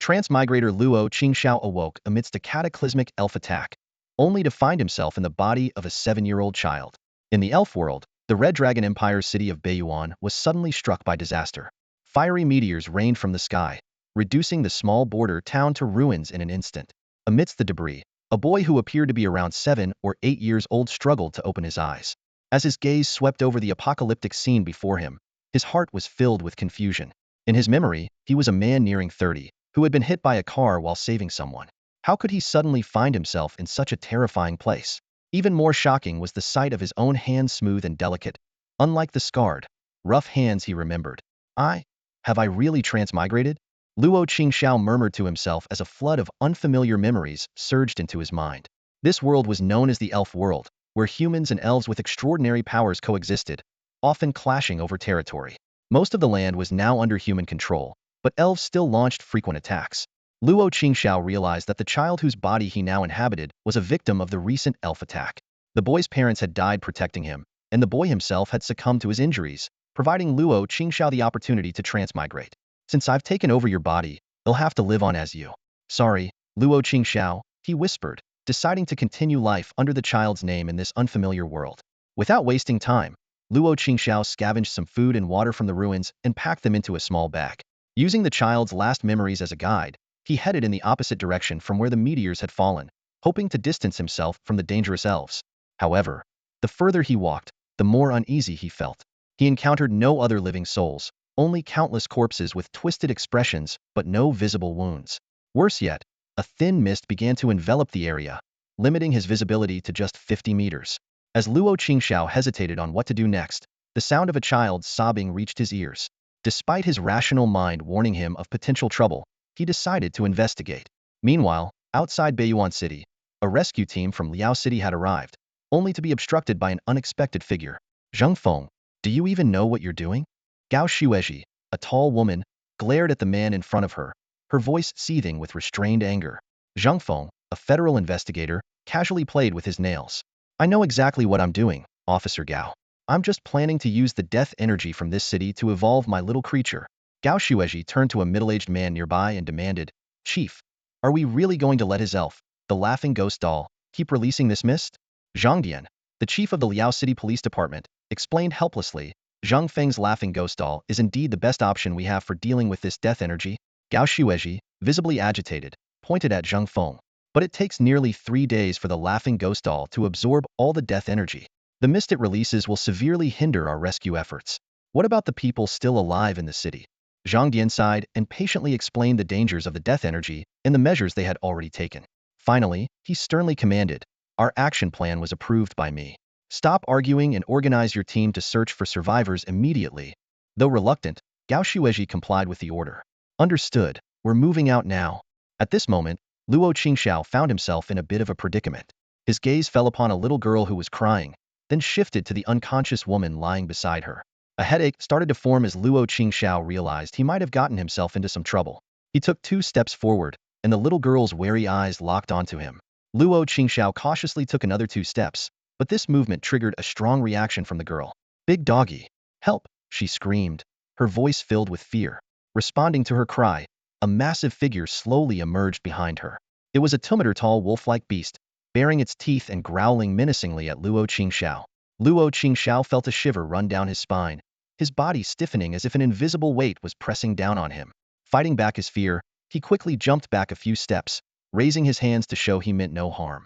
Transmigrator Luo Qingxiao awoke amidst a cataclysmic elf attack, only to find himself in the body of a 7-year-old child. In the elf world, the Red Dragon Empire's city of Beiyuan was suddenly struck by disaster. Fiery meteors rained from the sky, reducing the small border town to ruins in an instant. Amidst the debris, a boy who appeared to be around 7 or 8 years old struggled to open his eyes. As his gaze swept over the apocalyptic scene before him, his heart was filled with confusion. In his memory, he was a man nearing 30, who had been hit by a car while saving someone. How could he suddenly find himself in such a terrifying place? Even more shocking was the sight of his own hands, smooth and delicate, unlike the scarred, rough hands he remembered. Have I really transmigrated? Luo Qingxiao murmured to himself as a flood of unfamiliar memories surged into his mind. This world was known as the elf world, where humans and elves with extraordinary powers coexisted, often clashing over territory. Most of the land was now under human control, but elves still launched frequent attacks. Luo Qingxiao realized that the child whose body he now inhabited was a victim of the recent elf attack. The boy's parents had died protecting him, and the boy himself had succumbed to his injuries, providing Luo Qingxiao the opportunity to transmigrate. Since I've taken over your body, you'll have to live on as you. Sorry, Luo Qingxiao, he whispered, deciding to continue life under the child's name in this unfamiliar world. Without wasting time, Luo Qingxiao scavenged some food and water from the ruins and packed them into a small bag. Using the child's last memories as a guide, he headed in the opposite direction from where the meteors had fallen, hoping to distance himself from the dangerous elves. However, the further he walked, the more uneasy he felt. He encountered no other living souls, only countless corpses with twisted expressions but no visible wounds. Worse yet, a thin mist began to envelop the area, limiting his visibility to just 50 meters. As Luo Qingxiao hesitated on what to do next, the sound of a child sobbing reached his ears. Despite his rational mind warning him of potential trouble, he decided to investigate. Meanwhile, outside Beiyuan City, a rescue team from Liao City had arrived, only to be obstructed by an unexpected figure. Zheng Feng, do you even know what you're doing? Gao Xuezhi, a tall woman, glared at the man in front of her, her voice seething with restrained anger. Zheng Feng, a federal investigator, casually played with his nails. I know exactly what I'm doing, Officer Gao. I'm just planning to use the death energy from this city to evolve my little creature. Gao Xuezhi turned to a middle-aged man nearby and demanded, Chief, are we really going to let his elf, the laughing ghost doll, keep releasing this mist? Zhang Dian, the chief of the Liao City Police Department, explained helplessly, Zhang Feng's laughing ghost doll is indeed the best option we have for dealing with this death energy. Gao Xuezhi, visibly agitated, pointed at Zheng Feng. But it takes nearly 3 days for the laughing ghost doll to absorb all the death energy. The mist it releases will severely hinder our rescue efforts. What about the people still alive in the city? Zhang Dian sighed and patiently explained the dangers of the death energy and the measures they had already taken. Finally, he sternly commanded, our action plan was approved by me. Stop arguing and organize your team to search for survivors immediately. Though reluctant, Gao Xuezhi complied with the order. Understood, we're moving out now. At this moment, Luo Qingxiao found himself in a bit of a predicament. His gaze fell upon a little girl who was crying, then shifted to the unconscious woman lying beside her. A headache started to form as Luo Qingxiao realized he might have gotten himself into some trouble. He took 2 steps forward, and the little girl's wary eyes locked onto him. Luo Qingxiao cautiously took another 2 steps, but this movement triggered a strong reaction from the girl. Big doggy, help, she screamed, her voice filled with fear. Responding to her cry, a massive figure slowly emerged behind her. It was a 2-meter-tall wolf-like beast, baring its teeth and growling menacingly at Luo Qingxiao. Luo Qingxiao felt a shiver run down his spine, his body stiffening as if an invisible weight was pressing down on him. Fighting back his fear, he quickly jumped back a few steps, raising his hands to show he meant no harm.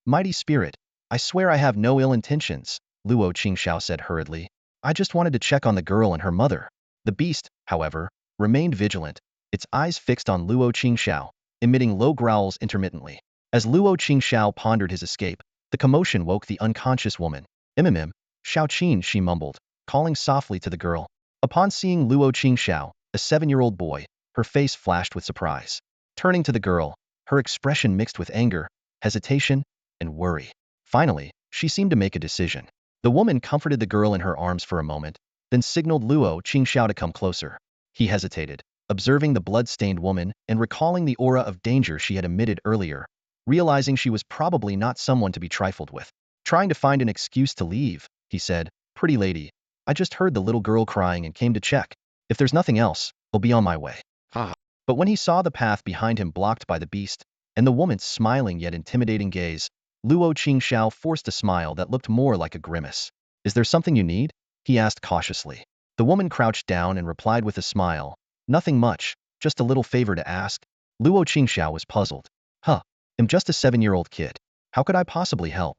Mighty spirit, I swear I have no ill intentions, Luo Qingxiao said hurriedly. I just wanted to check on the girl and her mother. The beast, however, remained vigilant, its eyes fixed on Luo Qingxiao, emitting low growls intermittently. As Luo Qingxiao pondered his escape, the commotion woke the unconscious woman. Xiaoqin, she mumbled, calling softly to the girl. Upon seeing Luo Qingxiao, a 7-year-old boy, her face flashed with surprise. Turning to the girl, her expression mixed with anger, hesitation, and worry. Finally, she seemed to make a decision. The woman comforted the girl in her arms for a moment, then signaled Luo Qingxiao to come closer. He hesitated, observing the blood-stained woman and recalling the aura of danger she had emitted earlier, realizing she was probably not someone to be trifled with. Trying to find an excuse to leave, he said, Pretty lady, I just heard the little girl crying and came to check. If there's nothing else, I'll be on my way. But when he saw the path behind him blocked by the beast, and the woman's smiling yet intimidating gaze, Luo Qingxiao forced a smile that looked more like a grimace. Is there something you need? He asked cautiously. The woman crouched down and replied with a smile. Nothing much, just a little favor to ask. Luo Qingxiao was puzzled. Huh, I'm just a 7-year-old kid. How could I possibly help?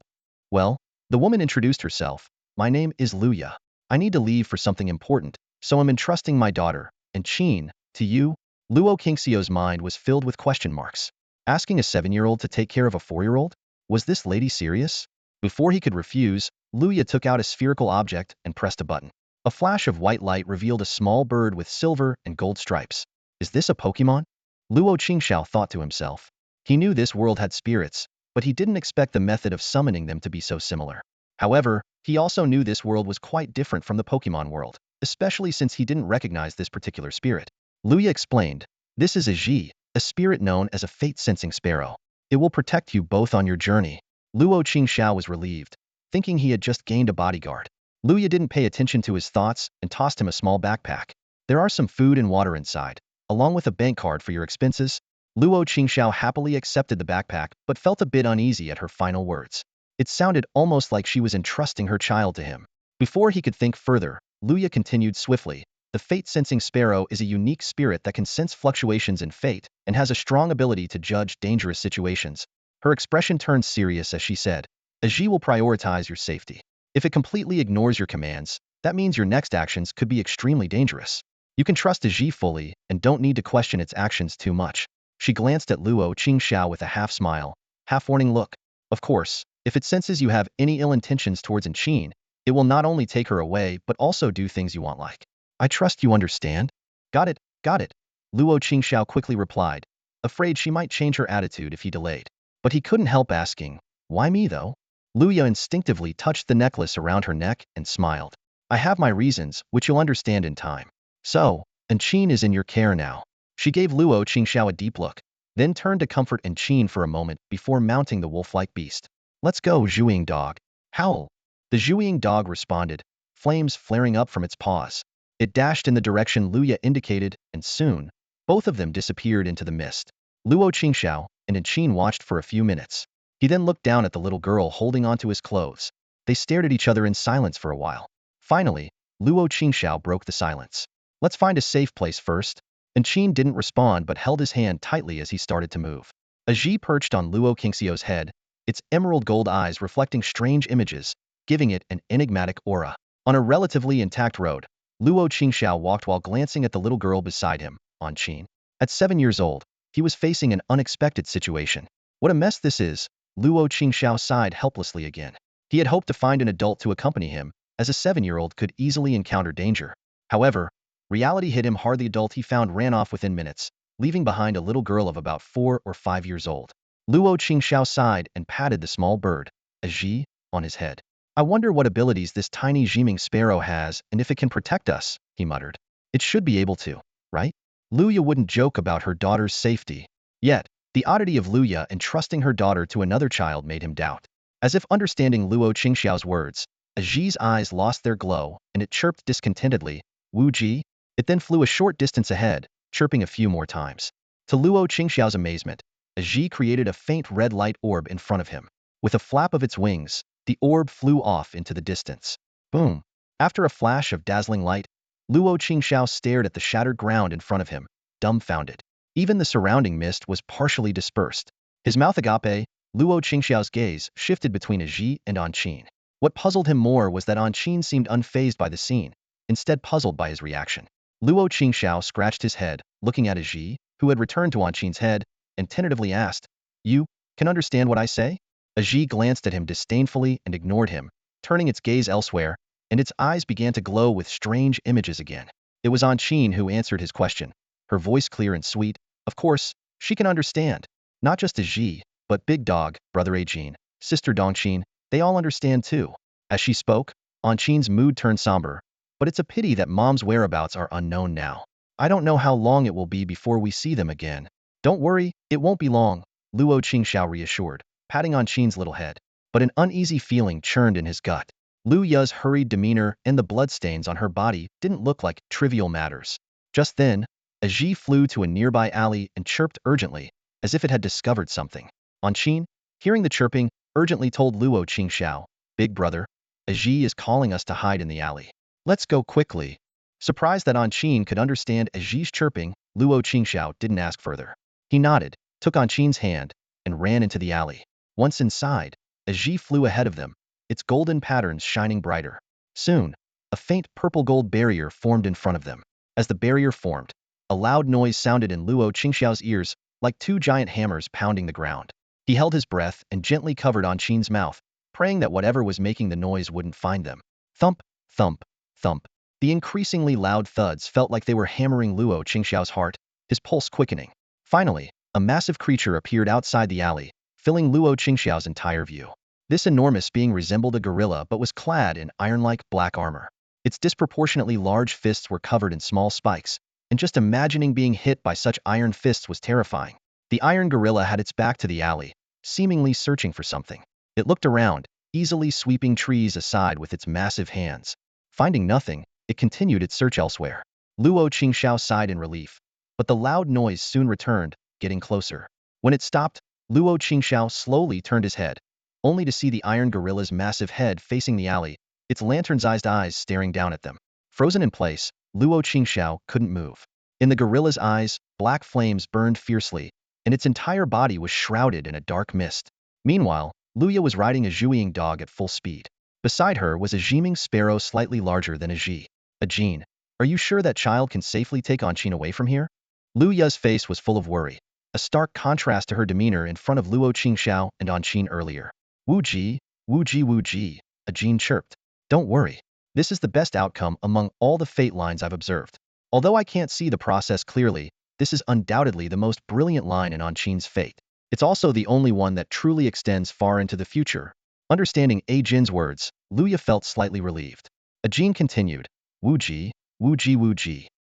Well, the woman introduced herself. My name is Luya. I need to leave for something important, so I'm entrusting my daughter, and Qin, to you. Luo Qingxiao's mind was filled with question marks. Asking a 7-year-old to take care of a 4-year-old? Was this lady serious? Before he could refuse, Luya took out a spherical object and pressed a button. A flash of white light revealed a small bird with silver and gold stripes. Is this a Pokemon? Luo Qingxiao thought to himself. He knew this world had spirits, but he didn't expect the method of summoning them to be so similar. However, he also knew this world was quite different from the Pokemon world, especially since he didn't recognize this particular spirit. Luya explained, this is a Ji, a spirit known as a fate-sensing sparrow. It will protect you both on your journey. Luo Qingxiao was relieved, thinking he had just gained a bodyguard. Luya didn't pay attention to his thoughts and tossed him a small backpack. There are some food and water inside, along with a bank card for your expenses. Luo Qingxiao happily accepted the backpack but felt a bit uneasy at her final words. It sounded almost like she was entrusting her child to him. Before he could think further, Luya continued swiftly. The fate-sensing sparrow is a unique spirit that can sense fluctuations in fate and has a strong ability to judge dangerous situations. Her expression turned serious as she said, Aji will prioritize your safety. If it completely ignores your commands, that means your next actions could be extremely dangerous. You can trust Aji fully and don't need to question its actions too much. She glanced at Luo Qingxiao with a half-smile, half-warning look. Of course, if it senses you have any ill intentions towards Qin, it will not only take her away but also do things you want like. I trust you understand? Got it, got it. Luo Qingxiao quickly replied, afraid she might change her attitude if he delayed. But he couldn't help asking, why me though? Luya instinctively touched the necklace around her neck and smiled. I have my reasons, which you'll understand in time. So, Qin is in your care now. She gave Luo Qingxiao a deep look, then turned to comfort Qin for a moment before mounting the wolf-like beast. Let's go, Zhuiying dog. Howl. The Zhuiying dog responded, flames flaring up from its paws. It dashed in the direction Luya indicated, and soon, both of them disappeared into the mist. Luo Qingxiao and Qin watched for a few minutes. He then looked down at the little girl holding onto his clothes. They stared at each other in silence for a while. Finally, Luo Qingxiao broke the silence. Let's find a safe place first. Qin didn't respond but held his hand tightly as he started to move. A Ji perched on Luo Qingxiao's head, its emerald gold eyes reflecting strange images, giving it an enigmatic aura. On a relatively intact road, Luo Qingxiao walked while glancing at the little girl beside him, Qin. At 7 years old, he was facing an unexpected situation. What a mess this is, Luo Qingxiao sighed helplessly again. He had hoped to find an adult to accompany him, as a 7-year-old could easily encounter danger. However, reality hit him hard. The adult he found ran off within minutes, leaving behind a little girl of about 4 or 5 years old. Luo Qingxiao sighed and patted the small bird, a Ji, on his head. I wonder what abilities this tiny teeming sparrow has and if it can protect us, he muttered. It should be able to, right? Luya wouldn't joke about her daughter's safety. Yet, the oddity of Luya entrusting her daughter to another child made him doubt. As if understanding Luo Qingxiao's words, Aji's eyes lost their glow, and it chirped discontentedly, Wu Ji? It then flew a short distance ahead, chirping a few more times. To Luo Qingxiao's amazement, Aji created a faint red light orb in front of him. With a flap of its wings, the orb flew off into the distance. Boom! After a flash of dazzling light, Luo Qingxiao stared at the shattered ground in front of him, dumbfounded. Even the surrounding mist was partially dispersed. His mouth agape, Luo Qingxiao's gaze shifted between Ji and Qin. What puzzled him more was that Qin seemed unfazed by the scene, instead puzzled by his reaction. Luo Qingxiao scratched his head, looking at Ji, who had returned to Qin's head, and tentatively asked, You can understand what I say? Ji glanced at him disdainfully and ignored him, turning its gaze elsewhere, and its eyes began to glow with strange images again. It was Qin who answered his question, her voice clear and sweet. Of course, she can understand. Not just Ji, but Big Dog, Brother Ajin, Sister Dongqin, they all understand too. As she spoke, Qin's mood turned somber. But it's a pity that Mom's whereabouts are unknown now. I don't know how long it will be before we see them again. Don't worry, it won't be long, Luo Qingxiao reassured, patting Qin's little head. But an uneasy feeling churned in his gut. Lu Ya's hurried demeanor and the bloodstains on her body didn't look like trivial matters. Just then, Aji flew to a nearby alley and chirped urgently, as if it had discovered something. Qin, hearing the chirping, urgently told Luo Qingxiao, "Big brother, Aji is calling us to hide in the alley. Let's go quickly." Surprised that Qin could understand Aji's chirping, Luo Qingxiao didn't ask further. He nodded, took Qin's hand, and ran into the alley. Once inside, Aji flew ahead of them, its golden patterns shining brighter. Soon, a faint purple-gold barrier formed in front of them. As the barrier formed, a loud noise sounded in Luo Qingxiao's ears, like two giant hammers pounding the ground. He held his breath and gently covered Qin's mouth, praying that whatever was making the noise wouldn't find them. Thump, thump, thump. The increasingly loud thuds felt like they were hammering Luo Qingxiao's heart, his pulse quickening. Finally, a massive creature appeared outside the alley, filling Luo Qingxiao's entire view. This enormous being resembled a gorilla but was clad in iron-like black armor. Its disproportionately large fists were covered in small spikes, and just imagining being hit by such iron fists was terrifying. The iron gorilla had its back to the alley, seemingly searching for something. It looked around, easily sweeping trees aside with its massive hands. Finding nothing, it continued its search elsewhere. Luo Qingxiao sighed in relief, but the loud noise soon returned, getting closer. When it stopped, Luo Qingxiao slowly turned his head, only to see the iron gorilla's massive head facing the alley, its lantern-sized eyes staring down at them. Frozen in place, Luo Qingxiao couldn't move. In the gorilla's eyes, black flames burned fiercely, and its entire body was shrouded in a dark mist. Meanwhile, Luya was riding a Zhuiying dog at full speed. Beside her was a Jiming sparrow slightly larger than a Ji. Ajin, are you sure that child can safely take Qin away from here? Luya's face was full of worry, a stark contrast to her demeanor in front of Luo Qingxiao and Qin earlier. Wu Ji, Ajin chirped. Don't worry. This is the best outcome among all the fate lines I've observed. Although I can't see the process clearly, this is undoubtedly the most brilliant line in Qin's fate. It's also the only one that truly extends far into the future. Understanding Jin's words, Luya felt slightly relieved. Jin continued, Wu Ji,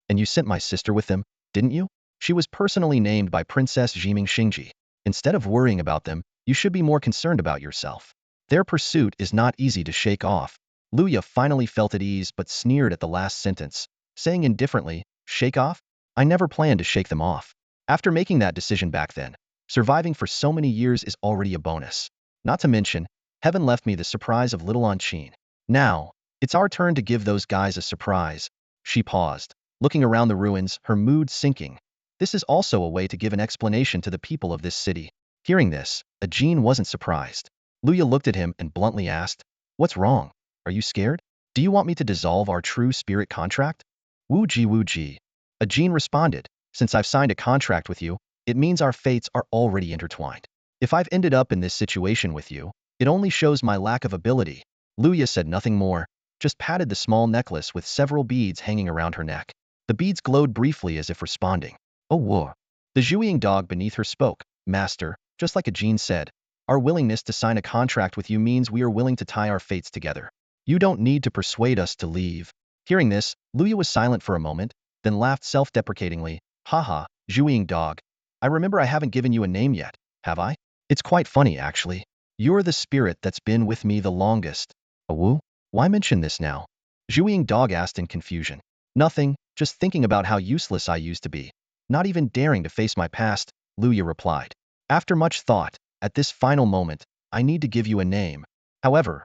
and you sent my sister with them, didn't you? She was personally named by Princess Jiming Xingji. Instead of worrying about them, you should be more concerned about yourself. Their pursuit is not easy to shake off. Luya finally felt at ease but sneered at the last sentence, saying indifferently, shake off? I never planned to shake them off. After making that decision back then, surviving for so many years is already a bonus. Not to mention, heaven left me the surprise of little Qin. Now, it's our turn to give those guys a surprise. She paused, looking around the ruins, her mood sinking. This is also a way to give an explanation to the people of this city. Hearing this, Jin wasn't surprised. Luya looked at him and bluntly asked, what's wrong? Are you scared? Do you want me to dissolve our true spirit contract? Wu Ji. Jin responded, since I've signed a contract with you, it means our fates are already intertwined. If I've ended up in this situation with you, it only shows my lack of ability. Luya said nothing more, just patted the small necklace with several beads hanging around her neck. The beads glowed briefly as if responding. Oh, whoa. The Zhuiying dog beneath her spoke, Master, just like Jin said, our willingness to sign a contract with you means we are willing to tie our fates together. You don't need to persuade us to leave. Hearing this, Luya was silent for a moment, then laughed self-deprecatingly, haha, Zhuiying dog. I remember I haven't given you a name yet, have I? It's quite funny, actually. You're the spirit that's been with me the longest. Wu? Why mention this now? Zhuiying dog asked in confusion. Nothing, just thinking about how useless I used to be. Not even daring to face my past, Luya replied. After much thought, at this final moment, I need to give you a name. However,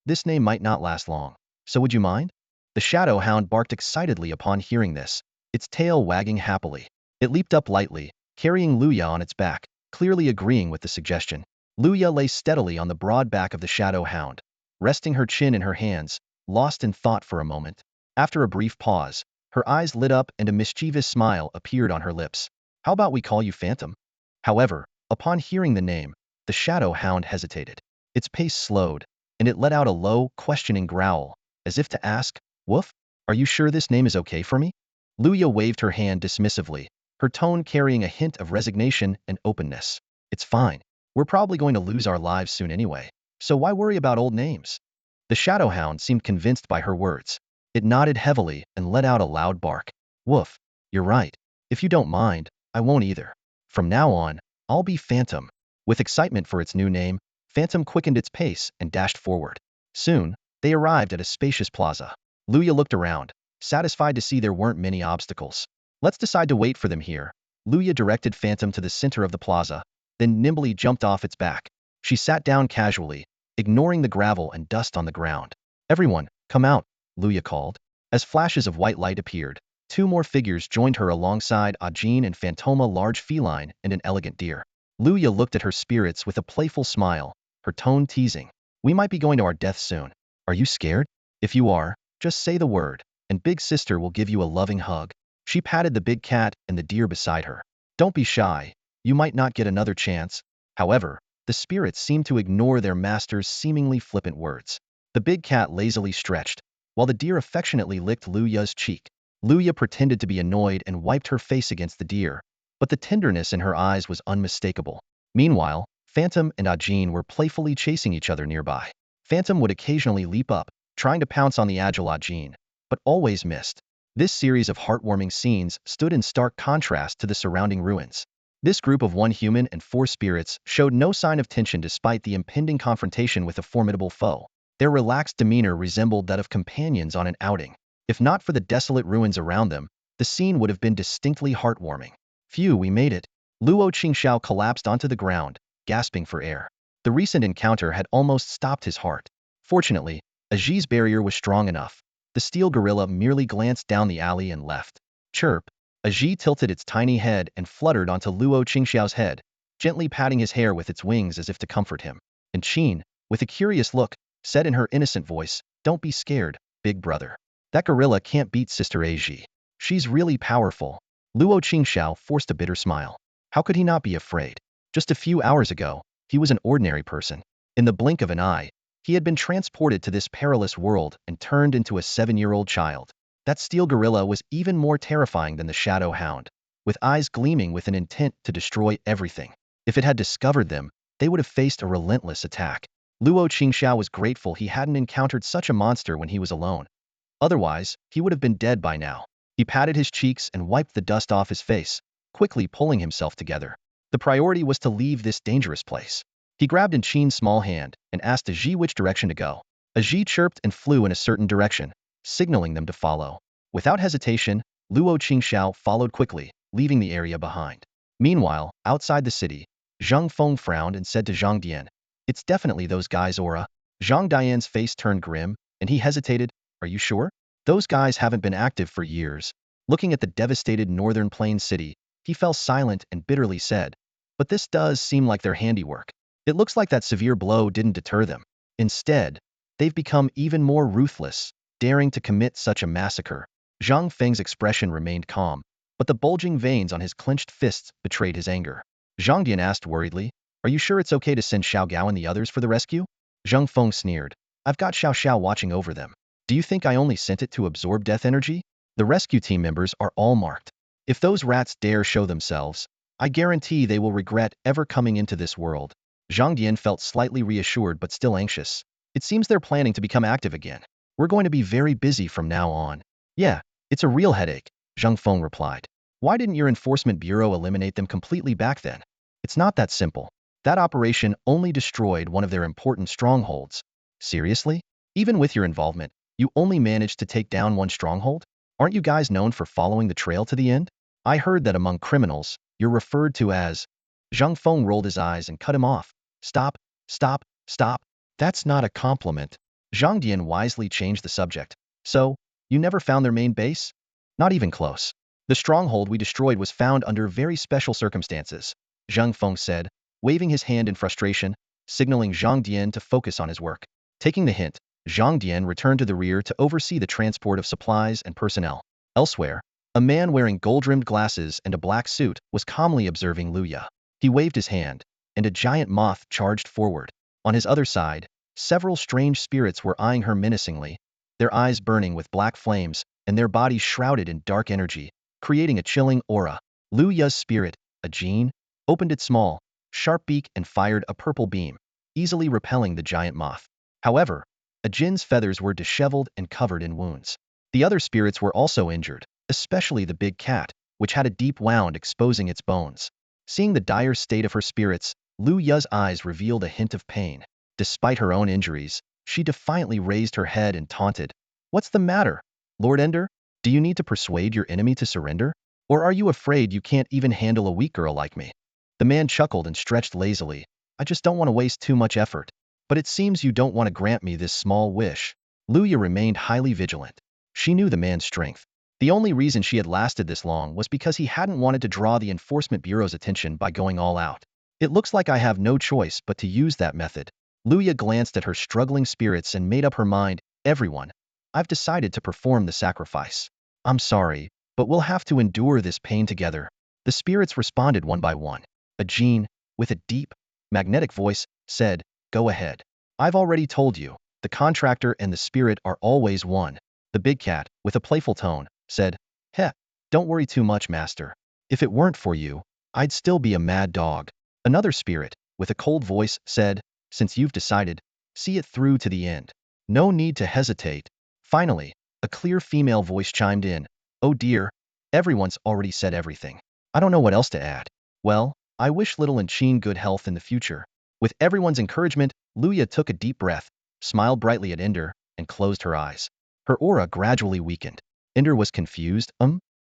this name might not last long. So would you mind? The shadow hound barked excitedly upon hearing this, its tail wagging happily. It leaped up lightly, carrying Luya on its back, clearly agreeing with the suggestion. Luya lay steadily on the broad back of the shadow hound, resting her chin in her hands, lost in thought for a moment. After a brief pause, her eyes lit up and a mischievous smile appeared on her lips. How about we call you Phantom? However, upon hearing the name, the shadow hound hesitated. Its pace slowed, and it let out a low, questioning growl, as if to ask, Woof, are you sure this name is okay for me? Luya waved her hand dismissively, her tone carrying a hint of resignation and openness. It's fine. We're probably going to lose our lives soon anyway, so why worry about old names? The shadow hound seemed convinced by her words. It nodded heavily and let out a loud bark. Woof, you're right. If you don't mind, I won't either. From now on, I'll be Phantom. With excitement for its new name, Phantom quickened its pace and dashed forward. Soon, they arrived at a spacious plaza. Luya looked around, satisfied to see there weren't many obstacles. Let's decide to wait for them here. Luya directed Phantom to the center of the plaza, then nimbly jumped off its back. She sat down casually, ignoring the gravel and dust on the ground. Everyone, come out, Luya called. As flashes of white light appeared, two more figures joined her alongside Ajin and Phantoma, large feline and an elegant deer. Luya looked at her spirits with a playful smile, her tone teasing. We might be going to our death soon. Are you scared? If you are, just say the word, and Big Sister will give you a loving hug. She patted the big cat and the deer beside her. Don't be shy. You might not get another chance. However, the spirits seemed to ignore their master's seemingly flippant words. The big cat lazily stretched, while the deer affectionately licked Luya's cheek. Luya pretended to be annoyed and wiped her face against the deer, but the tenderness in her eyes was unmistakable. Meanwhile, Phantom and Ajin were playfully chasing each other nearby. Phantom would occasionally leap up, trying to pounce on the agile Ajin, but always missed. This series of heartwarming scenes stood in stark contrast to the surrounding ruins. This group of 1 human and 4 spirits showed no sign of tension despite the impending confrontation with a formidable foe. Their relaxed demeanor resembled that of companions on an outing. If not for the desolate ruins around them, the scene would have been distinctly heartwarming. Phew, we made it. Luo Qingxiao collapsed onto the ground, gasping for air. The recent encounter had almost stopped his heart. Fortunately, Aji's barrier was strong enough. The steel gorilla merely glanced down the alley and left. Chirp. Aji tilted its tiny head and fluttered onto Luo Qingxiao's head, gently patting his hair with its wings as if to comfort him. And Qin, with a curious look, said in her innocent voice, "Don't be scared, big brother. That gorilla can't beat Sister Aji. She's really powerful." Luo Qingxiao forced a bitter smile. How could he not be afraid? Just a few hours ago, he was an ordinary person. In the blink of an eye, he had been transported to this perilous world and turned into a 7-year-old child. That steel gorilla was even more terrifying than the shadow hound, with eyes gleaming with an intent to destroy everything. If it had discovered them, they would have faced a relentless attack. Luo Qingxiao was grateful he hadn't encountered such a monster when he was alone. Otherwise, he would have been dead by now. He patted his cheeks and wiped the dust off his face, quickly pulling himself together. The priority was to leave this dangerous place. He grabbed Qin's small hand and asked Aji which direction to go. Aji chirped and flew in a certain direction, signaling them to follow. Without hesitation, Luo Qingxiao followed quickly, leaving the area behind. Meanwhile, outside the city, Zhang Feng frowned and said to Zhang Dian, "It's definitely those guys, Aura." Zhang Dian's face turned grim, and he hesitated. "Are you sure? Those guys haven't been active for years." Looking at the devastated northern plains city, he fell silent and bitterly said, "But this does seem like their handiwork. It looks like that severe blow didn't deter them. Instead, they've become even more ruthless, daring to commit such a massacre." Zhang Feng's expression remained calm, but the bulging veins on his clenched fists betrayed his anger. Zhang Dian asked worriedly, "Are you sure it's okay to send Xiao Gao and the others for the rescue?" Zhang Feng sneered, "I've got Xiao Xiao watching over them. Do you think I only sent it to absorb death energy? The rescue team members are all marked. If those rats dare show themselves, I guarantee they will regret ever coming into this world." Zhang Dian felt slightly reassured but still anxious. "It seems they're planning to become active again. We're going to be very busy from now on." "Yeah, it's a real headache," Zhang Feng replied. "Why didn't your enforcement bureau eliminate them completely back then?" "It's not that simple. That operation only destroyed one of their important strongholds." "Seriously? Even with your involvement, you only managed to take down one stronghold? Aren't you guys known for following the trail to the end? I heard that among criminals, you're referred to as—" Zhang Feng rolled his eyes and cut him off. "Stop, stop, stop. That's not a compliment." Zhang Dian wisely changed the subject. "So, you never found their main base?" "Not even close. The stronghold we destroyed was found under very special circumstances," Zhang Feng said, waving his hand in frustration, signaling Zhang Dian to focus on his work. Taking the hint, Zhang Dian returned to the rear to oversee the transport of supplies and personnel. Elsewhere, a man wearing gold-rimmed glasses and a black suit was calmly observing Luya. He waved his hand, and a giant moth charged forward. On his other side, several strange spirits were eyeing her menacingly, their eyes burning with black flames and their bodies shrouded in dark energy, creating a chilling aura. Luya's spirit, Ajin, opened its small, sharp beak and fired a purple beam, easily repelling the giant moth. However, Ajin's feathers were disheveled and covered in wounds. The other spirits were also injured, especially the big cat, which had a deep wound exposing its bones. Seeing the dire state of her spirits, Luya's eyes revealed a hint of pain. Despite her own injuries, she defiantly raised her head and taunted, "What's the matter, Lord Ender? Do you need to persuade your enemy to surrender? Or are you afraid you can't even handle a weak girl like me? The man chuckled and stretched lazily. I just don't want to waste too much effort. But it seems you don't want to grant me this small wish. Luya remained highly vigilant. She knew the man's strength. The only reason she had lasted this long was because he hadn't wanted to draw the Enforcement Bureau's attention by going all out. It looks like I have no choice but to use that method. Luya glanced at her struggling spirits and made up her mind. Everyone, I've decided to perform the sacrifice. I'm sorry, but we'll have to endure this pain together. The spirits responded one by one. A gene, with a deep, magnetic voice, said, Go ahead. I've already told you, the contractor and the spirit are always one. The big cat, with a playful tone, said, Heh, don't worry too much, master. If it weren't for you, I'd still be a mad dog. Another spirit, with a cold voice, said, Since you've decided, see it through to the end. No need to hesitate. Finally, a clear female voice chimed in, Oh dear, everyone's already said everything. I don't know what else to add. Well, I wish Little and Sheen good health in the future. With everyone's encouragement, Luya took a deep breath, smiled brightly at Ender, and closed her eyes. Her aura gradually weakened. Ender was confused.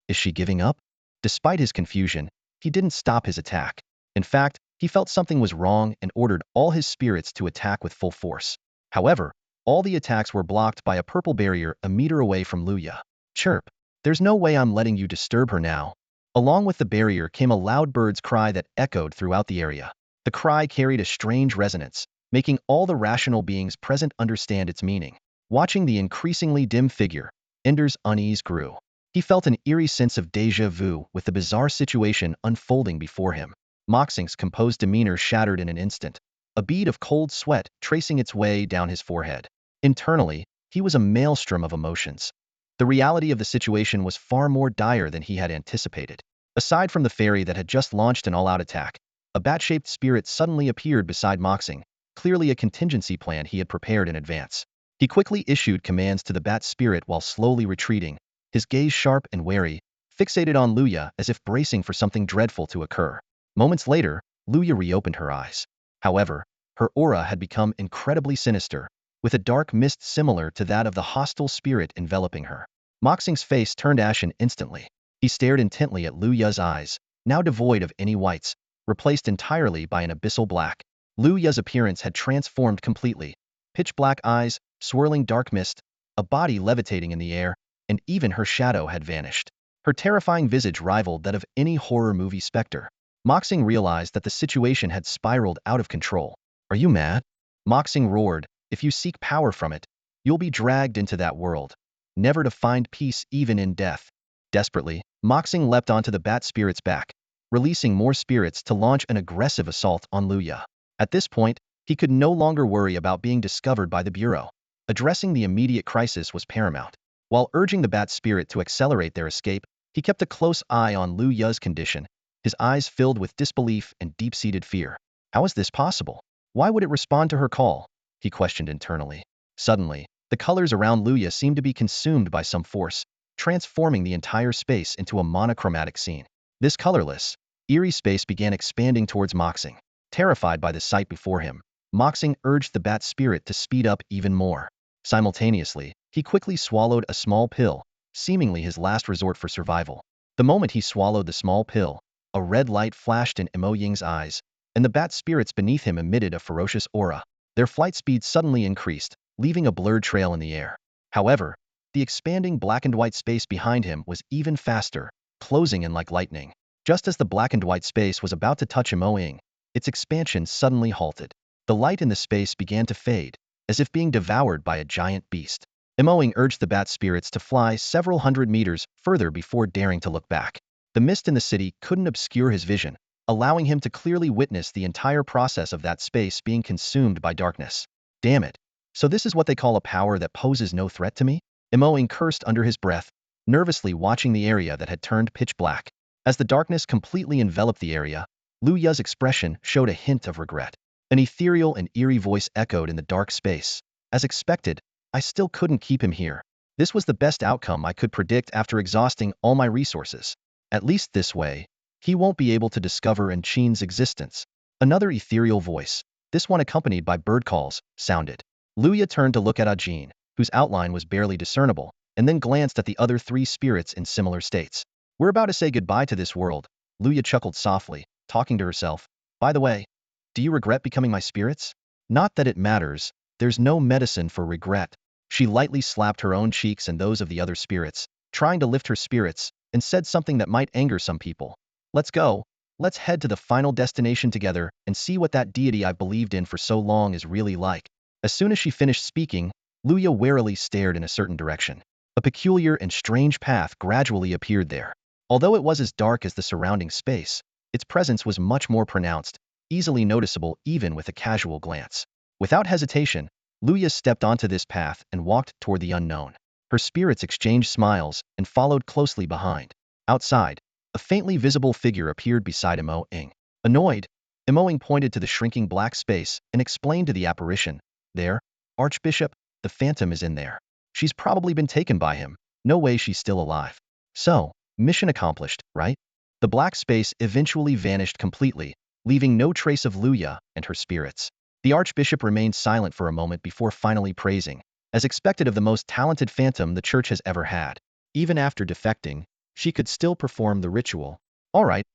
Is she giving up? Despite his confusion, he didn't stop his attack. In fact, he felt something was wrong and ordered all his spirits to attack with full force. However, all the attacks were blocked by a purple barrier a meter away from Luya. Chirp. There's no way I'm letting you disturb her now. Along with the barrier came a loud bird's cry that echoed throughout the area. The cry carried a strange resonance, making all the rational beings present understand its meaning. Watching the increasingly dim figure, Ender's unease grew. He felt an eerie sense of déjà vu with the bizarre situation unfolding before him. Moxing's composed demeanor shattered in an instant, a bead of cold sweat tracing its way down his forehead. Internally, he was a maelstrom of emotions. The reality of the situation was far more dire than he had anticipated. Aside from the fairy that had just launched an all-out attack, a bat-shaped spirit suddenly appeared beside Moxing, clearly a contingency plan he had prepared in advance. He quickly issued commands to the bat spirit while slowly retreating, his gaze sharp and wary, fixated on Luya as if bracing for something dreadful to occur. Moments later, Luya reopened her eyes. However, her aura had become incredibly sinister, with a dark mist similar to that of the hostile spirit enveloping her. Moxing's face turned ashen instantly. He stared intently at Luya's eyes, now devoid of any whites, replaced entirely by an abyssal black. Luya's appearance had transformed completely. Pitch black eyes, swirling dark mist, a body levitating in the air, and even her shadow had vanished. Her terrifying visage rivaled that of any horror movie specter. Moxing realized that the situation had spiraled out of control. Are you mad? Moxing roared, if you seek power from it, you'll be dragged into that world, never to find peace even in death. Desperately, Moxing leapt onto the bat spirit's back, releasing more spirits to launch an aggressive assault on Luya. At this point, he could no longer worry about being discovered by the Bureau. Addressing the immediate crisis was paramount. While urging the bat spirit to accelerate their escape, he kept a close eye on Luya's condition, his eyes filled with disbelief and deep-seated fear. How is this possible? Why would it respond to her call? He questioned internally. Suddenly, the colors around Luya seemed to be consumed by some force, transforming the entire space into a monochromatic scene. This colorless, eerie space began expanding towards Moxing. Terrified by the sight before him, Moxing urged the bat spirit to speed up even more. Simultaneously, he quickly swallowed a small pill, seemingly his last resort for survival. The moment he swallowed the small pill, a red light flashed in Emo Ying's eyes, and the bat spirits beneath him emitted a ferocious aura. Their flight speed suddenly increased, leaving a blurred trail in the air. However, the expanding black and white space behind him was even faster, closing in like lightning. Just as the black and white space was about to touch Emo Ying, its expansion suddenly halted. The light in the space began to fade, as if being devoured by a giant beast. Emo Ying urged the bat spirits to fly several hundred meters further before daring to look back. The mist in the city couldn't obscure his vision, allowing him to clearly witness the entire process of that space being consumed by darkness. Damn it. So this is what they call a power that poses no threat to me? Emo Ying cursed under his breath, nervously watching the area that had turned pitch black. As the darkness completely enveloped the area, Luya's expression showed a hint of regret. An ethereal and eerie voice echoed in the dark space. As expected, I still couldn't keep him here. This was the best outcome I could predict after exhausting all my resources. At least this way, he won't be able to discover Enchine's existence. Another ethereal voice, this one accompanied by bird calls, sounded. Luya turned to look at Ajin, whose outline was barely discernible, and then glanced at the other three spirits in similar states. We're about to say goodbye to this world. Luya chuckled softly, talking to herself. By the way, do you regret becoming my spirits? Not that it matters. There's no medicine for regret. She lightly slapped her own cheeks and those of the other spirits, trying to lift her spirits, and said something that might anger some people. Let's go. Let's head to the final destination together and see what that deity I believed in for so long is really like. As soon as she finished speaking, Luya warily stared in a certain direction. A peculiar and strange path gradually appeared there. Although it was as dark as the surrounding space, its presence was much more pronounced, easily noticeable even with a casual glance. Without hesitation, Luya stepped onto this path and walked toward the unknown. Her spirits exchanged smiles and followed closely behind. Outside, a faintly visible figure appeared beside Imo Ing. Annoyed, Imo Ing pointed to the shrinking black space and explained to the apparition, "There, Archbishop, the phantom is in there. She's probably been taken by him. No way she's still alive." So, mission accomplished, right? The black space eventually vanished completely, leaving no trace of Luya and her spirits. The Archbishop remained silent for a moment before finally praising, as expected of the most talented phantom the church has ever had. Even after defecting, she could still perform the ritual. All right,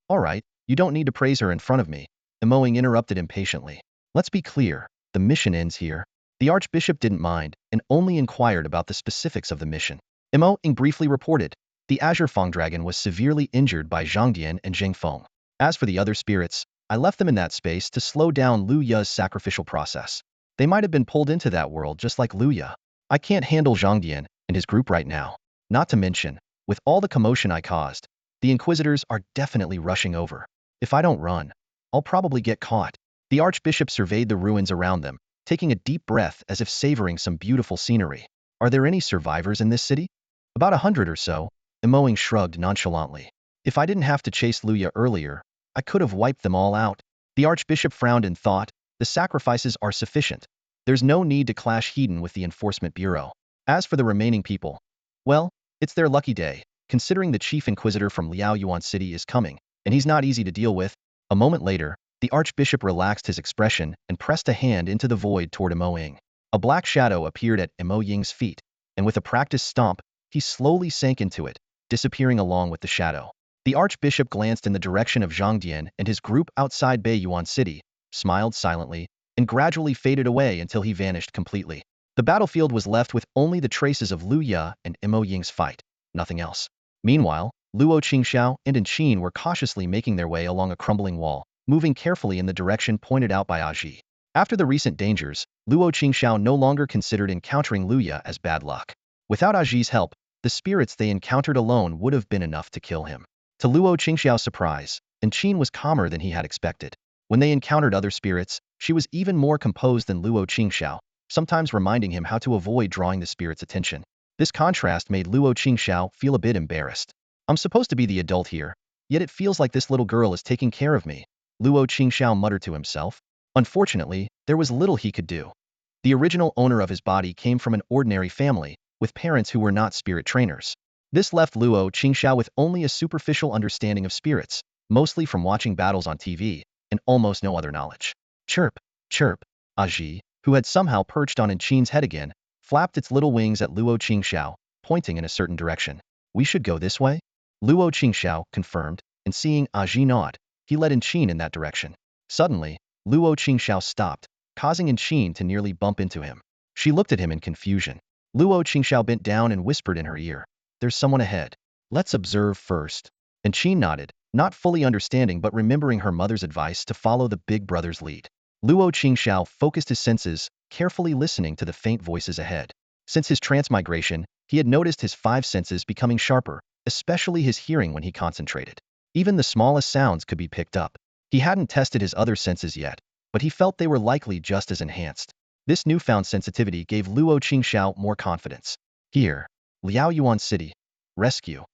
you don't need to praise her in front of me," Imo Ing interrupted impatiently. "Let's be clear, the mission ends here." The Archbishop didn't mind, and only inquired about the specifics of the mission. Imo Ing briefly reported, the Azure Fong Dragon was severely injured by Zhangdian and Zheng Feng. As for the other spirits, I left them in that space to slow down Lu Ya's sacrificial process. They might have been pulled into that world just like Lu Ya. I can't handle Zhangdian and his group right now. Not to mention, with all the commotion I caused, the Inquisitors are definitely rushing over. If I don't run, I'll probably get caught. The Archbishop surveyed the ruins around them, taking a deep breath as if savoring some beautiful scenery. Are there any survivors in this city? About 100 or so, Imo Ing shrugged nonchalantly. If I didn't have to chase Luya earlier, I could have wiped them all out. The Archbishop frowned and thought, the sacrifices are sufficient. There's no need to clash Hedon with the Enforcement Bureau. As for the remaining people, well, it's their lucky day, considering the Chief Inquisitor from Liao Yuan City is coming, and he's not easy to deal with. A moment later, the Archbishop relaxed his expression and pressed a hand into the void toward Imo Ing. A black shadow appeared at Imo Ying's feet, and with a practiced stomp, he slowly sank into it, disappearing along with the shadow. The Archbishop glanced in the direction of Zhangdian and his group outside Beiyuan City, smiled silently, and gradually faded away until he vanished completely. The battlefield was left with only the traces of Lu Ya and Imo Ying's fight, nothing else. Meanwhile, Luo Qingxiao and Qin were cautiously making their way along a crumbling wall, moving carefully in the direction pointed out by Aji. After the recent dangers, Luo Qingxiao no longer considered encountering Lu Ya as bad luck. Without Aji's help, the spirits they encountered alone would have been enough to kill him. To Luo Qingxiao's surprise, Qin was calmer than he had expected. When they encountered other spirits, she was even more composed than Luo Qingxiao, sometimes reminding him how to avoid drawing the spirit's attention. This contrast made Luo Qingxiao feel a bit embarrassed. I'm supposed to be the adult here, yet it feels like this little girl is taking care of me, Luo Qingxiao muttered to himself. Unfortunately, there was little he could do. The original owner of his body came from an ordinary family, with parents who were not spirit trainers. This left Luo Qingxiao with only a superficial understanding of spirits, mostly from watching battles on TV, and almost no other knowledge. Chirp, chirp, Aji, who had somehow perched on Qin's head again, flapped its little wings at Luo Qingxiao, pointing in a certain direction. We should go this way? Luo Qingxiao confirmed, and seeing Aji nod, he led Qin in that direction. Suddenly, Luo Qingxiao stopped, causing Qin to nearly bump into him. She looked at him in confusion. Luo Qingxiao bent down and whispered in her ear, "There's someone ahead. Let's observe first." And Qin nodded, not fully understanding but remembering her mother's advice to follow the big brother's lead. Luo Qingxiao focused his senses, carefully listening to the faint voices ahead. Since his transmigration, he had noticed his 5 senses becoming sharper, especially his hearing when he concentrated. Even the smallest sounds could be picked up. He hadn't tested his other senses yet, but he felt they were likely just as enhanced. This newfound sensitivity gave Luo Qingxiao more confidence. Here, Liao Yuan City. Rescue.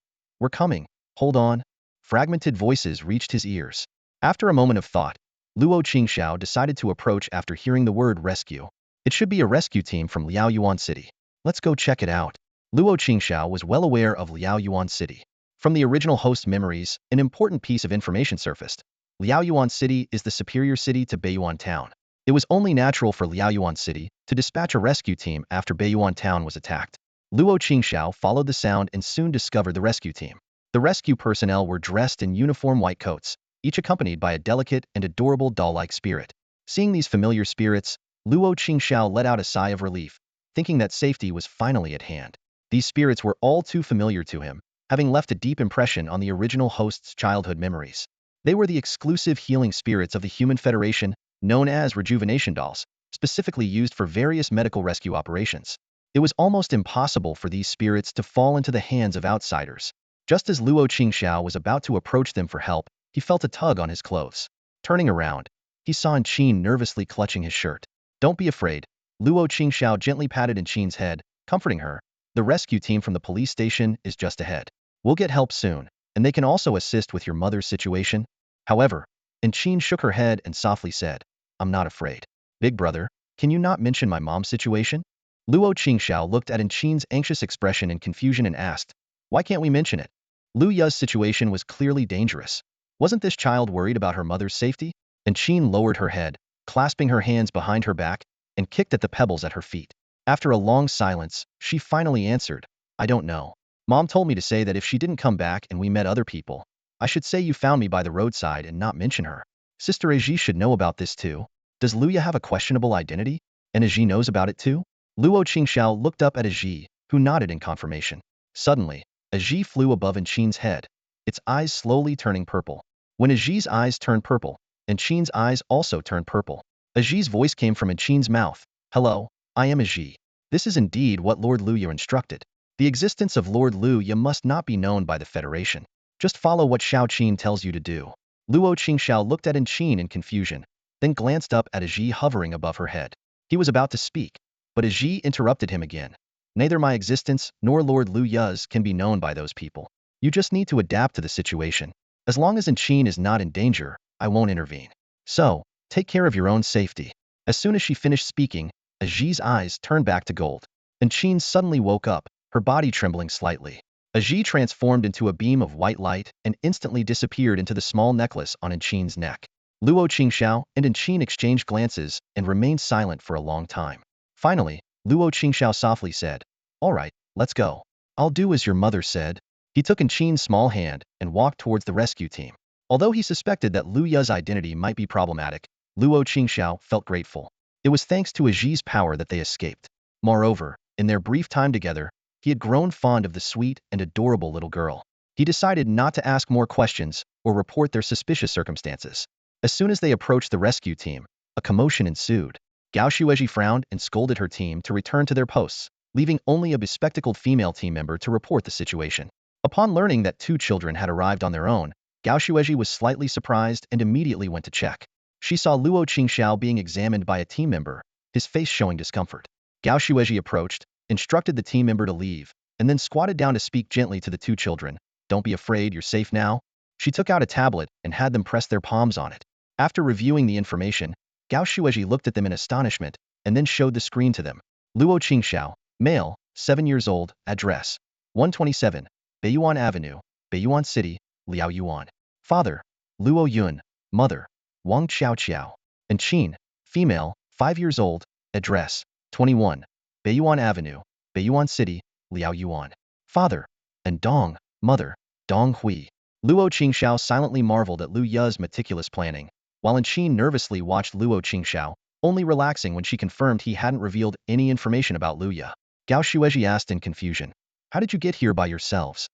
We're coming. Hold on. Fragmented voices reached his ears. After a moment of thought, Luo Qingxiao decided to approach after hearing the word rescue. It should be a rescue team from Liao Yuan City. Let's go check it out. Luo Qingxiao was well aware of Liao Yuan City. From the original host's memories, an important piece of information surfaced. Liao Yuan City is the superior city to Beiyuan Town. It was only natural for Liao Yuan City to dispatch a rescue team after Beiyuan Town was attacked. Luo Qingxiao followed the sound and soon discovered the rescue team. The rescue personnel were dressed in uniform white coats, each accompanied by a delicate and adorable doll-like spirit. Seeing these familiar spirits, Luo Qingxiao let out a sigh of relief, thinking that safety was finally at hand. These spirits were all too familiar to him, having left a deep impression on the original host's childhood memories. They were the exclusive healing spirits of the Human Federation, known as rejuvenation dolls, specifically used for various medical rescue operations. It was almost impossible for these spirits to fall into the hands of outsiders. Just as Luo Qingxiao was about to approach them for help, he felt a tug on his clothes. Turning around, he saw Qin nervously clutching his shirt. "Don't be afraid." Luo Qingxiao gently patted Qin's head, comforting her. "The rescue team from the police station is just ahead. We'll get help soon, and they can also assist with your mother's situation." However, Qin shook her head and softly said, "I'm not afraid. Big brother, can you not mention my mom's situation?" Luo Qingxiao looked at Qin's anxious expression in confusion and asked, "Why can't we mention it?" Lu Ya's situation was clearly dangerous. Wasn't this child worried about her mother's safety? Qin lowered her head, clasping her hands behind her back, and kicked at the pebbles at her feet. After a long silence, she finally answered, "I don't know. Mom told me to say that if she didn't come back and we met other people, I should say you found me by the roadside and not mention her. Sister Aji should know about this too. Does Luya have a questionable identity? And Aji knows about it too?" Luo Qingxiao looked up at Aji, who nodded in confirmation. Suddenly, Aji flew above Qin's head, its eyes slowly turning purple. When Aji's eyes turned purple, Qin's eyes also turned purple. Aji's voice came from Qin's mouth. "Hello, I am Aji. This is indeed what Lord Luya instructed. The existence of Lord Luya must not be known by the Federation. Just follow what Xiao Qin tells you to do." Luo Qingxiao looked at Qin in confusion, then glanced up at Aji hovering above her head. He was about to speak, but Aji interrupted him again. "Neither my existence nor Lord Luya's can be known by those people. You just need to adapt to the situation. As long as Qin is not in danger, I won't intervene. So, take care of your own safety." As soon as she finished speaking, Aji's eyes turned back to gold. Qin suddenly woke up, her body trembling slightly. Aji transformed into a beam of white light and instantly disappeared into the small necklace on Qin's neck. Luo Qingxiao and Qin exchanged glances and remained silent for a long time. Finally, Luo Qingxiao softly said, "All right, let's go. I'll do as your mother said." He took Qin's small hand and walked towards the rescue team. Although he suspected that Lu Ya's identity might be problematic, Luo Qingxiao felt grateful. It was thanks to Aji's power that they escaped. Moreover, in their brief time together, he had grown fond of the sweet and adorable little girl. He decided not to ask more questions or report their suspicious circumstances. As soon as they approached the rescue team, a commotion ensued. Gao Shueji frowned and scolded her team to return to their posts, leaving only a bespectacled female team member to report the situation. Upon learning that two children had arrived on their own, Gao Shueji was slightly surprised and immediately went to check. She saw Luo Qingxiao being examined by a team member, his face showing discomfort. Gao Shueji approached, instructed the team member to leave, and then squatted down to speak gently to the two children. "Don't be afraid, you're safe now." She took out a tablet and had them press their palms on it. After reviewing the information, Gao Shueji looked at them in astonishment and then showed the screen to them. Luo Qingxiao, male, 7 years old, address 127, Beiyuan Avenue, Beiyuan City, Liaoyuan. Father, Luo Yun, mother, Wang Qiao. And Qin, female, 5 years old, address 21, Beiyuan Avenue, Beiyuan City, Liaoyuan. Father, and Dong, mother, Dong Hui. Luo Qingxiao silently marveled at Lu Ya's meticulous planning, while Qin nervously watched Luo Qingxiao, only relaxing when she confirmed he hadn't revealed any information about Lu Ya. Gao Shueji asked in confusion, "How did you get here by yourselves?"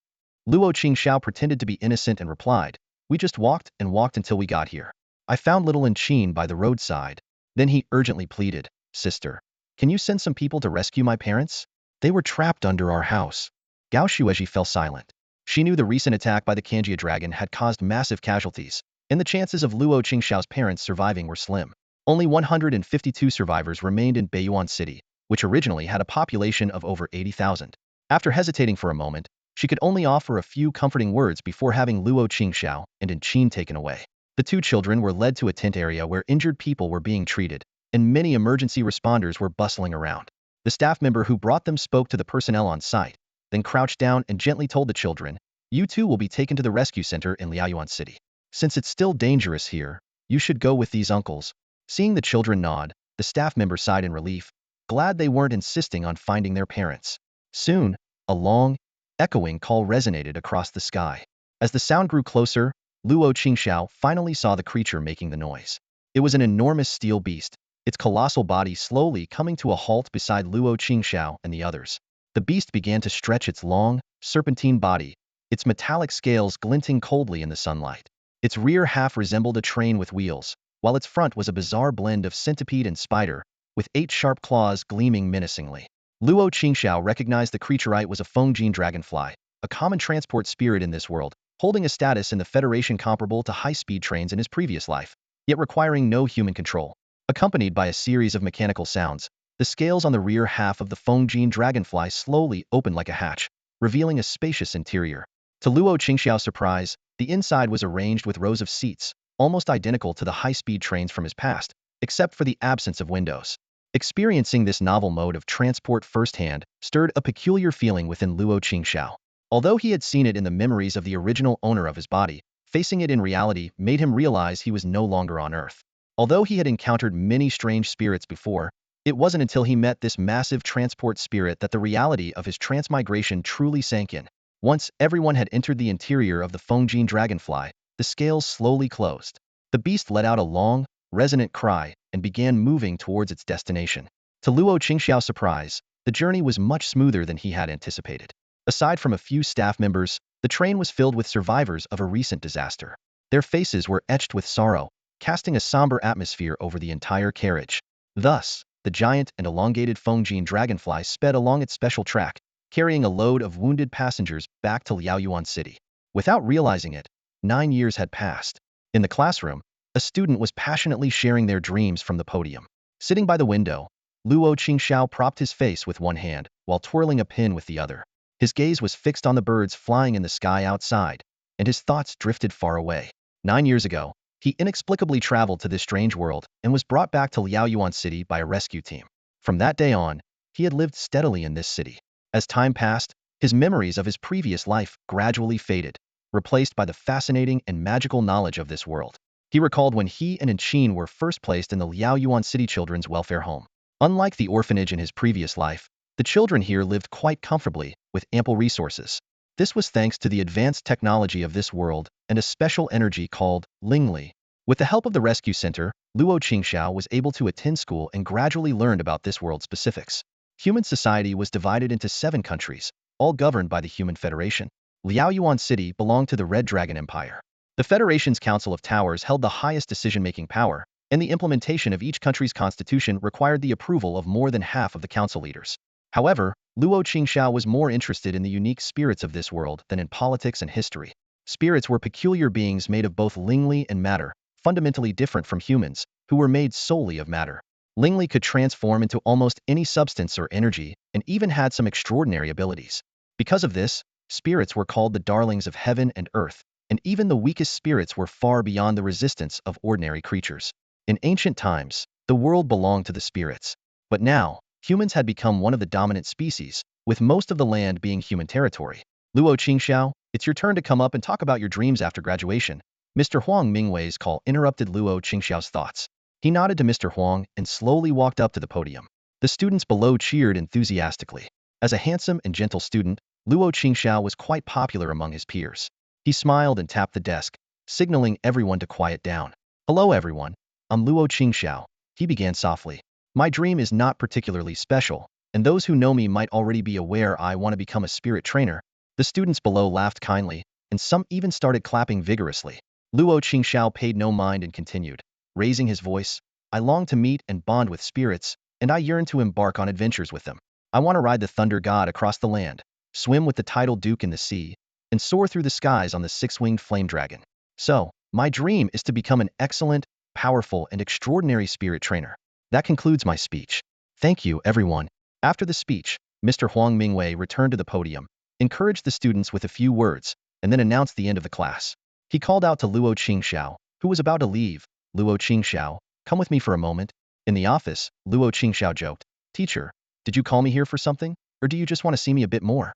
Luo Qingxiao pretended to be innocent and replied, "We just walked and walked until we got here. I found little Qin by the roadside." Then he urgently pleaded, "Sister, can you send some people to rescue my parents? They were trapped under our house." Gao Shueji fell silent. She knew the recent attack by the Kanjia dragon had caused massive casualties, and the chances of Luo Qingxiao's parents surviving were slim. Only 152 survivors remained in Beiyuan City, which originally had a population of over 80,000. After hesitating for a moment, she could only offer a few comforting words before having Luo Qingxiao and Qin taken away. The two children were led to a tent area where injured people were being treated, and many emergency responders were bustling around. The staff member who brought them spoke to the personnel on site, then crouched down and gently told the children, "You two will be taken to the rescue center in Liaoyuan City. Since it's still dangerous here, you should go with these uncles." Seeing the children nod, the staff member sighed in relief, glad they weren't insisting on finding their parents. Soon, a long, echoing call resonated across the sky. As the sound grew closer, Luo Qingxiao finally saw the creature making the noise. It was an enormous steel beast, its colossal body slowly coming to a halt beside Luo Qingxiao and the others. The beast began to stretch its long, serpentine body, its metallic scales glinting coldly in the sunlight. Its rear half resembled a train with wheels, while its front was a bizarre blend of centipede and spider, with 8 sharp claws gleaming menacingly. Luo Qingxiao recognized the creaturite was a Fengjin dragonfly, a common transport spirit in this world, holding a status in the Federation comparable to high-speed trains in his previous life, yet requiring no human control. Accompanied by a series of mechanical sounds, the scales on the rear half of the Fengjin dragonfly slowly opened like a hatch, revealing a spacious interior. To Luo Qingxiao's surprise, the inside was arranged with rows of seats, almost identical to the high-speed trains from his past, except for the absence of windows. Experiencing this novel mode of transport firsthand stirred a peculiar feeling within Luo Qingxiao. Although he had seen it in the memories of the original owner of his body, facing it in reality made him realize he was no longer on Earth. Although he had encountered many strange spirits before, it wasn't until he met this massive transport spirit that the reality of his transmigration truly sank in. Once everyone had entered the interior of the Fengjin dragonfly, the scales slowly closed. The beast let out a long, resonant cry and began moving towards its destination. To Luo Qingxiao's surprise, the journey was much smoother than he had anticipated. Aside from a few staff members, the train was filled with survivors of a recent disaster. Their faces were etched with sorrow, casting a somber atmosphere over the entire carriage. Thus, the giant and elongated Fengjin dragonfly sped along its special track, carrying a load of wounded passengers back to Liaoyuan City. Without realizing it, 9 years had passed. In the classroom, a student was passionately sharing their dreams from the podium. Sitting by the window, Luo Qingxiao propped his face with one hand while twirling a pin with the other. His gaze was fixed on the birds flying in the sky outside, and his thoughts drifted far away. 9 years ago, he inexplicably traveled to this strange world and was brought back to Liaoyuan City by a rescue team. From that day on, he had lived steadily in this city. As time passed, his memories of his previous life gradually faded, replaced by the fascinating and magical knowledge of this world. He recalled when he and Qin were first placed in the Liaoyuan City Children's Welfare Home. Unlike the orphanage in his previous life, the children here lived quite comfortably, with ample resources. This was thanks to the advanced technology of this world and a special energy called Lingli. With the help of the rescue center, Luo Qingxiao was able to attend school and gradually learned about this world's specifics. Human society was divided into 7 countries, all governed by the Human Federation. Liaoyuan City belonged to the Red Dragon Empire. The Federation's Council of Towers held the highest decision-making power, and the implementation of each country's constitution required the approval of more than half of the council leaders. However, Luo Qingxiao was more interested in the unique spirits of this world than in politics and history. Spirits were peculiar beings made of both Lingli and matter, fundamentally different from humans, who were made solely of matter. Lingli could transform into almost any substance or energy, and even had some extraordinary abilities. Because of this, spirits were called the darlings of heaven and earth, and even the weakest spirits were far beyond the resistance of ordinary creatures. In ancient times, the world belonged to the spirits. But now, humans had become one of the dominant species, with most of the land being human territory. Luo Qingxiao, it's your turn to come up and talk about your dreams after graduation. Mr. Huang Mingwei's call interrupted Luo Qingxiao's thoughts. He nodded to Mr. Huang and slowly walked up to the podium. The students below cheered enthusiastically. As a handsome and gentle student, Luo Qingxiao was quite popular among his peers. He smiled and tapped the desk, signaling everyone to quiet down. Hello everyone, I'm Luo Qingxiao, he began softly. My dream is not particularly special, and those who know me might already be aware I want to become a spirit trainer. The students below laughed kindly, and some even started clapping vigorously. Luo Qingxiao paid no mind and continued, raising his voice, I long to meet and bond with spirits, and I yearn to embark on adventures with them. I want to ride the thunder god across the land, swim with the tidal duke in the sea, and soar through the skies on the 6-winged flame dragon. So, my dream is to become an excellent, powerful, and extraordinary spirit trainer. That concludes my speech. Thank you, everyone. After the speech, Mr. Huang Mingwei returned to the podium, encouraged the students with a few words, and then announced the end of the class. He called out to Luo Qingxiao, who was about to leave. Luo Qingxiao, come with me for a moment. In the office, Luo Qingxiao joked, Teacher, did you call me here for something, or do you just want to see me a bit more?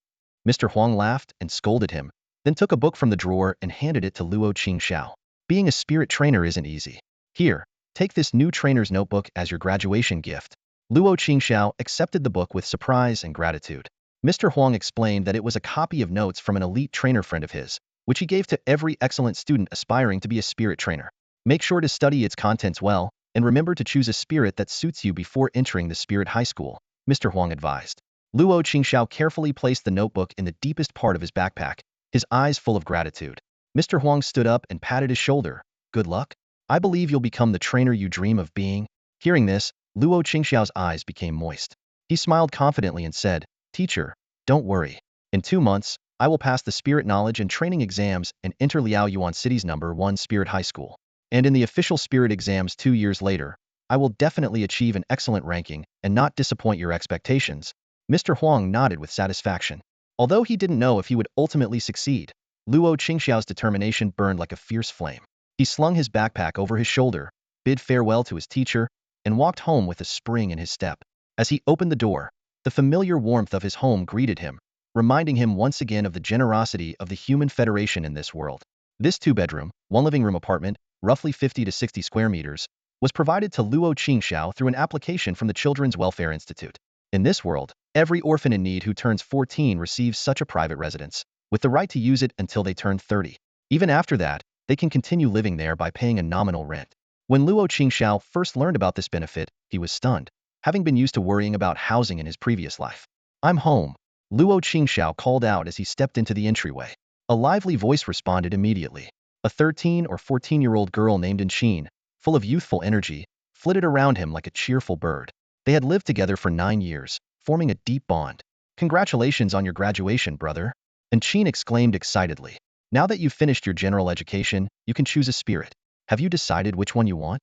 Mr. Huang laughed and scolded him, then took a book from the drawer and handed it to Luo Qingxiao. Being a spirit trainer isn't easy. Here, take this new trainer's notebook as your graduation gift. Luo Qingxiao accepted the book with surprise and gratitude. Mr. Huang explained that it was a copy of notes from an elite trainer friend of his, which he gave to every excellent student aspiring to be a spirit trainer. Make sure to study its contents well, and remember to choose a spirit that suits you before entering the spirit high school, Mr. Huang advised. Luo Qingxiao carefully placed the notebook in the deepest part of his backpack, his eyes full of gratitude. Mr. Huang stood up and patted his shoulder. Good luck. I believe you'll become the trainer you dream of being. Hearing this, Luo Qingxiao's eyes became moist. He smiled confidently and said, Teacher, don't worry. In 2 months, I will pass the spirit knowledge and training exams and enter Liaoyuan City's #1 spirit high school. And in the official spirit exams 2 years later, I will definitely achieve an excellent ranking and not disappoint your expectations. Mr. Huang nodded with satisfaction. Although he didn't know if he would ultimately succeed, Luo Qingxiao's determination burned like a fierce flame. He slung his backpack over his shoulder, bid farewell to his teacher, and walked home with a spring in his step. As he opened the door, the familiar warmth of his home greeted him, reminding him once again of the generosity of the human federation in this world. This 2-bedroom, 1-living-room apartment, roughly 50 to 60 square meters, was provided to Luo Qingxiao through an application from the Children's Welfare Institute. In this world, every orphan in need who turns 14 receives such a private residence, with the right to use it until they turn 30. Even after that, they can continue living there by paying a nominal rent. When Luo Qingxiao first learned about this benefit, he was stunned, having been used to worrying about housing in his previous life. I'm home, Luo Qingxiao called out as he stepped into the entryway. A lively voice responded immediately. A 13 or 14-year-old girl named Inhabited, full of youthful energy, flitted around him like a cheerful bird. They had lived together for 9 years, forming a deep bond. Congratulations on your graduation, brother, Inhabited exclaimed excitedly. Now that you've finished your general education, you can choose a spirit. Have you decided which one you want?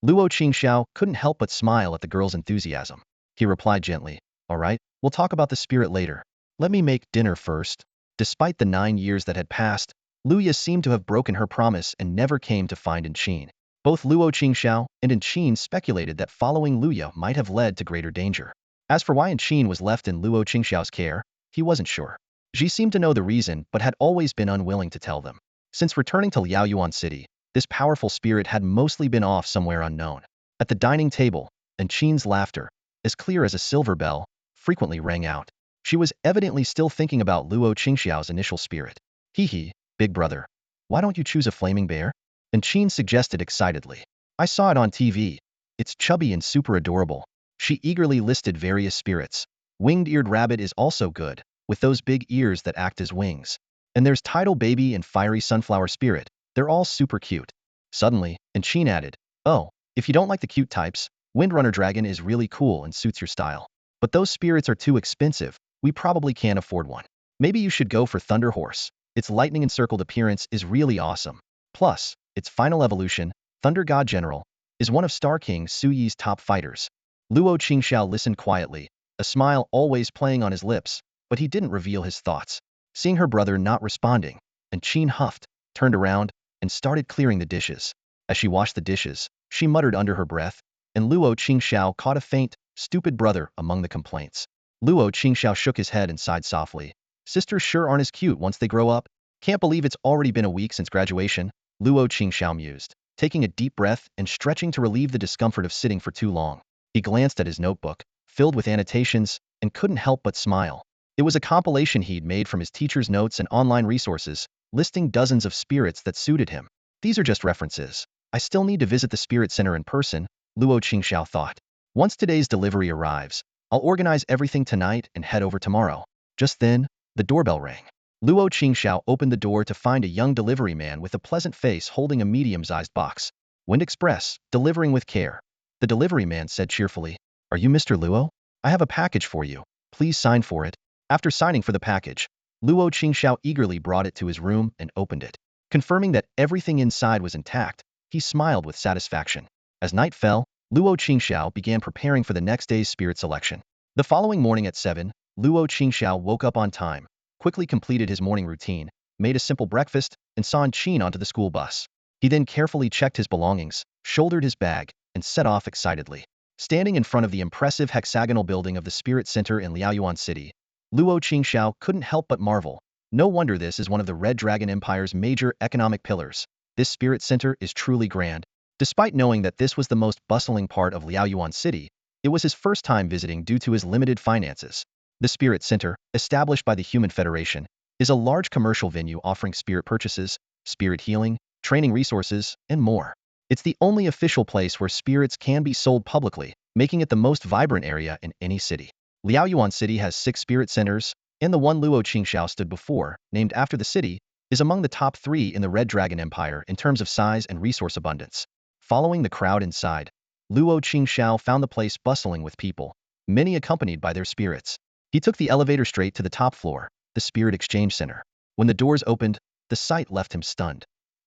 Luo Qingxiao couldn't help but smile at the girl's enthusiasm. He replied gently, All right, we'll talk about the spirit later. Let me make dinner first. Despite the 9 years that had passed, Luya seemed to have broken her promise and never came to find Inhabited. Both Luo Qingxiao and Inhabited speculated that following Luya might have led to greater danger. As for why Inhabited was left in Luo Qingxiao's care, he wasn't sure. She seemed to know the reason but had always been unwilling to tell them. Since returning to Liaoyuan City, this powerful spirit had mostly been off somewhere unknown. At the dining table, Inhabited's laughter, as clear as a silver bell, frequently rang out. She was evidently still thinking about Luo Qingxiao's initial spirit. Hee, big brother. Why don't you choose a flaming bear? Inhabited suggested excitedly. I saw it on TV. It's chubby and super adorable. She eagerly listed various spirits. Winged-eared rabbit is also good, with those big ears that act as wings. And there's tidal baby and fiery sunflower spirit. They're all super cute. Suddenly, Inhabited added, Oh, if you don't like the cute types, Windrunner Dragon is really cool and suits your style. But those spirits are too expensive. We probably can't afford one. Maybe you should go for Thunder Horse. Its lightning-encircled appearance is really awesome. Plus, its final evolution, Thunder God General, is one of Star King Su Yi's top fighters. Luo Qingxiao listened quietly, a smile always playing on his lips, but he didn't reveal his thoughts. Seeing her brother not responding, Inhabited huffed, turned around, and started clearing the dishes. As she washed the dishes, she muttered under her breath, and Luo Qingxiao caught a faint, stupid brother among the complaints. Luo Qingxiao shook his head and sighed softly. Sisters sure aren't as cute once they grow up. Can't believe it's already been a week since graduation, Luo Qingxiao mused, taking a deep breath and stretching to relieve the discomfort of sitting for too long. He glanced at his notebook, filled with annotations, and couldn't help but smile. It was a compilation he'd made from his teacher's notes and online resources, listing dozens of spirits that suited him. These are just references. I still need to visit the spirit center in person, Luo Qingxiao thought. Once today's delivery arrives, I'll organize everything tonight and head over tomorrow. Just then, the doorbell rang. Luo Qingxiao opened the door to find a young delivery man with a pleasant face holding a medium-sized box. Wind Express, delivering with care. The delivery man said cheerfully, Are you Mr. Luo? I have a package for you. Please sign for it. After signing for the package, Luo Qingxiao eagerly brought it to his room and opened it. Confirming that everything inside was intact, he smiled with satisfaction. As night fell, Luo Qingxiao began preparing for the next day's spirit selection. The following morning at 7, Luo Qingxiao woke up on time, quickly completed his morning routine, made a simple breakfast, and saw Inhabited onto the school bus. He then carefully checked his belongings, shouldered his bag, and set off excitedly. Standing in front of the impressive hexagonal building of the Spirit Center in Liaoyuan City, Luo Qingxiao couldn't help but marvel. No wonder this is one of the Red Dragon Empire's major economic pillars. This Spirit Center is truly grand. Despite knowing that this was the most bustling part of Liaoyuan City, it was his first time visiting due to his limited finances. The Spirit Center, established by the Human Federation, is a large commercial venue offering spirit purchases, spirit healing, training resources, and more. It's the only official place where spirits can be sold publicly, making it the most vibrant area in any city. Liaoyuan City has 6 spirit centers, and the one Luo Qingxiao stood before, named after the city, is among the top 3 in the Red Dragon Empire in terms of size and resource abundance. Following the crowd inside, Luo Qingxiao found the place bustling with people, many accompanied by their spirits. He took the elevator straight to the top floor, the Spirit Exchange Center. When the doors opened, the sight left him stunned.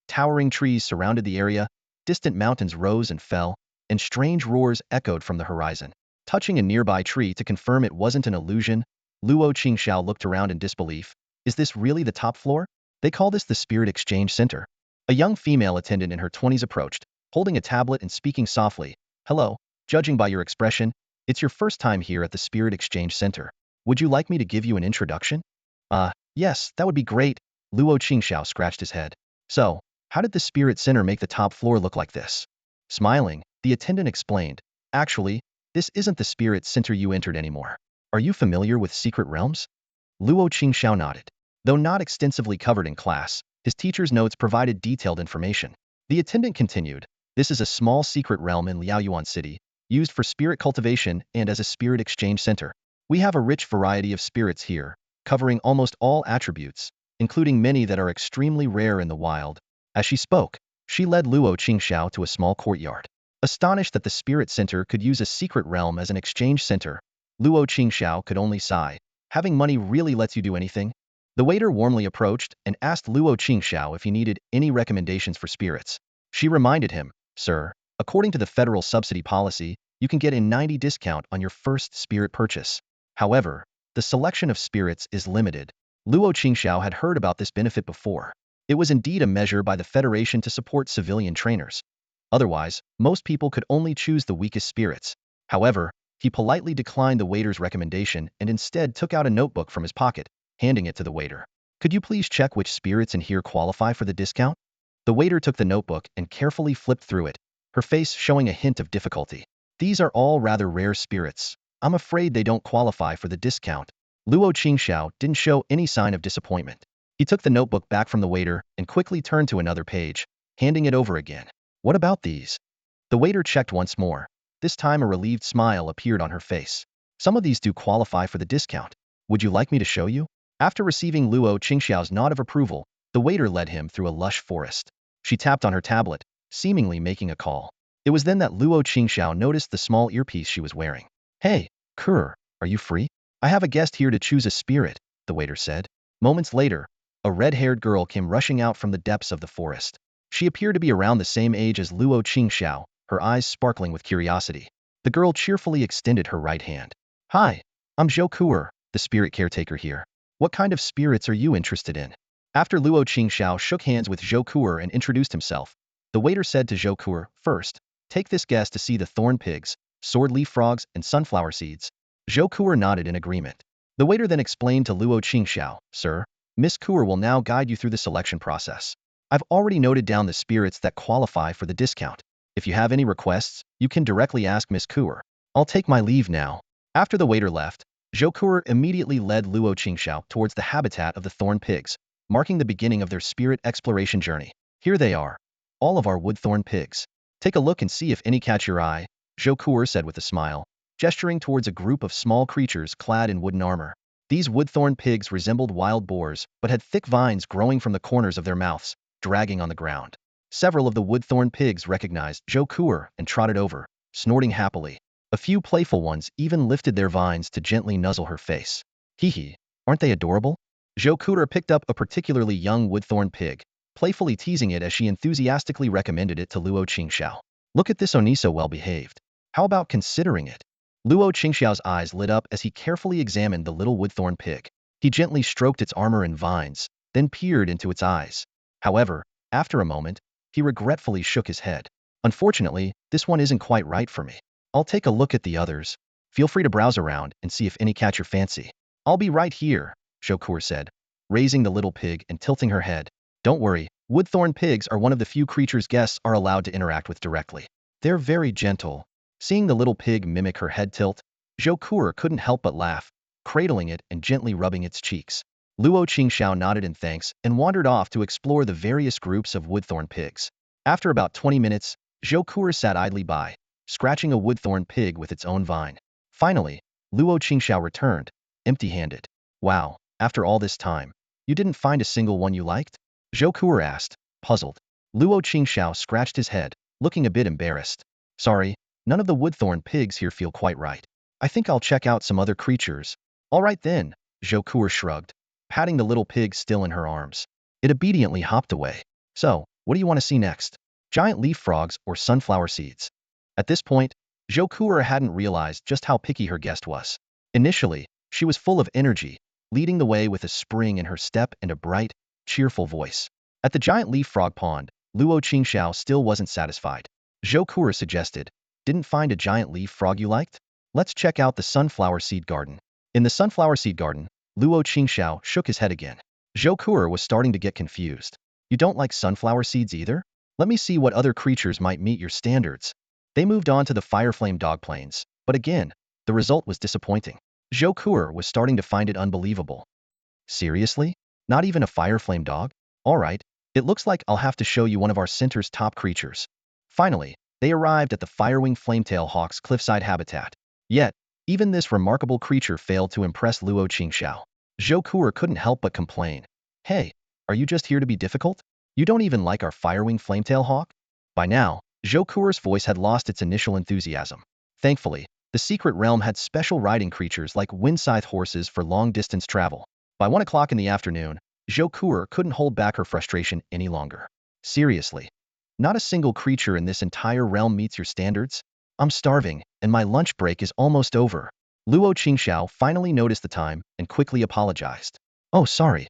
Towering trees surrounded the area, distant mountains rose and fell, and strange roars echoed from the horizon. Touching a nearby tree to confirm it wasn't an illusion, Luo Qingxiao looked around in disbelief. Is this really the top floor? They call this the Spirit Exchange Center. A young female attendant in her 20s approached, holding a tablet and speaking softly. Hello, judging by your expression, it's your first time here at the Spirit Exchange Center. Would you like me to give you an introduction? Yes, that would be great. Luo Qingxiao scratched his head. So, how did the Spirit Center make the top floor look like this? Smiling, the attendant explained. Actually, this isn't the Spirit Center you entered anymore. Are you familiar with secret realms? Luo Qingxiao nodded. Though not extensively covered in class, his teacher's notes provided detailed information. The attendant continued. This is a small secret realm in Liaoyuan City, used for spirit cultivation and as a spirit exchange center. We have a rich variety of spirits here, covering almost all attributes, including many that are extremely rare in the wild. As she spoke, she led Luo Qingxiao to a small courtyard. Astonished that the spirit center could use a secret realm as an exchange center, Luo Qingxiao could only sigh. Having money really lets you do anything? The waiter warmly approached and asked Luo Qingxiao if he needed any recommendations for spirits. She reminded him, Sir, according to the federal subsidy policy, you can get a 90% discount on your first spirit purchase. However, the selection of spirits is limited. Luo Qingxiao had heard about this benefit before. It was indeed a measure by the Federation to support civilian trainers. Otherwise, most people could only choose the weakest spirits. However, he politely declined the waiter's recommendation and instead took out a notebook from his pocket, handing it to the waiter. Could you please check which spirits in here qualify for the discount? The waiter took the notebook and carefully flipped through it, her face showing a hint of difficulty. These are all rather rare spirits. I'm afraid they don't qualify for the discount. Luo Qingxiao didn't show any sign of disappointment. He took the notebook back from the waiter and quickly turned to another page, handing it over again. What about these? The waiter checked once more. This time a relieved smile appeared on her face. Some of these do qualify for the discount. Would you like me to show you? After receiving Luo Qingxiao's nod of approval, the waiter led him through a lush forest. She tapped on her tablet, seemingly making a call. It was then that Luo Qingxiao noticed the small earpiece she was wearing. Hey, Kur, are you free? I have a guest here to choose a spirit, the waiter said. Moments later, a red-haired girl came rushing out from the depths of the forest. She appeared to be around the same age as Luo Qingxiao, her eyes sparkling with curiosity. The girl cheerfully extended her right hand. Hi, I'm Zhou Kur, the spirit caretaker here. What kind of spirits are you interested in? After Luo Qingxiao shook hands with Zhou Kur and introduced himself, the waiter said to Zhou Kur, First, take this guest to see the thorn pigs, sword leaf frogs, and sunflower seeds. Zhou Kur nodded in agreement. The waiter then explained to Luo Qingxiao, Sir, Miss Kur will now guide you through the selection process. I've already noted down the spirits that qualify for the discount. If you have any requests, you can directly ask Miss Kur. I'll take my leave now. After the waiter left, Zhou Kur immediately led Luo Qingxiao towards the habitat of the thorn pigs, marking the beginning of their spirit exploration journey. Here they are, all of our wood thorn pigs. Take a look and see if any catch your eye, Zhou Kur said with a smile, gesturing towards a group of small creatures clad in wooden armor. These woodthorn pigs resembled wild boars, but had thick vines growing from the corners of their mouths, dragging on the ground. Several of the woodthorn pigs recognized Zhou Kur and trotted over, snorting happily. A few playful ones even lifted their vines to gently nuzzle her face. Hee hee, aren't they adorable? Zhou Kur picked up a particularly young woodthorn pig, playfully teasing it as she enthusiastically recommended it to Luo Qingxiao. Look at this Oni so well behaved. How about considering it? Luo Qingxiao's eyes lit up as he carefully examined the little woodthorn pig. He gently stroked its armor and vines, then peered into its eyes. However, after a moment, he regretfully shook his head. Unfortunately, this one isn't quite right for me. I'll take a look at the others. Feel free to browse around and see if any catch your fancy. I'll be right here, Zhou Kur said, raising the little pig and tilting her head. Don't worry, woodthorn pigs are one of the few creatures guests are allowed to interact with directly. They're very gentle. Seeing the little pig mimic her head tilt, Zhou Kur couldn't help but laugh, cradling it and gently rubbing its cheeks. Luo Qingxiao nodded in thanks and wandered off to explore the various groups of woodthorn pigs. After about 20 minutes, Zhou sat idly by, scratching a woodthorn pig with its own vine. Finally, Luo Qingxiao returned, empty-handed. Wow, after all this time, you didn't find a single one you liked? Zhou asked, puzzled. Luo Qingxiao scratched his head, looking a bit embarrassed. Sorry, none of the woodthorn pigs here feel quite right. I think I'll check out some other creatures. All right then, Zhou shrugged, patting the little pig still in her arms. It obediently hopped away. So, what do you want to see next? Giant leaf frogs or sunflower seeds? At this point, Zhou hadn't realized just how picky her guest was. Initially, she was full of energy, leading the way with a spring in her step and a bright, cheerful voice. At the giant leaf frog pond, Luo Qingxiao still wasn't satisfied. Zhou suggested, didn't find a giant leaf frog you liked? Let's check out the sunflower seed garden. In the sunflower seed garden, Luo Qingxiao shook his head again. Zhou was starting to get confused. You don't like sunflower seeds either? Let me see what other creatures might meet your standards. They moved on to the fireflame dog plains, but again, the result was disappointing. Zhou was starting to find it unbelievable. Seriously? Not even a fireflame dog? Alright, it looks like I'll have to show you one of our center's top creatures. Finally, they arrived at the firewing flametail hawk's cliffside habitat. Yet, even this remarkable creature failed to impress Luo Qingxiao. Zhou couldn't help but complain. Hey, are you just here to be difficult? You don't even like our firewing flametail hawk? By now, Zhou's voice had lost its initial enthusiasm. Thankfully, the secret realm had special riding creatures like wind-scythe horses for long-distance travel. By 1 o'clock in the afternoon, Zhou couldn't hold back her frustration any longer. Seriously, not a single creature in this entire realm meets your standards? I'm starving, and my lunch break is almost over. Luo Qingxiao finally noticed the time and quickly apologized. Oh, sorry.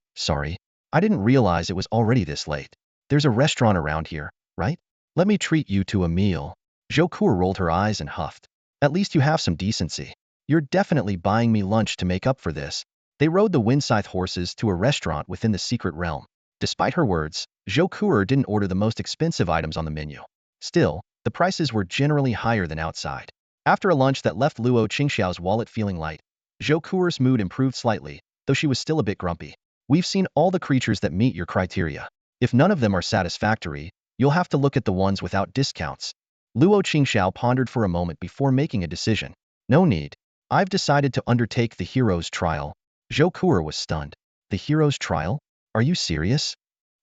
I didn't realize it was already this late. There's a restaurant around here, right? Let me treat you to a meal. Zhou rolled her eyes and huffed. At least you have some decency. You're definitely buying me lunch to make up for this. They rode the wind-scythe horses to a restaurant within the secret realm. Despite her words, Zhou didn't order the most expensive items on the menu. Still, the prices were generally higher than outside. After a lunch that left Luo Qingxiao's wallet feeling light, Zhou's mood improved slightly, though she was still a bit grumpy. We've seen all the creatures that meet your criteria. If none of them are satisfactory, you'll have to look at the ones without discounts. Luo Qingxiao pondered for a moment before making a decision. No need. I've decided to undertake the hero's trial. Zhou was stunned. The hero's trial? Are you serious?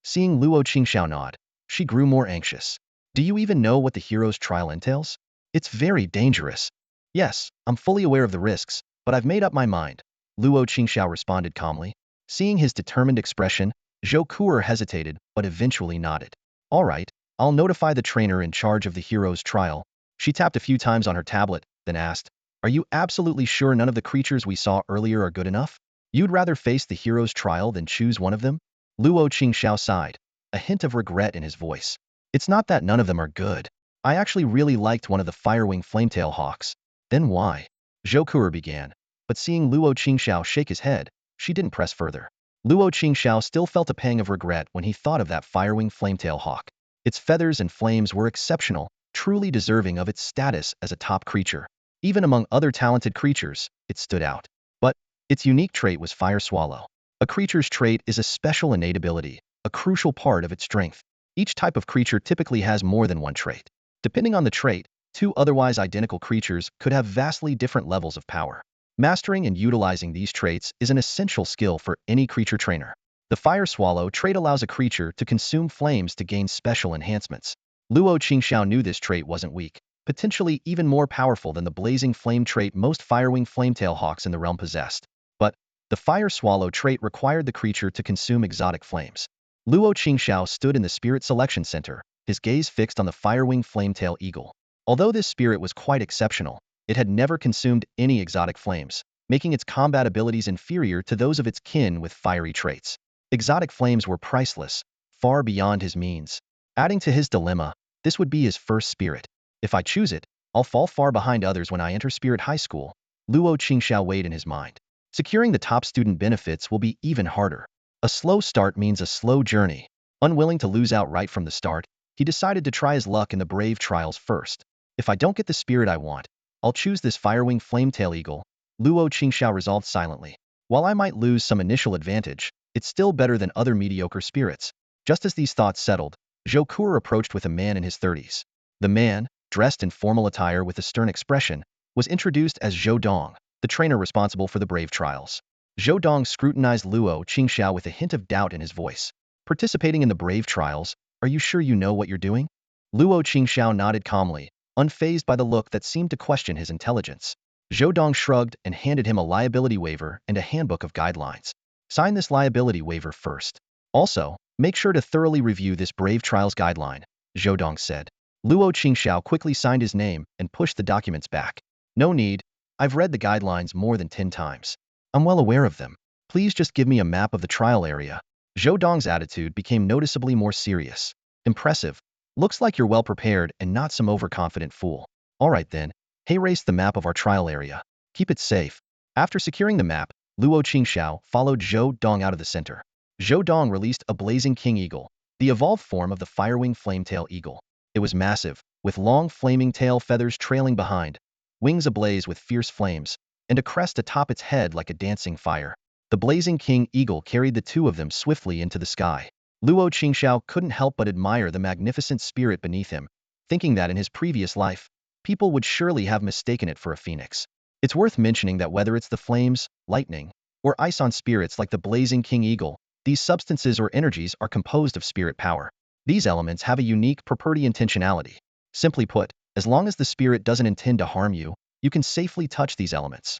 Seeing Luo Qingxiao nod, she grew more anxious. Do you even know what the hero's trial entails? It's very dangerous. Yes, I'm fully aware of the risks, but I've made up my mind. Luo Qingxiao responded calmly. Seeing his determined expression, Zhou hesitated, but eventually nodded. All right, I'll notify the trainer in charge of the hero's trial. She tapped a few times on her tablet, then asked, are you absolutely sure none of the creatures we saw earlier are good enough? You'd rather face the hero's trial than choose one of them? Luo Qingxiao sighed, a hint of regret in his voice. It's not that none of them are good. I actually really liked one of the firewing flametail hawks. Then why? Zhou began, but seeing Luo Qingxiao shake his head, she didn't press further. Luo Qingxiao still felt a pang of regret when he thought of that firewing flametail hawk. Its feathers and flames were exceptional, truly deserving of its status as a top creature. Even among other talented creatures, it stood out. But its unique trait was Fire Swallow. A creature's trait is a special innate ability, a crucial part of its strength. Each type of creature typically has more than one trait. Depending on the trait, two otherwise identical creatures could have vastly different levels of power. Mastering and utilizing these traits is an essential skill for any creature trainer. The Fire Swallow trait allows a creature to consume flames to gain special enhancements. Luo Qingxiao knew this trait wasn't weak, potentially even more powerful than the Blazing Flame trait most firewing flametail hawks in the realm possessed. But the Fire Swallow trait required the creature to consume exotic flames. Luo Qingxiao stood in the Spirit Selection Center, his gaze fixed on the firewing flametail eagle. Although this spirit was quite exceptional, it had never consumed any exotic flames, making its combat abilities inferior to those of its kin with fiery traits. Exotic flames were priceless, far beyond his means. Adding to his dilemma, this would be his first spirit. If I choose it, I'll fall far behind others when I enter Spirit High School. Luo Qingxiao weighed in his mind. Securing the top student benefits will be even harder. A slow start means a slow journey. Unwilling to lose out right from the start, he decided to try his luck in the brave trials first. If I don't get the spirit I want, I'll choose this firewing flametail eagle. Luo Qingxiao resolved silently. While I might lose some initial advantage, it's still better than other mediocre spirits. Just as these thoughts settled, Zhou Kur approached with a man in his 30s. The man, dressed in formal attire with a stern expression, was introduced as Zhou Dong, the trainer responsible for the brave trials. Zhou Dong scrutinized Luo Qingxiao with a hint of doubt in his voice. Participating in the brave trials, are you sure you know what you're doing? Luo Qingxiao nodded calmly, unfazed by the look that seemed to question his intelligence. Zhou Dong shrugged and handed him a liability waiver and a handbook of guidelines. Sign this liability waiver first. Also, make sure to thoroughly review this brave trials guideline, Zhou Dong said. Luo Qingxiao quickly signed his name and pushed the documents back. No need. I've read the guidelines more than 10 times. I'm well aware of them. Please just give me a map of the trial area. Zhou Dong's attitude became noticeably more serious. Impressive. Looks like you're well prepared and not some overconfident fool. All right then. Hey, race the map of our trial area. Keep it safe. After securing the map, Luo Qingxiao followed Zhou Dong out of the center. Zhou Dong released a blazing king eagle, the evolved form of the firewing flametail eagle. It was massive, with long flaming tail feathers trailing behind, wings ablaze with fierce flames, and a crest atop its head like a dancing fire. The blazing king eagle carried the two of them swiftly into the sky. Luo Qingxiao couldn't help but admire the magnificent spirit beneath him, thinking that in his previous life, people would surely have mistaken it for a phoenix. It's worth mentioning that whether it's the flames, lightning, or ice on spirits like the blazing king eagle, these substances or energies are composed of spirit power. These elements have a unique property intentionality. Simply put, as long as the spirit doesn't intend to harm you, you can safely touch these elements.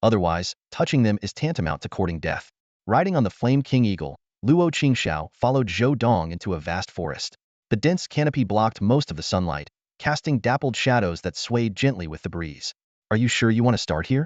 Otherwise, touching them is tantamount to courting death. Riding on the Flame King Eagle, Luo Qingxiao followed Zhou Dong into a vast forest. The dense canopy blocked most of the sunlight, casting dappled shadows that swayed gently with the breeze. Are you sure you want to start here?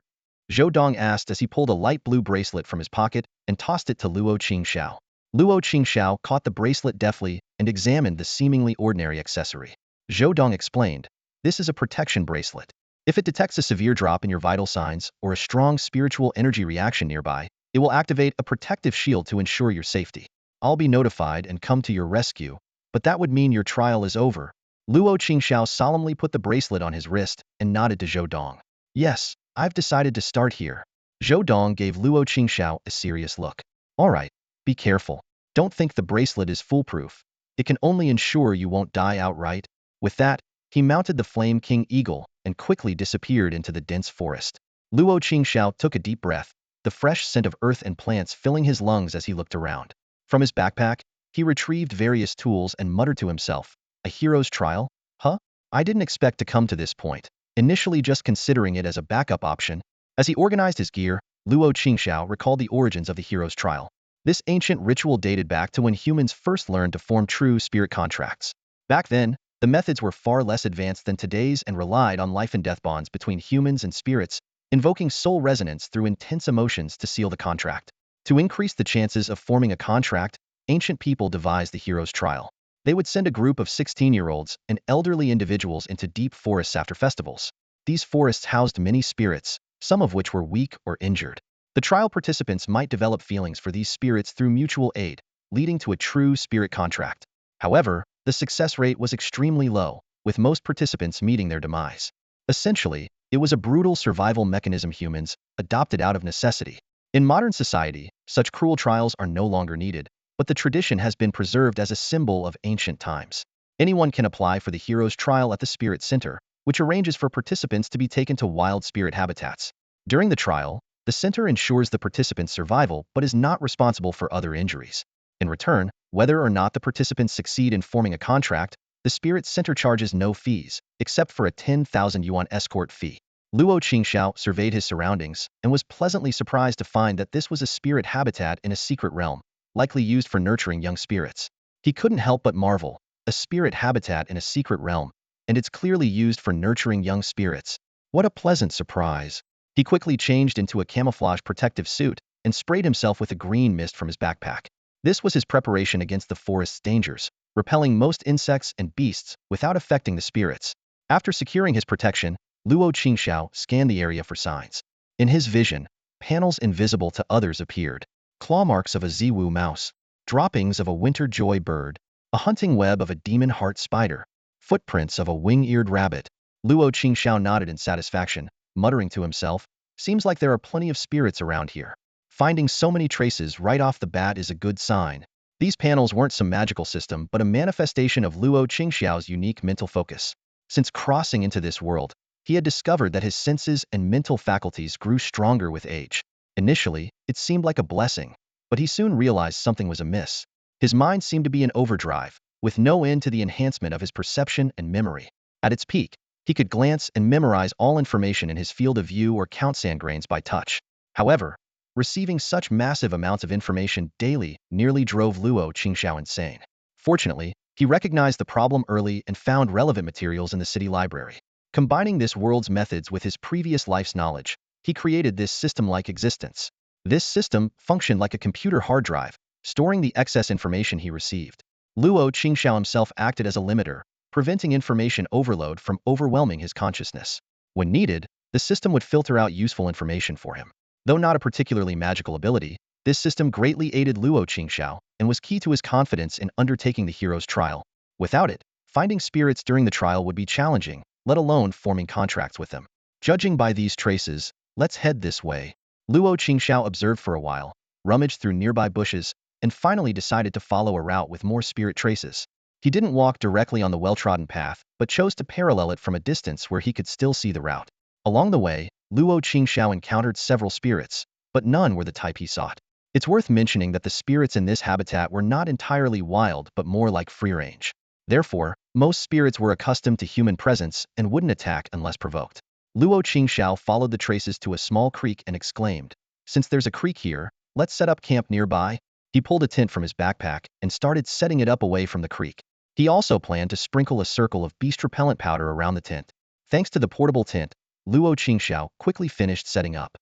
Zhou Dong asked as he pulled a light blue bracelet from his pocket and tossed it to Luo Qingxiao. Luo Qingxiao caught the bracelet deftly and examined the seemingly ordinary accessory. Zhou Dong explained, "This is a protection bracelet. If it detects a severe drop in your vital signs or a strong spiritual energy reaction nearby, it will activate a protective shield to ensure your safety. I'll be notified and come to your rescue, but that would mean your trial is over." Luo Qingxiao solemnly put the bracelet on his wrist and nodded to Zhou Dong. "Yes, I've decided to start here." Zhou Dong gave Luo Qingxiao a serious look. "All right, be careful. Don't think the bracelet is foolproof. It can only ensure you won't die outright." With that, he mounted the Flame King Eagle and quickly disappeared into the dense forest. Luo Qingxiao took a deep breath, the fresh scent of earth and plants filling his lungs as he looked around. From his backpack, he retrieved various tools and muttered to himself, "A hero's trial? Huh? I didn't expect to come to this point." Initially just considering it as a backup option, as he organized his gear, Luo Qingxiao recalled the origins of the hero's trial. This ancient ritual dated back to when humans first learned to form true spirit contracts. Back then, the methods were far less advanced than today's and relied on life and death bonds between humans and spirits, invoking soul resonance through intense emotions to seal the contract. To increase the chances of forming a contract, ancient people devised the hero's trial. They would send a group of 16-year-olds and elderly individuals into deep forests after festivals. These forests housed many spirits, some of which were weak or injured. The trial participants might develop feelings for these spirits through mutual aid, leading to a true spirit contract. However, the success rate was extremely low, with most participants meeting their demise. Essentially, it was a brutal survival mechanism humans adopted out of necessity. In modern society, such cruel trials are no longer needed, but the tradition has been preserved as a symbol of ancient times. Anyone can apply for the hero's trial at the Spirit Center, which arranges for participants to be taken to wild spirit habitats. During the trial, the center ensures the participant's survival but is not responsible for other injuries. In return, whether or not the participants succeed in forming a contract, the Spirit Center charges no fees, except for a 10,000 yuan escort fee. Luo Qingxiao surveyed his surroundings and was pleasantly surprised to find that this was a spirit habitat in a secret realm, likely used for nurturing young spirits. He couldn't help but marvel, a spirit habitat in a secret realm, and it's clearly used for nurturing young spirits. What a pleasant surprise. He quickly changed into a camouflage protective suit and sprayed himself with a green mist from his backpack. This was his preparation against the forest's dangers, repelling most insects and beasts without affecting the spirits. After securing his protection, Luo Qingxiao scanned the area for signs. In his vision, panels invisible to others appeared. Claw marks of a Ziwu mouse, droppings of a winter joy bird, a hunting web of a demon heart spider, footprints of a wing-eared rabbit. Luo Qingxiao nodded in satisfaction, muttering to himself, "Seems like there are plenty of spirits around here." Finding so many traces right off the bat is a good sign. These panels weren't some magical system, but a manifestation of Luo Qingxiao's unique mental focus. Since crossing into this world, he had discovered that his senses and mental faculties grew stronger with age. Initially, it seemed like a blessing, but he soon realized something was amiss. His mind seemed to be in overdrive, with no end to the enhancement of his perception and memory. At its peak, he could glance and memorize all information in his field of view or count sand grains by touch. However, receiving such massive amounts of information daily nearly drove Luo Qingxiao insane. Fortunately, he recognized the problem early and found relevant materials in the city library. Combining this world's methods with his previous life's knowledge, he created this system-like existence. This system functioned like a computer hard drive, storing the excess information he received. Luo Qingxiao himself acted as a limiter, preventing information overload from overwhelming his consciousness. When needed, the system would filter out useful information for him. Though not a particularly magical ability, this system greatly aided Luo Qingxiao and was key to his confidence in undertaking the hero's trial. Without it, finding spirits during the trial would be challenging, let alone forming contracts with them. Judging by these traces, let's head this way. Luo Qingxiao observed for a while, rummaged through nearby bushes, and finally decided to follow a route with more spirit traces. He didn't walk directly on the well-trodden path, but chose to parallel it from a distance where he could still see the route. Along the way, Luo Qingxiao encountered several spirits, but none were the type he sought. It's worth mentioning that the spirits in this habitat were not entirely wild but more like free-range. Therefore, most spirits were accustomed to human presence and wouldn't attack unless provoked. Luo Qingxiao followed the traces to a small creek and exclaimed, "Since there's a creek here, let's set up camp nearby." He pulled a tent from his backpack and started setting it up away from the creek. He also planned to sprinkle a circle of beast repellent powder around the tent. Thanks to the portable tent, Luo Qingxiao quickly finished setting up.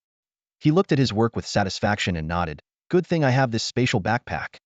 He looked at his work with satisfaction and nodded, "Good thing I have this spatial backpack.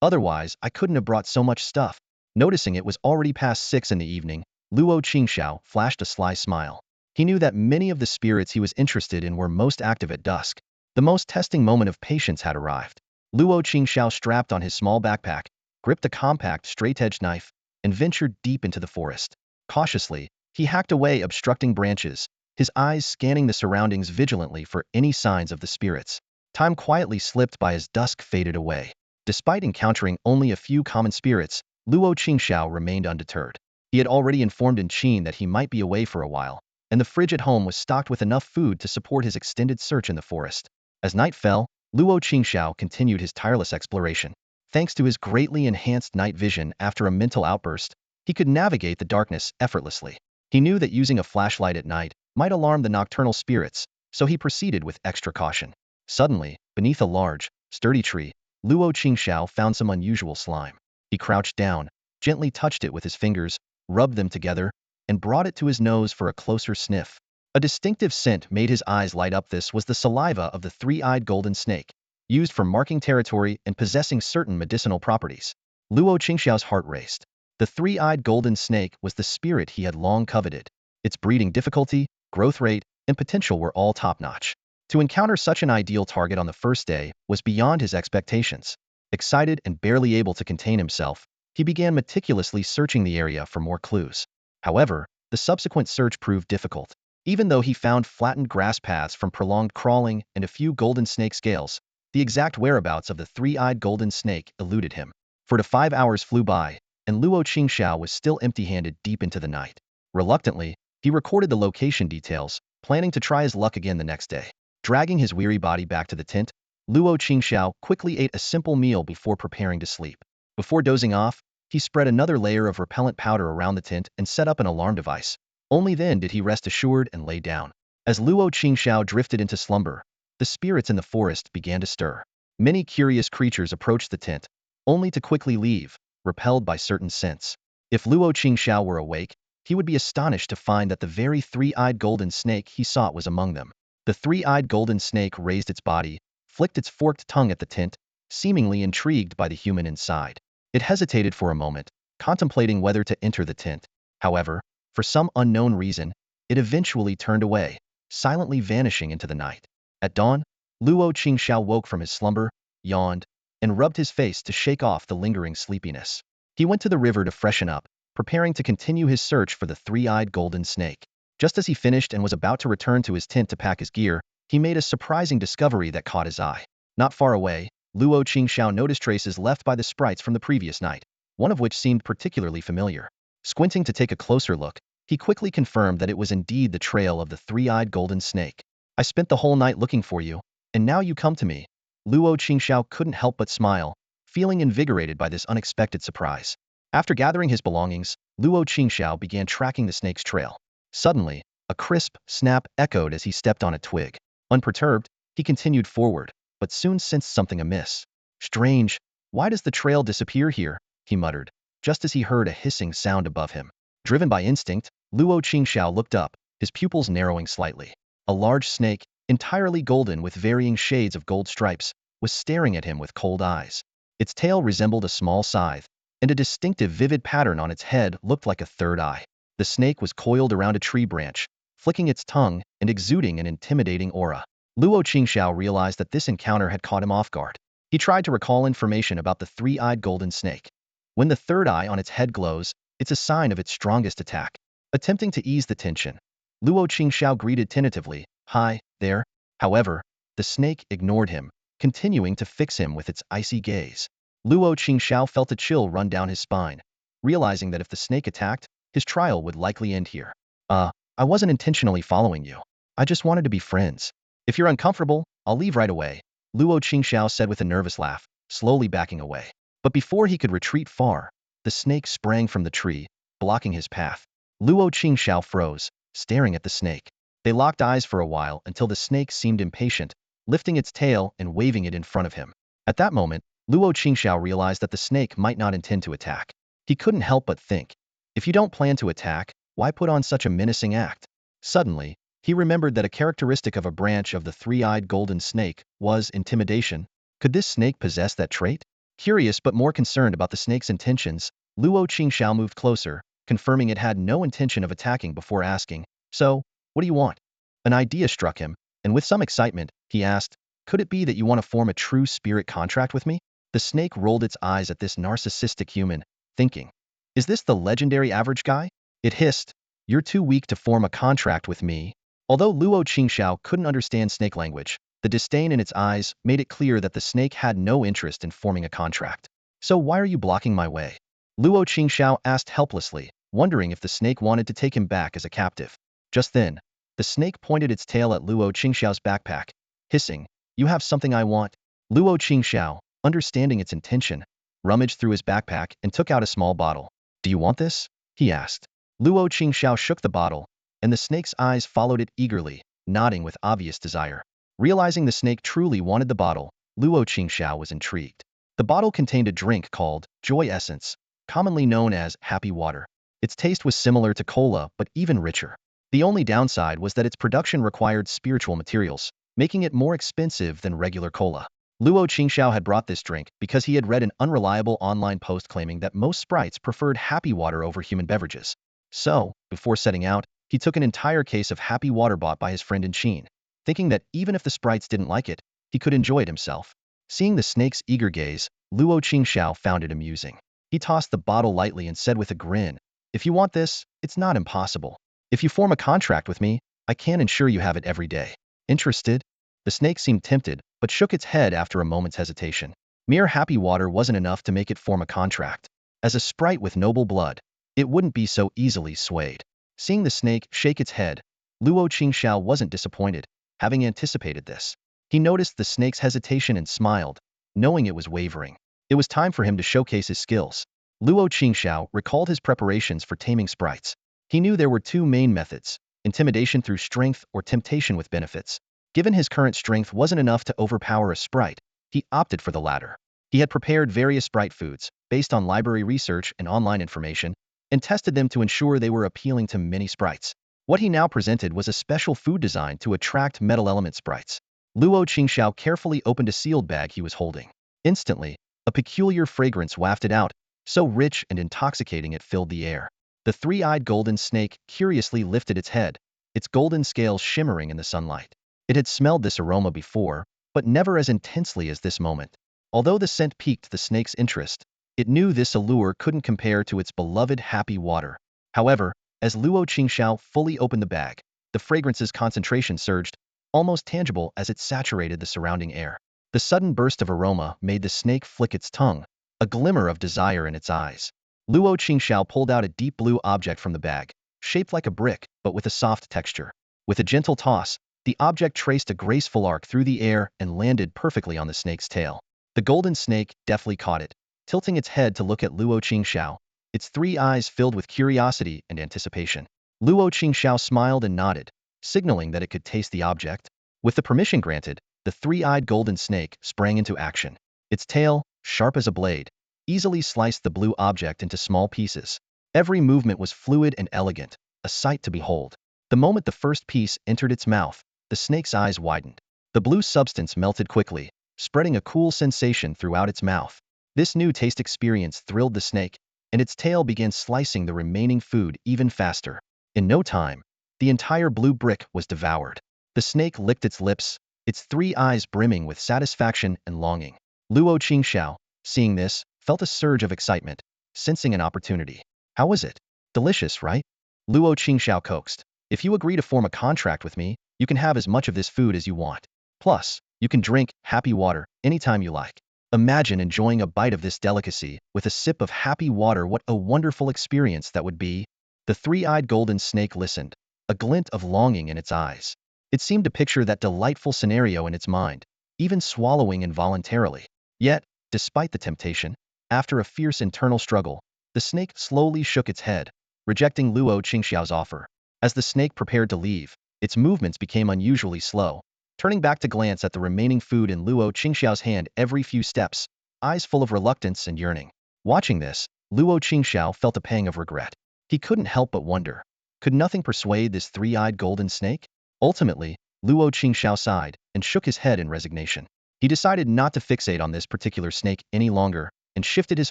Otherwise, I couldn't have brought so much stuff." Noticing it was already past 6 in the evening, Luo Qingxiao flashed a sly smile. He knew that many of the spirits he was interested in were most active at dusk. The most testing moment of patience had arrived. Luo Qingxiao strapped on his small backpack, gripped a compact straight-edged knife, and ventured deep into the forest. Cautiously, he hacked away obstructing branches, his eyes scanning the surroundings vigilantly for any signs of the spirits. Time quietly slipped by as dusk faded away. Despite encountering only a few common spirits, Luo Qingxiao remained undeterred. He had already informed Qin that he might be away for a while, and the fridge at home was stocked with enough food to support his extended search in the forest. As night fell, Luo Qingxiao continued his tireless exploration. Thanks to his greatly enhanced night vision after a mental outburst, he could navigate the darkness effortlessly. He knew that using a flashlight at night might alarm the nocturnal spirits, so he proceeded with extra caution. Suddenly, beneath a large, sturdy tree, Luo Qingxiao found some unusual slime. He crouched down, gently touched it with his fingers, rubbed them together, and brought it to his nose for a closer sniff. A distinctive scent made his eyes light up. This was the saliva of the three-eyed golden snake, used for marking territory and possessing certain medicinal properties. Luo Qingxiao's heart raced. The three-eyed golden snake was the spirit he had long coveted. Its breeding difficulty, growth rate, and potential were all top-notch. To encounter such an ideal target on the first day was beyond his expectations. Excited and barely able to contain himself, he began meticulously searching the area for more clues. However, the subsequent search proved difficult. Even though he found flattened grass paths from prolonged crawling and a few golden snake scales, the exact whereabouts of the three-eyed golden snake eluded him. 4 to 5 hours flew by, and Luo Qingxiao was still empty-handed deep into the night. Reluctantly, he recorded the location details, planning to try his luck again the next day. Dragging his weary body back to the tent, Luo Qingxiao quickly ate a simple meal before preparing to sleep. Before dozing off, he spread another layer of repellent powder around the tent and set up an alarm device. Only then did he rest assured and lay down. As Luo Qingxiao drifted into slumber, the spirits in the forest began to stir. Many curious creatures approached the tent, only to quickly leave, repelled by certain scents. If Luo Qingxiao were awake, he would be astonished to find that the very three-eyed golden snake he sought was among them. The three-eyed golden snake raised its body, flicked its forked tongue at the tent, seemingly intrigued by the human inside. It hesitated for a moment, contemplating whether to enter the tent. However, for some unknown reason, it eventually turned away, silently vanishing into the night. At dawn, Luo Qingxiao woke from his slumber, yawned, and rubbed his face to shake off the lingering sleepiness. He went to the river to freshen up, preparing to continue his search for the three-eyed golden snake. Just as he finished and was about to return to his tent to pack his gear, he made a surprising discovery that caught his eye. Not far away, Luo Qingxiao noticed traces left by the sprites from the previous night, one of which seemed particularly familiar. Squinting to take a closer look, he quickly confirmed that it was indeed the trail of the three-eyed golden snake. I spent the whole night looking for you, and now you come to me. Luo Qingxiao couldn't help but smile, feeling invigorated by this unexpected surprise. After gathering his belongings, Luo Qingxiao began tracking the snake's trail. Suddenly, a crisp snap echoed as he stepped on a twig. Unperturbed, he continued forward, but soon sensed something amiss. Strange, why does the trail disappear here? He muttered, just as he heard a hissing sound above him. Driven by instinct, Luo Qingxiao looked up, his pupils narrowing slightly. A large snake, entirely golden with varying shades of gold stripes, was staring at him with cold eyes. Its tail resembled a small scythe, and a distinctive vivid pattern on its head looked like a third eye. The snake was coiled around a tree branch, flicking its tongue and exuding an intimidating aura. Luo Qingxiao realized that this encounter had caught him off guard. He tried to recall information about the three-eyed golden snake. When the third eye on its head glows, it's a sign of its strongest attack. Attempting to ease the tension, Luo Qingxiao greeted tentatively, "Hi, there." However, the snake ignored him, continuing to fix him with its icy gaze. Luo Qingxiao felt a chill run down his spine, realizing that if the snake attacked, his trial would likely end here. I wasn't intentionally following you. I just wanted to be friends. If you're uncomfortable, I'll leave right away," Luo Qingxiao said with a nervous laugh, slowly backing away. But before he could retreat far, the snake sprang from the tree, blocking his path. Luo Qingxiao froze, staring at the snake. They locked eyes for a while until the snake seemed impatient, lifting its tail and waving it in front of him. At that moment, Luo Qingxiao realized that the snake might not intend to attack. He couldn't help but think, if you don't plan to attack, why put on such a menacing act? Suddenly, he remembered that a characteristic of a branch of the three-eyed golden snake was intimidation. Could this snake possess that trait? Curious but more concerned about the snake's intentions, Luo Qingxiao moved closer, confirming it had no intention of attacking before asking, "So, what do you want?" An idea struck him, and with some excitement, he asked, "Could it be that you want to form a true spirit contract with me?" The snake rolled its eyes at this narcissistic human, thinking, "Is this the legendary average guy?" It hissed, "You're too weak to form a contract with me." Although Luo Qingxiao couldn't understand snake language, the disdain in its eyes made it clear that the snake had no interest in forming a contract. "So why are you blocking my way?" Luo Qingxiao asked helplessly, wondering if the snake wanted to take him back as a captive. Just then, the snake pointed its tail at Luo Qingxiao's backpack, hissing, "You have something I want." Luo Qingxiao, understanding its intention, rummaged through his backpack and took out a small bottle. "Do you want this?" he asked. Luo Qingxiao shook the bottle, and the snake's eyes followed it eagerly, nodding with obvious desire. Realizing the snake truly wanted the bottle, Luo Qingxiao was intrigued. The bottle contained a drink called Joy Essence, commonly known as happy water. Its taste was similar to cola but even richer. The only downside was that its production required spiritual materials, making it more expensive than regular cola. Luo Qingxiao had brought this drink because he had read an unreliable online post claiming that most sprites preferred happy water over human beverages. So, before setting out, he took an entire case of happy water bought by his friend in Qin, thinking that even if the sprites didn't like it, he could enjoy it himself. Seeing the snake's eager gaze, Luo Qingxiao found it amusing. He tossed the bottle lightly and said with a grin, "If you want this, it's not impossible. If you form a contract with me, I can ensure you have it every day. Interested?" The snake seemed tempted, but shook its head after a moment's hesitation. Mere happy water wasn't enough to make it form a contract. As a sprite with noble blood, it wouldn't be so easily swayed. Seeing the snake shake its head, Luo Qingxiao wasn't disappointed, having anticipated this. He noticed the snake's hesitation and smiled, knowing it was wavering. It was time for him to showcase his skills. Luo Qingxiao recalled his preparations for taming sprites. He knew there were two main methods, intimidation through strength or temptation with benefits. Given his current strength wasn't enough to overpower a sprite, he opted for the latter. He had prepared various sprite foods, based on library research and online information, and tested them to ensure they were appealing to many sprites. What he now presented was a special food designed to attract metal element sprites. Luo Qingxiao carefully opened a sealed bag he was holding. Instantly, a peculiar fragrance wafted out, so rich and intoxicating it filled the air. The three-eyed golden snake curiously lifted its head, its golden scales shimmering in the sunlight. It had smelled this aroma before, but never as intensely as this moment. Although the scent piqued the snake's interest, it knew this allure couldn't compare to its beloved happy water. However, as Luo Qingxiao fully opened the bag, the fragrance's concentration surged, almost tangible as it saturated the surrounding air. The sudden burst of aroma made the snake flick its tongue, a glimmer of desire in its eyes. Luo Qingxiao pulled out a deep blue object from the bag, shaped like a brick but with a soft texture. With a gentle toss, the object traced a graceful arc through the air and landed perfectly on the snake's tail. The golden snake deftly caught it, tilting its head to look at Luo Qingxiao, its three eyes filled with curiosity and anticipation. Luo Qingxiao smiled and nodded, signaling that it could taste the object. With the permission granted, the three-eyed golden snake sprang into action. Its tail, sharp as a blade, easily sliced the blue object into small pieces. Every movement was fluid and elegant, a sight to behold. The moment the first piece entered its mouth, the snake's eyes widened. The blue substance melted quickly, spreading a cool sensation throughout its mouth. This new taste experience thrilled the snake, and its tail began slicing the remaining food even faster. In no time, the entire blue brick was devoured. The snake licked its lips, its three eyes brimming with satisfaction and longing. Luo Qingxiao, seeing this, felt a surge of excitement, sensing an opportunity. How was it? Delicious, right? Luo Qingxiao coaxed. If you agree to form a contract with me, you can have as much of this food as you want. Plus, you can drink happy water anytime you like. Imagine enjoying a bite of this delicacy with a sip of happy water. What a wonderful experience that would be. The three-eyed golden snake listened, a glint of longing in its eyes. It seemed to picture that delightful scenario in its mind, even swallowing involuntarily. Yet, despite the temptation, after a fierce internal struggle, the snake slowly shook its head, rejecting Luo Qingxiao's offer. As the snake prepared to leave, its movements became unusually slow, turning back to glance at the remaining food in Luo Qingxiao's hand every few steps, eyes full of reluctance and yearning. Watching this, Luo Qingxiao felt a pang of regret. He couldn't help but wonder, could nothing persuade this three-eyed golden snake? Ultimately, Luo Qingxiao sighed and shook his head in resignation. He decided not to fixate on this particular snake any longer and shifted his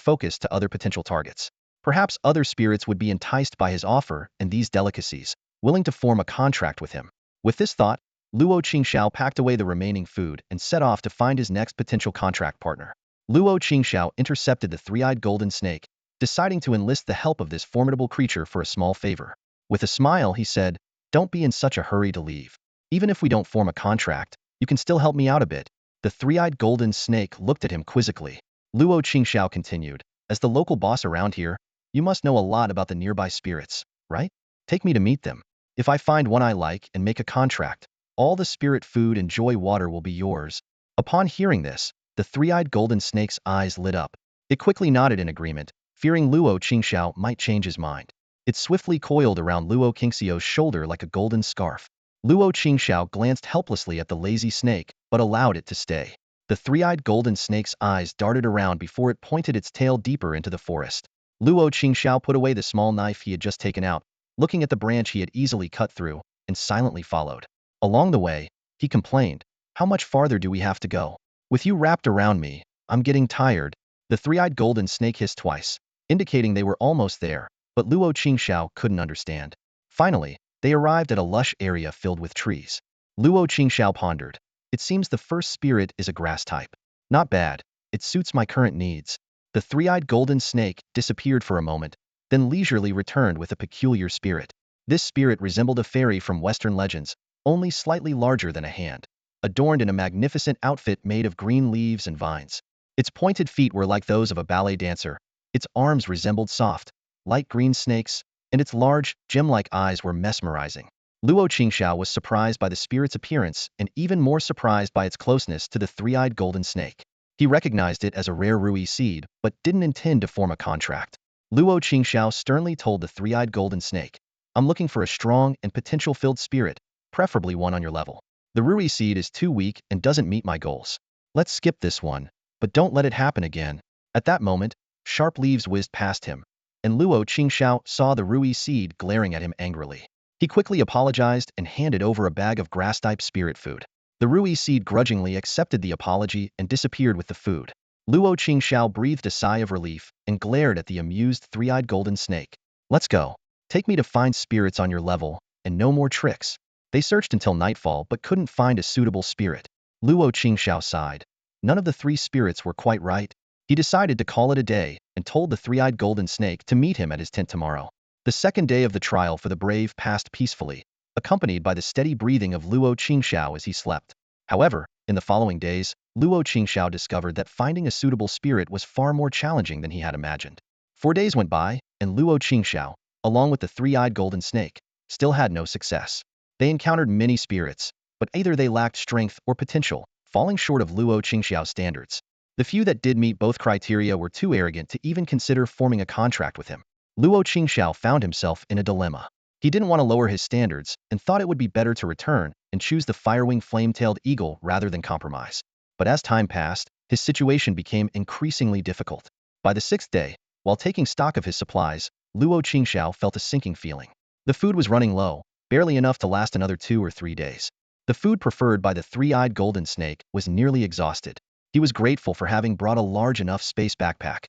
focus to other potential targets. Perhaps other spirits would be enticed by his offer and these delicacies, willing to form a contract with him. With this thought, Luo Qingxiao packed away the remaining food and set off to find his next potential contract partner. Luo Qingxiao intercepted the three-eyed golden snake, deciding to enlist the help of this formidable creature for a small favor. With a smile, he said, "Don't be in such a hurry to leave. Even if we don't form a contract, you can still help me out a bit." The three-eyed golden snake looked at him quizzically. Luo Qingxiao continued, "As the local boss around here, you must know a lot about the nearby spirits, right? Take me to meet them. If I find one I like and make a contract, all the spirit food and joy water will be yours." Upon hearing this, the three-eyed golden snake's eyes lit up. It quickly nodded in agreement, fearing Luo Qingxiao might change his mind. It swiftly coiled around Luo Qingxiao's shoulder like a golden scarf. Luo Qingxiao glanced helplessly at the lazy snake, but allowed it to stay. The three-eyed golden snake's eyes darted around before it pointed its tail deeper into the forest. Luo Qingxiao put away the small knife he had just taken out, looking at the branch he had easily cut through, and silently followed. Along the way, he complained, "How much farther do we have to go? With you wrapped around me, I'm getting tired." The three-eyed golden snake hissed twice, indicating they were almost there, but Luo Qingxiao couldn't understand. Finally, they arrived at a lush area filled with trees. Luo Qingxiao pondered. It seems the first spirit is a grass type. Not bad. It suits my current needs. The three-eyed golden snake disappeared for a moment, then leisurely returned with a peculiar spirit. This spirit resembled a fairy from Western legends, only slightly larger than a hand, adorned in a magnificent outfit made of green leaves and vines. Its pointed feet were like those of a ballet dancer, its arms resembled soft, light green snakes, and its large, gem-like eyes were mesmerizing. Luo Qingxiao was surprised by the spirit's appearance and even more surprised by its closeness to the three-eyed golden snake. He recognized it as a rare Rui seed, but didn't intend to form a contract. Luo Qingxiao sternly told the three-eyed golden snake, "I'm looking for a strong and potential-filled spirit, preferably one on your level. The Rui seed is too weak and doesn't meet my goals. Let's skip this one, but don't let it happen again." At that moment, sharp leaves whizzed past him, and Luo Qingxiao saw the Rui seed glaring at him angrily. He quickly apologized and handed over a bag of grass-type spirit food. The Rui seed grudgingly accepted the apology and disappeared with the food. Luo Qingxiao breathed a sigh of relief and glared at the amused three-eyed golden snake. "Let's go. Take me to find spirits on your level, and no more tricks." They searched until nightfall but couldn't find a suitable spirit. Luo Qingxiao sighed. None of the three spirits were quite right. He decided to call it a day and told the three-eyed golden snake to meet him at his tent tomorrow. The second day of the trial for the brave passed peacefully, accompanied by the steady breathing of Luo Qingxiao as he slept. However, in the following days, Luo Qingxiao discovered that finding a suitable spirit was far more challenging than he had imagined. 4 days went by, and Luo Qingxiao, along with the three-eyed golden snake, still had no success. They encountered many spirits, but either they lacked strength or potential, falling short of Luo Qingxiao's standards. The few that did meet both criteria were too arrogant to even consider forming a contract with him. Luo Qingxiao found himself in a dilemma. He didn't want to lower his standards and thought it would be better to return and choose the firewing flame-tailed eagle rather than compromise. But as time passed, his situation became increasingly difficult. By the 6th day, while taking stock of his supplies, Luo Qingxiao felt a sinking feeling. The food was running low, barely enough to last another 2 or 3 days. The food preferred by the three-eyed golden snake was nearly exhausted. He was grateful for having brought a large enough space backpack.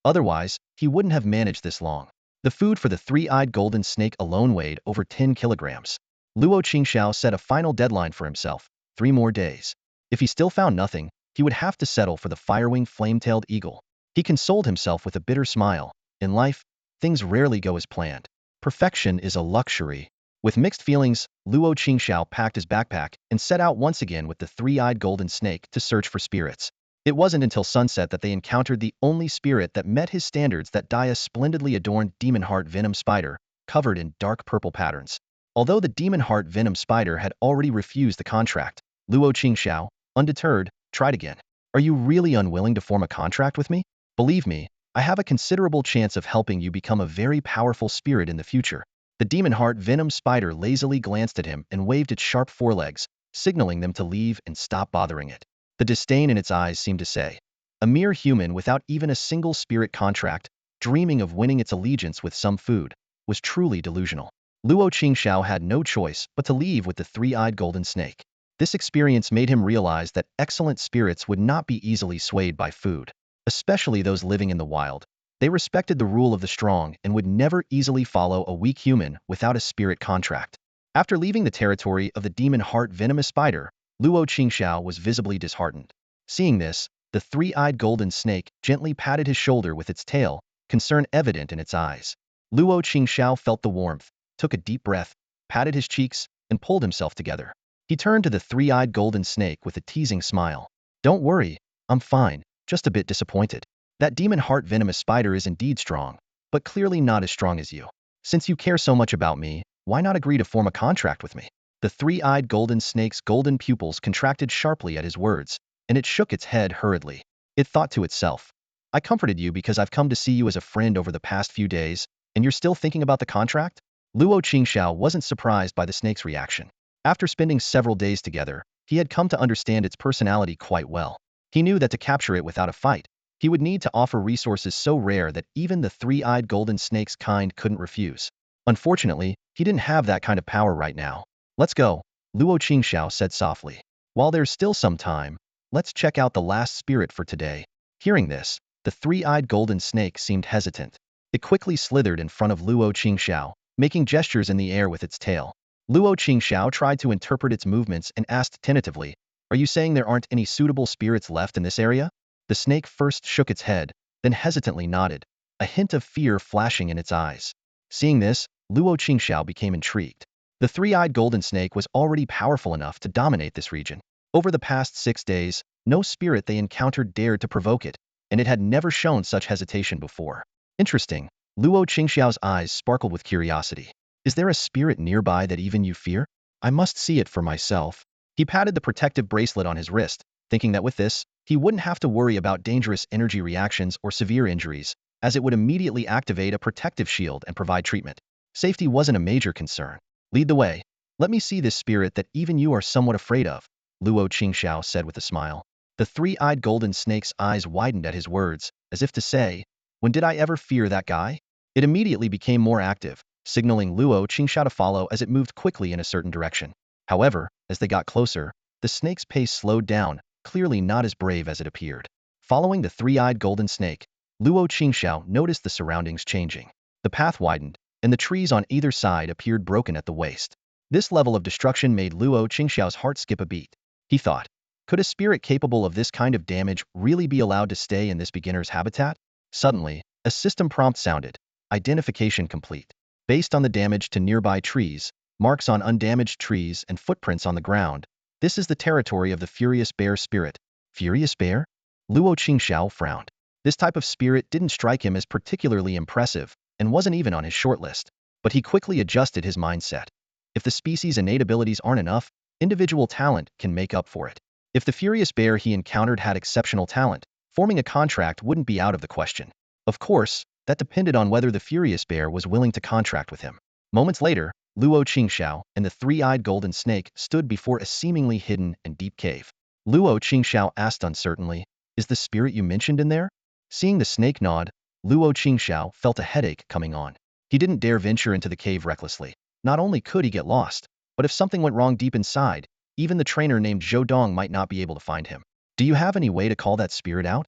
Otherwise, he wouldn't have managed this long. The food for the three-eyed golden snake alone weighed over 10 kilograms. Luo Qingxiao set a final deadline for himself, 3 more days. If he still found nothing, he would have to settle for the firewing flame-tailed eagle. He consoled himself with a bitter smile. In life, things rarely go as planned. Perfection is a luxury. With mixed feelings, Luo Qingxiao packed his backpack and set out once again with the three-eyed golden snake to search for spirits. It wasn't until sunset that they encountered the only spirit that met his standards, that a splendidly adorned demon heart venom spider, covered in dark purple patterns. Although the demon heart venom spider had already refused the contract, Luo Qingxiao, undeterred, tried again. Are you really unwilling to form a contract with me? Believe me, I have a considerable chance of helping you become a very powerful spirit in the future. The demon heart venom spider lazily glanced at him and waved its sharp forelegs, signaling them to leave and stop bothering it. The disdain in its eyes seemed to say, a mere human without even a single spirit contract, dreaming of winning its allegiance with some food, was truly delusional. Luo Qingxiao had no choice but to leave with the three-eyed golden snake. This experience made him realize that excellent spirits would not be easily swayed by food, especially those living in the wild. They respected the rule of the strong and would never easily follow a weak human without a spirit contract. After leaving the territory of the demon heart venomous spider, Luo Qingxiao was visibly disheartened. Seeing this, the three-eyed golden snake gently patted his shoulder with its tail, concern evident in its eyes. Luo Qingxiao felt the warmth, took a deep breath, patted his cheeks, and pulled himself together. He turned to the three-eyed golden snake with a teasing smile. Don't worry, I'm fine, just a bit disappointed. That demon heart venomous spider is indeed strong, but clearly not as strong as you. Since you care so much about me, why not agree to form a contract with me? The three-eyed golden snake's golden pupils contracted sharply at his words, and it shook its head hurriedly. It thought to itself, I comforted you because I've come to see you as a friend over the past few days, and you're still thinking about the contract? Luo Qingxiao wasn't surprised by the snake's reaction. After spending several days together, he had come to understand its personality quite well. He knew that to capture it without a fight, he would need to offer resources so rare that even the three-eyed golden snake's kind couldn't refuse. Unfortunately, he didn't have that kind of power right now. Let's go, Luo Qingxiao said softly. While there's still some time, let's check out the last spirit for today. Hearing this, the three-eyed golden snake seemed hesitant. It quickly slithered in front of Luo Qingxiao, making gestures in the air with its tail. Luo Qingxiao tried to interpret its movements and asked tentatively, are you saying there aren't any suitable spirits left in this area? The snake first shook its head, then hesitantly nodded, a hint of fear flashing in its eyes. Seeing this, Luo Qingxiao became intrigued. The three-eyed golden snake was already powerful enough to dominate this region. Over the past 6 days, no spirit they encountered dared to provoke it, and it had never shown such hesitation before. Interesting. Luo Qingxiao's eyes sparkled with curiosity. Is there a spirit nearby that even you fear? I must see it for myself. He patted the protective bracelet on his wrist, thinking that with this, he wouldn't have to worry about dangerous energy reactions or severe injuries, as it would immediately activate a protective shield and provide treatment. Safety wasn't a major concern. Lead the way. Let me see this spirit that even you are somewhat afraid of, Luo Qingxiao said with a smile. The three-eyed golden snake's eyes widened at his words, as if to say, when did I ever fear that guy? It immediately became more active, signaling Luo Qingxiao to follow as it moved quickly in a certain direction. However, as they got closer, the snake's pace slowed down, clearly not as brave as it appeared. Following the three-eyed golden snake, Luo Qingxiao noticed the surroundings changing. The path widened, and the trees on either side appeared broken at the waist. This level of destruction made Luo Qingxiao's heart skip a beat. He thought, could a spirit capable of this kind of damage really be allowed to stay in this beginner's habitat? Suddenly, a system prompt sounded. Identification complete. Based on the damage to nearby trees, marks on undamaged trees, and footprints on the ground, this is the territory of the Furious Bear Spirit. Furious bear? Luo Qingxiao frowned. This type of spirit didn't strike him as particularly impressive and wasn't even on his shortlist, but he quickly adjusted his mindset. If the species' innate abilities aren't enough, individual talent can make up for it. If the furious bear he encountered had exceptional talent, forming a contract wouldn't be out of the question. Of course, that depended on whether the furious bear was willing to contract with him. Moments later, Luo Qingxiao and the three-eyed golden snake stood before a seemingly hidden and deep cave. Luo Qingxiao asked uncertainly, "Is the spirit you mentioned in there?" Seeing the snake nod, Luo Qingxiao felt a headache coming on. He didn't dare venture into the cave recklessly. Not only could he get lost, but if something went wrong deep inside, even the trainer named Zhou Dong might not be able to find him. "Do you have any way to call that spirit out?"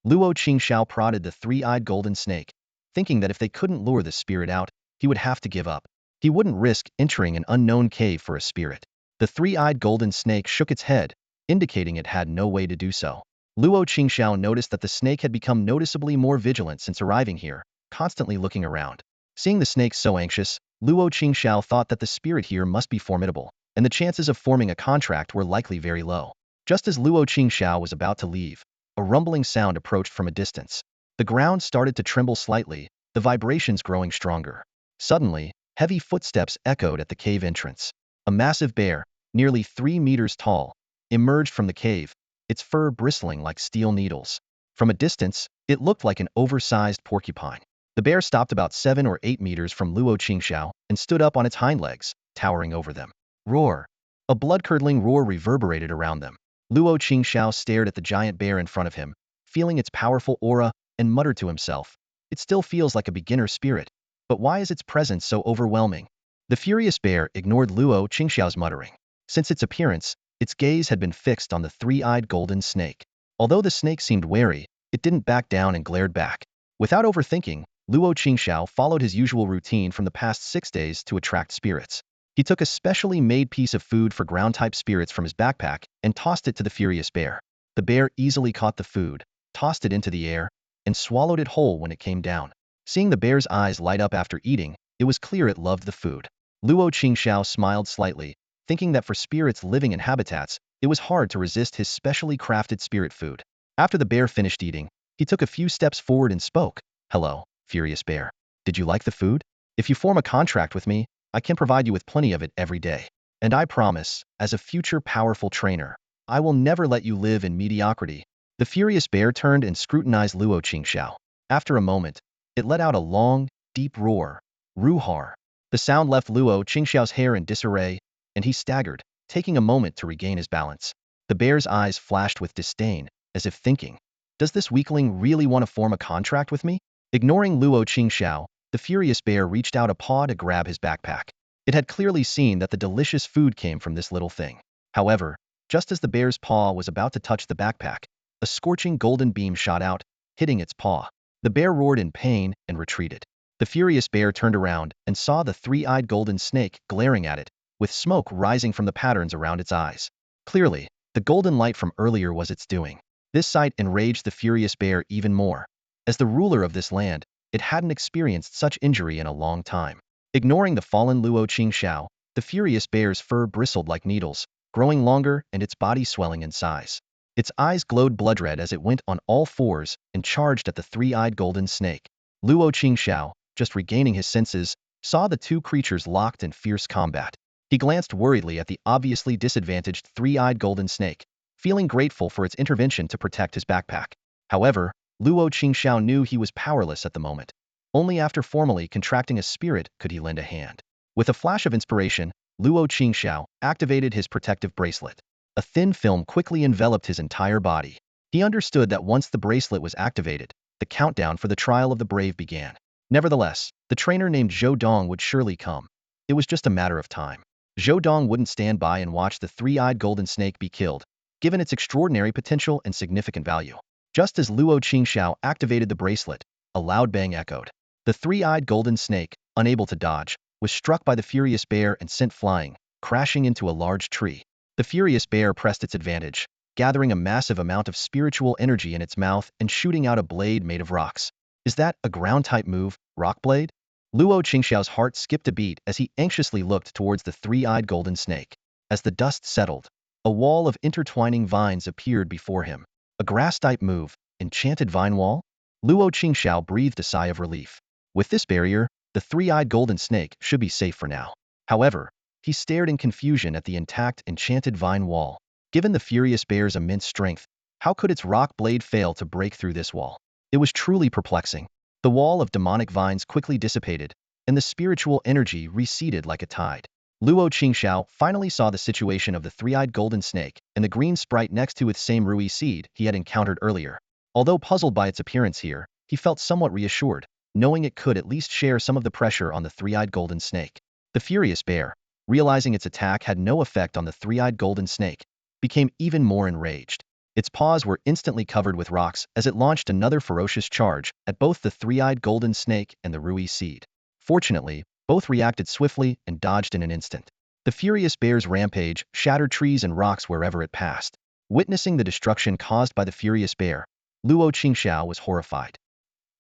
Luo Qingxiao prodded the three-eyed golden snake, thinking that if they couldn't lure the spirit out, he would have to give up. He wouldn't risk entering an unknown cave for a spirit. The three-eyed golden snake shook its head, indicating it had no way to do so. Luo Qingxiao noticed that the snake had become noticeably more vigilant since arriving here, constantly looking around. Seeing the snake so anxious, Luo Qingxiao thought that the spirit here must be formidable, and the chances of forming a contract were likely very low. Just as Luo Qingxiao was about to leave, a rumbling sound approached from a distance. The ground started to tremble slightly, the vibrations growing stronger. Suddenly, heavy footsteps echoed at the cave entrance. A massive bear, nearly 3 meters tall, emerged from the cave, its fur bristling like steel needles. From a distance, it looked like an oversized porcupine. The bear stopped about 7 or 8 meters from Luo Qingxiao and stood up on its hind legs, towering over them. Roar! A blood-curdling roar reverberated around them. Luo Qingxiao stared at the giant bear in front of him, feeling its powerful aura, and muttered to himself, "It still feels like a beginner spirit, but why is its presence so overwhelming?" The furious bear ignored Luo Qingxiao's muttering. Since its appearance, its gaze had been fixed on the three-eyed golden snake. Although the snake seemed wary, it didn't back down and glared back. Without overthinking, Luo Qingxiao followed his usual routine from the past 6 days to attract spirits. He took a specially made piece of food for ground-type spirits from his backpack and tossed it to the furious bear. The bear easily caught the food, tossed it into the air, and swallowed it whole when it came down. Seeing the bear's eyes light up after eating, it was clear it loved the food. Luo Qingxiao smiled slightly, thinking that for spirits living in habitats, it was hard to resist his specially crafted spirit food. After the bear finished eating, he took a few steps forward and spoke. "Hello, furious bear. Did you like the food? If you form a contract with me, I can provide you with plenty of it every day. And I promise, as a future powerful trainer, I will never let you live in mediocrity." The furious bear turned and scrutinized Luo Qingxiao. After a moment, it let out a long, deep roar. Ruhar. The sound left Luo Qingxiao's hair in disarray, and he staggered, taking a moment to regain his balance. The bear's eyes flashed with disdain, as if thinking, "Does this weakling really want to form a contract with me?" Ignoring Luo Qingxiao, the furious bear reached out a paw to grab his backpack. It had clearly seen that the delicious food came from this little thing. However, just as the bear's paw was about to touch the backpack, a scorching golden beam shot out, hitting its paw. The bear roared in pain and retreated. The furious bear turned around and saw the three-eyed golden snake glaring at it, with smoke rising from the patterns around its eyes. Clearly, the golden light from earlier was its doing. This sight enraged the furious bear even more. As the ruler of this land, it hadn't experienced such injury in a long time. Ignoring the fallen Luo Qingxiao, the furious bear's fur bristled like needles, growing longer and its body swelling in size. Its eyes glowed blood-red as it went on all fours and charged at the three-eyed golden snake. Luo Qingxiao, just regaining his senses, saw the two creatures locked in fierce combat. He glanced worriedly at the obviously disadvantaged three-eyed golden snake, feeling grateful for its intervention to protect his backpack. However, Luo Qingxiao knew he was powerless at the moment. Only after formally contracting a spirit could he lend a hand. With a flash of inspiration, Luo Qingxiao activated his protective bracelet. A thin film quickly enveloped his entire body. He understood that once the bracelet was activated, the countdown for the trial of the brave began. Nevertheless, the trainer named Zhou Dong would surely come. It was just a matter of time. Zhou Dong wouldn't stand by and watch the three-eyed golden snake be killed, given its extraordinary potential and significant value. Just as Luo Qingxiao activated the bracelet, a loud bang echoed. The three-eyed golden snake, unable to dodge, was struck by the furious bear and sent flying, crashing into a large tree. The furious bear pressed its advantage, gathering a massive amount of spiritual energy in its mouth and shooting out a blade made of rocks. "Is that a ground-type move, Rock Blade?" Luo Qingxiao's heart skipped a beat as he anxiously looked towards the three-eyed golden snake. As the dust settled, a wall of intertwining vines appeared before him. A grass-type move, enchanted vine wall? Luo Qingxiao breathed a sigh of relief. With this barrier, the three-eyed golden snake should be safe for now. However, he stared in confusion at the intact enchanted vine wall. Given the furious bear's immense strength, how could its rock blade fail to break through this wall? It was truly perplexing. The wall of demonic vines quickly dissipated, and the spiritual energy receded like a tide. Luo Qingxiao finally saw the situation of the three-eyed golden snake and the green sprite next to its same rui seed he had encountered earlier. Although puzzled by its appearance here, he felt somewhat reassured, knowing it could at least share some of the pressure on the three-eyed golden snake. The furious bear, realizing its attack had no effect on the three-eyed golden snake, became even more enraged. Its paws were instantly covered with rocks as it launched another ferocious charge at both the three-eyed golden snake and the rui seed. Fortunately, both reacted swiftly and dodged in an instant. The furious bear's rampage shattered trees and rocks wherever it passed. Witnessing the destruction caused by the furious bear, Luo Qingxiao was horrified.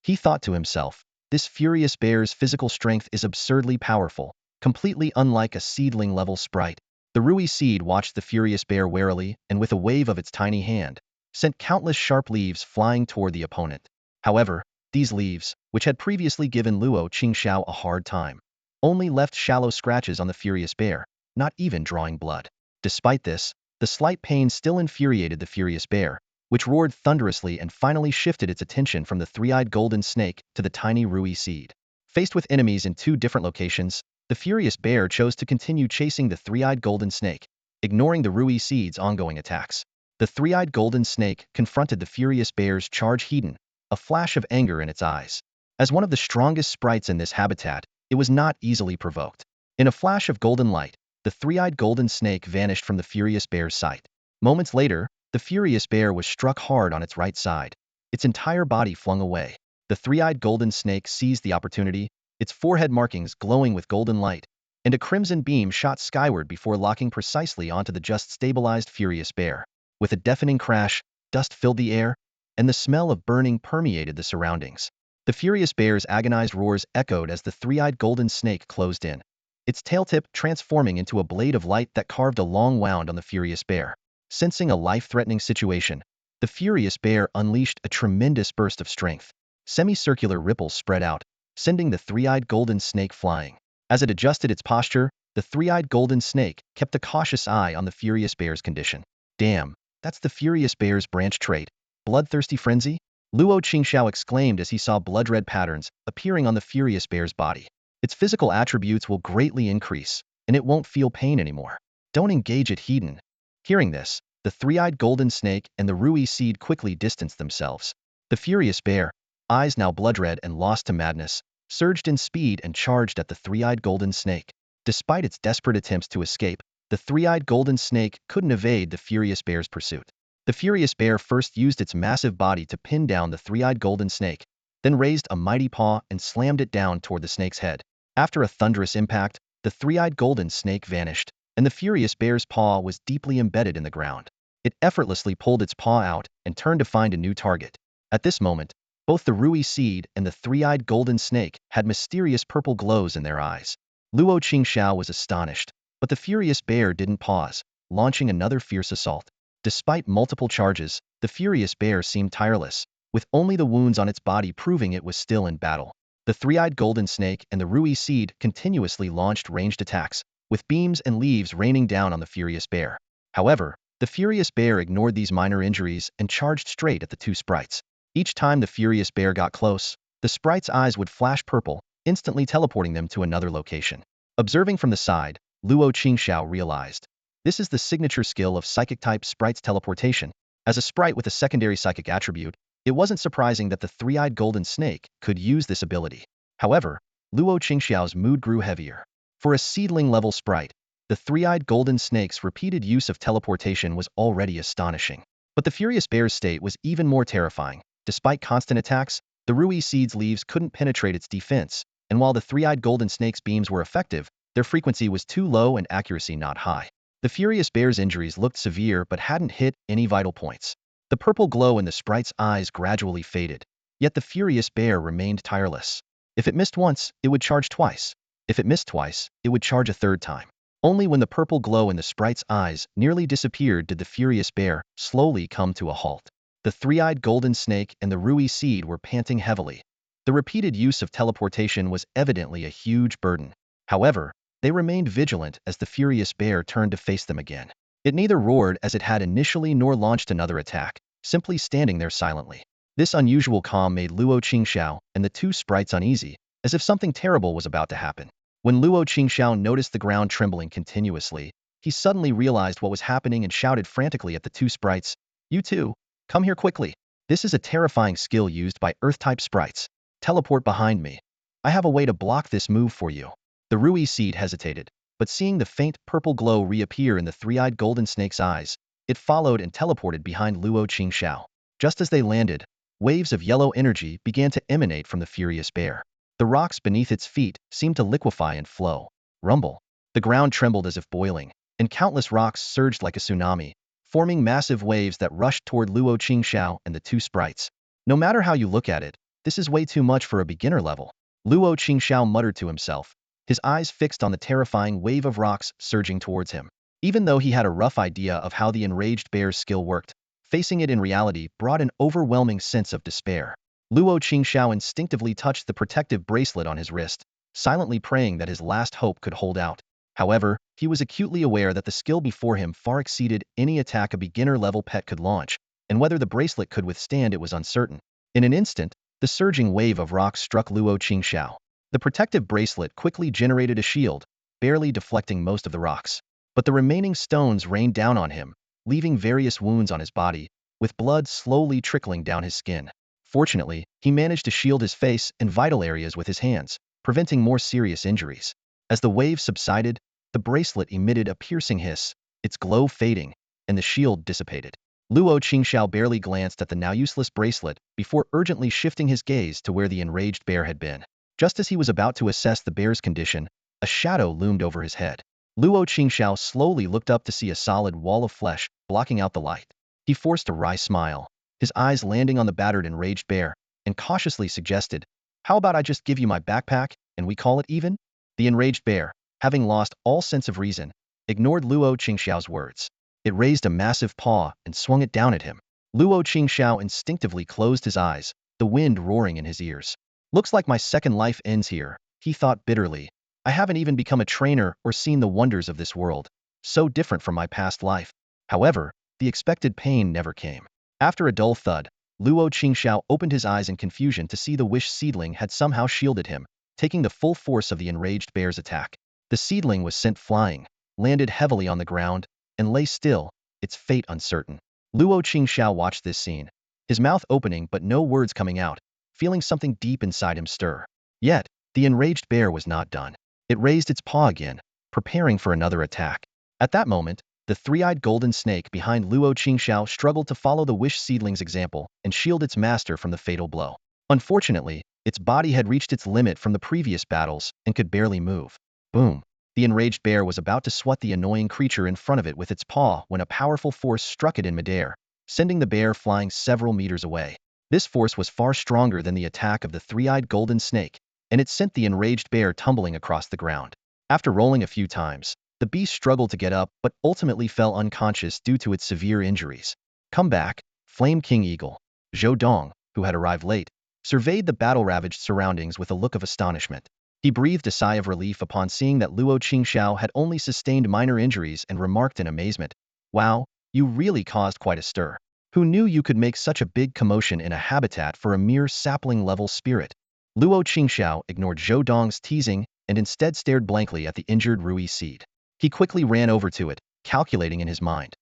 He thought to himself, this furious bear's physical strength is absurdly powerful, completely unlike a seedling-level sprite. The rui seed watched the furious bear warily and with a wave of its tiny hand, sent countless sharp leaves flying toward the opponent. However, these leaves, which had previously given Luo Qingxiao a hard time, only left shallow scratches on the furious bear, not even drawing blood. Despite this, the slight pain still infuriated the furious bear, which roared thunderously and finally shifted its attention from the three-eyed golden snake to the tiny rui seed. Faced with enemies in two different locations, the furious bear chose to continue chasing the three-eyed golden snake, ignoring the rui seed's ongoing attacks. The three-eyed golden snake confronted the furious bear's charge heeding, a flash of anger in its eyes. As one of the strongest sprites in this habitat, it was not easily provoked. In a flash of golden light, the three-eyed golden snake vanished from the furious bear's sight. Moments later, the furious bear was struck hard on its right side, its entire body flung away. The three-eyed golden snake seized the opportunity, its forehead markings glowing with golden light, and a crimson beam shot skyward before locking precisely onto the just stabilized furious bear. With a deafening crash, dust filled the air, and the smell of burning permeated the surroundings. The furious bear's agonized roars echoed as the three-eyed golden snake closed in, its tail tip transforming into a blade of light that carved a long wound on the furious bear. Sensing a life-threatening situation, the furious bear unleashed a tremendous burst of strength. Semicircular ripples spread out, sending the three-eyed golden snake flying. As it adjusted its posture, the three-eyed golden snake kept a cautious eye on the furious bear's condition. Damn, that's the furious bear's branch trait, bloodthirsty frenzy? Luo Qingxiao exclaimed as he saw blood-red patterns appearing on the furious bear's body. Its physical attributes will greatly increase, and it won't feel pain anymore. Don't engage it, Hedon. Hearing this, the three-eyed golden snake and the rui seed quickly distanced themselves. The furious bear, eyes now blood-red and lost to madness, surged in speed and charged at the three-eyed golden snake. Despite its desperate attempts to escape, the three-eyed golden snake couldn't evade the furious bear's pursuit. The furious bear first used its massive body to pin down the three-eyed golden snake, then raised a mighty paw and slammed it down toward the snake's head. After a thunderous impact, the three-eyed golden snake vanished, and the furious bear's paw was deeply embedded in the ground. It effortlessly pulled its paw out and turned to find a new target. At this moment, both the rui seed and the three-eyed golden snake had mysterious purple glows in their eyes. Luo Qingxiao was astonished, but the furious bear didn't pause, launching another fierce assault. Despite multiple charges, the furious bear seemed tireless, with only the wounds on its body proving it was still in battle. The three-eyed golden snake and the rui seed continuously launched ranged attacks, with beams and leaves raining down on the furious bear. However, the furious bear ignored these minor injuries and charged straight at the two sprites. Each time the furious bear got close, the sprite's eyes would flash purple, instantly teleporting them to another location. Observing from the side, Luo Qingxiao realized, this is the signature skill of psychic-type sprites teleportation. As a sprite with a secondary psychic attribute, it wasn't surprising that the three-eyed golden snake could use this ability. However, Luo Qingxiao's mood grew heavier. For a seedling-level sprite, the three-eyed golden snake's repeated use of teleportation was already astonishing. But the furious bear's state was even more terrifying. Despite constant attacks, the rui seed's leaves couldn't penetrate its defense, and while the three-eyed golden snake's beams were effective, their frequency was too low and accuracy not high. The furious bear's injuries looked severe but hadn't hit any vital points. The purple glow in the sprite's eyes gradually faded, yet the furious bear remained tireless. If it missed once, it would charge twice. If it missed twice, it would charge a third time. Only when the purple glow in the sprite's eyes nearly disappeared did the furious bear slowly come to a halt. The three-eyed golden snake and the Rui seed were panting heavily. The repeated use of teleportation was evidently a huge burden. However, they remained vigilant as the furious bear turned to face them again. It neither roared as it had initially nor launched another attack, simply standing there silently. This unusual calm made Luo Qingxiao and the two sprites uneasy, as if something terrible was about to happen. When Luo Qingxiao noticed the ground trembling continuously, he suddenly realized what was happening and shouted frantically at the two sprites, "You two, come here quickly. This is a terrifying skill used by Earth-type sprites. Teleport behind me. I have a way to block this move for you." The Rui seed hesitated, but seeing the faint purple glow reappear in the three-eyed golden snake's eyes, it followed and teleported behind Luo Qingxiao. Just as they landed, waves of yellow energy began to emanate from the furious bear. The rocks beneath its feet seemed to liquefy and flow. Rumble. The ground trembled as if boiling, and countless rocks surged like a tsunami, forming massive waves that rushed toward Luo Qingxiao and the two sprites. No matter how you look at it, this is way too much for a beginner level. Luo Qingxiao muttered to himself, his eyes fixed on the terrifying wave of rocks surging towards him. Even though he had a rough idea of how the enraged bear's skill worked, facing it in reality brought an overwhelming sense of despair. Luo Qingxiao instinctively touched the protective bracelet on his wrist, silently praying that his last hope could hold out. However, he was acutely aware that the skill before him far exceeded any attack a beginner-level pet could launch, and whether the bracelet could withstand it was uncertain. In an instant, the surging wave of rocks struck Luo Qingxiao. The protective bracelet quickly generated a shield, barely deflecting most of the rocks. But the remaining stones rained down on him, leaving various wounds on his body, with blood slowly trickling down his skin. Fortunately, he managed to shield his face and vital areas with his hands, preventing more serious injuries. As the wave subsided, the bracelet emitted a piercing hiss, its glow fading, and the shield dissipated. Luo Qingxiao barely glanced at the now useless bracelet before urgently shifting his gaze to where the enraged bear had been. Just as he was about to assess the bear's condition, a shadow loomed over his head. Luo Qingxiao slowly looked up to see a solid wall of flesh blocking out the light. He forced a wry smile, his eyes landing on the battered enraged bear, and cautiously suggested, "How about I just give you my backpack, and we call it even?" The enraged bear, having lost all sense of reason, ignored Luo Qingxiao's words. It raised a massive paw and swung it down at him. Luo Qingxiao instinctively closed his eyes, the wind roaring in his ears. "Looks like my second life ends here," he thought bitterly. "I haven't even become a trainer or seen the wonders of this world. So different from my past life." However, the expected pain never came. After a dull thud, Luo Qingxiao opened his eyes in confusion to see the wish seedling had somehow shielded him, taking the full force of the enraged bear's attack. The seedling was sent flying, landed heavily on the ground, and lay still, its fate uncertain. Luo Qingxiao watched this scene, his mouth opening but no words coming out, feeling something deep inside him stir. Yet, the enraged bear was not done. It raised its paw again, preparing for another attack. At that moment, the three-eyed golden snake behind Luo Qingxiao struggled to follow the wish seedling's example and shield its master from the fatal blow. Unfortunately, its body had reached its limit from the previous battles and could barely move. Boom! The enraged bear was about to swat the annoying creature in front of it with its paw when a powerful force struck it in midair, sending the bear flying several meters away. This force was far stronger than the attack of the three-eyed golden snake, and it sent the enraged bear tumbling across the ground. After rolling a few times, the beast struggled to get up but ultimately fell unconscious due to its severe injuries. "Come back, Flame King Eagle." Zhou Dong, who had arrived late, surveyed the battle-ravaged surroundings with a look of astonishment. He breathed a sigh of relief upon seeing that Luo Qingxiao had only sustained minor injuries and remarked in amazement, "Wow, you really caused quite a stir. Who knew you could make such a big commotion in a habitat for a mere sapling-level spirit?" Luo Qingxiao ignored Zhou Dong's teasing and instead stared blankly at the injured Rui seed. He quickly ran over to it, calculating in his mind.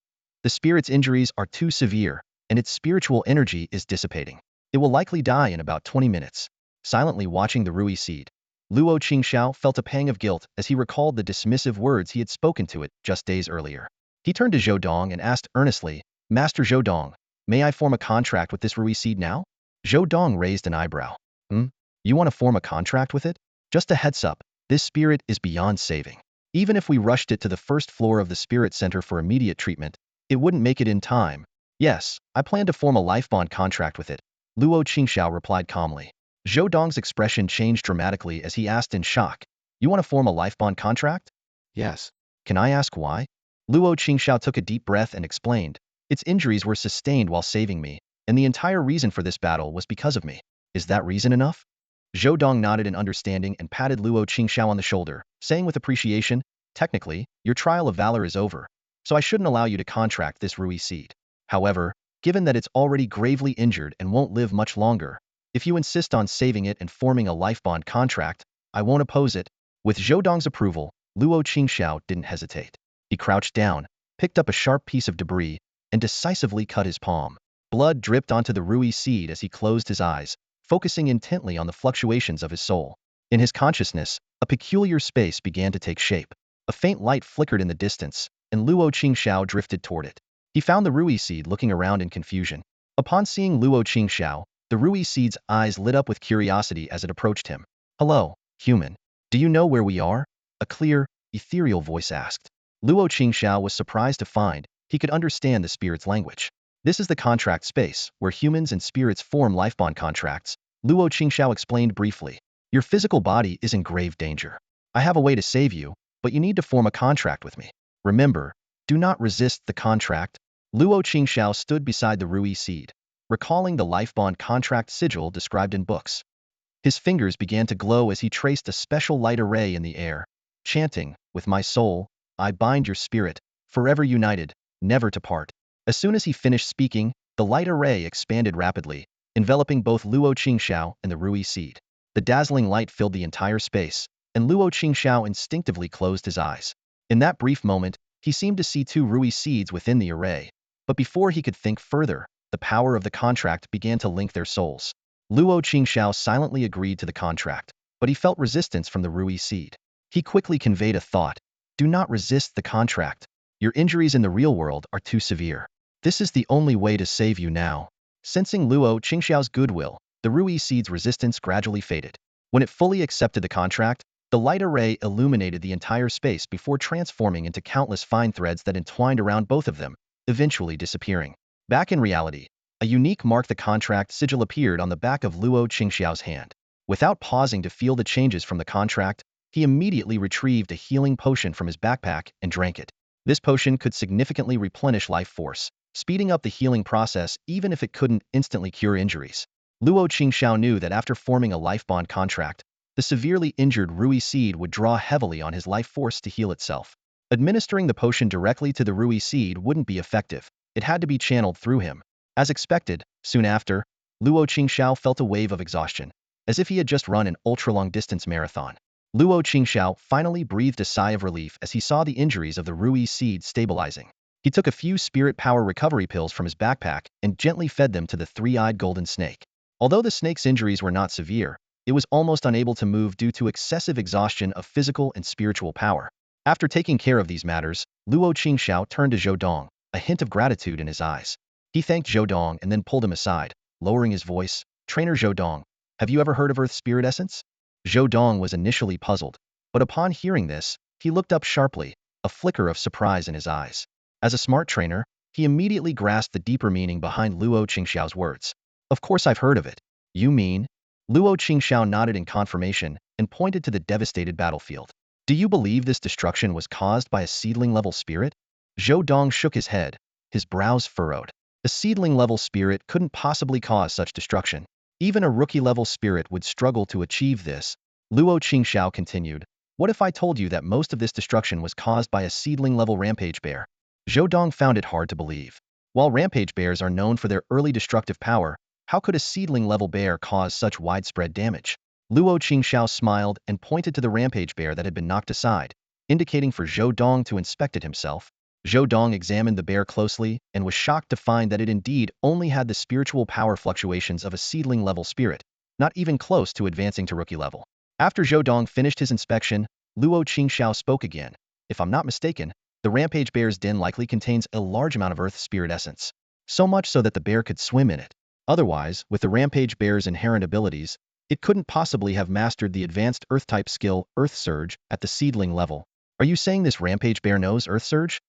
The spirit's injuries are too severe, and its spiritual energy is dissipating. It will likely die in about 20 minutes. Silently watching the Rui seed, Luo Qingxiao felt a pang of guilt as he recalled the dismissive words he had spoken to it just days earlier. He turned to Zhou Dong and asked earnestly, "Master Zhou Dong, may I form a contract with this Rui seed now?" Zhou Dong raised an eyebrow. You want to form a contract with it? Just a heads up, this spirit is beyond saving. Even if we rushed it to the first floor of the Spirit Center for immediate treatment, it wouldn't make it in time. Yes, I plan to form a life bond contract with it, Luo Qingxiao replied calmly. Zhou Dong's expression changed dramatically as he asked in shock, "You want to form a life bond contract?" "Yes." "Can I ask why?" Luo Qingxiao took a deep breath and explained, "Its injuries were sustained while saving me, and the entire reason for this battle was because of me. Is that reason enough? Zhou Dong nodded in understanding and patted Luo Qingxiao on the shoulder, saying with appreciation, technically, your trial of valor is over, so I shouldn't allow you to contract this Rui seed. However, given that it's already gravely injured and won't live much longer, if you insist on saving it and forming a life bond contract, I won't oppose it. With Zhou Dong's approval, Luo Qingxiao didn't hesitate. He crouched down, picked up a sharp piece of debris, and decisively cut his palm. Blood dripped onto the Rui seed as he closed his eyes, focusing intently on the fluctuations of his soul. In his consciousness, a peculiar space began to take shape. A faint light flickered in the distance, and Luo Qingxiao drifted toward it. He found the Rui seed looking around in confusion. Upon seeing Luo Qingxiao, the Rui seed's eyes lit up with curiosity as it approached him. Hello, human. Do you know where we are? A clear, ethereal voice asked. Luo Qingxiao was surprised to find he could understand the spirit's language. This is the contract space, where humans and spirits form life bond contracts, Luo Qingxiao explained briefly. Your physical body is in grave danger. I have a way to save you, but you need to form a contract with me. Remember, do not resist the contract. Luo Qingxiao stood beside the Rui seed, recalling the life bond contract sigil described in books. His fingers began to glow as he traced a special light array in the air, chanting, with my soul, I bind your spirit, forever united, never to part. As soon as he finished speaking, the light array expanded rapidly, enveloping both Luo Qingxiao and the Rui seed. The dazzling light filled the entire space, and Luo Qingxiao instinctively closed his eyes. In that brief moment, he seemed to see two Rui seeds within the array. But before he could think further, the power of the contract began to link their souls. Luo Qingxiao silently agreed to the contract, but he felt resistance from the Rui seed. He quickly conveyed a thought. Do not resist the contract. Your injuries in the real world are too severe. This is the only way to save you now. Sensing Luo Qingxiao's goodwill, the Rui seed's resistance gradually faded. When it fully accepted the contract, the light array illuminated the entire space before transforming into countless fine threads that entwined around both of them, eventually disappearing. Back in reality, a unique mark the contract sigil appeared on the back of Luo Qingxiao's hand. Without pausing to feel the changes from the contract, he immediately retrieved a healing potion from his backpack and drank it. This potion could significantly replenish life force, speeding up the healing process even if it couldn't instantly cure injuries. Luo Qingxiao knew that after forming a life bond contract, the severely injured Rui seed would draw heavily on his life force to heal itself. Administering the potion directly to the Rui seed wouldn't be effective. It had to be channeled through him. As expected, soon after, Luo Qingxiao felt a wave of exhaustion, as if he had just run an ultra-long distance marathon. Luo Qingxiao finally breathed a sigh of relief as he saw the injuries of the Rui seed stabilizing. He took a few spirit power recovery pills from his backpack and gently fed them to the three-eyed golden snake. Although the snake's injuries were not severe, it was almost unable to move due to excessive exhaustion of physical and spiritual power. After taking care of these matters, Luo Qingxiao turned to Zhou Dong, a hint of gratitude in his eyes. He thanked Zhou Dong and then pulled him aside, lowering his voice. Trainer Zhou Dong, have you ever heard of Earth Spirit Essence? Zhou Dong was initially puzzled, but upon hearing this, he looked up sharply, a flicker of surprise in his eyes. As a smart trainer, he immediately grasped the deeper meaning behind Luo Qingxiao's words. Of course I've heard of it. You mean? Luo Qingxiao nodded in confirmation and pointed to the devastated battlefield. Do you believe this destruction was caused by a seedling-level spirit? Zhou Dong shook his head, his brows furrowed. A seedling-level spirit couldn't possibly cause such destruction. Even a rookie-level spirit would struggle to achieve this. Luo Qingxiao continued, what if I told you that most of this destruction was caused by a seedling-level rampage bear? Zhou Dong found it hard to believe. While rampage bears are known for their early destructive power, how could a seedling-level bear cause such widespread damage? Luo Qingxiao smiled and pointed to the rampage bear that had been knocked aside, indicating for Zhou Dong to inspect it himself. Zhou Dong examined the bear closely and was shocked to find that it indeed only had the spiritual power fluctuations of a seedling-level spirit, not even close to advancing to rookie level. After Zhou Dong finished his inspection, Luo Qingxiao spoke again. If I'm not mistaken, the rampage bear's den likely contains a large amount of Earth Spirit Essence, so much so that the bear could swim in it. Otherwise, with the rampage bear's inherent abilities, it couldn't possibly have mastered the advanced Earth-type skill, Earth Surge, at the seedling level. Are you saying this rampage bear knows Earth Surge?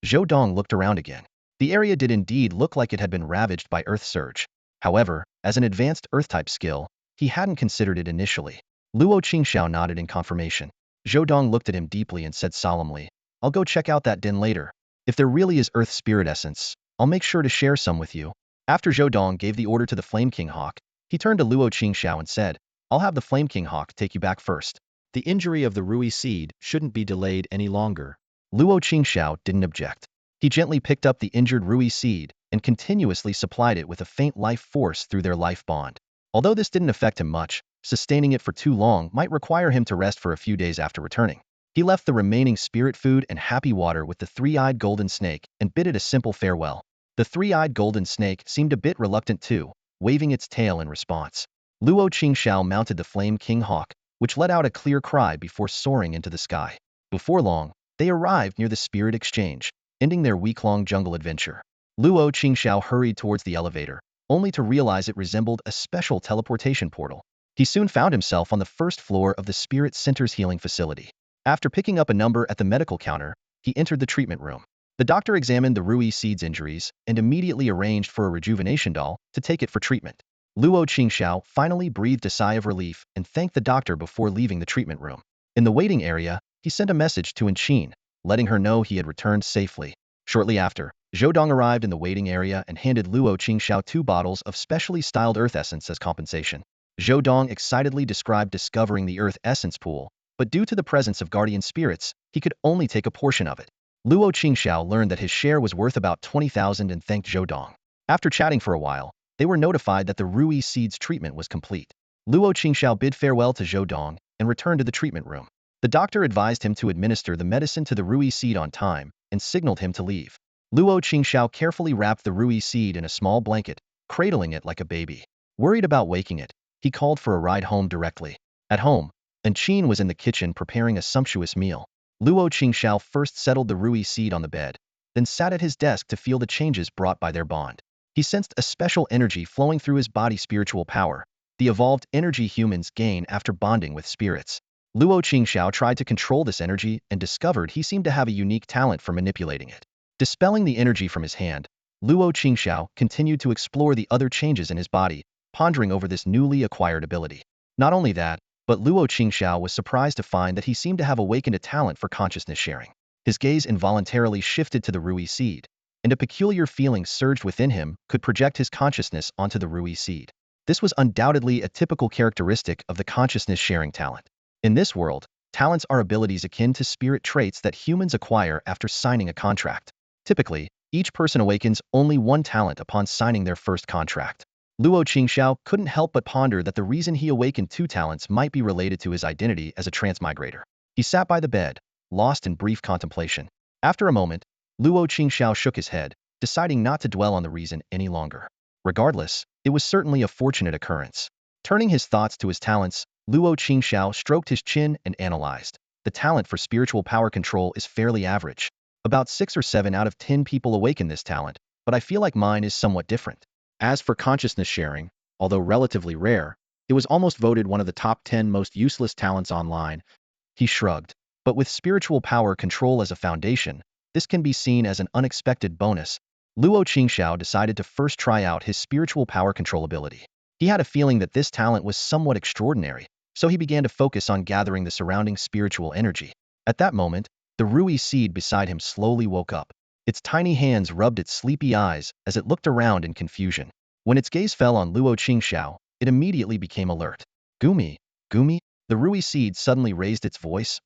Zhou Dong looked around again. The area did indeed look like it had been ravaged by Earth Surge. However, as an advanced Earth-type skill, he hadn't considered it initially. Luo Qingxiao nodded in confirmation. Zhou Dong looked at him deeply and said solemnly, I'll go check out that den later. If there really is Earth Spirit Essence, I'll make sure to share some with you. After Zhou Dong gave the order to the Flame King Hawk, he turned to Luo Qingxiao and said, "I'll have the Flame King Hawk take you back first. The injury of the Rui seed shouldn't be delayed any longer." Luo Qingxiao didn't object. He gently picked up the injured Rui seed and continuously supplied it with a faint life force through their life bond. Although this didn't affect him much, sustaining it for too long might require him to rest for a few days after returning. He left the remaining spirit food and happy water with the three-eyed golden snake and bid it a simple farewell. The three-eyed golden snake seemed a bit reluctant too, waving its tail in response. Luo Qingxiao mounted the Flame King Hawk, which let out a clear cry before soaring into the sky. Before long, they arrived near the Spirit Exchange, ending their week-long jungle adventure. Luo Qingxiao hurried towards the elevator, only to realize it resembled a special teleportation portal. He soon found himself on the first floor of the Spirit Center's healing facility. After picking up a number at the medical counter, he entered the treatment room. The doctor examined the Rui seed's injuries and immediately arranged for a rejuvenation doll to take it for treatment. Luo Qingxiao finally breathed a sigh of relief and thanked the doctor before leaving the treatment room. In the waiting area, he sent a message to Qin, letting her know he had returned safely. Shortly after, Zhou Dong arrived in the waiting area and handed Luo Qingxiao 2 bottles of specially styled earth essence as compensation. Zhou Dong excitedly described discovering the earth essence pool, but due to the presence of guardian spirits, he could only take a portion of it. Luo Qingxiao learned that his share was worth about 20,000 and thanked Zhou Dong. After chatting for a while, they were notified that the Rui seed's treatment was complete. Luo Qingxiao bid farewell to Zhou Dong and returned to the treatment room. The doctor advised him to administer the medicine to the Rui seed on time and signaled him to leave. Luo Qingxiao carefully wrapped the Rui seed in a small blanket, cradling it like a baby. Worried about waking it, he called for a ride home directly. At home, Qin was in the kitchen preparing a sumptuous meal. Luo Qingxiao first settled the Rui seed on the bed, then sat at his desk to feel the changes brought by their bond. He sensed a special energy flowing through his body's spiritual power, the evolved energy humans gain after bonding with spirits. Luo Qingxiao tried to control this energy and discovered he seemed to have a unique talent for manipulating it. Dispelling the energy from his hand, Luo Qingxiao continued to explore the other changes in his body, pondering over this newly acquired ability. Not only that, but Luo Qingxiao was surprised to find that he seemed to have awakened a talent for consciousness sharing. His gaze involuntarily shifted to the Rui seed, and a peculiar feeling surged within him could project his consciousness onto the Rui seed. This was undoubtedly a typical characteristic of the consciousness sharing talent. In this world, talents are abilities akin to spirit traits that humans acquire after signing a contract. Typically, each person awakens only one talent upon signing their first contract. Luo Qingxiao couldn't help but ponder that the reason he awakened 2 talents might be related to his identity as a transmigrator. He sat by the bed, lost in brief contemplation. After a moment, Luo Qingxiao shook his head, deciding not to dwell on the reason any longer. Regardless, it was certainly a fortunate occurrence. Turning his thoughts to his talents, Luo Qingxiao stroked his chin and analyzed. The talent for spiritual power control is fairly average. About 6 or 7 out of 10 people awaken this talent, but I feel like mine is somewhat different. As for consciousness sharing, although relatively rare, it was almost voted one of the top 10 most useless talents online. He shrugged. But with spiritual power control as a foundation, this can be seen as an unexpected bonus. Luo Qingxiao decided to first try out his spiritual power control ability. He had a feeling that this talent was somewhat extraordinary, so he began to focus on gathering the surrounding spiritual energy. At that moment, the Rui seed beside him slowly woke up. Its tiny hands rubbed its sleepy eyes as it looked around in confusion. When its gaze fell on Luo Qingxiao, it immediately became alert. "Gumi, Gumi?" The Rui seed suddenly raised its voice.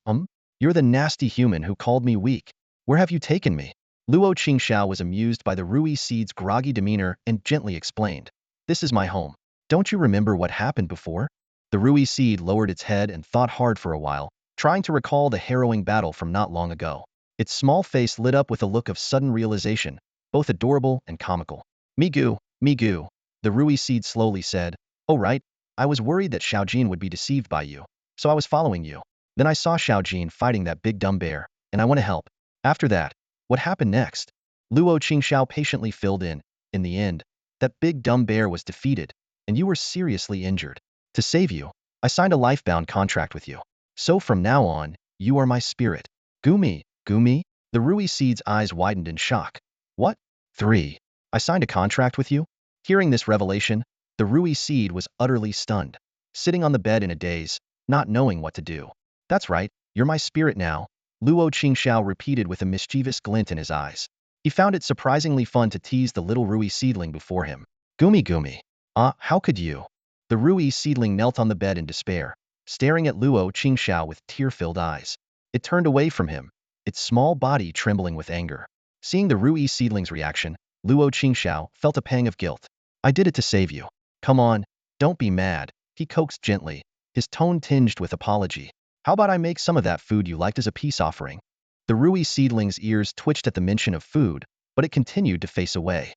You're the nasty human who called me weak. Where have you taken me?" Luo Qingxiao was amused by the Rui seed's groggy demeanor and gently explained. "This is my home. Don't you remember what happened before?" The Rui seed lowered its head and thought hard for a while, trying to recall the harrowing battle from not long ago. Its small face lit up with a look of sudden realization, both adorable and comical. Migu, Migu," the Rui seed slowly said. "Oh right, I was worried that Xiaojin would be deceived by you, so I was following you. Then I saw Xiaojin fighting that big dumb bear, and I want to help. After that, what happened next?" Luo Qingxiao patiently filled in. "In the end, that big dumb bear was defeated, and you were seriously injured. To save you, I signed a lifebound contract with you. So from now on, you are my spirit." "Gumi, Gumi?" The Rui seed's eyes widened in shock. "What? 3. I signed a contract with you?" Hearing this revelation, the Rui seed was utterly stunned, sitting on the bed in a daze, not knowing what to do. "That's right, you're my spirit now," Luo Qingxiao repeated with a mischievous glint in his eyes. He found it surprisingly fun to tease the little Rui seedling before him. Gumi Gumi. Ah, how could you? The Rui seedling knelt on the bed in despair, staring at Luo Qingxiao with tear-filled eyes. It turned away from him, its small body trembling with anger. Seeing the Rui seedling's reaction, Luo Qingxiao felt a pang of guilt. I did it to save you. Come on, don't be mad, he coaxed gently, his tone tinged with apology. How about I make some of that food you liked as a peace offering? The Rui seedling's ears twitched at the mention of food, but it continued to face away.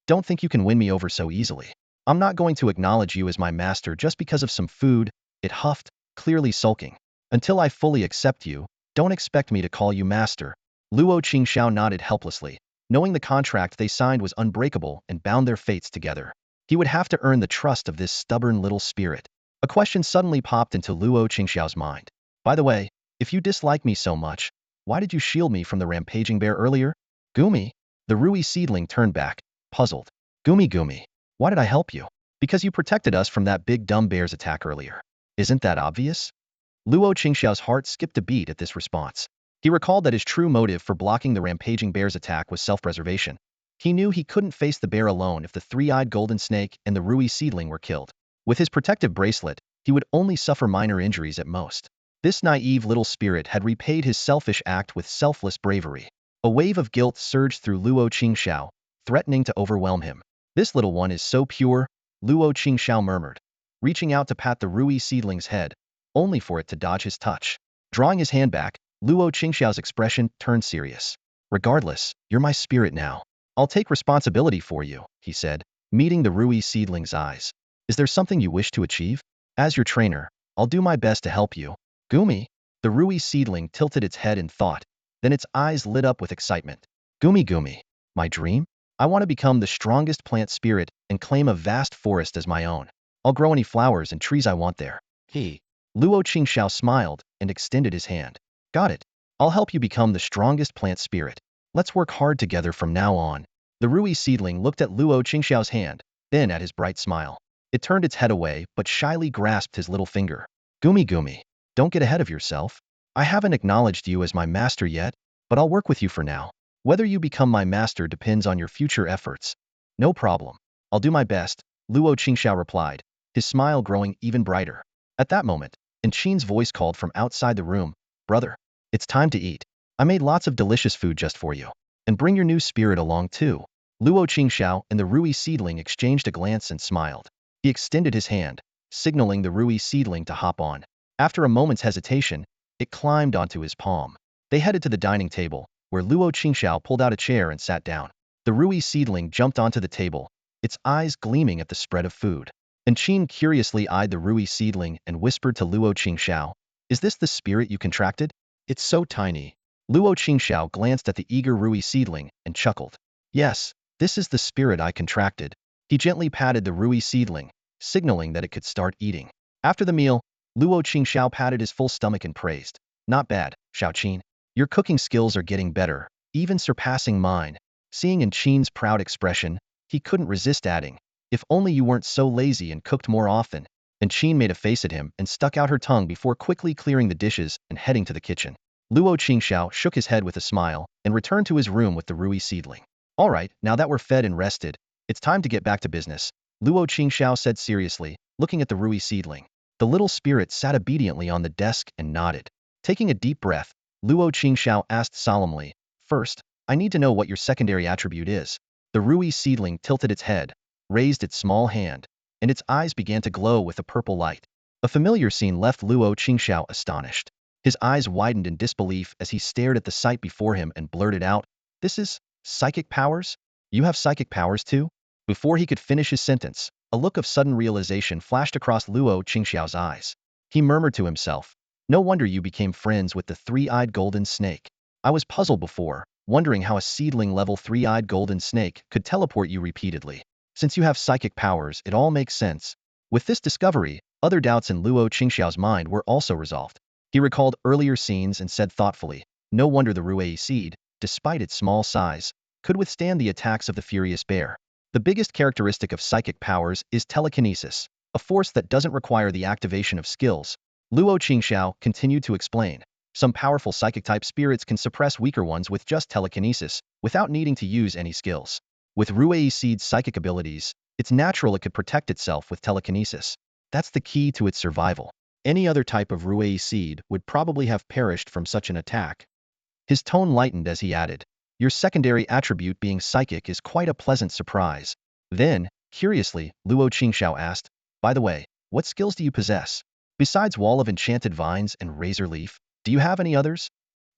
Don't think you can win me over so easily. I'm not going to acknowledge you as my master just because of some food, it huffed, clearly sulking. Until I fully accept you, don't expect me to call you master. Luo Qingxiao nodded helplessly, knowing the contract they signed was unbreakable and bound their fates together. He would have to earn the trust of this stubborn little spirit. A question suddenly popped into Luo Qingxiao's mind. By the way, if you dislike me so much, why did you shield me from the rampaging bear earlier? Gumi? The Rui seedling turned back, puzzled. Gumi Gumi, why did I help you? Because you protected us from that big dumb bear's attack earlier. Isn't that obvious? Luo Qingxiao's heart skipped a beat at this response. He recalled that his true motive for blocking the rampaging bear's attack was self-preservation. He knew he couldn't face the bear alone if the three-eyed golden snake and the Rui seedling were killed. With his protective bracelet, he would only suffer minor injuries at most. This naive little spirit had repaid his selfish act with selfless bravery. A wave of guilt surged through Luo Qingxiao, threatening to overwhelm him. This little one is so pure, Luo Qingxiao murmured, reaching out to pat the Rui seedling's head, only for it to dodge his touch. Drawing his hand back, Luo Qingxiao's expression turned serious. Regardless, you're my spirit now. I'll take responsibility for you, he said, meeting the Rui seedling's eyes. Is there something you wish to achieve? As your trainer, I'll do my best to help you. Gumi? The Rui seedling tilted its head in thought, then its eyes lit up with excitement. Gumi Gumi. My dream? I want to become the strongest plant spirit and claim a vast forest as my own. I'll grow any flowers and trees I want there. Luo Qingxiao smiled and extended his hand. Got it. I'll help you become the strongest plant spirit. Let's work hard together from now on. The Rui seedling looked at Luo Qingxiao's hand, then at his bright smile. It turned its head away but shyly grasped his little finger. Gumi Gumi. Don't get ahead of yourself. I haven't acknowledged you as my master yet, but I'll work with you for now. Whether you become my master depends on your future efforts. No problem. I'll do my best, Luo Qingxiao replied, his smile growing even brighter. At that moment, Qin's voice called from outside the room, Brother, it's time to eat. I made lots of delicious food just for you. And bring your new spirit along too. Luo Qingxiao and the Rui seedling exchanged a glance and smiled. He extended his hand, signaling the Rui seedling to hop on. After a moment's hesitation, it climbed onto his palm. They headed to the dining table, where Luo Qingxiao pulled out a chair and sat down. The Rui seedling jumped onto the table, its eyes gleaming at the spread of food. Qin curiously eyed the Rui seedling and whispered to Luo Qingxiao, Is this the spirit you contracted? It's so tiny. Luo Qingxiao glanced at the eager Rui seedling and chuckled. Yes, this is the spirit I contracted. He gently patted the Rui seedling, signaling that it could start eating. After the meal, Luo Qingxiao patted his full stomach and praised. Not bad, Xiaoqin. Your cooking skills are getting better, even surpassing mine. Seeing Qin's proud expression, he couldn't resist adding, If only you weren't so lazy and cooked more often. Qin made a face at him and stuck out her tongue before quickly clearing the dishes and heading to the kitchen. Luo Qingxiao shook his head with a smile and returned to his room with the Rui seedling. All right, now that we're fed and rested, it's time to get back to business, Luo Qingxiao said seriously, looking at the Rui seedling. The little spirit sat obediently on the desk and nodded. Taking a deep breath, Luo Qingxiao asked solemnly, First, I need to know what your secondary attribute is. The Rui seedling tilted its head, raised its small hand, and its eyes began to glow with a purple light. A familiar scene left Luo Qingxiao astonished. His eyes widened in disbelief as he stared at the sight before him and blurted out, This is psychic powers? You have psychic powers too? Before he could finish his sentence, a look of sudden realization flashed across Luo Qingxiao's eyes. He murmured to himself, No wonder you became friends with the three-eyed golden snake. I was puzzled before, wondering how a seedling level three-eyed golden snake could teleport you repeatedly. Since you have psychic powers, it all makes sense. With this discovery, other doubts in Luo Qingxiao's mind were also resolved. He recalled earlier scenes and said thoughtfully, No wonder the Rui seed, despite its small size, could withstand the attacks of the furious bear. The biggest characteristic of psychic powers is telekinesis, a force that doesn't require the activation of skills. Luo Qingxiao continued to explain. Some powerful psychic-type spirits can suppress weaker ones with just telekinesis, without needing to use any skills. With Ruei Seed's psychic abilities, it's natural it could protect itself with telekinesis. That's the key to its survival. Any other type of Ruei Seed would probably have perished from such an attack. His tone lightened as he added, "Your secondary attribute being psychic is quite a pleasant surprise." Then, curiously, Luo Qingxiao asked, "By the way, what skills do you possess? Besides Wall of Enchanted Vines and Razor Leaf, do you have any others?"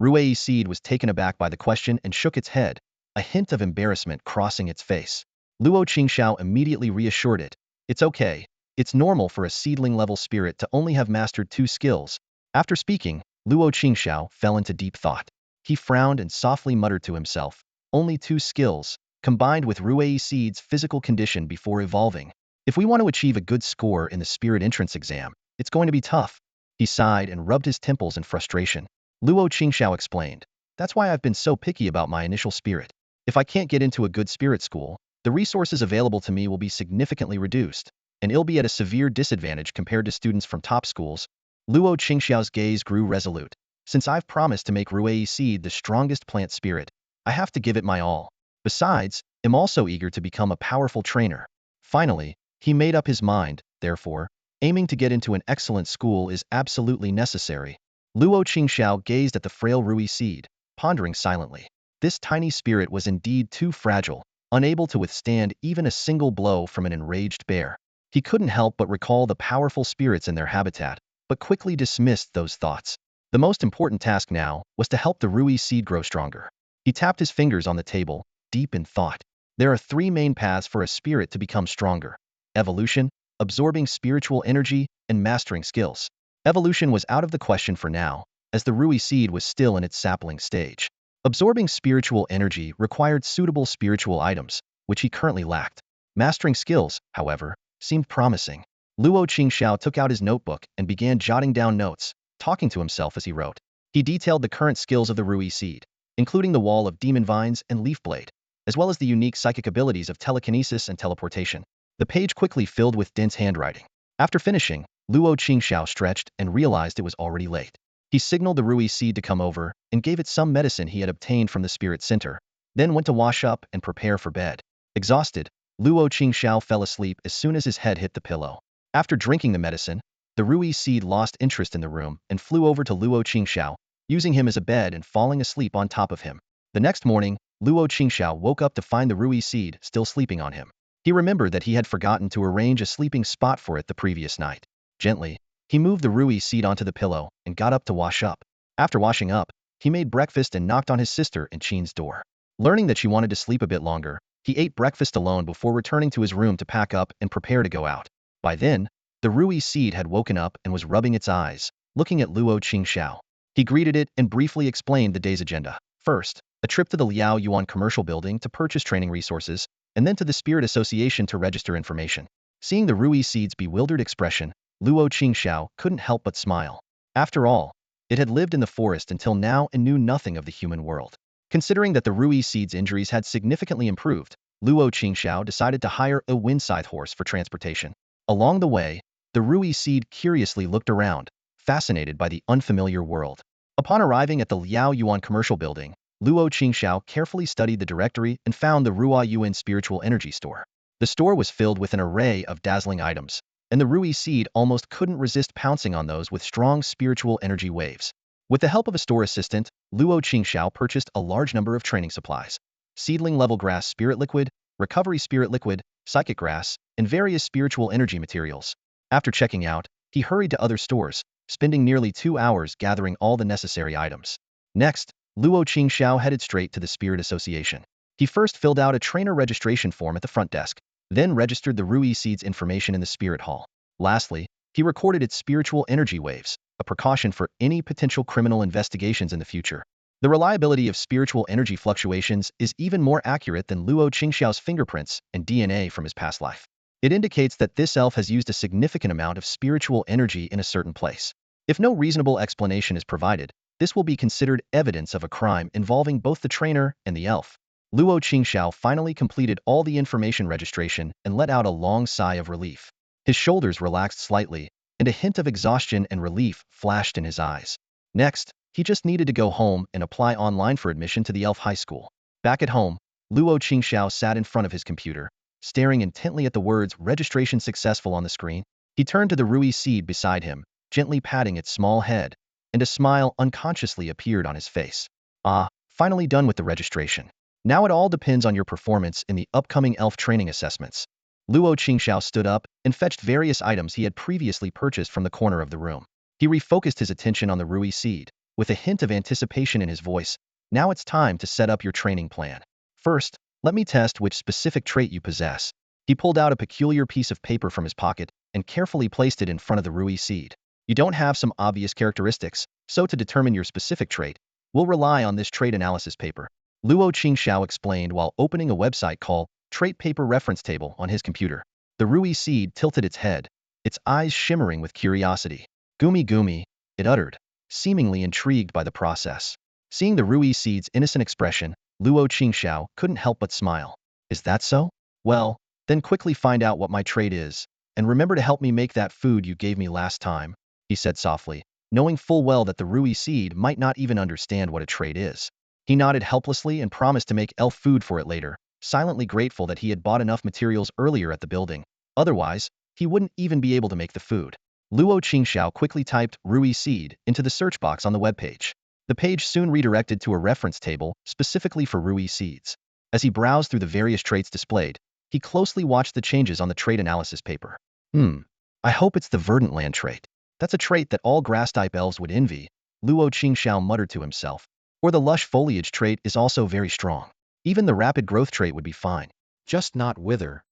Ruei Seed was taken aback by the question and shook its head, a hint of embarrassment crossing its face. Luo Qingxiao immediately reassured it, "It's okay. It's normal for a seedling-level spirit to only have mastered 2 skills." After speaking, Luo Qingxiao fell into deep thought. He frowned and softly muttered to himself, "Only 2 skills, combined with Ruei Seed's physical condition before evolving. If we want to achieve a good score in the spirit entrance exam, it's going to be tough." He sighed and rubbed his temples in frustration. Luo Qingxiao explained, "That's why I've been so picky about my initial spirit. If I can't get into a good spirit school, the resources available to me will be significantly reduced, and it'll be at a severe disadvantage compared to students from top schools." Luo Qingxiao's gaze grew resolute. "Since I've promised to make Ruei Seed the strongest plant spirit, I have to give it my all. Besides, I'm also eager to become a powerful trainer." Finally, he made up his mind, therefore, aiming to get into an excellent school is absolutely necessary. Luo Qingxiao gazed at the frail Ruei Seed, pondering silently. This tiny spirit was indeed too fragile, unable to withstand even a single blow from an enraged bear. He couldn't help but recall the powerful spirits in their habitat, but quickly dismissed those thoughts. The most important task now was to help the Ruei Seed grow stronger. He tapped his fingers on the table, deep in thought. There are 3 main paths for a spirit to become stronger: evolution, absorbing spiritual energy, and mastering skills. Evolution was out of the question for now, as the Ruei Seed was still in its sapling stage. Absorbing spiritual energy required suitable spiritual items, which he currently lacked. Mastering skills, however, seemed promising. Luo Qingxiao took out his notebook and began jotting down notes, talking to himself as he wrote. He detailed the current skills of the Ruei Seed, including the Wall of Demon Vines and Leaf Blade, as well as the unique psychic abilities of telekinesis and teleportation. The page quickly filled with dense handwriting. After finishing, Luo Qingxiao stretched and realized it was already late. He signaled the Ruei Seed to come over and gave it some medicine he had obtained from the spirit center, then went to wash up and prepare for bed. Exhausted, Luo Qingxiao fell asleep as soon as his head hit the pillow. After drinking the medicine, the Ruei Seed lost interest in the room and flew over to Luo Qingxiao, using him as a bed and falling asleep on top of him. The next morning, Luo Qingxiao woke up to find the Ruei Seed still sleeping on him. He remembered that he had forgotten to arrange a sleeping spot for it the previous night. Gently, he moved the Ruei Seed onto the pillow and got up to wash up. After washing up, he made breakfast and knocked on his sister and Qin's door. Learning that she wanted to sleep a bit longer, he ate breakfast alone before returning to his room to pack up and prepare to go out. By then, the Ruei Seed had woken up and was rubbing its eyes, looking at Luo Qingxiao. He greeted it and briefly explained the day's agenda. First, a trip to the Liao Yuan commercial building to purchase training resources, and then to the Spirit Association to register information. Seeing the Ruei Seed's bewildered expression, Luo Qingxiao couldn't help but smile. After all, it had lived in the forest until now and knew nothing of the human world. Considering that the Ruei Seed's injuries had significantly improved, Luo Qingxiao decided to hire a wind scythe horse for transportation. Along the way, the Ruei Seed curiously looked around, fascinated by the unfamiliar world. Upon arriving at the Liao Yuan commercial building, Luo Qingxiao carefully studied the directory and found the Ruo Yuan spiritual energy store. The store was filled with an array of dazzling items, and the Ruei Seed almost couldn't resist pouncing on those with strong spiritual energy waves. With the help of a store assistant, Luo Qingxiao purchased a large number of training supplies: seedling-level grass spirit liquid, recovery spirit liquid, psychic grass, and various spiritual energy materials. After checking out, he hurried to other stores, spending nearly 2 hours gathering all the necessary items. Next, Luo Qingxiao headed straight to the Spirit Association. He first filled out a trainer registration form at the front desk, then registered the Ruei Seed's information in the Spirit Hall. Lastly, he recorded its spiritual energy waves, a precaution for any potential criminal investigations in the future. The reliability of spiritual energy fluctuations is even more accurate than Luo Qingxiao's fingerprints and DNA from his past life. It indicates that this elf has used a significant amount of spiritual energy in a certain place. If no reasonable explanation is provided, this will be considered evidence of a crime involving both the trainer and the elf. Luo Qingxiao finally completed all the information registration and let out a long sigh of relief. His shoulders relaxed slightly, and a hint of exhaustion and relief flashed in his eyes. Next, He just needed to go home and apply online for admission to the elf high school. Back at home, Luo Qingxiao sat in front of his computer, staring intently at the words registration successful on the screen. He turned to the Rui seed beside him, gently patting its small head, and a smile unconsciously appeared on his face. Ah, finally done with the registration. Now it all depends on your performance in the upcoming elf training assessments. Luo Qingxiao stood up and fetched various items he had previously purchased from the corner of the room. He refocused his attention on the Rui seed, with a hint of anticipation in his voice. Now it's time to set up your training plan. First, let me test which specific trait you possess. He pulled out a peculiar piece of paper from his pocket and carefully placed it in front of the Rui seed. You don't have some obvious characteristics, so to determine your specific trait, we'll rely on this trait analysis paper. Luo Qingxiao explained while opening a website called Trait Paper Reference Table on his computer. The Rui seed tilted its head, its eyes shimmering with curiosity. Gumi gumi, it uttered, seemingly intrigued by the process. Seeing the Rui seed's innocent expression, Luo Qingxiao couldn't help but smile. Is that so? Well, then quickly find out what my trait is, and remember to help me make that food you gave me last time, he said softly, knowing full well that the Rui seed might not even understand what a trait is. He nodded helplessly and promised to make elf food for it later, silently grateful that he had bought enough materials earlier at the building. Otherwise, he wouldn't even be able to make the food. Luo Qingxiao quickly typed Rui seed into the search box on the webpage. The page soon redirected to a reference table specifically for Rui seeds. As he browsed through the various traits displayed, he closely watched the changes on the trait analysis paper. I hope it's the verdant land trait. That's a trait that all grass-type elves would envy, Luo Qingxiao muttered to himself. Or the lush foliage trait is also very strong. Even the rapid growth trait would be fine. Just not wither,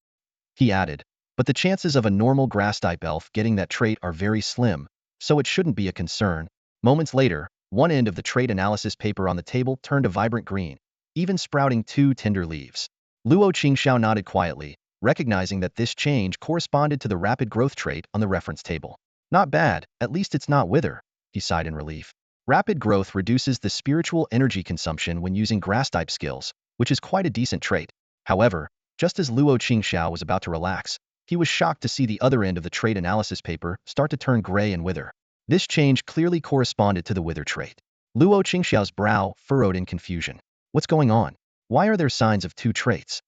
he added. But the chances of a normal grass-type elf getting that trait are very slim, so it shouldn't be a concern. Moments later, one end of the trait analysis paper on the table turned a vibrant green, even sprouting 2 tender leaves. Luo Qingxiao nodded quietly, recognizing that this change corresponded to the rapid growth trait on the reference table. Not bad, at least it's not wither, he sighed in relief. Rapid growth reduces the spiritual energy consumption when using grass-type skills, which is quite a decent trait. However, just as Luo Qingxiao was about to relax, he was shocked to see the other end of the trait analysis paper start to turn gray and wither. This change clearly corresponded to the wither trait. Luo Qingxiao's brow furrowed in confusion. What's going on? Why are there signs of 2 traits?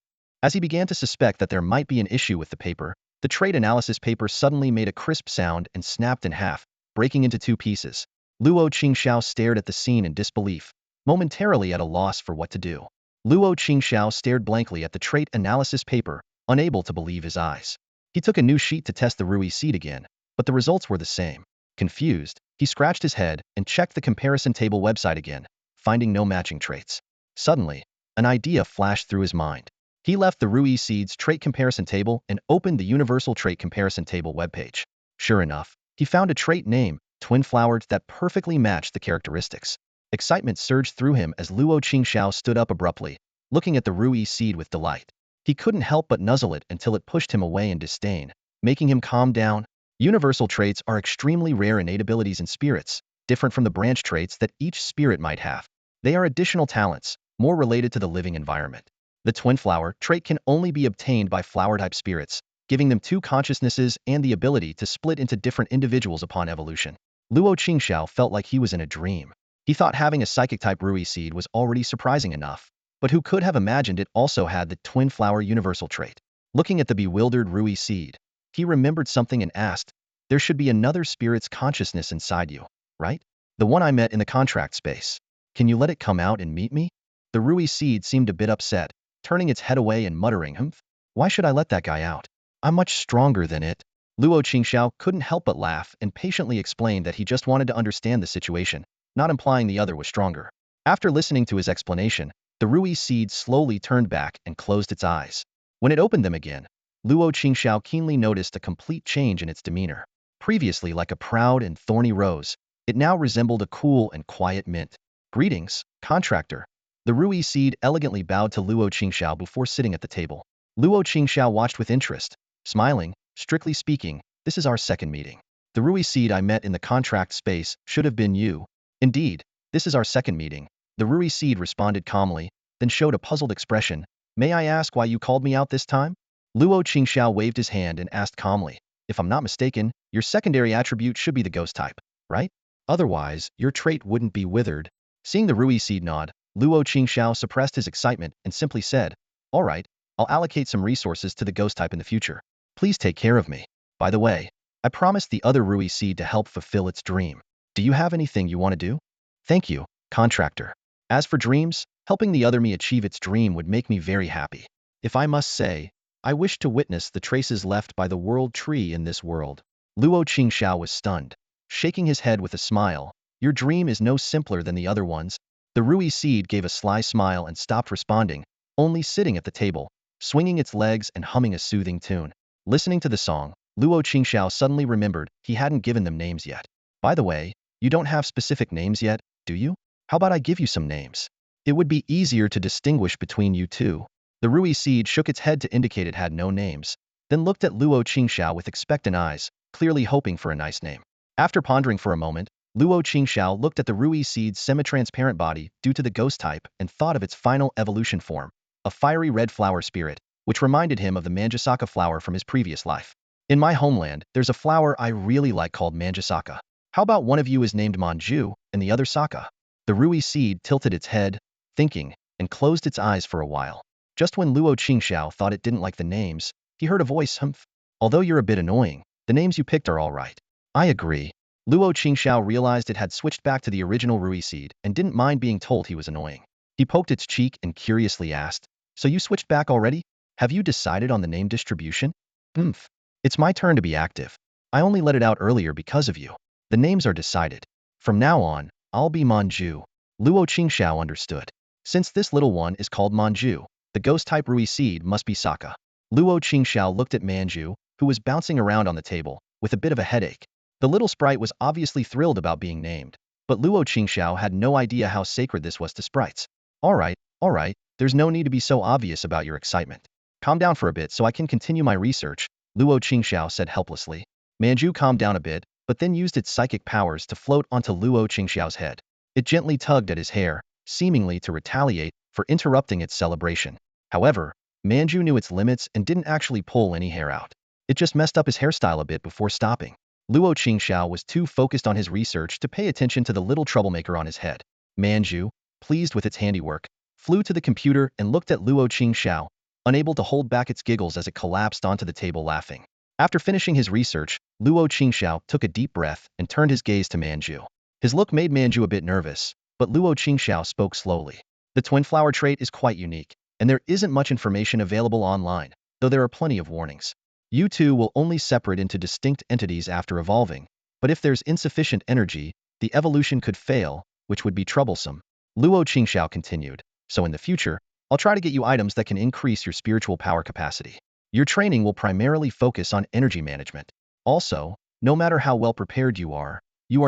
As he began to suspect that there might be an issue with the paper, the trait analysis paper suddenly made a crisp sound and snapped in half, breaking into 2 pieces. Luo Qingxiao stared at the scene in disbelief, momentarily at a loss for what to do. Luo Qingxiao stared blankly at the trait analysis paper, unable to believe his eyes. He took a new sheet to test the Rui seed again, but the results were the same. Confused, he scratched his head and checked the comparison table website again, finding no matching traits. Suddenly, an idea flashed through his mind. He left the Rui seed's trait comparison table and opened the Universal Trait Comparison Table webpage. Sure enough, he found a trait name, Twin Flowered, that perfectly matched the characteristics. Excitement surged through him as Luo Qingxiao stood up abruptly, looking at the Rui seed with delight. He couldn't help but nuzzle it until it pushed him away in disdain, making him calm down. Universal traits are extremely rare innate abilities in spirits, different from the branch traits that each spirit might have. They are additional talents, more related to the living environment. The twin flower trait can only be obtained by flower-type spirits, giving them 2 consciousnesses and the ability to split into different individuals upon evolution. Luo Qingxiao felt like he was in a dream. He thought having a psychic-type Rui seed was already surprising enough, but who could have imagined it also had the twin flower universal trait? Looking at the bewildered Rui seed, he remembered something and asked, there should be another spirit's consciousness inside you, right? The one I met in the contract space. Can you let it come out and meet me? The Rui seed seemed a bit upset, turning its head away and muttering, why should I let that guy out? I'm much stronger than it. Luo Qingxiao couldn't help but laugh and patiently explained that he just wanted to understand the situation, not implying the other was stronger. After listening to his explanation, the Rui seed slowly turned back and closed its eyes. When it opened them again, Luo Qingxiao keenly noticed a complete change in its demeanor. Previously like a proud and thorny rose, it now resembled a cool and quiet mint. Greetings, contractor. The Rui seed elegantly bowed to Luo Qingxiao before sitting at the table. Luo Qingxiao watched with interest, smiling. Strictly speaking, this is our second meeting. The Rui seed I met in the contract space should have been you. Indeed, this is our second meeting. The Rui seed responded calmly, then showed a puzzled expression. May I ask why you called me out this time? Luo Qingxiao waved his hand and asked calmly. If I'm not mistaken, your secondary attribute should be the ghost type, right? Otherwise, your trait wouldn't be withered. Seeing the Rui seed nod, Luo Qingxiao suppressed his excitement and simply said, "All right, I'll allocate some resources to the ghost type in the future. Please take care of me. By the way, I promised the other Rui seed to help fulfill its dream. Do you have anything you want to do?" "Thank you, contractor. As for dreams, helping the other me achieve its dream would make me very happy. If I must say, I wish to witness the traces left by the world tree in this world." Luo Qingxiao was stunned, shaking his head with a smile. "Your dream is no simpler than the other ones." The Rui seed gave a sly smile and stopped responding, only sitting at the table, swinging its legs and humming a soothing tune. Listening to the song, Luo Qingxiao suddenly remembered he hadn't given them names yet. "By the way, you don't have specific names yet, do you? How about I give you some names? It would be easier to distinguish between you two." The Rui seed shook its head to indicate it had no names, then looked at Luo Qingxiao with expectant eyes, clearly hoping for a nice name. After pondering for a moment, Luo Qingxiao looked at the Rui seed's semi-transparent body due to the ghost type and thought of its final evolution form, a fiery red flower spirit, which reminded him of the Manjusaka flower from his previous life. "In my homeland, there's a flower I really like called Manjusaka. How about one of you is named Manju and the other Saka?" The Rui seed tilted its head, thinking, and closed its eyes for a while. Just when Luo Qingxiao thought it didn't like the names, he heard a voice humph. "Although you're a bit annoying, the names you picked are all right." "I agree." Luo Qingxiao realized it had switched back to the original Rui seed and didn't mind being told he was annoying. He poked its cheek and curiously asked, "So you switched back already? Have you decided on the name distribution?" "Humph. It's my turn to be active. I only let it out earlier because of you. The names are decided. From now on, I'll be Manju." Luo Qingxiao understood. Since this little one is called Manju, the ghost-type Rui seed must be Saka. Luo Qingxiao looked at Manju, who was bouncing around on the table, with a bit of a headache. The little sprite was obviously thrilled about being named, but Luo Qingxiao had no idea how sacred this was to sprites. All right, there's no need to be so obvious about your excitement. Calm down for a bit so I can continue my research," Luo Qingxiao said helplessly. Manju calmed down a bit, but then used its psychic powers to float onto Luo Qingxiao's head. It gently tugged at his hair, seemingly to retaliate for interrupting its celebration. However, Manju knew its limits and didn't actually pull any hair out. It just messed up his hairstyle a bit before stopping. Luo Qingxiao was too focused on his research to pay attention to the little troublemaker on his head. Manju, pleased with its handiwork, flew to the computer and looked at Luo Qingxiao, unable to hold back its giggles as it collapsed onto the table laughing. After finishing his research, Luo Qingxiao took a deep breath and turned his gaze to Manju. His look made Manju a bit nervous, but Luo Qingxiao spoke slowly. "The twin flower trait is quite unique, and there isn't much information available online, though there are plenty of warnings. You two will only separate into distinct entities after evolving, but if there's insufficient energy, the evolution could fail, which would be troublesome." Luo Qingxiao continued, "So in the future, I'll try to get you items that can increase your spiritual power capacity. Your training will primarily focus on energy management. Also, no matter how well prepared you are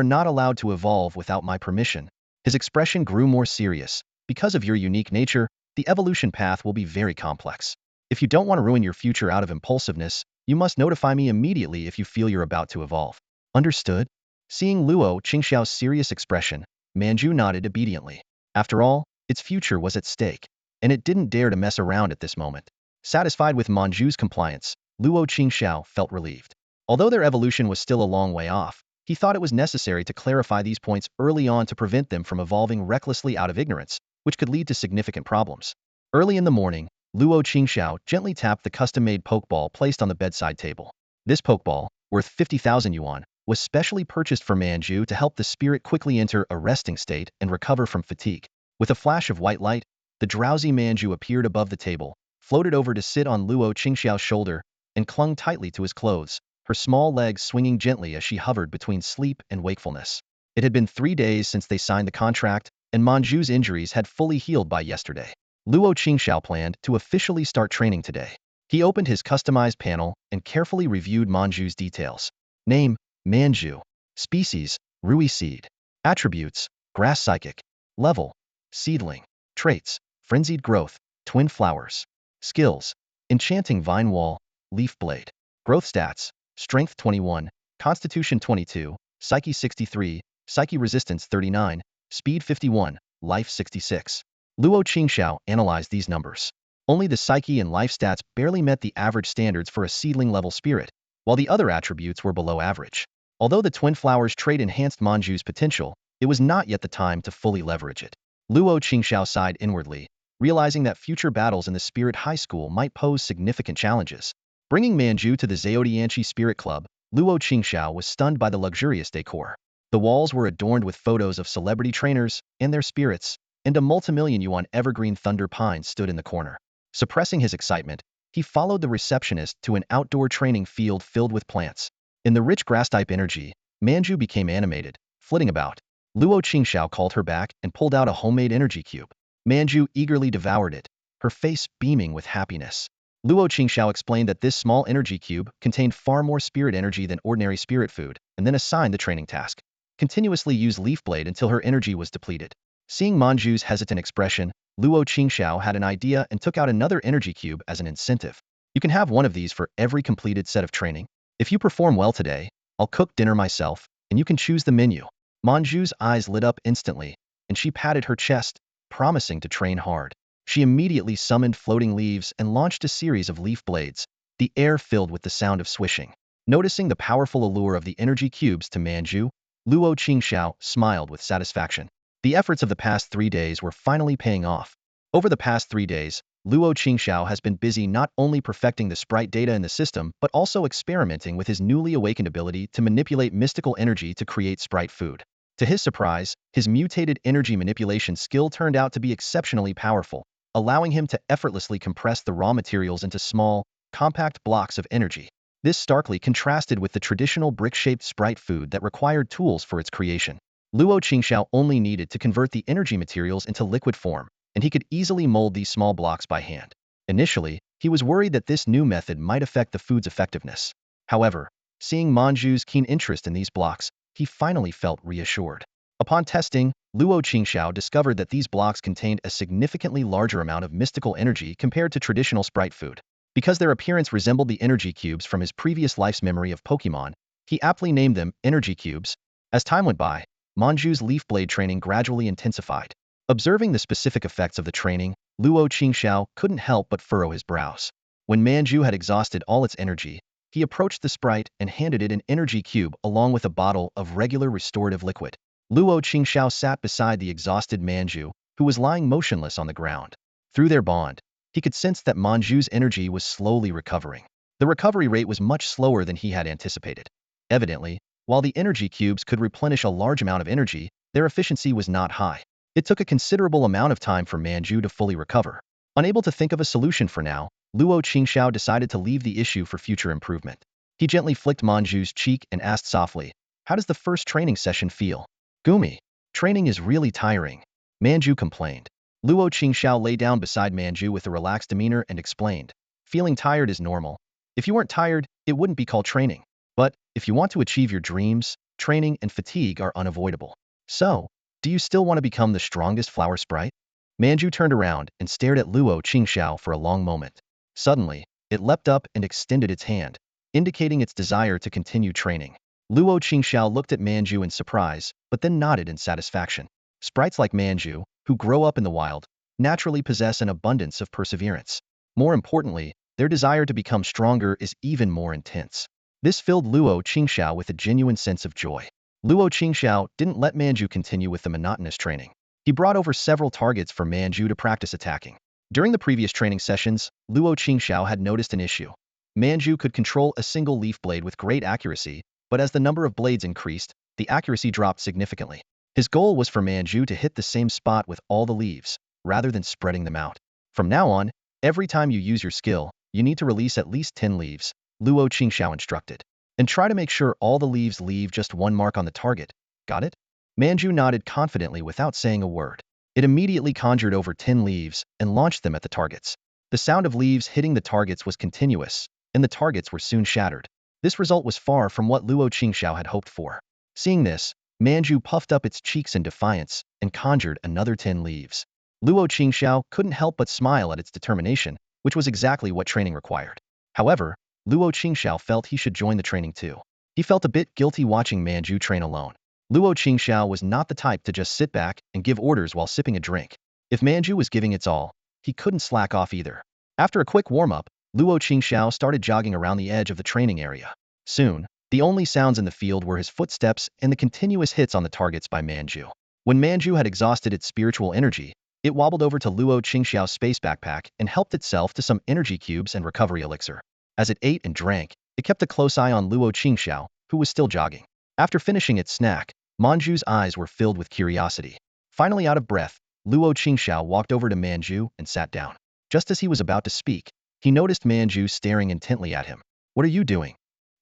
not allowed to evolve without my permission." His expression grew more serious. "Because of your unique nature, the evolution path will be very complex. If you don't want to ruin your future out of impulsiveness, you must notify me immediately if you feel you're about to evolve." "Understood?" Seeing Luo Qingxiao's serious expression, Manju nodded obediently. After all, its future was at stake, and it didn't dare to mess around at this moment. Satisfied with Manju's compliance, Luo Qingxiao felt relieved. Although their evolution was still a long way off, he thought it was necessary to clarify these points early on to prevent them from evolving recklessly out of ignorance, which could lead to significant problems. Early in the morning, Luo Qingxiao gently tapped the custom-made pokeball placed on the bedside table. This pokeball, worth 50,000 yuan, was specially purchased for Manju to help the spirit quickly enter a resting state and recover from fatigue. With a flash of white light, the drowsy Manju appeared above the table, floated over to sit on Luo Qingxiao's shoulder, and clung tightly to his clothes, her small legs swinging gently as she hovered between sleep and wakefulness. It had been 3 days since they signed the contract, and Manju's injuries had fully healed by yesterday. Luo Qingxiao planned to officially start training today. He opened his customized panel and carefully reviewed Manju's details. Name, Manju. Species, Rui seed. Attributes, grass psychic. Level, seedling. Traits, frenzied growth, twin flowers. Skills, enchanting vine wall, leaf blade. Growth stats, strength 21, constitution 22, psyche 63, psyche resistance 39, speed 51, life 66. Luo Qingxiao analyzed these numbers. Only the psyche and life stats barely met the average standards for a seedling level spirit, while the other attributes were below average. Although the twin flowers trait enhanced Manju's potential, it was not yet the time to fully leverage it. Luo Qingxiao sighed inwardly, realizing that future battles in the Spirit High School might pose significant challenges. Bringing Manju to the Zhaodianchi Spirit Club, Luo Qingxiao was stunned by the luxurious decor. The walls were adorned with photos of celebrity trainers and their spirits, and a multimillion yuan evergreen thunder pine stood in the corner. Suppressing his excitement, he followed the receptionist to an outdoor training field filled with plants. In the rich grass-type energy, Manju became animated, flitting about. Luo Qingxiao called her back and pulled out a homemade energy cube. Manju eagerly devoured it, her face beaming with happiness. Luo Qingxiao explained that this small energy cube contained far more spirit energy than ordinary spirit food, and then assigned the training task. Continuously use leaf blade until her energy was depleted. Seeing Manju's hesitant expression, Luo Qingxiao had an idea and took out another energy cube as an incentive. You can have one of these for every completed set of training. If you perform well today, I'll cook dinner myself, and you can choose the menu. Manju's eyes lit up instantly, and she patted her chest, promising to train hard. She immediately summoned floating leaves and launched a series of leaf blades, the air filled with the sound of swishing. Noticing the powerful allure of the energy cubes to Manju, Luo Qingxiao smiled with satisfaction. The efforts of the past 3 days were finally paying off. Over the past 3 days, Luo Qingxiao has been busy not only perfecting the sprite data in the system but also experimenting with his newly awakened ability to manipulate mystical energy to create sprite food. To his surprise, his mutated energy manipulation skill turned out to be exceptionally powerful, allowing him to effortlessly compress the raw materials into small, compact blocks of energy. This starkly contrasted with the traditional brick-shaped sprite food that required tools for its creation. Luo Qingxiao only needed to convert the energy materials into liquid form, and he could easily mold these small blocks by hand. Initially, he was worried that this new method might affect the food's effectiveness. However, seeing Manju's keen interest in these blocks, he finally felt reassured. Upon testing, Luo Qingxiao discovered that these blocks contained a significantly larger amount of mystical energy compared to traditional sprite food. Because their appearance resembled the energy cubes from his previous life's memory of Pokemon, he aptly named them energy cubes. As time went by, Manju's leaf blade training gradually intensified. Observing the specific effects of the training, Luo Qingxiao couldn't help but furrow his brows. When Manju had exhausted all its energy, he approached the sprite and handed it an energy cube along with a bottle of regular restorative liquid. Luo Qingxiao sat beside the exhausted Manju, who was lying motionless on the ground. Through their bond, he could sense that Manju's energy was slowly recovering. The recovery rate was much slower than he had anticipated. Evidently, while the energy cubes could replenish a large amount of energy, their efficiency was not high. It took a considerable amount of time for Manju to fully recover. Unable to think of a solution for now, Luo Qingxiao decided to leave the issue for future improvement. He gently flicked Manju's cheek and asked softly, "How does the first training session feel?" "Gumi, training is really tiring," Manju complained. Luo Qingxiao lay down beside Manju with a relaxed demeanor and explained, "Feeling tired is normal. If you weren't tired, it wouldn't be called training. But if you want to achieve your dreams, training and fatigue are unavoidable. So, do you still want to become the strongest flower sprite?" Manju turned around and stared at Luo Qingxiao for a long moment. Suddenly, it leapt up and extended its hand, indicating its desire to continue training. Luo Qingxiao looked at Manju in surprise, but then nodded in satisfaction. Sprites like Manju, who grow up in the wild, naturally possess an abundance of perseverance. More importantly, their desire to become stronger is even more intense. This filled Luo Qingxiao with a genuine sense of joy. Luo Qingxiao didn't let Manju continue with the monotonous training. He brought over several targets for Manju to practice attacking. During the previous training sessions, Luo Qingxiao had noticed an issue. Manju could control a single leaf blade with great accuracy, but as the number of blades increased, the accuracy dropped significantly. His goal was for Manju to hit the same spot with all the leaves, rather than spreading them out. From now on, every time you use your skill, you need to release at least 10 leaves, Luo Qingxiao instructed. And try to make sure all the leaves leave just one mark on the target. Got it? Manju nodded confidently without saying a word. It immediately conjured over 10 leaves and launched them at the targets. The sound of leaves hitting the targets was continuous, and the targets were soon shattered. This result was far from what Luo Qingxiao had hoped for. Seeing this, Manju puffed up its cheeks in defiance and conjured another 10 leaves. Luo Qingxiao couldn't help but smile at its determination, which was exactly what training required. However, Luo Qingxiao felt he should join the training too. He felt a bit guilty watching Manju train alone. Luo Qingxiao was not the type to just sit back and give orders while sipping a drink. If Manju was giving its all, he couldn't slack off either. After a quick warm-up, Luo Qingxiao started jogging around the edge of the training area. Soon, The only sounds in the field were his footsteps and the continuous hits on the targets by Manju. When Manju had exhausted its spiritual energy, it wobbled over to Luo Qingxiao's space backpack and helped itself to some energy cubes and recovery elixir. As it ate and drank, it kept a close eye on Luo Qingxiao, who was still jogging. After finishing its snack, Manju's eyes were filled with curiosity. Finally out of breath, Luo Qingxiao walked over to Manju and sat down. Just as he was about to speak, he noticed Manju staring intently at him. "What are you doing?"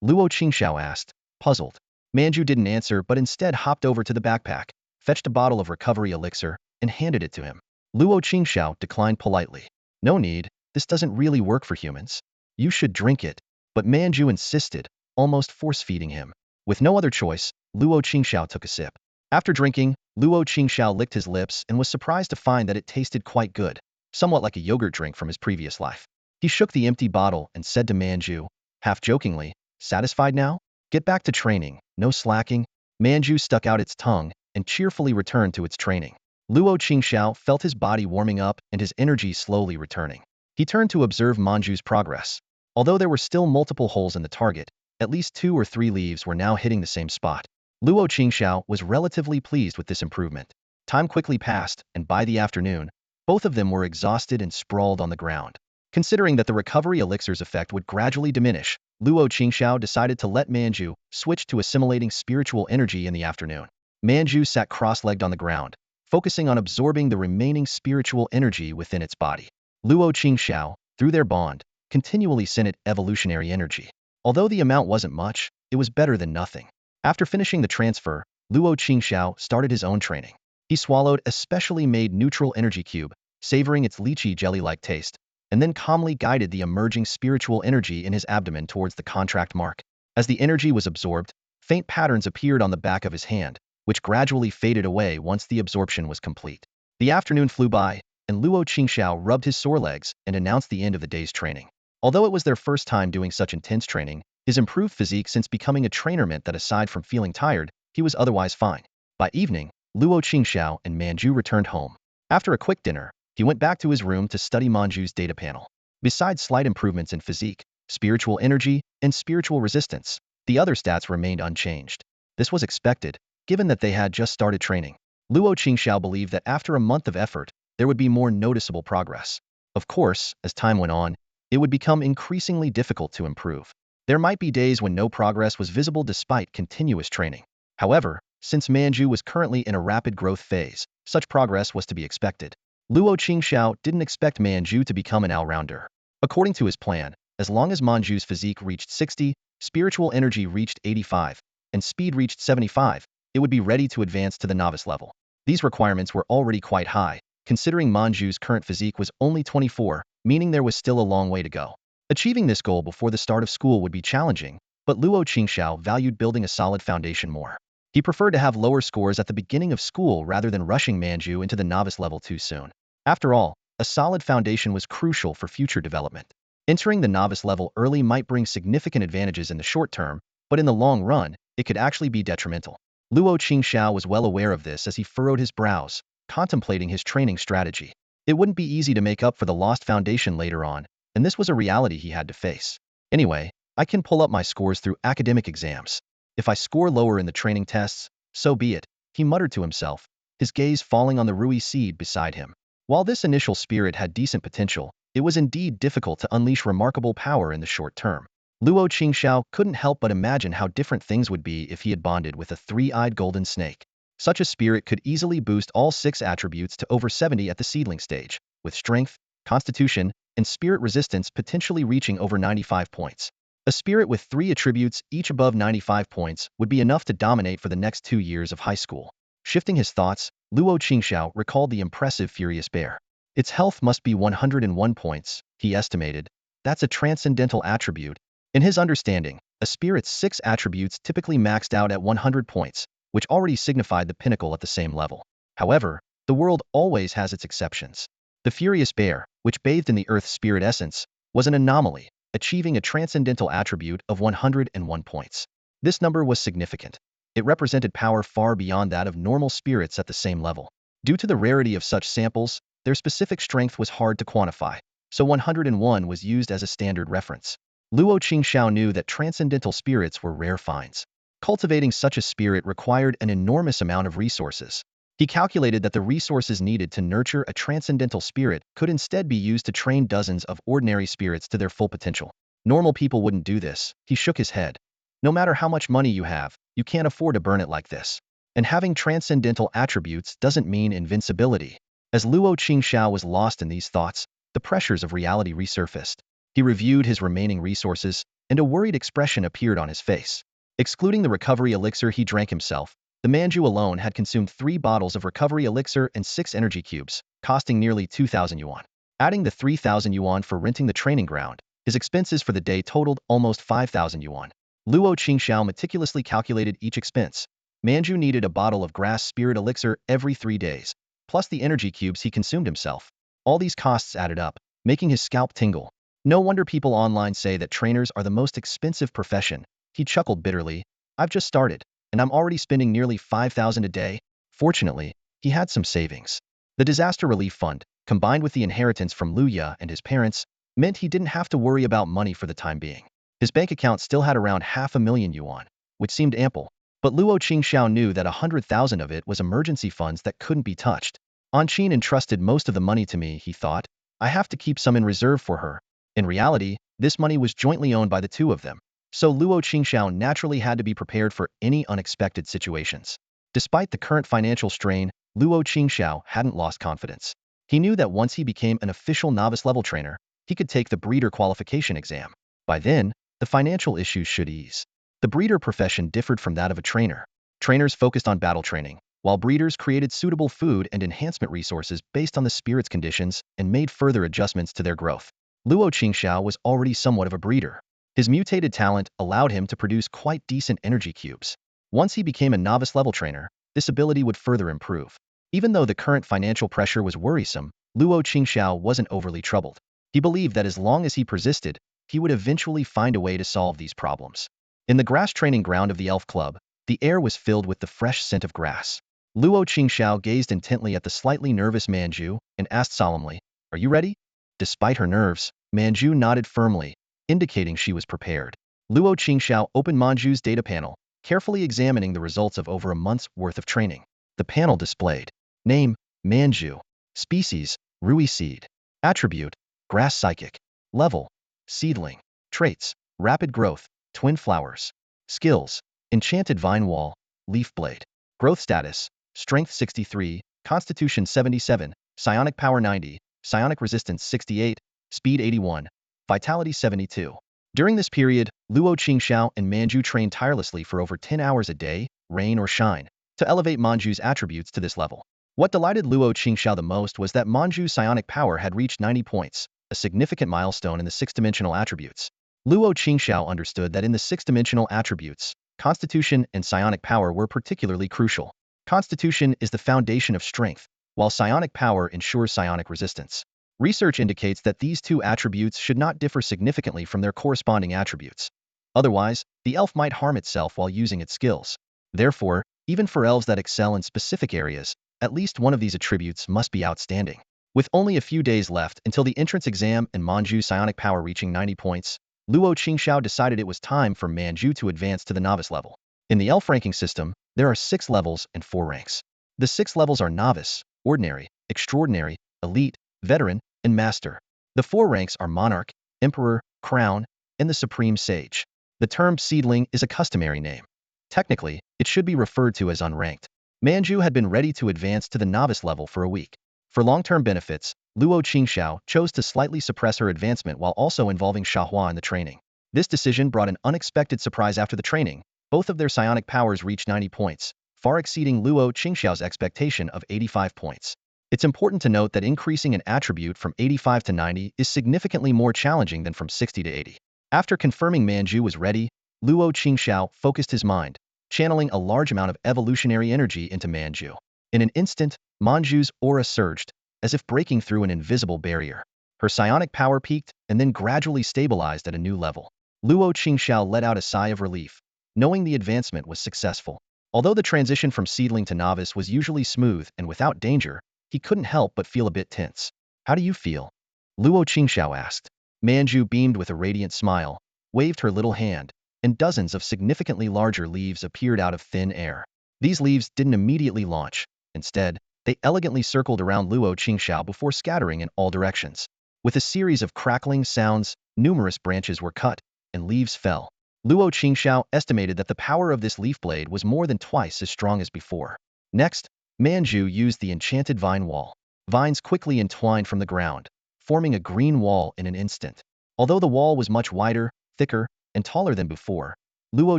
Luo Qingxiao asked, puzzled. Manju didn't answer but instead hopped over to the backpack, fetched a bottle of recovery elixir, and handed it to him. Luo Qingxiao declined politely. "No need, this doesn't really work for humans. You should drink it." But Manju insisted, almost force-feeding him. With no other choice, Luo Qingxiao took a sip. After drinking, Luo Qingxiao licked his lips and was surprised to find that it tasted quite good, somewhat like a yogurt drink from his previous life. He shook the empty bottle and said to Manju, half jokingly, "Satisfied now? Get back to training, no slacking." Manju stuck out its tongue and cheerfully returned to its training. Luo Qingxiao felt his body warming up and his energy slowly returning. He turned to observe Manju's progress. Although there were still multiple holes in the target, at least 2 or 3 leaves were now hitting the same spot. Luo Qingxiao was relatively pleased with this improvement. Time quickly passed, and by the afternoon, both of them were exhausted and sprawled on the ground. Considering that the recovery elixir's effect would gradually diminish, Luo Qingxiao decided to let Manju switch to assimilating spiritual energy in the afternoon. Manju sat cross-legged on the ground, focusing on absorbing the remaining spiritual energy within its body. Luo Qingxiao, through their bond, continually sent it evolutionary energy. Although the amount wasn't much, it was better than nothing. After finishing the transfer, Luo Qingxiao started his own training. He swallowed a specially made neutral energy cube, savoring its lychee jelly-like taste, and then calmly guided the emerging spiritual energy in his abdomen towards the contract mark. As the energy was absorbed, faint patterns appeared on the back of his hand, which gradually faded away once the absorption was complete. The afternoon flew by, and Luo Qingxiao rubbed his sore legs and announced the end of the day's training. Although it was their first time doing such intense training, his improved physique since becoming a trainer meant that aside from feeling tired, he was otherwise fine. By evening, Luo Qingxiao and Manju returned home. After a quick dinner, he went back to his room to study Manju's data panel. Besides slight improvements in physique, spiritual energy, and spiritual resistance, the other stats remained unchanged. This was expected, given that they had just started training. Luo Qingxiao believed that after a month of effort, there would be more noticeable progress. Of course, as time went on, it would become increasingly difficult to improve. There might be days when no progress was visible despite continuous training. However, since Manju was currently in a rapid growth phase, such progress was to be expected. Luo Qingxiao didn't expect Manju to become an all-rounder. According to his plan, as long as Manju's physique reached 60, spiritual energy reached 85, and speed reached 75, it would be ready to advance to the novice level. These requirements were already quite high, considering Manju's current physique was only 24, meaning there was still a long way to go. Achieving this goal before the start of school would be challenging, but Luo Qingxiao valued building a solid foundation more. He preferred to have lower scores at the beginning of school rather than rushing Manju into the novice level too soon. After all, a solid foundation was crucial for future development. Entering the novice level early might bring significant advantages in the short term, but in the long run, it could actually be detrimental. Luo Qingxiao was well aware of this as he furrowed his brows, contemplating his training strategy. It wouldn't be easy to make up for the lost foundation later on, and this was a reality he had to face. Anyway, I can pull up my scores through academic exams. If I score lower in the training tests, so be it, he muttered to himself, his gaze falling on the Rui seed beside him. While this initial spirit had decent potential, it was indeed difficult to unleash remarkable power in the short term. Luo Qingxiao couldn't help but imagine how different things would be if he had bonded with a three-eyed golden snake. Such a spirit could easily boost all 6 attributes to over 70 at the seedling stage, with strength, constitution, and spirit resistance potentially reaching over 95 points. A spirit with 3 attributes, each above 95 points, would be enough to dominate for the next 2 years of high school. Shifting his thoughts, Luo Qingxiao recalled the impressive Furious Bear. Its health must be 101 points, he estimated. That's a transcendental attribute. In his understanding, a spirit's 6 attributes typically maxed out at 100 points, which already signified the pinnacle at the same level. However, the world always has its exceptions. The Furious Bear, which bathed in the Earth's spirit essence, was an anomaly, achieving a transcendental attribute of 101 points. This number was significant. It represented power far beyond that of normal spirits at the same level. Due to the rarity of such samples, their specific strength was hard to quantify, so 101 was used as a standard reference. Luo Qingxiao knew that transcendental spirits were rare finds. Cultivating such a spirit required an enormous amount of resources. He calculated that the resources needed to nurture a transcendental spirit could instead be used to train dozens of ordinary spirits to their full potential. Normal people wouldn't do this. He shook his head. No matter how much money you have, you can't afford to burn it like this. And having transcendental attributes doesn't mean invincibility. As Luo Qingxiao was lost in these thoughts, the pressures of reality resurfaced. He reviewed his remaining resources, and a worried expression appeared on his face. Excluding the recovery elixir he drank himself, the Manju alone had consumed 3 bottles of recovery elixir and 6 energy cubes, costing nearly 2,000 yuan. Adding the 3,000 yuan for renting the training ground, his expenses for the day totaled almost 5,000 yuan. Luo Qingxiao meticulously calculated each expense. Manju needed a bottle of grass spirit elixir every 3 days, plus the energy cubes he consumed himself. All these costs added up, making his scalp tingle. No wonder people online say that trainers are the most expensive profession. He chuckled bitterly. I've just started, and I'm already spending nearly 5,000 a day. Fortunately, he had some savings. The disaster relief fund, combined with the inheritance from Luya and his parents, meant he didn't have to worry about money for the time being. His bank account still had around 500,000 yuan, which seemed ample. But Luo Qingxiao knew that 100,000 of it was emergency funds that couldn't be touched. Qin entrusted most of the money to me, he thought. I have to keep some in reserve for her. In reality, this money was jointly owned by the two of them. So Luo Qingxiao naturally had to be prepared for any unexpected situations. Despite the current financial strain, Luo Qingxiao hadn't lost confidence. He knew that once he became an official novice-level trainer, he could take the breeder qualification exam. By then, the financial issues should ease. The breeder profession differed from that of a trainer. Trainers focused on battle training, while breeders created suitable food and enhancement resources based on the spirit's conditions and made further adjustments to their growth. Luo Qingxiao was already somewhat of a breeder. His mutated talent allowed him to produce quite decent energy cubes. Once he became a novice-level trainer, this ability would further improve. Even though the current financial pressure was worrisome, Luo Qingxiao wasn't overly troubled. He believed that as long as he persisted, he would eventually find a way to solve these problems. In the grass training ground of the Elf Club, the air was filled with the fresh scent of grass. Luo Qingxiao gazed intently at the slightly nervous Manju and asked solemnly, "Are you ready?" Despite her nerves, Manju nodded firmly, indicating she was prepared. Luo Qingxiao opened Manju's data panel, carefully examining the results of over a month's worth of training. The panel displayed: name, Manju; species, Rui seed; attribute, grass psychic; level, seedling; traits, rapid growth, twin flowers; skills, enchanted vine wall, leaf blade; growth status, strength 63, constitution 77, psionic power 90, psionic resistance 68, speed 81, vitality 72. During this period, Luo Qingxiao and Manju trained tirelessly for over 10 hours a day, rain or shine, to elevate Manju's attributes to this level. What delighted Luo Qingxiao the most was that Manju's psionic power had reached 90 points, a significant milestone in the 6-dimensional attributes. Luo Qingxiao understood that in the 6-dimensional attributes, constitution and psionic power were particularly crucial. Constitution is the foundation of strength, while psionic power ensures psionic resistance. Research indicates that these two attributes should not differ significantly from their corresponding attributes. Otherwise, the elf might harm itself while using its skills. Therefore, even for elves that excel in specific areas, at least one of these attributes must be outstanding. With only a few days left until the entrance exam and Manju's psionic power reaching 90 points, Luo Qingxiao decided it was time for Manju to advance to the novice level. In the elf ranking system, there are 6 levels and 4 ranks. The 6 levels are novice, ordinary, extraordinary, elite, veteran, and master. The 4 ranks are monarch, emperor, crown, and the supreme sage. The term seedling is a customary name. Technically, it should be referred to as unranked. Manju had been ready to advance to the novice level for a week. For long-term benefits, Luo Qingxiao chose to slightly suppress her advancement while also involving Xiahua in the training. This decision brought an unexpected surprise after the training. Both of their psionic powers reached 90 points, far exceeding Luo Qingxiao's expectation of 85 points. It's important to note that increasing an attribute from 85 to 90 is significantly more challenging than from 60 to 80. After confirming Manju was ready, Luo Qingxiao focused his mind, channeling a large amount of evolutionary energy into Manju. In an instant, Manju's aura surged, as if breaking through an invisible barrier. Her psionic power peaked and then gradually stabilized at a new level. Luo Qingxiao let out a sigh of relief, knowing the advancement was successful. Although the transition from seedling to novice was usually smooth and without danger, he couldn't help but feel a bit tense. "How do you feel?" Luo Qingxiao asked. Manju beamed with a radiant smile. waved her little hand, and dozens of significantly larger leaves appeared out of thin air. These leaves didn't immediately launch. Instead, they elegantly circled around Luo Qingxiao before scattering in all directions. With a series of crackling sounds, numerous branches were cut, and leaves fell. Luo Qingxiao estimated that the power of this leaf blade was more than twice as strong as before. Next, Manju used the enchanted vine wall. Vines quickly entwined from the ground, forming a green wall in an instant. Although the wall was much wider, thicker, and taller than before, Luo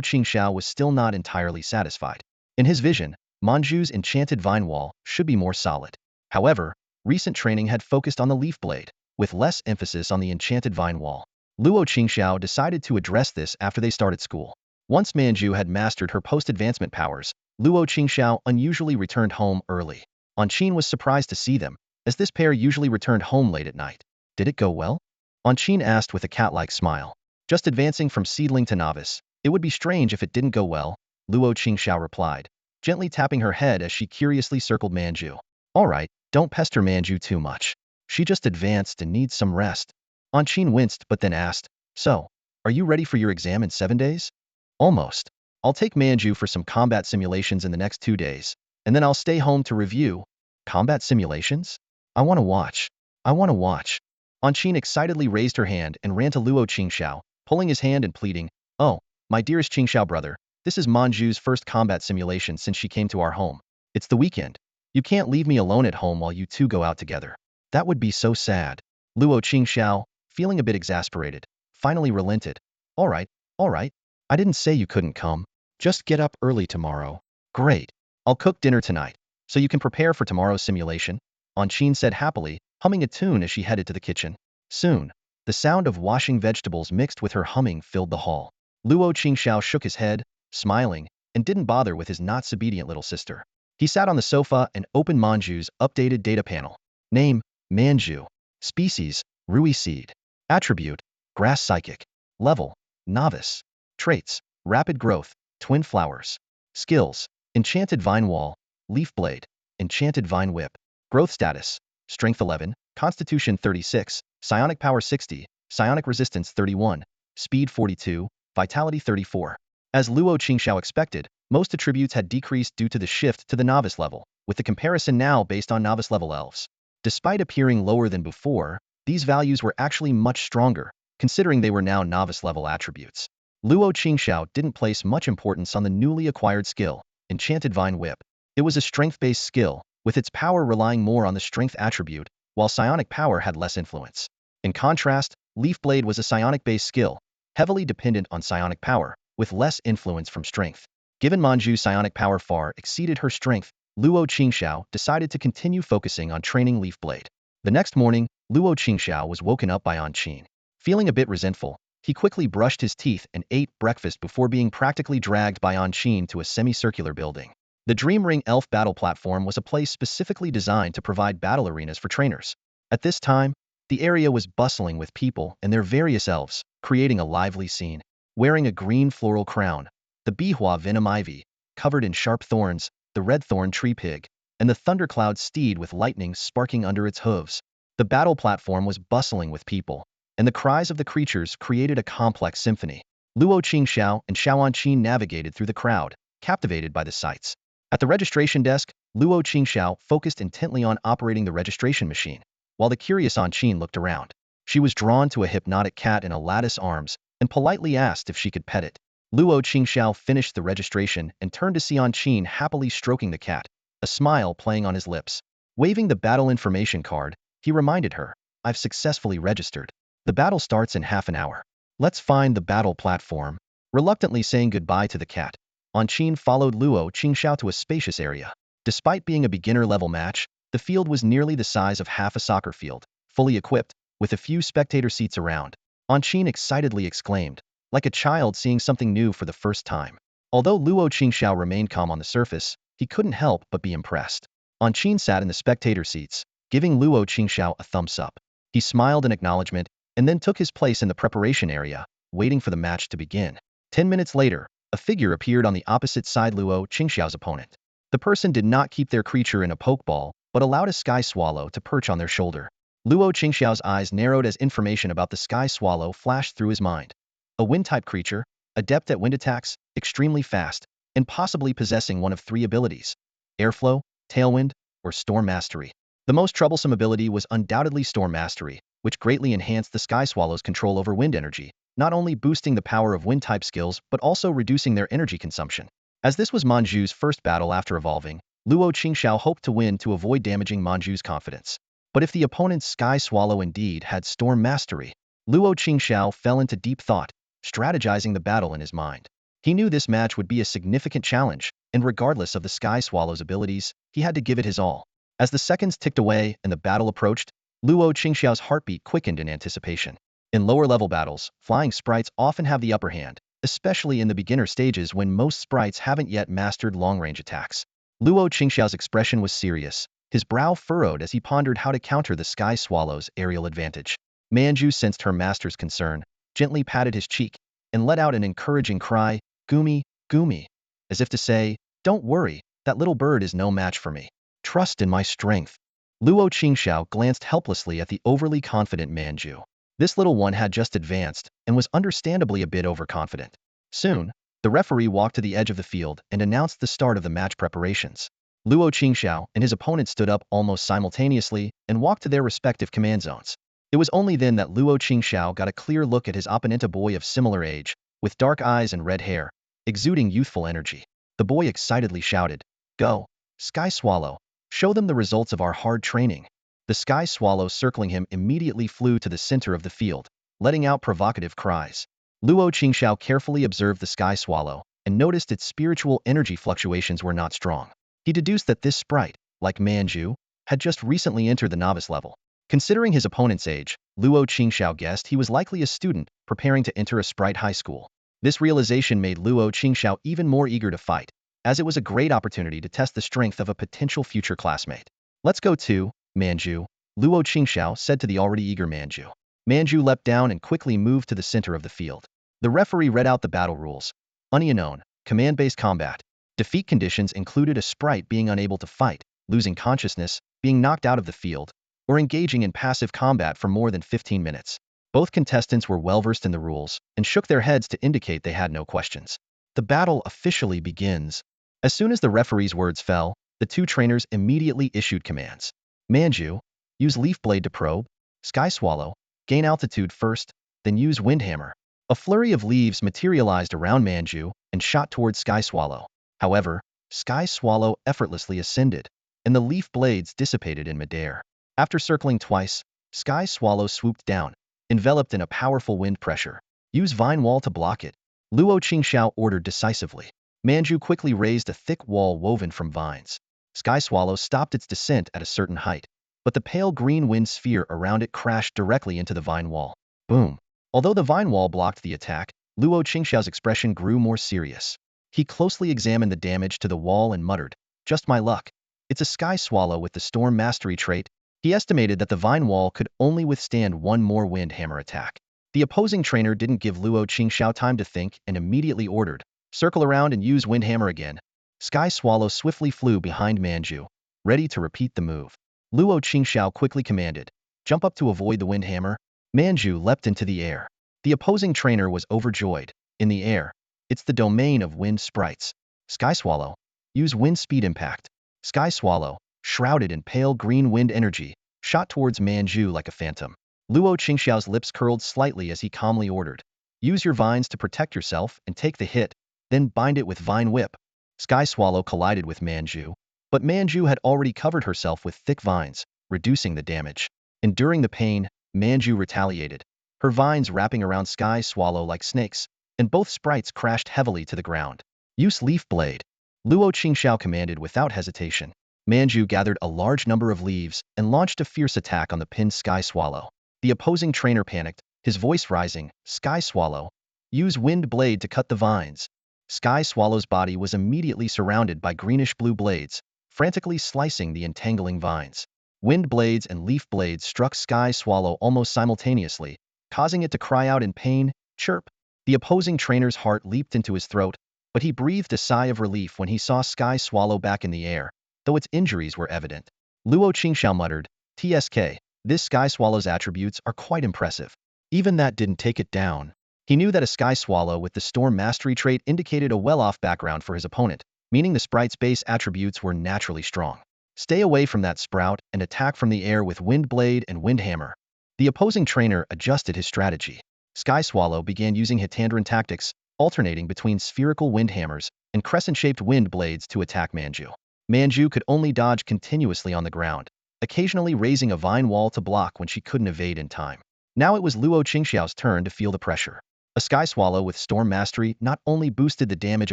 Qingxiao was still not entirely satisfied. In his vision, Manju's enchanted vine wall should be more solid. However, recent training had focused on the leaf blade, with less emphasis on the enchanted vine wall. Luo Qingxiao decided to address this after they started school. Once Manju had mastered her post-advancement powers, Luo Qingxiao unusually returned home early. Anqin was surprised to see them, as this pair usually returned home late at night. Did it go well? Anqin asked with a cat-like smile. Just advancing from seedling to novice. It would be strange if it didn't go well, Luo Qingxiao replied, gently tapping her head as she curiously circled Manju. All right, don't pester Manju too much. She just advanced and needs some rest. Anqin winced but then asked, so, are you ready for your exam in 7 days? Almost. I'll take Manju for some combat simulations in the next 2 days, and then I'll stay home to review. Combat simulations? I want to watch. I want to watch. Anqin excitedly raised her hand and ran to Luo Qingxiao, pulling his hand and pleading, oh, my dearest Qingxiao brother, this is Manju's first combat simulation since she came to our home. It's the weekend. You can't leave me alone at home while you two go out together. That would be so sad. Luo Qingxiao, feeling a bit exasperated, finally relented. All right. I didn't say you couldn't come. Just get up early tomorrow. Great. I'll cook dinner tonight, so you can prepare for tomorrow's simulation, Anqin said happily, humming a tune as she headed to the kitchen. Soon, the sound of washing vegetables mixed with her humming filled the hall. Luo Qingxiao shook his head, smiling, and didn't bother with his not-so-obedient little sister. He sat on the sofa and opened Manju's updated data panel. Name, Manju. Species, Rui seed. Attribute, grass psychic. Level, novice. Traits, rapid growth, twin flowers. Skills, enchanted vine wall, leaf blade, enchanted vine whip. Growth status, strength 11, constitution 36, psionic power 60, psionic resistance 31, speed 42, vitality 34. As Luo Qingxiao expected, most attributes had decreased due to the shift to the novice level, with the comparison now based on novice level elves. Despite appearing lower than before, these values were actually much stronger, considering they were now novice level attributes. Luo Qingxiao didn't place much importance on the newly acquired skill, enchanted vine whip. It was a strength-based skill, with its power relying more on the strength attribute, while psionic power had less influence. In contrast, leaf blade was a psionic-based skill, heavily dependent on psionic power, with less influence from strength. Given Manju's psionic power far exceeded her strength, Luo Qingxiao decided to continue focusing on training leaf blade. The next morning, Luo Qingxiao was woken up by Anqin. Feeling a bit resentful, he quickly brushed his teeth and ate breakfast before being practically dragged by Anqin to a semicircular building. The Dream Ring Elf Battle Platform was a place specifically designed to provide battle arenas for trainers. At this time, the area was bustling with people and their various elves, creating a lively scene. Wearing a green floral crown, the Bihua venom ivy, covered in sharp thorns, the red thorn tree pig, and the thundercloud steed with lightning sparking under its hooves. The battle platform was bustling with people, and the cries of the creatures created a complex symphony. Luo Qingxiao and Xiao Anqin navigated through the crowd, captivated by the sights. At the registration desk, Luo Qingxiao focused intently on operating the registration machine, while the curious Anqin looked around. She was drawn to a hypnotic cat in a lattice arms and politely asked if she could pet it. Luo Qingxiao finished the registration and turned to see Anqin happily stroking the cat, a smile playing on his lips. Waving the battle information card, he reminded her, I've successfully registered. The battle starts in half an hour. Let's find the battle platform. Reluctantly saying goodbye to the cat, Anqin followed Luo Qingxiao to a spacious area. Despite being a beginner-level match, the field was nearly the size of half a soccer field, fully equipped, with a few spectator seats around. Anqin excitedly exclaimed, like a child seeing something new for the first time. Although Luo Qingxiao remained calm on the surface, he couldn't help but be impressed. Anqin sat in the spectator seats, giving Luo Qingxiao a thumbs up. He smiled in acknowledgement, and then took his place in the preparation area, waiting for the match to begin. 10 minutes later, a figure appeared on the opposite side Luo Qingxiao's opponent. The person did not keep their creature in a pokeball, but allowed a sky swallow to perch on their shoulder. Luo Qingxiao's eyes narrowed as information about the sky swallow flashed through his mind. a wind-type creature, adept at wind attacks, extremely fast, and possibly possessing one of three abilities: airflow, tailwind, or storm mastery. The most troublesome ability was undoubtedly storm mastery, which greatly enhanced the Sky Swallow's control over wind energy, not only boosting the power of wind-type skills but also reducing their energy consumption. As this was Manju's first battle after evolving, Luo Qingxiao hoped to win to avoid damaging Manju's confidence. But if the opponent's Sky Swallow indeed had storm mastery, Luo Qingxiao fell into deep thought, strategizing the battle in his mind. He knew this match would be a significant challenge, and regardless of the Sky Swallow's abilities, he had to give it his all. As the seconds ticked away and the battle approached, Luo Qingxiao's heartbeat quickened in anticipation. In lower-level battles, flying sprites often have the upper hand, especially in the beginner stages when most sprites haven't yet mastered long-range attacks. Luo Qingxiao's expression was serious, his brow furrowed as he pondered how to counter the Sky Swallow's aerial advantage. Manju sensed her master's concern, gently patted his cheek, and let out an encouraging cry, "Gumi, Gumi," as if to say, "Don't worry, that little bird is no match for me. Trust in my strength." Luo Qingxiao glanced helplessly at the overly confident Manju. This little one had just advanced, and was understandably a bit overconfident. Soon, the referee walked to the edge of the field and announced the start of the match preparations. Luo Qingxiao and his opponent stood up almost simultaneously and walked to their respective command zones. It was only then that Luo Qingxiao got a clear look at his opponent, a boy of similar age, with dark eyes and red hair, exuding youthful energy. The boy excitedly shouted, "Go, Sky Swallow, show them the results of our hard training." The Sky Swallow circling him immediately flew to the center of the field, letting out provocative cries. Luo Qingxiao carefully observed the Sky Swallow and noticed its spiritual energy fluctuations were not strong. He deduced that this sprite, like Manju, had just recently entered the novice level. Considering his opponent's age, Luo Qingxiao guessed he was likely a student preparing to enter a sprite high school. This realization made Luo Qingxiao even more eager to fight, as it was a great opportunity to test the strength of a potential future classmate. "Let's go too, Manju," Luo Qingxiao said to the already eager Manju. Manju leapt down and quickly moved to the center of the field. The referee read out the battle rules. Unknown, command-based combat. Defeat conditions included a sprite being unable to fight, losing consciousness, being knocked out of the field, or engaging in passive combat for more than 15 minutes. Both contestants were well-versed in the rules and shook their heads to indicate they had no questions. The battle officially begins. As soon as the referee's words fell, the two trainers immediately issued commands. Manju, use Leaf Blade to probe. Sky Swallow, gain altitude first, then use Windhammer. A flurry of leaves materialized around Manju and shot towards Sky Swallow. However, Sky Swallow effortlessly ascended, and the leaf blades dissipated in midair. After circling twice, Sky Swallow swooped down, enveloped in a powerful wind pressure. Use Vine Wall to block it, Luo Qingxiao ordered decisively. Manju quickly raised a thick wall woven from vines. Sky Swallow stopped its descent at a certain height, but the pale green wind sphere around it crashed directly into the vine wall. Boom! Although the vine wall blocked the attack, Luo Qingxiao's expression grew more serious. He closely examined the damage to the wall and muttered, "Just my luck. It's a Sky Swallow with the Storm Mastery trait." He estimated that the vine wall could only withstand one more wind hammer attack. The opposing trainer didn't give Luo Qingxiao time to think and immediately ordered, "Circle around and use Windhammer again." Sky Swallow swiftly flew behind Manju, ready to repeat the move. Luo Qingxiao quickly commanded, "Jump up to avoid the Windhammer." Manju leapt into the air. The opposing trainer was overjoyed. In the air, it's the domain of wind sprites. Sky Swallow, use Wind Speed Impact. Sky Swallow, shrouded in pale green wind energy, shot towards Manju like a phantom. Luo Qingxiao's lips curled slightly as he calmly ordered, "Use your vines to protect yourself and take the hit, then bind it with Vine Whip." Sky Swallow collided with Manju, but Manju had already covered herself with thick vines, reducing the damage. Enduring the pain, Manju retaliated, her vines wrapping around Sky Swallow like snakes, and both sprites crashed heavily to the ground. "Use Leaf Blade," Luo Qingxiao commanded without hesitation. Manju gathered a large number of leaves and launched a fierce attack on the pinned Sky Swallow. The opposing trainer panicked, his voice rising, "Sky Swallow, use Wind Blade to cut the vines." Sky Swallow's body was immediately surrounded by greenish-blue blades, frantically slicing the entangling vines. Wind blades and leaf blades struck Sky Swallow almost simultaneously, causing it to cry out in pain, "Chirp!" The opposing trainer's heart leaped into his throat, but he breathed a sigh of relief when he saw Sky Swallow back in the air, though its injuries were evident. Luo Qingxiao muttered, "TSK, this Sky Swallow's attributes are quite impressive. Even that didn't take it down." He knew that a sky swallow with the storm mastery trait indicated a well-off background for his opponent, meaning the sprite's base attributes were naturally strong. Stay away from that sprout and attack from the air with Wind Blade and Wind Hammer. The opposing trainer adjusted his strategy. Sky Swallow began using Hitandran tactics, alternating between spherical wind hammers and crescent-shaped wind blades to attack Manju. Manju could only dodge continuously on the ground, occasionally raising a vine wall to block when she couldn't evade in time. Now it was Luo Qingxiao's turn to feel the pressure. A Sky Swallow with Storm Mastery not only boosted the damage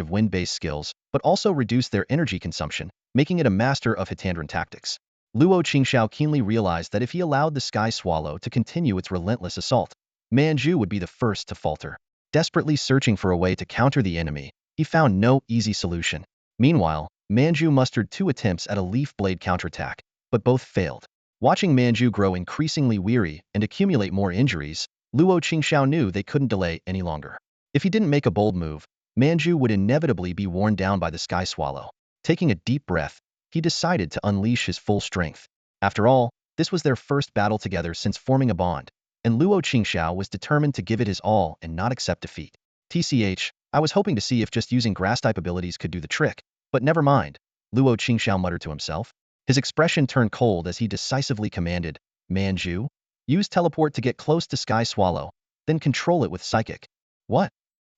of wind-based skills, but also reduced their energy consumption, making it a master of Hitandran tactics. Luo Qingxiao keenly realized that if he allowed the Sky Swallow to continue its relentless assault, Manju would be the first to falter. Desperately searching for a way to counter the enemy, he found no easy solution. Meanwhile, Manju mustered 2 attempts at a Leaf Blade counterattack, but both failed. Watching Manju grow increasingly weary and accumulate more injuries, Luo Qingxiao knew they couldn't delay any longer. If he didn't make a bold move, Manju would inevitably be worn down by the Sky Swallow. Taking a deep breath, he decided to unleash his full strength. After all, this was their first battle together since forming a bond, and Luo Qingxiao was determined to give it his all and not accept defeat. TCH, I was hoping to see if just using grass-type abilities could do the trick, but never mind, Luo Qingxiao muttered to himself. His expression turned cold as he decisively commanded, Manju, use teleport to get close to Sky Swallow, then control it with Psychic. What?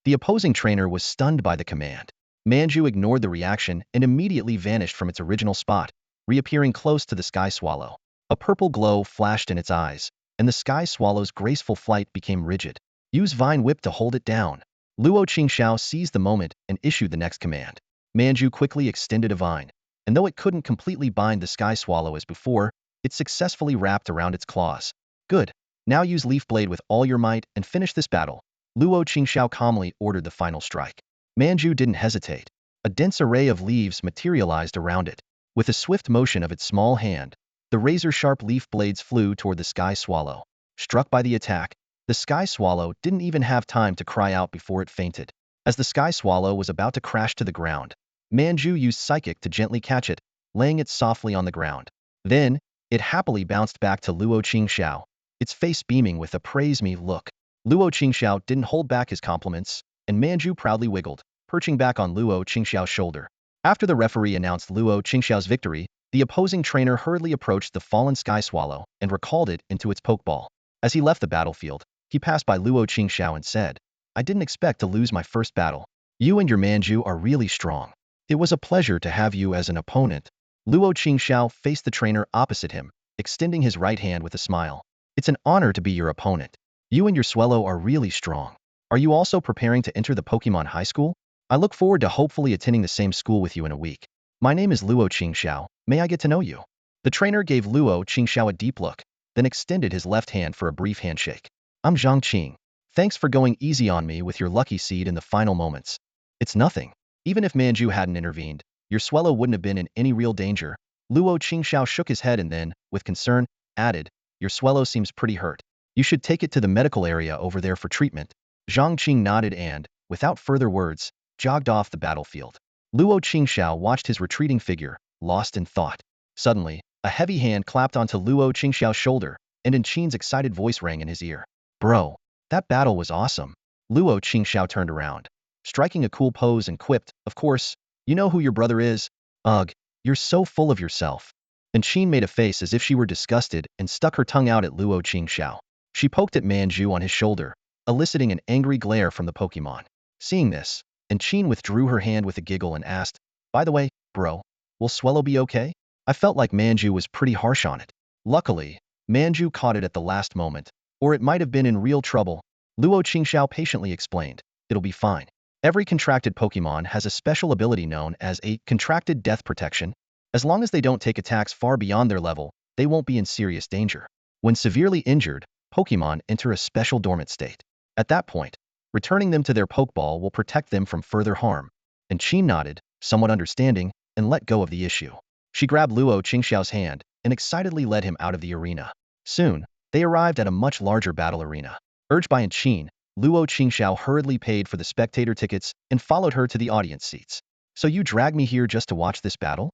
The opposing trainer was stunned by the command. Manju ignored the reaction and immediately vanished from its original spot, reappearing close to the Sky Swallow. A purple glow flashed in its eyes, and the Sky Swallow's graceful flight became rigid. Use Vine Whip to hold it down. Luo Qingxiao seized the moment and issued the next command. Manju quickly extended a vine, and though it couldn't completely bind the Sky Swallow as before, it successfully wrapped around its claws. Good. Now use Leaf Blade with all your might and finish this battle. Luo Qingxiao calmly ordered the final strike. Manju didn't hesitate. A dense array of leaves materialized around it. With a swift motion of its small hand, the razor-sharp leaf blades flew toward the Sky Swallow. Struck by the attack, the Sky Swallow didn't even have time to cry out before it fainted. As the Sky Swallow was about to crash to the ground, Manju used Psychic to gently catch it, laying it softly on the ground. Then, it happily bounced back to Luo Qingxiao, its face beaming with a praise-me look. Luo Qingxiao didn't hold back his compliments, and Manju proudly wiggled, perching back on Luo Qingxiao's shoulder. After the referee announced Luo Qingxiao's victory, the opposing trainer hurriedly approached the fallen Sky Swallow and recalled it into its pokeball. As he left the battlefield, he passed by Luo Qingxiao and said, I didn't expect to lose my first battle. You and your Manju are really strong. It was a pleasure to have you as an opponent. Luo Qingxiao faced the trainer opposite him, extending his right hand with a smile. It's an honor to be your opponent. You and your Swellow are really strong. Are you also preparing to enter the Pokemon High School? I look forward to hopefully attending the same school with you in a week. My name is Luo Qingxiao. May I get to know you? The trainer gave Luo Qingxiao a deep look, then extended his left hand for a brief handshake. I'm Zhang Qing. Thanks for going easy on me with your lucky seed in the final moments. It's nothing. Even if Manju hadn't intervened, your Swellow wouldn't have been in any real danger. Luo Qingxiao shook his head and then, with concern, added, your Swellow seems pretty hurt. You should take it to the medical area over there for treatment. Zhang Qing nodded and, without further words, jogged off the battlefield. Luo Qingxiao watched his retreating figure, lost in thought. Suddenly, a heavy hand clapped onto Luo Qingxiao's shoulder, and Qing's excited voice rang in his ear. Bro, that battle was awesome. Luo Qingxiao turned around, striking a cool pose and quipped, of course, you know who your brother is? Ugh, you're so full of yourself. Qing made a face as if she were disgusted and stuck her tongue out at Luo Qingxiao. She poked at Manju on his shoulder, eliciting an angry glare from the Pokemon. Seeing this, Qing withdrew her hand with a giggle and asked, by the way, bro, will Swellow be okay? I felt like Manju was pretty harsh on it. Luckily, Manju caught it at the last moment, or it might have been in real trouble. Luo Qingxiao patiently explained, it'll be fine. Every contracted Pokemon has a special ability known as a contracted death protection. As long as they don't take attacks far beyond their level, they won't be in serious danger. When severely injured, Pokemon enter a special dormant state. At that point, returning them to their Pokeball will protect them from further harm. Qing nodded, somewhat understanding, and let go of the issue. She grabbed Luo Qingxiao's hand and excitedly led him out of the arena. Soon, they arrived at a much larger battle arena. Urged by Qing, Luo Qingxiao hurriedly paid for the spectator tickets and followed her to the audience seats. So you dragged me here just to watch this battle?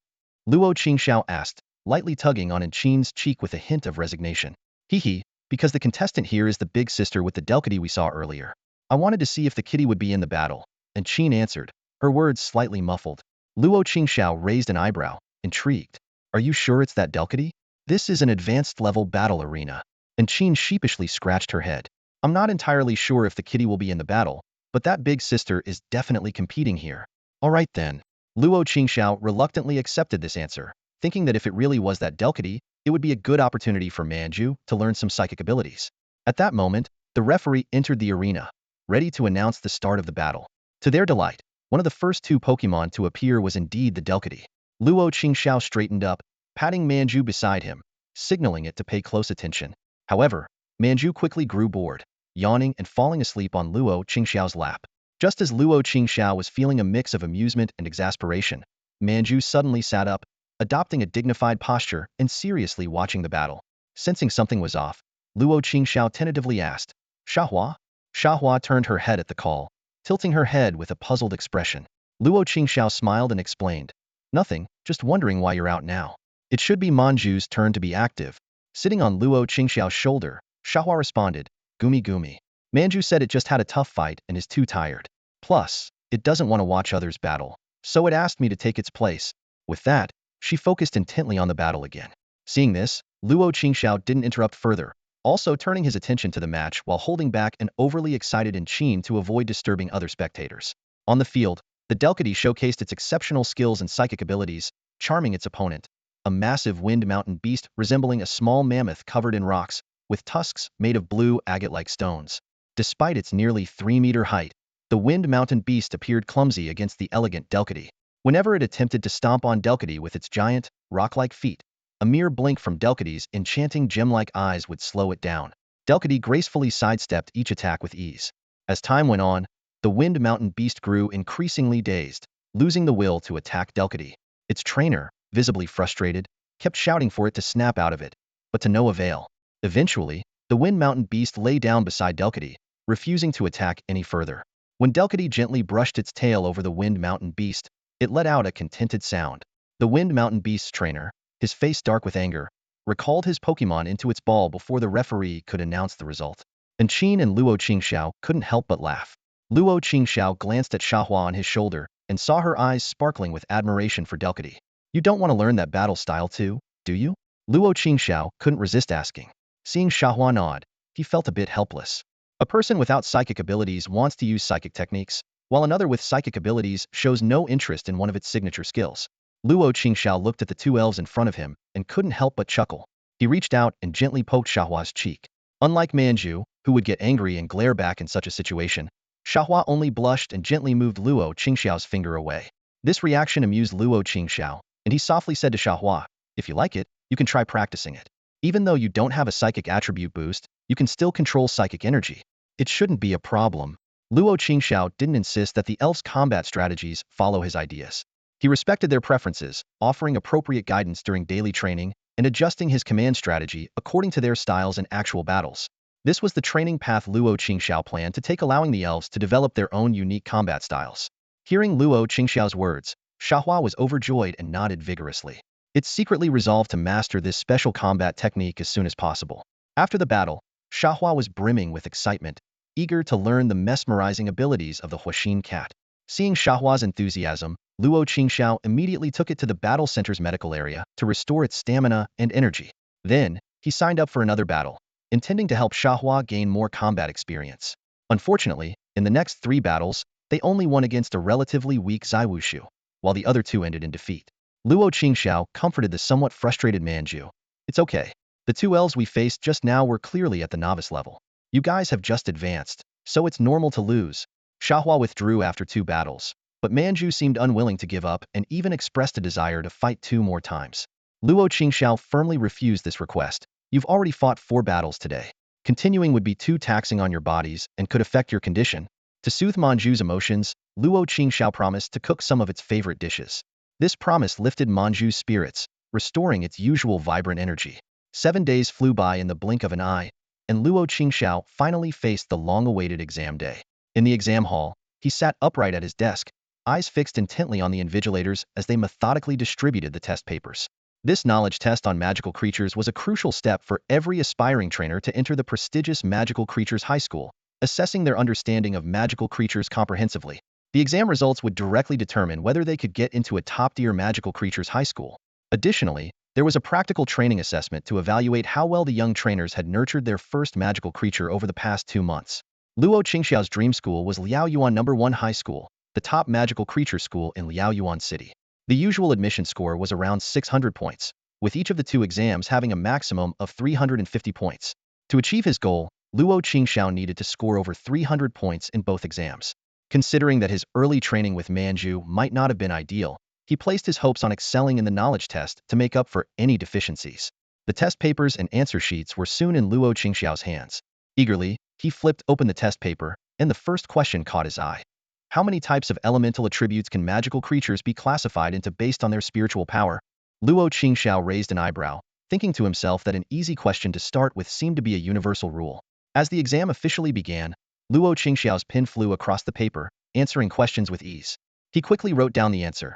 Luo Qingxiao asked, lightly tugging on Qing's cheek with a hint of resignation. Hee, because the contestant here is the big sister with the delicacy we saw earlier. I wanted to see if the kitty would be in the battle. And Qin answered, her words slightly muffled. Luo Qingxiao raised an eyebrow, intrigued. Are you sure it's that Delcatty? This is an advanced level battle arena. And Qin sheepishly scratched her head. I'm not entirely sure if the kitty will be in the battle, but that big sister is definitely competing here. All right then. Luo Qingxiao reluctantly accepted this answer, thinking that if it really was that Delcatty, it would be a good opportunity for Manju to learn some psychic abilities. At that moment, the referee entered the arena, ready to announce the start of the battle. To their delight, one of the first two Pokemon to appear was indeed the Delcatty. Luo Qingxiao straightened up, patting Manju beside him, signaling it to pay close attention. However, Manju quickly grew bored, yawning and falling asleep on Luo Qingxiao's lap. Just as Luo Qingxiao was feeling a mix of amusement and exasperation, Manju suddenly sat up, adopting a dignified posture and seriously watching the battle. Sensing something was off, Luo Qingxiao tentatively asked, Xiahua? Xiahua turned her head at the call, tilting her head with a puzzled expression. Luo Qingxiao smiled and explained, nothing, just wondering why you're out now. It should be Manju's turn to be active. Sitting on Luo Qingxiao's shoulder, Xiahua responded, Gumi Gumi. Manju said it just had a tough fight and is too tired. Plus, it doesn't want to watch others battle, so it asked me to take its place. With that, she focused intently on the battle again. Seeing this, Luo Qingxiao didn't interrupt further, also turning his attention to the match while holding back an overly excited Qin to avoid disturbing other spectators. On the field, the Delcatty showcased its exceptional skills and psychic abilities, charming its opponent, a massive wind mountain beast resembling a small mammoth covered in rocks, with tusks made of blue agate-like stones. Despite its nearly 3-meter height, the wind mountain beast appeared clumsy against the elegant Delcatty. Whenever it attempted to stomp on Delcatty with its giant, rock-like feet, a mere blink from Delcatty's enchanting gem-like eyes would slow it down. Delcatty gracefully sidestepped each attack with ease. As time went on, the wind mountain beast grew increasingly dazed, losing the will to attack Delcatty. Its trainer, visibly frustrated, kept shouting for it to snap out of it, but to no avail. Eventually, the wind mountain beast lay down beside Delcatty, refusing to attack any further. When Delcatty gently brushed its tail over the wind mountain beast, it let out a contented sound. The wind mountain beast's trainer, his face dark with anger, recalled his Pokemon into its ball before the referee could announce the result. And Qin and Luo Qingxiao couldn't help but laugh. Luo Qingxiao glanced at Xiahua on his shoulder and saw her eyes sparkling with admiration for Delcatty. You don't want to learn that battle style too, do you? Luo Qingxiao couldn't resist asking. Seeing Xiahua nod, he felt a bit helpless. A person without psychic abilities wants to use psychic techniques, while another with psychic abilities shows no interest in one of its signature skills. Luo Qingxiao looked at the two elves in front of him and couldn't help but chuckle. He reached out and gently poked Xiahua's cheek. Unlike Manju, who would get angry and glare back in such a situation, Xiahua only blushed and gently moved Luo Qingxiao's finger away. This reaction amused Luo Qingxiao, and he softly said to Xiahua, if you like it, you can try practicing it. Even though you don't have a psychic attribute boost, you can still control psychic energy. It shouldn't be a problem. Luo Qingxiao didn't insist that the elves' combat strategies follow his ideas. He respected their preferences, offering appropriate guidance during daily training and adjusting his command strategy according to their styles in actual battles. This was the training path Luo Qingxiao planned to take, allowing the elves to develop their own unique combat styles. Hearing Luo Qingxiao's words, Xiahua was overjoyed and nodded vigorously. It secretly resolved to master this special combat technique as soon as possible. After the battle, Xiahua was brimming with excitement, eager to learn the mesmerizing abilities of the Huaxin cat. Seeing Xiahua's enthusiasm, Luo Qingxiao immediately took it to the battle center's medical area to restore its stamina and energy. Then, he signed up for another battle, intending to help Xiahua gain more combat experience. Unfortunately, in the next 3 battles, they only won against a relatively weak Zaiwushu, while the other 2 ended in defeat. Luo Qingxiao comforted the somewhat frustrated Manju. It's okay. The 2 elves we faced just now were clearly at the novice level. You guys have just advanced, so it's normal to lose. Xiahua withdrew after 2 battles, but Manju seemed unwilling to give up and even expressed a desire to fight 2 more times. Luo Qingxiao firmly refused this request. You've already fought 4 battles today. Continuing would be too taxing on your bodies and could affect your condition. To soothe Manju's emotions, Luo Qingxiao promised to cook some of its favorite dishes. This promise lifted Manju's spirits, restoring its usual vibrant energy. 7 days flew by in the blink of an eye, and Luo Qingxiao finally faced the long-awaited exam day. In the exam hall, he sat upright at his desk, eyes fixed intently on the invigilators as they methodically distributed the test papers. This knowledge test on magical creatures was a crucial step for every aspiring trainer to enter the prestigious Magical Creatures High School, assessing their understanding of magical creatures comprehensively. The exam results would directly determine whether they could get into a top-tier magical creatures high school. Additionally, there was a practical training assessment to evaluate how well the young trainers had nurtured their first magical creature over the past 2 months. Luo Qingxiao's dream school was Liaoyuan No. 1 High School, the top magical creature school in Liaoyuan City. The usual admission score was around 600 points, with each of the two exams having a maximum of 350 points. To achieve his goal, Luo Qingxiao needed to score over 300 points in both exams. Considering that his early training with Manju might not have been ideal, he placed his hopes on excelling in the knowledge test to make up for any deficiencies. The test papers and answer sheets were soon in Luo Qingxiao's hands. Eagerly, he flipped open the test paper, and the first question caught his eye. How many types of elemental attributes can magical creatures be classified into based on their spiritual power? Luo Qingxiao raised an eyebrow, thinking to himself that an easy question to start with seemed to be a universal rule. As the exam officially began, Luo Qingxiao's pen flew across the paper, answering questions with ease. He quickly wrote down the answer.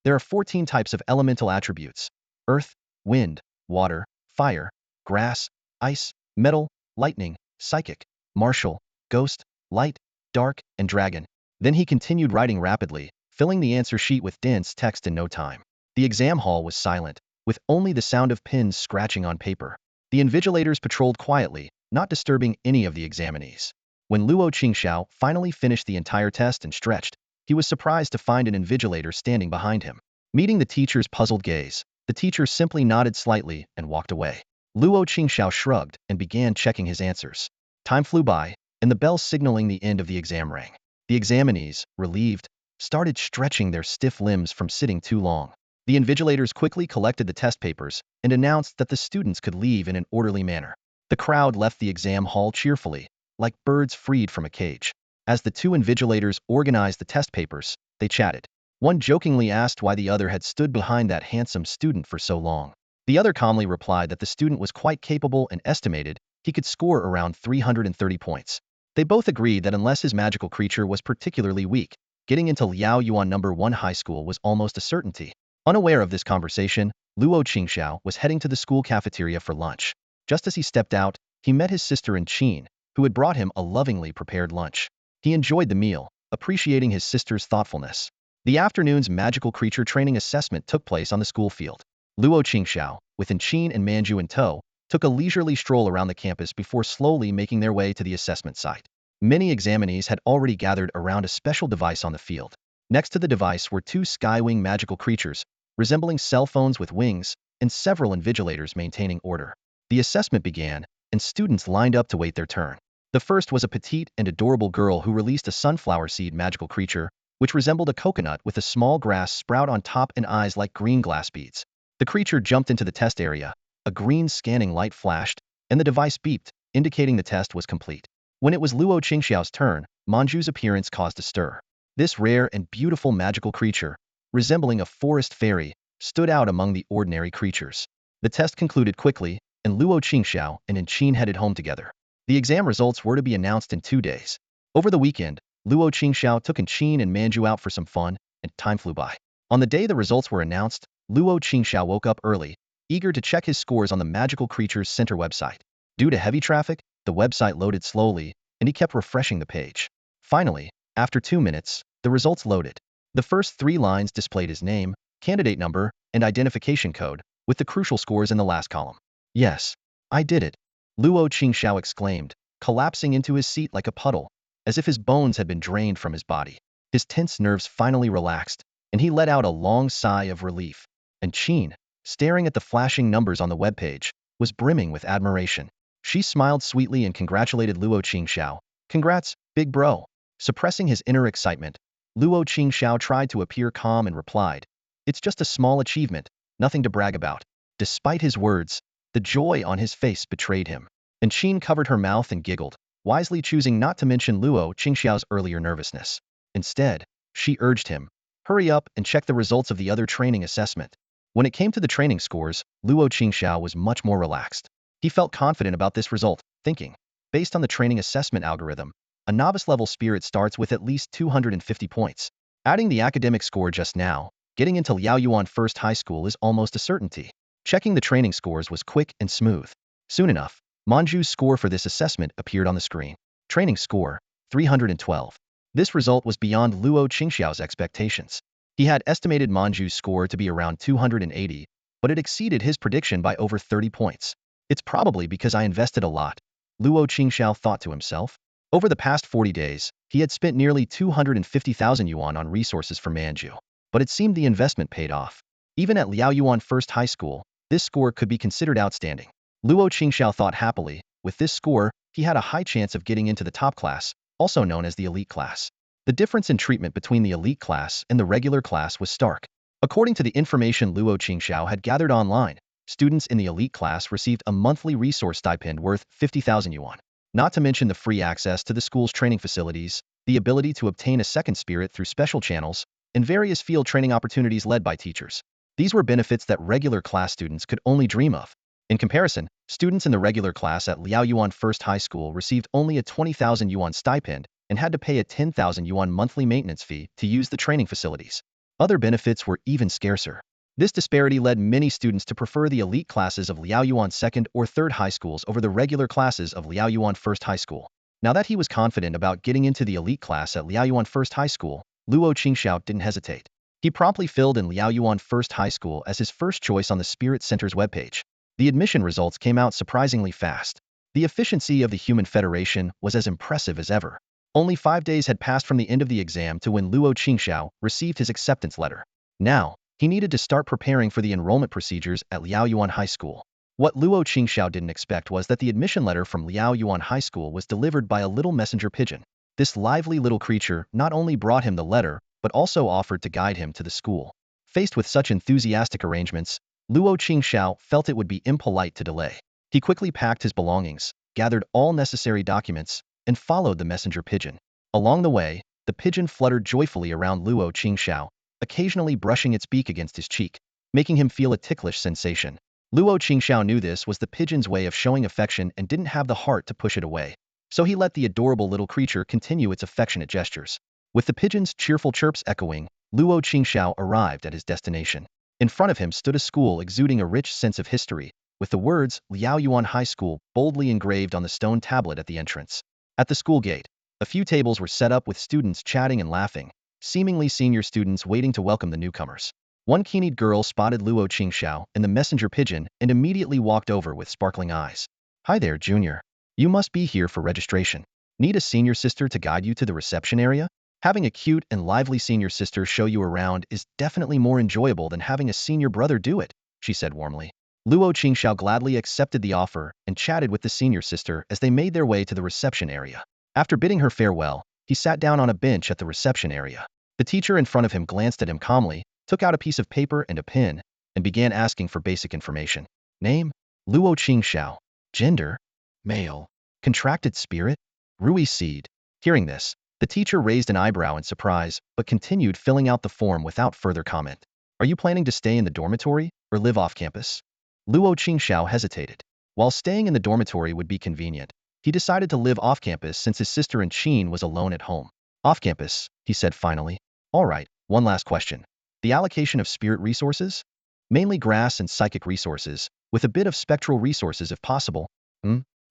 There are 14 types of elemental attributes: earth, wind, water, fire, grass, ice, metal, lightning, psychic, martial, ghost, light, dark, and dragon. Then he continued writing rapidly, filling the answer sheet with dense text in no time. The exam hall was silent, with only the sound of pens scratching on paper. The invigilators patrolled quietly, not disturbing any of the examinees. When Luo Qingxiao finally finished the entire test and stretched, he was surprised to find an invigilator standing behind him. Meeting the teacher's puzzled gaze, the teacher simply nodded slightly and walked away. Luo Qingxiao shrugged and began checking his answers. Time flew by, and the bell signaling the end of the exam rang. The examinees, relieved, started stretching their stiff limbs from sitting too long. The invigilators quickly collected the test papers and announced that the students could leave in an orderly manner. The crowd left the exam hall cheerfully, like birds freed from a cage. As the two invigilators organized the test papers, they chatted. One jokingly asked why the other had stood behind that handsome student for so long. The other calmly replied that the student was quite capable and estimated he could score around 330 points. They both agreed that unless his magical creature was particularly weak, getting into Liaoyuan No. 1 High School was almost a certainty. Unaware of this conversation, Luo Qingxiao was heading to the school cafeteria for lunch. Just as he stepped out, he met his sister in Qin, who had brought him a lovingly prepared lunch. He enjoyed the meal, appreciating his sister's thoughtfulness. The afternoon's magical creature training assessment took place on the school field. Luo Qingxiao, with Qin and Manju in tow, took a leisurely stroll around the campus before slowly making their way to the assessment site. Many examinees had already gathered around a special device on the field. Next to the device were two skywing magical creatures, resembling cell phones with wings, and several invigilators maintaining order. The assessment began, and students lined up to wait their turn. The first was a petite and adorable girl who released a sunflower seed magical creature, which resembled a coconut with a small grass sprout on top and eyes like green glass beads. The creature jumped into the test area, a green scanning light flashed, and the device beeped, indicating the test was complete. When it was Luo Qingxiao's turn, Manju's appearance caused a stir. This rare and beautiful magical creature, resembling a forest fairy, stood out among the ordinary creatures. The test concluded quickly, and Luo Qingxiao and Qin headed home together. The exam results were to be announced in 2 days. Over the weekend, Luo Qingxiao took Qin and Manju out for some fun, and time flew by. On the day the results were announced, Luo Qingxiao woke up early, eager to check his scores on the Magical Creatures Center website. Due to heavy traffic, the website loaded slowly, and he kept refreshing the page. Finally, after 2 minutes, the results loaded. The first 3 lines displayed his name, candidate number, and identification code, with the crucial scores in the last column. Yes, I did it, Luo Qingxiao exclaimed, collapsing into his seat like a puddle, as if his bones had been drained from his body. His tense nerves finally relaxed, and he let out a long sigh of relief. And Qin, staring at the flashing numbers on the webpage, was brimming with admiration. She smiled sweetly and congratulated Luo Qingxiao. Congrats, big bro. Suppressing his inner excitement, Luo Qingxiao tried to appear calm and replied, "It's just a small achievement, nothing to brag about." Despite his words, the joy on his face betrayed him. And Qin covered her mouth and giggled, wisely choosing not to mention Luo Qingxiao's earlier nervousness. Instead, she urged him, "Hurry up and check the results of the other training assessment." When it came to the training scores, Luo Qingxiao was much more relaxed. He felt confident about this result, thinking, based on the training assessment algorithm, a novice-level spirit starts with at least 250 points. Adding the academic score just now, getting into Liaoyuan First High School is almost a certainty. Checking the training scores was quick and smooth. Soon enough, Manju's score for this assessment appeared on the screen. Training score, 312. This result was beyond Luo Qingxiao's expectations. He had estimated Manju's score to be around 280, but it exceeded his prediction by over 30 points. It's probably because I invested a lot, Luo Qingxiao thought to himself. Over the past 40 days, he had spent nearly 250,000 yuan on resources for Manju, but it seemed the investment paid off. Even at Liaoyuan First High School, this score could be considered outstanding. Luo Qingxiao thought happily, with this score, he had a high chance of getting into the top class, also known as the elite class. The difference in treatment between the elite class and the regular class was stark. According to the information Luo Qingxiao had gathered online, students in the elite class received a monthly resource stipend worth 50,000 yuan. Not to mention the free access to the school's training facilities, the ability to obtain a second spirit through special channels, and various field training opportunities led by teachers. These were benefits that regular class students could only dream of. In comparison, students in the regular class at Liaoyuan First High School received only a 20,000 yuan stipend and had to pay a 10,000 yuan monthly maintenance fee to use the training facilities. Other benefits were even scarcer. This disparity led many students to prefer the elite classes of Liaoyuan Second or Third High Schools over the regular classes of Liaoyuan First High School. Now that he was confident about getting into the elite class at Liaoyuan First High School, Luo Qingxiao didn't hesitate. He promptly filled in Liaoyuan First High School as his first choice on the Spirit Center's webpage. The admission results came out surprisingly fast. The efficiency of the Human Federation was as impressive as ever. Only 5 days had passed from the end of the exam to when Luo Qingxiao received his acceptance letter. Now, he needed to start preparing for the enrollment procedures at Liaoyuan High School. What Luo Qingxiao didn't expect was that the admission letter from Liaoyuan High School was delivered by a little messenger pigeon. This lively little creature not only brought him the letter, but also offered to guide him to the school. Faced with such enthusiastic arrangements, Luo Qingxiao felt it would be impolite to delay. He quickly packed his belongings, gathered all necessary documents, and followed the messenger pigeon. Along the way, the pigeon fluttered joyfully around Luo Qingxiao, occasionally brushing its beak against his cheek, making him feel a ticklish sensation. Luo Qingxiao knew this was the pigeon's way of showing affection and didn't have the heart to push it away. So he let the adorable little creature continue its affectionate gestures. With the pigeon's cheerful chirps echoing, Luo Qingxiao arrived at his destination. In front of him stood a school exuding a rich sense of history, with the words Liaoyuan High School boldly engraved on the stone tablet at the entrance. At the school gate, a few tables were set up with students chatting and laughing, seemingly senior students waiting to welcome the newcomers. One keen-eyed girl spotted Luo Qingxiao and the messenger pigeon and immediately walked over with sparkling eyes. "Hi there, Junior. You must be here for registration. Need a senior sister to guide you to the reception area? Having a cute and lively senior sister show you around is definitely more enjoyable than having a senior brother do it," she said warmly. Luo Qingxiao gladly accepted the offer and chatted with the senior sister as they made their way to the reception area. After bidding her farewell, he sat down on a bench at the reception area. The teacher in front of him glanced at him calmly, took out a piece of paper and a pen, and began asking for basic information. Name? Luo Qingxiao. Gender? Male. Contracted spirit? Rui seed. Hearing this, the teacher raised an eyebrow in surprise, but continued filling out the form without further comment. Are you planning to stay in the dormitory, or live off campus? Luo Qingxiao hesitated. While staying in the dormitory would be convenient, he decided to live off campus since his sister and Qin was alone at home. Off campus, he said finally. All right, one last question. The allocation of spirit resources? Mainly grass and psychic resources, with a bit of spectral resources if possible.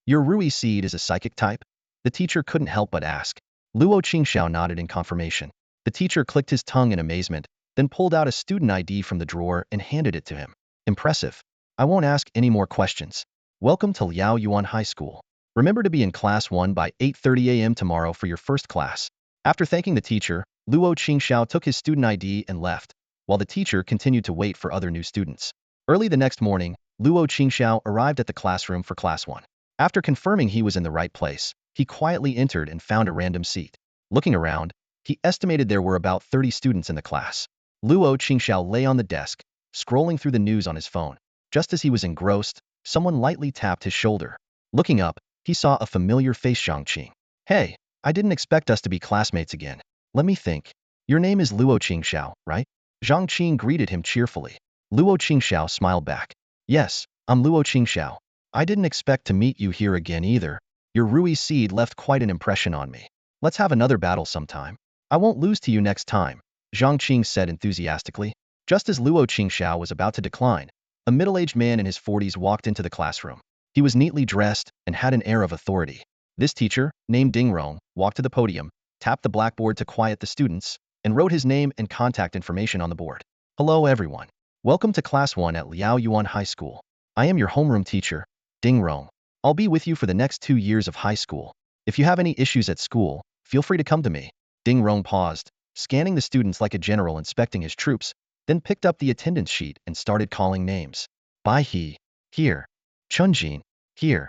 Your Rui seed is a psychic type? The teacher couldn't help but ask. Luo Qingxiao nodded in confirmation. The teacher clicked his tongue in amazement, then pulled out a student ID from the drawer and handed it to him. Impressive. I won't ask any more questions. Welcome to Liaoyuan High School. Remember to be in class 1 by 8:30 a.m. tomorrow for your first class. After thanking the teacher, Luo Qingxiao took his student ID and left, while the teacher continued to wait for other new students. Early the next morning, Luo Qingxiao arrived at the classroom for class 1. After confirming he was in the right place, he quietly entered and found a random seat. Looking around, he estimated there were about 30 students in the class. Luo Qingxiao lay on the desk, scrolling through the news on his phone. Just as he was engrossed, someone lightly tapped his shoulder. Looking up, he saw a familiar face. Zhang. Hey, I didn't expect us to be classmates again. Let me think. Your name is Luo Qingxiao, right? Zhang Qing greeted him cheerfully. Luo Qingxiao smiled back. Yes, I'm Luo Qingxiao. I didn't expect to meet you here again either. Your Rui seed left quite an impression on me. Let's have another battle sometime. I won't lose to you next time, Zhang Qing said enthusiastically. Just as Luo Qingxiao was about to decline, a middle-aged man in his 40s walked into the classroom. He was neatly dressed and had an air of authority. This teacher, named Ding Rong, walked to the podium, tapped the blackboard to quiet the students, and wrote his name and contact information on the board. Hello everyone. Welcome to Class 1 at Liao Yuan High School. I am your homeroom teacher, Ding Rong. I'll be with you for the next 2 years of high school. If you have any issues at school, feel free to come to me. Ding Rong paused, scanning the students like a general inspecting his troops, then picked up the attendance sheet and started calling names. Bai He, here. Chunjin, here.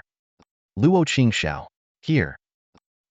Luo Qingxiao, here.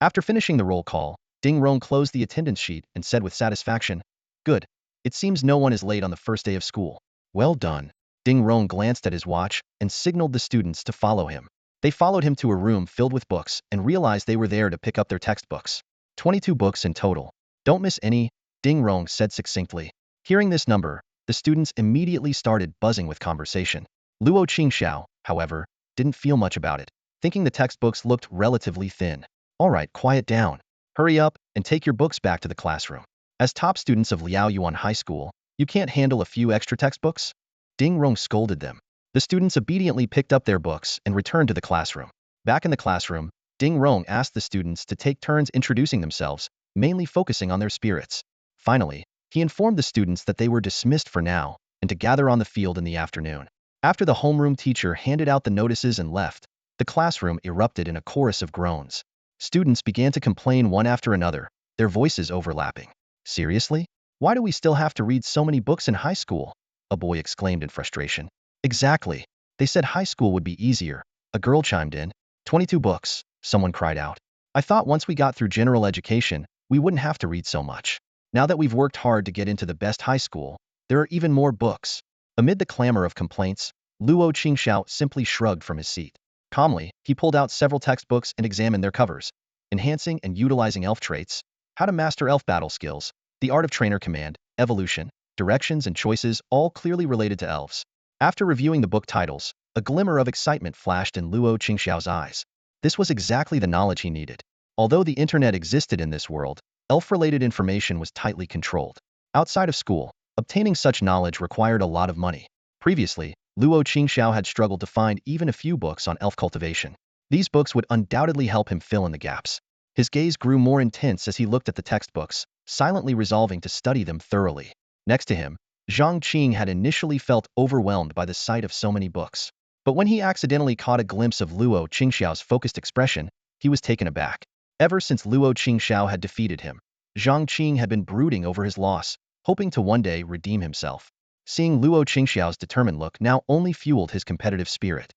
After finishing the roll call, Ding Rong closed the attendance sheet and said with satisfaction, Good. It seems no one is late on the first day of school. Well done. Ding Rong glanced at his watch and signaled the students to follow him. They followed him to a room filled with books and realized they were there to pick up their textbooks. 22 books in total. Don't miss any, Ding Rong said succinctly. Hearing this number, the students immediately started buzzing with conversation. Luo Qingxiao, however, didn't feel much about it, thinking the textbooks looked relatively thin. All right, quiet down. Hurry up and take your books back to the classroom. As top students of Liao Yuan High School, you can't handle a few extra textbooks? Ding Rong scolded them. The students obediently picked up their books and returned to the classroom. Back in the classroom, Ding Rong asked the students to take turns introducing themselves, mainly focusing on their spirits. Finally, he informed the students that they were dismissed for now and to gather on the field in the afternoon. After the homeroom teacher handed out the notices and left, the classroom erupted in a chorus of groans. Students began to complain one after another, their voices overlapping. Seriously? Why do we still have to read so many books in high school? A boy exclaimed in frustration. Exactly. They said high school would be easier. A girl chimed in. 22 books, someone cried out. I thought once we got through general education, we wouldn't have to read so much. Now that we've worked hard to get into the best high school, there are even more books. Amid the clamor of complaints, Luo Qingxiao simply shrugged from his seat. Calmly, he pulled out several textbooks and examined their covers. Enhancing and utilizing elf traits, how to master elf battle skills, the art of trainer command, evolution, directions and choices, all clearly related to elves. After reviewing the book titles, a glimmer of excitement flashed in Luo Qingxiao's eyes. This was exactly the knowledge he needed. Although the internet existed in this world, elf-related information was tightly controlled. Outside of school, obtaining such knowledge required a lot of money. Previously, Luo Qingxiao had struggled to find even a few books on elf cultivation. These books would undoubtedly help him fill in the gaps. His gaze grew more intense as he looked at the textbooks, silently resolving to study them thoroughly. Next to him, Zhang Qing had initially felt overwhelmed by the sight of so many books. But when he accidentally caught a glimpse of Luo Qingxiao's focused expression, he was taken aback. Ever since Luo Qingxiao had defeated him, Zhang Qing had been brooding over his loss, hoping to one day redeem himself. Seeing Luo Qingxiao's determined look now only fueled his competitive spirit.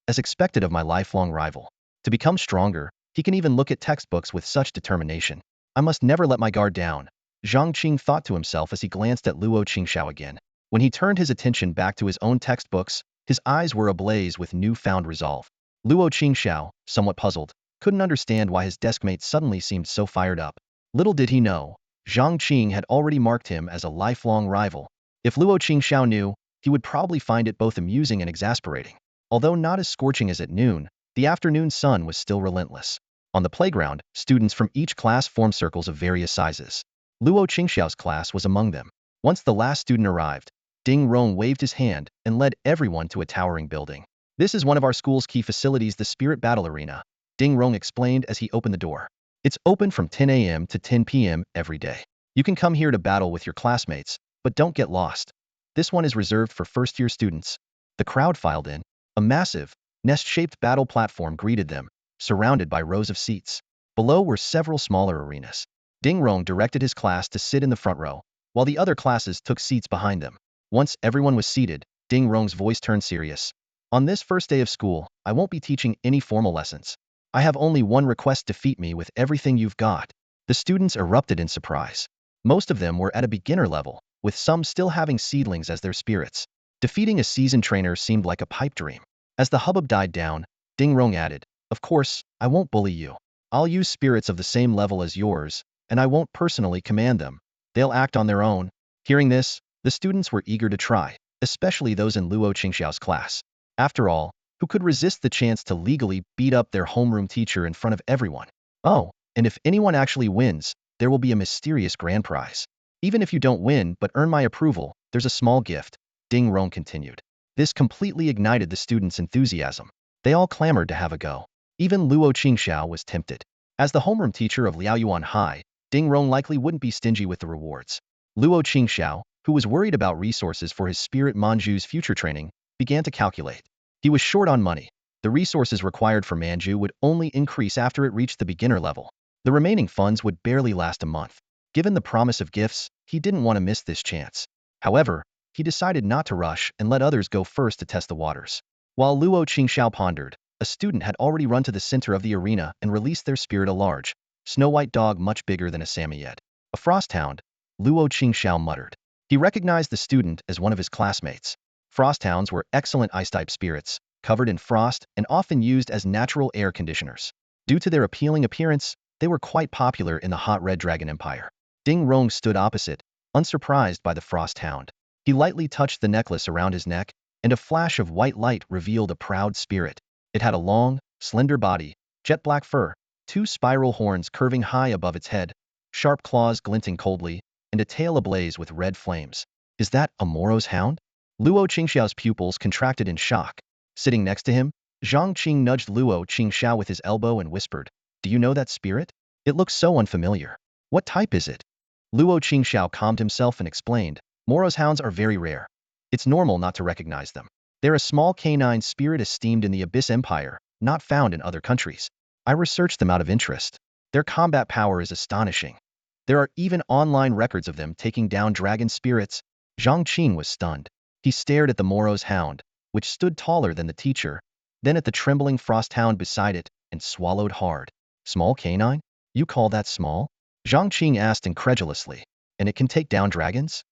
As expected of my lifelong rival. To become stronger, he can even look at textbooks with such determination. I must never let my guard down, Zhang Qing thought to himself as he glanced at Luo Qingxiao again. When he turned his attention back to his own textbooks, his eyes were ablaze with newfound resolve. Luo Qingxiao, somewhat puzzled, couldn't understand why his deskmate suddenly seemed so fired up. Little did he know, Zhang Qing had already marked him as a lifelong rival. If Luo Qingxiao knew, he would probably find it both amusing and exasperating. Although not as scorching as at noon, the afternoon sun was still relentless. On the playground, students from each class formed circles of various sizes. Luo Qingxiao's class was among them. Once the last student arrived, Ding Rong waved his hand and led everyone to a towering building. This is one of our school's key facilities, the Spirit Battle Arena, Ding Rong explained as he opened the door. It's open from 10 a.m. to 10 p.m. every day. You can come here to battle with your classmates, but don't get lost. This one is reserved for first-year students. The crowd filed in. A massive, nest-shaped battle platform greeted them, surrounded by rows of seats. Below were several smaller arenas. Ding Rong directed his class to sit in the front row, while the other classes took seats behind them. Once everyone was seated, Ding Rong's voice turned serious. On this first day of school, I won't be teaching any formal lessons. I have only one request: defeat me with everything you've got. The students erupted in surprise. Most of them were at a beginner level, with some still having seedlings as their spirits. Defeating a seasoned trainer seemed like a pipe dream. As the hubbub died down, Ding Rong added, of course, I won't bully you. I'll use spirits of the same level as yours, and I won't personally command them. They'll act on their own. Hearing this, the students were eager to try, especially those in Luo Qingxiao's class. After all, who could resist the chance to legally beat up their homeroom teacher in front of everyone? Oh, and if anyone actually wins, there will be a mysterious grand prize. Even if you don't win but earn my approval, there's a small gift, Ding Rong continued. This completely ignited the students' enthusiasm. They all clamored to have a go. Even Luo Qingxiao was tempted. As the homeroom teacher of Liaoyuan High, Ding Rong likely wouldn't be stingy with the rewards. Luo Qingxiao, who was worried about resources for his spirit Manju's future training, began to calculate. He was short on money. The resources required for Manju would only increase after it reached the beginner level. The remaining funds would barely last a month. Given the promise of gifts, he didn't want to miss this chance. However, he decided not to rush and let others go first to test the waters. While Luo Qingxiao pondered, a student had already run to the center of the arena and released their spirit, a large, snow-white dog much bigger than a Samoyed. A frost hound, Luo Qingxiao muttered. He recognized the student as one of his classmates. Frost hounds were excellent ice-type spirits, covered in frost and often used as natural air conditioners. Due to their appealing appearance, they were quite popular in the hot Red Dragon Empire. Ding Rong stood opposite, unsurprised by the frost hound. He lightly touched the necklace around his neck, and a flash of white light revealed a proud spirit. It had a long, slender body, jet black fur, two spiral horns curving high above its head, sharp claws glinting coldly, and a tail ablaze with red flames. Is that a Moro's hound? Luo Qingxiao's pupils contracted in shock. Sitting next to him, Zhang Qing nudged Luo Qingxiao with his elbow and whispered, "Do you know that spirit? It looks so unfamiliar. What type is it?" Luo Qingxiao calmed himself and explained, "Moro's hounds are very rare. It's normal not to recognize them. They're a small canine spirit esteemed in the Abyss Empire, not found in other countries. I researched them out of interest. Their combat power is astonishing. There are even online records of them taking down dragon spirits." Zhang Qing was stunned. He stared at the Moro's hound, which stood taller than the teacher, then at the trembling frost hound beside it, and swallowed hard. "Small canine? You call that small?" Zhang Qing asked incredulously. "And it can take down dragons?"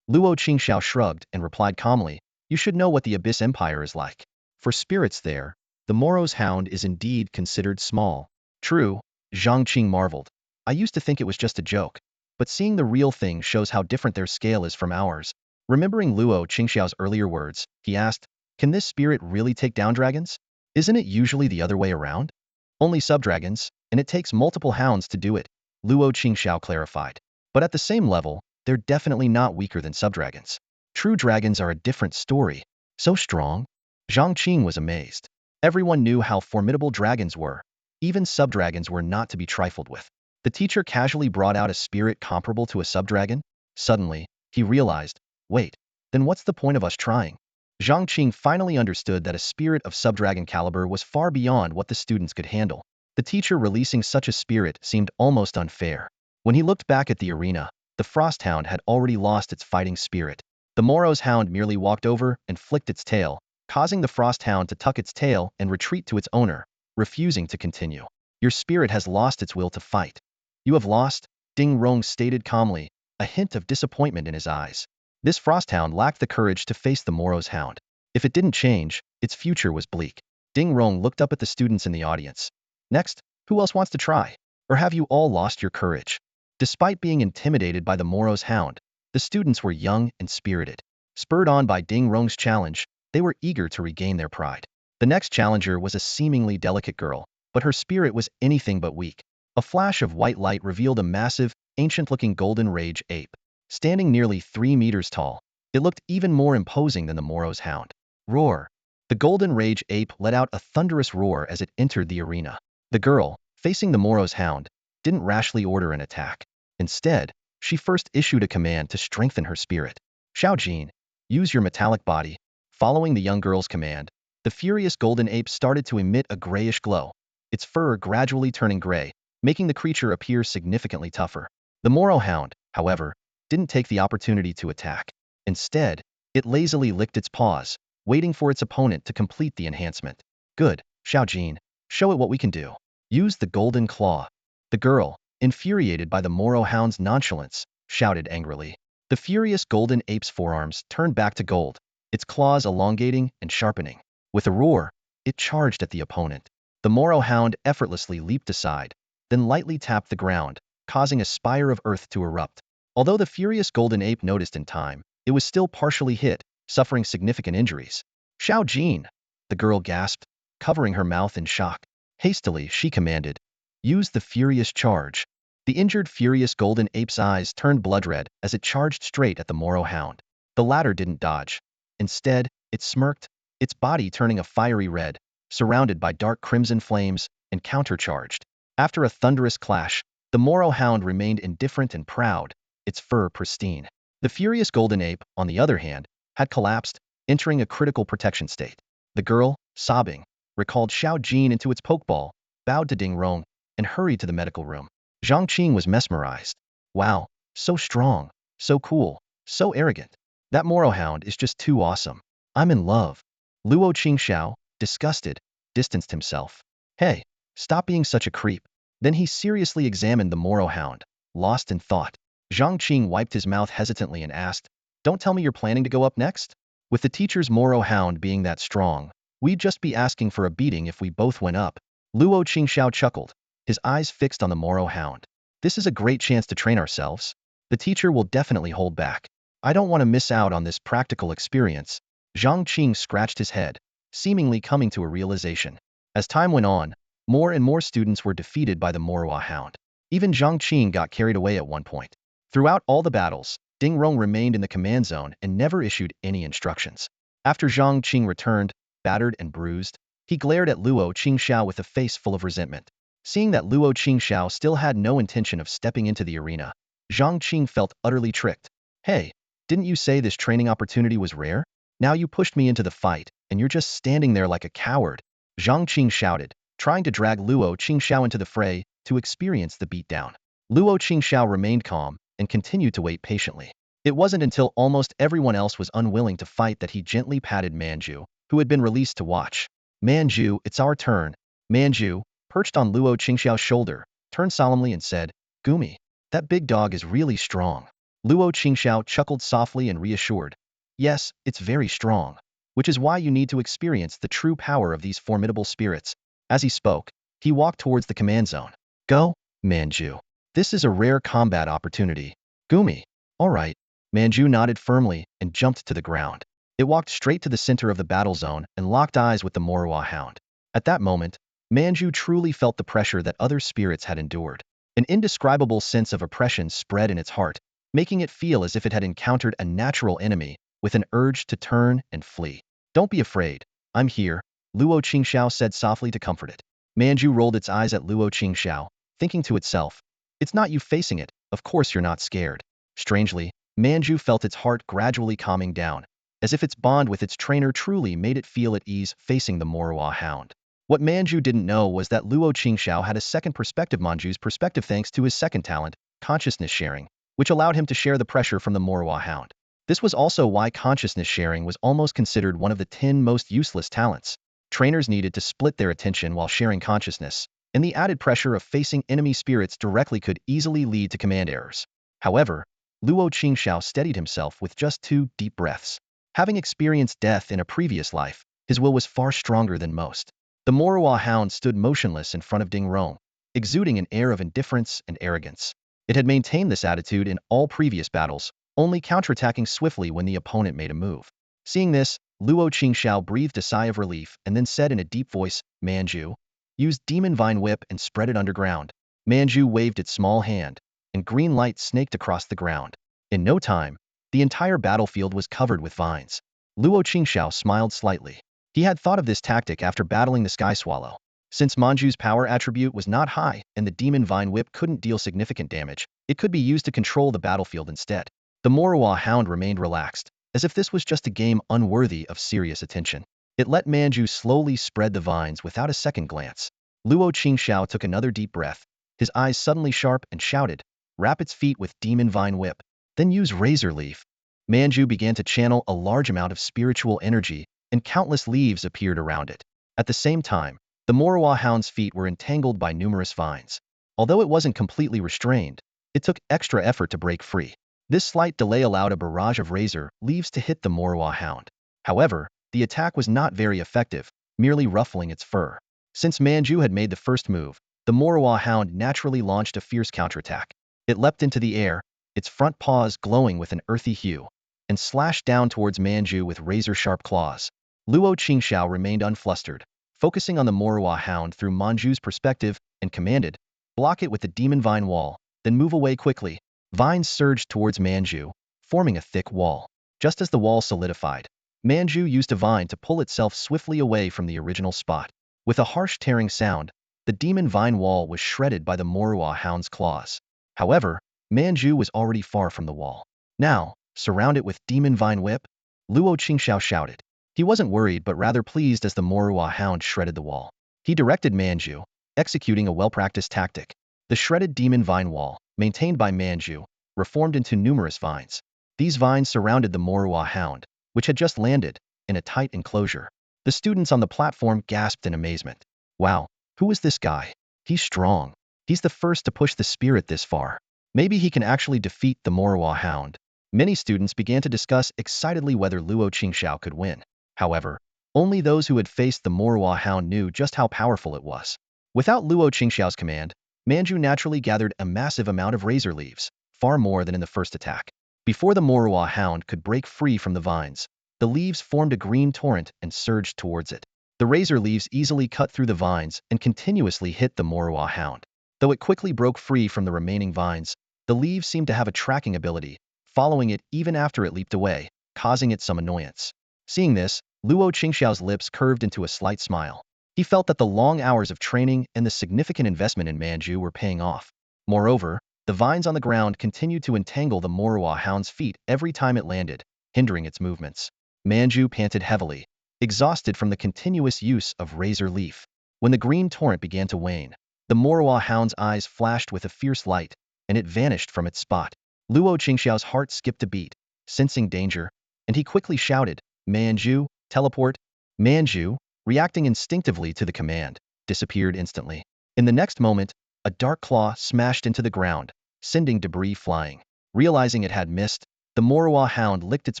Luo Qingxiao shrugged and replied calmly, "You should know what the Abyss Empire is like. For spirits there, the Moro's hound is indeed considered small." "True," Zhang Qing marveled. "I used to think it was just a joke, but seeing the real thing shows how different their scale is from ours." Remembering Luo Qingxiao's earlier words, he asked, "Can this spirit really take down dragons? Isn't it usually the other way around?" "Only subdragons, and it takes multiple hounds to do it," Luo Qingxiao clarified. "But at the same level, they're definitely not weaker than subdragons. True dragons are a different story. So strong?" Zhang Qing was amazed. Everyone knew how formidable dragons were. Even subdragons were not to be trifled with. The teacher casually brought out a spirit comparable to a subdragon. Suddenly, he realized, wait, then what's the point of us trying? Zhang Qing finally understood that a spirit of subdragon caliber was far beyond what the students could handle. The teacher releasing such a spirit seemed almost unfair. When he looked back at the arena, the frost hound had already lost its fighting spirit. The Moro's hound merely walked over and flicked its tail, causing the frost hound to tuck its tail and retreat to its owner, refusing to continue. "Your spirit has lost its will to fight." "You have lost," Ding Rong stated calmly, a hint of disappointment in his eyes. This frost hound lacked the courage to face the Moro's hound. If it didn't change, its future was bleak. Ding Rong looked up at the students in the audience. "Next, who else wants to try? Or have you all lost your courage?" Despite being intimidated by the Moro's hound, the students were young and spirited. Spurred on by Ding Rong's challenge, they were eager to regain their pride. The next challenger was a seemingly delicate girl, but her spirit was anything but weak. A flash of white light revealed a massive, ancient-looking golden rage ape. Standing nearly 3 meters tall, it looked even more imposing than the Moro's hound. Roar! The golden rage ape let out a thunderous roar as it entered the arena. The girl, facing the Moro's hound, didn't rashly order an attack. Instead, she first issued a command to strengthen her spirit. "Xiaojin, use your metallic body." Following the young girl's command, the furious golden ape started to emit a grayish glow, its fur gradually turning gray, making the creature appear significantly tougher. The Moro hound, however, didn't take the opportunity to attack. Instead, it lazily licked its paws, waiting for its opponent to complete the enhancement. "Good, Xiaojin, show it what we can do. Use the golden claw." The girl, infuriated by the Moro hound's nonchalance, shouted angrily. The furious golden ape's forearms turned back to gold, its claws elongating and sharpening. With a roar, it charged at the opponent. The Moro hound effortlessly leaped aside, then lightly tapped the ground, causing a spire of earth to erupt. Although the furious golden ape noticed in time, it was still partially hit, suffering significant injuries. "Xiaojin!" the girl gasped, covering her mouth in shock. Hastily, she commanded, "Use the furious charge." The injured furious golden ape's eyes turned blood red as it charged straight at the Moro hound. The latter didn't dodge. Instead, it smirked, its body turning a fiery red, surrounded by dark crimson flames, and countercharged. After a thunderous clash, the Moro hound remained indifferent and proud, its fur pristine. The furious golden ape, on the other hand, had collapsed, entering a critical protection state. The girl, sobbing, recalled Xiao Jin into its pokeball, bowed to Ding Rong, and hurried to the medical room. Zhang Qing was mesmerized. Wow, so strong, so cool, so arrogant. That Moro hound is just too awesome. I'm in love. Luo Qingxiao, disgusted, distanced himself. Hey, stop being such a creep. Then he seriously examined the Moro hound, lost in thought. Zhang Qing wiped his mouth hesitantly and asked, "Don't tell me you're planning to go up next? With the teacher's Moro hound being that strong, we'd just be asking for a beating if we both went up." Luo Qingxiao chuckled, his eyes fixed on the Moro hound. "This is a great chance to train ourselves. The teacher will definitely hold back. I don't want to miss out on this practical experience." Zhang Qing scratched his head, seemingly coming to a realization. As time went on, more and more students were defeated by the Moro hound. Even Zhang Qing got carried away at one point. Throughout all the battles, Ding Rong remained in the command zone and never issued any instructions. After Zhang Qing returned, battered and bruised, he glared at Luo Qingxiao with a face full of resentment. Seeing that Luo Qingxiao still had no intention of stepping into the arena, Zhang Qing felt utterly tricked. "Hey, didn't you say this training opportunity was rare? Now you pushed me into the fight, and you're just standing there like a coward." Zhang Qing shouted, trying to drag Luo Qingxiao into the fray to experience the beatdown. Luo Qingxiao remained calm and continued to wait patiently. It wasn't until almost everyone else was unwilling to fight that he gently patted Manju, who had been released to watch. "Manju, it's our turn." Manju, perched on Luo Qingxiao's shoulder, turned solemnly and said, "Gumi, that big dog is really strong." Luo Qingxiao chuckled softly and reassured, "Yes, it's very strong. Which is why you need to experience the true power of these formidable spirits." As he spoke, he walked towards the command zone. "Go, Manju. This is a rare combat opportunity." "Gumi, all right." Manju nodded firmly and jumped to the ground. It walked straight to the center of the battle zone and locked eyes with the Moro hound. At that moment, Manju truly felt the pressure that other spirits had endured. An indescribable sense of oppression spread in its heart, making it feel as if it had encountered a natural enemy, with an urge to turn and flee. "Don't be afraid. I'm here," Luo Qingxiao said softly to comfort it. Manju rolled its eyes at Luo Qingxiao, thinking to itself, "It's not you facing it, of course you're not scared." Strangely, Manju felt its heart gradually calming down, as if its bond with its trainer truly made it feel at ease facing the Moro hound. What Manju didn't know was that Luo Qingxiao had a second perspective, Manju's perspective, thanks to his second talent, consciousness sharing, which allowed him to share the pressure from the Moro hound. This was also why consciousness sharing was almost considered one of the 10 most useless talents. Trainers needed to split their attention while sharing consciousness, and the added pressure of facing enemy spirits directly could easily lead to command errors. However, Luo Qingxiao steadied himself with just 2 deep breaths. Having experienced death in a previous life, his will was far stronger than most. The Moro hound stood motionless in front of Ding Rong, exuding an air of indifference and arrogance. It had maintained this attitude in all previous battles, only counterattacking swiftly when the opponent made a move. Seeing this, Luo Qingxiao breathed a sigh of relief and then said in a deep voice, "Manju, use Demon Vine Whip and spread it underground." Manju waved its small hand, and green light snaked across the ground. In no time, the entire battlefield was covered with vines. Luo Qingxiao smiled slightly. He had thought of this tactic after battling the Sky Swallow. Since Manju's power attribute was not high and the Demon Vine Whip couldn't deal significant damage, it could be used to control the battlefield instead. The Moro hound remained relaxed, as if this was just a game unworthy of serious attention. It let Manju slowly spread the vines without a second glance. Luo Qingxiao took another deep breath, his eyes suddenly sharp, and shouted, "Wrap its feet with Demon Vine Whip. Then use Razor Leaf." Manju began to channel a large amount of spiritual energy, and countless leaves appeared around it. At the same time, the Moro hound's feet were entangled by numerous vines. Although it wasn't completely restrained, it took extra effort to break free. This slight delay allowed a barrage of razor leaves to hit the Moro hound. However, the attack was not very effective, merely ruffling its fur. Since Manju had made the first move, the Moro hound naturally launched a fierce counterattack. It leapt into the air, its front paws glowing with an earthy hue, and slashed down towards Manju with razor-sharp claws. Luo Qingxiao remained unflustered, focusing on the Moro hound through Manju's perspective, and commanded, "Block it with the Demon Vine Wall, then move away quickly." Vines surged towards Manju, forming a thick wall. Just as the wall solidified, Manju used a vine to pull itself swiftly away from the original spot. With a harsh tearing sound, The demon vine wall was shredded by the Morua hound's claws. However, Manju was already far from the wall. Now, surround it with demon vine whip? Luo Qingxiao shouted. He wasn't worried but rather pleased as the Morua hound shredded the wall. He directed Manju, executing a well-practiced tactic. The shredded demon vine wall, maintained by Manju, reformed into numerous vines. These vines surrounded the Morua hound, which had just landed, in a tight enclosure. The students on the platform gasped in amazement. Wow, who is this guy? He's strong. He's the first to push the spirit this far. Maybe he can actually defeat the Morua hound. Many students began to discuss excitedly whether Luo Qingxiao could win. However, only those who had faced the Morua hound knew just how powerful it was. Without Luo Qingxiao's command, Manju naturally gathered a massive amount of razor leaves, far more than in the first attack. Before the Morua hound could break free from the vines, the leaves formed a green torrent and surged towards it. The razor leaves easily cut through the vines and continuously hit the Morua hound. Though it quickly broke free from the remaining vines, the leaves seemed to have a tracking ability, following it even after it leaped away, causing it some annoyance. Seeing this, Luo Qingxiao's lips curved into a slight smile. He felt that the long hours of training and the significant investment in Manju were paying off. Moreover, the vines on the ground continued to entangle the Morua hound's feet every time it landed, hindering its movements. Manju panted heavily, exhausted from the continuous use of razor leaf. When the green torrent began to wane, the Morua hound's eyes flashed with a fierce light, and it vanished from its spot. Luo Qingxiao's heart skipped a beat, sensing danger, and he quickly shouted, Manju, teleport. Manju, reacting instinctively to the command, disappeared instantly. In the next moment, a dark claw smashed into the ground, sending debris flying. Realizing it had missed, the Morua hound licked its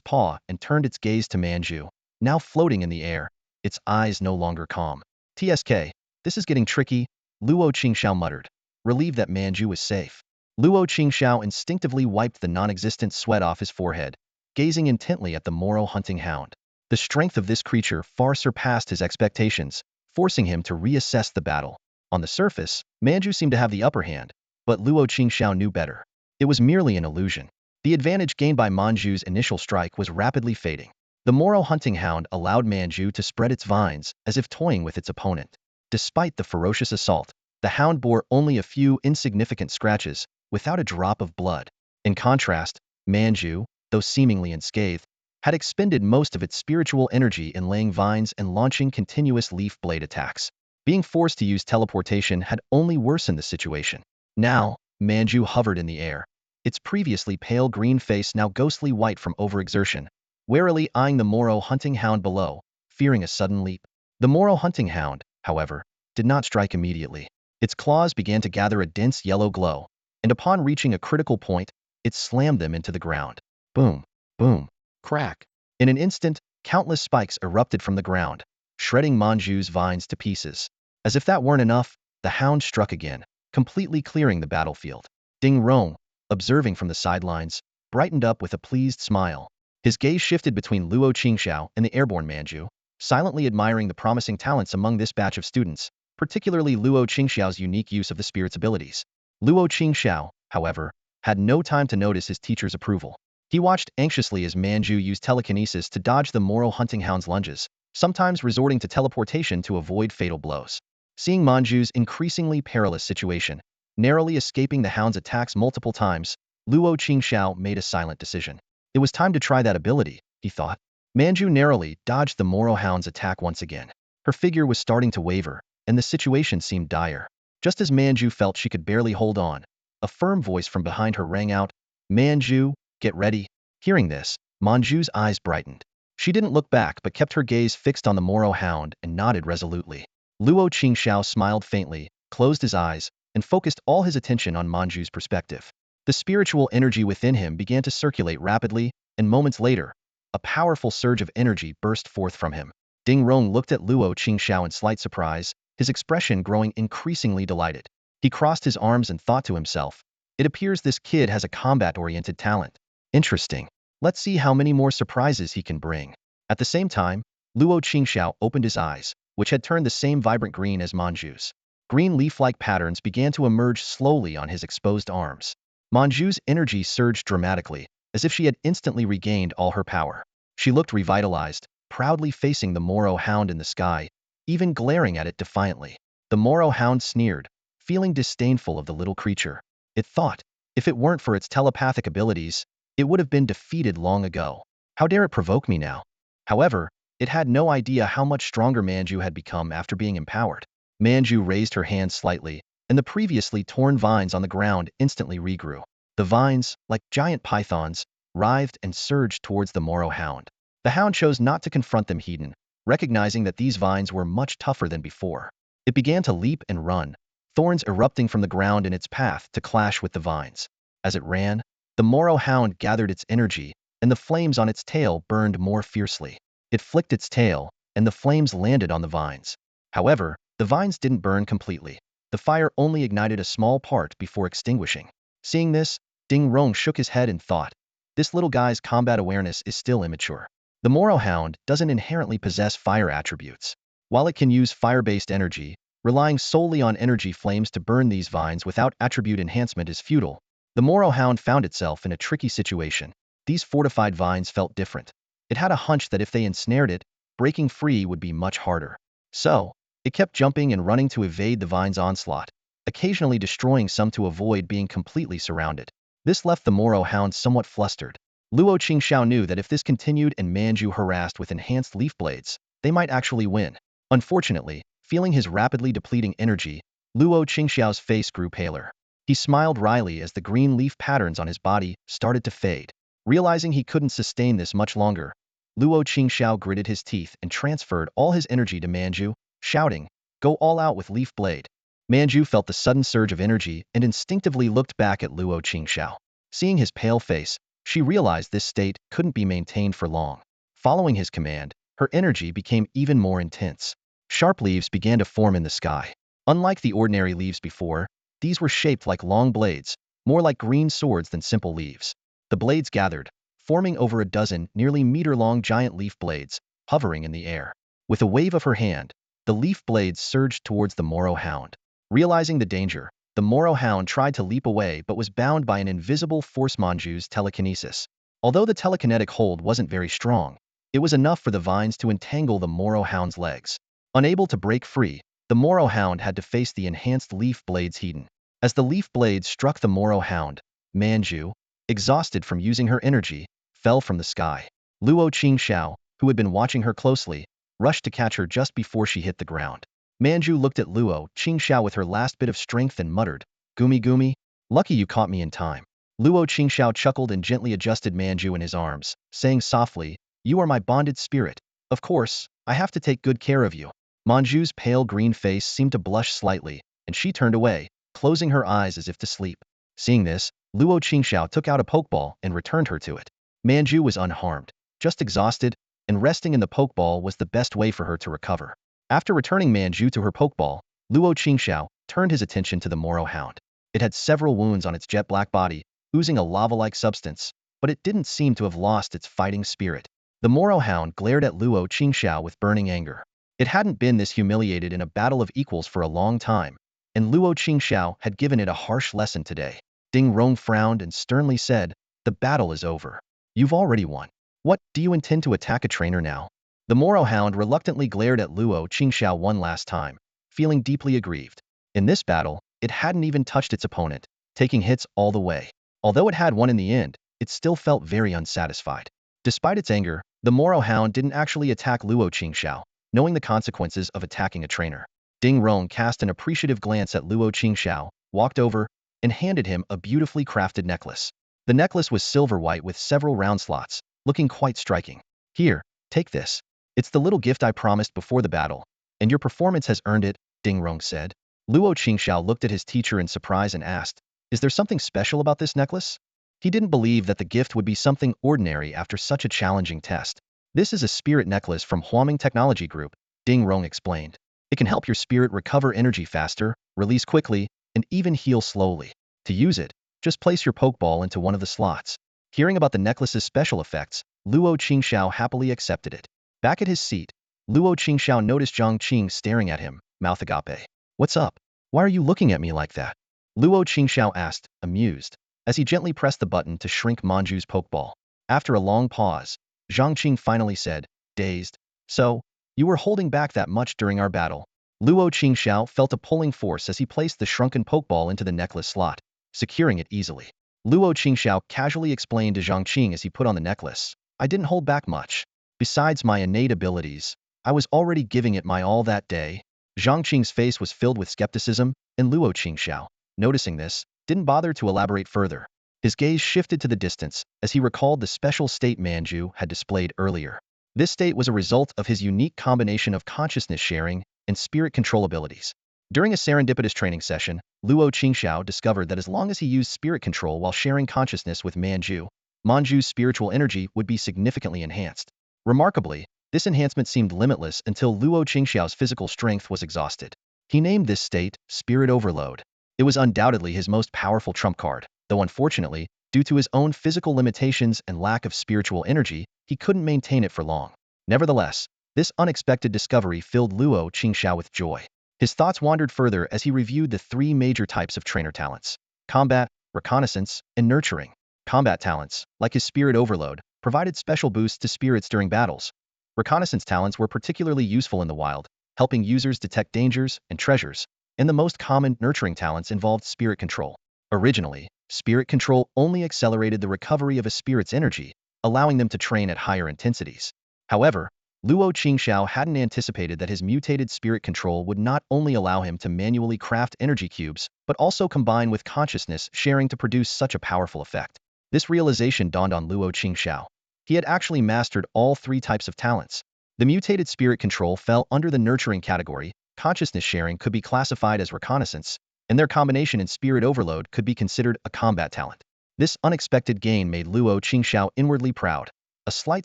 paw and turned its gaze to Manju, now floating in the air, its eyes no longer calm. TSK, this is getting tricky, Luo Qingxiao muttered, relieved that Manju was safe. Luo Qingxiao instinctively wiped the non-existent sweat off his forehead, gazing intently at the Moro hunting hound. The strength of this creature far surpassed his expectations, forcing him to reassess the battle. On the surface, Manju seemed to have the upper hand, but Luo Qingxiao knew better. It was merely an illusion. The advantage gained by Manju's initial strike was rapidly fading. The Moro hunting hound allowed Manju to spread its vines as if toying with its opponent. Despite the ferocious assault, the hound bore only a few insignificant scratches, without a drop of blood. In contrast, Manju, though seemingly unscathed, had expended most of its spiritual energy in laying vines and launching continuous leaf blade attacks. Being forced to use teleportation had only worsened the situation. Now, Manju hovered in the air, its previously pale green face now ghostly white from overexertion, warily eyeing the Moro hunting hound below, fearing a sudden leap. The Moro hunting hound, however, did not strike immediately. Its claws began to gather a dense yellow glow, and upon reaching a critical point, it slammed them into the ground. Boom, boom, crack. In an instant, countless spikes erupted from the ground, shredding Manju's vines to pieces. As if that weren't enough, the hound struck again, completely clearing the battlefield. Ding Rong, observing from the sidelines, brightened up with a pleased smile. His gaze shifted between Luo Qingxiao and the airborne Manju, silently admiring the promising talents among this batch of students, particularly Luo Qingxiao's unique use of the spirit's abilities. Luo Qingxiao, however, had no time to notice his teacher's approval. He watched anxiously as Manju used telekinesis to dodge the Moro hunting hound's lunges, sometimes resorting to teleportation to avoid fatal blows. Seeing Manju's increasingly perilous situation, narrowly escaping the hound's attacks multiple times, Luo Qingxiao made a silent decision. It was time to try that ability, he thought. Manju narrowly dodged the Moro hound's attack once again. Her figure was starting to waver, and the situation seemed dire. Just as Manju felt she could barely hold on, a firm voice from behind her rang out, Manju, get ready. Hearing this, Manju's eyes brightened. She didn't look back but kept her gaze fixed on the Moro hound and nodded resolutely. Luo Qingxiao smiled faintly, closed his eyes, and focused all his attention on Manju's perspective. The spiritual energy within him began to circulate rapidly, and moments later, a powerful surge of energy burst forth from him. Ding Rong looked at Luo Qingxiao in slight surprise, his expression growing increasingly delighted. He crossed his arms and thought to himself, it appears this kid has a combat-oriented talent. Interesting. Let's see how many more surprises he can bring. At the same time, Luo Qingxiao opened his eyes, which had turned the same vibrant green as Manju's. Green leaf-like patterns began to emerge slowly on his exposed arms. Manju's energy surged dramatically, as if she had instantly regained all her power. She looked revitalized, proudly facing the Moro hound in the sky, even glaring at it defiantly. The Moro hound sneered, feeling disdainful of the little creature. It thought, if it weren't for its telepathic abilities, it would have been defeated long ago. How dare it provoke me now? However, it had no idea how much stronger Manju had become after being empowered. Manju raised her hand slightly, and the previously torn vines on the ground instantly regrew. The vines, like giant pythons, writhed and surged towards the Moro hound. The hound chose not to confront them heeding, recognizing that these vines were much tougher than before. It began to leap and run, thorns erupting from the ground in its path to clash with the vines. As it ran, the Moro hound gathered its energy, and the flames on its tail burned more fiercely. It flicked its tail, and the flames landed on the vines. However, the vines didn't burn completely. The fire only ignited a small part before extinguishing. Seeing this, Ding Rong shook his head and thought, this little guy's combat awareness is still immature. The Moro hound doesn't inherently possess fire attributes. While it can use fire-based energy, relying solely on energy flames to burn these vines without attribute enhancement is futile. The Moro hound found itself in a tricky situation. These fortified vines felt different. It had a hunch that if they ensnared it, breaking free would be much harder. So, it kept jumping and running to evade the vine's onslaught, occasionally destroying some to avoid being completely surrounded. This left the Moro hound somewhat flustered. Luo Qingxiao knew that if this continued and Manju harassed with enhanced leaf blades, they might actually win. Unfortunately, feeling his rapidly depleting energy, Luo Qingxiao's face grew paler. He smiled wryly as the green leaf patterns on his body started to fade. Realizing he couldn't sustain this much longer, Luo Qingxiao gritted his teeth and transferred all his energy to Manju, shouting, "Go all out with leaf blade." Manju felt the sudden surge of energy and instinctively looked back at Luo Qingxiao. Seeing his pale face, she realized this state couldn't be maintained for long. Following his command, her energy became even more intense. Sharp leaves began to form in the sky. Unlike the ordinary leaves before, these were shaped like long blades, more like green swords than simple leaves. The blades gathered, forming over a dozen nearly meter-long giant leaf blades, hovering in the air. With a wave of her hand, the leaf blades surged towards the Moro hound. Realizing the danger, the Moro hound tried to leap away but was bound by an invisible force Manju's telekinesis. Although the telekinetic hold wasn't very strong, it was enough for the vines to entangle the Moro hound's legs. Unable to break free, the Moro hound had to face the enhanced leaf blades heating. As the leaf blades struck the Moro hound, Manju, exhausted from using her energy, fell from the sky. Luo Qingxiao, who had been watching her closely, rushed to catch her just before she hit the ground. Manju looked at Luo Qingxiao with her last bit of strength and muttered, "Gumi Gumi, lucky you caught me in time." Luo Qingxiao chuckled and gently adjusted Manju in his arms, saying softly, "You are my bonded spirit. Of course, I have to take good care of you." Manju's pale green face seemed to blush slightly, and she turned away, closing her eyes as if to sleep. Seeing this, Luo Qingxiao took out a pokeball and returned her to it. Manju was unharmed, just exhausted, and resting in the pokeball was the best way for her to recover. After returning Manju to her pokeball, Luo Qingxiao turned his attention to the Moro hound. It had several wounds on its jet black body, oozing a lava-like substance, but it didn't seem to have lost its fighting spirit. The Moro hound glared at Luo Qingxiao with burning anger. It hadn't been this humiliated in a battle of equals for a long time, and Luo Qingxiao had given it a harsh lesson today. Ding Rong frowned and sternly said, "The battle is over. You've already won. What, do you intend to attack a trainer now?" The Moro hound reluctantly glared at Luo Qingxiao one last time, feeling deeply aggrieved. In this battle, it hadn't even touched its opponent, taking hits all the way. Although it had won in the end, it still felt very unsatisfied. Despite its anger, the Moro hound didn't actually attack Luo Qingxiao, knowing the consequences of attacking a trainer. Ding Rong cast an appreciative glance at Luo Qingxiao, walked over, and handed him a beautifully crafted necklace. The necklace was silver-white with several round slots, looking quite striking. "Here, take this. It's the little gift I promised before the battle, and your performance has earned it," Ding Rong said. Luo Qingxiao looked at his teacher in surprise and asked, "Is there something special about this necklace?" He didn't believe that the gift would be something ordinary after such a challenging test. "This is a spirit necklace from Huaming Technology Group," Ding Rong explained. "It can help your spirit recover energy faster, release quickly, and even heal slowly. To use it, just place your pokeball into one of the slots." Hearing about the necklace's special effects, Luo Qingxiao happily accepted it. Back at his seat, Luo Qingxiao noticed Zhang Qing staring at him, mouth agape. "What's up? Why are you looking at me like that?" Luo Qingxiao asked, amused, as he gently pressed the button to shrink Manju's pokeball. After a long pause, Zhang Qing finally said, dazed, "So, you were holding back that much during our battle?" Luo Qingxiao felt a pulling force as he placed the shrunken pokeball into the necklace slot, securing it easily. Luo Qingxiao casually explained to Zhang Qing as he put on the necklace, "I didn't hold back much. Besides my innate abilities, I was already giving it my all that day." Zhang Qing's face was filled with skepticism, and Luo Qingxiao, noticing this, didn't bother to elaborate further. His gaze shifted to the distance as he recalled the special state Manju had displayed earlier. This state was a result of his unique combination of consciousness sharing and spirit control abilities. During a serendipitous training session, Luo Qingxiao discovered that as long as he used spirit control while sharing consciousness with Manju's spiritual energy would be significantly enhanced. Remarkably, this enhancement seemed limitless until Luo Qingxiao's physical strength was exhausted. He named this state Spirit Overload. It was undoubtedly his most powerful trump card, though unfortunately, due to his own physical limitations and lack of spiritual energy, he couldn't maintain it for long. Nevertheless, this unexpected discovery filled Luo Qingxiao with joy. His thoughts wandered further as he reviewed the three major types of trainer talents: combat, reconnaissance, and nurturing. Combat talents, like his Spirit Overload, provided special boosts to spirits during battles. Reconnaissance talents were particularly useful in the wild, helping users detect dangers and treasures, and the most common nurturing talents involved spirit control. Originally, spirit control only accelerated the recovery of a spirit's energy, allowing them to train at higher intensities. However, Luo Qingxiao hadn't anticipated that his mutated spirit control would not only allow him to manually craft energy cubes, but also combine with consciousness sharing to produce such a powerful effect. This realization dawned on Luo Qingxiao. He had actually mastered all three types of talents. The mutated spirit control fell under the nurturing category, consciousness sharing could be classified as reconnaissance, and their combination in spirit overload could be considered a combat talent. This unexpected gain made Luo Qingxiao inwardly proud, a slight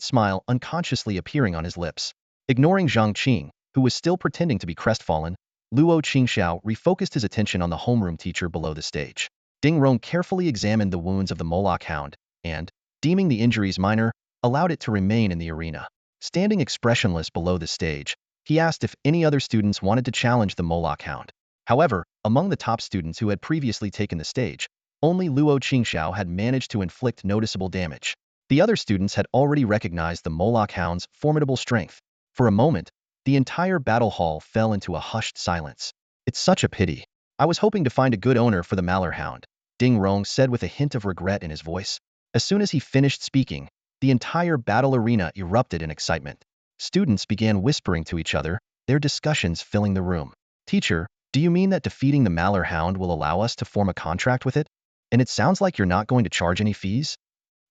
smile unconsciously appearing on his lips. Ignoring Zhang Qing, who was still pretending to be crestfallen, Luo Qingxiao refocused his attention on the homeroom teacher below the stage. Ding Rong carefully examined the wounds of the Moloch hound, and, deeming the injuries minor, allowed it to remain in the arena. Standing expressionless below the stage, he asked if any other students wanted to challenge the Moloch hound. However, among the top students who had previously taken the stage, only Luo Qingxiao had managed to inflict noticeable damage. The other students had already recognized the Moloch hound's formidable strength. For a moment, the entire battle hall fell into a hushed silence. "It's such a pity. I was hoping to find a good owner for the Malheur hound," Ding Rong said with a hint of regret in his voice. As soon as he finished speaking, the entire battle arena erupted in excitement. Students began whispering to each other, their discussions filling the room. "Teacher, do you mean that defeating the Malheur hound will allow us to form a contract with it? And it sounds like you're not going to charge any fees?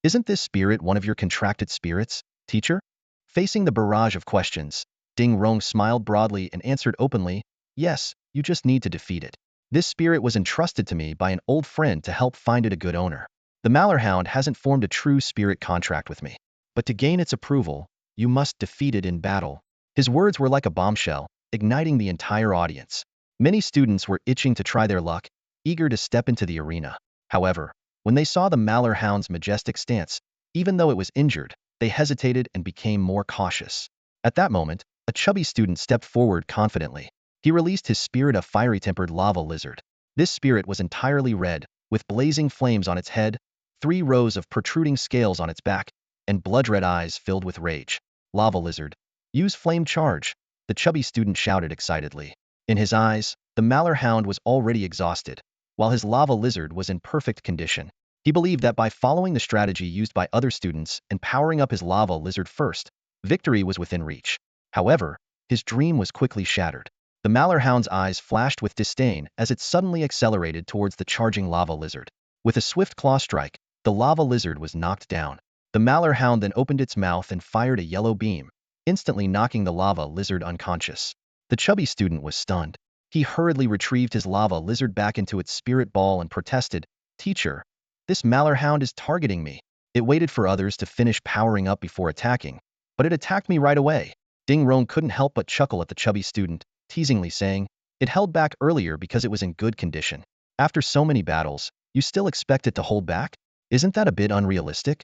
Isn't this spirit one of your contracted spirits, teacher?" Facing the barrage of questions, Ding Rong smiled broadly and answered openly, "Yes, you just need to defeat it. This spirit was entrusted to me by an old friend to help find it a good owner. The Malheur hound hasn't formed a true spirit contract with me. But to gain its approval, you must defeat it in battle." His words were like a bombshell, igniting the entire audience. Many students were itching to try their luck, eager to step into the arena. However, when they saw the Malheur hound's majestic stance, even though it was injured, they hesitated and became more cautious. At that moment, a chubby student stepped forward confidently. He released his spirit of fiery-tempered lava lizard. This spirit was entirely red, with blazing flames on its head, 3 rows of protruding scales on its back, and blood-red eyes filled with rage. "Lava lizard. Use flame charge," the chubby student shouted excitedly. In his eyes, the Malheur hound was already exhausted, while his lava lizard was in perfect condition. He believed that by following the strategy used by other students and powering up his lava lizard first, victory was within reach. However, his dream was quickly shattered. The Malheur hound's eyes flashed with disdain as it suddenly accelerated towards the charging lava lizard. With a swift claw strike, the lava lizard was knocked down. The Malheur hound then opened its mouth and fired a yellow beam, instantly knocking the lava lizard unconscious. The chubby student was stunned. He hurriedly retrieved his lava lizard back into its spirit ball and protested, "Teacher, this Malheur hound is targeting me." It waited for others to finish powering up before attacking, but it attacked me right away. Ding Rong couldn't help but chuckle at the chubby student, teasingly saying, "It held back earlier because it was in good condition. After so many battles, you still expect it to hold back? Isn't that a bit unrealistic?"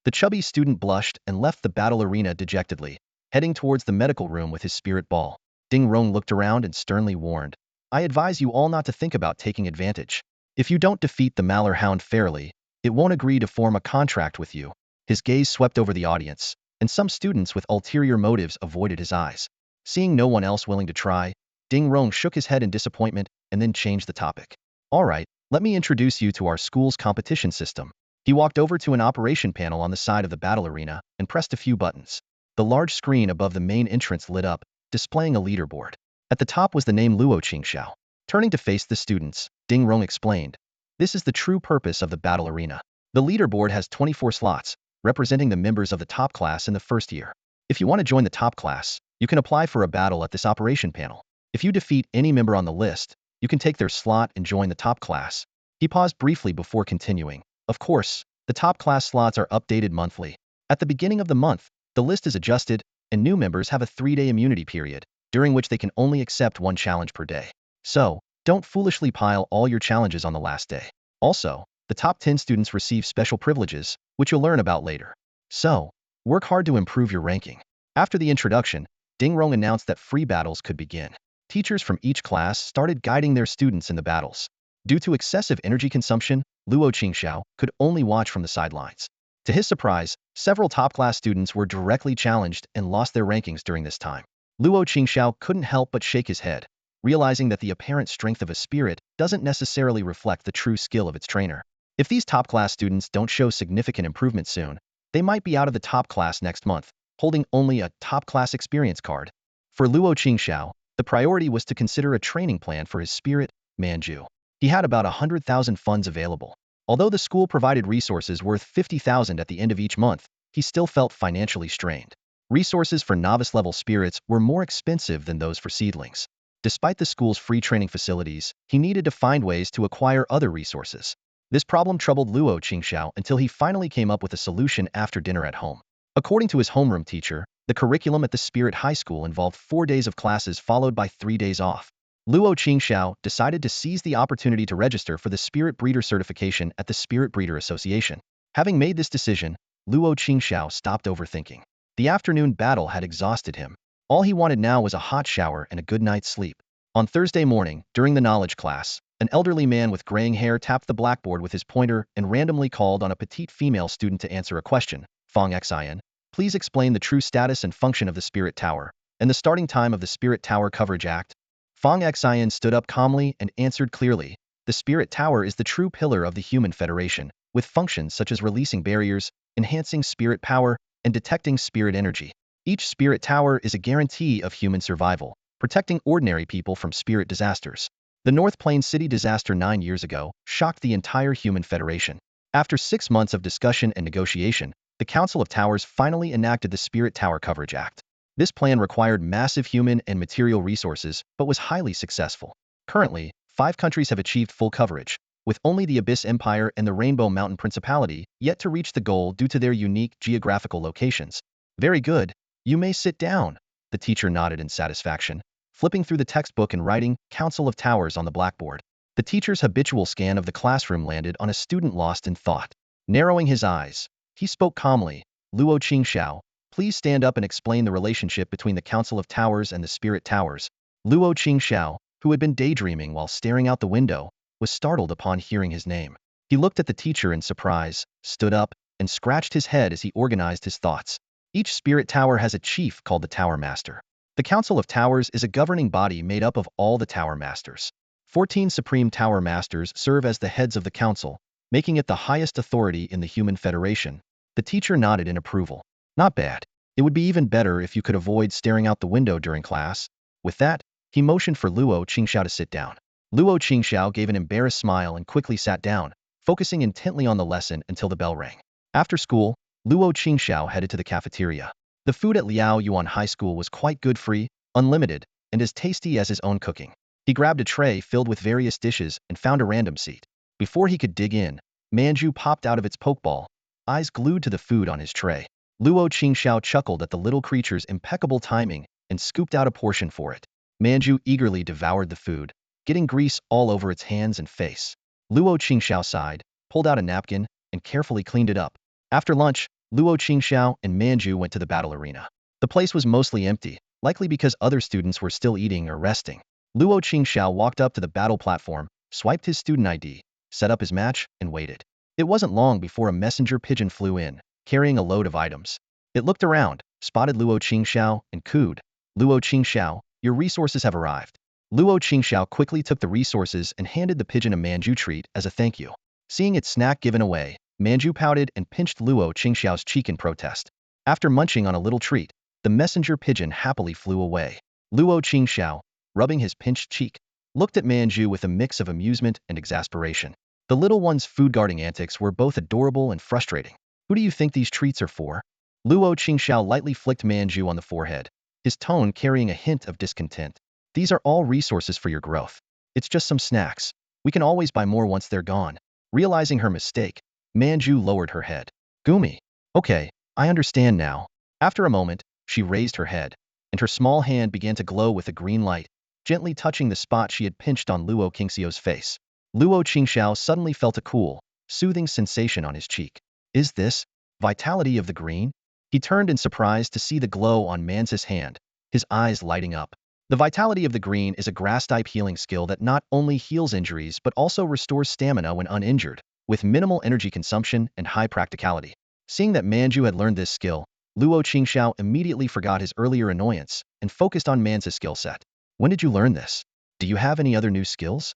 The chubby student blushed and left the battle arena dejectedly, heading towards the medical room with his spirit ball. Ding Rong looked around and sternly warned, "I advise you all not to think about taking advantage. If you don't defeat the Malheur hound fairly, it won't agree to form a contract with you." His gaze swept over the audience, and some students with ulterior motives avoided his eyes. Seeing no one else willing to try, Ding Rong shook his head in disappointment and then changed the topic. All right, let me introduce you to our school's competition system. He walked over to an operation panel on the side of the battle arena and pressed a few buttons. The large screen above the main entrance lit up, displaying a leaderboard. At the top was the name Luo Qingxiao. Turning to face the students, Ding Rong explained, "This is the true purpose of the battle arena. The leaderboard has 24 slots, representing the members of the top class in the first year. If you want to join the top class, you can apply for a battle at this operation panel. If you defeat any member on the list, you can take their slot and join the top class." He paused briefly before continuing. Of course, the top class slots are updated monthly. At the beginning of the month, the list is adjusted, and new members have a 3-day immunity period, during which they can only accept one challenge per day. So, don't foolishly pile all your challenges on the last day. Also, the top 10 students receive special privileges, which you'll learn about later. So, work hard to improve your ranking. After the introduction, Ding Rong announced that free battles could begin. Teachers from each class started guiding their students in the battles. Due to excessive energy consumption, Luo Qingxiao could only watch from the sidelines. To his surprise, several top-class students were directly challenged and lost their rankings during this time. Luo Qingxiao couldn't help but shake his head, realizing that the apparent strength of a spirit doesn't necessarily reflect the true skill of its trainer. If these top-class students don't show significant improvement soon, they might be out of the top class next month, holding only a top-class experience card. For Luo Qingxiao, the priority was to consider a training plan for his spirit, Manju. He had about 100,000 funds available. Although the school provided resources worth 50,000 at the end of each month, he still felt financially strained. Resources for novice-level spirits were more expensive than those for seedlings. Despite the school's free training facilities, he needed to find ways to acquire other resources. This problem troubled Luo Qingxiao until he finally came up with a solution after dinner at home. According to his homeroom teacher, the curriculum at the Spirit High School involved 4 days of classes followed by 3 days off. Luo Qingxiao decided to seize the opportunity to register for the Spirit Breeder certification at the Spirit Breeder Association. Having made this decision, Luo Qingxiao stopped overthinking. The afternoon battle had exhausted him. All he wanted now was a hot shower and a good night's sleep. On Thursday morning, during the knowledge class, an elderly man with graying hair tapped the blackboard with his pointer and randomly called on a petite female student to answer a question. Fong Xian, please explain the true status and function of the Spirit Tower, and the starting time of the Spirit Tower Coverage Act. Fong Xian stood up calmly and answered clearly. The Spirit Tower is the true pillar of the human federation, with functions such as releasing barriers, enhancing spirit power, and detecting spirit energy. Each Spirit Tower is a guarantee of human survival, protecting ordinary people from spirit disasters. The North Plains City disaster 9 years ago shocked the entire human federation. After 6 months of discussion and negotiation, the Council of Towers finally enacted the Spirit Tower Coverage Act. This plan required massive human and material resources, but was highly successful. Currently, 5 countries have achieved full coverage, with only the Abyss Empire and the Rainbow Mountain Principality yet to reach the goal due to their unique geographical locations. Very good. You may sit down. The teacher nodded in satisfaction, flipping through the textbook and writing Council of Towers on the blackboard. The teacher's habitual scan of the classroom landed on a student lost in thought. Narrowing his eyes, he spoke calmly. Luo Qingxiao, please stand up and explain the relationship between the Council of Towers and the Spirit Towers. Luo Qingxiao, who had been daydreaming while staring out the window, was startled upon hearing his name. He looked at the teacher in surprise, stood up, and scratched his head as he organized his thoughts. Each Spirit Tower has a chief called the Tower Master. The Council of Towers is a governing body made up of all the Tower Masters. 14 Supreme Tower Masters serve as the heads of the Council, making it the highest authority in the Human Federation. The teacher nodded in approval. Not bad. It would be even better if you could avoid staring out the window during class. With that, he motioned for Luo Qingxiao to sit down. Luo Qingxiao gave an embarrassed smile and quickly sat down, focusing intently on the lesson until the bell rang. After school, Luo Qingxiao headed to the cafeteria. The food at Liao Yuan High School was quite good, free, unlimited, and as tasty as his own cooking. He grabbed a tray filled with various dishes and found a random seat. Before he could dig in, Manju popped out of its pokeball, eyes glued to the food on his tray. Luo Qingxiao chuckled at the little creature's impeccable timing and scooped out a portion for it. Manju eagerly devoured the food, getting grease all over its hands and face. Luo Qingxiao sighed, pulled out a napkin, and carefully cleaned it up. After lunch, Luo Qingxiao and Manju went to the battle arena. The place was mostly empty, likely because other students were still eating or resting. Luo Qingxiao walked up to the battle platform, swiped his student ID, set up his match, and waited. It wasn't long before a messenger pigeon flew in, carrying a load of items. It looked around, spotted Luo Qingxiao, and cooed. Luo Qingxiao, your resources have arrived. Luo Qingxiao quickly took the resources and handed the pigeon a manju treat as a thank you. Seeing its snack given away, Manju pouted and pinched Luo Qingxiao's cheek in protest. After munching on a little treat, the messenger pigeon happily flew away. Luo Qingxiao, rubbing his pinched cheek, looked at Manju with a mix of amusement and exasperation. The little one's food-guarding antics were both adorable and frustrating. Who do you think these treats are for? Luo Qingxiao lightly flicked Manju on the forehead, his tone carrying a hint of discontent. These are all resources for your growth. It's just some snacks. We can always buy more once they're gone. Realizing her mistake, Manju lowered her head. Gumi. Okay, I understand now. After a moment, she raised her head, and her small hand began to glow with a green light, gently touching the spot she had pinched on Luo Qingxiao's face. Luo Qingxiao suddenly felt a cool, soothing sensation on his cheek. Is this vitality of the green? He turned in surprise to see the glow on Mansa's hand, his eyes lighting up. The vitality of the green is a grass-type healing skill that not only heals injuries but also restores stamina when uninjured, with minimal energy consumption and high practicality. Seeing that Manju had learned this skill, Luo Qingxiao immediately forgot his earlier annoyance and focused on Mansa's skill set. When did you learn this? Do you have any other new skills?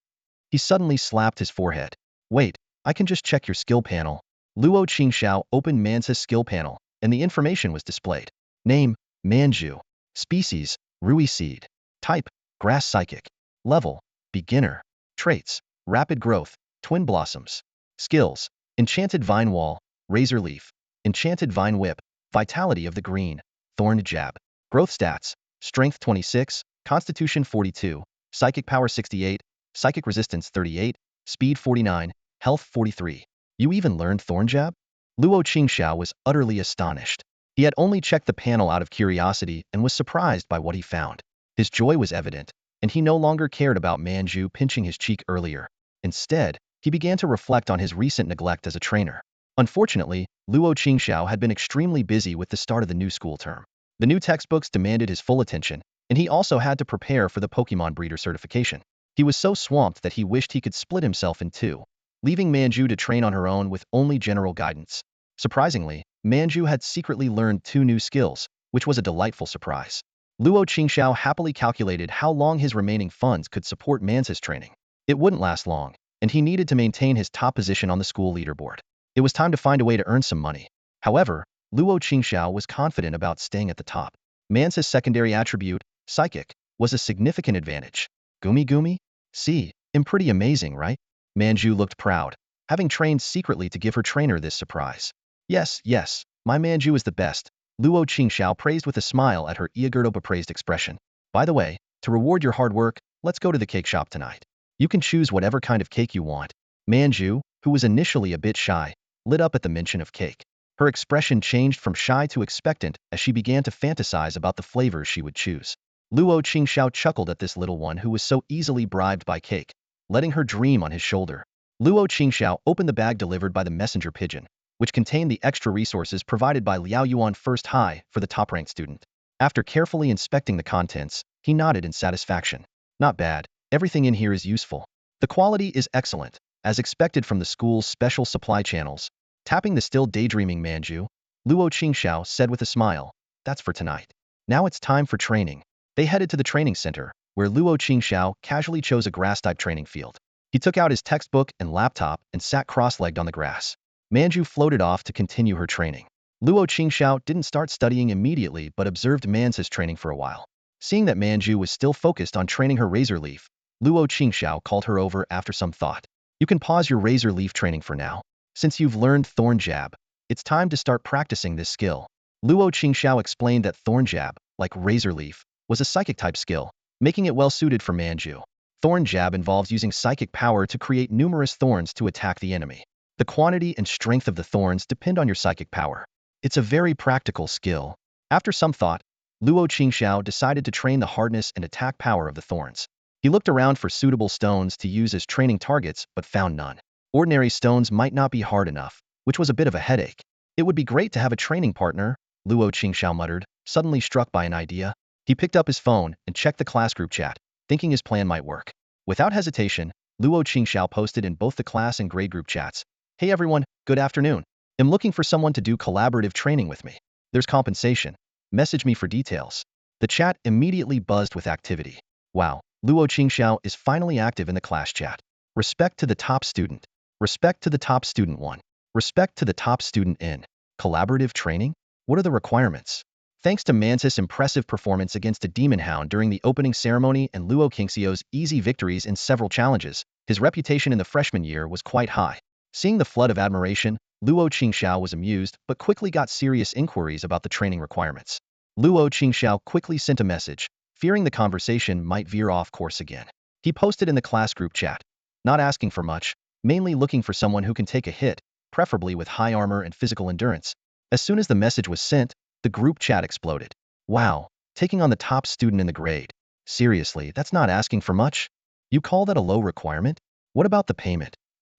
He suddenly slapped his forehead. Wait, I can just check your skill panel. Luo Qingxiao opened Mansa's skill panel, and the information was displayed. Name, Manju. Species, Rui Seed. Type, Grass Psychic. Level, Beginner. Traits, Rapid Growth, Twin Blossoms. Skills, Enchanted Vine Wall, Razor Leaf. Enchanted Vine Whip, Vitality of the Green, Thorned Jab. Growth Stats, Strength 26, Constitution 42, Psychic Power 68, Psychic Resistance 38, Speed 49, Health 43. You even learned Thorn Jab? Luo Qingxiao was utterly astonished. He had only checked the panel out of curiosity and was surprised by what he found. His joy was evident, and he no longer cared about Manju pinching his cheek earlier. Instead, he began to reflect on his recent neglect as a trainer. Unfortunately, Luo Qingxiao had been extremely busy with the start of the new school term. The new textbooks demanded his full attention, and he also had to prepare for the Pokemon Breeder certification. He was so swamped that he wished he could split himself in two, leaving Manju to train on her own with only general guidance. Surprisingly, Manju had secretly learned 2 new skills, which was a delightful surprise. Luo Qingxiao happily calculated how long his remaining funds could support Mansa's training. It wouldn't last long, and he needed to maintain his top position on the school leaderboard. It was time to find a way to earn some money. However, Luo Qingxiao was confident about staying at the top. Mansa's secondary attribute, Psychic, was a significant advantage. Gumi Gumi? See, I'm pretty amazing, right? Manju looked proud, having trained secretly to give her trainer this surprise. Yes, yes, my Manju is the best. Luo Qingxiao praised with a smile at her eager-to-be-praised expression. By the way, to reward your hard work, let's go to the cake shop tonight. You can choose whatever kind of cake you want. Manju, who was initially a bit shy, lit up at the mention of cake. Her expression changed from shy to expectant as she began to fantasize about the flavors she would choose. Luo Qingxiao chuckled at this little one who was so easily bribed by cake, letting her dream on his shoulder. Luo Qingxiao opened the bag delivered by the messenger pigeon, which contained the extra resources provided by Liao Yuan First High for the top-ranked student. After carefully inspecting the contents, he nodded in satisfaction. Not bad, everything in here is useful. The quality is excellent, as expected from the school's special supply channels. Tapping the still daydreaming Manju, Luo Qingxiao said with a smile, that's for tonight. Now it's time for training. They headed to the training center, where Luo Qingxiao casually chose a grass-type training field. He took out his textbook and laptop and sat cross-legged on the grass. Manju floated off to continue her training. Luo Qingxiao didn't start studying immediately but observed Mansa's training for a while. Seeing that Manju was still focused on training her razor leaf, Luo Qingxiao called her over after some thought. You can pause your razor leaf training for now. Since you've learned Thorn Jab, it's time to start practicing this skill. Luo Qingxiao explained that Thorn Jab, like razor leaf, was a psychic-type skill, making it well-suited for Manju. Thorn Jab involves using psychic power to create numerous thorns to attack the enemy. The quantity and strength of the thorns depend on your psychic power. It's a very practical skill. After some thought, Luo Qingxiao decided to train the hardness and attack power of the thorns. He looked around for suitable stones to use as training targets but found none. Ordinary stones might not be hard enough, which was a bit of a headache. It would be great to have a training partner, Luo Qingxiao muttered, suddenly struck by an idea. He picked up his phone and checked the class group chat, thinking his plan might work. Without hesitation, Luo Qingxiao posted in both the class and grade group chats, "Hey everyone, good afternoon. I'm looking for someone to do collaborative training with me. There's compensation. Message me for details." The chat immediately buzzed with activity. Wow, Luo Qingxiao is finally active in the class chat. Respect to the top student. Respect to the top student 1. Respect to the top student in. Collaborative training? What are the requirements? Thanks to Mantis' impressive performance against a demon hound during the opening ceremony and Luo Qingxiao's easy victories in several challenges, his reputation in the freshman year was quite high. Seeing the flood of admiration, Luo Qingxiao was amused but quickly got serious inquiries about the training requirements. Luo Qingxiao quickly sent a message, fearing the conversation might veer off course again. He posted in the class group chat, not asking for much, mainly looking for someone who can take a hit, preferably with high armor and physical endurance. As soon as the message was sent, the group chat exploded. Wow, taking on the top student in the grade. Seriously, that's not asking for much? You call that a low requirement? What about the payment?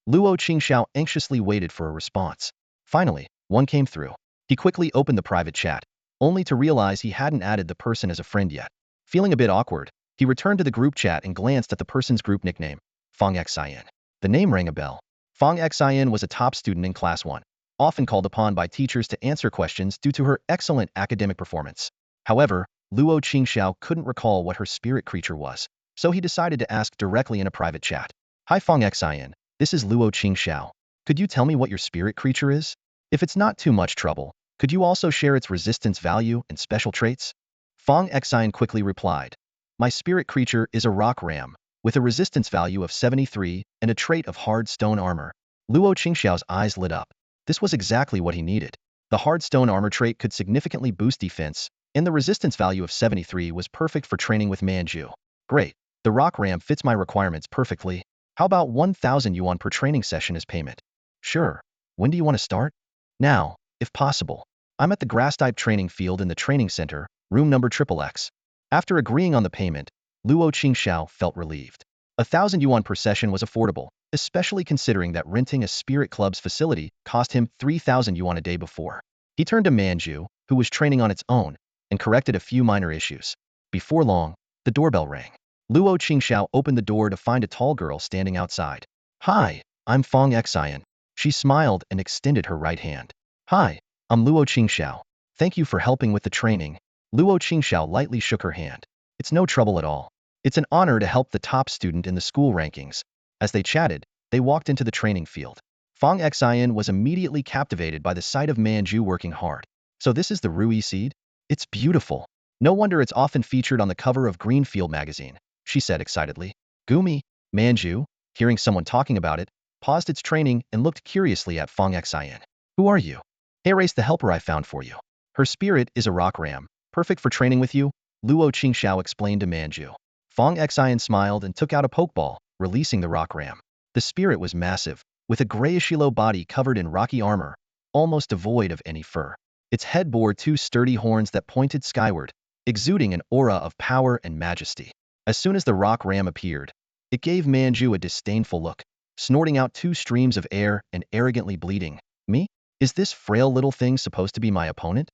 Luo Qingxiao anxiously waited for a response. Finally, one came through. He quickly opened the private chat, only to realize he hadn't added the person as a friend yet. Feeling a bit awkward, he returned to the group chat and glanced at the person's group nickname, Fang Xian. The name rang a bell. Fang Xian was a top student in Class 1, often called upon by teachers to answer questions due to her excellent academic performance. However, Luo Qingxiao couldn't recall what her spirit creature was, so he decided to ask directly in a private chat. Hi Fang Xian, this is Luo Qingxiao. Could you tell me what your spirit creature is? If it's not too much trouble, could you also share its resistance value and special traits? Fang Xian quickly replied. My spirit creature is a rock ram, with a resistance value of 73 and a trait of hard stone armor. Luo Qingxiao's eyes lit up. This was exactly what he needed. The hard stone armor trait could significantly boost defense, and the resistance value of 73 was perfect for training with Manju. Great. The rock ram fits my requirements perfectly. How about 1,000 yuan per training session as payment? Sure. When do you want to start? Now, if possible. I'm at the grass-type training field in the training center, room number XXX. After agreeing on the payment, Luo Qingxiao felt relieved. 1,000 yuan per session was affordable, especially considering that renting a spirit club's facility cost him 3,000 yuan a day before. He turned to Manju, who was training on its own, and corrected a few minor issues. Before long, the doorbell rang. Luo Qingxiao opened the door to find a tall girl standing outside. Hi, I'm Fang Xian. She smiled and extended her right hand. Hi, I'm Luo Qingxiao. Thank you for helping with the training. Luo Qingxiao lightly shook her hand. It's no trouble at all. It's an honor to help the top student in the school rankings. As they chatted, they walked into the training field. Fang Xian was immediately captivated by the sight of Manju working hard. So this is the Rui seed? It's beautiful. No wonder it's often featured on the cover of Greenfield magazine, she said excitedly. Gumi, Manju, hearing someone talking about it, paused its training and looked curiously at Fang Xian. Who are you? Hey, race the helper I found for you. Her spirit is a rock ram, perfect for training with you, Luo Qingxiao explained to Manju. Fang Xian smiled and took out a pokeball, releasing the rock ram. The spirit was massive, with a grayish yellow body covered in rocky armor, almost devoid of any fur. Its head bore two sturdy horns that pointed skyward, exuding an aura of power and majesty. As soon as the rock ram appeared, it gave Manju a disdainful look, snorting out two streams of air and arrogantly bleating. Me? Is this frail little thing supposed to be my opponent?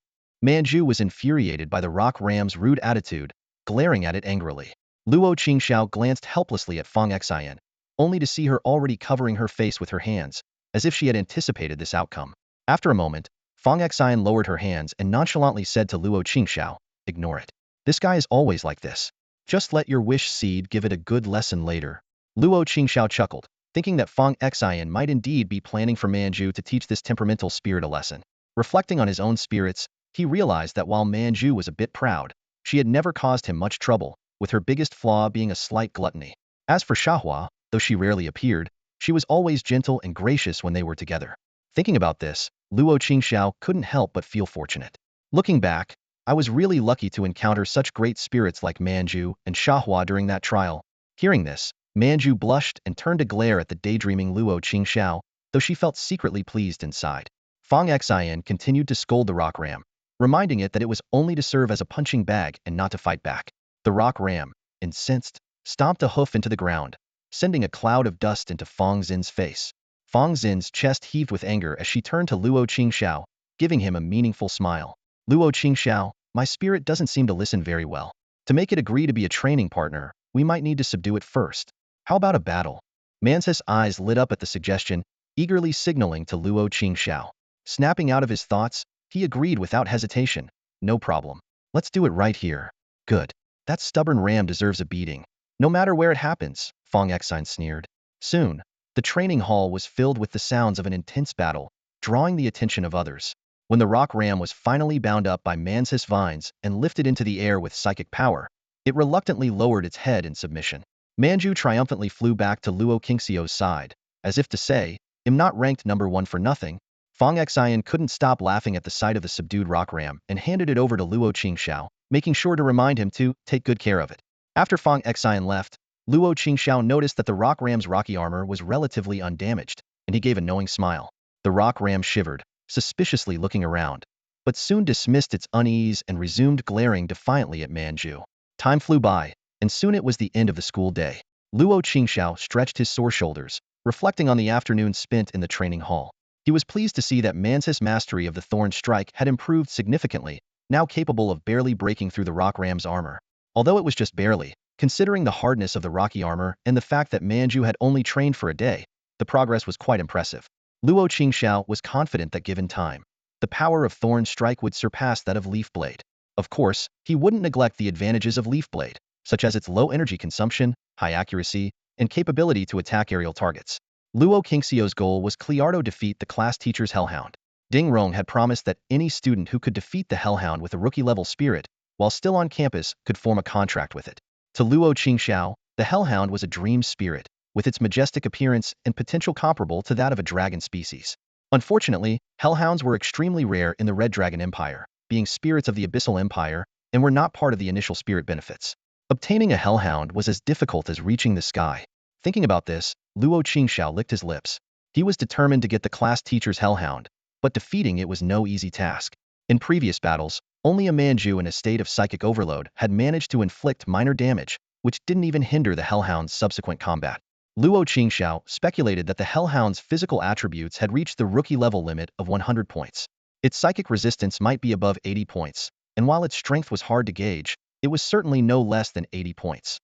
Manju was infuriated by the rock ram's rude attitude, glaring at it angrily. Luo Qingxiao glanced helplessly at Fang Xian, only to see her already covering her face with her hands, as if she had anticipated this outcome. After a moment, Fang Xian lowered her hands and nonchalantly said to Luo Qingxiao, ignore it. This guy is always like this. Just let your wish seed give it a good lesson later. Luo Qingxiao chuckled, thinking that Fang Xian might indeed be planning for Manju to teach this temperamental spirit a lesson. Reflecting on his own spirits, he realized that while Manju was a bit proud, she had never caused him much trouble, with her biggest flaw being a slight gluttony. As for Xiahua, though she rarely appeared, she was always gentle and gracious when they were together. Thinking about this, Luo Qingxiao couldn't help but feel fortunate. Looking back, I was really lucky to encounter such great spirits like Manju and Xiahua during that trial. Hearing this, Manju blushed and turned to glare at the daydreaming Luo Qingxiao, though she felt secretly pleased inside. Fang Xian continued to scold the rock ram, reminding it that it was only to serve as a punching bag and not to fight back. The rock ram, incensed, stomped a hoof into the ground, sending a cloud of dust into Fang Xin's face. Fang Xin's chest heaved with anger as she turned to Luo Qingxiao, giving him a meaningful smile. Luo Qingxiao, my spirit doesn't seem to listen very well. To make it agree to be a training partner, we might need to subdue it first. How about a battle? Mantis' eyes lit up at the suggestion, eagerly signaling to Luo Qingxiao. Snapping out of his thoughts, he agreed without hesitation. No problem. Let's do it right here. Good. That stubborn ram deserves a beating. No matter where it happens, Fong Exine sneered. Soon, the training hall was filled with the sounds of an intense battle, drawing the attention of others. When the rock ram was finally bound up by mantis vines and lifted into the air with psychic power, it reluctantly lowered its head in submission. Manju triumphantly flew back to Luo Qingxiao's side, as if to say, "I'm not ranked number one for nothing." Fong Xian couldn't stop laughing at the sight of the subdued rock ram and handed it over to Luo Qingxiao, making sure to remind him to take good care of it. After Fong Xian left, Luo Qingxiao noticed that the rock ram's rocky armor was relatively undamaged, and he gave a knowing smile. The rock ram shivered, suspiciously looking around, but soon dismissed its unease and resumed glaring defiantly at Manju. Time flew by, and soon it was the end of the school day. Luo Qingxiao stretched his sore shoulders, reflecting on the afternoon spent in the training hall. He was pleased to see that Mantis' mastery of the Thorn Strike had improved significantly, now capable of barely breaking through the rock ram's armor. Although it was just barely, considering the hardness of the rocky armor and the fact that Manju had only trained for a day, the progress was quite impressive. Luo Qingxiao was confident that given time, the power of Thorn Strike would surpass that of Leaf Blade. Of course, he wouldn't neglect the advantages of Leaf Blade, such as its low energy consumption, high accuracy, and capability to attack aerial targets. Luo Qingxiao's goal was clear to defeat the class teacher's Hellhound. Ding Rong had promised that any student who could defeat the Hellhound with a rookie-level spirit, while still on campus, could form a contract with it. To Luo Qingxiao, the Hellhound was a dream spirit, with its majestic appearance and potential comparable to that of a dragon species. Unfortunately, Hellhounds were extremely rare in the Red Dragon Empire, being spirits of the Abyssal Empire, and were not part of the initial spirit benefits. Obtaining a Hellhound was as difficult as reaching the sky. Thinking about this, Luo Qingxiao licked his lips. He was determined to get the class teacher's Hellhound, but defeating it was no easy task. In previous battles, only a Manju in a state of psychic overload had managed to inflict minor damage, which didn't even hinder the Hellhound's subsequent combat. Luo Qingxiao speculated that the Hellhound's physical attributes had reached the rookie-level limit of 100 points. Its psychic resistance might be above 80 points, and while its strength was hard to gauge, it was certainly no less than 80 points.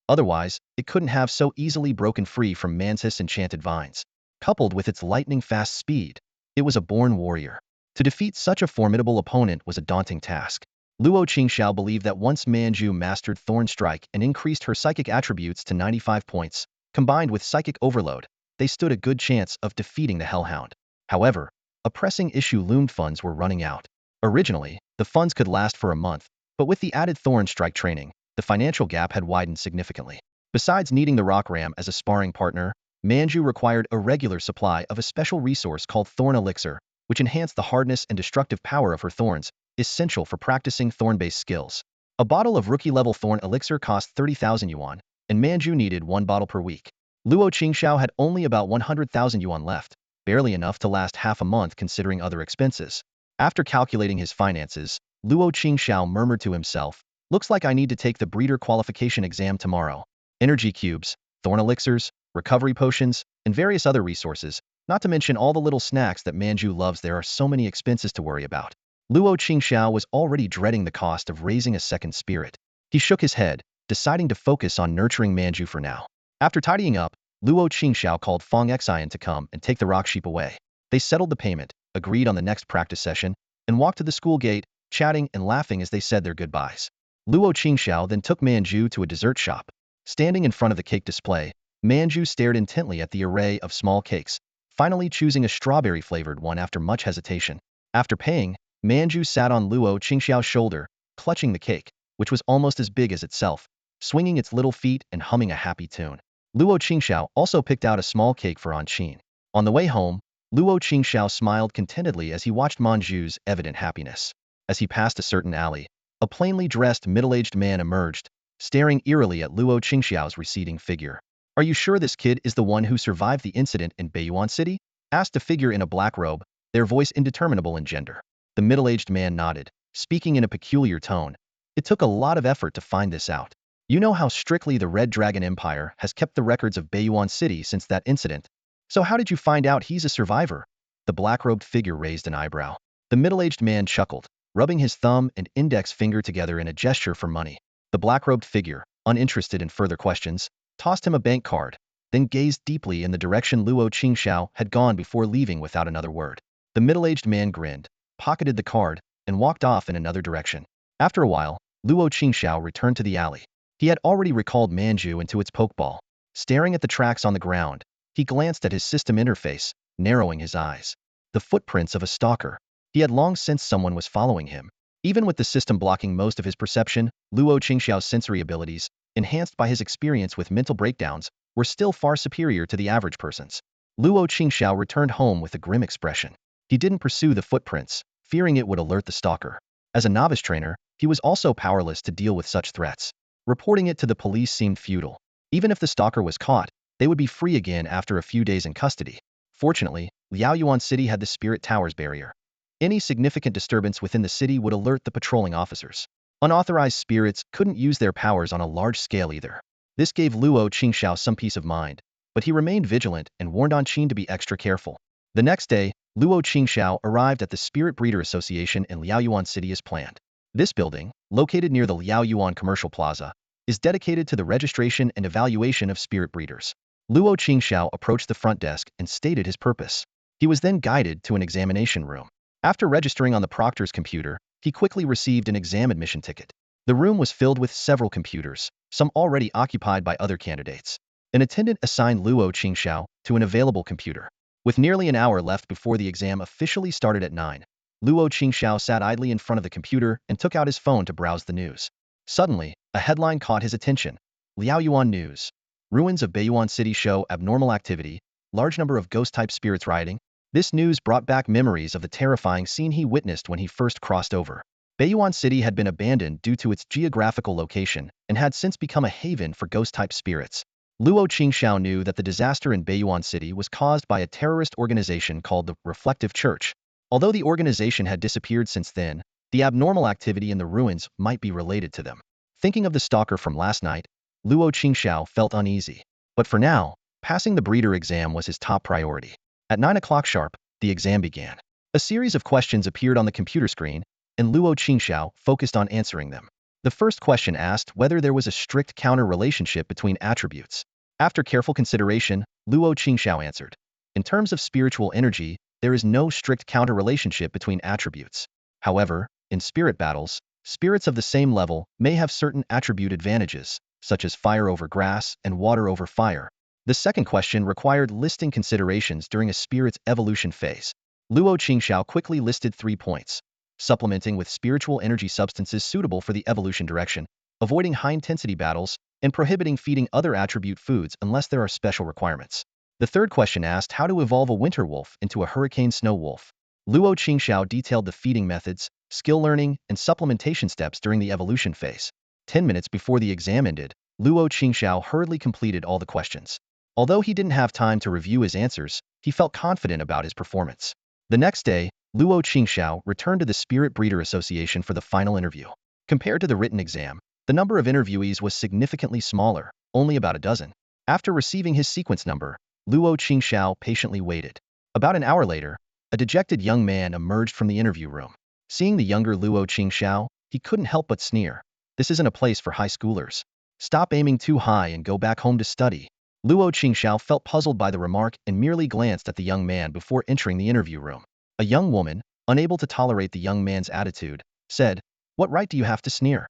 Otherwise, it couldn't have so easily broken free from Mantis' enchanted vines. Coupled with its lightning-fast speed, it was a born warrior. To defeat such a formidable opponent was a daunting task. Luo Qingxiao believed that once Manju mastered Thorn Strike and increased her psychic attributes to 95 points, combined with psychic overload, they stood a good chance of defeating the Hellhound. However, a pressing issue loomed: funds were running out. Originally, the funds could last for a month, but with the added Thorn Strike training, the financial gap had widened significantly. Besides needing the rock ram as a sparring partner, Manju required a regular supply of a special resource called Thorn Elixir, which enhanced the hardness and destructive power of her thorns, essential for practicing thorn-based skills. A bottle of rookie-level Thorn Elixir cost 30,000 yuan, and Manju needed one bottle per week. Luo Qingxiao had only about 100,000 yuan left, barely enough to last half a month considering other expenses. After calculating his finances, Luo Qingxiao murmured to himself, "Looks like I need to take the breeder qualification exam tomorrow." Energy cubes, thorn elixirs, recovery potions, and various other resources, not to mention all the little snacks that Manju loves. There are so many expenses to worry about. Luo Qingxiao was already dreading the cost of raising a second spirit. He shook his head, deciding to focus on nurturing Manju for now. After tidying up, Luo Qingxiao called Fong Xian to come and take the rock sheep away. They settled the payment, agreed on the next practice session, and walked to the school gate, chatting and laughing as they said their goodbyes. Luo Qingxiao then took Manju to a dessert shop. Standing in front of the cake display, Manju stared intently at the array of small cakes, finally choosing a strawberry-flavored one after much hesitation. After paying, Manju sat on Luo Qingxiao's shoulder, clutching the cake, which was almost as big as itself, swinging its little feet and humming a happy tune. Luo Qingxiao also picked out a small cake for Anqin. On the way home, Luo Qingxiao smiled contentedly as he watched Manju's evident happiness. As he passed a certain alley, a plainly dressed middle-aged man emerged, staring eerily at Luo Qingxiao's receding figure. "Are you sure this kid is the one who survived the incident in Beiyuan City?" asked a figure in a black robe, their voice indeterminable in gender. The middle-aged man nodded, speaking in a peculiar tone. "It took a lot of effort to find this out. You know how strictly the Red Dragon Empire has kept the records of Beiyuan City since that incident. So how did you find out he's a survivor?" The black-robed figure raised an eyebrow. The middle-aged man chuckled, rubbing his thumb and index finger together in a gesture for money. The black-robed figure, uninterested in further questions, tossed him a bank card, then gazed deeply in the direction Luo Qingxiao had gone before leaving without another word. The middle-aged man grinned, pocketed the card, and walked off in another direction. After a while, Luo Qingxiao returned to the alley. He had already recalled Manju into its pokeball. Staring at the tracks on the ground, he glanced at his system interface, narrowing his eyes. The footprints of a stalker. He had long sensed someone was following him. Even with the system blocking most of his perception, Luo Qingxiao's sensory abilities, enhanced by his experience with mental breakdowns, were still far superior to the average person's. Luo Qingxiao returned home with a grim expression. He didn't pursue the footprints, fearing it would alert the stalker. As a novice trainer, he was also powerless to deal with such threats. Reporting it to the police seemed futile. Even if the stalker was caught, they would be free again after a few days in custody. Fortunately, Liaoyuan City had the Spirit Tower's barrier. Any significant disturbance within the city would alert the patrolling officers. Unauthorized spirits couldn't use their powers on a large scale either. This gave Luo Qingxiao some peace of mind, but he remained vigilant and warned Qin to be extra careful. The next day, Luo Qingxiao arrived at the Spirit Breeder Association in Liaoyuan City as planned. This building, located near the Liaoyuan Commercial Plaza, is dedicated to the registration and evaluation of spirit breeders. Luo Qingxiao approached the front desk and stated his purpose. He was then guided to an examination room. After registering on the proctor's computer, he quickly received an exam admission ticket. The room was filled with several computers, some already occupied by other candidates. An attendant assigned Luo Qingxiao to an available computer. With nearly an hour left before the exam officially started at 9, Luo Qingxiao sat idly in front of the computer and took out his phone to browse the news. Suddenly, a headline caught his attention. Liaoyuan News. Ruins of Baiyuan City show abnormal activity, large number of ghost-type spirits rioting. This news brought back memories of the terrifying scene he witnessed when he first crossed over. Baiyuan City had been abandoned due to its geographical location and had since become a haven for ghost-type spirits. Luo Qingxiao knew that the disaster in Baiyuan City was caused by a terrorist organization called the Reflective Church. Although the organization had disappeared since then, the abnormal activity in the ruins might be related to them. Thinking of the stalker from last night, Luo Qingxiao felt uneasy. But for now, passing the breeder exam was his top priority. At 9 o'clock sharp, the exam began. A series of questions appeared on the computer screen, and Luo Qingxiao focused on answering them. The first question asked whether there was a strict counter relationship between attributes. After careful consideration, Luo Qingxiao answered. In terms of spiritual energy, there is no strict counter relationship between attributes. However, in spirit battles, spirits of the same level may have certain attribute advantages, such as fire over grass and water over fire. The second question required listing considerations during a spirit's evolution phase. Luo Qingxiao quickly listed 3 points. Supplementing with spiritual energy substances suitable for the evolution direction, avoiding high-intensity battles, and prohibiting feeding other attribute foods unless there are special requirements. The third question asked how to evolve a winter wolf into a hurricane snow wolf. Luo Qingxiao detailed the feeding methods, skill learning, and supplementation steps during the evolution phase. 10 minutes before the exam ended, Luo Qingxiao hurriedly completed all the questions. Although he didn't have time to review his answers, he felt confident about his performance. The next day, Luo Qingxiao returned to the Spirit Breeder Association for the final interview. Compared to the written exam, the number of interviewees was significantly smaller, only about a dozen. After receiving his sequence number, Luo Qingxiao patiently waited. About an hour later, a dejected young man emerged from the interview room. Seeing the younger Luo Qingxiao, he couldn't help but sneer. This isn't a place for high schoolers. Stop aiming too high and go back home to study. Luo Qingxiao felt puzzled by the remark and merely glanced at the young man before entering the interview room. A young woman, unable to tolerate the young man's attitude, said, "What right do you have to sneer?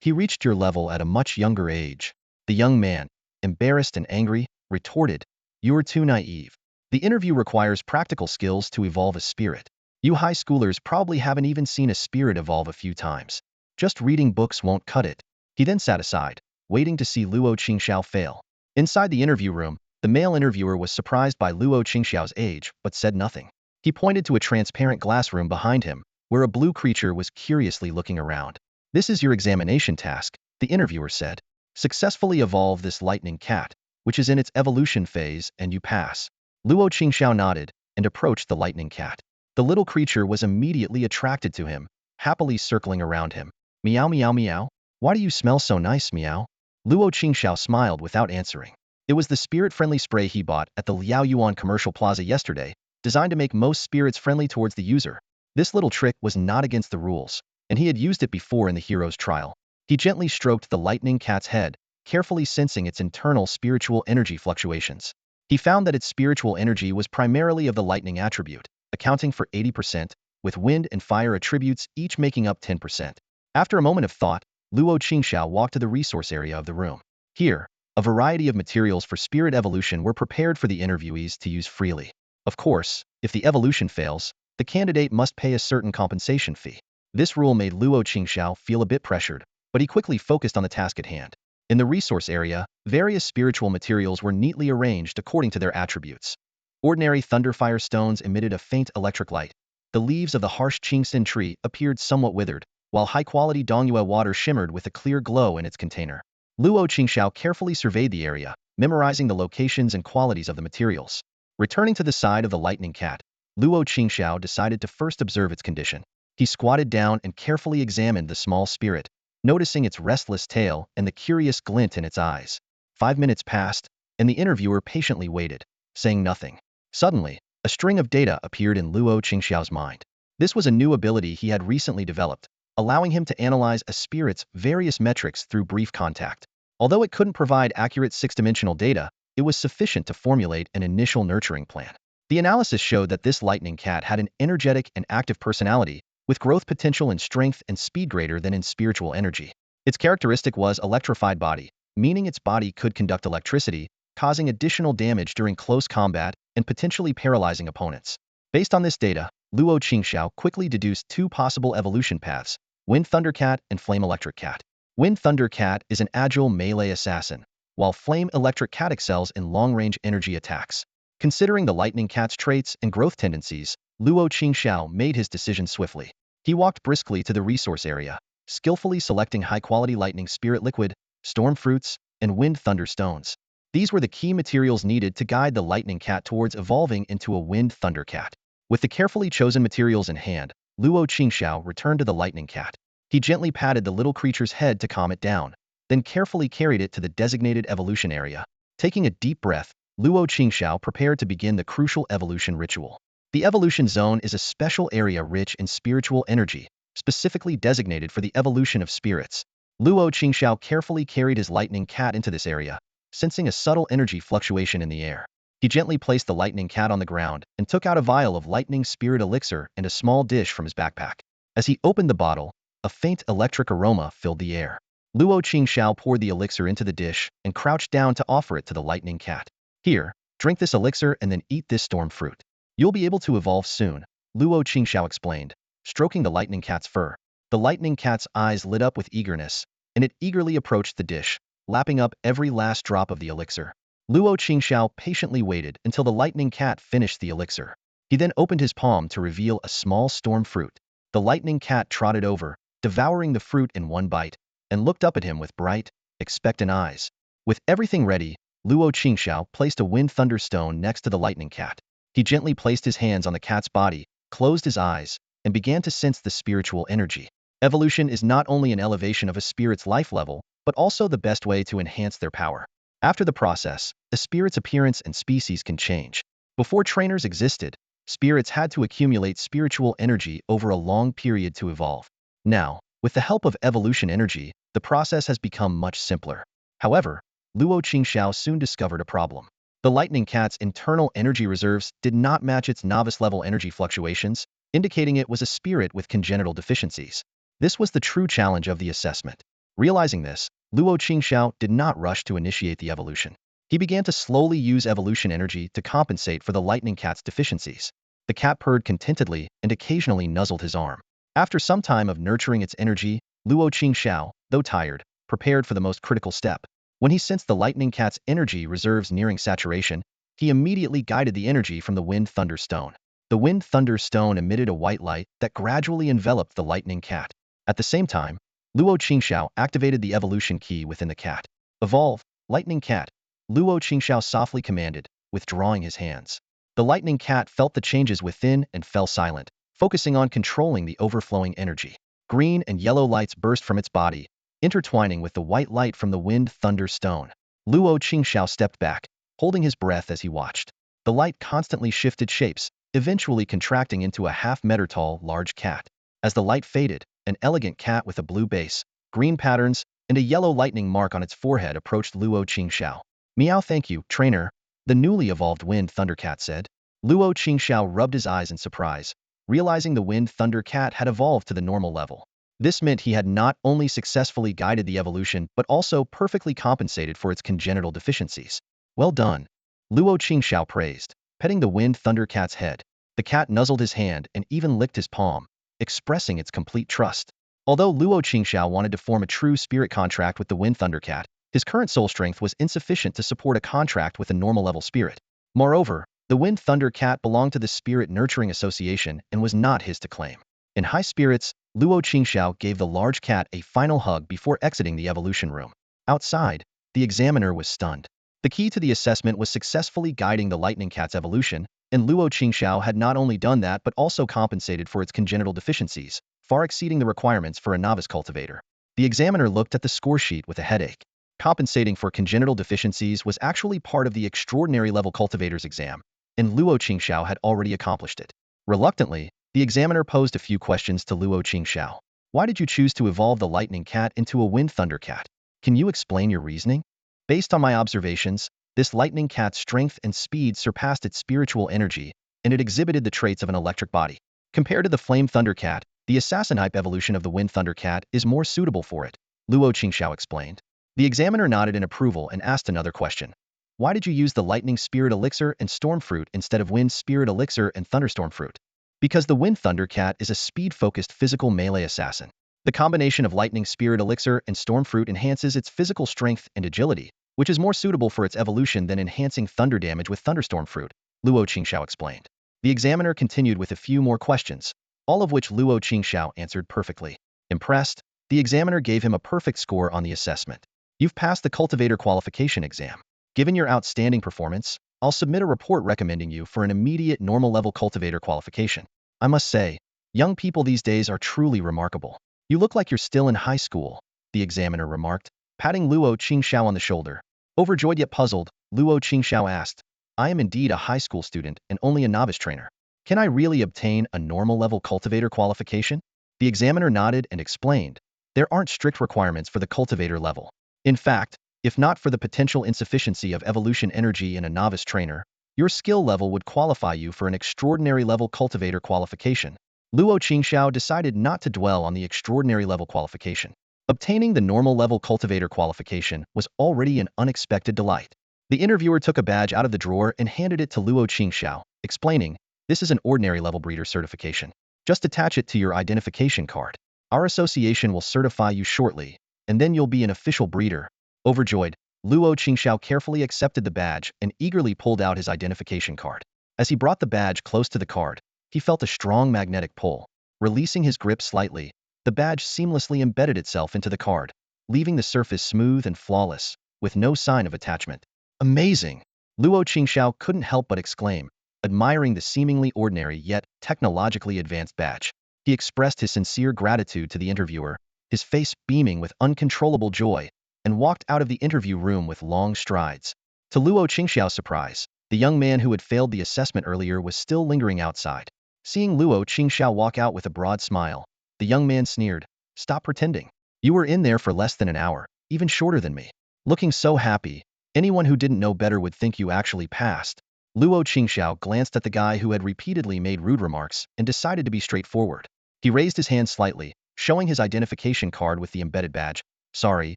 He reached your level at a much younger age." The young man, embarrassed and angry, retorted, "You are too naive. The interview requires practical skills to evolve a spirit. You high schoolers probably haven't even seen a spirit evolve a few times. Just reading books won't cut it." He then sat aside, waiting to see Luo Qingxiao fail. Inside the interview room, the male interviewer was surprised by Luo Qingxiao's age, but said nothing. He pointed to a transparent glass room behind him, where a blue creature was curiously looking around. "This is your examination task," the interviewer said. "Successfully evolve this lightning cat, which is in its evolution phase, and you pass." Luo Qingxiao nodded and approached the lightning cat. The little creature was immediately attracted to him, happily circling around him. "Meow meow meow. Why do you smell so nice, meow?" Luo Qingxiao smiled without answering. It was the spirit-friendly spray he bought at the Liaoyuan Commercial Plaza yesterday, designed to make most spirits friendly towards the user. This little trick was not against the rules, and he had used it before in the hero's trial. He gently stroked the lightning cat's head, carefully sensing its internal spiritual energy fluctuations. He found that its spiritual energy was primarily of the lightning attribute, accounting for 80%, with wind and fire attributes each making up 10%. After a moment of thought, Luo Qingxiao walked to the resource area of the room. Here, a variety of materials for spirit evolution were prepared for the interviewees to use freely. Of course, if the evolution fails, the candidate must pay a certain compensation fee. This rule made Luo Qingxiao feel a bit pressured, but he quickly focused on the task at hand. In the resource area, various spiritual materials were neatly arranged according to their attributes. Ordinary thunderfire stones emitted a faint electric light. The leaves of the harsh Qingxin tree appeared somewhat withered, while high-quality Dongyue water shimmered with a clear glow in its container. Luo Qingxiao carefully surveyed the area, memorizing the locations and qualities of the materials. Returning to the side of the lightning cat, Luo Qingxiao decided to first observe its condition. He squatted down and carefully examined the small spirit, noticing its restless tail and the curious glint in its eyes. 5 minutes passed, and the interviewer patiently waited, saying nothing. Suddenly, a string of data appeared in Luo Qingxiao's mind. This was a new ability he had recently developed, allowing him to analyze a spirit's various metrics through brief contact. Although it couldn't provide accurate six-dimensional data, it was sufficient to formulate an initial nurturing plan. The analysis showed that this lightning cat had an energetic and active personality, with growth potential in strength and speed greater than in spiritual energy. Its characteristic was electrified body, meaning its body could conduct electricity, causing additional damage during close combat and potentially paralyzing opponents. Based on this data, Luo Qingxiao quickly deduced two possible evolution paths: Wind Thunder Cat and Flame Electric Cat. Wind Thunder Cat is an agile melee assassin, while Flame Electric Cat excels in long-range energy attacks. Considering the Lightning Cat's traits and growth tendencies, Luo Qingxiao made his decision swiftly. He walked briskly to the resource area, skillfully selecting high-quality lightning spirit liquid, storm fruits, and wind thunder stones. These were the key materials needed to guide the lightning cat towards evolving into a wind thunder cat. With the carefully chosen materials in hand, Luo Qingxiao returned to the lightning cat. He gently patted the little creature's head to calm it down, then carefully carried it to the designated evolution area. Taking a deep breath, Luo Qingxiao prepared to begin the crucial evolution ritual. The evolution zone is a special area rich in spiritual energy, specifically designated for the evolution of spirits. Luo Qingxiao carefully carried his lightning cat into this area, sensing a subtle energy fluctuation in the air. He gently placed the lightning cat on the ground and took out a vial of lightning spirit elixir and a small dish from his backpack. As he opened the bottle, a faint electric aroma filled the air. Luo Qingxiao poured the elixir into the dish and crouched down to offer it to the lightning cat. Here, drink this elixir and then eat this storm fruit. You'll be able to evolve soon, Luo Qingxiao explained, stroking the lightning cat's fur. The lightning cat's eyes lit up with eagerness, and it eagerly approached the dish, lapping up every last drop of the elixir. Luo Qingxiao patiently waited until the lightning cat finished the elixir. He then opened his palm to reveal a small storm fruit. The lightning cat trotted over, devouring the fruit in one bite, and looked up at him with bright, expectant eyes. With everything ready, Luo Qingxiao placed a wind thunder stone next to the lightning cat. He gently placed his hands on the cat's body, closed his eyes, and began to sense the spiritual energy. Evolution is not only an elevation of a spirit's life level, but also the best way to enhance their power. After the process, a spirit's appearance and species can change. Before trainers existed, spirits had to accumulate spiritual energy over a long period to evolve. Now, with the help of evolution energy, the process has become much simpler. However, Luo Qingxiao soon discovered a problem. The lightning cat's internal energy reserves did not match its novice-level energy fluctuations, indicating it was a spirit with congenital deficiencies. This was the true challenge of the assessment. Realizing this, Luo Qingxiao did not rush to initiate the evolution. He began to slowly use evolution energy to compensate for the lightning cat's deficiencies. The cat purred contentedly and occasionally nuzzled his arm. After some time of nurturing its energy, Luo Qingxiao, though tired, prepared for the most critical step. When he sensed the lightning cat's energy reserves nearing saturation, he immediately guided the energy from the wind thunder stone. The wind thunder stone emitted a white light that gradually enveloped the lightning cat. At the same time, Luo Qingxiao activated the evolution key within the cat. Evolve, lightning cat, Luo Qingxiao softly commanded, withdrawing his hands. The lightning cat felt the changes within and fell silent, focusing on controlling the overflowing energy. Green and yellow lights burst from its body, intertwining with the white light from the wind thunder stone. Luo Qingxiao stepped back, holding his breath as he watched. The light constantly shifted shapes, eventually contracting into a half-meter-tall large cat. As the light faded, an elegant cat with a blue base, green patterns, and a yellow lightning mark on its forehead approached Luo Qingxiao. Meow, thank you, trainer, the newly evolved wind thunder cat said. Luo Qingxiao rubbed his eyes in surprise, realizing the wind thunder cat had evolved to the normal level. This meant he had not only successfully guided the evolution but also perfectly compensated for its congenital deficiencies. Well done. Luo Qingxiao praised, petting the wind thunder cat's head. The cat nuzzled his hand and even licked his palm, expressing its complete trust. Although Luo Qingxiao wanted to form a true spirit contract with the wind thunder cat, his current soul strength was insufficient to support a contract with a normal level spirit. Moreover, the wind thunder cat belonged to the Spirit Nurturing Association and was not his to claim. In high spirits, Luo Qingxiao gave the large cat a final hug before exiting the evolution room. Outside, the examiner was stunned. The key to the assessment was successfully guiding the lightning cat's evolution, and Luo Qingxiao had not only done that but also compensated for its congenital deficiencies, far exceeding the requirements for a novice cultivator. The examiner looked at the score sheet with a headache. Compensating for congenital deficiencies was actually part of the extraordinary level cultivator's exam, and Luo Qingxiao had already accomplished it. Reluctantly, the examiner posed a few questions to Luo Qingxiao. Why did you choose to evolve the lightning cat into a wind thunder cat? Can you explain your reasoning? Based on my observations, this lightning cat's strength and speed surpassed its spiritual energy, and it exhibited the traits of an electric body. Compared to the flame thunder cat, the assassin-type evolution of the wind thunder cat is more suitable for it, Luo Qingxiao explained. The examiner nodded in approval and asked another question. Why did you use the lightning spirit elixir and storm fruit instead of wind spirit elixir and thunderstorm fruit? Because the wind thunder cat is a speed-focused physical melee assassin. The combination of lightning spirit elixir and storm fruit enhances its physical strength and agility, which is more suitable for its evolution than enhancing thunder damage with thunderstorm fruit, Luo Qingxiao explained. The examiner continued with a few more questions, all of which Luo Qingxiao answered perfectly. Impressed, the examiner gave him a perfect score on the assessment. You've passed the cultivator qualification exam. Given your outstanding performance, I'll submit a report recommending you for an immediate normal level cultivator qualification. I must say, young people these days are truly remarkable. You look like you're still in high school, the examiner remarked, patting Luo Qingxiao on the shoulder. Overjoyed yet puzzled, Luo Qingxiao asked, I am indeed a high school student and only a novice trainer. Can I really obtain a normal level cultivator qualification? The examiner nodded and explained, there aren't strict requirements for the cultivator level. In fact, if not for the potential insufficiency of evolution energy in a novice trainer, your skill level would qualify you for an extraordinary level cultivator qualification. Luo Qingxiao decided not to dwell on the extraordinary level qualification. Obtaining the normal level cultivator qualification was already an unexpected delight. The interviewer took a badge out of the drawer and handed it to Luo Qingxiao, explaining, this is an ordinary level breeder certification. Just attach it to your identification card. Our association will certify you shortly, and then you'll be an official breeder. Overjoyed, Luo Qingxiao carefully accepted the badge and eagerly pulled out his identification card. As he brought the badge close to the card, he felt a strong magnetic pull. Releasing his grip slightly, the badge seamlessly embedded itself into the card, leaving the surface smooth and flawless, with no sign of attachment. Amazing! Luo Qingxiao couldn't help but exclaim, admiring the seemingly ordinary yet technologically advanced badge. He expressed his sincere gratitude to the interviewer, his face beaming with uncontrollable joy, and walked out of the interview room with long strides. To Luo Qingxiao's surprise, the young man who had failed the assessment earlier was still lingering outside. Seeing Luo Qingxiao walk out with a broad smile, the young man sneered, Stop pretending. You were in there for less than an hour, even shorter than me. Looking so happy, anyone who didn't know better would think you actually passed. Luo Qingxiao glanced at the guy who had repeatedly made rude remarks and decided to be straightforward. He raised his hand slightly, showing his identification card with the embedded badge. Sorry,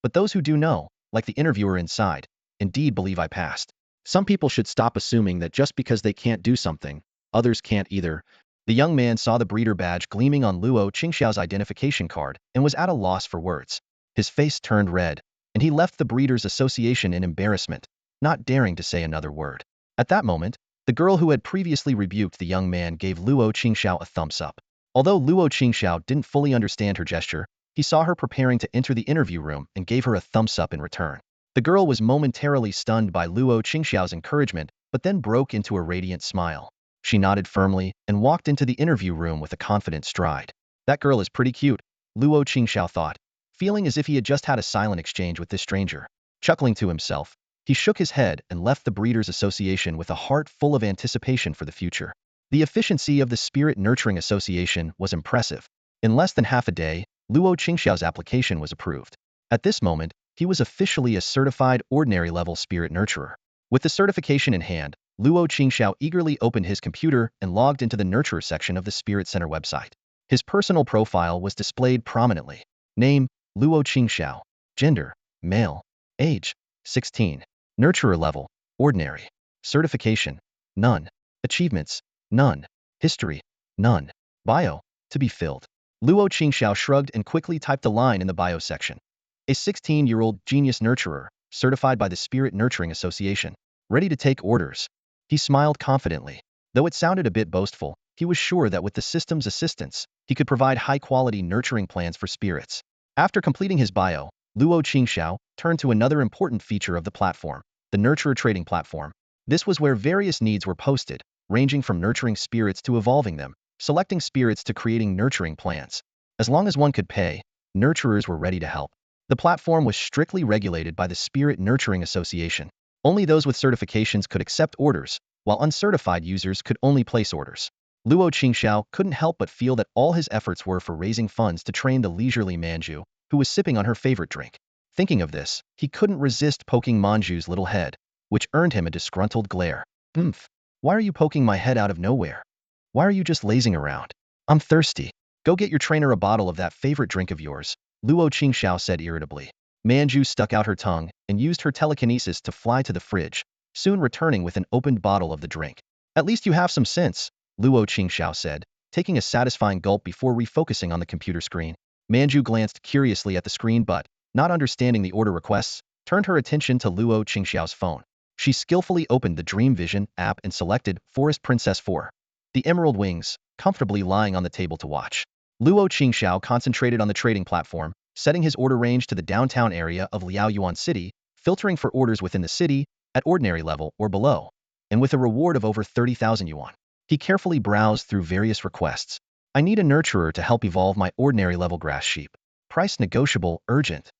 but those who do know, like the interviewer inside, indeed believe I passed. Some people should stop assuming that just because they can't do something, others can't either. The young man saw the breeder badge gleaming on Luo Qingxiao's identification card and was at a loss for words. His face turned red, and he left the Breeders' Association in embarrassment, not daring to say another word. At that moment, the girl who had previously rebuked the young man gave Luo Qingxiao a thumbs up. Although Luo Qingxiao didn't fully understand her gesture, he saw her preparing to enter the interview room and gave her a thumbs up in return. The girl was momentarily stunned by Luo Qingxiao's encouragement, but then broke into a radiant smile. She nodded firmly and walked into the interview room with a confident stride. That girl is pretty cute, Luo Qingxiao thought, feeling as if he had just had a silent exchange with this stranger. Chuckling to himself, he shook his head and left the Breeders' Association with a heart full of anticipation for the future. The efficiency of the Spirit Nurturing Association was impressive. In less than half a day, Luo Qingxiao's application was approved. At this moment, he was officially a certified ordinary level spirit nurturer. With the certification in hand, Luo Qingxiao eagerly opened his computer and logged into the Nurturer section of the Spirit Center website. His personal profile was displayed prominently. Name, Luo Qingxiao. Gender, male. Age, 16. Nurturer level, ordinary. Certification, none. Achievements, none. History, none. Bio, to be filled. Luo Qingxiao shrugged and quickly typed a line in the bio section. A 16-year-old genius nurturer, certified by the Spirit Nurturing Association. Ready to take orders. He smiled confidently. Though it sounded a bit boastful, he was sure that with the system's assistance, he could provide high-quality nurturing plans for spirits. After completing his bio, Luo Qingxiao turned to another important feature of the platform, the Nurturer Trading Platform. This was where various needs were posted, ranging from nurturing spirits to evolving them, selecting spirits to creating nurturing plans. As long as one could pay, nurturers were ready to help. The platform was strictly regulated by the Spirit Nurturing Association. Only those with certifications could accept orders, while uncertified users could only place orders. Luo Qingxiao couldn't help but feel that all his efforts were for raising funds to train the leisurely Manju, who was sipping on her favorite drink. Thinking of this, he couldn't resist poking Manju's little head, which earned him a disgruntled glare. "Oomph. Why are you poking my head out of nowhere? Why are you just lazing around? I'm thirsty. Go get your trainer a bottle of that favorite drink of yours," Luo Qingxiao said irritably. Manju stuck out her tongue and used her telekinesis to fly to the fridge, soon returning with an opened bottle of the drink. "At least you have some sense," Luo Qingxiao said, taking a satisfying gulp before refocusing on the computer screen. Manju glanced curiously at the screen but, not understanding the order requests, turned her attention to Luo Qingxiao's phone. She skillfully opened the Dream Vision app and selected Forest Princess 4. The emerald wings, comfortably lying on the table to watch. Luo Qingxiao concentrated on the trading platform, setting his order range to the downtown area of Liaoyuan City, filtering for orders within the city, at ordinary level or below, and with a reward of over 30,000 yuan. He carefully browsed through various requests. "I need a nurturer to help evolve my ordinary level grass sheep. Price negotiable, urgent.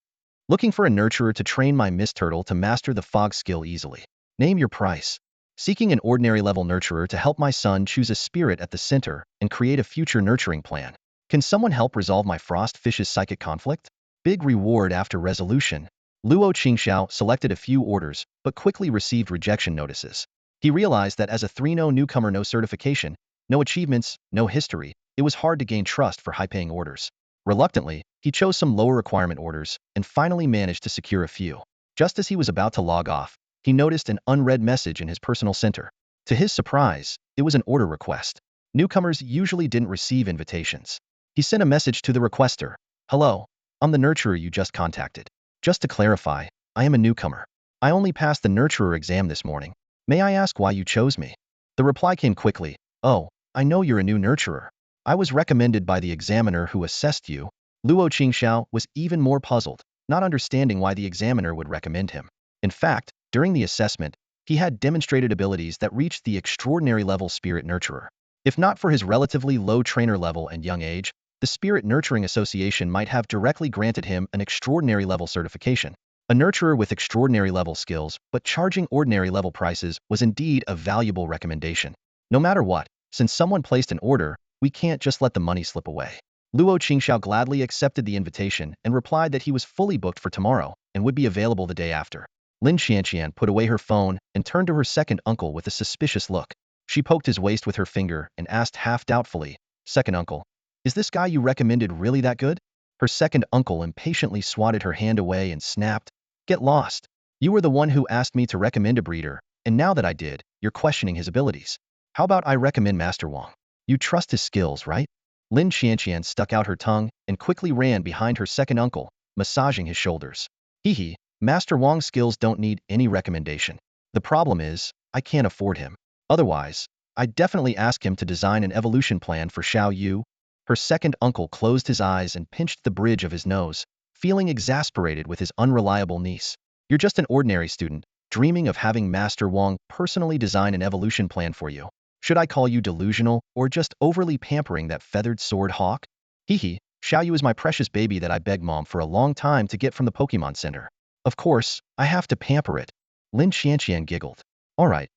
Looking for a nurturer to train my mist turtle to master the fog skill easily. Name your price. Seeking an ordinary level nurturer to help my son choose a spirit at the center and create a future nurturing plan. Can someone help resolve my frost fish's psychic conflict? Big reward after resolution." Luo Qingxiao selected a few orders, but quickly received rejection notices. He realized that as a 3-no newcomer, no certification, no achievements, no history, it was hard to gain trust for high-paying orders. Reluctantly, he chose some lower requirement orders and finally managed to secure a few. Just as he was about to log off, he noticed an unread message in his personal center. To his surprise, it was an order request. Newcomers usually didn't receive invitations. He sent a message to the requester. "Hello, I'm the nurturer you just contacted. Just to clarify, I am a newcomer. I only passed the nurturer exam this morning. May I ask why you chose me?" The reply came quickly. "Oh, I know you're a new nurturer. I was recommended by the examiner who assessed you." Luo Qingxiao was even more puzzled, not understanding why the examiner would recommend him. In fact, during the assessment, he had demonstrated abilities that reached the extraordinary level Spirit Nurturer. If not for his relatively low trainer level and young age, the Spirit Nurturing Association might have directly granted him an extraordinary level certification. A nurturer with extraordinary level skills, but charging ordinary level prices, was indeed a valuable recommendation. No matter what, since someone placed an order, we can't just let the money slip away. Luo Qingxiao gladly accepted the invitation and replied that he was fully booked for tomorrow and would be available the day after. Lin Qianqian put away her phone and turned to her second uncle with a suspicious look. She poked his waist with her finger and asked half doubtfully, "Second uncle, is this guy you recommended really that good?" Her second uncle impatiently swatted her hand away and snapped, "Get lost. You were the one who asked me to recommend a breeder, and now that I did, you're questioning his abilities. How about I recommend Master Wang? You trust his skills, right?" Lin Qianqian stuck out her tongue and quickly ran behind her second uncle, massaging his shoulders. "Hee, Master Wang's skills don't need any recommendation. The problem is, I can't afford him. Otherwise, I'd definitely ask him to design an evolution plan for Xiao Yu." Her second uncle closed his eyes and pinched the bridge of his nose, feeling exasperated with his unreliable niece. "You're just an ordinary student, dreaming of having Master Wang personally design an evolution plan for you. Should I call you delusional or just overly pampering that feathered sword hawk?" "Hee, Xiaoyu is my precious baby that I begged Mom for a long time to get from the Pokemon Center. Of course, I have to pamper it." Lin Qianqian giggled. All right.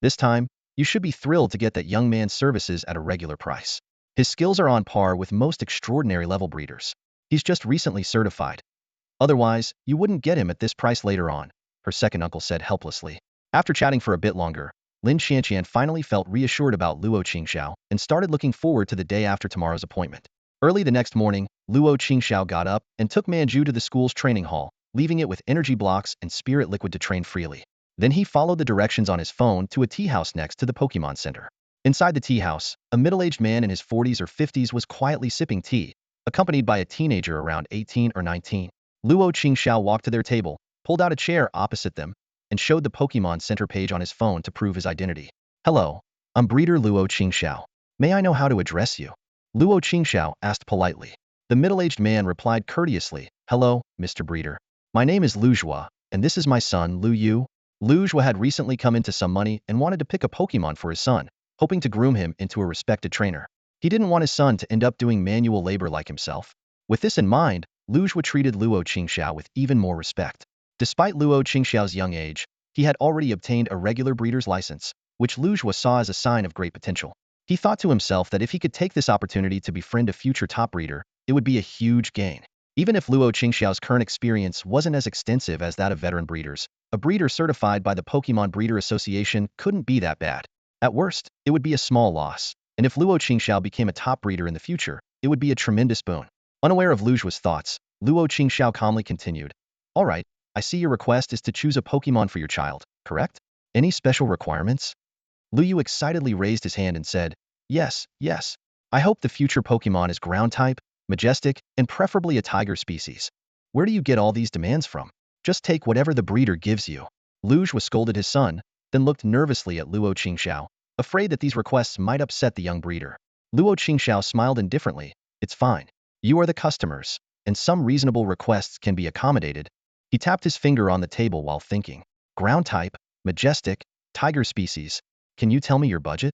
This time, you should be thrilled to get that young man's services at a regular price. His skills are on par with most extraordinary level breeders. He's just recently certified. Otherwise, you wouldn't get him at this price later on," her second uncle said helplessly. After chatting for a bit longer, Lin Qianqian finally felt reassured about Luo Qingxiao and started looking forward to the day after tomorrow's appointment. Early the next morning, Luo Qingxiao got up and took Manju to the school's training hall, leaving it with energy blocks and spirit liquid to train freely. Then he followed the directions on his phone to a tea house next to the Pokemon Center. Inside the tea house, a middle-aged man in his 40s or 50s was quietly sipping tea, accompanied by a teenager around 18 or 19. Luo Qingxiao walked to their table, pulled out a chair opposite them, and showed the Pokemon Center page on his phone to prove his identity. Hello, I'm Breeder Luo Qingxiao. May I know how to address you? Luo Qingxiao asked politely. The middle-aged man replied courteously, Hello, Mr. Breeder. My name is Luo, and this is my son, Lu Yu. Luo had recently come into some money and wanted to pick a Pokemon for his son, hoping to groom him into a respected trainer. He didn't want his son to end up doing manual labor like himself. With this in mind, Luo treated Luo Qingxiao with even more respect. Despite Luo Qingxiao's young age, he had already obtained a regular breeder's license, which Luo saw as a sign of great potential. He thought to himself that if he could take this opportunity to befriend a future top breeder, it would be a huge gain. Even if Luo Qingxiao's current experience wasn't as extensive as that of veteran breeders, a breeder certified by the Pokemon Breeder Association couldn't be that bad. At worst, it would be a small loss, and if Luo Qingxiao became a top breeder in the future, it would be a tremendous boon. Unaware of Luo's thoughts, Luo Qingxiao calmly continued, All right, I see your request is to choose a Pokemon for your child, correct? Any special requirements? Luo excitedly raised his hand and said, Yes. I hope the future Pokemon is ground-type, majestic, and preferably a tiger species. Where do you get all these demands from? Just take whatever the breeder gives you. Luo scolded his son, then looked nervously at Luo Qingxiao, afraid that these requests might upset the young breeder. Luo Qingxiao smiled indifferently, It's fine. You are the customers, and some reasonable requests can be accommodated. He tapped his finger on the table while thinking. Ground type, majestic, tiger species. Can you tell me your budget?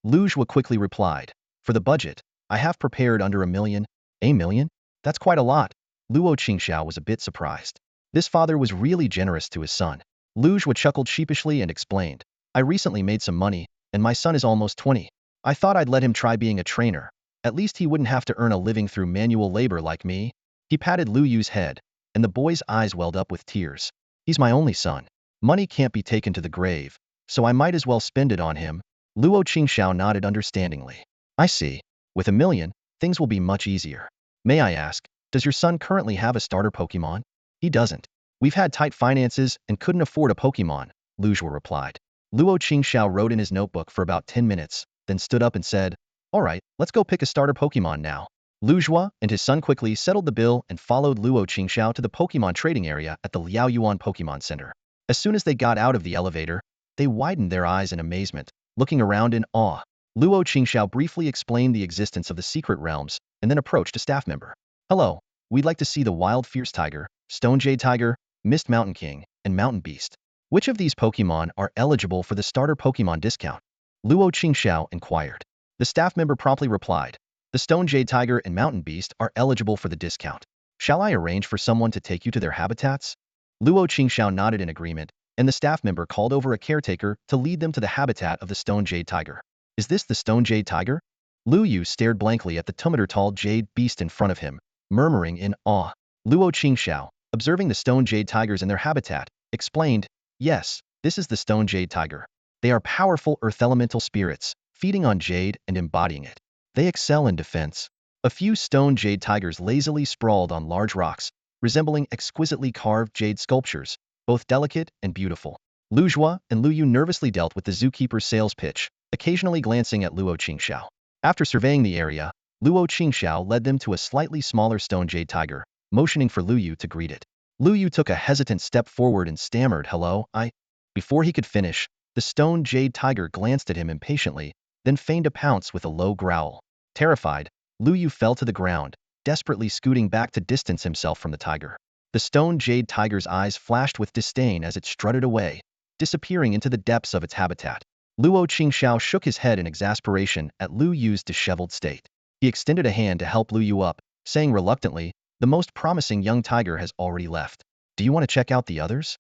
Luo quickly replied. For the budget, I have prepared under $1 million. $1 million? That's quite a lot. Luo Qingxiao was a bit surprised. This father was really generous to his son. Luo chuckled sheepishly and explained. I recently made some money, and my son is almost 20. I thought I'd let him try being a trainer. At least he wouldn't have to earn a living through manual labor like me. He patted Luo's head, and the boy's eyes welled up with tears. He's my only son. Money can't be taken to the grave, so I might as well spend it on him. Luo Qingxiao nodded understandingly. I see. With $1 million, things will be much easier. May I ask, does your son currently have a starter Pokemon? He doesn't. We've had tight finances and couldn't afford a Pokemon, Luo replied. Luo Qingxiao wrote in his notebook for about 10 minutes, then stood up and said, All right, let's go pick a starter Pokemon now. Luo and his son quickly settled the bill and followed Luo Qingxiao to the Pokemon trading area at the Liaoyuan Pokemon Center. As soon as they got out of the elevator, they widened their eyes in amazement, looking around in awe. Luo Qingxiao briefly explained the existence of the secret realms and then approached a staff member. Hello, we'd like to see the Wild Fierce Tiger, Stone Jade Tiger, Mist Mountain King, and Mountain Beast. Which of these Pokemon are eligible for the starter Pokemon discount? Luo Qingxiao inquired. The staff member promptly replied. The Stone Jade Tiger and Mountain Beast are eligible for the discount. Shall I arrange for someone to take you to their habitats? Luo Qingxiao nodded in agreement, and the staff member called over a caretaker to lead them to the habitat of the Stone Jade Tiger. Is this the Stone Jade Tiger? Luo stared blankly at the 2-meter-tall jade beast in front of him, murmuring in awe. Luo Qingxiao, observing the Stone Jade Tigers in their habitat, explained, Yes, this is the Stone Jade Tiger. They are powerful earth elemental spirits, feeding on jade and embodying it. They excel in defense. A few Stone Jade Tigers lazily sprawled on large rocks, resembling exquisitely carved jade sculptures, both delicate and beautiful. Luo and Luo nervously dealt with the zookeeper's sales pitch, occasionally glancing at Luo Qingxiao. After surveying the area, Luo Qingxiao led them to a slightly smaller Stone Jade Tiger, motioning for Luo to greet it. Luo took a hesitant step forward and stammered, Hello, I... Before he could finish, the Stone Jade Tiger glanced at him impatiently, then feigned a pounce with a low growl. Terrified, Luo fell to the ground, desperately scooting back to distance himself from the tiger. The Stone Jade Tiger's eyes flashed with disdain as it strutted away, disappearing into the depths of its habitat. Luo Qingxiao shook his head in exasperation at Luo's disheveled state. He extended a hand to help Luo up, saying reluctantly, The most promising young tiger has already left. Do you want to check out the others?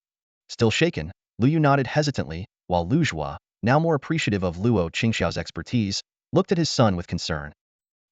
Still shaken, Luo nodded hesitantly, while Luo, now more appreciative of Luo Qingxiao's expertise, looked at his son with concern.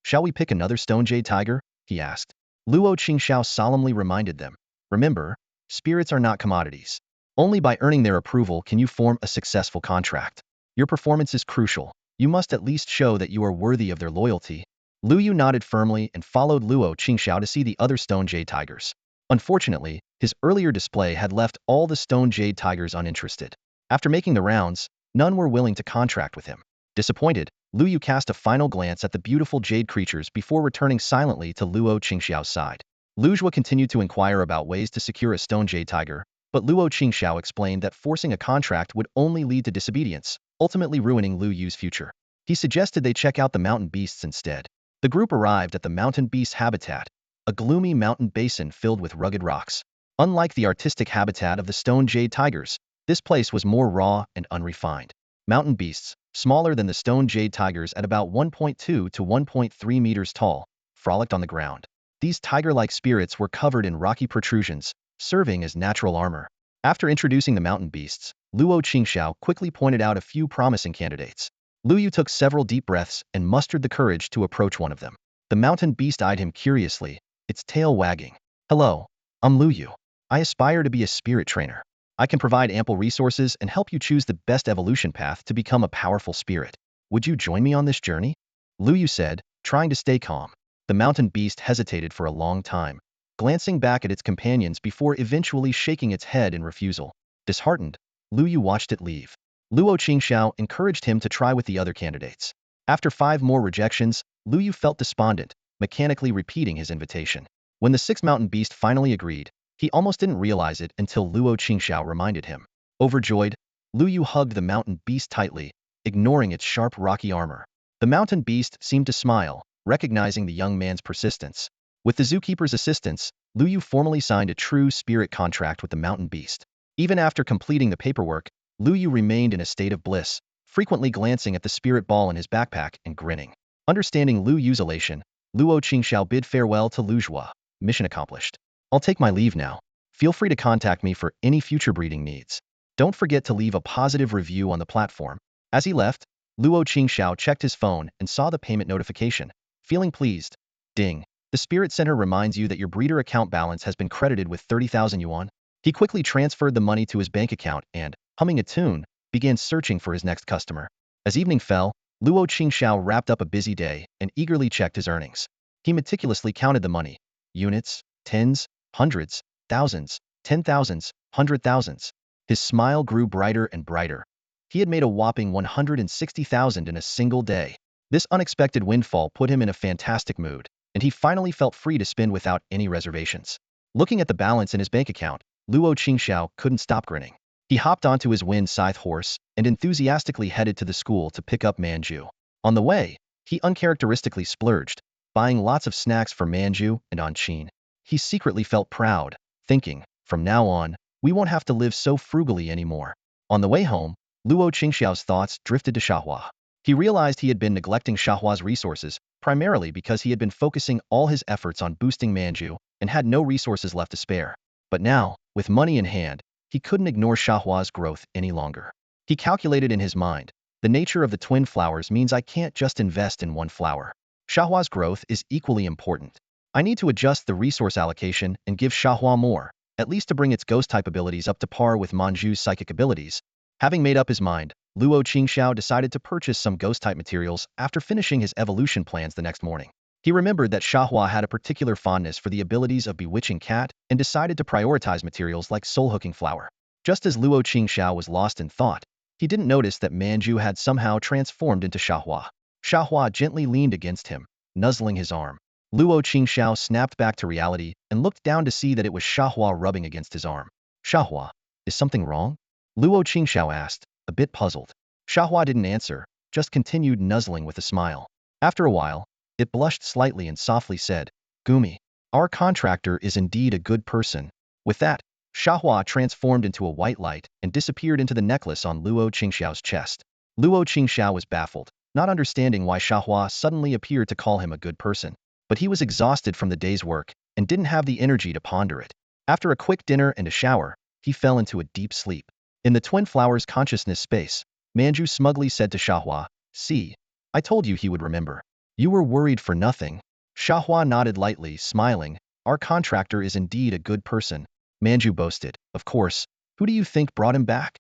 Shall we pick another Stone Jade Tiger? He asked. Luo Qingxiao solemnly reminded them. Remember, spirits are not commodities. Only by earning their approval can you form a successful contract. Your performance is crucial. You must at least show that you are worthy of their loyalty. Lu Yu nodded firmly and followed Luo Qingxiao to see the other stone jade tigers. Unfortunately, his earlier display had left all the stone jade tigers uninterested. After making the rounds, none were willing to contract with him. Disappointed, Lu Yu cast a final glance at the beautiful jade creatures before returning silently to Luo Qingxiao's side. Lu Zhuo continued to inquire about ways to secure a stone jade tiger, but Luo Qingxiao explained that forcing a contract would only lead to disobedience, ultimately ruining Lu Yu's future. He suggested they check out the mountain beasts instead. The group arrived at the mountain beast habitat, a gloomy mountain basin filled with rugged rocks. Unlike the artistic habitat of the stone jade tigers, this place was more raw and unrefined. Mountain beasts, smaller than the stone jade tigers at about 1.2 to 1.3 meters tall, frolicked on the ground. These tiger-like spirits were covered in rocky protrusions, serving as natural armor. After introducing the mountain beasts, Luo Qingxiao quickly pointed out a few promising candidates. Lu Yu took several deep breaths and mustered the courage to approach one of them. The mountain beast eyed him curiously, its tail wagging. Hello, I'm Lu Yu. I aspire to be a spirit trainer. I can provide ample resources and help you choose the best evolution path to become a powerful spirit. Would you join me on this journey? Lu Yu said, trying to stay calm. The mountain beast hesitated for a long time, glancing back at its companions before eventually shaking its head in refusal. Disheartened, Lu Yu watched it leave. Luo Qingxiao encouraged him to try with the other candidates. After 5 more rejections, Lu Yu felt despondent, mechanically repeating his invitation. When the 6th mountain beast finally agreed, he almost didn't realize it until Luo Qingxiao reminded him. Overjoyed, Lu Yu hugged the mountain beast tightly, ignoring its sharp rocky armor. The mountain beast seemed to smile, recognizing the young man's persistence. With the zookeeper's assistance, Lu Yu formally signed a true spirit contract with the mountain beast. Even after completing the paperwork, Lu Yu remained in a state of bliss, frequently glancing at the spirit ball in his backpack and grinning. Understanding Lu Yu's elation, Luo Qingxiao bid farewell to Lu Zhuo. Mission accomplished. I'll take my leave now. Feel free to contact me for any future breeding needs. Don't forget to leave a positive review on the platform. As he left, Luo Qingxiao checked his phone and saw the payment notification. Feeling pleased. Ding. The Spirit Center reminds you that your breeder account balance has been credited with 30,000 yuan. He quickly transferred the money to his bank account and, humming a tune, began searching for his next customer. As evening fell, Luo Qingxiao wrapped up a busy day and eagerly checked his earnings. He meticulously counted the money. Units, tens, hundreds, thousands, 10,000s, 100,000s. His smile grew brighter and brighter. He had made a whopping 160,000 in a single day. This unexpected windfall put him in a fantastic mood, and he finally felt free to spend without any reservations. Looking at the balance in his bank account, Luo Qingxiao couldn't stop grinning. He hopped onto his wind scythe horse and enthusiastically headed to the school to pick up Manju. On the way, he uncharacteristically splurged, buying lots of snacks for Manju and Anqin. He secretly felt proud, thinking, from now on, we won't have to live so frugally anymore. On the way home, Luo Qingxiao's thoughts drifted to Xiahua. He realized he had been neglecting Xiahua's resources, primarily because he had been focusing all his efforts on boosting Manju and had no resources left to spare. But now, with money in hand, he couldn't ignore Xiahua's growth any longer. He calculated in his mind, the nature of the twin flowers means I can't just invest in one flower. Xiahua's growth is equally important. I need to adjust the resource allocation and give Xiahua more, at least to bring its ghost-type abilities up to par with Manju's psychic abilities. Having made up his mind, Luo Qingxiao decided to purchase some ghost-type materials after finishing his evolution plans the next morning. He remembered that Xiahua had a particular fondness for the abilities of Bewitching Cat and decided to prioritize materials like Soul-Hooking Flower. Just as Luo Qingxiao was lost in thought, he didn't notice that Manju had somehow transformed into Xiahua. Xiahua gently leaned against him, nuzzling his arm. Luo Qingxiao snapped back to reality and looked down to see that it was Xiahua rubbing against his arm. Xiahua, is something wrong? Luo Qingxiao asked, a bit puzzled. Xiahua didn't answer, just continued nuzzling with a smile. After a while, it blushed slightly and softly said, Gumi, our contractor is indeed a good person. With that, Xiahua transformed into a white light and disappeared into the necklace on Luo Qingxiao's chest. Luo Qingxiao was baffled, not understanding why Xiahua suddenly appeared to call him a good person. But he was exhausted from the day's work and didn't have the energy to ponder it. After a quick dinner and a shower, he fell into a deep sleep. In the twin flowers consciousness space, Manju smugly said to Xiahua, see, I told you he would remember. You were worried for nothing. Xiahua nodded lightly, smiling, our contractor is indeed a good person. Manju boasted, of course, who do you think brought him back?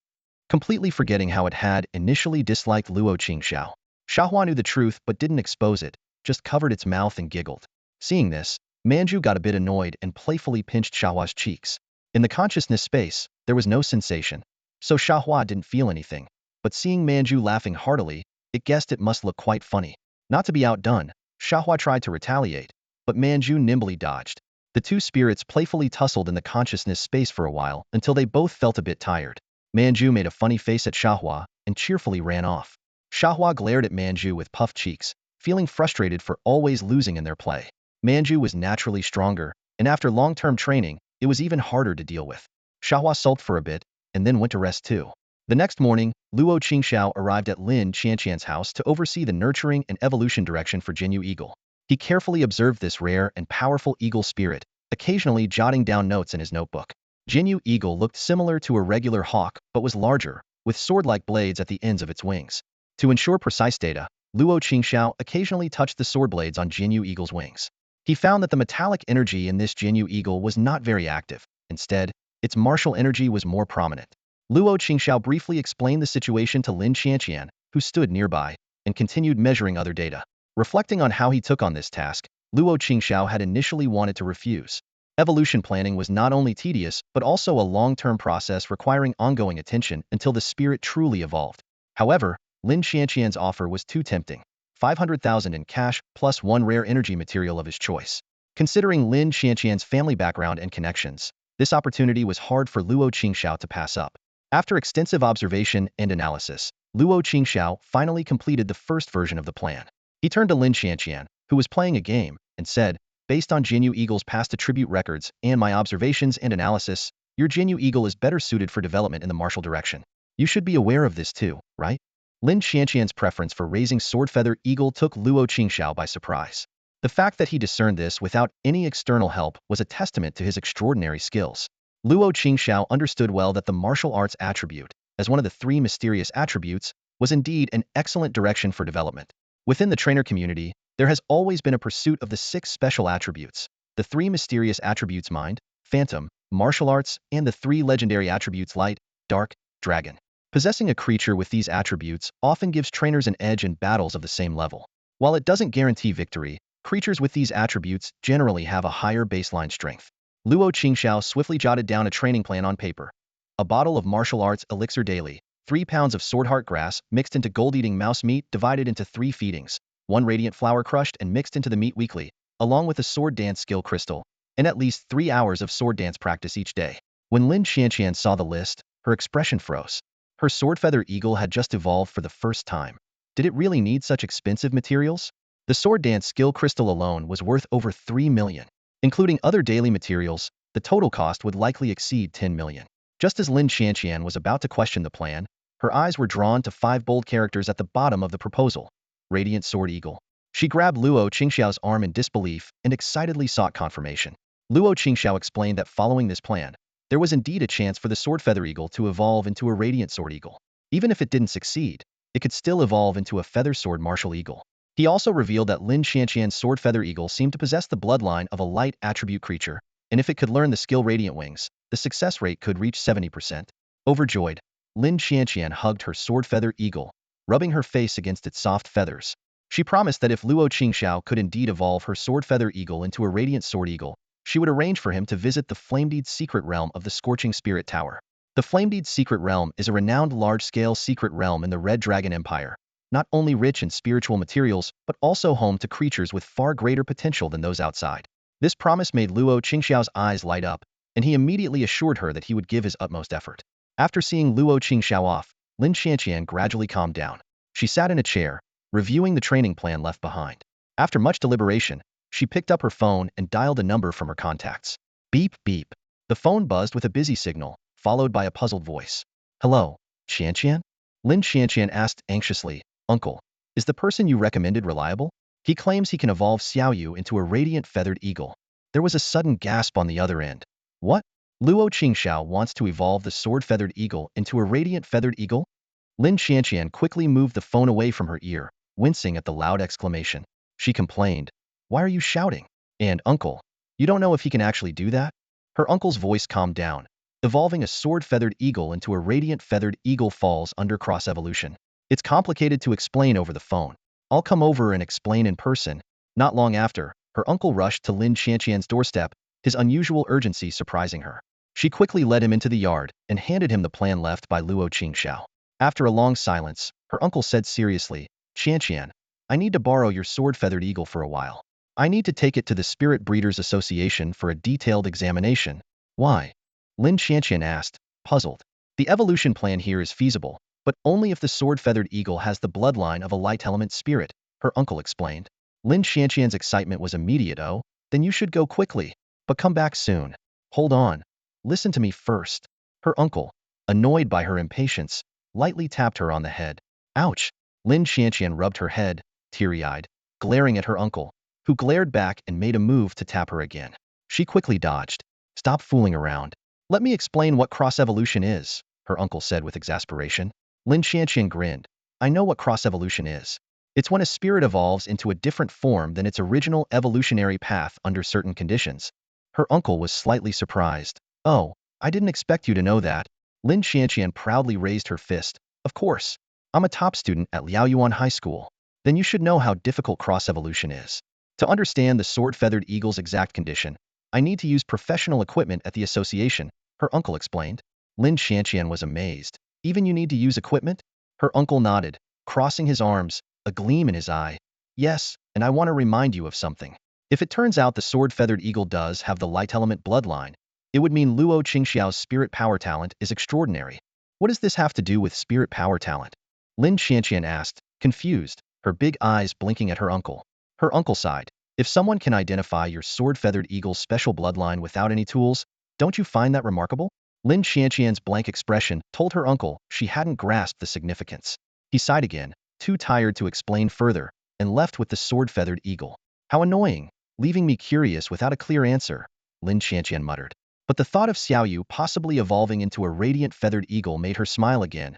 completely forgetting how it had initially disliked Luo Qingxiao. Xiahua knew the truth but didn't expose it, just covered its mouth and giggled. Seeing this, Manju got a bit annoyed and playfully pinched Xiahua's cheeks. In the consciousness space, there was no sensation, so Xiahua didn't feel anything. But seeing Manju laughing heartily, it guessed it must look quite funny. Not to be outdone, Xiahua tried to retaliate, but Manju nimbly dodged. The two spirits playfully tussled in the consciousness space for a while until they both felt a bit tired. Manju made a funny face at Xiahua and cheerfully ran off. Xiahua glared at Manju with puffed cheeks, feeling frustrated for always losing in their play. Manju was naturally stronger, and after long-term training, it was even harder to deal with. Xiahua sulked for a bit, and then went to rest too. The next morning, Luo Qingxiao arrived at Lin Qianqian's house to oversee the nurturing and evolution direction for Jinyu Eagle. He carefully observed this rare and powerful eagle spirit, occasionally jotting down notes in his notebook. Jinyu Eagle looked similar to a regular hawk but was larger, with sword-like blades at the ends of its wings. To ensure precise data, Luo Qingxiao occasionally touched the sword blades on Jinyu Eagle's wings. He found that the metallic energy in this Jinyu Eagle was not very active. Instead, its martial energy was more prominent. Luo Qingxiao briefly explained the situation to Lin Qianqian, who stood nearby, and continued measuring other data. Reflecting on how he took on this task, Luo Qingxiao had initially wanted to refuse. Evolution planning was not only tedious but also a long-term process requiring ongoing attention until the spirit truly evolved. However, Lin Qianqian's offer was too tempting. 500,000 in cash plus one rare energy material of his choice. Considering Lin Qianqian's family background and connections, this opportunity was hard for Luo Qingxiao to pass up. After extensive observation and analysis, Luo Qingxiao finally completed the first version of the plan. He turned to Lin Qianqian, who was playing a game, and said, "Based on Jinyu Eagle's past attribute records and my observations and analysis, your Jinyu Eagle is better suited for development in the martial direction. You should be aware of this too, right?" Lin Qianqian's preference for raising Swordfeather Eagle took Luo Qingxiao by surprise. The fact that he discerned this without any external help was a testament to his extraordinary skills. Luo Qingxiao understood well that the martial arts attribute, as one of the three mysterious attributes, was indeed an excellent direction for development. Within the trainer community, there has always been a pursuit of the 6 special attributes: the 3 mysterious attributes mind, phantom, martial arts, and the 3 legendary attributes light, dark, dragon. Possessing a creature with these attributes often gives trainers an edge in battles of the same level. While it doesn't guarantee victory, creatures with these attributes generally have a higher baseline strength. Luo Qingxiao swiftly jotted down a training plan on paper. A bottle of martial arts elixir daily, 3 pounds of swordheart grass mixed into gold-eating mouse meat divided into 3 feedings, 1 radiant flower crushed and mixed into the meat weekly, along with a sword dance skill crystal, and at least 3 hours of sword dance practice each day. When Lin Qianqian saw the list, her expression froze. Her Swordfeather Eagle had just evolved for the first time. Did it really need such expensive materials? The sword dance skill crystal alone was worth over 3 million. Including other daily materials, the total cost would likely exceed 10 million. Just as Lin Qianqian was about to question the plan, her eyes were drawn to 5 bold characters at the bottom of the proposal. Radiant Sword Eagle. She grabbed Luo Qingxiao's arm in disbelief and excitedly sought confirmation. Luo Qingxiao explained that following this plan, there was indeed a chance for the Swordfeather Eagle to evolve into a Radiant Sword Eagle. Even if it didn't succeed, it could still evolve into a Feather Sword Martial Eagle. He also revealed that Lin Qianqian's Swordfeather Eagle seemed to possess the bloodline of a light attribute creature, and if it could learn the skill Radiant Wings, the success rate could reach 70%. Overjoyed, Lin Qianqian hugged her Swordfeather Eagle, rubbing her face against its soft feathers. She promised that if Luo Qingxiao could indeed evolve her Swordfeather Eagle into a Radiant Sword Eagle, she would arrange for him to visit the Flamedeed's secret realm of the Scorching Spirit Tower. The Flamedeed's secret realm is a renowned large-scale secret realm in the Red Dragon Empire, not only rich in spiritual materials, but also home to creatures with far greater potential than those outside. This promise made Luo Qingxiao's eyes light up, and he immediately assured her that he would give his utmost effort. After seeing Luo Qingxiao off, Lin Qianqian gradually calmed down. She sat in a chair, reviewing the training plan left behind. After much deliberation, she picked up her phone and dialed a number from her contacts. Beep, beep. The phone buzzed with a busy signal, followed by a puzzled voice. "Hello, Qianqian?" Lin Qianqian asked anxiously. "Uncle, is the person you recommended reliable? He claims he can evolve Xiaoyu into a radiant feathered eagle." There was a sudden gasp on the other end. "What? Luo Qingxiao wants to evolve the sword-feathered eagle into a radiant feathered eagle?" Lin Qianqian quickly moved the phone away from her ear, wincing at the loud exclamation. She complained. "Why are you shouting? And, uncle, you don't know if he can actually do that?" Her uncle's voice calmed down, evolving a sword-feathered eagle into a radiant feathered eagle falls under cross-evolution. It's complicated to explain over the phone. I'll come over and explain in person. Not long after, her uncle rushed to Lin Qianqian's doorstep, his unusual urgency surprising her. She quickly led him into the yard and handed him the plan left by Luo Qingxiao. After a long silence, her uncle said seriously, Qianqian, I need to borrow your sword-feathered eagle for a while. I need to take it to the Spirit Breeders Association for a detailed examination. Why? Lin Qianqian asked, puzzled. The evolution plan here is feasible, but only if the sword-feathered eagle has the bloodline of a light element spirit, her uncle explained. Lin Qianqian's excitement was immediate. Oh, then you should go quickly, but come back soon. Hold on. Listen to me first. Her uncle, annoyed by her impatience, lightly tapped her on the head. Ouch! Lin Qianqian rubbed her head, teary-eyed, glaring at her uncle, who glared back and made a move to tap her again. She quickly dodged. Stop fooling around. Let me explain what cross-evolution is, her uncle said with exasperation. Lin Qianqian grinned. I know what cross-evolution is. It's when a spirit evolves into a different form than its original evolutionary path under certain conditions. Her uncle was slightly surprised. Oh, I didn't expect you to know that. Lin Qianqian proudly raised her fist. Of course. I'm a top student at Liaoyuan High School. Then you should know how difficult cross-evolution is. To understand the sword-feathered eagle's exact condition, I need to use professional equipment at the association, her uncle explained. Lin Qianqian was amazed. Even you need to use equipment? Her uncle nodded, crossing his arms, a gleam in his eye. Yes, and I want to remind you of something. If it turns out the sword-feathered eagle does have the light element bloodline, it would mean Luo Qingxiao's spirit power talent is extraordinary. What does this have to do with spirit power talent? Lin Qianqian asked, confused, her big eyes blinking at her uncle. Her uncle sighed. If someone can identify your sword-feathered eagle's special bloodline without any tools, don't you find that remarkable? Lin Qianqian's blank expression told her uncle she hadn't grasped the significance. He sighed again, too tired to explain further, and left with the sword-feathered eagle. How annoying, leaving me curious without a clear answer, Lin Qianqian muttered. But the thought of Xiaoyu possibly evolving into a radiant feathered eagle made her smile again.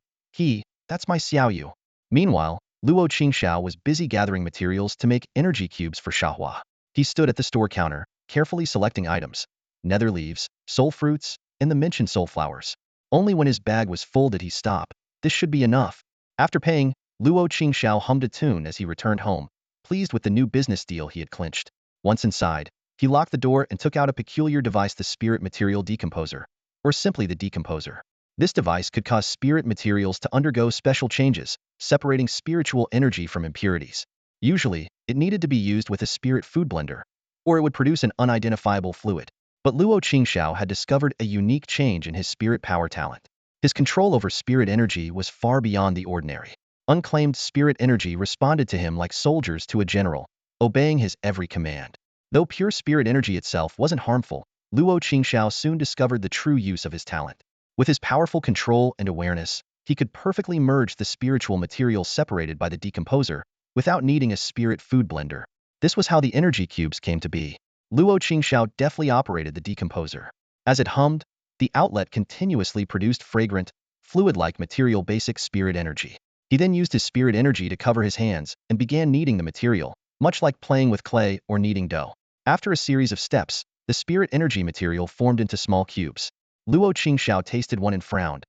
That's my Xiaoyu. Meanwhile, Luo Qingxiao was busy gathering materials to make energy cubes for Xiaohua. He stood at the store counter, carefully selecting items: nether leaves, soul fruits, and the mentioned soul flowers. Only when his bag was full did he stop. This should be enough. After paying, Luo Qingxiao hummed a tune as he returned home, pleased with the new business deal he had clinched. Once inside, he locked the door and took out a peculiar device, the spirit material decomposer, or simply the decomposer. This device could cause spirit materials to undergo special changes, separating spiritual energy from impurities. Usually, it needed to be used with a spirit food blender, or it would produce an unidentifiable fluid. But Luo Qingxiao had discovered a unique change in his spirit power talent. His control over spirit energy was far beyond the ordinary. Unclaimed spirit energy responded to him like soldiers to a general, obeying his every command. Though pure spirit energy itself wasn't harmful, Luo Qingxiao soon discovered the true use of his talent. With his powerful control and awareness, he could perfectly merge the spiritual material separated by the decomposer without needing a spirit food blender. This was how the energy cubes came to be. Luo Qingxiao deftly operated the decomposer. As it hummed, the outlet continuously produced fragrant, fluid-like material basic spirit energy. He then used his spirit energy to cover his hands and began kneading the material, much like playing with clay or kneading dough. After a series of steps, the spirit energy material formed into small cubes. Luo Qingxiao tasted one and frowned.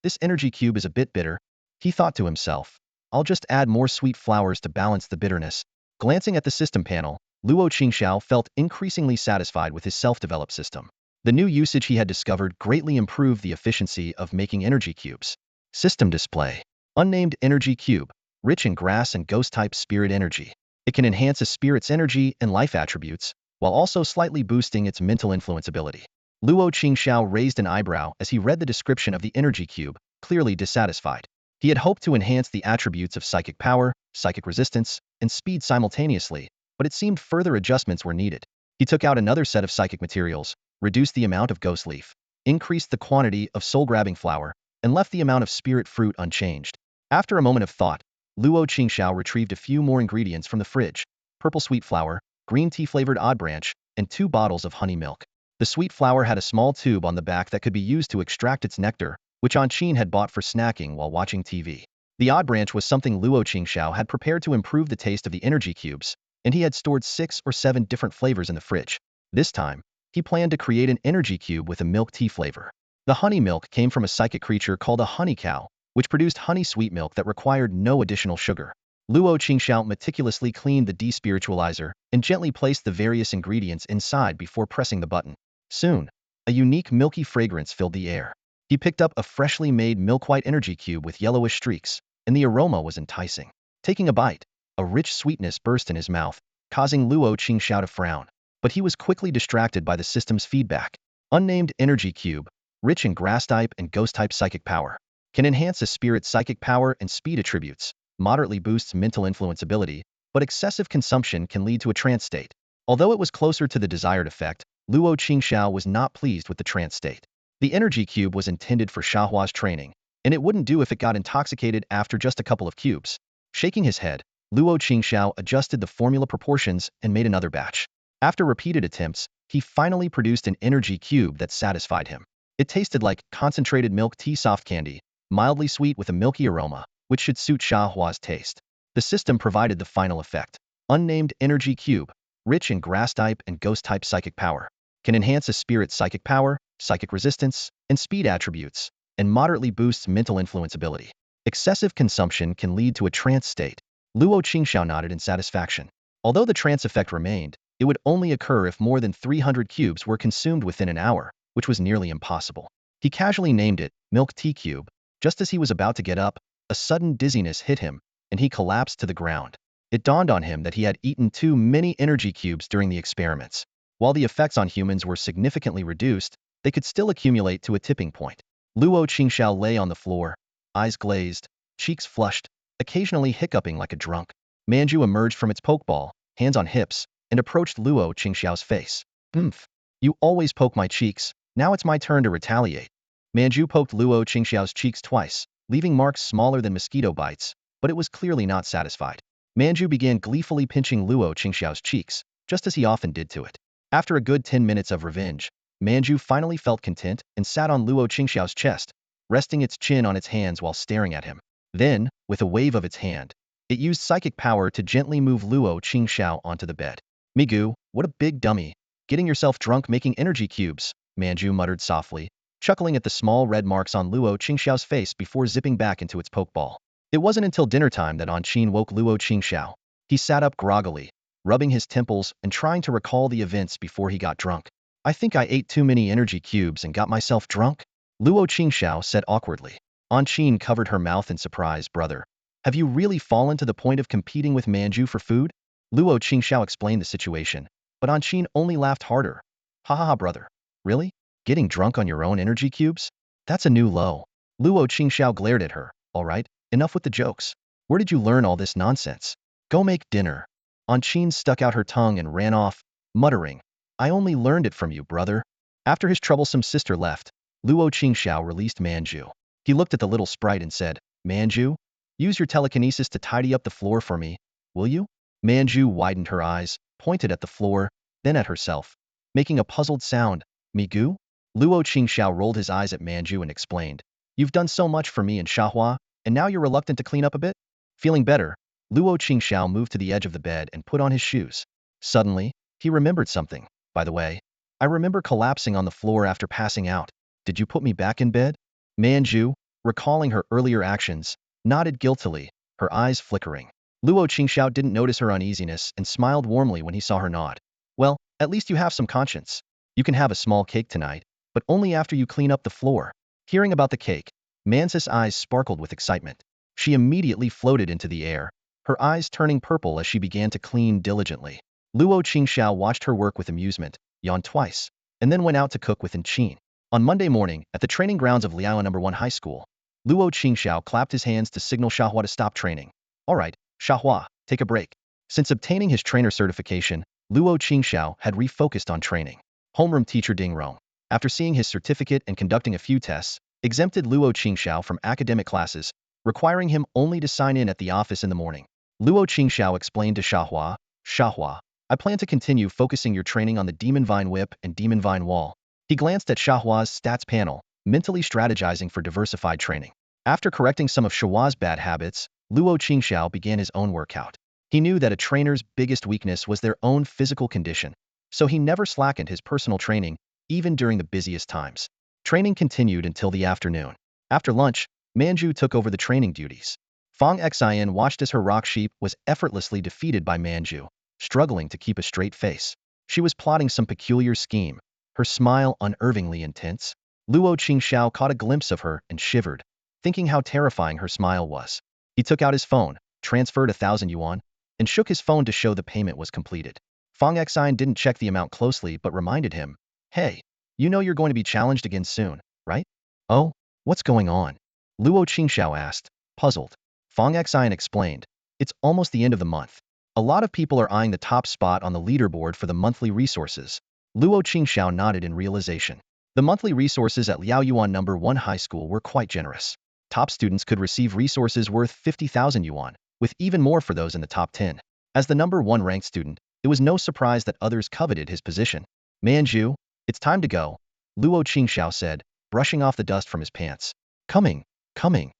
This energy cube is a bit bitter, he thought to himself. I'll just add more sweet flowers to balance the bitterness. Glancing at the system panel, Luo Qingxiao felt increasingly satisfied with his self-developed system. The new usage he had discovered greatly improved the efficiency of making energy cubes. System display. Unnamed energy cube, rich in grass and ghost-type spirit energy. It can enhance a spirit's energy and life attributes, while also slightly boosting its mental influence ability. Luo Qingxiao raised an eyebrow as he read the description of the energy cube, clearly dissatisfied. He had hoped to enhance the attributes of psychic power, psychic resistance, and speed simultaneously, but it seemed further adjustments were needed. He took out another set of psychic materials, reduced the amount of ghost leaf, increased the quantity of soul-grabbing flower, and left the amount of spirit fruit unchanged. After a moment of thought, Luo Qingxiao retrieved a few more ingredients from the fridge: purple sweet flower, green tea-flavored odd branch, and 2 bottles of honey milk. The sweet flower had a small tube on the back that could be used to extract its nectar, which Anqin had bought for snacking while watching TV. The odd branch was something Luo Qingxiao had prepared to improve the taste of the energy cubes, and he had stored 6 or 7 different flavors in the fridge. This time, he planned to create an energy cube with a milk tea flavor. The honey milk came from a psychic creature called a honey cow, which produced honey sweet milk that required no additional sugar. Luo Qingxiao meticulously cleaned the despiritualizer and gently placed the various ingredients inside before pressing the button. Soon, a unique milky fragrance filled the air. He picked up a freshly made milk-white energy cube with yellowish streaks, and the aroma was enticing. Taking a bite, a rich sweetness burst in his mouth, causing Luo Qingxiao to frown. But he was quickly distracted by the system's feedback. Unnamed energy cube, rich in grass-type and ghost-type psychic power, can enhance a spirit's psychic power and speed attributes, moderately boosts mental influence ability, but excessive consumption can lead to a trance state. Although it was closer to the desired effect, Luo Qingxiao was not pleased with the trance state. The energy cube was intended for Xiaohua's training, and it wouldn't do if it got intoxicated after just a couple of cubes. Shaking his head, Luo Qingxiao adjusted the formula proportions and made another batch. After repeated attempts, he finally produced an energy cube that satisfied him. It tasted like concentrated milk tea soft candy, mildly sweet with a milky aroma, which should suit Xiaohua's taste. The system provided the final effect. Unnamed energy cube, rich in grass-type and ghost-type psychic power, can enhance a spirit's psychic power, psychic resistance, and speed attributes, and moderately boosts mental influence ability. Excessive consumption can lead to a trance state. Luo Qingxiao nodded in satisfaction. Although the trance effect remained, it would only occur if more than 300 cubes were consumed within an hour, which was nearly impossible. He casually named it Milk Tea Cube. Just as he was about to get up, a sudden dizziness hit him, and he collapsed to the ground. It dawned on him that he had eaten too many energy cubes during the experiments. While the effects on humans were significantly reduced, they could still accumulate to a tipping point. Luo Qingxiao lay on the floor, eyes glazed, cheeks flushed, occasionally hiccuping like a drunk. Manju emerged from its pokeball, hands on hips, and approached Luo Qingxiao's face. "Oomph. You always poke my cheeks, now it's my turn to retaliate." Manju poked Luo Qingxiao's cheeks twice, leaving marks smaller than mosquito bites, but it was clearly not satisfied. Manju began gleefully pinching Luo Qingxiao's cheeks, just as he often did to it. After a good 10 minutes of revenge, Manju finally felt content and sat on Luo Qingxiao's chest, resting its chin on its hands while staring at him. Then, with a wave of its hand, it used psychic power to gently move Luo Qingxiao onto the bed. "Migu, what a big dummy. Getting yourself drunk making energy cubes," Manju muttered softly, chuckling at the small red marks on Luo Qingxiao's face before zipping back into its pokeball. It wasn't until dinner time that Qin woke Luo Qingxiao. He sat up groggily, rubbing his temples and trying to recall the events before he got drunk. "I think I ate too many energy cubes and got myself drunk," Luo Qingxiao said awkwardly. Qin covered her mouth in surprise. "Brother, have you really fallen to the point of competing with Manju for food?" Luo Qingxiao explained the situation, but Qin only laughed harder. "Ha ha ha, brother. Really? Getting drunk on your own energy cubes? That's a new low." Luo Qingxiao glared at her. "All right, enough with the jokes. Where did you learn all this nonsense? Go make dinner." Qin stuck out her tongue and ran off, muttering, "I only learned it from you, brother." After his troublesome sister left, Luo Qingxiao released Manju. He looked at the little sprite and said, "Manju, use your telekinesis to tidy up the floor for me, will you?" Manju widened her eyes, pointed at the floor, then at herself, making a puzzled sound. "Migu?" Luo Qingxiao rolled his eyes at Manju and explained, "You've done so much for me and Xiaohua, and now you're reluctant to clean up a bit?" Feeling better, Luo Qingxiao moved to the edge of the bed and put on his shoes. Suddenly, he remembered something. "By the way, I remember collapsing on the floor after passing out. Did you put me back in bed?" Manju, recalling her earlier actions, nodded guiltily, her eyes flickering. Luo Qingxiao didn't notice her uneasiness and smiled warmly when he saw her nod. "Well, at least you have some conscience. You can have a small cake tonight, but only after you clean up the floor." Hearing about the cake, Mansa's eyes sparkled with excitement. She immediately floated into the air, her eyes turning purple as she began to clean diligently. Luo Qingxiao watched her work with amusement, yawned twice, and then went out to cook with Qin. On Monday morning, at the training grounds of Liao No. 1 High School, Luo Qingxiao clapped his hands to signal Xiaohua to stop training. "All right, Xiaohua, take a break." Since obtaining his trainer certification, Luo Qingxiao had refocused on training. Homeroom teacher Ding Rong, after seeing his certificate and conducting a few tests, exempted Luo Qingxiao from academic classes, requiring him only to sign in at the office in the morning. Luo Qingxiao explained to Xiaohua, "Xiaohua, I plan to continue focusing your training on the Demon Vine Whip and Demon Vine Wall." He glanced at Xiaohua's stats panel, mentally strategizing for diversified training. After correcting some of Xiaohua's bad habits, Luo Qingxiao began his own workout. He knew that a trainer's biggest weakness was their own physical condition. so he never slackened his personal training, even during the busiest times. Training continued until the afternoon. After lunch, Manju took over the training duties. Fang Xian watched as her rock sheep was effortlessly defeated by Manju, struggling to keep a straight face. She was plotting some peculiar scheme, her smile unnervingly intense. Luo Qingxiao caught a glimpse of her and shivered, thinking how terrifying her smile was. He took out his phone, transferred 1,000 yuan, and shook his phone to show the payment was completed. Fang Xian didn't check the amount closely but reminded him, "Hey, you know you're going to be challenged again soon, right?" "Oh, what's going on?" Luo Qingxiao asked, puzzled. Fang Xian explained, "It's almost the end of the month. A lot of people are eyeing the top spot on the leaderboard for the monthly resources." Luo Qingxiao nodded in realization. The monthly resources at Liaoyuan No. 1 High School were quite generous. Top students could receive resources worth 50,000 yuan, with even more for those in the top 10. As the No. 1 ranked student, it was no surprise that others coveted his position. "Manju, it's time to go," Luo Qingxiao said, brushing off the dust from his pants. Coming, coming."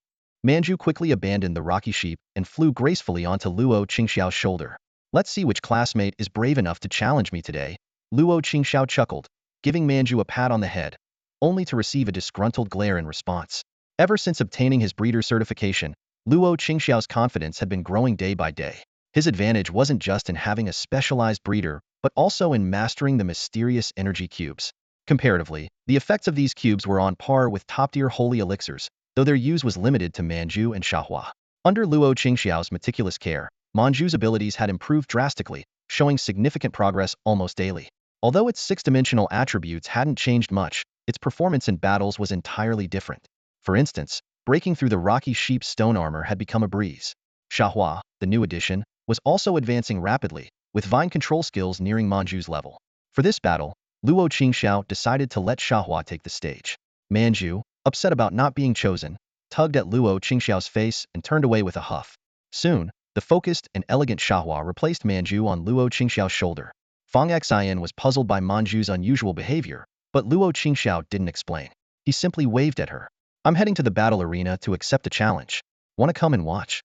Manju quickly abandoned the rocky sheep and flew gracefully onto Luo Qingxiao's shoulder. "Let's see which classmate is brave enough to challenge me today." Luo Qingxiao chuckled, giving Manju a pat on the head, only to receive a disgruntled glare in response. Ever since obtaining his breeder certification, Luo Qingxiao's confidence had been growing day by day. His advantage wasn't just in having a specialized breeder, but also in mastering the mysterious energy cubes. Comparatively, the effects of these cubes were on par with top-tier holy elixirs, though their use was limited to Manju and Xiahua. Under Luo Qingxiao's meticulous care, Manju's abilities had improved drastically, showing significant progress almost daily. Although its six-dimensional attributes hadn't changed much, its performance in battles was entirely different. For instance, breaking through the rocky sheep's stone armor had become a breeze. Xiahua, the new addition, was also advancing rapidly, with vine control skills nearing Manju's level. For this battle, Luo Qingxiao decided to let Xiahua take the stage. Manju, upset about not being chosen, tugged at Luo Qingxiao's face and turned away with a huff. Soon, the focused and elegant Xiahua replaced Manju on Luo Qingxiao's shoulder. Fang Xian was puzzled by Manju's unusual behavior, but Luo Qingxiao didn't explain. He simply waved at her. "I'm heading to the battle arena to accept a challenge. Want to come and watch?"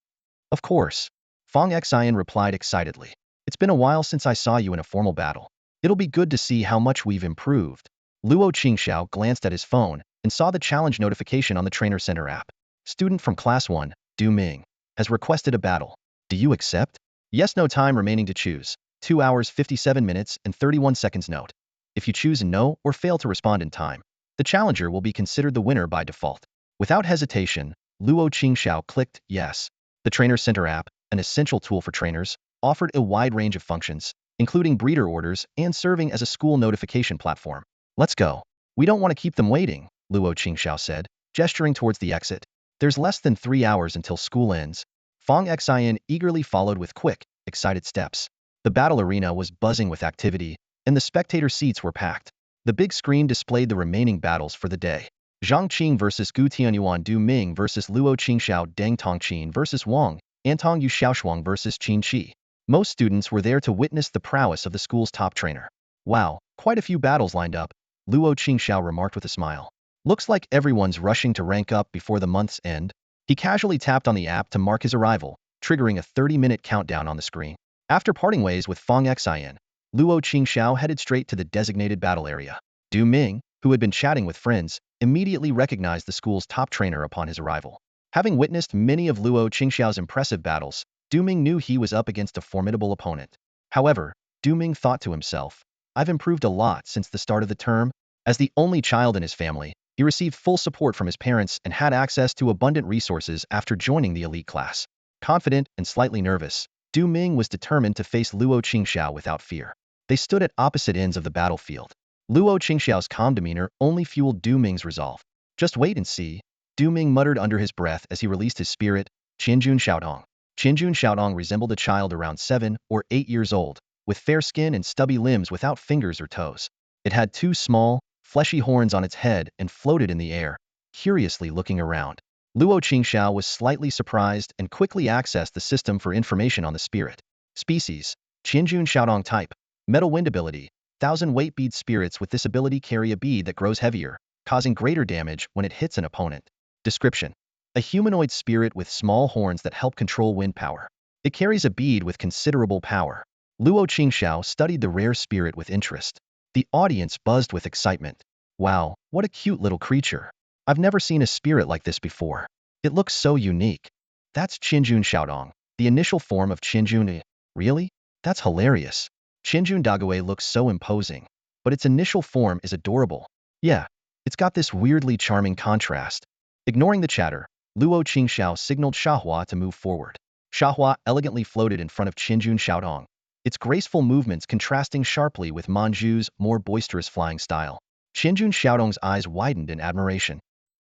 "Of course," Fang Xian replied excitedly. "It's been a while since I saw you in a formal battle. It'll be good to see how much we've improved." Luo Qingxiao glanced at his phone and saw the challenge notification on the Trainer Center app. "Student from Class 1, Du Ming, has requested a battle. Do you accept?" "Yes." No time remaining to choose. 2 hours 57 minutes and 31 seconds. Note: if you choose no or fail to respond in time, the challenger will be considered the winner by default. Without hesitation, Luo Qingxiao clicked yes. The Trainer Center app, an essential tool for trainers, offered a wide range of functions, including breeder orders and serving as a school notification platform. "Let's go. We don't want to keep them waiting," Luo Qingxiao said, gesturing towards the exit. "There's less than 3 hours until school ends." Fang Xian eagerly followed with quick, excited steps. The battle arena was buzzing with activity, and the spectator seats were packed. The big screen displayed the remaining battles for the day. Zhang Qing vs. Gu Tianyuan, Du Ming vs. Luo Qingxiao, Deng Tongqin vs. Wang, Antong Yu Xiaoshuang vs. Qin Qi. Most students were there to witness the prowess of the school's top trainer. "Wow, quite a few battles lined up," Luo Qingxiao remarked with a smile. "Looks like everyone's rushing to rank up before the month's end." He casually tapped on the app to mark his arrival, triggering a 30-minute countdown on the screen. After parting ways with Fang Xian, Luo Qingxiao headed straight to the designated battle area. Du Ming, who had been chatting with friends, immediately recognized the school's top trainer upon his arrival. Having witnessed many of Luo Qingxiao's impressive battles, Du Ming knew he was up against a formidable opponent. However, Du Ming thought to himself, "I've improved a lot since the start of the term." As the only child in his family, he received full support from his parents and had access to abundant resources after joining the elite class. Confident and slightly nervous, Du Ming was determined to face Luo Qingxiao without fear. They stood at opposite ends of the battlefield. Luo Qingxiao's calm demeanor only fueled Du Ming's resolve. "Just wait and see," Du Ming muttered under his breath as he released his spirit, Qianjun Xiaodong. Qianjun Xiaodong resembled a child around 7 or 8 years old, with fair skin and stubby limbs without fingers or toes. It had 2 small, fleshy horns on its head and floated in the air, curiously looking around. Luo Qingxiao was slightly surprised and quickly accessed the system for information on the spirit. Species: Qianjun Xiaodong. Type: Metal Wind. Ability: 1000 weight bead. Spirits with this ability carry a bead that grows heavier, causing greater damage when it hits an opponent. Description: a humanoid spirit with small horns that help control wind power. It carries a bead with considerable power. Luo Qingxiao studied the rare spirit with interest. The audience buzzed with excitement. Wow, what a cute little creature. I've never seen a spirit like this before. It looks so unique. That's Qinjun Xiaodong, the initial form of Qinjun. Really? That's hilarious. Qinjun Dague looks so imposing, but its initial form is adorable. Yeah, it's got this weirdly charming contrast. Ignoring the chatter, Luo Qingxiao signaled Xiahua to move forward. Xiahua elegantly floated in front of Qinjun Xiaodong, its graceful movements contrasting sharply with Manju's more boisterous flying style. Qinjun Xiaodong's eyes widened in admiration.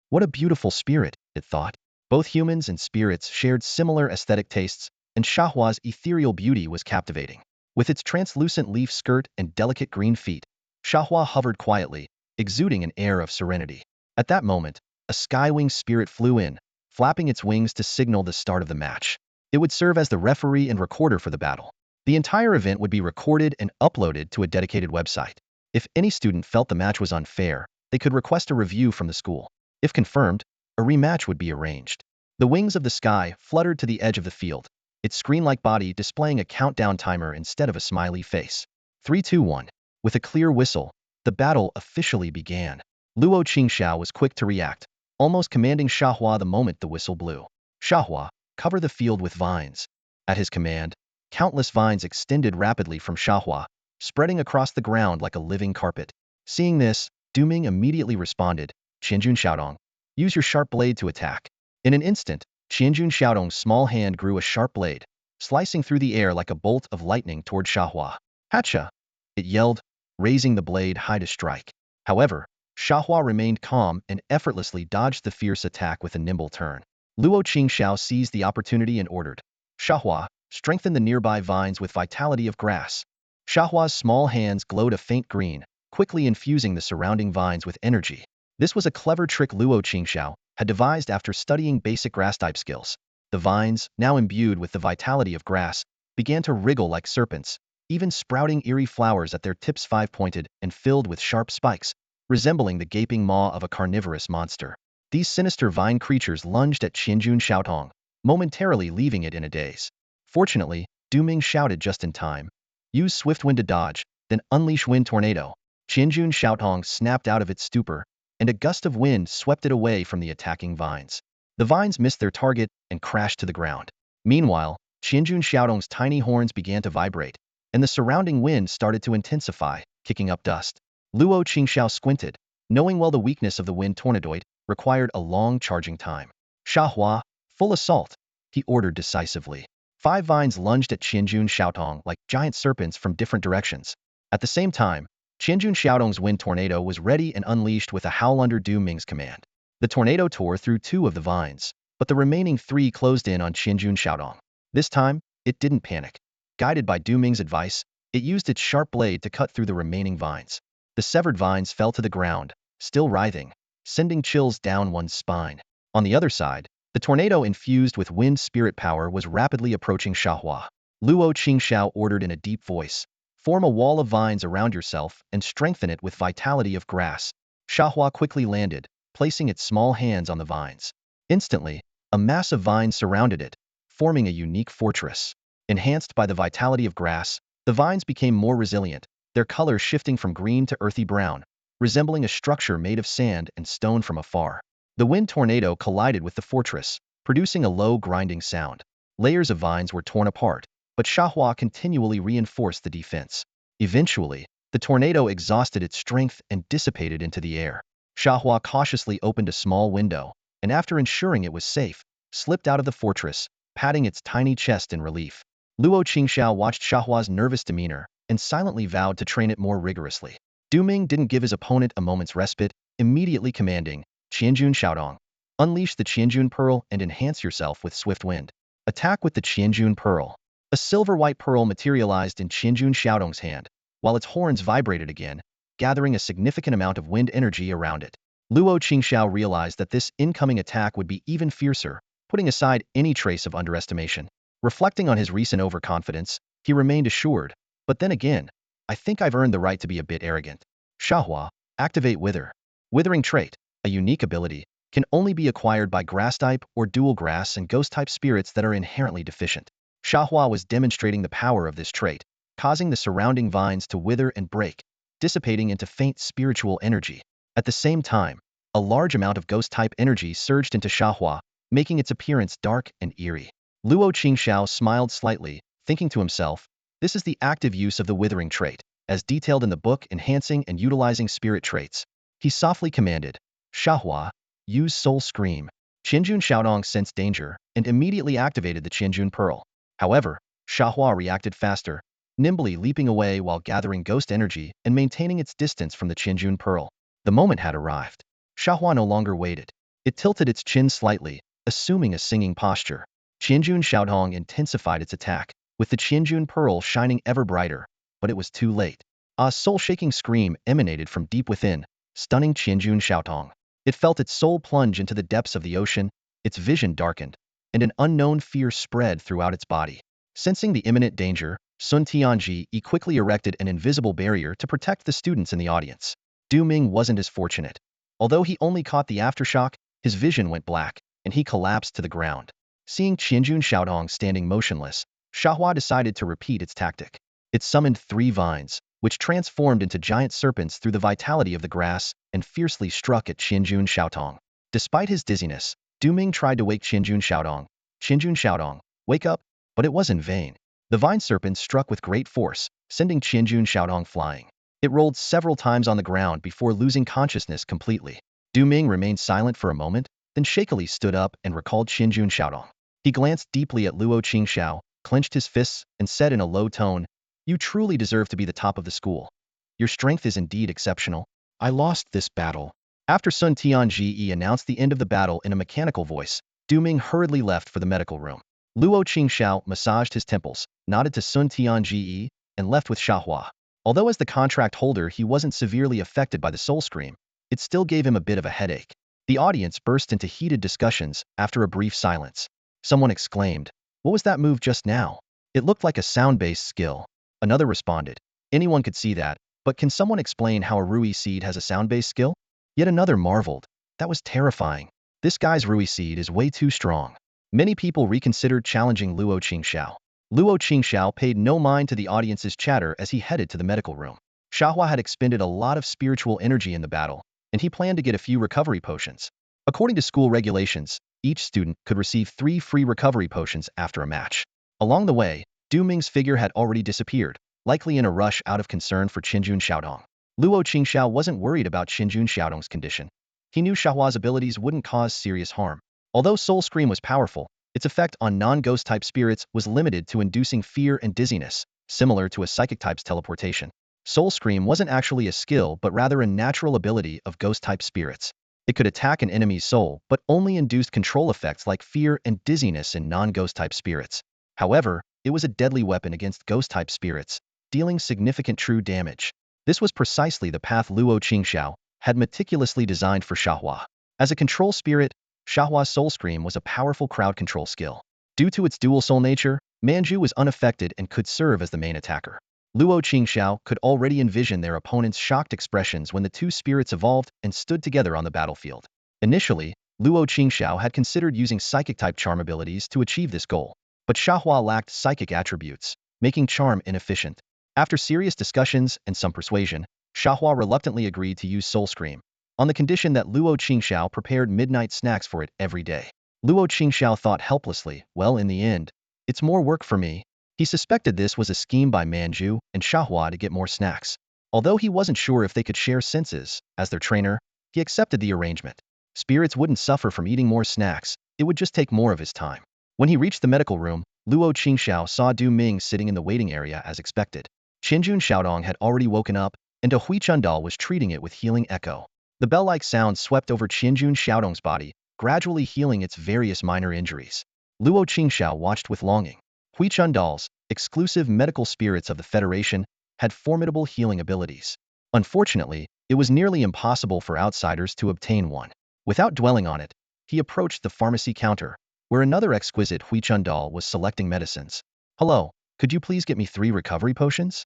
What a beautiful spirit, it thought. Both humans and spirits shared similar aesthetic tastes, and Xiahua's ethereal beauty was captivating. With its translucent leaf skirt and delicate green feet, Xiahua hovered quietly, exuding an air of serenity. At that moment, a skywing spirit flew in, flapping its wings to signal the start of the match. It would serve as the referee and recorder for the battle. The entire event would be recorded and uploaded to a dedicated website. If any student felt the match was unfair, they could request a review from the school. If confirmed, a rematch would be arranged. The wings of the sky fluttered to the edge of the field, its screen-like body displaying a countdown timer instead of a smiley face. 3, 2, 1. With a clear whistle, the battle officially began. Luo Qingxiao was quick to react, almost commanding Xiahua the moment the whistle blew. Xiahua, cover the field with vines. At his command, countless vines extended rapidly from Xiahua, spreading across the ground like a living carpet. Seeing this, Duming immediately responded, Qinjun Xiaodong, use your sharp blade to attack. In an instant, Qinjun Xiaodong's small hand grew a sharp blade, slicing through the air like a bolt of lightning toward Xiahua. Hacha! It yelled, raising the blade high to strike. However, Xiahua remained calm and effortlessly dodged the fierce attack with a nimble turn. Luo Qingxiao seized the opportunity and ordered, Xiahua, strengthen the nearby vines with vitality of grass. Xiahua's small hands glowed a faint green, quickly infusing the surrounding vines with energy. This was a clever trick Luo Qingxiao had devised after studying basic grass-type skills. The vines, now imbued with the vitality of grass, began to wriggle like serpents, even sprouting eerie flowers at their tips five-pointed and filled with sharp spikes, resembling the gaping maw of a carnivorous monster. These sinister vine creatures lunged at Qinjun Xiaodong, momentarily leaving it in a daze. Fortunately, Duming shouted just in time, use swift wind to dodge, then unleash wind tornado. Qinjun Xiaodong snapped out of its stupor, and a gust of wind swept it away from the attacking vines. The vines missed their target and crashed to the ground. Meanwhile, Qinjun Xiaodong's tiny horns began to vibrate, and the surrounding wind started to intensify, kicking up dust. Luo Qingxiao squinted, knowing well the weakness of the wind tornadoid required a long charging time. Xiahua, full assault, he ordered decisively. 5 vines lunged at Qinjun Xiaodong like giant serpents from different directions. At the same time, Qinjun Xiaodong's wind tornado was ready and unleashed with a howl under Du Ming's command. The tornado tore through 2 of the vines, but the remaining 3 closed in on Qinjun Xiaodong. This time, it didn't panic. Guided by Du Ming's advice, it used its sharp blade to cut through the remaining vines. The severed vines fell to the ground, still writhing, sending chills down one's spine. On the other side, the tornado infused with wind spirit power was rapidly approaching Xiahua. Luo Qingxiao ordered in a deep voice, form a wall of vines around yourself and strengthen it with vitality of grass. Xiahua quickly landed, placing its small hands on the vines. Instantly, a mass of vines surrounded it, forming a unique fortress. Enhanced by the vitality of grass, the vines became more resilient, their color shifting from green to earthy brown, resembling a structure made of sand and stone from afar. The wind tornado collided with the fortress, producing a low grinding sound. Layers of vines were torn apart, but Xiahua continually reinforced the defense. Eventually, the tornado exhausted its strength and dissipated into the air. Xiahua cautiously opened a small window, and after ensuring it was safe, slipped out of the fortress, patting its tiny chest in relief. Luo Qingxiao watched Xiahua's nervous demeanor and silently vowed to train it more rigorously. Du Ming didn't give his opponent a moment's respite, immediately commanding, Qianjun Xiaodong, unleash the Qianjun Pearl and enhance yourself with swift wind. Attack with the Qianjun Pearl. A silver-white pearl materialized in Qianjun Xiaodong's hand, while its horns vibrated again, gathering a significant amount of wind energy around it. Luo Qingxiao realized that this incoming attack would be even fiercer, putting aside any trace of underestimation. Reflecting on his recent overconfidence, he remained assured, but then again, I think I've earned the right to be a bit arrogant. Xiahua, activate Wither. Withering trait, a unique ability, can only be acquired by grass-type or dual grass and ghost-type spirits that are inherently deficient. Xiahua was demonstrating the power of this trait, causing the surrounding vines to wither and break, dissipating into faint spiritual energy. At the same time, a large amount of ghost-type energy surged into Xiahua, making its appearance dark and eerie. Luo Qingxiao smiled slightly, thinking to himself, this is the active use of the withering trait, as detailed in the book enhancing and utilizing spirit traits. He softly commanded, Xiahua, use Soul Scream. Qianjun Xiaodong sensed danger and immediately activated the Qianjun Pearl. However, Xiahua reacted faster, nimbly leaping away while gathering ghost energy and maintaining its distance from the Qianjun Pearl. The moment had arrived. Xiahua no longer waited. It tilted its chin slightly, assuming a singing posture. Qianjun Xiaodong intensified its attack, with the Qianjun Pearl shining ever brighter, but it was too late. A soul-shaking scream emanated from deep within, stunning Qianjun Xiaodong. It felt its soul plunge into the depths of the ocean, its vision darkened, and an unknown fear spread throughout its body. Sensing the imminent danger, Sun Tianji quickly erected an invisible barrier to protect the students in the audience. Du Ming wasn't as fortunate. Although he only caught the aftershock, his vision went black, and he collapsed to the ground. Seeing Qianjun Xiaodong standing motionless, Xiahua decided to repeat its tactic. It summoned 3 vines, which transformed into giant serpents through the vitality of the grass and fiercely struck at Qianjun Xiaodong. Despite his dizziness, Du Ming tried to wake Qianjun Xiaodong. Qianjun Xiaodong, wake up! But it was in vain. The vine serpents struck with great force, sending Qianjun Xiaodong flying. It rolled several times on the ground before losing consciousness completely. Du Ming remained silent for a moment, then shakily stood up and recalled Qianjun Xiaodong. He glanced deeply at Luo Qingxiao, clenched his fists, and said in a low tone, you truly deserve to be the top of the school. Your strength is indeed exceptional. I lost this battle. After Sun Tianji announced the end of the battle in a mechanical voice, Du Ming hurriedly left for the medical room. Luo Qingxiao massaged his temples, nodded to Sun Tianji and left with Xiahua. Although as the contract holder he wasn't severely affected by the soul scream, it still gave him a bit of a headache. The audience burst into heated discussions after a brief silence. Someone exclaimed, what was that move just now? It looked like a sound-based skill. Another responded, anyone could see that, but can someone explain how a Rui seed has a sound-based skill? Yet another marveled, that was terrifying. This guy's Rui seed is way too strong. Many people reconsidered challenging Luo Qingxiao. Luo Qingxiao paid no mind to the audience's chatter as he headed to the medical room. Xiahua had expended a lot of spiritual energy in the battle, and he planned to get a few recovery potions. According to school regulations, each student could receive 3 free recovery potions after a match. Along the way, Du Ming's figure had already disappeared, likely in a rush out of concern for Qianjun Xiaodong. Luo Qingxiao wasn't worried about Qianjun Xiaodong's condition. He knew Xiahua's abilities wouldn't cause serious harm. Although Soul Scream was powerful, its effect on non-ghost type spirits was limited to inducing fear and dizziness, similar to a psychic type's teleportation. Soul Scream wasn't actually a skill but rather a natural ability of ghost type spirits. It could attack an enemy's soul but only induced control effects like fear and dizziness in non-ghost type spirits. However, it was a deadly weapon against ghost-type spirits, dealing significant true damage. This was precisely the path Luo Qingxiao had meticulously designed for Xiahua. As a control spirit, Xiahua's Soul Scream was a powerful crowd control skill. Due to its dual soul nature, Manju was unaffected and could serve as the main attacker. Luo Qingxiao could already envision their opponents' shocked expressions when the 2 spirits evolved and stood together on the battlefield. Initially, Luo Qingxiao had considered using psychic-type charm abilities to achieve this goal. But Xiahua lacked psychic attributes, making charm inefficient. After serious discussions and some persuasion, Xiahua reluctantly agreed to use Soul Scream, on the condition that Luo Qingxiao prepared midnight snacks for it every day. Luo Qingxiao thought helplessly, well, in the end, it's more work for me. He suspected this was a scheme by Manju and Xiahua to get more snacks. Although he wasn't sure if they could share senses, as their trainer, he accepted the arrangement. Spirits wouldn't suffer from eating more snacks, it would just take more of his time. When he reached the medical room, Luo Qingxiao saw Du Ming sitting in the waiting area as expected. Qianjun Xiaodong had already woken up, and a Hui Chundal was treating it with healing echo. The bell-like sound swept over Qianjun Xiaodong's body, gradually healing its various minor injuries. Luo Qingxiao watched with longing. Hui Chundals, exclusive medical spirits of the Federation, had formidable healing abilities. Unfortunately, it was nearly impossible for outsiders to obtain one. Without dwelling on it, he approached the pharmacy counter, where another exquisite Hui Chundal was selecting medicines. Hello, could you please get me 3 recovery potions?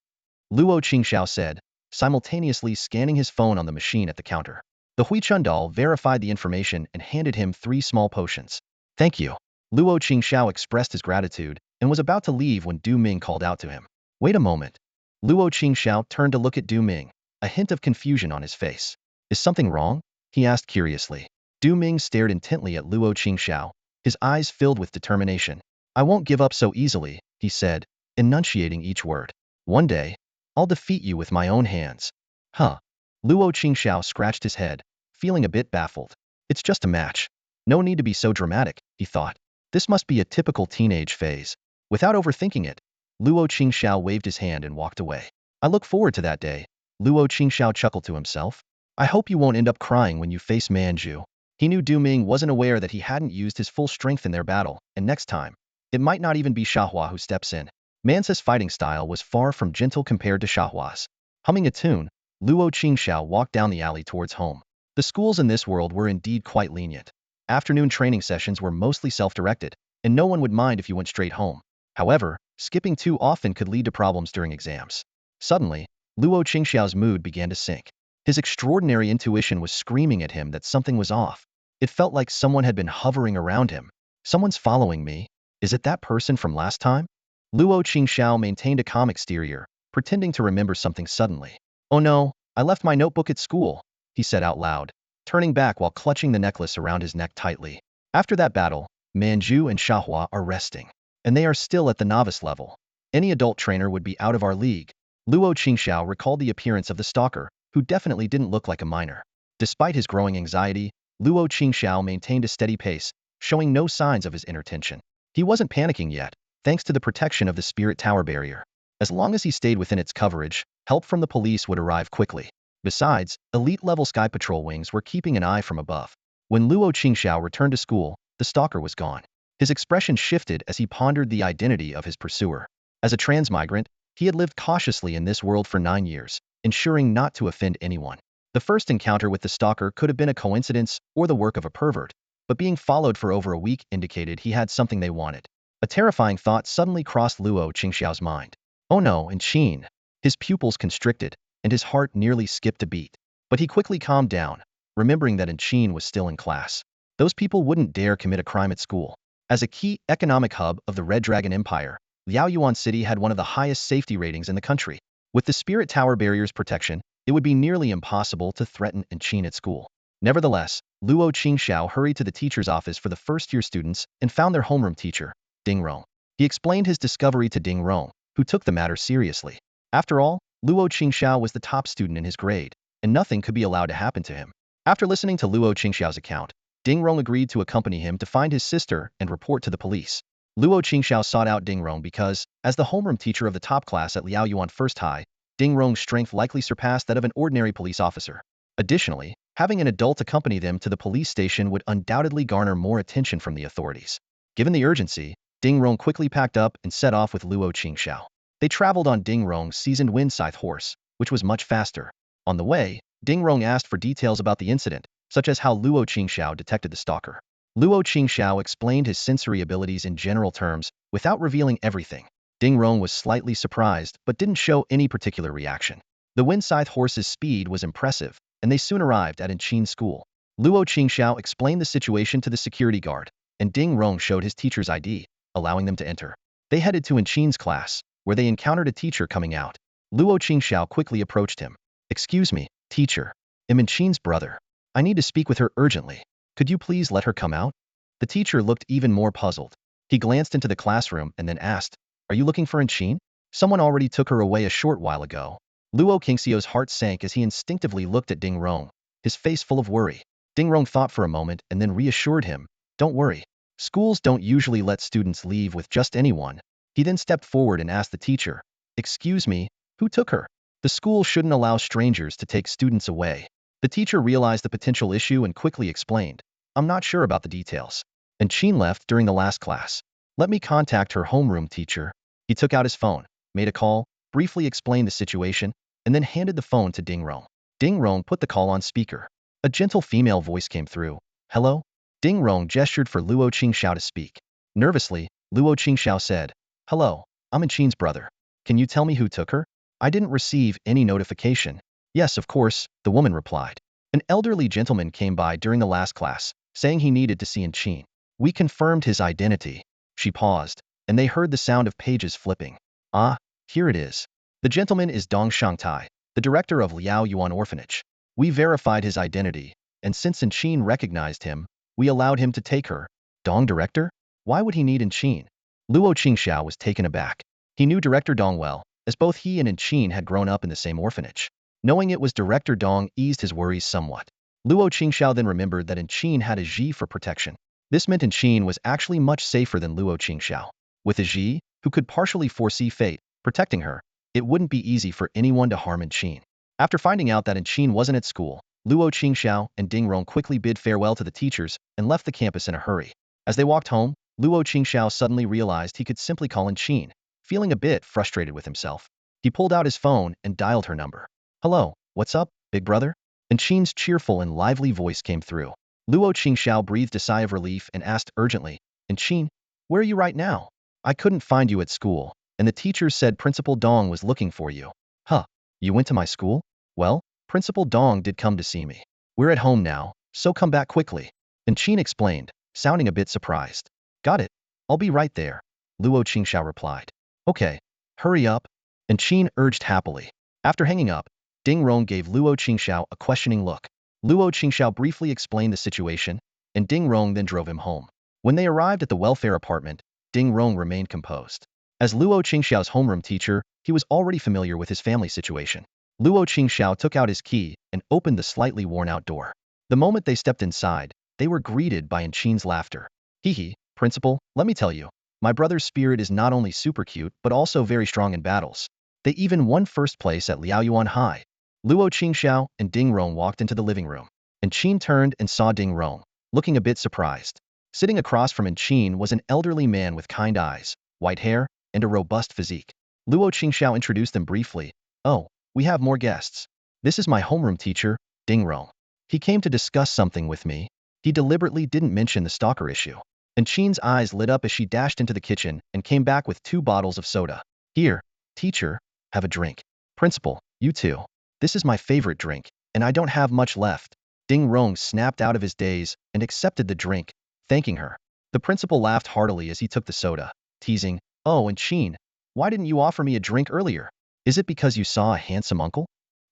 Luo Qingxiao said, simultaneously scanning his phone on the machine at the counter. The Hui Chundal verified the information and handed him 3 small potions. Thank you. Luo Qingxiao expressed his gratitude and was about to leave when Du Ming called out to him. Wait a moment. Luo Qingxiao turned to look at Du Ming, a hint of confusion on his face. Is something wrong? He asked curiously. Du Ming stared intently at Luo Qingxiao, his eyes filled with determination. I won't give up so easily, he said, enunciating each word. One day, I'll defeat you with my own hands. Huh. Luo Qingxiao scratched his head, feeling a bit baffled. It's just a match. No need to be so dramatic, he thought. This must be a typical teenage phase. Without overthinking it, Luo Qingxiao waved his hand and walked away. I look forward to that day. Luo Qingxiao chuckled to himself. I hope you won't end up crying when you face Manju. He knew Du Ming wasn't aware that he hadn't used his full strength in their battle, and next time, it might not even be Xiahua who steps in. Mansa's fighting style was far from gentle compared to Xiahua's. Humming a tune, Luo Qingxiao walked down the alley towards home. The schools in this world were indeed quite lenient. Afternoon training sessions were mostly self-directed, and no one would mind if you went straight home. However, skipping too often could lead to problems during exams. Suddenly, Luo Qingxiao's mood began to sink. His extraordinary intuition was screaming at him that something was off. It felt like someone had been hovering around him. Someone's following me. Is it that person from last time? Luo Qingxiao maintained a calm exterior, pretending to remember something suddenly. Oh no, I left my notebook at school, he said out loud, turning back while clutching the necklace around his neck tightly. After that battle, Manju and Xiahua are resting, and they are still at the novice level. Any adult trainer would be out of our league. Luo Qingxiao recalled the appearance of the stalker, who definitely didn't look like a minor. Despite his growing anxiety, Luo Qingxiao maintained a steady pace, showing no signs of his inner tension. He wasn't panicking yet, thanks to the protection of the Spirit Tower barrier. As long as he stayed within its coverage, help from the police would arrive quickly. Besides, elite-level Sky Patrol wings were keeping an eye from above. When Luo Qingxiao returned to school, the stalker was gone. His expression shifted as he pondered the identity of his pursuer. As a transmigrant, he had lived cautiously in this world for 9 years, ensuring not to offend anyone. The first encounter with the stalker could have been a coincidence or the work of a pervert, but being followed for over a week indicated he had something they wanted. A terrifying thought suddenly crossed Luo Qingxiao's mind. Oh no, and Qin. His pupils constricted, and his heart nearly skipped a beat. But he quickly calmed down, remembering that Qin was still in class. Those people wouldn't dare commit a crime at school. As a key economic hub of the Red Dragon Empire, Liaoyuan City had one of the highest safety ratings in the country. With the Spirit Tower barrier's protection, it would be nearly impossible to threaten Qin at school. Nevertheless, Luo Qingxiao hurried to the teacher's office for the first-year students and found their homeroom teacher, Ding Rong. He explained his discovery to Ding Rong, who took the matter seriously. After all, Luo Qingxiao was the top student in his grade, and nothing could be allowed to happen to him. After listening to Luo Qingxiao's account, Ding Rong agreed to accompany him to find his sister and report to the police. Luo Qingxiao sought out Ding Rong because, as the homeroom teacher of the top class at Liaoyuan First High, Ding Rong's strength likely surpassed that of an ordinary police officer. Additionally, having an adult accompany them to the police station would undoubtedly garner more attention from the authorities. Given the urgency, Ding Rong quickly packed up and set off with Luo Qingxiao. They traveled on Ding Rong's seasoned wind scythe horse, which was much faster. On the way, Ding Rong asked for details about the incident, such as how Luo Qingxiao detected the stalker. Luo Qingxiao explained his sensory abilities in general terms, without revealing everything. Ding Rong was slightly surprised, but didn't show any particular reaction. The wind scythe horse's speed was impressive, and they soon arrived at Qin's school. Luo Qingxiao explained the situation to the security guard, and Ding Rong showed his teacher's ID, allowing them to enter. They headed to Qin's class, where they encountered a teacher coming out. Luo Qingxiao quickly approached him. Excuse me, teacher. I'm Qin's brother. I need to speak with her urgently. Could you please let her come out? The teacher looked even more puzzled. He glanced into the classroom and then asked, Are you looking for Qin? Someone already took her away a short while ago. Luo Qingxiao's heart sank as he instinctively looked at Ding Rong, his face full of worry. Ding Rong thought for a moment and then reassured him, Don't worry. Schools don't usually let students leave with just anyone. He then stepped forward and asked the teacher, Excuse me, who took her? The school shouldn't allow strangers to take students away. The teacher realized the potential issue and quickly explained, I'm not sure about the details. Qin left during the last class. Let me contact her homeroom teacher. He took out his phone, made a call, briefly explained the situation, and then handed the phone to Ding Rong. Ding Rong put the call on speaker. A gentle female voice came through. Hello? Ding Rong gestured for Luo Qingxiao to speak. Nervously, Luo Qingxiao said, Hello, I'm Qin's brother. Can you tell me who took her? I didn't receive any notification. Yes, of course, the woman replied. An elderly gentleman came by during the last class, saying he needed to see Qin. We confirmed his identity. She paused, and they heard the sound of pages flipping. Ah, here it is. The gentleman is Dong Shangtai, the director of Liao Yuan Orphanage. We verified his identity, and since Inqin recognized him, we allowed him to take her. Dong director? Why would he need Inqin? Luo Qingxiao was taken aback. He knew Director Dong well, as both he and Inqin had grown up in the same orphanage. Knowing it was Director Dong eased his worries somewhat. Luo Qingxiao then remembered that Inqin had a Ji for protection. This meant Inqin was actually much safer than Luo Qingxiao. With a Ji, who could partially foresee fate, protecting her, it wouldn't be easy for anyone to harm Inqin. After finding out that Inqin wasn't at school, Luo Qingxiao and Ding Rong quickly bid farewell to the teachers and left the campus in a hurry. As they walked home, Luo Qingxiao suddenly realized he could simply call Inqin. Feeling a bit frustrated with himself, he pulled out his phone and dialed her number. Hello, what's up, big brother? Inqin's cheerful and lively voice came through. Luo Qingxiao breathed a sigh of relief and asked urgently, Inqin, where are you right now? I couldn't find you at school, and the teachers said Principal Dong was looking for you. Huh, you went to my school? Well, Principal Dong did come to see me. We're at home now, so come back quickly. Inqin explained, sounding a bit surprised. Got it. I'll be right there, Luo Qingxiao replied. Okay, hurry up, Inqin urged happily. After hanging up, Ding Rong gave Luo Qingxiao a questioning look. Luo Qingxiao briefly explained the situation, and Ding Rong then drove him home. When they arrived at the welfare apartment, Ding Rong remained composed. As Luo Qingxiao's homeroom teacher, he was already familiar with his family situation. Luo Qingxiao took out his key and opened the slightly worn-out door. The moment they stepped inside, they were greeted by Inqin's laughter. Hee, Principal, let me tell you, my brother's spirit is not only super cute but also very strong in battles. They even won first place at Liaoyuan High. Luo Qingxiao and Ding Rong walked into the living room. Inqin turned and saw Ding Rong, looking a bit surprised. Sitting across from Inqin was an elderly man with kind eyes, white hair, and a robust physique. Luo Qingxiao introduced them briefly. Oh, we have more guests. This is my homeroom teacher, Ding Rong. He came to discuss something with me. He deliberately didn't mention the stalker issue. Inqin's eyes lit up as she dashed into the kitchen and came back with 2 bottles of soda. Here, teacher, have a drink. Principal, you too. This is my favorite drink, and I don't have much left. Ding Rong snapped out of his daze and accepted the drink, thanking her. The principal laughed heartily as he took the soda, teasing, Oh, Inqin, why didn't you offer me a drink earlier? Is it because you saw a handsome uncle?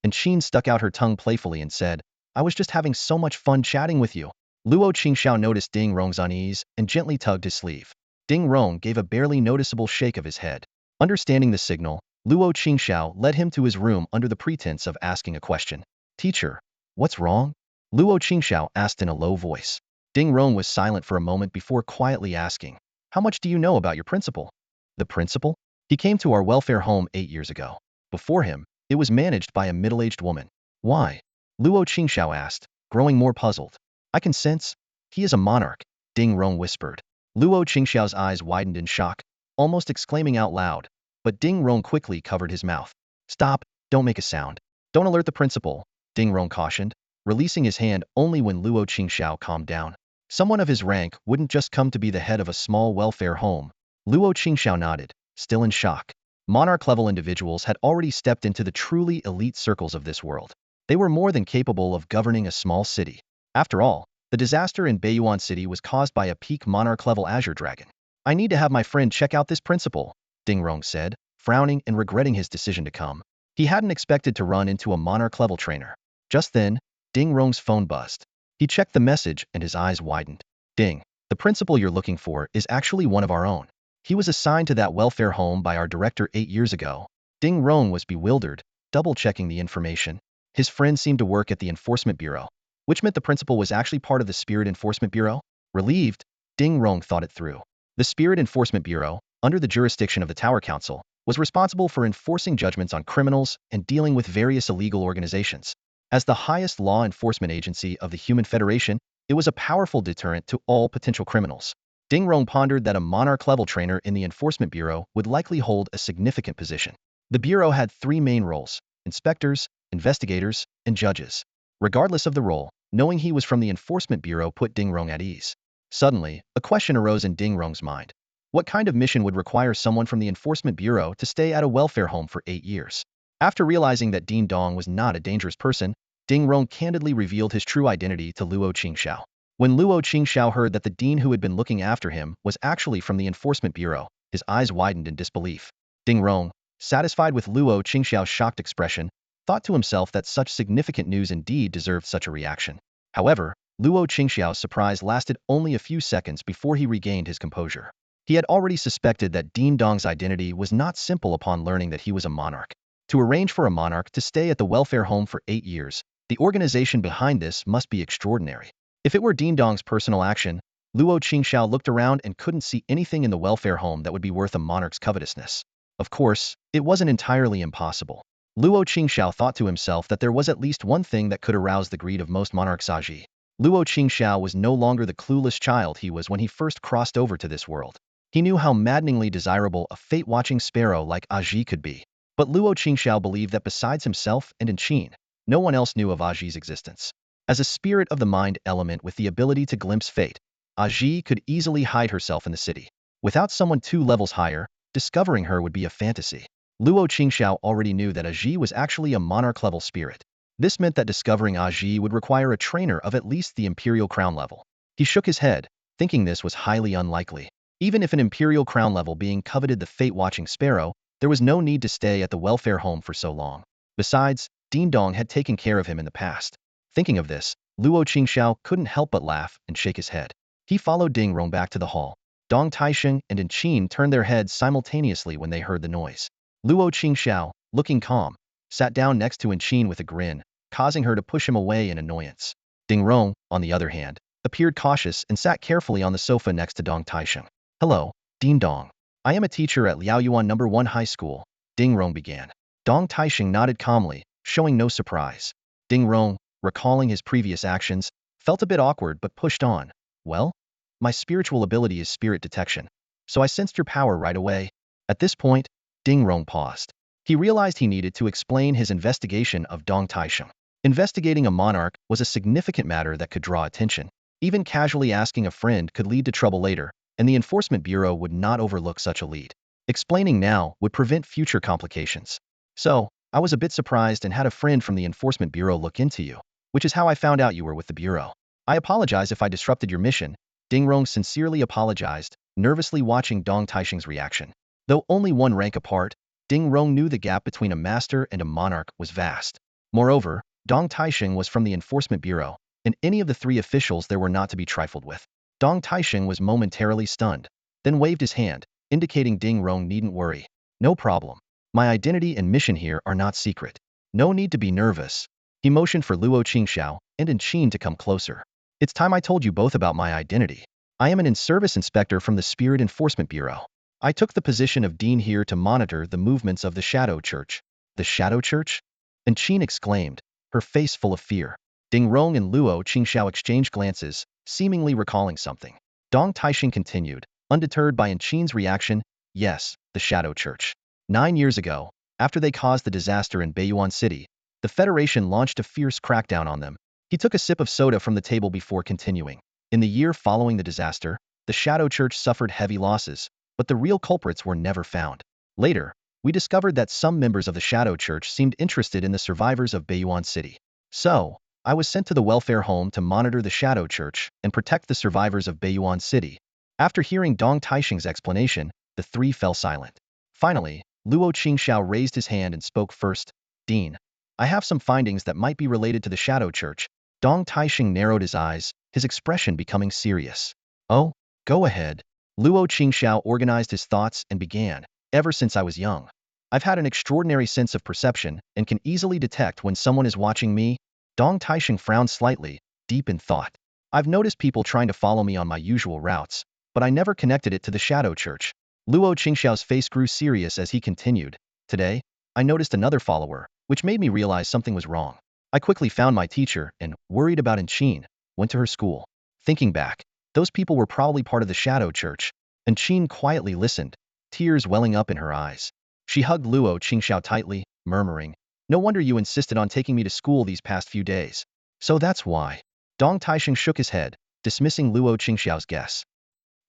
Inqin stuck out her tongue playfully and said, I was just having so much fun chatting with you. Luo Qingxiao noticed Ding Rong's unease and gently tugged his sleeve. Ding Rong gave a barely noticeable shake of his head. Understanding the signal, Luo Qingxiao led him to his room under the pretense of asking a question. Teacher, what's wrong? Luo Qingxiao asked in a low voice. Ding Rong was silent for a moment before quietly asking, How much do you know about your principal? The principal? He came to our welfare home 8 years ago. Before him, it was managed by a middle-aged woman. Why? Luo Qingxiao asked, growing more puzzled. I can sense. He is a monarch, Ding Rong whispered. Luo Qingxiao's eyes widened in shock, almost exclaiming out loud, but Ding Rong quickly covered his mouth. Stop, don't make a sound. Don't alert the principal, Ding Rong cautioned, releasing his hand only when Luo Qingxiao calmed down. Someone of his rank wouldn't just come to be the head of a small welfare home. Luo Qingxiao nodded, still in shock. Monarch-level individuals had already stepped into the truly elite circles of this world. They were more than capable of governing a small city. After all, the disaster in Beiyuan City was caused by a peak monarch-level azure dragon. I need to have my friend check out this principal, Ding Rong said, frowning and regretting his decision to come. He hadn't expected to run into a monarch-level trainer. Just then, Ding Rong's phone buzzed. He checked the message and his eyes widened. Ding, the principal you're looking for is actually one of our own. He was assigned to that welfare home by our director 8 years ago. Ding Rong was bewildered, double-checking the information. His friend seemed to work at the Enforcement Bureau, which meant the principal was actually part of the Spirit Enforcement Bureau? Relieved, Ding Rong thought it through. The Spirit Enforcement Bureau, under the jurisdiction of the Tower Council, was responsible for enforcing judgments on criminals and dealing with various illegal organizations. As the highest law enforcement agency of the Human Federation, it was a powerful deterrent to all potential criminals. Ding Rong pondered that a monarch-level trainer in the Enforcement Bureau would likely hold a significant position. The Bureau had 3 main roles: inspectors, investigators, and judges. Regardless of the role, knowing he was from the Enforcement Bureau put Ding Rong at ease. Suddenly, a question arose in Ding Rong's mind. What kind of mission would require someone from the Enforcement Bureau to stay at a welfare home for 8 years? After realizing that Dean Dong was not a dangerous person, Ding Rong candidly revealed his true identity to Luo Qingxiao. When Luo Qingxiao heard that the dean who had been looking after him was actually from the Enforcement Bureau, his eyes widened in disbelief. Ding Rong, satisfied with Luo Qingxiao's shocked expression, thought to himself that such significant news indeed deserved such a reaction. However, Luo Qingxiao's surprise lasted only a few seconds before he regained his composure. He had already suspected that Ding Dong's identity was not simple upon learning that he was a monarch. To arrange for a monarch to stay at the welfare home for 8 years, the organization behind this must be extraordinary. If it were Ding Dong's personal action, Luo Qingxiao looked around and couldn't see anything in the welfare home that would be worth a monarch's covetousness. Of course, it wasn't entirely impossible. Luo Qingxiao thought to himself that there was at least one thing that could arouse the greed of most monarchs. Aji. Luo Qingxiao was no longer the clueless child he was when he first crossed over to this world. He knew how maddeningly desirable a fate-watching sparrow like Aji could be. But Luo Qingxiao believed that besides himself and Qin, no one else knew of Aji's existence. As a spirit of the mind element with the ability to glimpse fate, Aji could easily hide herself in the city. Without someone 2 levels higher, discovering her would be a fantasy. Luo Qingxiao already knew that Aji was actually a monarch-level spirit. This meant that discovering Aji would require a trainer of at least the Imperial Crown level. He shook his head, thinking this was highly unlikely. Even if an Imperial Crown level being coveted the fate-watching sparrow, there was no need to stay at the welfare home for so long. Besides, Ding Dong had taken care of him in the past. Thinking of this, Luo Qingxiao couldn't help but laugh and shake his head. He followed Ding Rong back to the hall. Dong Taisheng and Qin turned their heads simultaneously when they heard the noise. Luo Qingxiao, looking calm, sat down next to Qin with a grin, causing her to push him away in annoyance. Ding Rong, on the other hand, appeared cautious and sat carefully on the sofa next to Dong Taisheng. Hello, Ding Dong. I am a teacher at Liaoyuan No. 1 High School, Ding Rong began. Dong Taisheng nodded calmly, showing no surprise. Ding Rong, recalling his previous actions, felt a bit awkward but pushed on. Well, my spiritual ability is spirit detection, so I sensed your power right away. At this point, Ding Rong paused. He realized he needed to explain his investigation of Dong Taisheng. Investigating a monarch was a significant matter that could draw attention. Even casually asking a friend could lead to trouble later, and the Enforcement Bureau would not overlook such a lead. Explaining now would prevent future complications. So, I was a bit surprised and had a friend from the Enforcement Bureau look into you, which is how I found out you were with the Bureau. I apologize if I disrupted your mission. Ding Rong sincerely apologized, nervously watching Dong Taisheng's reaction. Though only one rank apart, Ding Rong knew the gap between a master and a monarch was vast. Moreover, Dong Taisheng was from the Enforcement Bureau, and any of the 3 officials there were not to be trifled with. Dong Taisheng was momentarily stunned, then waved his hand, indicating Ding Rong needn't worry. No problem. My identity and mission here are not secret. No need to be nervous. He motioned for Luo Qingxiao and Qin to come closer. It's time I told you both about my identity. I am an in-service inspector from the Spirit Enforcement Bureau. I took the position of dean here to monitor the movements of the Shadow Church. The Shadow Church? Qin exclaimed, her face full of fear. Ding Rong and Luo Qingxiao exchanged glances, seemingly recalling something. Dong Taisheng continued, undeterred by Qin's reaction. Yes, the Shadow Church. 9 years ago, after they caused the disaster in Beiyuan City, the Federation launched a fierce crackdown on them. He took a sip of soda from the table before continuing. In the year following the disaster, the Shadow Church suffered heavy losses, but the real culprits were never found. Later, we discovered that some members of the Shadow Church seemed interested in the survivors of Beiyuan City. So, I was sent to the welfare home to monitor the Shadow Church and protect the survivors of Beiyuan City. After hearing Dong Taisheng's explanation, the 3 fell silent. Finally, Luo Qingxiao raised his hand and spoke first. Dean, I have some findings that might be related to the Shadow Church. Dong Taisheng narrowed his eyes, his expression becoming serious. Oh, go ahead. Luo Qingxiao organized his thoughts and began. Ever since I was young, I've had an extraordinary sense of perception and can easily detect when someone is watching me. Dong Taisheng frowned slightly, deep in thought. I've noticed people trying to follow me on my usual routes, but I never connected it to the Shadow Church. Luo Qingxiao's face grew serious as he continued. Today, I noticed another follower, which made me realize something was wrong. I quickly found my teacher and, worried about Qin, went to her school. Thinking back, those people were probably part of the Shadow Church. Qin quietly listened, tears welling up in her eyes. She hugged Luo Qingxiao tightly, murmuring, no wonder you insisted on taking me to school these past few days. So that's why. Dong Taisheng shook his head, dismissing Luo Qingxiao's guess.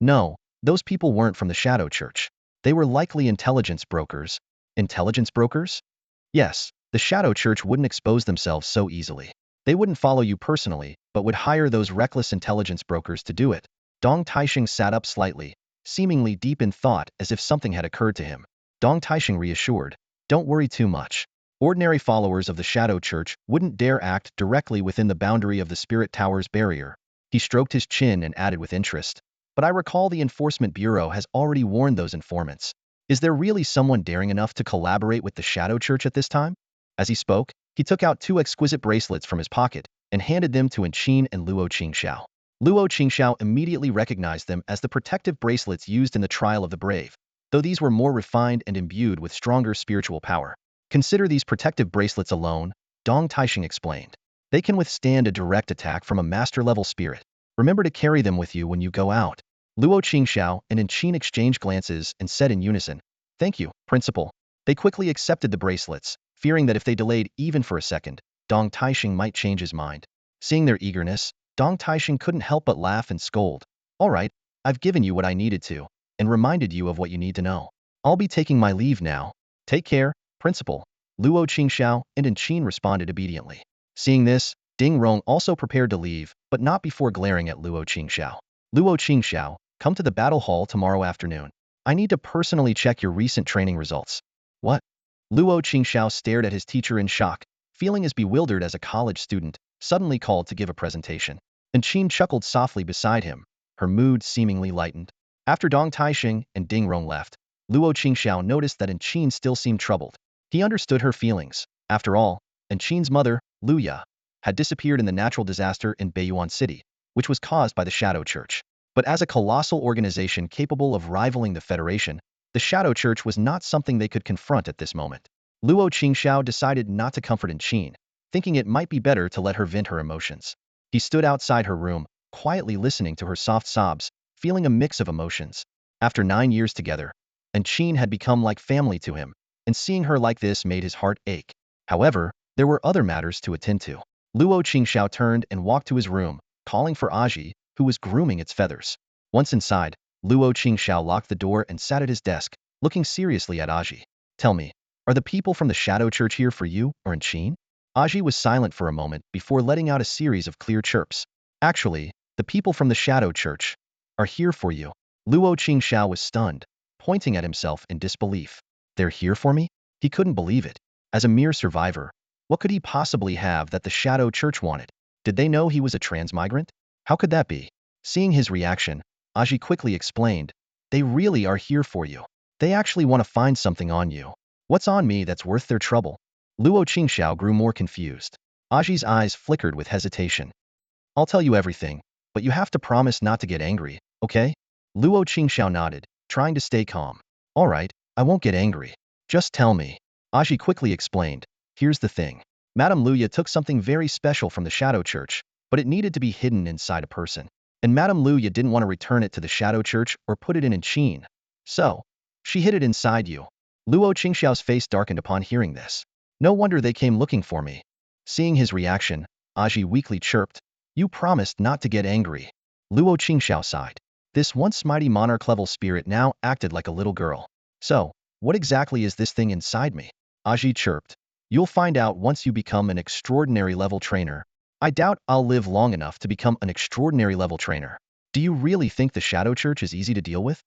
No, those people weren't from the Shadow Church. They were likely intelligence brokers. Intelligence brokers? Yes, the Shadow Church wouldn't expose themselves so easily. They wouldn't follow you personally, but would hire those reckless intelligence brokers to do it. Dong Taisheng sat up slightly, seemingly deep in thought as if something had occurred to him. Dong Taisheng reassured, Don't worry too much. Ordinary followers of the Shadow Church wouldn't dare act directly within the boundary of the Spirit Tower's barrier. He stroked his chin and added with interest. But I recall the Enforcement Bureau has already warned those informants. Is there really someone daring enough to collaborate with the Shadow Church at this time? As he spoke, he took out two exquisite bracelets from his pocket and handed them to Qin and Luo Qingxiao. Luo Qingxiao immediately recognized them as the protective bracelets used in the Trial of the Brave, though these were more refined and imbued with stronger spiritual power. Consider these protective bracelets alone, Dong Taixing explained. They can withstand a direct attack from a master-level spirit. Remember to carry them with you when you go out. Luo Qingxiao and Qin exchanged glances and said in unison, "Thank you, Principal." They quickly accepted the bracelets, fearing that if they delayed even for a second, Dong Taixing might change his mind. Seeing their eagerness, Dong Taixing couldn't help but laugh and scold. "All right, I've given you what I needed to, and reminded you of what you need to know. I'll be taking my leave now. Take care, Principal." Luo Qingxiao and Qin responded obediently. Seeing this, Ding Rong also prepared to leave, but not before glaring at Luo Qingxiao. "Luo Qingxiao, come to the battle hall tomorrow afternoon. I need to personally check your recent training results." "What?" Luo Qingxiao stared at his teacher in shock, feeling as bewildered as a college student, suddenly called to give a presentation. Qin chuckled softly beside him, her mood seemingly lightened. After Dong Taixing and Ding Rong left, Luo Qingxiao noticed that Qin still seemed troubled. He understood her feelings. After all, Qin's mother, Luya, had disappeared in the natural disaster in Beiyuan City, which was caused by the Shadow Church. But as a colossal organization capable of rivaling the Federation, the Shadow Church was not something they could confront at this moment. Luo Qingxiao decided not to comfort Qin, thinking it might be better to let her vent her emotions. He stood outside her room, quietly listening to her soft sobs, feeling a mix of emotions. After 9 years together, Qin had become like family to him, and seeing her like this made his heart ache. However, there were other matters to attend to. Luo Qingxiao turned and walked to his room, calling for Aji, who was grooming its feathers. Once inside, Luo Qingxiao locked the door and sat at his desk, looking seriously at Aji. "Tell me, are the people from the Shadow Church here for you or Qin?" Aji was silent for a moment before letting out a series of clear chirps. "Actually, the people from the Shadow Church are here for you." Luo Qingxiao was stunned, pointing at himself in disbelief. "They're here for me?" He couldn't believe it. As a mere survivor, what could he possibly have that the Shadow Church wanted? Did they know he was a transmigrant? How could that be? Seeing his reaction, Aji quickly explained, "They really are here for you. They actually want to find something on you." "What's on me that's worth their trouble?" Luo Qingxiao grew more confused. Aji's eyes flickered with hesitation. "I'll tell you everything, but you have to promise not to get angry, okay?" Luo Qingxiao nodded, trying to stay calm. "All right, I won't get angry. Just tell me." Aji quickly explained, "Here's the thing. Madame Luya took something very special from the Shadow Church, but it needed to be hidden inside a person. And Madame Luya didn't want to return it to the Shadow Church or put it in Qin. So, she hid it inside you." Luo Qingxiao's face darkened upon hearing this. "No wonder they came looking for me." Seeing his reaction, Aji weakly chirped, "You promised not to get angry." Luo Qingxiao sighed. This once mighty monarch-level spirit now acted like a little girl. "So, what exactly is this thing inside me?" Aji chirped. "You'll find out once you become an extraordinary level trainer. I doubt I'll live long enough to become an extraordinary level trainer." "Do you really think the Shadow Church is easy to deal with?"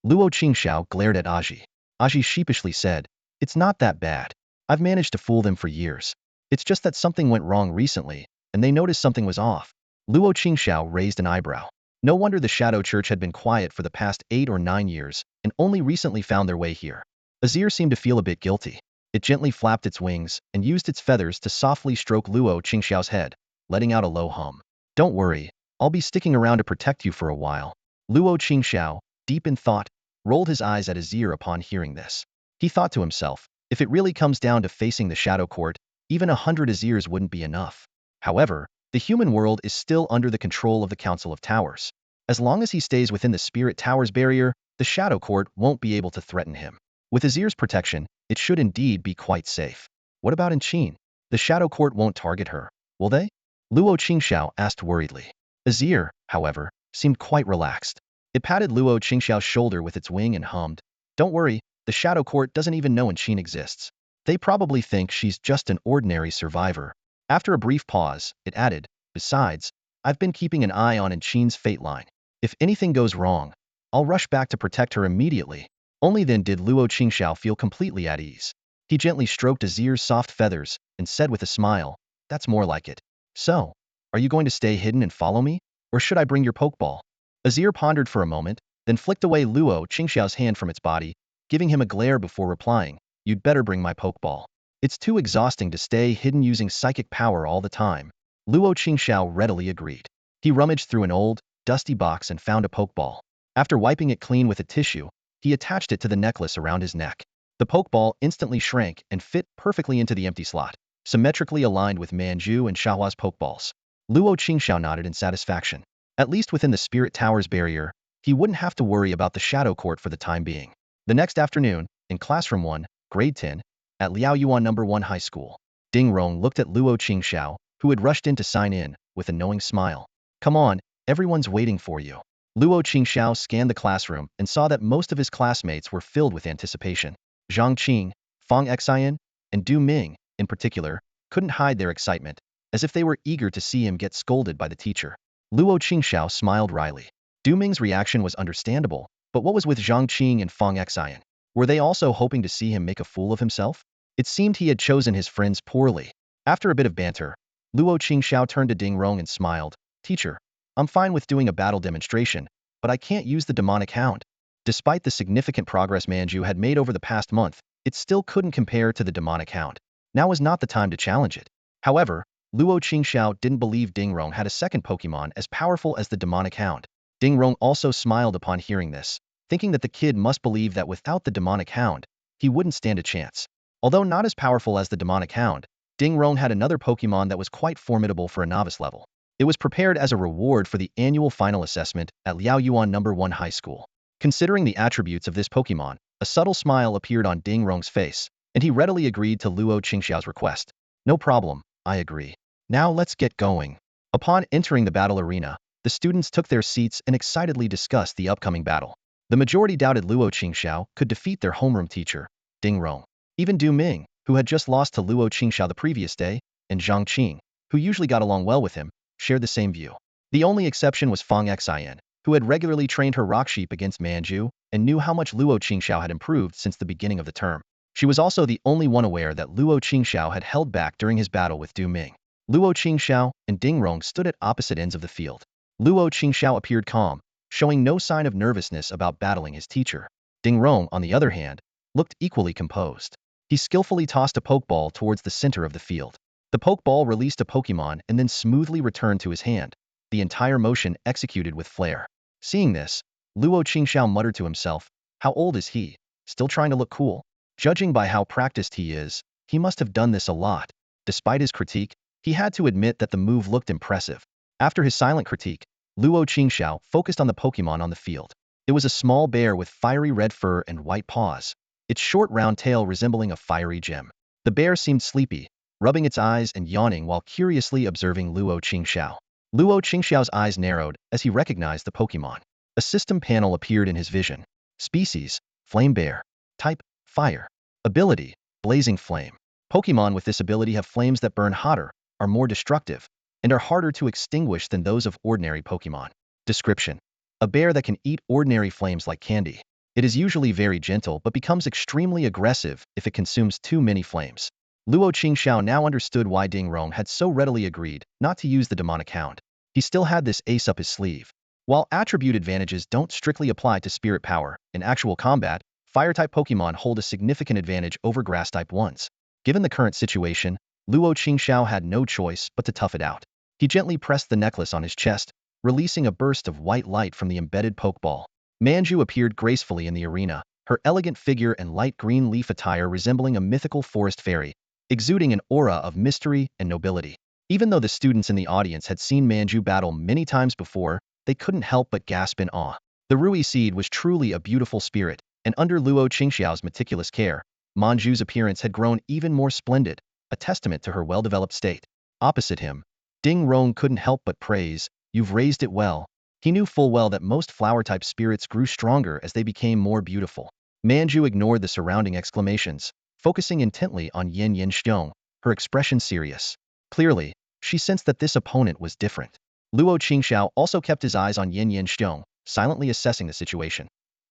Luo Qingxiao glared at Aji. Aji sheepishly said, "It's not that bad. I've managed to fool them for years. It's just that something went wrong recently, and they noticed something was off." Luo Qingxiao raised an eyebrow. No wonder the Shadow Church had been quiet for the past 8 or 9 years, and only recently found their way here. Azir seemed to feel a bit guilty. It gently flapped its wings and used its feathers to softly stroke Luo Qingxiao's head, letting out a low hum. "Don't worry, I'll be sticking around to protect you for a while." Luo Qingxiao, deep in thought, rolled his eyes at Azir upon hearing this. He thought to himself, if it really comes down to facing the Shadow Court, even 100 Azirs wouldn't be enough. However, the human world is still under the control of the Council of Towers. As long as he stays within the Spirit Tower's barrier, the Shadow Court won't be able to threaten him. With Azir's protection, it should indeed be quite safe. What about Qin? The Shadow Court won't target her, will they? Luo Qingxiao asked worriedly. Azir, however, seemed quite relaxed. It patted Luo Qingxiao's shoulder with its wing and hummed, "Don't worry, the Shadow Court doesn't even know Qin exists. They probably think she's just an ordinary survivor." After a brief pause, it added, "Besides, I've been keeping an eye on Qin's fate line. If anything goes wrong, I'll rush back to protect her immediately." Only then did Luo Qingxiao feel completely at ease. He gently stroked Azir's soft feathers and said with a smile, "That's more like it. So, are you going to stay hidden and follow me? Or should I bring your pokeball?" Azir pondered for a moment, then flicked away Luo Qingxiao's hand from its body, giving him a glare before replying, "You'd better bring my pokeball. It's too exhausting to stay hidden using psychic power all the time." Luo Qingxiao readily agreed. He rummaged through an old, dusty box and found a pokeball. After wiping it clean with a tissue, he attached it to the necklace around his neck. The pokeball instantly shrank and fit perfectly into the empty slot, symmetrically aligned with Manju and Shahua's pokeballs. Luo Qingxiao nodded in satisfaction. At least within the Spirit Tower's barrier, he wouldn't have to worry about the Shadow Court for the time being. The next afternoon, in Classroom 1, Grade 10, at Liaoyuan No. 1 High School, Ding Rong looked at Luo Qingxiao, who had rushed in to sign in, with a knowing smile. "Come on, everyone's waiting for you." Luo Qingxiao scanned the classroom and saw that most of his classmates were filled with anticipation. Zhang Qing, Fang Xian, and Du Ming, in particular, couldn't hide their excitement, as if they were eager to see him get scolded by the teacher. Luo Qingxiao smiled wryly. Du Ming's reaction was understandable, but what was with Zhang Qing and Fang Xian? Were they also hoping to see him make a fool of himself? It seemed he had chosen his friends poorly. After a bit of banter, Luo Qingxiao turned to Ding Rong and smiled, "Teacher, I'm fine with doing a battle demonstration, but I can't use the demonic hound." Despite the significant progress Manju had made over the past month, it still couldn't compare to the demonic hound. Now was not the time to challenge it. However, Luo Qingxiao didn't believe Ding Rong had a second Pokemon as powerful as the demonic hound. Ding Rong also smiled upon hearing this, thinking that the kid must believe that without the demonic hound, he wouldn't stand a chance. Although not as powerful as the demonic hound, Ding Rong had another Pokemon that was quite formidable for a novice level. It was prepared as a reward for the annual final assessment at Liaoyuan No. 1 High School. Considering the attributes of this Pokemon, a subtle smile appeared on Ding Rong's face, and he readily agreed to Luo Qingxiao's request. "No problem, I agree. Now let's get going." Upon entering the battle arena, the students took their seats and excitedly discussed the upcoming battle. The majority doubted Luo Qingxiao could defeat their homeroom teacher, Ding Rong. Even Du Ming, who had just lost to Luo Qingxiao the previous day, and Zhang Qing, who usually got along well with him, shared the same view. The only exception was Fang Xian, who had regularly trained her rock sheep against Manju and knew how much Luo Qingxiao had improved since the beginning of the term. She was also the only one aware that Luo Qingxiao had held back during his battle with Du Ming. Luo Qingxiao and Ding Rong stood at opposite ends of the field. Luo Qingxiao appeared calm, showing no sign of nervousness about battling his teacher. Ding Rong, on the other hand, looked equally composed. He skillfully tossed a pokeball towards the center of the field. The pokeball released a Pokemon and then smoothly returned to his hand, the entire motion executed with flair. Seeing this, Luo Qingxiao muttered to himself, "How old is he? Still trying to look cool?" Judging by how practiced he is, he must have done this a lot. Despite his critique, he had to admit that the move looked impressive. After his silent critique, Luo Qingxiao focused on the Pokemon on the field. It was a small bear with fiery red fur and white paws, its short round tail resembling a fiery gem. The bear seemed sleepy, rubbing its eyes and yawning while curiously observing Luo Qingxiao. Luo Qingxiao's eyes narrowed as he recognized the Pokemon. A system panel appeared in his vision. Species: Flame Bear. Type: Fire. Ability: Blazing Flame. Pokemon with this ability have flames that burn hotter, are more destructive, and are harder to extinguish than those of ordinary Pokemon. Description: a bear that can eat ordinary flames like candy. It is usually very gentle but becomes extremely aggressive if it consumes too many flames. Luo Qingxiao now understood why Ding Rong had so readily agreed not to use the demonic hound. He still had this ace up his sleeve. While attribute advantages don't strictly apply to spirit power, in actual combat, fire-type Pokemon hold a significant advantage over grass-type ones. Given the current situation, Luo Qingxiao had no choice but to tough it out. He gently pressed the necklace on his chest, releasing a burst of white light from the embedded Pokeball. Manju appeared gracefully in the arena, her elegant figure and light green leaf attire resembling a mythical forest fairy, exuding an aura of mystery and nobility. Even though the students in the audience had seen Manju battle many times before, they couldn't help but gasp in awe. The Rui Seed was truly a beautiful spirit, and under Luo Qingxiao's meticulous care, Manju's appearance had grown even more splendid, a testament to her well-developed state. Opposite him, Ding Rong couldn't help but praise, "You've raised it well." He knew full well that most flower-type spirits grew stronger as they became more beautiful. Manju ignored the surrounding exclamations, focusing intently on Yin Yin Xiong, her expression serious. Clearly, she sensed that this opponent was different. Luo Qingxiao also kept his eyes on Yin Yin Xiong, silently assessing the situation.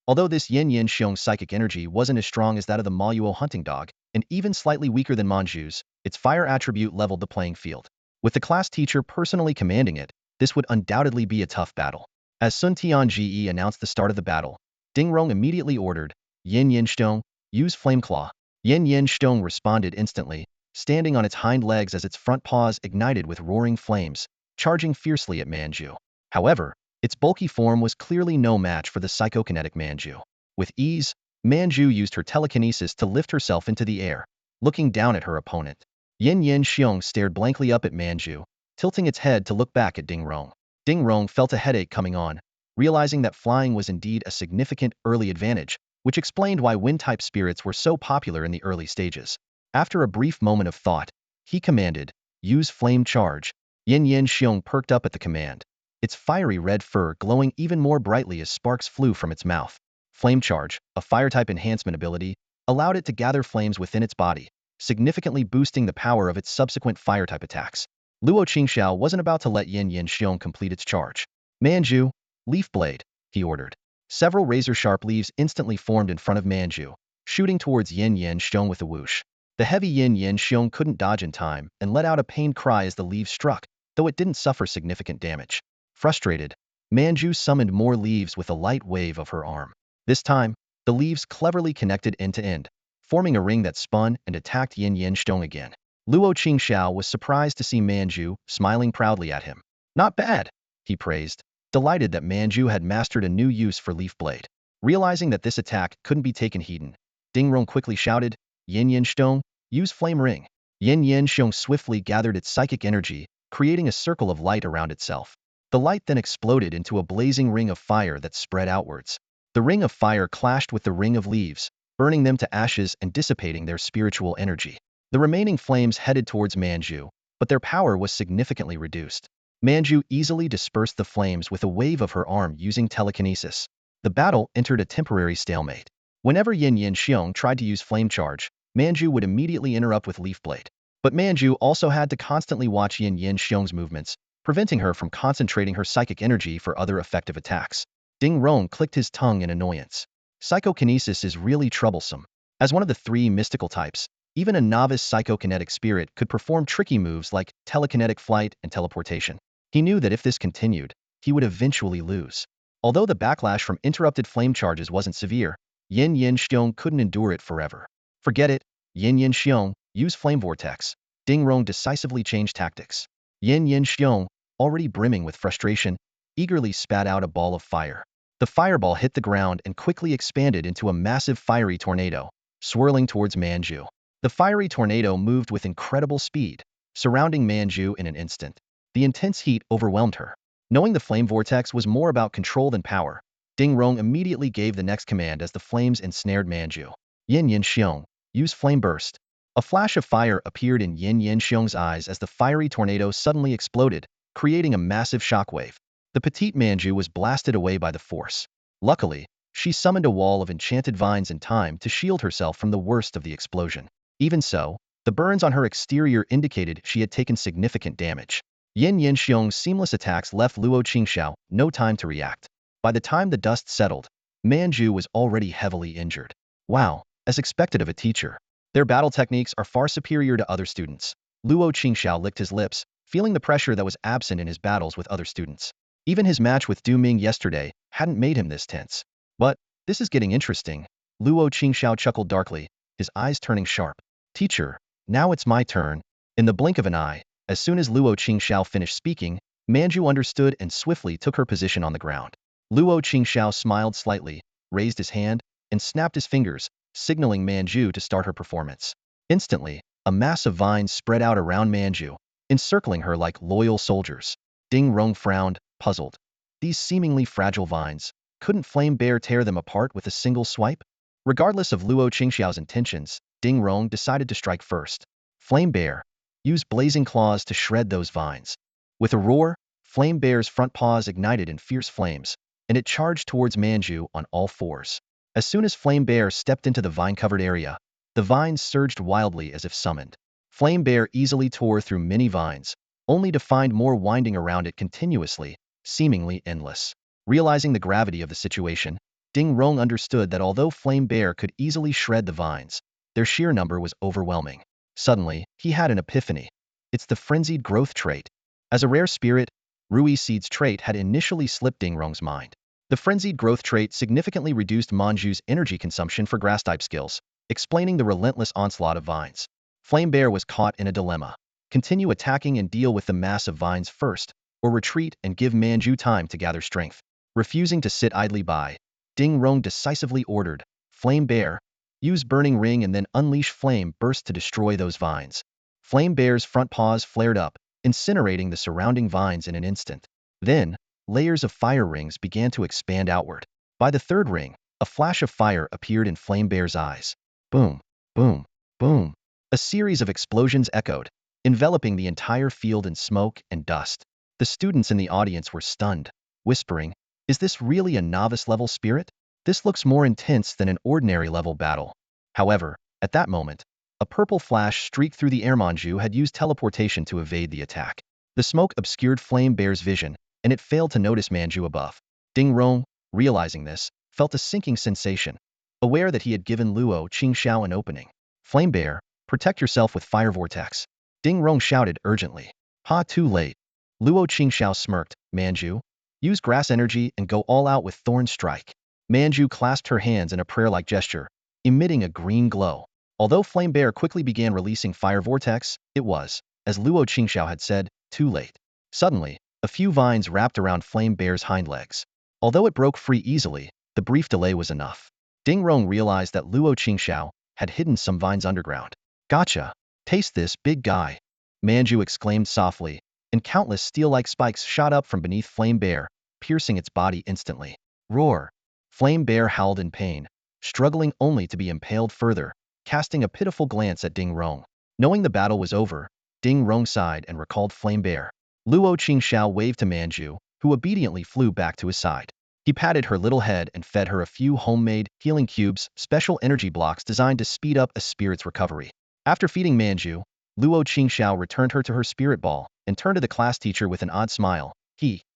Although this Yin Yin Xiong's psychic energy wasn't as strong as that of the Maluo hunting dog, and even slightly weaker than Manju's, its fire attribute leveled the playing field. With the class teacher personally commanding it, this would undoubtedly be a tough battle. As Sun Tianji announced the start of the battle, Ding Rong immediately ordered, Yin Yin Shtong, use Flame Claw. Yin Yin Shtong responded instantly, standing on its hind legs as its front paws ignited with roaring flames, charging fiercely at Manju. However, its bulky form was clearly no match for the psychokinetic Manju. With ease, Manju used her telekinesis to lift herself into the air, looking down at her opponent. Yin Yin Xiong stared blankly up at Manju, tilting its head to look back at Ding Rong. Ding Rong felt a headache coming on, realizing that flying was indeed a significant early advantage, which explained why wind-type spirits were so popular in the early stages. After a brief moment of thought, he commanded, use Flame Charge. Yin Yin Xiong perked up at the command, its fiery red fur glowing even more brightly as sparks flew from its mouth. Flame Charge, a fire-type enhancement ability, allowed it to gather flames within its body, significantly boosting the power of its subsequent fire-type attacks. Luo Qingxiao wasn't about to let Yin Yin Xiong complete its charge. Manju, Leaf Blade, he ordered. Several razor-sharp leaves instantly formed in front of Manju, shooting towards Yin Yin Xiong with a whoosh. The heavy Yin Yin Xiong couldn't dodge in time and let out a pained cry as the leaves struck, though it didn't suffer significant damage. Frustrated, Manju summoned more leaves with a light wave of her arm. This time, the leaves cleverly connected end to end, forming a ring that spun and attacked Yin Yin Xiong again. Luo Qingxiao was surprised to see Manju smiling proudly at him. Not bad, he praised, delighted that Manju had mastered a new use for Leaf Blade. Realizing that this attack couldn't be taken heeded, Ding Rong quickly shouted, Yin Yin Xiong, use Flame Ring. Yin Yin Xiong swiftly gathered its psychic energy, creating a circle of light around itself. The light then exploded into a blazing ring of fire that spread outwards. The ring of fire clashed with the ring of leaves, burning them to ashes and dissipating their spiritual energy. The remaining flames headed towards Manju, but their power was significantly reduced. Manju easily dispersed the flames with a wave of her arm using telekinesis. The battle entered a temporary stalemate. Whenever Yin Yin Xiong tried to use Flame Charge, Manju would immediately interrupt with Leaf Blade. But Manju also had to constantly watch Yin Yin Xiong's movements, preventing her from concentrating her psychic energy for other effective attacks. Ding Rong clicked his tongue in annoyance. Psychokinesis is really troublesome. As one of the three mystical types, even a novice psychokinetic spirit could perform tricky moves like telekinetic flight and teleportation. He knew that if this continued, he would eventually lose. Although the backlash from interrupted flame charges wasn't severe, Yin Yin Xiong couldn't endure it forever. Forget it, Yin Yin Xiong, use Flame Vortex. Ding Rong decisively changed tactics. Yin Yin Xiong, already brimming with frustration, eagerly spat out a ball of fire. The fireball hit the ground and quickly expanded into a massive fiery tornado, swirling towards Manju. The fiery tornado moved with incredible speed, surrounding Manju in an instant. The intense heat overwhelmed her. Knowing the flame vortex was more about control than power, Ding Rong immediately gave the next command as the flames ensnared Manju. Yin Yin Xiong, use Flame Burst. A flash of fire appeared in Yin Yin Xiong's eyes as the fiery tornado suddenly exploded, creating a massive shockwave. The petite Manju was blasted away by the force. Luckily, she summoned a wall of enchanted vines in time to shield herself from the worst of the explosion. Even so, the burns on her exterior indicated she had taken significant damage. Yin Yin Xiong's seamless attacks left Luo Qingxiao no time to react. By the time the dust settled, Manju was already heavily injured. Wow, as expected of a teacher. Their battle techniques are far superior to other students. Luo Qingxiao licked his lips, feeling the pressure that was absent in his battles with other students. Even his match with Du Ming yesterday hadn't made him this tense. But, this is getting interesting. Luo Qingxiao chuckled darkly, his eyes turning sharp. Teacher, now it's my turn. In the blink of an eye, as soon as Luo Qingxiao finished speaking, Manju understood and swiftly took her position on the ground. Luo Qingxiao smiled slightly, raised his hand, and snapped his fingers, signaling Manju to start her performance. Instantly, a mass of vines spread out around Manju, encircling her like loyal soldiers. Ding Rong frowned, puzzled. These seemingly fragile vines, couldn't Flame Bear tear them apart with a single swipe? Regardless of Luo Qingxiao's intentions, Ding Rong decided to strike first. Flame Bear, use blazing claws to shred those vines. With a roar, Flame Bear's front paws ignited in fierce flames, and it charged towards Manju on all fours. As soon as Flame Bear stepped into the vine-covered area, the vines surged wildly as if summoned. Flame Bear easily tore through many vines, only to find more winding around it continuously, seemingly endless. Realizing the gravity of the situation, Ding Rong understood that although Flame Bear could easily shred the vines, Their sheer number was overwhelming. Suddenly, he had an epiphany. It's the frenzied growth trait. As a rare spirit, Rui Seed's trait had initially slipped Dingrong's mind. The frenzied growth trait significantly reduced Manju's energy consumption for grass-type skills, explaining the relentless onslaught of vines. Flame Bear was caught in a dilemma. Continue attacking and deal with the mass of vines first, or retreat and give Manju time to gather strength. Refusing to sit idly by, Dingrong decisively ordered, Flame Bear, use Burning Ring and then unleash flame burst to destroy those vines. Flame Bear's front paws flared up, incinerating the surrounding vines in an instant. Then, layers of fire rings began to expand outward. By the third ring, a flash of fire appeared in Flame Bear's eyes. Boom, boom, boom. A series of explosions echoed, enveloping the entire field in smoke and dust. The students in the audience were stunned, whispering, "Is this really a novice-level spirit? This looks more intense than an ordinary-level battle." However, at that moment, a purple flash streaked through the air. Manju had used teleportation to evade the attack. The smoke obscured Flame Bear's vision, and it failed to notice Manju above. Dingrong, realizing this, felt a sinking sensation, aware that he had given Luo Qingxiao an opening. Flame Bear, protect yourself with Fire Vortex. Dingrong shouted urgently. Ha, too late. Luo Qingxiao smirked. Manju, use grass energy and go all out with Thorn Strike. Manju clasped her hands in a prayer-like gesture, emitting a green glow. Although Flame Bear quickly began releasing Fire Vortex, it was, as Luo Qingxiao had said, too late. Suddenly, a few vines wrapped around Flame Bear's hind legs. Although it broke free easily, the brief delay was enough. Dingrong realized that Luo Qingxiao had hidden some vines underground. Gotcha! Taste this, big guy! Manju exclaimed softly, and countless steel-like spikes shot up from beneath Flame Bear, piercing its body instantly. Roar! Flame Bear howled in pain, struggling only to be impaled further, casting a pitiful glance at Dingrong. Knowing the battle was over, Dingrong sighed and recalled Flame Bear. Luo Qingxiao waved to Manju, who obediently flew back to his side. He patted her little head and fed her a few homemade healing cubes, special energy blocks designed to speed up a spirit's recovery. After feeding Manju, Luo Qingxiao returned her to her spirit ball and turned to the class teacher with an odd smile.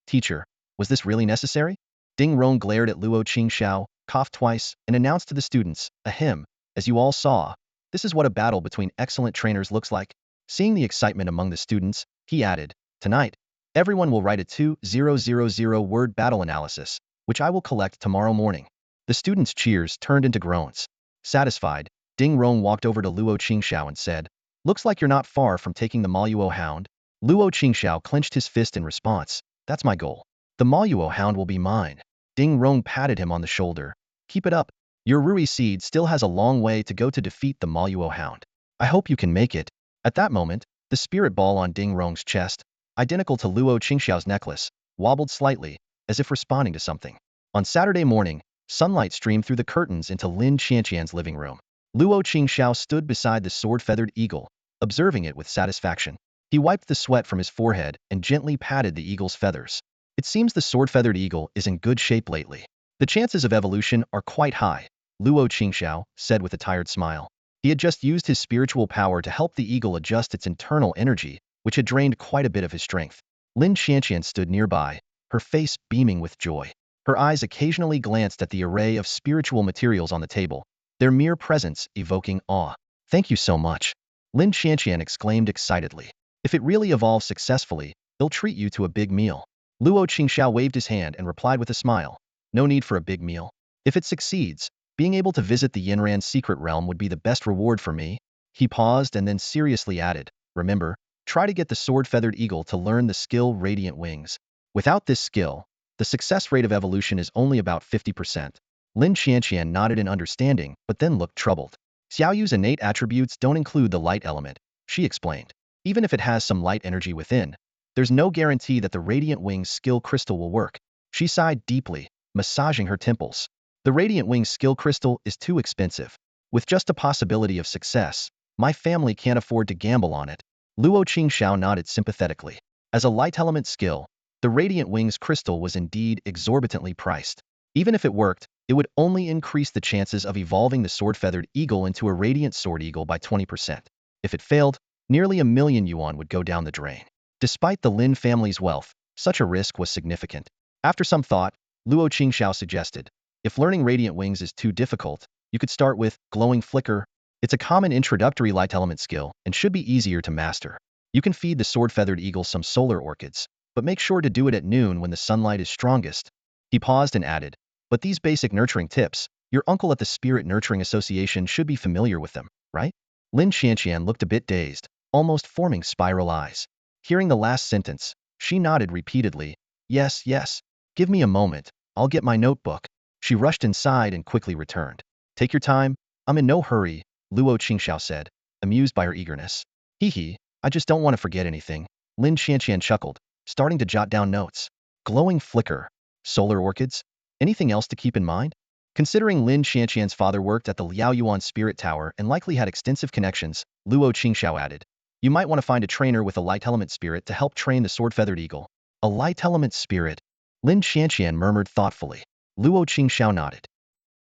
Teacher, was this really necessary? Dingrong glared at Luo Qingxiao, coughed twice, and announced to the students, ahem, as you all saw, this is what a battle between excellent trainers looks like. Seeing the excitement among the students, he added, tonight, everyone will write a 2,000-word battle analysis, which I will collect tomorrow morning. The students' cheers turned into groans. Satisfied, Dingrong walked over to Luo Qingxiao and said, looks like you're not far from taking the Maluo Hound. Luo Qingxiao clenched his fist in response, that's my goal. The Maluo Hound will be mine. Dingrong patted him on the shoulder. Keep it up. Your Rui Seed still has a long way to go to defeat the Maluo Hound. I hope you can make it. At that moment, the spirit ball on Dingrong's chest, identical to Luo Qingxiao's necklace, wobbled slightly, as if responding to something. On Saturday morning, sunlight streamed through the curtains into Lin Qianqian's living room. Luo Qingxiao stood beside the sword-feathered eagle, observing it with satisfaction. He wiped the sweat from his forehead and gently patted the eagle's feathers. It seems the sword-feathered eagle is in good shape lately. The chances of evolution are quite high, Luo Qingxiao said with a tired smile. He had just used his spiritual power to help the eagle adjust its internal energy, which had drained quite a bit of his strength. Lin Qianqian stood nearby, her face beaming with joy. Her eyes occasionally glanced at the array of spiritual materials on the table, their mere presence evoking awe. Thank you so much. Lin Qianqian exclaimed excitedly. If it really evolves successfully, they'll treat you to a big meal. Luo Qingxiao waved his hand and replied with a smile. No need for a big meal. If it succeeds, being able to visit the Yinran's secret realm would be the best reward for me. He paused and then seriously added, remember, try to get the sword-feathered eagle to learn the skill Radiant Wings. Without this skill, the success rate of evolution is only about 50%. Lin Qianqian nodded in understanding, but then looked troubled. Xiaoyu's innate attributes don't include the light element, she explained. Even if it has some light energy within, there's no guarantee that the Radiant Wings skill crystal will work. She sighed deeply, massaging her temples. The Radiant Wings skill crystal is too expensive. With just a possibility of success, my family can't afford to gamble on it. Luo Qingxiao nodded sympathetically. As a light element skill, the Radiant Wings crystal was indeed exorbitantly priced. Even if it worked, it would only increase the chances of evolving the sword-feathered eagle into a radiant sword eagle by 20%. If it failed, nearly 1,000,000 yuan would go down the drain. Despite the Lin family's wealth, such a risk was significant. After some thought, Luo Qingxiao suggested, if learning Radiant Wings is too difficult, you could start with Glowing Flicker. It's a common introductory light element skill and should be easier to master. You can feed the sword-feathered eagle some solar orchids, but make sure to do it at noon when the sunlight is strongest. He paused and added, but these basic nurturing tips, your uncle at the Spirit Nurturing Association should be familiar with them, right? Lin Qianqian looked a bit dazed, almost forming spiral eyes. Hearing the last sentence, she nodded repeatedly. Yes, yes. Give me a moment. I'll get my notebook. She rushed inside and quickly returned. Take your time. I'm in no hurry, Luo Qingxiao said, amused by her eagerness. Hee, I just don't want to forget anything. Lin Qianqian chuckled, starting to jot down notes. Glowing flicker. Solar orchids? Anything else to keep in mind? Considering Lin Qianqian's father worked at the Liaoyuan Spirit Tower and likely had extensive connections, Luo Qingxiao added, you might want to find a trainer with a light element spirit to help train the sword-feathered eagle. A light element spirit? Lin Qianqian murmured thoughtfully. Luo Qingxiao nodded.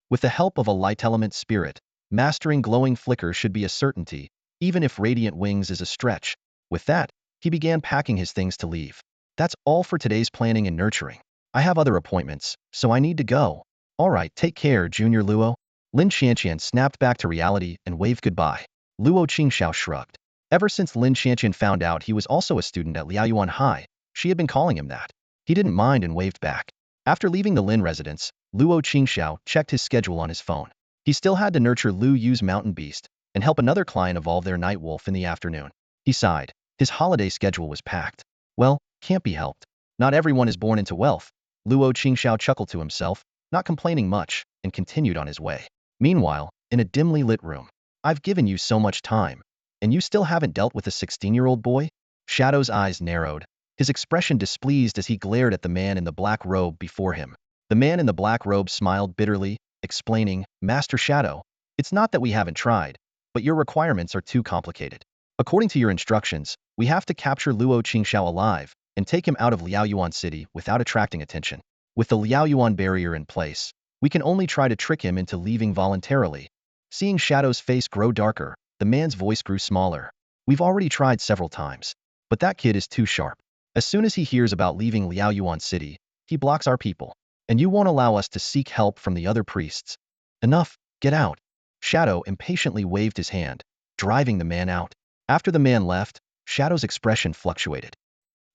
With the help of a light element spirit, mastering glowing flicker should be a certainty, even if radiant wings is a stretch. With that, he began packing his things to leave. That's all for today's planning and nurturing. I have other appointments, so I need to go. All right, take care, Junior Luo. Lin Qianqian snapped back to reality and waved goodbye. Luo Qingxiao shrugged. Ever since Lin Qianqian found out he was also a student at Liaoyuan High, she had been calling him that. He didn't mind and waved back. After leaving the Lin residence, Luo Qingxiao checked his schedule on his phone. He still had to nurture Lu Yu's mountain beast and help another client evolve their night wolf in the afternoon. He sighed. His holiday schedule was packed. Well, can't be helped. Not everyone is born into wealth. Luo Qingxiao chuckled to himself, not complaining much, and continued on his way. Meanwhile, in a dimly lit room, I've given you so much time, and you still haven't dealt with a 16-year-old boy? Shadow's eyes narrowed, his expression displeased as he glared at the man in the black robe before him. The man in the black robe smiled bitterly, explaining, Master Shadow, it's not that we haven't tried, but your requirements are too complicated. According to your instructions, we have to capture Luo Qingxiao alive and take him out of Liaoyuan City without attracting attention. With the Liaoyuan barrier in place, we can only try to trick him into leaving voluntarily. Seeing Shadow's face grow darker, the man's voice grew smaller. We've already tried several times, but that kid is too sharp. As soon as he hears about leaving Liaoyuan City, he blocks our people, and you won't allow us to seek help from the other priests. Enough, get out. Shadow impatiently waved his hand, driving the man out. After the man left, Shadow's expression fluctuated.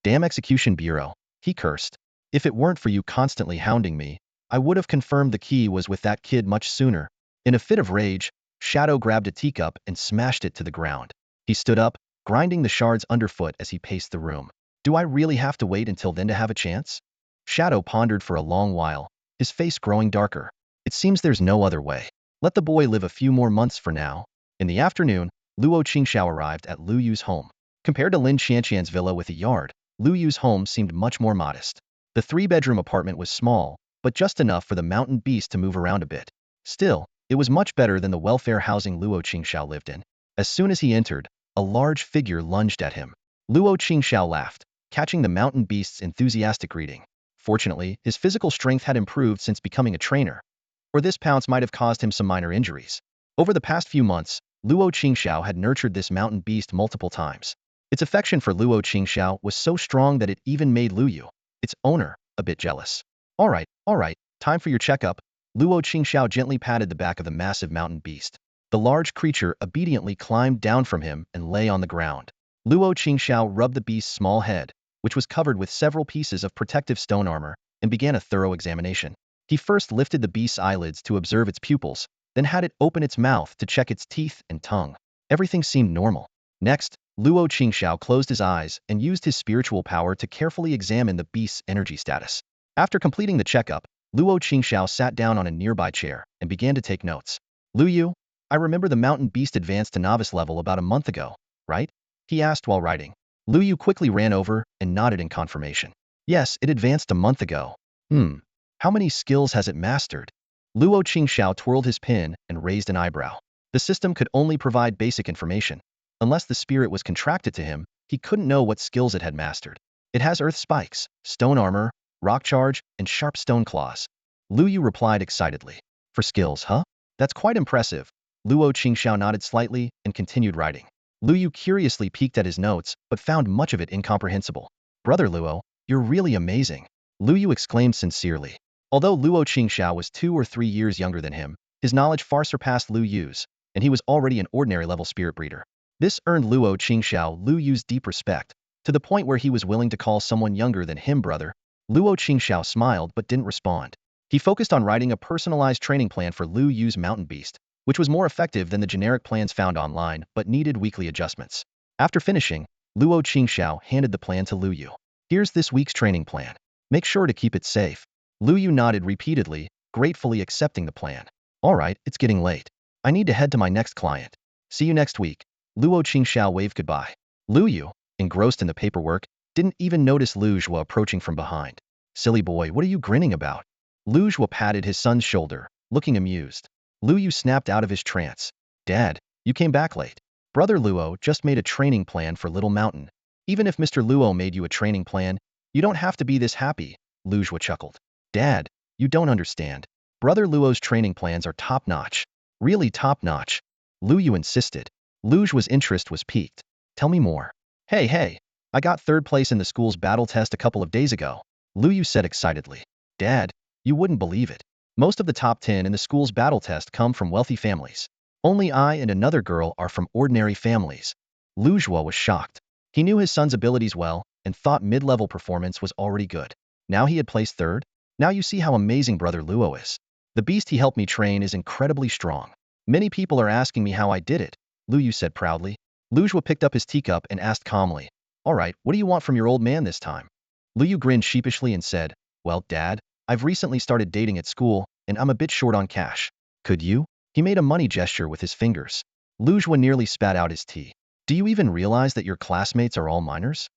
Damn Execution Bureau, he cursed. If it weren't for you constantly hounding me, I would have confirmed the key was with that kid much sooner. In a fit of rage, Shadow grabbed a teacup and smashed it to the ground. He stood up, grinding the shards underfoot as he paced the room. Do I really have to wait until then to have a chance? Shadow pondered for a long while, his face growing darker. It seems there's no other way. Let the boy live a few more months for now. In the afternoon, Luo Qingxiao arrived at Lu Yu's home. Compared to Lin Qianqian's villa with a yard, Lu Yu's home seemed much more modest. The three-bedroom apartment was small, but just enough for the mountain beast to move around a bit. Still, it was much better than the welfare housing Luo Qingxiao lived in. As soon as he entered, a large figure lunged at him. Luo Qingxiao laughed, catching the mountain beast's enthusiastic greeting. Fortunately, his physical strength had improved since becoming a trainer, or this pounce might have caused him some minor injuries. Over the past few months, Luo Qingxiao had nurtured this mountain beast multiple times. Its affection for Luo Qingxiao was so strong that it even made Lu Yu, its owner, a bit jealous. All right, time for your checkup. Luo Qingxiao gently patted the back of the massive mountain beast. The large creature obediently climbed down from him and lay on the ground. Luo Qingxiao rubbed the beast's small head, which was covered with several pieces of protective stone armor, and began a thorough examination. He first lifted the beast's eyelids to observe its pupils, then had it open its mouth to check its teeth and tongue. Everything seemed normal. Next, Luo Qingxiao closed his eyes and used his spiritual power to carefully examine the beast's energy status. After completing the checkup, Luo Qingxiao sat down on a nearby chair and began to take notes. Lu Yu, I remember the mountain beast advanced to novice level about a month ago, right? He asked while writing. Lu Yu quickly ran over and nodded in confirmation. Yes, it advanced a month ago. How many skills has it mastered? Luo Qingxiao twirled his pen and raised an eyebrow. The system could only provide basic information. Unless the spirit was contracted to him, he couldn't know what skills it had mastered. It has earth spikes, stone armor, rock charge, and sharp stone claws. Lu Yu replied excitedly. For skills, huh? That's quite impressive. Luo Qingxiao nodded slightly and continued writing. Lu Yu curiously peeked at his notes, but found much of it incomprehensible. Brother Luo, you're really amazing. Lu Yu exclaimed sincerely. Although Luo Qingxiao was 2 or 3 years younger than him, his knowledge far surpassed Lu Yu's, and he was already an ordinary level spirit breeder. This earned Luo Qingxiao Lu Yu's deep respect, to the point where he was willing to call someone younger than him brother. Luo Qingxiao smiled but didn't respond. He focused on writing a personalized training plan for Lu Yu's mountain beast, which was more effective than the generic plans found online but needed weekly adjustments. After finishing, Luo Qingxiao handed the plan to Lu Yu. Here's this week's training plan. Make sure to keep it safe. Lu Yu nodded repeatedly, gratefully accepting the plan. All right, it's getting late. I need to head to my next client. See you next week. Luo Qingxiao waved goodbye. Lu Yu, engrossed in the paperwork, didn't even notice Lu Zhuo approaching from behind. Silly boy, what are you grinning about? Lu Zhuo patted his son's shoulder, looking amused. Lu Yu snapped out of his trance. Dad, you came back late. Brother Luo just made a training plan for Little Mountain. Even if Mr. Luo made you a training plan, you don't have to be this happy, Lu Zhuo chuckled. Dad, you don't understand. Brother Luo's training plans are top-notch. Really top-notch. Lu Yu insisted. Lu Zhuo's interest was piqued. Tell me more. Hey, I got third place in the school's battle test a couple of days ago. Lu Yu said excitedly. Dad, you wouldn't believe it. Most of the top 10 in the school's battle test come from wealthy families. Only I and another girl are from ordinary families. Lu Zhuo was shocked. He knew his son's abilities well and thought mid-level performance was already good. Now he had placed third? Now you see how amazing Brother Luo is. The beast he helped me train is incredibly strong. Many people are asking me how I did it, Lu Yu said proudly. Lu Zhuo picked up his teacup and asked calmly, All right, what do you want from your old man this time? Lu Yu grinned sheepishly and said, Well, Dad, I've recently started dating at school, and I'm a bit short on cash. Could you? He made a money gesture with his fingers. Lu Zhuo nearly spat out his tea. Do you even realize that your classmates are all minors?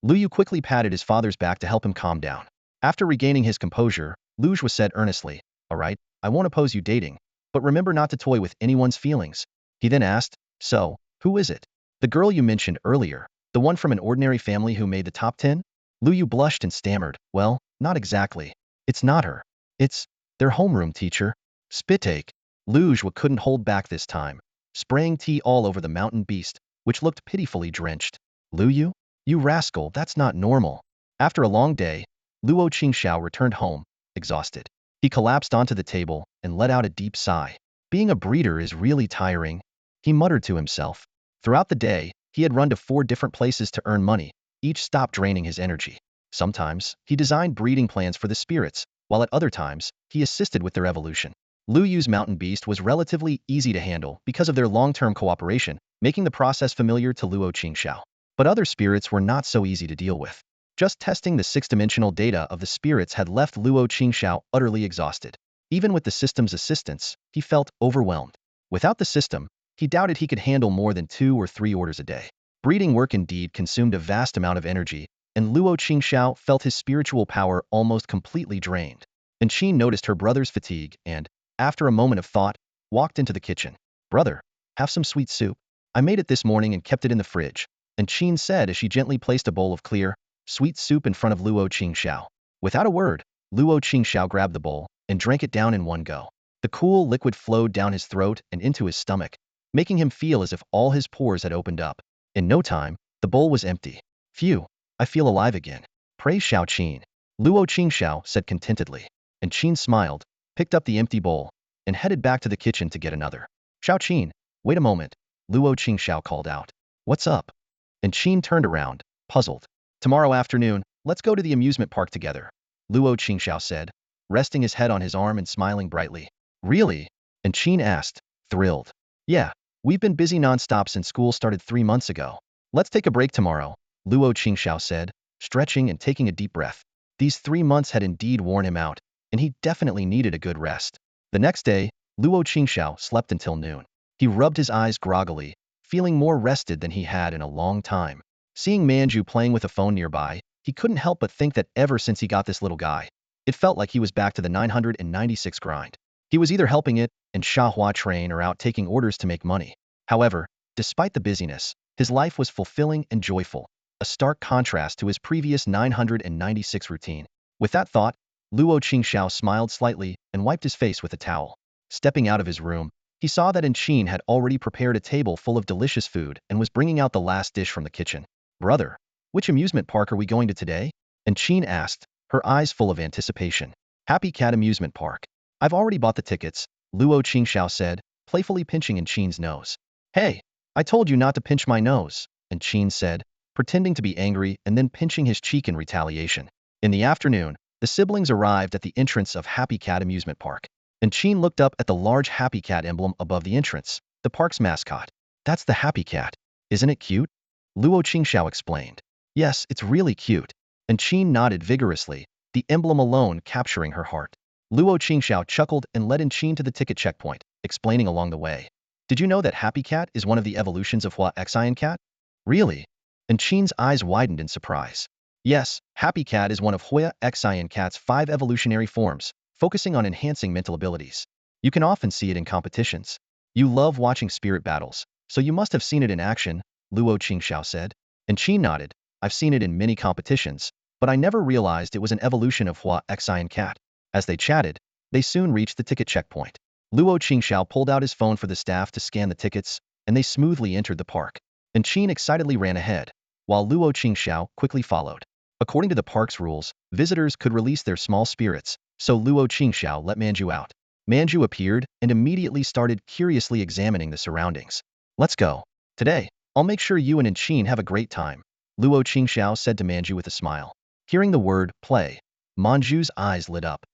Lu Yu quickly patted his father's back to help him calm down. After regaining his composure, Lu Zhuo said earnestly, All right, I won't oppose you dating, but remember not to toy with anyone's feelings. He then asked, So, who is it? The girl you mentioned earlier, the one from an ordinary family who made the top 10? Lu Yu blushed and stammered, Well, not exactly. It's not her. It's their homeroom teacher. Spit take. Lu Zhuo couldn't hold back this time, spraying tea all over the mountain beast, which looked pitifully drenched. Lu Yu? You rascal, that's not normal. After a long day, Luo Qingxiao returned home, exhausted. He collapsed onto the table and let out a deep sigh. Being a breeder is really tiring, he muttered to himself. Throughout the day, he had run to 4 different places to earn money, each stop draining his energy. Sometimes, he designed breeding plans for the spirits, while at other times, he assisted with their evolution. Lu Yu's mountain beast was relatively easy to handle because of their long-term cooperation, making the process familiar to Luo Qingxiao. But other spirits were not so easy to deal with. Just testing the 6-dimensional data of the spirits had left Luo Qingxiao utterly exhausted. Even with the system's assistance, he felt overwhelmed. Without the system, he doubted he could handle more than 2 or 3 orders a day. Breeding work indeed consumed a vast amount of energy, and Luo Qingxiao felt his spiritual power almost completely drained. And Qin noticed her brother's fatigue and, after a moment of thought, walked into the kitchen. Brother, have some sweet soup. I made it this morning and kept it in the fridge. And Qin said as she gently placed a bowl of clear, sweet soup in front of Luo Qingxiao. Without a word, Luo Qingxiao grabbed the bowl and drank it down in one go. The cool liquid flowed down his throat and into his stomach, making him feel as if all his pores had opened up. In no time, the bowl was empty. Phew, I feel alive again. Praise Xiao Qin. Luo Qingxiao said contentedly. And Qin smiled, picked up the empty bowl, and headed back to the kitchen to get another. Xiao Qin, wait a moment, Luo Qingxiao called out. What's up? And Qin turned around, puzzled. Tomorrow afternoon, let's go to the amusement park together, Luo Qingxiao said, resting his head on his arm and smiling brightly. Really? And Qin asked, thrilled. Yeah, we've been busy non-stop since school started 3 months ago. Let's take a break tomorrow, Luo Qingxiao said, stretching and taking a deep breath. These 3 months had indeed worn him out, and he definitely needed a good rest. The next day, Luo Qingxiao slept until noon. He rubbed his eyes groggily, feeling more rested than he had in a long time. Seeing Manju playing with a phone nearby, he couldn't help but think that ever since he got this little guy, it felt like he was back to the 996 grind. He was either helping it and Xiahua train or out taking orders to make money. However, despite the busyness, his life was fulfilling and joyful, a stark contrast to his previous 996 routine. With that thought, Luo Qingxiao smiled slightly and wiped his face with a towel. Stepping out of his room, he saw that Qin had already prepared a table full of delicious food and was bringing out the last dish from the kitchen. Brother, which amusement park are we going to today? And Qin asked, her eyes full of anticipation. Happy Cat Amusement Park. I've already bought the tickets, Luo Qingxiao said, playfully pinching Qin's nose. Hey, I told you not to pinch my nose, and Qin said, pretending to be angry and then pinching his cheek in retaliation. In the afternoon, the siblings arrived at the entrance of Happy Cat Amusement Park, and Qin looked up at the large Happy Cat emblem above the entrance, the park's mascot. That's the Happy Cat. Isn't it cute? Luo Qingxiao explained. Yes, it's really cute. And Qin nodded vigorously, the emblem alone capturing her heart. Luo Qingxiao chuckled and led in Qin to the ticket checkpoint, explaining along the way. Did you know that Happy Cat is one of the evolutions of Hua Xian Cat? Really? And Qin's eyes widened in surprise. Yes, Happy Cat is one of Hua Xian Cat's 5 evolutionary forms, focusing on enhancing mental abilities. You can often see it in competitions. You love watching spirit battles, so you must have seen it in action, Luo Qingxiao said. And Qin nodded. I've seen it in many competitions, but I never realized it was an evolution of Hua Xian Cat. As they chatted, they soon reached the ticket checkpoint. Luo Qingxiao pulled out his phone for the staff to scan the tickets, and they smoothly entered the park. And Qin excitedly ran ahead, while Luo Qingxiao quickly followed. According to the park's rules, visitors could release their small spirits, so Luo Qingxiao let Manju out. Manju appeared and immediately started curiously examining the surroundings. Let's go. Today, I'll make sure you and Qin have a great time, Luo Qingxiao said to Manju with a smile. Hearing the word play, Manju's eyes lit up.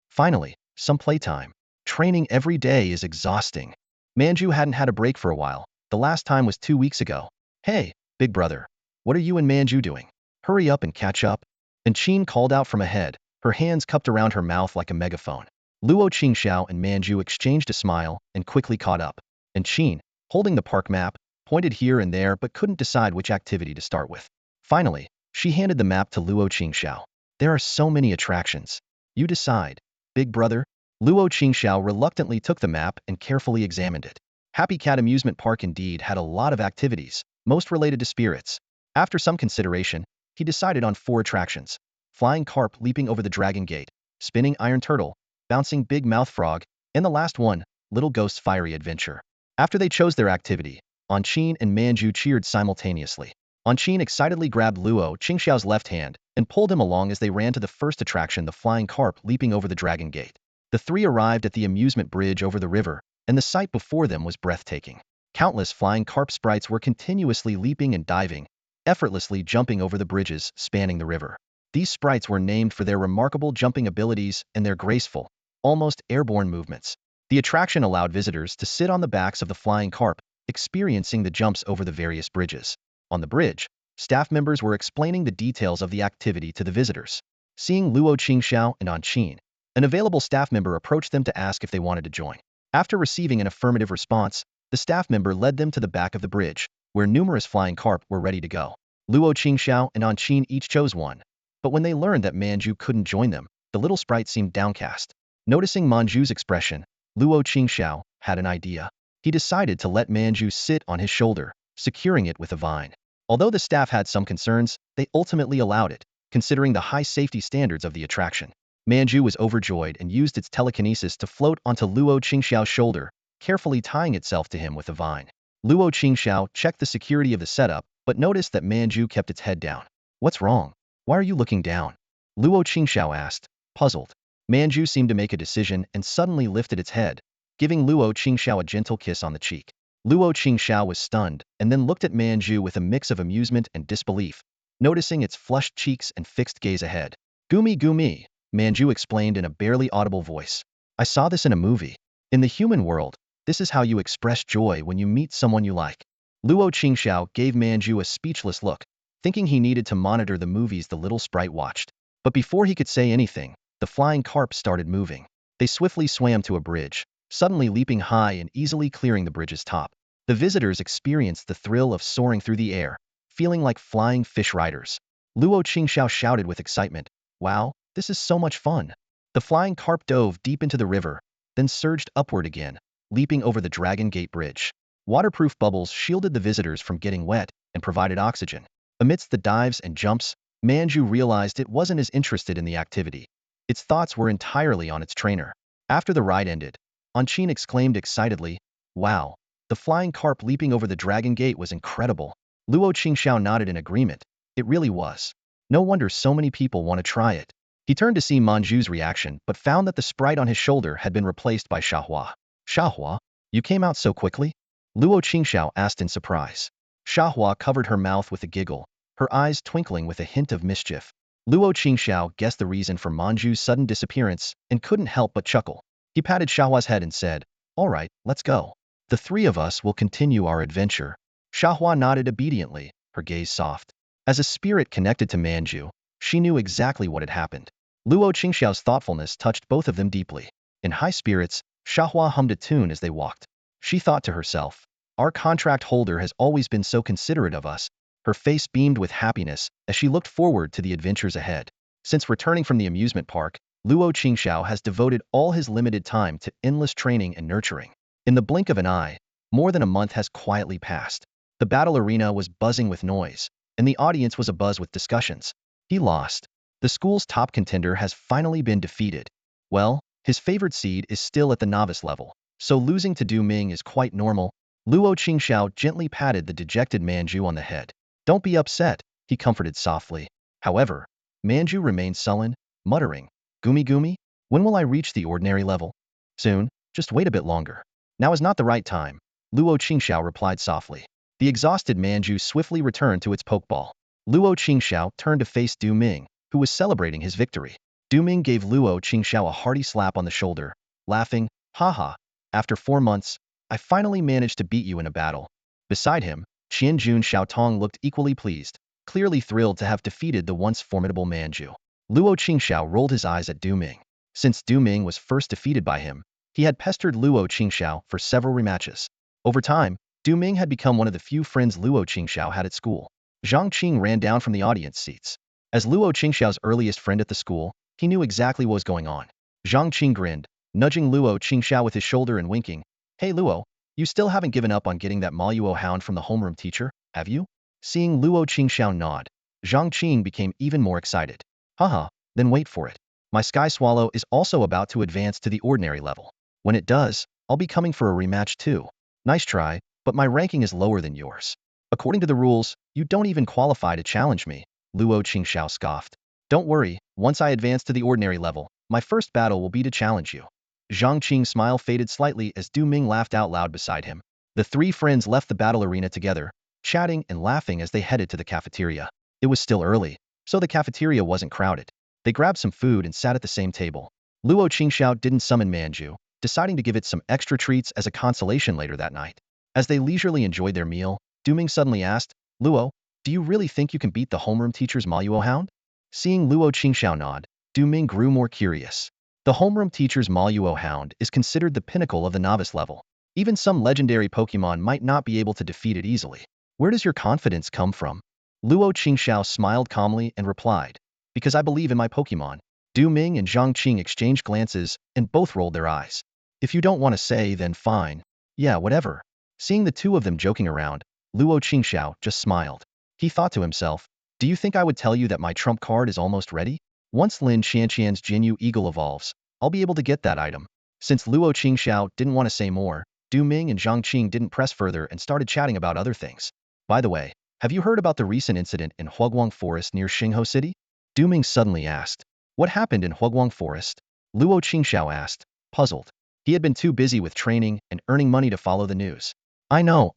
Finally, some playtime. Training every day is exhausting. Manju hadn't had a break for a while. The last time was 2 weeks ago. Hey, big brother. What are you and Manju doing? Hurry up and catch up. And Qin called out from ahead, her hands cupped around her mouth like a megaphone. Luo Qingxiao and Manju exchanged a smile and quickly caught up. And Qin, holding the park map, pointed here and there but couldn't decide which activity to start with. Finally, she handed the map to Luo Qingxiao. There are so many attractions. You decide, big brother. Luo Qingxiao reluctantly took the map and carefully examined it. Happy Cat Amusement Park indeed had a lot of activities, most related to spirits. After some consideration, he decided on 4 attractions. Flying carp leaping over the dragon gate, spinning iron turtle, bouncing big mouth frog, and the last one, little ghost's fiery adventure. After they chose their activity, Qin and Manju cheered simultaneously. Qin excitedly grabbed Luo Qingxiao's left hand and pulled him along as they ran to the first attraction, the flying carp leaping over the dragon gate. The 3 arrived at the amusement bridge over the river, and the sight before them was breathtaking. Countless flying carp sprites were continuously leaping and diving, effortlessly jumping over the bridges spanning the river. These sprites were named for their remarkable jumping abilities and their graceful, almost airborne movements. The attraction allowed visitors to sit on the backs of the flying carp, experiencing the jumps over the various bridges. On the bridge, staff members were explaining the details of the activity to the visitors. Seeing Luo Qingxiao and Qin, an available staff member approached them to ask if they wanted to join. After receiving an affirmative response, the staff member led them to the back of the bridge, where numerous flying carp were ready to go. Luo Qingxiao and Qin each chose one. But when they learned that Manju couldn't join them, the little sprite seemed downcast. Noticing Manju's expression, Luo Qingxiao had an idea. He decided to let Manju sit on his shoulder, securing it with a vine. Although the staff had some concerns, they ultimately allowed it, considering the high safety standards of the attraction. Manju was overjoyed and used its telekinesis to float onto Luo Qingxiao's shoulder, carefully tying itself to him with a vine. Luo Qingxiao checked the security of the setup, but noticed that Manju kept its head down. What's wrong? Why are you looking down? Luo Qingxiao asked, puzzled. Manju seemed to make a decision and suddenly lifted its head, giving Luo Qingxiao a gentle kiss on the cheek. Luo Qingxiao was stunned and then looked at Manju with a mix of amusement and disbelief, noticing its flushed cheeks and fixed gaze ahead. Gumi gumi, Manju explained in a barely audible voice. I saw this in a movie. In the human world, this is how you express joy when you meet someone you like. Luo Qingxiao gave Manju a speechless look, thinking he needed to monitor the movies the little sprite watched. But before he could say anything, the flying carp started moving. They swiftly swam to a bridge, suddenly leaping high and easily clearing the bridge's top. The visitors experienced the thrill of soaring through the air, feeling like flying fish riders. Luo Qingxiao shouted with excitement, wow, this is so much fun. The flying carp dove deep into the river, then surged upward again, leaping over the Dragon Gate Bridge. Waterproof bubbles shielded the visitors from getting wet and provided oxygen. Amidst the dives and jumps, Manju realized it wasn't as interested in the activity. Its thoughts were entirely on its trainer. After the ride ended, Qin exclaimed excitedly, wow, the flying carp leaping over the Dragon Gate was incredible. Luo Qingxiao nodded in agreement. It really was. No wonder so many people want to try it. He turned to see Manju's reaction but found that the sprite on his shoulder had been replaced by Xiahua. Xiahua? You came out so quickly? Luo Qingxiao asked in surprise. Xiahua covered her mouth with a giggle, her eyes twinkling with a hint of mischief. Luo Qingxiao guessed the reason for Manju's sudden disappearance and couldn't help but chuckle. He patted Xiahua's head and said, "All right, let's go. The three of us will continue our adventure." Xiahua nodded obediently, her gaze soft. As a spirit connected to Manju, she knew exactly what had happened. Luo Qingxiao's thoughtfulness touched both of them deeply. In high spirits, Xiahua hummed a tune as they walked. She thought to herself, "Our contract holder has always been so considerate of us." Her face beamed with happiness as she looked forward to the adventures ahead. Since returning from the amusement park, Luo Qingxiao has devoted all his limited time to endless training and nurturing. In the blink of an eye, more than a month has quietly passed. The battle arena was buzzing with noise, and the audience was abuzz with discussions. He lost. The school's top contender has finally been defeated. Well, his favored seed is still at the novice level, so losing to Du Ming is quite normal. Luo Qingxiao gently patted the dejected Manju on the head. "Don't be upset," he comforted softly. However, Manju remained sullen, muttering, "Gumi Gumi, when will I reach the ordinary level?" "Soon, just wait a bit longer. Now is not the right time," Luo Qingxiao replied softly. The exhausted Manju swiftly returned to its pokeball. Luo Qingxiao turned to face Du Ming, who was celebrating his victory. Du Ming gave Luo Qingxiao a hearty slap on the shoulder, laughing, "Haha, after 4 months, I finally managed to beat you in a battle." Beside him, Qianjun Xiaotong looked equally pleased, clearly thrilled to have defeated the once formidable Manju. Luo Qingxiao rolled his eyes at Du Ming. Since Du Ming was first defeated by him, he had pestered Luo Qingxiao for several rematches. Over time, Du Ming had become one of the few friends Luo Qingxiao had at school. Zhang Qing ran down from the audience seats. As Luo Qingxiao's earliest friend at the school, he knew exactly what was going on. Zhang Qing grinned, nudging Luo Qingxiao with his shoulder and winking. "Hey Luo, you still haven't given up on getting that Maluo hound from the homeroom teacher, have you?" Seeing Luo Qingxiao nod, Zhang Qing became even more excited. "Haha, then wait for it. My Sky Swallow is also about to advance to the ordinary level. When it does, I'll be coming for a rematch too. Nice try, but my ranking is lower than yours. According to the rules, you don't even qualify to challenge me," Luo Qingxiao scoffed. "Don't worry, once I advance to the ordinary level, my first battle will be to challenge you." Zhang Qing's smile faded slightly as Du Ming laughed out loud beside him. The three friends left the battle arena together, chatting and laughing as they headed to the cafeteria. It was still early, so the cafeteria wasn't crowded. They grabbed some food and sat at the same table. Luo Qingxiao didn't summon Manju, deciding to give it some extra treats as a consolation later that night. As they leisurely enjoyed their meal, Du Ming suddenly asked, "Luo, do you really think you can beat the homeroom teacher's Maluo hound?" Seeing Luo Qingxiao nod, Du Ming grew more curious. The homeroom teacher's Maluo hound is considered the pinnacle of the novice level. Even some legendary Pokemon might not be able to defeat it easily. "Where does your confidence come from?" Luo Qingxiao smiled calmly and replied, "Because I believe in my Pokemon." Du Ming and Zhang Qing exchanged glances and both rolled their eyes. "If you don't want to say, then fine. Yeah, whatever." Seeing the two of them joking around, Luo Qingxiao just smiled. He thought to himself, "Do you think I would tell you that my trump card is almost ready? Once Lin Qianqian's Jinyu Eagle evolves, I'll be able to get that item." Since Luo Qingxiao didn't want to say more, Du Ming and Zhang Qing didn't press further and started chatting about other things. "By the way, have you heard about the recent incident in Huaguang Forest near Xingho City?" Du Ming suddenly asked. "What happened in Huaguang Forest?" Luo Qingxiao asked, puzzled. He had been too busy with training and earning money to follow the news. I know.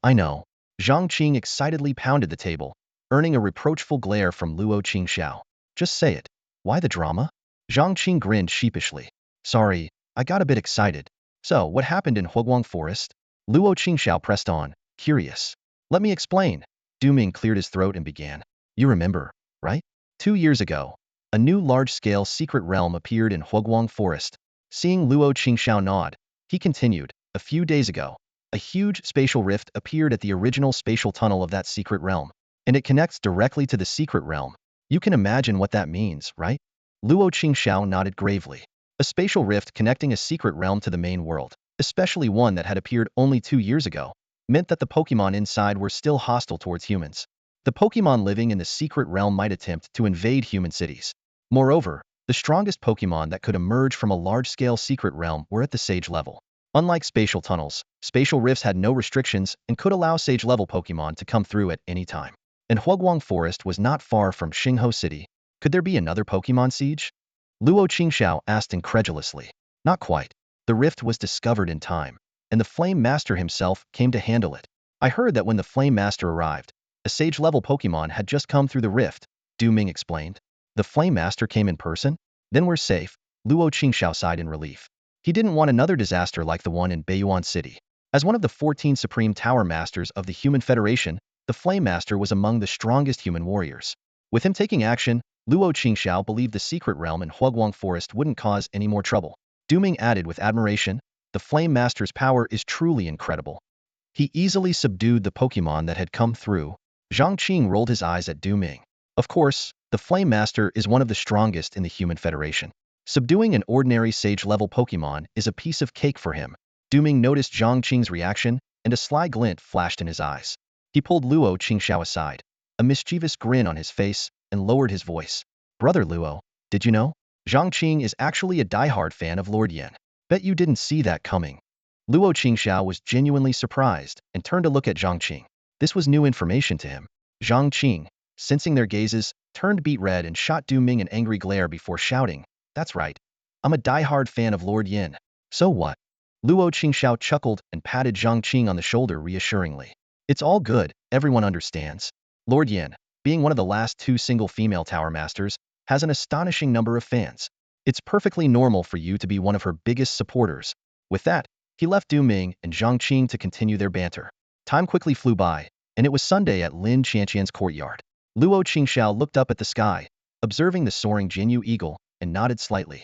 Zhang Qing excitedly pounded the table, earning a reproachful glare from Luo Qingxiao. "Just say it. Why the drama?" Zhang Qing grinned sheepishly. "Sorry, I got a bit excited." "So, what happened in Huaguang Forest?" Luo Qingxiao pressed on, curious. "Let me explain." Du Ming cleared his throat and began. "You remember, right? 2 years ago, a new large-scale secret realm appeared in Huaguang Forest." Seeing Luo Qingxiao nod, he continued, "A few days ago, a huge spatial rift appeared at the original spatial tunnel of that secret realm, and it connects directly to the secret realm. You can imagine what that means, right?" Luo Qingxiao nodded gravely. A spatial rift connecting a secret realm to the main world, especially one that had appeared only 2 years ago, meant that the Pokemon inside were still hostile towards humans. The Pokemon living in the secret realm might attempt to invade human cities. Moreover, the strongest Pokemon that could emerge from a large-scale secret realm were at the Sage level. Unlike spatial tunnels, spatial rifts had no restrictions and could allow Sage-level Pokemon to come through at any time. And Huaguang Forest was not far from Xingho City. Could there be another Pokemon siege? Luo Qingxiao asked incredulously. Not quite. The rift was discovered in time. and the Flame Master himself came to handle it. I heard that when the Flame Master arrived, a Sage-level Pokemon had just come through the rift, Ming explained. The Flame Master came in person? Then we're safe, Luo Qingxiao sighed in relief. He didn't want another disaster like the one in Beiyuan City. As one of the 14 Supreme Tower Masters of the Human Federation, the Flame Master was among the strongest human warriors. With him taking action, Luo Qingxiao believed the secret realm in Huaguang Forest wouldn't cause any more trouble. Ming added with admiration, the Flame Master's power is truly incredible. He easily subdued the Pokemon that had come through. Zhang Qing rolled his eyes at Ming. Of course, the Flame Master is one of the strongest in the Human Federation. Subduing an ordinary Sage-level Pokemon is a piece of cake for him. Ming noticed Zhang Qing's reaction, and a sly glint flashed in his eyes. He pulled Luo Qingxiao aside, a mischievous grin on his face, and lowered his voice. Brother Luo, did you know? Zhang Qing is actually a diehard fan of Lord Yan. Bet you didn't see that coming. Luo Qingxiao was genuinely surprised and turned to look at Zhang Qing. This was new information to him. Zhang Qing, sensing their gazes, turned beet red and shot Ming an angry glare before shouting, "That's right. I'm a diehard fan of Lord Yin. So what?" Luo Qingxiao chuckled and patted Zhang Qing on the shoulder reassuringly. "It's all good, everyone understands. Lord Yin, being one of the last 2 single female Tower Masters, has an astonishing number of fans. It's perfectly normal for you to be one of her biggest supporters." With that, he left Ming and Zhang Qing to continue their banter. Time quickly flew by, and it was Sunday at Lin Qianqian's courtyard. Luo Qingxiao looked up at the sky, observing the soaring Jinyu eagle, and nodded slightly.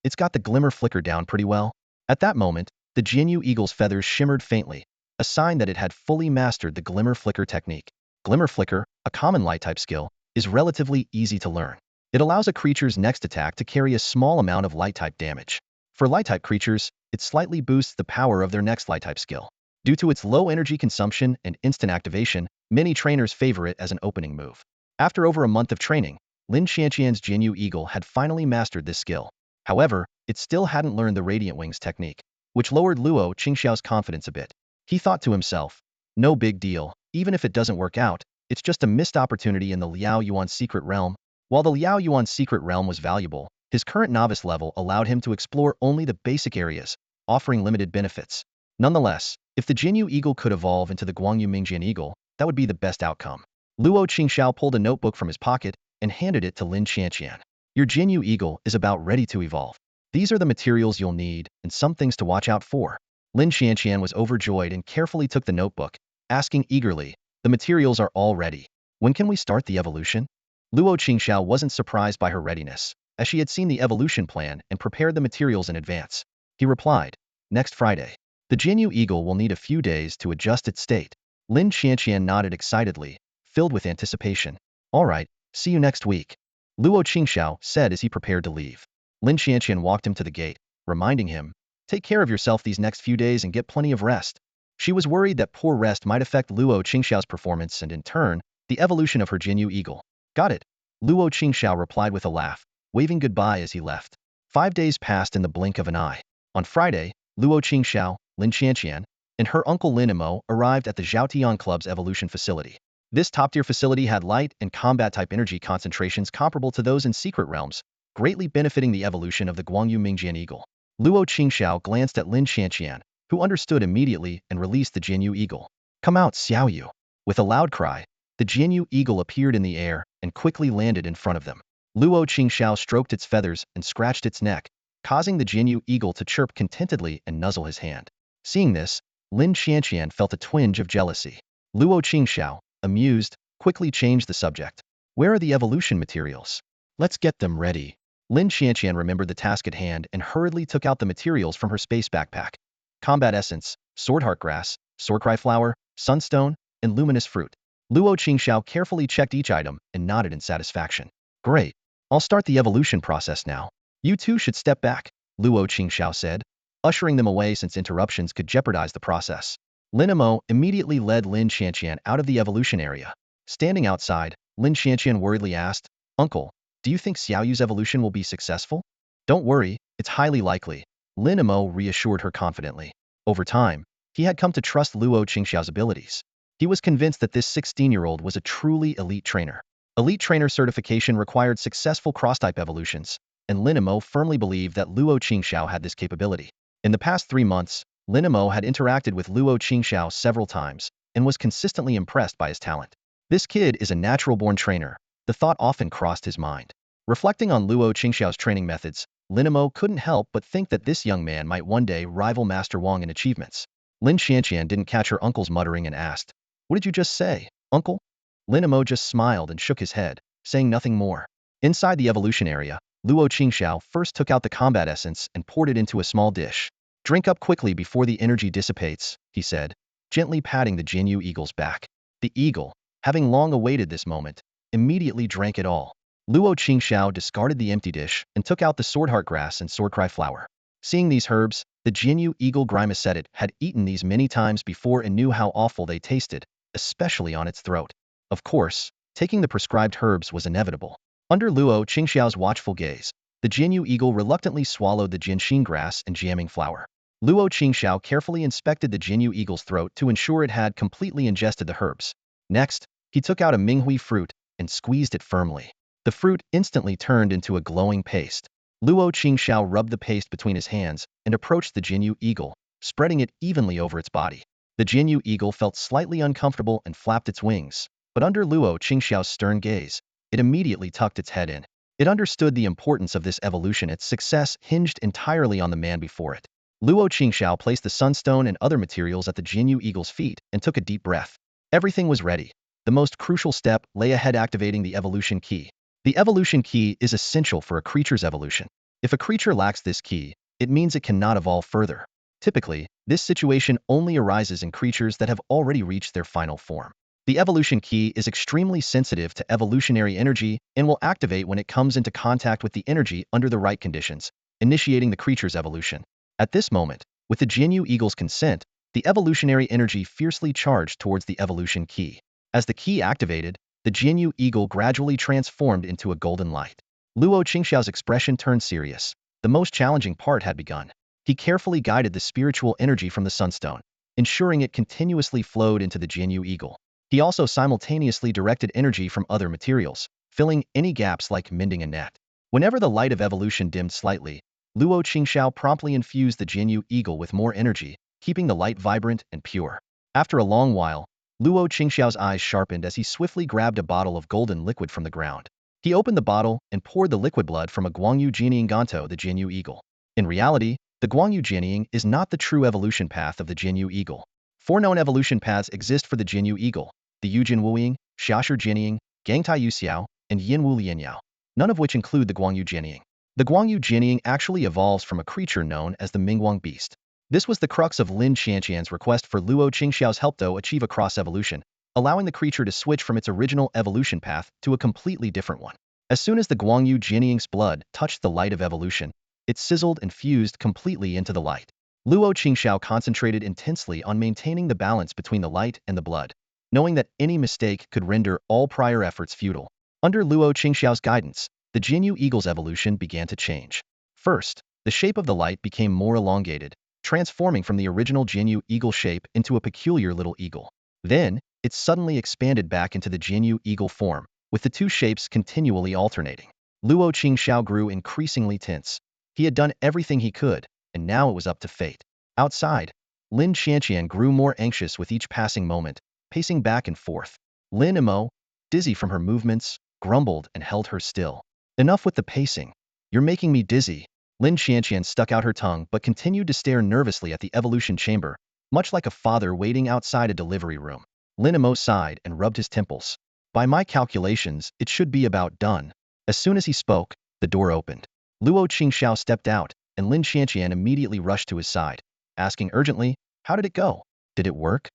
It's got the glimmer flicker down pretty well. At that moment, the Jinyu eagle's feathers shimmered faintly, a sign that it had fully mastered the glimmer flicker technique. Glimmer flicker, a common light-type skill, is relatively easy to learn. It allows a creature's next attack to carry a small amount of light-type damage. For light-type creatures, it slightly boosts the power of their next light-type skill. Due to its low energy consumption and instant activation, many trainers favor it as an opening move. After over a month of training, Lin Qianqian's Jinyu Eagle had finally mastered this skill. However, it still hadn't learned the Radiant Wings technique, which lowered Luo Qingxiao's confidence a bit. He thought to himself, no big deal, even if it doesn't work out, it's just a missed opportunity in the Liao Yuan secret realm. While the Liao Yuan secret realm was valuable, his current novice level allowed him to explore only the basic areas, offering limited benefits. Nonetheless, if the Jinyu Eagle could evolve into the Guangyu Mingjian Eagle, that would be the best outcome. Luo Qingxiao pulled a notebook from his pocket and handed it to Lin Qianqian. Your Jinyu Eagle is about ready to evolve. These are the materials you'll need and some things to watch out for. Lin Qianqian was overjoyed and carefully took the notebook, asking eagerly, the materials are all ready. When can we start the evolution? Luo Qingxiao wasn't surprised by her readiness, as she had seen the evolution plan and prepared the materials in advance. He replied, next Friday. The Jinyu Eagle will need a few days to adjust its state. Lin Qianqian nodded excitedly, filled with anticipation. All right, see you next week. Luo Qingxiao said as he prepared to leave. Lin Qianqian walked him to the gate, reminding him, take care of yourself these next few days and get plenty of rest. She was worried that poor rest might affect Luo Qingxiao's performance and in turn, the evolution of her Jinyu Eagle. Got it. Luo Qingxiao replied with a laugh, waving goodbye as he left. 5 days passed in the blink of an eye. On Friday, Luo Qingxiao, Lin Qianqian, and her uncle Lin Imo arrived at the Zhaotian Club's evolution facility. This top-tier facility had light and combat-type energy concentrations comparable to those in secret realms, greatly benefiting the evolution of the Guangyu Mingjian Eagle. Luo Qingxiao glanced at Lin Qianqian, who understood immediately and released the Jinyu Eagle. Come out, Xiaoyu. With a loud cry, the Jinyu Eagle appeared in the air and quickly landed in front of them. Luo Qingxiao stroked its feathers and scratched its neck, causing the Jinyu Eagle to chirp contentedly and nuzzle his hand. Seeing this, Lin Qianqian felt a twinge of jealousy. Luo Qingxiao, amused, quickly changed the subject. Where are the evolution materials? Let's get them ready. Lin Qianqian remembered the task at hand and hurriedly took out the materials from her space backpack. Combat Essence, Sword Heart Grass, Swordcry Flower, Sunstone, and Luminous Fruit. Luo Qingxiao carefully checked each item and nodded in satisfaction. Great. I'll start the evolution process now. You two should step back, Luo Qingxiao said, ushering them away since interruptions could jeopardize the process. Lin Imo immediately led Lin Qianqian out of the evolution area. Standing outside, Lin Qianqian worriedly asked, Uncle, do you think Xiaoyu's evolution will be successful? Don't worry, it's highly likely. Lin Imo reassured her confidently. Over time, he had come to trust Luo Qingxiao's abilities. He was convinced that this 16-year-old was a truly elite trainer. Elite trainer certification required successful cross-type evolutions, and Lin Imo firmly believed that Luo Qingxiao had this capability. In the past 3 months, Linimo had interacted with Luo Qingxiao several times and was consistently impressed by his talent. This kid is a natural-born trainer, the thought often crossed his mind. Reflecting on Luo Qingxiao's training methods, Linimo couldn't help but think that this young man might one day rival Master Wang in achievements. Lin Xianqian didn't catch her uncle's muttering and asked, "What did you just say, uncle?" Linimo just smiled and shook his head, saying nothing more. Inside the evolution area, Luo Qingxiao first took out the combat essence and poured it into a small dish. "Drink up quickly before the energy dissipates," he said, gently patting the Jinyu eagle's back. The eagle, having long awaited this moment, immediately drank it all. Luo Qingxiao discarded the empty dish and took out the swordheart grass and swordcry flower. Seeing these herbs, the Jinyu eagle grimaced. It had eaten these many times before and knew how awful they tasted, especially on its throat. Of course, taking the prescribed herbs was inevitable. Under Luo Qingxiao's watchful gaze, the Jinyu eagle reluctantly swallowed the jinshin grass and jamming flower. Luo Qingxiao carefully inspected the Jinyu eagle's throat to ensure it had completely ingested the herbs. Next, he took out a minghui fruit and squeezed it firmly. The fruit instantly turned into a glowing paste. Luo Qingxiao rubbed the paste between his hands and approached the Jinyu eagle, spreading it evenly over its body. The Jinyu eagle felt slightly uncomfortable and flapped its wings, but under Luo Qingxiao's stern gaze, it immediately tucked its head in. It understood the importance of this evolution. Its success hinged entirely on the man before it. Luo Qingxiao placed the sunstone and other materials at the Jinyu eagle's feet and took a deep breath. Everything was ready. The most crucial step lay ahead: activating the evolution key. The evolution key is essential for a creature's evolution. If a creature lacks this key, it means it cannot evolve further. Typically, this situation only arises in creatures that have already reached their final form. The evolution key is extremely sensitive to evolutionary energy and will activate when it comes into contact with the energy under the right conditions, initiating the creature's evolution. At this moment, with the Jinyu eagle's consent, the evolutionary energy fiercely charged towards the evolution key. As the key activated, the Jinyu eagle gradually transformed into a golden light. Luo Qingxiao's expression turned serious. The most challenging part had begun. He carefully guided the spiritual energy from the sunstone, ensuring it continuously flowed into the Jinyu eagle. He also simultaneously directed energy from other materials, filling any gaps like mending a net. Whenever the light of evolution dimmed slightly, Luo Qingxiao promptly infused the Jinyu eagle with more energy, keeping the light vibrant and pure. After a long while, Luo Qingxiao's eyes sharpened as he swiftly grabbed a bottle of golden liquid from the ground. He opened the bottle and poured the liquid blood from a Guangyu Jianying onto the Jinyu eagle. In reality, the Guangyu Jianying is not the true evolution path of the Jinyu eagle. Four known evolution paths exist for the Jinyu eagle: the Yujin Wuying, Xiashi Jianying, Gangtai Yuxiao, and Yinwu Lianyao, none of which include the Guangyu Jianying. The Guangyu Jianying actually evolves from a creature known as the Mingguang beast. This was the crux of Lin Xianqian's request for Luo Qingxiao's help to achieve a cross-evolution, allowing the creature to switch from its original evolution path to a completely different one. As soon as the Guangyu Jianying's blood touched the light of evolution, it sizzled and fused completely into the light. Luo Qingxiao concentrated intensely on maintaining the balance between the light and the blood, knowing that any mistake could render all prior efforts futile. Under Luo Qingxiao's guidance, the Jinyu eagle's evolution began to change. First, the shape of the light became more elongated, transforming from the original Jinyu eagle shape into a peculiar little eagle. Then, it suddenly expanded back into the Jinyu eagle form, with the two shapes continually alternating. Luo Qingxiao grew increasingly tense. He had done everything he could, and now it was up to fate. Outside, Lin Xianqian grew more anxious with each passing moment, pacing back and forth. Lin Imo, dizzy from her movements, grumbled and held her still. "Enough with the pacing. You're making me dizzy." Lin Xianqian stuck out her tongue but continued to stare nervously at the evolution chamber, much like a father waiting outside a delivery room. Lin Imo sighed and rubbed his temples. "By my calculations, it should be about done." As soon as he spoke, the door opened. Luo Qingxiao stepped out, and Lin Xianqian immediately rushed to his side, asking urgently, "How did it go? Did it work?"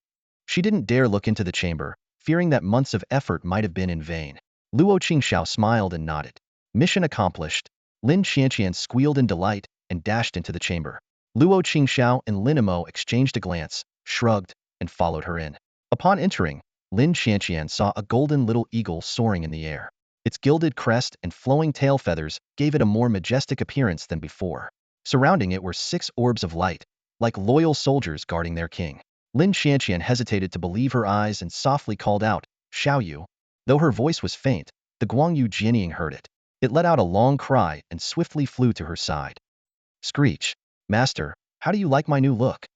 She didn't dare look into the chamber, fearing that months of effort might have been in vain. Luo Qingxiao smiled and nodded. Mission accomplished. Lin Xianqian squealed in delight and dashed into the chamber. Luo Qingxiao and Lin Imo exchanged a glance, shrugged, and followed her in. Upon entering, Lin Xianqian saw a golden little eagle soaring in the air. Its gilded crest and flowing tail feathers gave it a more majestic appearance than before. Surrounding it were 6 orbs of light, like loyal soldiers guarding their king. Lin Xianqian hesitated to believe her eyes and softly called out, "Xiao Yu." Though her voice was faint, the Guangyu Jianying heard it. It let out a long cry and swiftly flew to her side. "Screech, Master, how do you like my new look?"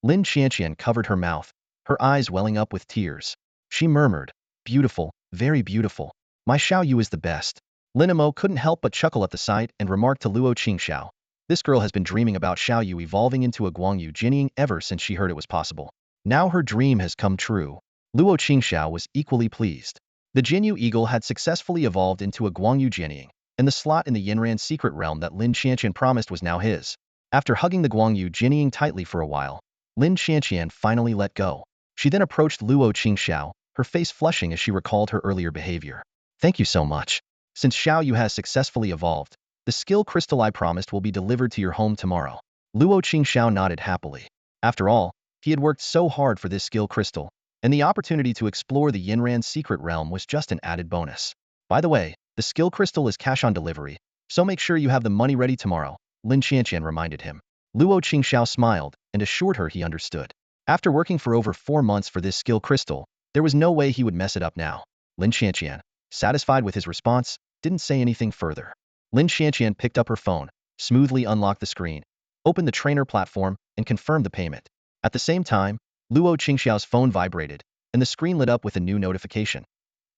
Lin Qianqian covered her mouth, her eyes welling up with tears. She murmured, "Beautiful, very beautiful. My Xiao Yu is the best." Lin Emo couldn't help but chuckle at the sight and remarked to Luo Qingxiao, "This girl has been dreaming about Xiao Yu evolving into a Guangyu Jinying ever since she heard it was possible. Now her dream has come true." Luo Qingxiao was equally pleased. The Jinyu Eagle had successfully evolved into a Guangyu Jinying, and the slot in the Yinran secret realm that Lin Qianqian promised was now his. After hugging the Guangyu Jinying tightly for a while, Lin Qianqian finally let go. She then approached Luo Qingxiao, her face flushing as she recalled her earlier behavior. "Thank you so much. Since Xiao Yu has successfully evolved, the skill crystal I promised will be delivered to your home tomorrow." Luo Qingxiao nodded happily. After all, he had worked so hard for this skill crystal, and the opportunity to explore the Yinran secret realm was just an added bonus. "By the way, the skill crystal is cash on delivery, so make sure you have the money ready tomorrow," Lin Qianqian reminded him. Luo Qingxiao smiled and assured her he understood. After working for over 4 months for this skill crystal, there was no way he would mess it up now. Lin Qianqian, satisfied with his response, didn't say anything further. Lin Qianqian picked up her phone, smoothly unlocked the screen, opened the trainer platform, and confirmed the payment. At the same time, Luo Qingxiao's phone vibrated, and the screen lit up with a new notification.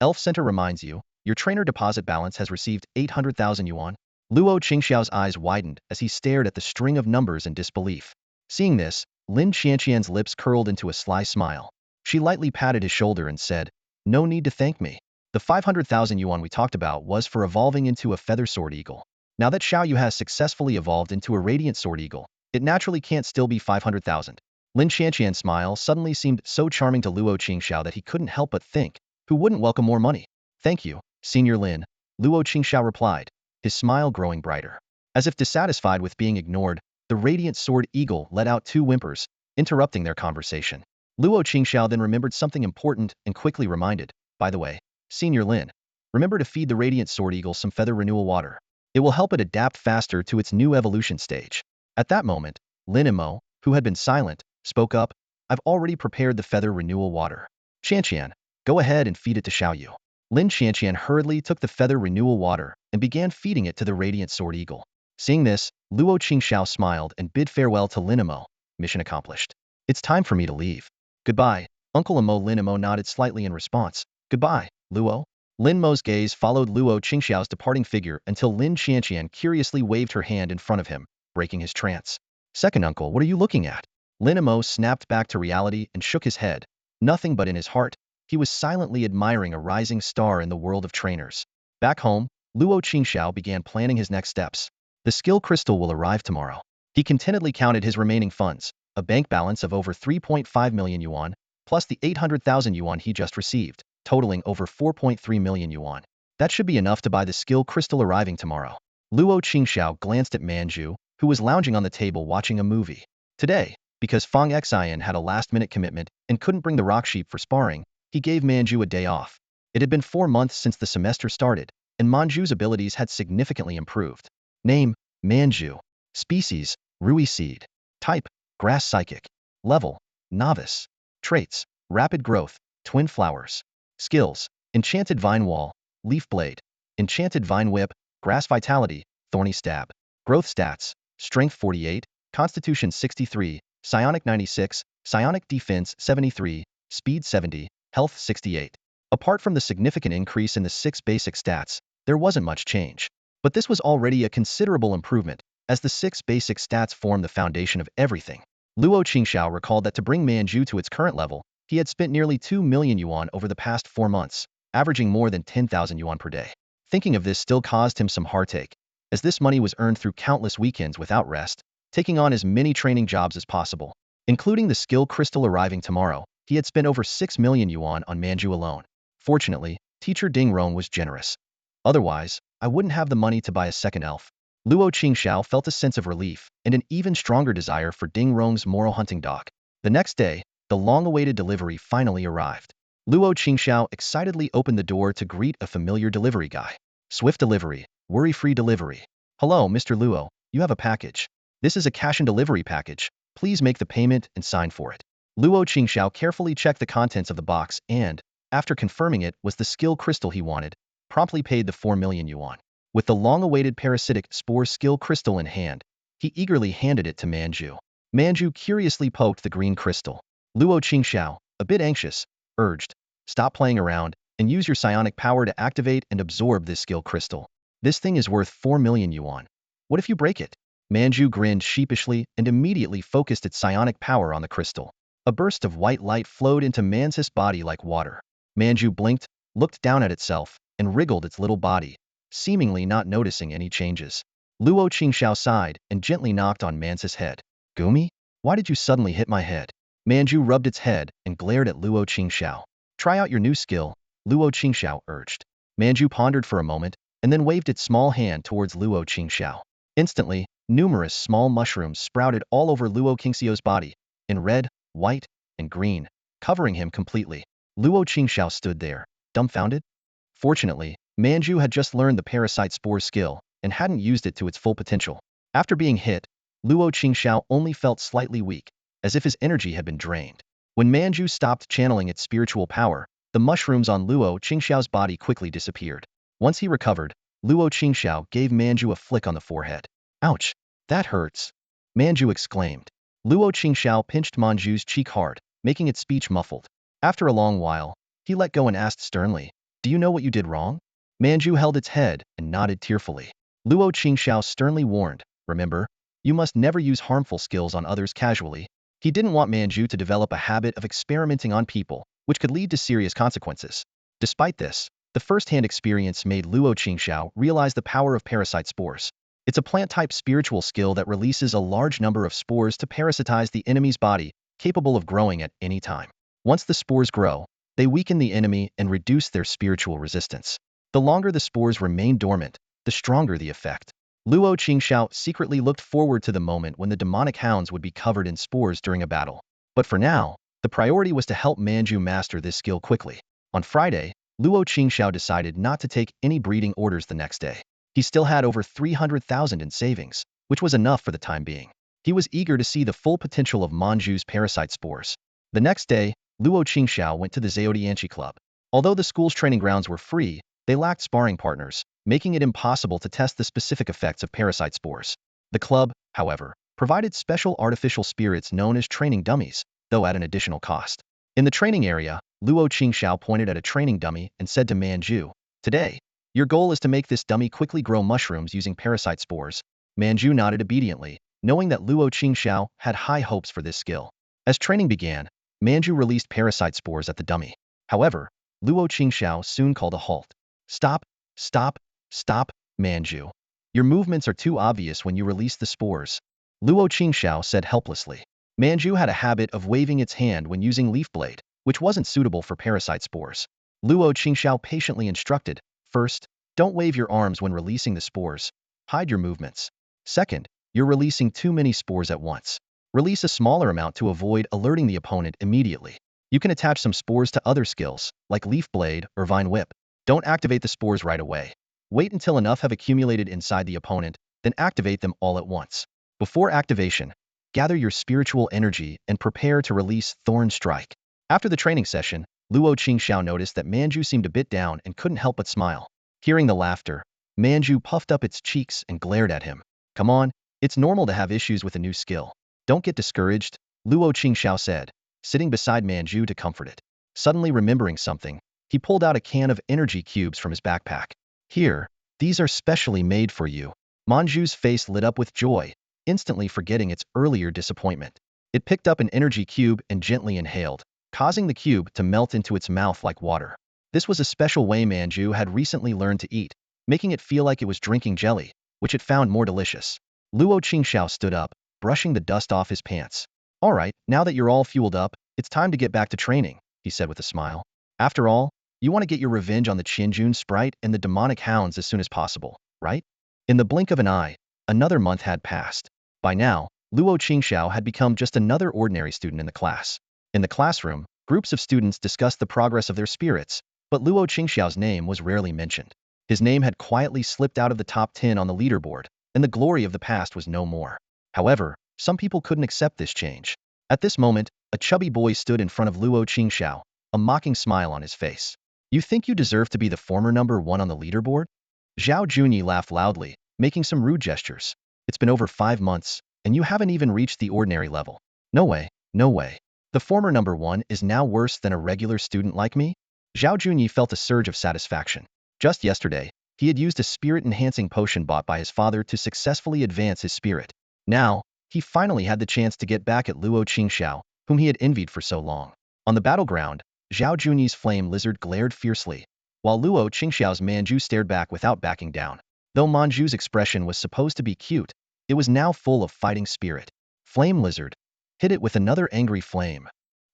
"Elf Center reminds you, your trainer deposit balance has received 800,000 yuan." Luo Qingxiao's eyes widened as he stared at the string of numbers in disbelief. Seeing this, Lin Qianqian's lips curled into a sly smile. She lightly patted his shoulder and said, "No need to thank me. The 500,000 yuan we talked about was for evolving into a feather sword eagle. Now that Xiao Yu has successfully evolved into a radiant sword eagle, it naturally can't still be 500,000. Lin Qianqian's smile suddenly seemed so charming to Luo Qingxiao that he couldn't help but think, who wouldn't welcome more money? "Thank you, Senior Lin," Luo Qingxiao replied, his smile growing brighter. As if dissatisfied with being ignored, the radiant sword eagle let out 2 whimpers, interrupting their conversation. Luo Qingxiao then remembered something important and quickly reminded, "By the way, Senior Lin, remember to feed the radiant sword eagle some feather renewal water. It will help it adapt faster to its new evolution stage." At that moment, Lin Emo, who had been silent, spoke up, "I've already prepared the feather renewal water. Qianqian, go ahead and feed it to Xiao Yu." Lin Qianqian hurriedly took the feather renewal water and began feeding it to the radiant sword eagle. Seeing this, Luo Qingxiao smiled and bid farewell to Lin Emo. "Mission accomplished. It's time for me to leave. Goodbye, Uncle Emo." Lin Emo nodded slightly in response. "Goodbye, Luo." Lin Mo's gaze followed Luo Qingxiao's departing figure until Lin Qianqian curiously waved her hand in front of him, breaking his trance. "Second uncle, what are you looking at?" Lin Emo snapped back to reality and shook his head. Nothing, but in his heart, he was silently admiring a rising star in the world of trainers. Back home, Luo Qingxiao began planning his next steps. The skill crystal will arrive tomorrow. He contentedly counted his remaining funds, a bank balance of over 3.5 million yuan, plus the 800,000 yuan he just received, totaling over 4.3 million yuan. That should be enough to buy the skill crystal arriving tomorrow. Luo Qingxiao glanced at Manju, who was lounging on the table watching a movie. Today, because Fang Xian had a last-minute commitment and couldn't bring the rock sheep for sparring, he gave Manju a day off. It had been 4 months since the semester started, and Manju's abilities had significantly improved. Name, Manju. Species, Rui Seed. Type, Grass Psychic. Level, Novice. Traits, Rapid Growth, Twin Flowers. Skills, Enchanted Vine Wall, Leaf Blade. Enchanted Vine Whip, Grass Vitality, Thorny Stab. Growth Stats, Strength 48, Constitution 63, Psionic 96, Psionic Defense 73, Speed 70, Health 68. Apart from the significant increase in the 6 basic stats, there wasn't much change. But this was already a considerable improvement, as the 6 basic stats form the foundation of everything. Luo Qingxiao recalled that to bring Manju to its current level, he had spent nearly 2 million yuan over the past 4 months, averaging more than 10,000 yuan per day. Thinking of this still caused him some heartache, as this money was earned through countless weekends without rest, taking on as many training jobs as possible. Including the skill crystal arriving tomorrow, he had spent over 6 million yuan on Manju alone. Fortunately, teacher Ding Rong was generous. Otherwise, I wouldn't have the money to buy a second elf. Luo Qingxiao felt a sense of relief and an even stronger desire for Ding Rong's moral hunting dog. The next day, the long-awaited delivery finally arrived. Luo Qingxiao excitedly opened the door to greet a familiar delivery guy. "Swift delivery, worry-free delivery. Hello, Mr. Luo, you have a package. This is a cash-and-delivery package. Please make the payment and sign for it." Luo Qingxiao carefully checked the contents of the box and, after confirming it was the skill crystal he wanted, promptly paid the 4 million yuan. With the long-awaited parasitic spore skill crystal in hand, he eagerly handed it to Manju. Manju curiously poked the green crystal. Luo Qingxiao, a bit anxious, urged, "Stop playing around and use your psionic power to activate and absorb this skill crystal. This thing is worth 4 million yuan. What if you break it?" Manju grinned sheepishly and immediately focused its psionic power on the crystal. A burst of white light flowed into Mansis' body like water. Manju blinked, looked down at itself, and wriggled its little body, seemingly not noticing any changes. Luo Qingxiao sighed and gently knocked on Mansis' head. "Gumi? Why did you suddenly hit my head?" Manju rubbed its head and glared at Luo Qingxiao. "Try out your new skill," Luo Qingxiao urged. Manju pondered for a moment, and then waved its small hand towards Luo Qingxiao. Instantly, numerous small mushrooms sprouted all over Luo Qingxiao's body, in red, white, and green, covering him completely. Luo Qingxiao stood there, dumbfounded. Fortunately, Manju had just learned the parasite spore skill and hadn't used it to its full potential. After being hit, Luo Qingxiao only felt slightly weak, as if his energy had been drained. When Manju stopped channeling its spiritual power, the mushrooms on Luo Qingxiao's body quickly disappeared. Once he recovered, Luo Qingxiao gave Manju a flick on the forehead. "Ouch! That hurts!" Manju exclaimed. Luo Qingxiao pinched Manju's cheek hard, making its speech muffled. After a long while, he let go and asked sternly, "Do you know what you did wrong?" Manju held its head and nodded tearfully. Luo Qingxiao sternly warned, "Remember, you must never use harmful skills on others casually." He didn't want Manju to develop a habit of experimenting on people, which could lead to serious consequences. Despite this, the first-hand experience made Luo Qingxiao realize the power of parasite spores. It's a plant-type spiritual skill that releases a large number of spores to parasitize the enemy's body, capable of growing at any time. Once the spores grow, they weaken the enemy and reduce their spiritual resistance. The longer the spores remain dormant, the stronger the effect. Luo Qingxiao secretly looked forward to the moment when the demonic hounds would be covered in spores during a battle. But for now, the priority was to help Manju master this skill quickly. On Friday, Luo Qingxiao decided not to take any breeding orders the next day. He still had over 300,000 in savings, which was enough for the time being. He was eager to see the full potential of Manju's parasite spores. The next day, Luo Qingxiao went to the Zhaodianchi Club. Although the school's training grounds were free, they lacked sparring partners, making it impossible to test the specific effects of parasite spores. The club, however, provided special artificial spirits known as training dummies, though at an additional cost. In the training area, Luo Qingxiao pointed at a training dummy and said to Manju, "Today, your goal is to make this dummy quickly grow mushrooms using parasite spores." Manju nodded obediently, knowing that Luo Qingxiao had high hopes for this skill. As training began, Manju released parasite spores at the dummy. However, Luo Qingxiao soon called a halt. "Stop, stop, stop, Manju. Your movements are too obvious when you release the spores," Luo Qingxiao said helplessly. Manju had a habit of waving its hand when using leaf blade, which wasn't suitable for parasite spores. Luo Qingxiao patiently instructed, "First, don't wave your arms when releasing the spores. Hide your movements. Second, you're releasing too many spores at once. Release a smaller amount to avoid alerting the opponent immediately. You can attach some spores to other skills, like leaf blade or vine whip. Don't activate the spores right away. Wait until enough have accumulated inside the opponent, then activate them all at once. Before activation, gather your spiritual energy and prepare to release Thorn Strike." After the training session, Luo Qingxiao noticed that Manju seemed a bit down and couldn't help but smile. Hearing the laughter, Manju puffed up its cheeks and glared at him. "Come on, it's normal to have issues with a new skill. Don't get discouraged," Luo Qingxiao said, sitting beside Manju to comfort it. Suddenly remembering something, he pulled out a can of energy cubes from his backpack. "Here, these are specially made for you." Manju's face lit up with joy, instantly forgetting its earlier disappointment. It picked up an energy cube and gently inhaled, causing the cube to melt into its mouth like water. This was a special way Manju had recently learned to eat, making it feel like it was drinking jelly, which it found more delicious. Luo Qingxiao stood up, brushing the dust off his pants. "All right, now that you're all fueled up, it's time to get back to training," he said with a smile. "After all, you want to get your revenge on the Qianjun sprite and the demonic hounds as soon as possible, right?" In the blink of an eye, another month had passed. By now, Luo Qingxiao had become just another ordinary student in the class. In the classroom, groups of students discussed the progress of their spirits, but Luo Qingxiao's name was rarely mentioned. His name had quietly slipped out of the top 10 on the leaderboard, and the glory of the past was no more. However, some people couldn't accept this change. At this moment, a chubby boy stood in front of Luo Qingxiao, a mocking smile on his face. "You think you deserve to be the former number 1 on the leaderboard?" Zhao Junyi laughed loudly, making some rude gestures. "It's been over 5 months, and you haven't even reached the ordinary level. No way, no way. The former number 1 is now worse than a regular student like me? Zhao Junyi felt a surge of satisfaction. Just yesterday, he had used a spirit-enhancing potion bought by his father to successfully advance his spirit. Now, he finally had the chance to get back at Luo Qingxiao, whom he had envied for so long. On the battleground, Zhao Junyi's flame lizard glared fiercely, while Luo Qingxiao's Manju stared back without backing down. Though Manju's expression was supposed to be cute, it was now full of fighting spirit. Flame lizard. Hit it with another angry flame.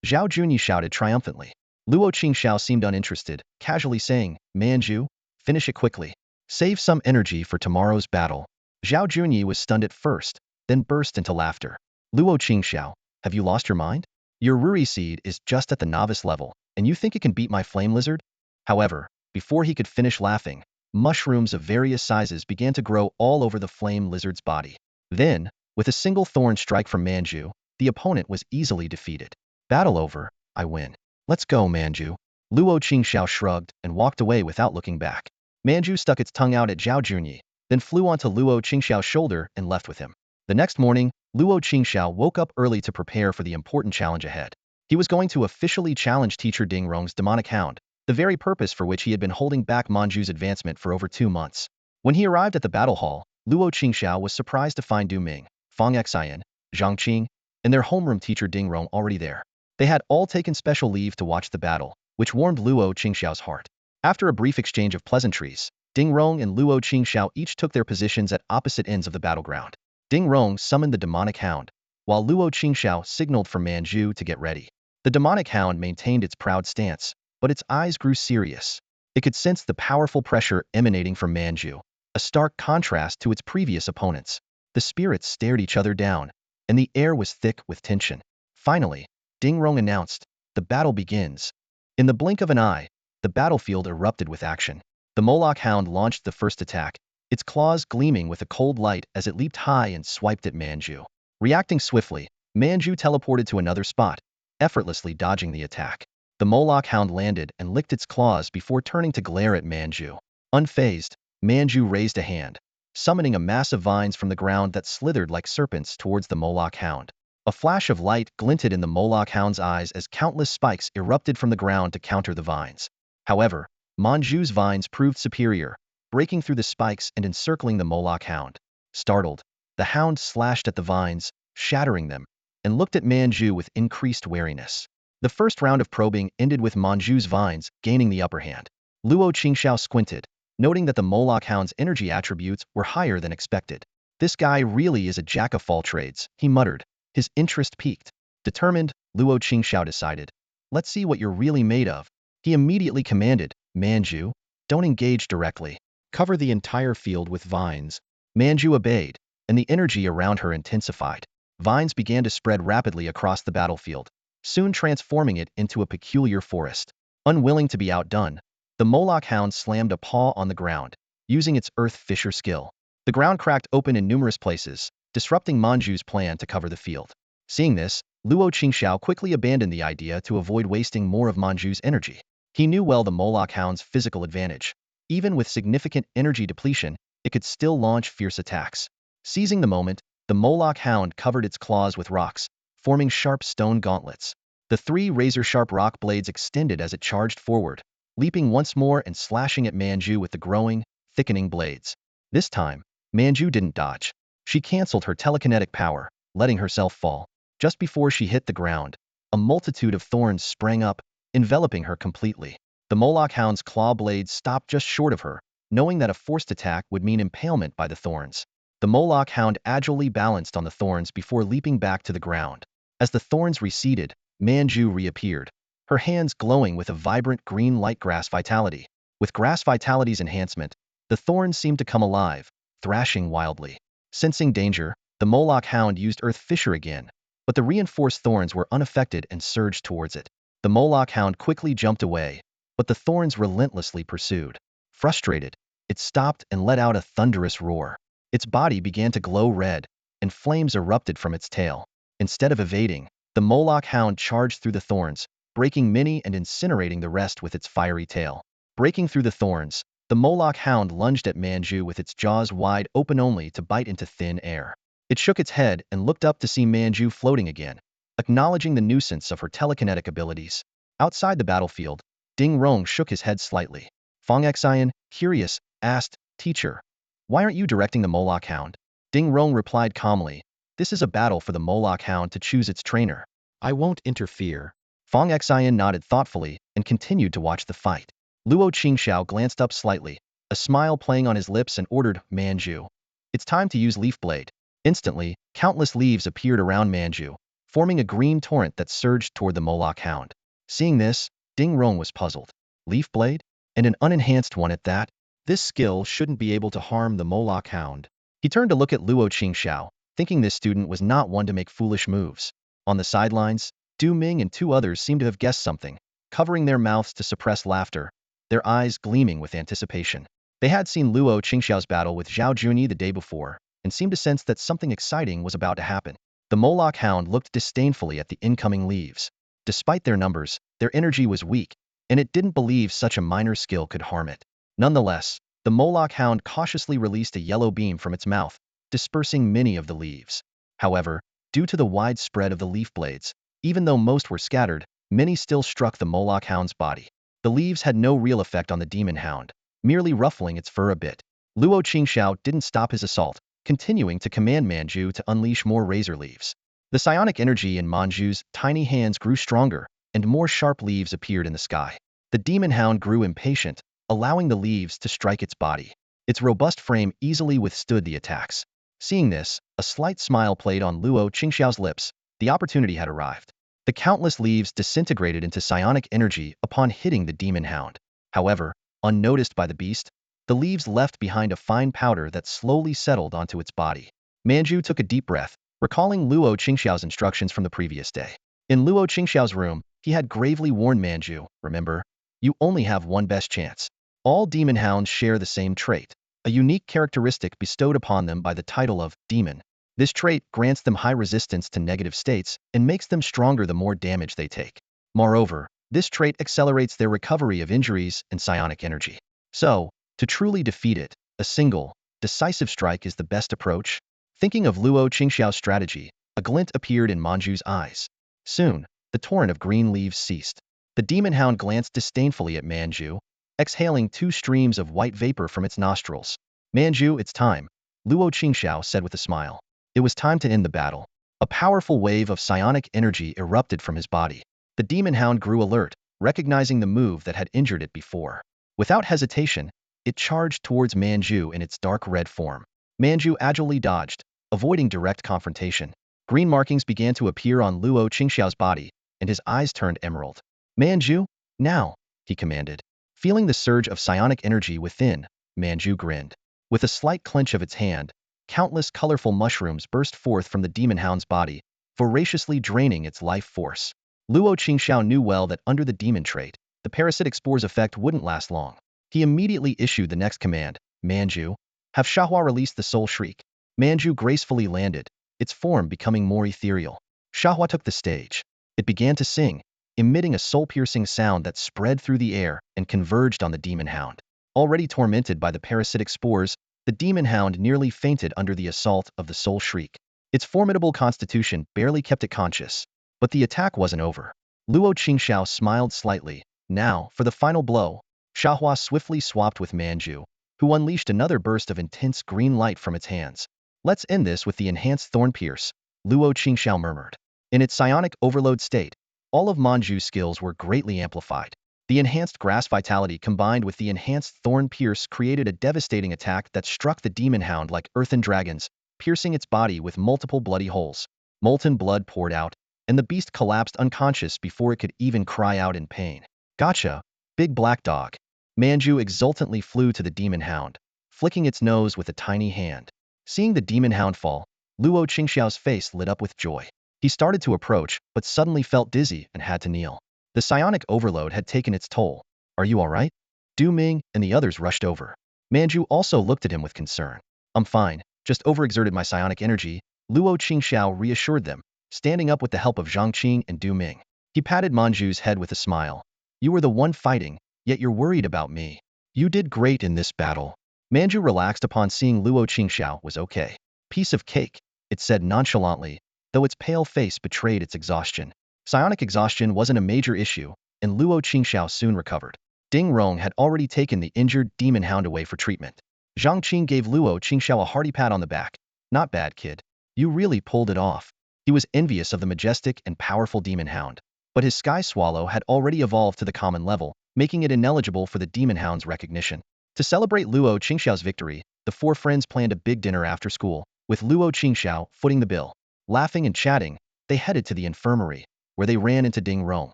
Zhao Junyi shouted triumphantly. Luo Qingxiao seemed uninterested, casually saying, Manju, finish it quickly. Save some energy for tomorrow's battle. Zhao Junyi was stunned at first, then burst into laughter. Luo Qingxiao, have you lost your mind? Your Ruri seed is just at the novice level, and you think it can beat my flame lizard? However, before he could finish laughing, mushrooms of various sizes began to grow all over the flame lizard's body. Then, with a single thorn strike from Manju, the opponent was easily defeated. Battle over, I win. Let's go, Manju. Luo Qingxiao shrugged and walked away without looking back. Manju stuck its tongue out at Zhao Junyi, then flew onto Luo Qingxiao's shoulder and left with him. The next morning, Luo Qingxiao woke up early to prepare for the important challenge ahead. He was going to officially challenge teacher Ding Rong's demonic hound, the very purpose for which he had been holding back Manju's advancement for over 2 months. When he arrived at the battle hall, Luo Qingxiao was surprised to find Du Ming, Fang Xian, Zhang Qing, and their homeroom teacher Ding Rong already there. They had all taken special leave to watch the battle, which warmed Luo Qingxiao's heart. After a brief exchange of pleasantries, Ding Rong and Luo Qingxiao each took their positions at opposite ends of the battleground. Ding Rong summoned the demonic hound, while Luo Qingxiao signaled for Manju to get ready. The demonic hound maintained its proud stance, but its eyes grew serious. It could sense the powerful pressure emanating from Manju, a stark contrast to its previous opponents. The spirits stared each other down, and the air was thick with tension. Finally, Ding Rong announced, the battle begins. In the blink of an eye, the battlefield erupted with action. The Moloch hound launched the first attack, its claws gleaming with a cold light as it leaped high and swiped at Manju. Reacting swiftly, Manju teleported to another spot, effortlessly dodging the attack. The Moloch hound landed and licked its claws before turning to glare at Manju. Unfazed, Manju raised a hand, summoning a mass of vines from the ground that slithered like serpents towards the Moloch hound. A flash of light glinted in the Moloch hound's eyes as countless spikes erupted from the ground to counter the vines. However, Manju's vines proved superior, breaking through the spikes and encircling the Moloch hound. Startled, the hound slashed at the vines, shattering them, and looked at Manju with increased wariness. The first round of probing ended with Manju's vines gaining the upper hand. Luo Qingxiao squinted, noting that the Moloch hound's energy attributes were higher than expected. This guy really is a jack of all trades, he muttered. His interest piqued. Determined, Luo Qingxiao decided. Let's see what you're really made of. He immediately commanded, Manju, don't engage directly. Cover the entire field with vines. Manju obeyed, and the energy around her intensified. Vines began to spread rapidly across the battlefield, soon transforming it into a peculiar forest. Unwilling to be outdone, the Moloch hound slammed a paw on the ground, using its earth fisher skill. The ground cracked open in numerous places, disrupting Manju's plan to cover the field. Seeing this, Luo Qingxiao quickly abandoned the idea to avoid wasting more of Manju's energy. He knew well the Moloch hound's physical advantage. Even with significant energy depletion, it could still launch fierce attacks. Seizing the moment, the Moloch hound covered its claws with rocks, forming sharp stone gauntlets. The 3 razor-sharp rock blades extended as it charged forward, leaping once more and slashing at Manju with the growing, thickening blades. This time, Manju didn't dodge. She canceled her telekinetic power, letting herself fall. Just before she hit the ground, a multitude of thorns sprang up, enveloping her completely. The Moloch hound's claw blades stopped just short of her, knowing that a forced attack would mean impalement by the thorns. The Moloch hound agilely balanced on the thorns before leaping back to the ground. As the thorns receded, Manju reappeared, her hands glowing with a vibrant green light grass vitality. With grass vitality's enhancement, the thorns seemed to come alive, thrashing wildly. Sensing danger, the Moloch hound used Earth Fissure again, but the reinforced thorns were unaffected and surged towards it. The Moloch hound quickly jumped away, but the thorns relentlessly pursued. Frustrated, it stopped and let out a thunderous roar. Its body began to glow red, and flames erupted from its tail. Instead of evading, the Moloch hound charged through the thorns, breaking many and incinerating the rest with its fiery tail. Breaking through the thorns, the Moloch hound lunged at Manju with its jaws wide open only to bite into thin air. It shook its head and looked up to see Manju floating again, acknowledging the nuisance of her telekinetic abilities. Outside the battlefield, Ding Rong shook his head slightly. Fong Xian, curious, asked, "Teacher, why aren't you directing the Moloch Hound?" Ding Rong replied calmly, "This is a battle for the Moloch Hound to choose its trainer. I won't interfere." Fong Xian nodded thoughtfully and continued to watch the fight. Luo Qingxiao glanced up slightly, a smile playing on his lips, and ordered, "Manju, it's time to use Leaf Blade." Instantly, countless leaves appeared around Manju, forming a green torrent that surged toward the Moloch Hound. Seeing this, Ding Rong was puzzled. Leaf Blade? And an unenhanced one at that? This skill shouldn't be able to harm the Moloch Hound. He turned to look at Luo Qingxiao, thinking this student was not one to make foolish moves. On the sidelines, Du Ming and two others seemed to have guessed something, covering their mouths to suppress laughter, their eyes gleaming with anticipation. They had seen Luo Qingxiao's battle with Zhao Junyi the day before, and seemed to sense that something exciting was about to happen. The Moloch Hound looked disdainfully at the incoming leaves. Despite their numbers, their energy was weak, and it didn't believe such a minor skill could harm it. Nonetheless, the Moloch Hound cautiously released a yellow beam from its mouth, dispersing many of the leaves. However, due to the wide spread of the leaf blades, even though most were scattered, many still struck the Moloch Hound's body. The leaves had no real effect on the demon hound, merely ruffling its fur a bit. Luo Qingxiao didn't stop his assault, continuing to command Manju to unleash more razor leaves. The psionic energy in Manju's tiny hands grew stronger, and more sharp leaves appeared in the sky. The demon hound grew impatient, allowing the leaves to strike its body. Its robust frame easily withstood the attacks. Seeing this, a slight smile played on Luo Qingxiao's lips. The opportunity had arrived. The countless leaves disintegrated into psionic energy upon hitting the demon hound. However, unnoticed by the beast, the leaves left behind a fine powder that slowly settled onto its body. Manju took a deep breath, recalling Luo Qingxiao's instructions from the previous day. In Luo Qingxiao's room, he had gravely warned Manju, "Remember, you only have one best chance." All demon hounds share the same trait, a unique characteristic bestowed upon them by the title of demon. This trait grants them high resistance to negative states and makes them stronger the more damage they take. Moreover, this trait accelerates their recovery of injuries and psionic energy. So, to truly defeat it, a single, decisive strike is the best approach. Thinking of Luo Qingxiao's strategy, a glint appeared in Manju's eyes. Soon, the torrent of green leaves ceased. The demon hound glanced disdainfully at Manju, exhaling two streams of white vapor from its nostrils. "Manju, it's time," Luo Qingxiao said with a smile. It was time to end the battle. A powerful wave of psionic energy erupted from his body. The demon hound grew alert, recognizing the move that had injured it before. Without hesitation, it charged towards Manju in its dark red form. Manju agilely dodged, avoiding direct confrontation. Green markings began to appear on Luo Qingxiao's body, and his eyes turned emerald. "Manju, now," he commanded. Feeling the surge of psionic energy within, Manju grinned. With a slight clench of its hand, countless colorful mushrooms burst forth from the demon hound's body, voraciously draining its life force. Luo Qingxiao knew well that under the demon trait, the parasitic spore's effect wouldn't last long. He immediately issued the next command, "Manju, have Xiahua release the soul shriek." Manju gracefully landed, its form becoming more ethereal. Xiahua took the stage. It began to sing, emitting a soul-piercing sound that spread through the air and converged on the demon hound. Already tormented by the parasitic spores, the demon hound nearly fainted under the assault of the soul shriek. Its formidable constitution barely kept it conscious. But the attack wasn't over. Luo Qingxiao smiled slightly. Now, for the final blow. Xiahua swiftly swapped with Manju, who unleashed another burst of intense green light from its hands. "Let's end this with the enhanced thorn pierce," Luo Qingxiao murmured. In its psionic overload state, all of Manju's skills were greatly amplified. The enhanced grass vitality combined with the enhanced thorn pierce created a devastating attack that struck the demon hound like earthen dragons, piercing its body with multiple bloody holes. Molten blood poured out, and the beast collapsed unconscious before it could even cry out in pain. "Gotcha, big black dog." Manju exultantly flew to the demon hound, flicking its nose with a tiny hand. Seeing the demon hound fall, Luo Qingxiao's face lit up with joy. He started to approach, but suddenly felt dizzy and had to kneel. The psionic overload had taken its toll. "Are you all right?" Du Ming and the others rushed over. Manju also looked at him with concern. "I'm fine, just overexerted my psionic energy," Luo Qingxiao reassured them, standing up with the help of Zhang Qing and Du Ming. He patted Manju's head with a smile. "You were the one fighting, yet you're worried about me. You did great in this battle." Manju relaxed upon seeing Luo Qingxiao was okay. Piece of cake. it said nonchalantly, though its pale face betrayed its exhaustion. Psionic exhaustion wasn't a major issue, and Luo Qingxiao soon recovered. Ding Rong had already taken the injured demon hound away for treatment. Zhang Qing gave Luo Qingxiao a hearty pat on the back. Not bad, kid. You really pulled it off. He was envious of the majestic and powerful demon hound. But his sky swallow had already evolved to the common level, making it ineligible for the demon hound's recognition. To celebrate Luo Qingxiao's victory, the four friends planned a big dinner after school, with Luo Qingxiao footing the bill. Laughing and chatting, they headed to the infirmary, where they ran into Ding Rong.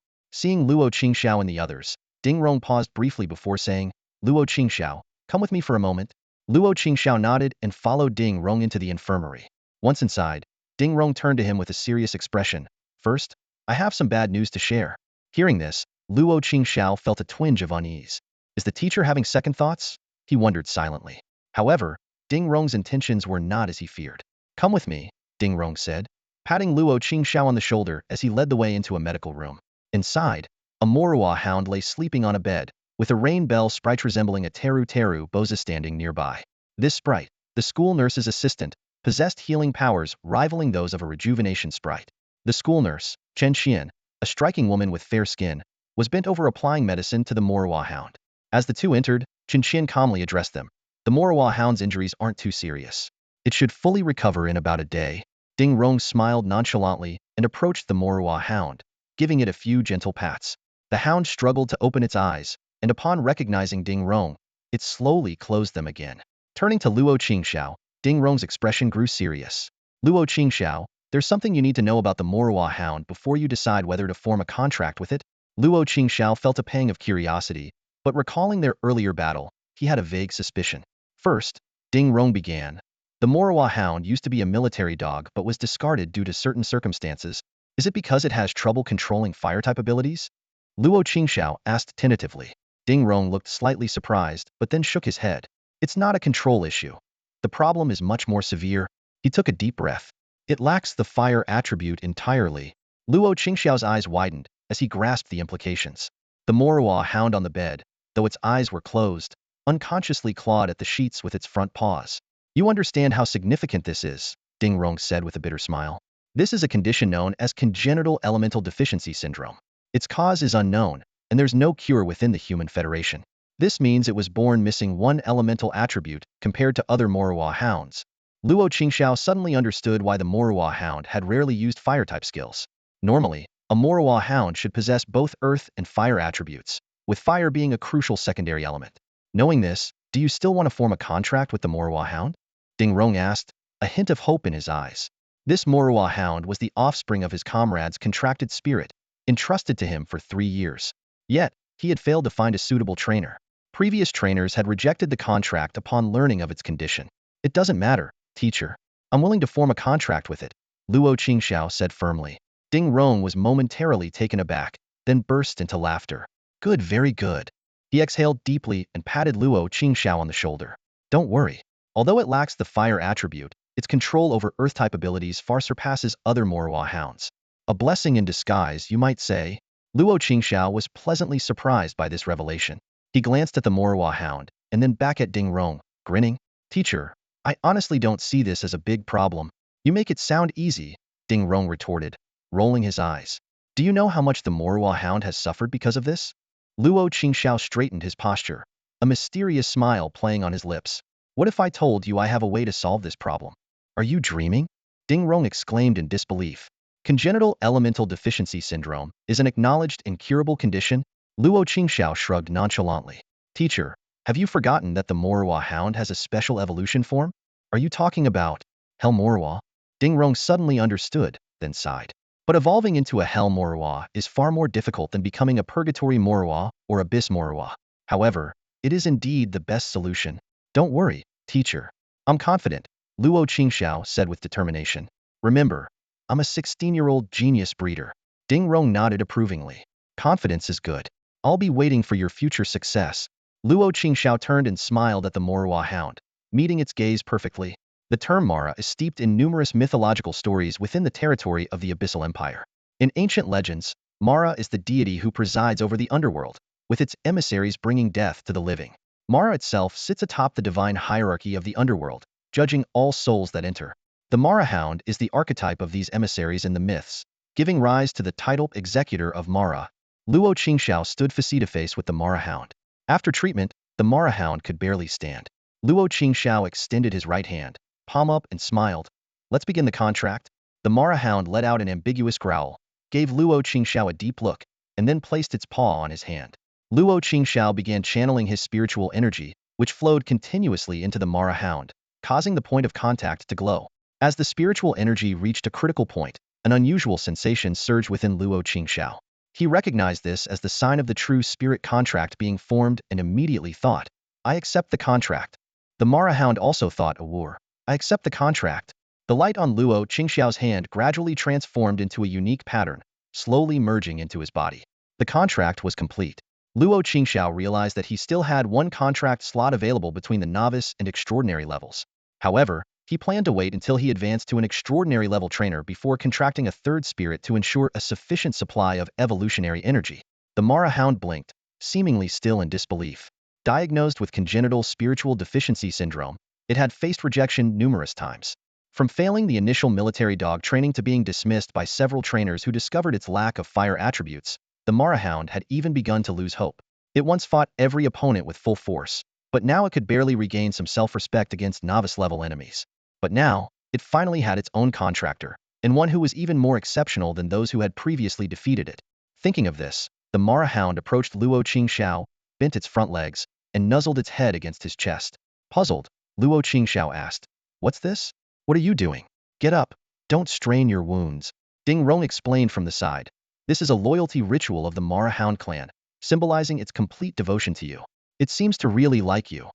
Seeing Luo Qingxiao and the others, Ding Rong paused briefly before saying, Luo Qingxiao, come with me for a moment. Luo Qingxiao nodded and followed Ding Rong into the infirmary. Once inside, Ding Rong turned to him with a serious expression. First, I have some bad news to share. Hearing this, Luo Qingxiao felt a twinge of unease. Is the teacher having second thoughts? He wondered silently. However, Ding Rong's intentions were not as he feared. Come with me, Ding Rong said, patting Luo Qingxiao on the shoulder as he led the way into a medical room. Inside, a Morua hound lay sleeping on a bed, with a rain bell sprite resembling a Teru Teru Boza standing nearby. This sprite, the school nurse's assistant, possessed healing powers rivaling those of a rejuvenation sprite. The school nurse, Chen Xian, a striking woman with fair skin, was bent over applying medicine to the Morua hound. As the two entered, Chen Xian calmly addressed them. The Morua hound's injuries aren't too serious. It should fully recover in about a day. Ding Rong smiled nonchalantly and approached the Morua hound, giving it a few gentle pats. The hound struggled to open its eyes, and upon recognizing Ding Rong, it slowly closed them again. Turning to Luo Qingxiao, Ding Rong's expression grew serious. Luo Qingxiao, there's something you need to know about the Morua hound before you decide whether to form a contract with it. Luo Qingxiao felt a pang of curiosity, but recalling their earlier battle, he had a vague suspicion. First, Ding Rong began. The Morua hound used to be a military dog but was discarded due to certain circumstances. Is it because it has trouble controlling fire-type abilities? Luo Qingxiao asked tentatively. Ding Rong looked slightly surprised, but then shook his head. It's not a control issue. The problem is much more severe. He took a deep breath. It lacks the fire attribute entirely. Luo Qingxiao's eyes widened as he grasped the implications. The Morua hound on the bed, though its eyes were closed, unconsciously clawed at the sheets with its front paws. You understand how significant this is, Ding Rong said with a bitter smile. This is a condition known as congenital elemental deficiency syndrome. Its cause is unknown, and there's no cure within the human federation. This means it was born missing one elemental attribute compared to other Morua hounds. Luo Qingxiao suddenly understood why the Morua hound had rarely used fire-type skills. Normally, a Morua hound should possess both earth and fire attributes, with fire being a crucial secondary element. Knowing this, do you still want to form a contract with the Morua hound? Ding Rong asked, a hint of hope in his eyes. This Morua hound was the offspring of his comrade's contracted spirit, entrusted to him for 3 years. Yet, he had failed to find a suitable trainer. Previous trainers had rejected the contract upon learning of its condition. It doesn't matter, teacher. I'm willing to form a contract with it, Luo Qingxiao said firmly. Ding Rong was momentarily taken aback, then burst into laughter. Good, very good. He exhaled deeply and patted Luo Qingxiao on the shoulder. Don't worry. Although it lacks the fire attribute, its control over earth-type abilities far surpasses other Morua hounds. A blessing in disguise, you might say. Luo Qingxiao was pleasantly surprised by this revelation. He glanced at the Morua hound, and then back at Ding Rong, grinning. Teacher, I honestly don't see this as a big problem. You make it sound easy, Ding Rong retorted, rolling his eyes. Do you know how much the Morua hound has suffered because of this? Luo Qingxiao straightened his posture, a mysterious smile playing on his lips. What if I told you I have a way to solve this problem? Are you dreaming? Ding Rong exclaimed in disbelief. Congenital elemental deficiency syndrome is an acknowledged incurable condition. Luo Qingxiao shrugged nonchalantly. Teacher, have you forgotten that the Morua hound has a special evolution form? Are you talking about Hell Morua? Ding Rong suddenly understood, then sighed. But evolving into a Hell Morua is far more difficult than becoming a Purgatory Morua or Abyss Morua. However, it is indeed the best solution. Don't worry, teacher. I'm confident, Luo Qingxiao said with determination. Remember, I'm a 16-year-old genius breeder. Ding Rong nodded approvingly. Confidence is good. I'll be waiting for your future success. Luo Qingxiao turned and smiled at the Morua hound, meeting its gaze perfectly. The term Mara is steeped in numerous mythological stories within the territory of the Abyssal Empire. In ancient legends, Mara is the deity who presides over the underworld, with its emissaries bringing death to the living. Mara itself sits atop the divine hierarchy of the underworld, judging all souls that enter. The Mara Hound is the archetype of these emissaries in the myths, giving rise to the title Executor of Mara. Luo Qingxiao stood face-to-face with the Mara Hound. After treatment, the Mara Hound could barely stand. Luo Qingxiao extended his right hand, palm up, and smiled. Let's begin the contract. The Mara Hound let out an ambiguous growl, gave Luo Qingxiao a deep look, and then placed its paw on his hand. Luo Qingxiao began channeling his spiritual energy, which flowed continuously into the Mara Hound, causing the point of contact to glow. As the spiritual energy reached a critical point, an unusual sensation surged within Luo Qingxiao. He recognized this as the sign of the true spirit contract being formed and immediately thought, I accept the contract. The Mara Hound also thought, Awur, I accept the contract. The light on Luo Qingxiao's hand gradually transformed into a unique pattern, slowly merging into his body. The contract was complete. Luo Qingxiao realized that he still had one contract slot available between the novice and extraordinary levels. However, he planned to wait until he advanced to an extraordinary level trainer before contracting a third spirit to ensure a sufficient supply of evolutionary energy. The Mara Hound blinked, seemingly still in disbelief. Diagnosed with congenital spiritual deficiency syndrome, it had faced rejection numerous times. From failing the initial military dog training to being dismissed by several trainers who discovered its lack of fire attributes, the Mara Hound had even begun to lose hope. It once fought every opponent with full force, but now it could barely regain some self-respect against novice-level enemies. But now, it finally had its own contractor, and one who was even more exceptional than those who had previously defeated it. Thinking of this, the Mara Hound approached Luo Qingxiao, bent its front legs, and nuzzled its head against his chest. Puzzled, Luo Qingxiao asked, What's this? What are you doing? Get up. Don't strain your wounds. Ding Rong explained from the side. This is a loyalty ritual of the Mara Hound clan, symbolizing its complete devotion to you. It seems to really like you.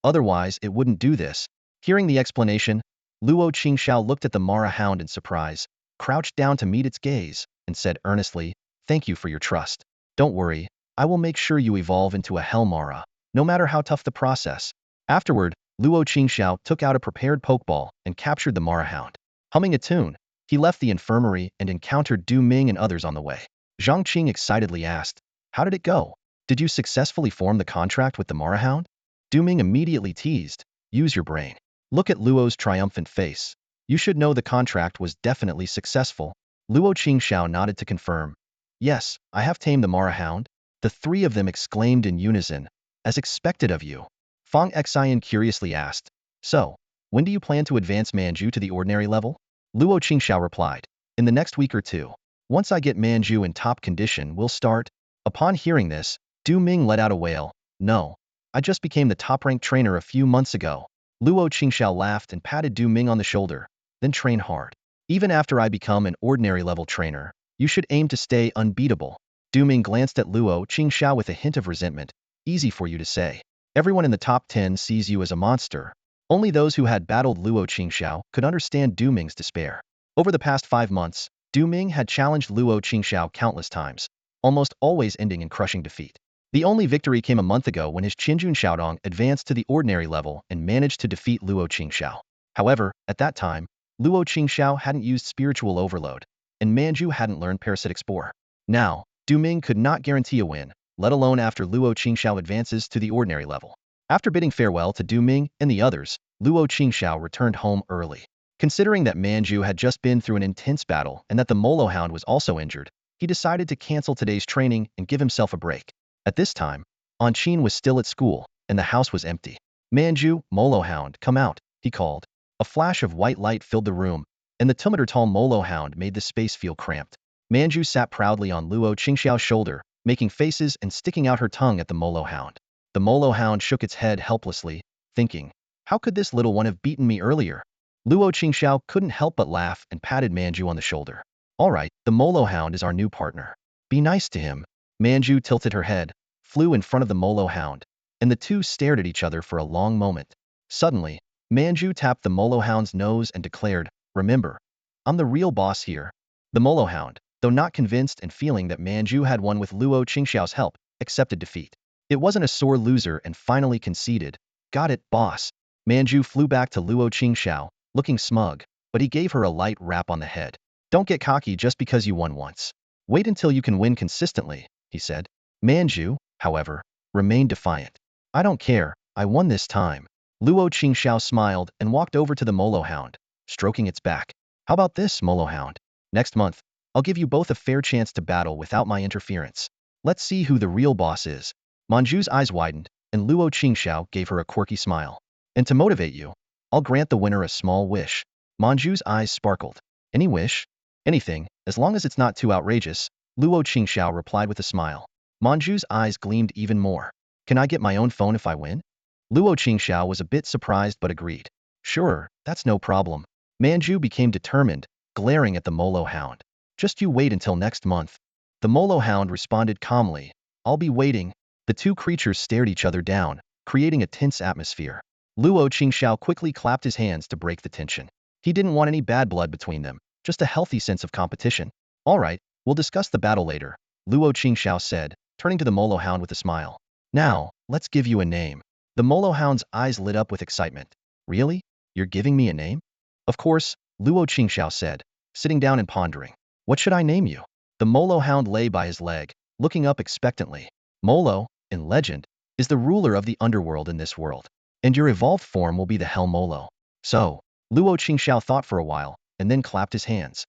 Otherwise, it wouldn't do this. Hearing the explanation, Luo Qingxiao looked at the Mara Hound in surprise, crouched down to meet its gaze, and said earnestly, Thank you for your trust. Don't worry, I will make sure you evolve into a Hell Mara, no matter how tough the process. Afterward, Luo Qingxiao took out a prepared pokeball and captured the Mara Hound. Humming a tune, he left the infirmary and encountered Du Ming and others on the way. Zhang Qing excitedly asked, How did it go? Did you successfully form the contract with the Mara Hound? Du Ming immediately teased, Use your brain. Look at Luo's triumphant face. You should know the contract was definitely successful. Luo Qingxiao nodded to confirm. Yes, I have tamed the Mara Hound. The three of them exclaimed in unison, As expected of you. Fang Xian curiously asked, So, when do you plan to advance Manju to the ordinary level? Luo Qingxiao replied, In the next week or two. Once I get Manju in top condition, we'll start. Upon hearing this, Du Ming let out a wail. No, I just became the top-ranked trainer a few months ago. Luo Qingxiao laughed and patted Du Ming on the shoulder. Then train hard. Even after I become an ordinary level trainer, you should aim to stay unbeatable. Du Ming glanced at Luo Qingxiao with a hint of resentment. Easy for you to say. Everyone in the top 10 sees you as a monster. Only those who had battled Luo Qingxiao could understand Du Ming's despair. Over the past 5 months, Du Ming had challenged Luo Qingxiao countless times, almost always ending in crushing defeat. The only victory came a month ago when his Qinjun Xiaodong advanced to the ordinary level and managed to defeat Luo Qingxiao. However, at that time, Luo Qingxiao hadn't used spiritual overload, and Manju hadn't learned parasitic spore. Now, Du Ming could not guarantee a win, let alone after Luo Qingxiao advances to the ordinary level. After bidding farewell to Du Ming and the others, Luo Qingxiao returned home early. Considering that Manju had just been through an intense battle and that the Molo Hound was also injured, he decided to cancel today's training and give himself a break. At this time, Anqin was still at school, and the house was empty. Manju, Molo Hound, come out, he called. A flash of white light filled the room, and the 2-meter-tall Molo Hound made the space feel cramped. Manju sat proudly on Luo Qingxiao's shoulder, making faces and sticking out her tongue at the Molo Hound. The Molo Hound shook its head helplessly, thinking, How could this little one have beaten me earlier? Luo Qingxiao couldn't help but laugh and patted Manju on the shoulder. All right, the Molo Hound is our new partner. Be nice to him. Manju tilted her head, flew in front of the Molo Hound, and the two stared at each other for a long moment. Suddenly, Manju tapped the Molo Hound's nose and declared, Remember, I'm the real boss here. The Molo Hound, though not convinced and feeling that Manju had won with Luo Qingxiao's help, accepted defeat. It wasn't a sore loser and finally conceded. Got it, boss. Manju flew back to Luo Qingxiao, looking smug, but he gave her a light rap on the head. Don't get cocky just because you won once. Wait until you can win consistently, he said. Manju, however, remained defiant. I don't care, I won this time. Luo Qingxiao smiled and walked over to the Molo Hound, stroking its back. How about this, Molohound? Next month, I'll give you both a fair chance to battle without my interference. Let's see who the real boss is. Manju's eyes widened, and Luo Qingxiao gave her a quirky smile. And to motivate you, I'll grant the winner a small wish. Manju's eyes sparkled. Any wish? Anything, as long as it's not too outrageous, Luo Qingxiao replied with a smile. Manju's eyes gleamed even more. Can I get my own phone if I win? Luo Qingxiao was a bit surprised but agreed. Sure, that's no problem. Manju became determined, glaring at the Molo Hound. Just you wait until next month. The Molo Hound responded calmly. I'll be waiting. The two creatures stared each other down, creating a tense atmosphere. Luo Qingxiao quickly clapped his hands to break the tension. He didn't want any bad blood between them, just a healthy sense of competition. All right, we'll discuss the battle later, Luo Qingxiao said, turning to the Molo Hound with a smile. Now, let's give you a name. The Molo Hound's eyes lit up with excitement. Really? You're giving me a name? Of course, Luo Qingxiao said, sitting down and pondering. What should I name you? The Molo Hound lay by his leg, looking up expectantly. Molo, in legend, is the ruler of the underworld in this world, and your evolved form will be the Hell Molo. So, Luo Qingxiao thought for a while, and then clapped his hands.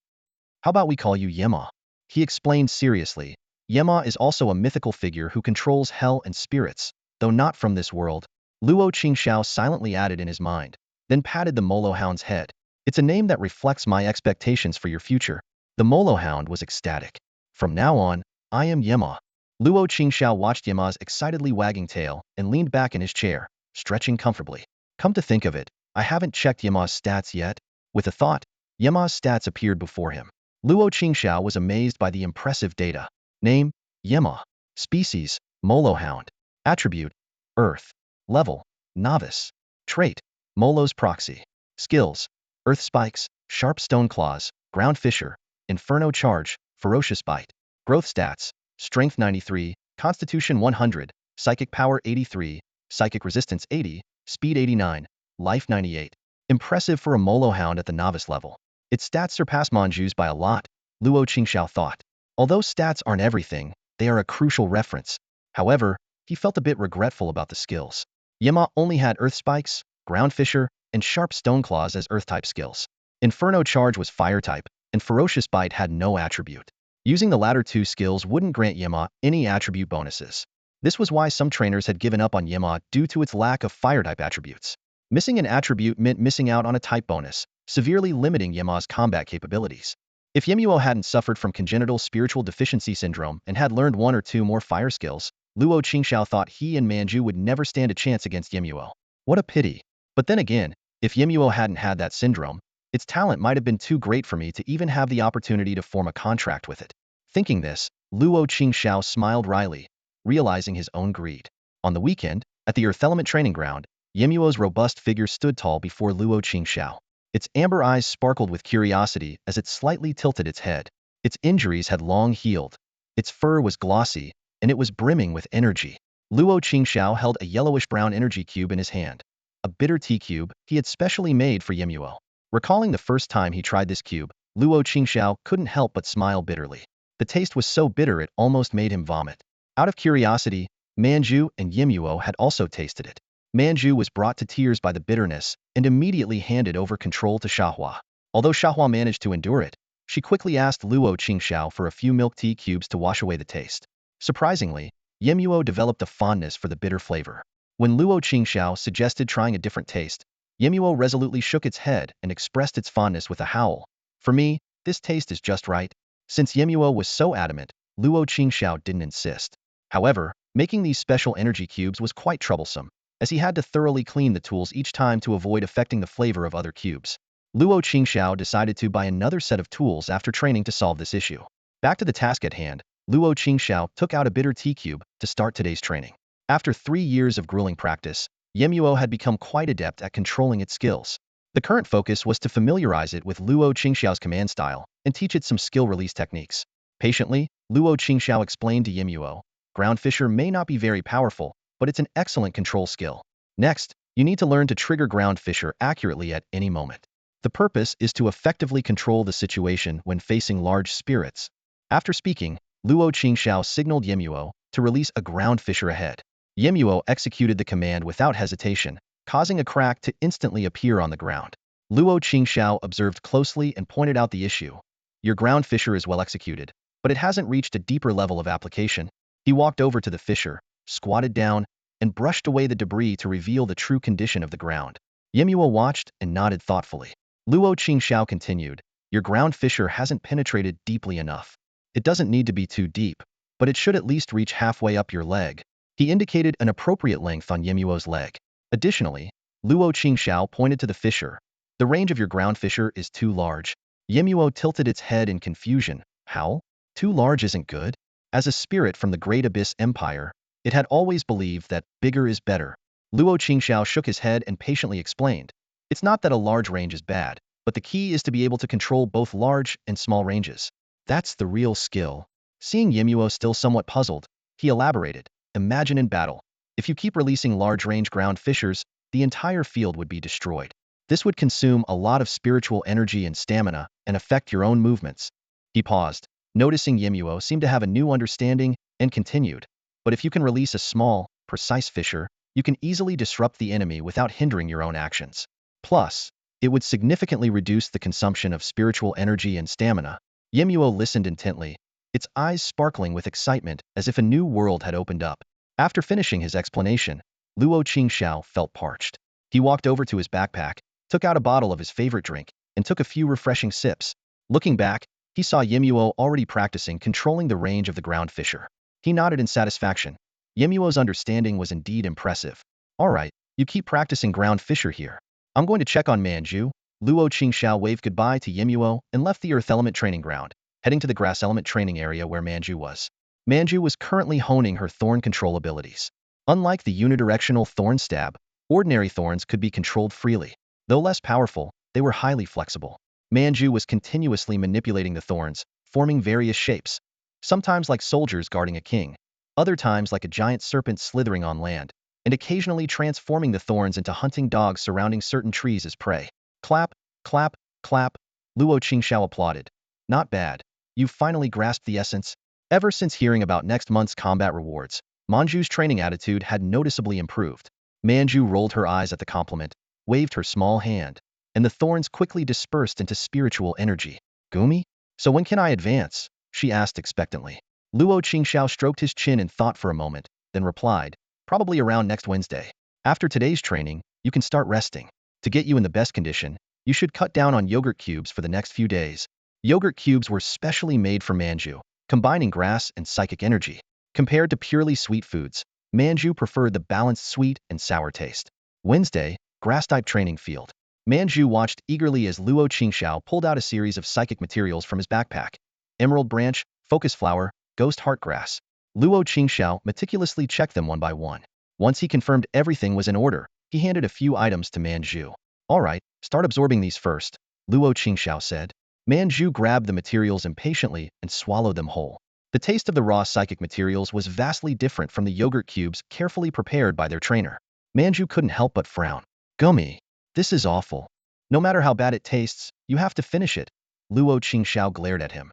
How about we call you Yema? He explained seriously. Yema is also a mythical figure who controls hell and spirits, though not from this world. Luo Qingxiao silently added in his mind, then patted the Molo Hound's head. It's a name that reflects my expectations for your future. The Molo Hound was ecstatic. From now on, I am Yema. Luo Qingxiao watched Yema's excitedly wagging tail and leaned back in his chair, stretching comfortably. Come to think of it, I haven't checked Yema's stats yet. With a thought, Yema's stats appeared before him. Luo Qingxiao was amazed by the impressive data. Name, Yema. Species, Molo Hound. Attribute, Earth. Level, Novice. Trait, Molo's Proxy. Skills, Earth Spikes, Sharp Stone Claws, Ground Fissure, Inferno Charge, Ferocious Bite. Growth Stats, Strength 93, Constitution 100, Psychic Power 83, Psychic Resistance 80, Speed 89, Life 98. Impressive for a Molo Hound at the novice level. Its stats surpass Manju's by a lot, Luo Qingxiao thought. Although stats aren't everything, they are a crucial reference. However, he felt a bit regretful about the skills. Yema only had Earth Spikes, Ground Fissure, and Sharp Stone Claws as Earth-type skills. Inferno Charge was Fire-type, and Ferocious Bite had no attribute. Using the latter two skills wouldn't grant Yema any attribute bonuses. This was why some trainers had given up on Yema due to its lack of Fire-type attributes. Missing an attribute meant missing out on a type bonus, severely limiting Yema's combat capabilities. If Yemuo hadn't suffered from congenital spiritual deficiency syndrome and had learned one or two more fire skills, Luo Qingxiao thought he and Manju would never stand a chance against Yemuo. What a pity. But then again, if Yemuo hadn't had that syndrome, its talent might have been too great for me to even have the opportunity to form a contract with it. Thinking this, Luo Qingxiao smiled wryly, realizing his own greed. On the weekend, at the Earth Element Training Ground, Yemuo's robust figure stood tall before Luo Qingxiao. Its amber eyes sparkled with curiosity as it slightly tilted its head. Its injuries had long healed. Its fur was glossy, and it was brimming with energy. Luo Qingxiao held a yellowish-brown energy cube in his hand. A bitter tea cube he had specially made for Yemuo. Recalling the first time he tried this cube, Luo Qingxiao couldn't help but smile bitterly. The taste was so bitter it almost made him vomit. Out of curiosity, Manju and Yemuo had also tasted it. Manju was brought to tears by the bitterness and immediately handed over control to Xiahua. Although Xiahua managed to endure it, she quickly asked Luo Qingxiao for a few milk tea cubes to wash away the taste. Surprisingly, Yemuo developed a fondness for the bitter flavor. When Luo Qingxiao suggested trying a different taste, Yemuo resolutely shook its head and expressed its fondness with a howl. For me, this taste is just right. Since Yemuo was so adamant, Luo Qingxiao didn't insist. However, making these special energy cubes was quite troublesome, as he had to thoroughly clean the tools each time to avoid affecting the flavor of other cubes. Luo Qingxiao decided to buy another set of tools after training to solve this issue. Back to the task at hand, Luo Qingxiao took out a bitter tea cube to start today's training. After 3 years of grueling practice, Yemuo had become quite adept at controlling its skills. The current focus was to familiarize it with Luo Qingxiao's command style and teach it some skill release techniques. Patiently, Luo Qingxiao explained to Yemuo, Ground Fissure may not be very powerful, but it's an excellent control skill. Next, you need to learn to trigger Ground Fissure accurately at any moment. The purpose is to effectively control the situation when facing large spirits. After speaking, Luo Qingxiao signaled Yemuo to release a Ground Fissure ahead. Yemuo executed the command without hesitation, causing a crack to instantly appear on the ground. Luo Qingxiao observed closely and pointed out the issue. Your ground fissure is well executed, but it hasn't reached a deeper level of application. He walked over to the fissure, squatted down, and brushed away the debris to reveal the true condition of the ground. Yemuo watched and nodded thoughtfully. Luo Qingxiao continued, your ground fissure hasn't penetrated deeply enough. It doesn't need to be too deep, but it should at least reach halfway up your leg. He indicated an appropriate length on Yemuo's leg. Additionally, Luo Qingxiao pointed to the fissure. The range of your ground fissure is too large. Yemuo tilted its head in confusion. How? Too large isn't good? As a spirit from the Great Abyss Empire, it had always believed that bigger is better. Luo Qingxiao shook his head and patiently explained. It's not that a large range is bad, but the key is to be able to control both large and small ranges. That's the real skill. Seeing Yemuo still somewhat puzzled, he elaborated. Imagine in battle. If you keep releasing large-range ground fissures, the entire field would be destroyed. This would consume a lot of spiritual energy and stamina and affect your own movements. He paused, noticing Yemuo seemed to have a new understanding, and continued. But if you can release a small, precise fissure, you can easily disrupt the enemy without hindering your own actions. Plus, it would significantly reduce the consumption of spiritual energy and stamina. Yemuo listened intently, its eyes sparkling with excitement as if a new world had opened up. After finishing his explanation, Luo Qingxiao felt parched. He walked over to his backpack, took out a bottle of his favorite drink, and took a few refreshing sips. Looking back, he saw Yemuo already practicing controlling the range of the ground fissure. He nodded in satisfaction. Yemuo's understanding was indeed impressive. All right, you keep practicing ground fissure here. I'm going to check on Manju. Luo Qingxiao waved goodbye to Yemuo and left the earth element training ground, heading to the grass element training area where Manju was. Manju was currently honing her thorn control abilities. Unlike the unidirectional thorn stab, ordinary thorns could be controlled freely. Though less powerful, they were highly flexible. Manju was continuously manipulating the thorns, forming various shapes. Sometimes like soldiers guarding a king, other times like a giant serpent slithering on land, and occasionally transforming the thorns into hunting dogs surrounding certain trees as prey. Clap, clap, clap, Luo Qingxiao applauded. Not bad. You've finally grasped the essence. Ever since hearing about next month's combat rewards, Manju's training attitude had noticeably improved. Manju rolled her eyes at the compliment, waved her small hand, and the thorns quickly dispersed into spiritual energy. Gumi? So when can I advance? She asked expectantly. Luo Qingxiao stroked his chin in thought for a moment, then replied, probably around next Wednesday. After today's training, you can start resting. To get you in the best condition, you should cut down on yogurt cubes for the next few days. Yogurt cubes were specially made for Manju, combining grass and psychic energy. Compared to purely sweet foods, Manju preferred the balanced sweet and sour taste. Wednesday, grass-type training field. Manju watched eagerly as Luo Qingxiao pulled out a series of psychic materials from his backpack. Emerald branch, focus flower, ghost heart grass. Luo Qingxiao meticulously checked them one by one. Once he confirmed everything was in order, he handed a few items to Manju. All right, start absorbing these first, Luo Qingxiao said. Manju grabbed the materials impatiently and swallowed them whole. The taste of the raw psychic materials was vastly different from the yogurt cubes carefully prepared by their trainer. Manju couldn't help but frown. Gummy. This is awful. No matter how bad it tastes, you have to finish it. Luo Qingxiao glared at him.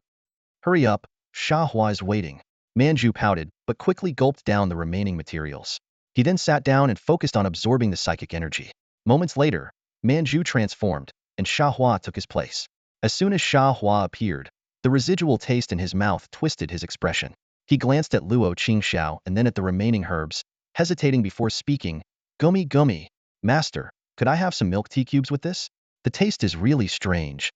Hurry up, Xiahua is waiting. Manju pouted, but quickly gulped down the remaining materials. He then sat down and focused on absorbing the psychic energy. Moments later, Manju transformed, and Xiahua took his place. As soon as Xiahua appeared, the residual taste in his mouth twisted his expression. He glanced at Luo Qingxiao and then at the remaining herbs, hesitating before speaking. Gummy gummy. Master, could I have some milk tea cubes with this? The taste is really strange.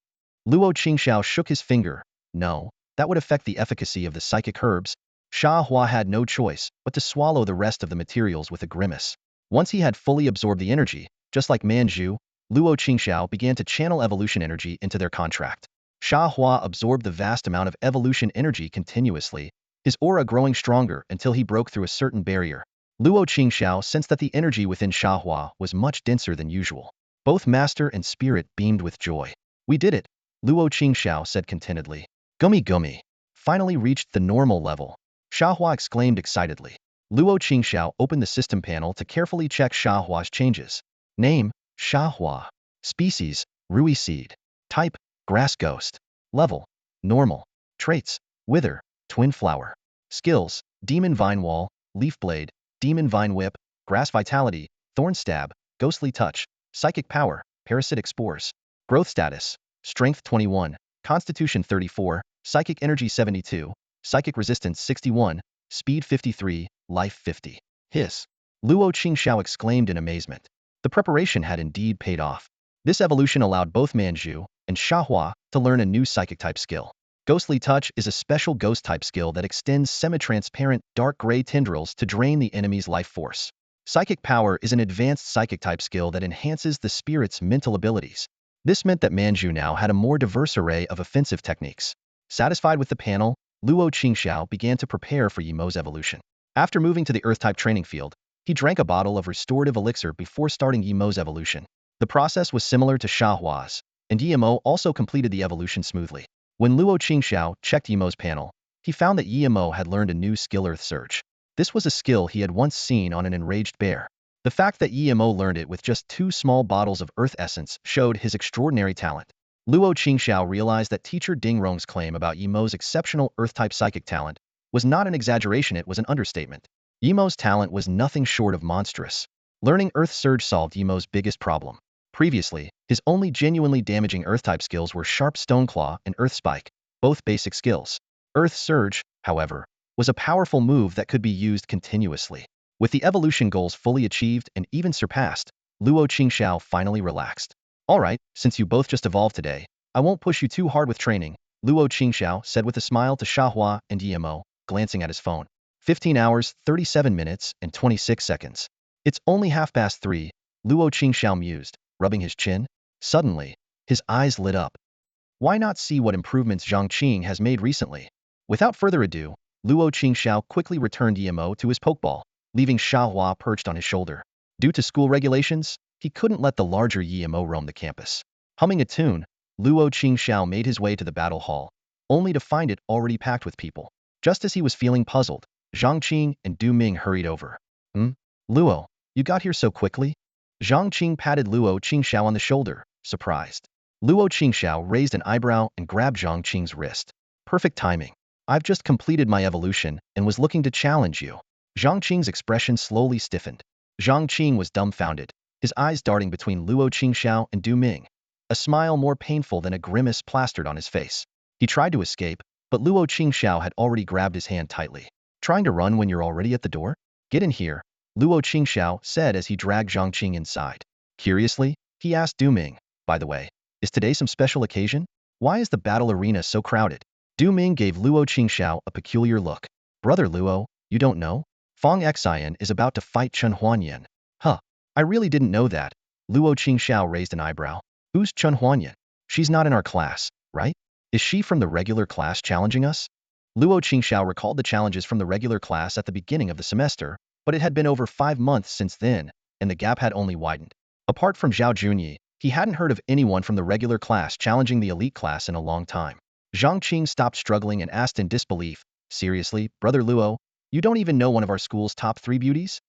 Luo Qingxiao shook his finger. No, that would affect the efficacy of the psychic herbs. Xiahua had no choice but to swallow the rest of the materials with a grimace. Once he had fully absorbed the energy, just like Manju, Luo Qingxiao began to channel evolution energy into their contract. Xiahua absorbed the vast amount of evolution energy continuously, his aura growing stronger until he broke through a certain barrier. Luo Qingxiao sensed that the energy within Xiahua was much denser than usual. Both master and spirit beamed with joy. We did it, Luo Qingxiao said contentedly. Gummy gummy. Finally reached the normal level. Xiahua exclaimed excitedly. Luo Qingxiao opened the system panel to carefully check Xiahua's changes. Name, Xiahua. Species, Rui seed. Type, grass ghost. Level, normal. Traits, wither, twin flower. Skills, demon vine wall, leaf blade, demon vine whip, grass vitality, thorn stab, ghostly touch, psychic power, parasitic spores. Growth status: Strength 21, Constitution 34, Psychic Energy 72, Psychic Resistance 61, Speed 53, Life 50. Hiss! Luo Qingxiao exclaimed in amazement. The preparation had indeed paid off. This evolution allowed both Manju and Xiahua to learn a new psychic-type skill. Ghostly Touch is a special ghost-type skill that extends semi-transparent, dark gray tendrils to drain the enemy's life force. Psychic Power is an advanced psychic-type skill that enhances the spirit's mental abilities. This meant that Manju now had a more diverse array of offensive techniques. Satisfied with the panel, Luo Qingxiao began to prepare for Yimo's evolution. After moving to the Earth-type training field, he drank a bottle of restorative elixir before starting Yimo's evolution. The process was similar to Xiahua's, and Yimo also completed the evolution smoothly. When Luo Qingxiao checked Yimo's panel, he found that Yimo had learned a new skill, Earth Surge. This was a skill he had once seen on an enraged bear. The fact that Yimo learned it with just 2 small bottles of Earth Essence showed his extraordinary talent. Luo Qingxiao realized that teacher Ding Rong's claim about Yimo's exceptional Earth-type psychic talent was not an exaggeration, it was an understatement. Yimo's talent was nothing short of monstrous. Learning Earth Surge solved Yimo's biggest problem. Previously, his only genuinely damaging Earth-type skills were Sharp Stone Claw and Earth Spike, both basic skills. Earth Surge, however, was a powerful move that could be used continuously. With the evolution goals fully achieved and even surpassed, Luo Qingxiao finally relaxed. Alright, since you both just evolved today, I won't push you too hard with training, Luo Qingxiao said with a smile to Xiahua and Yimo, glancing at his phone. 15 hours, 37 minutes, and 26 seconds. It's only 3:30, Luo Qingxiao mused, rubbing his chin. Suddenly, his eyes lit up. Why not see what improvements Zhang Qing has made recently? Without further ado, Luo Qingxiao quickly returned Yimo to his pokeball, leaving Xiahua perched on his shoulder. Due to school regulations, he couldn't let the larger Yimo roam the campus. Humming a tune, Luo Qingxiao made his way to the battle hall, only to find it already packed with people. Just as he was feeling puzzled, Zhang Qing and Du Ming hurried over. Luo, you got here so quickly? Zhang Qing patted Luo Qingxiao on the shoulder, surprised. Luo Qingxiao raised an eyebrow and grabbed Zhang Qing's wrist. Perfect timing. I've just completed my evolution and was looking to challenge you. Zhang Qing's expression slowly stiffened. Zhang Qing was dumbfounded, his eyes darting between Luo Qingxiao and Du Ming. A smile more painful than a grimace plastered on his face. He tried to escape, but Luo Qingxiao had already grabbed his hand tightly. Trying to run when you're already at the door? Get in here, Luo Qingxiao said as he dragged Zhang Qing inside. Curiously, he asked Du Ming, by the way, is today some special occasion? Why is the battle arena so crowded? Du Ming gave Luo Qingxiao a peculiar look. Brother Luo, you don't know? Fong Xian is about to fight Chen Huanyan. Huh, I really didn't know that. Luo Qingxiao raised an eyebrow. Who's Chen Huanyan? She's not in our class, right? Is she from the regular class challenging us? Luo Qingxiao recalled the challenges from the regular class at the beginning of the semester, but it had been over 5 months since then, and the gap had only widened. Apart from Zhao Junyi, he hadn't heard of anyone from the regular class challenging the elite class in a long time. Zhang Qing stopped struggling and asked in disbelief, seriously, Brother Luo, you don't even know one of our school's top 3 beauties?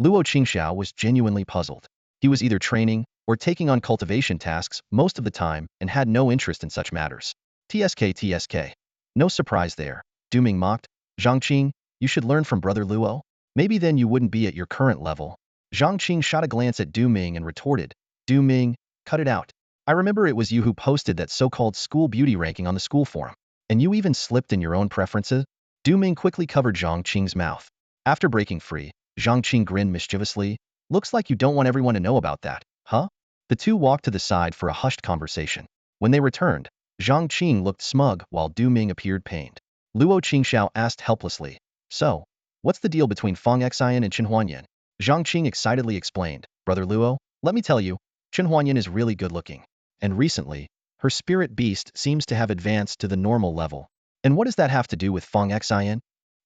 Luo Qingxiao was genuinely puzzled. He was either training or taking on cultivation tasks most of the time and had no interest in such matters. TSK. No surprise there. Du Ming mocked. Zhang Qing, you should learn from Brother Luo. Maybe then you wouldn't be at your current level. Zhang Qing shot a glance at Du Ming and retorted, Du Ming, cut it out. I remember it was you who posted that so-called school beauty ranking on the school forum. And you even slipped in your own preferences? Du Ming quickly covered Zhang Qing's mouth. After breaking free, Zhang Qing grinned mischievously. Looks like you don't want everyone to know about that, huh? The two walked to the side for a hushed conversation. When they returned, Zhang Qing looked smug while Du Ming appeared pained. Luo Qingxiao asked helplessly, so, what's the deal between Fong Xian and Chen Huanyan? Zhang Qing excitedly explained, Brother Luo, let me tell you, Chen Huanyan is really good looking. And recently, her spirit beast seems to have advanced to the normal level. And what does that have to do with Fong Xian?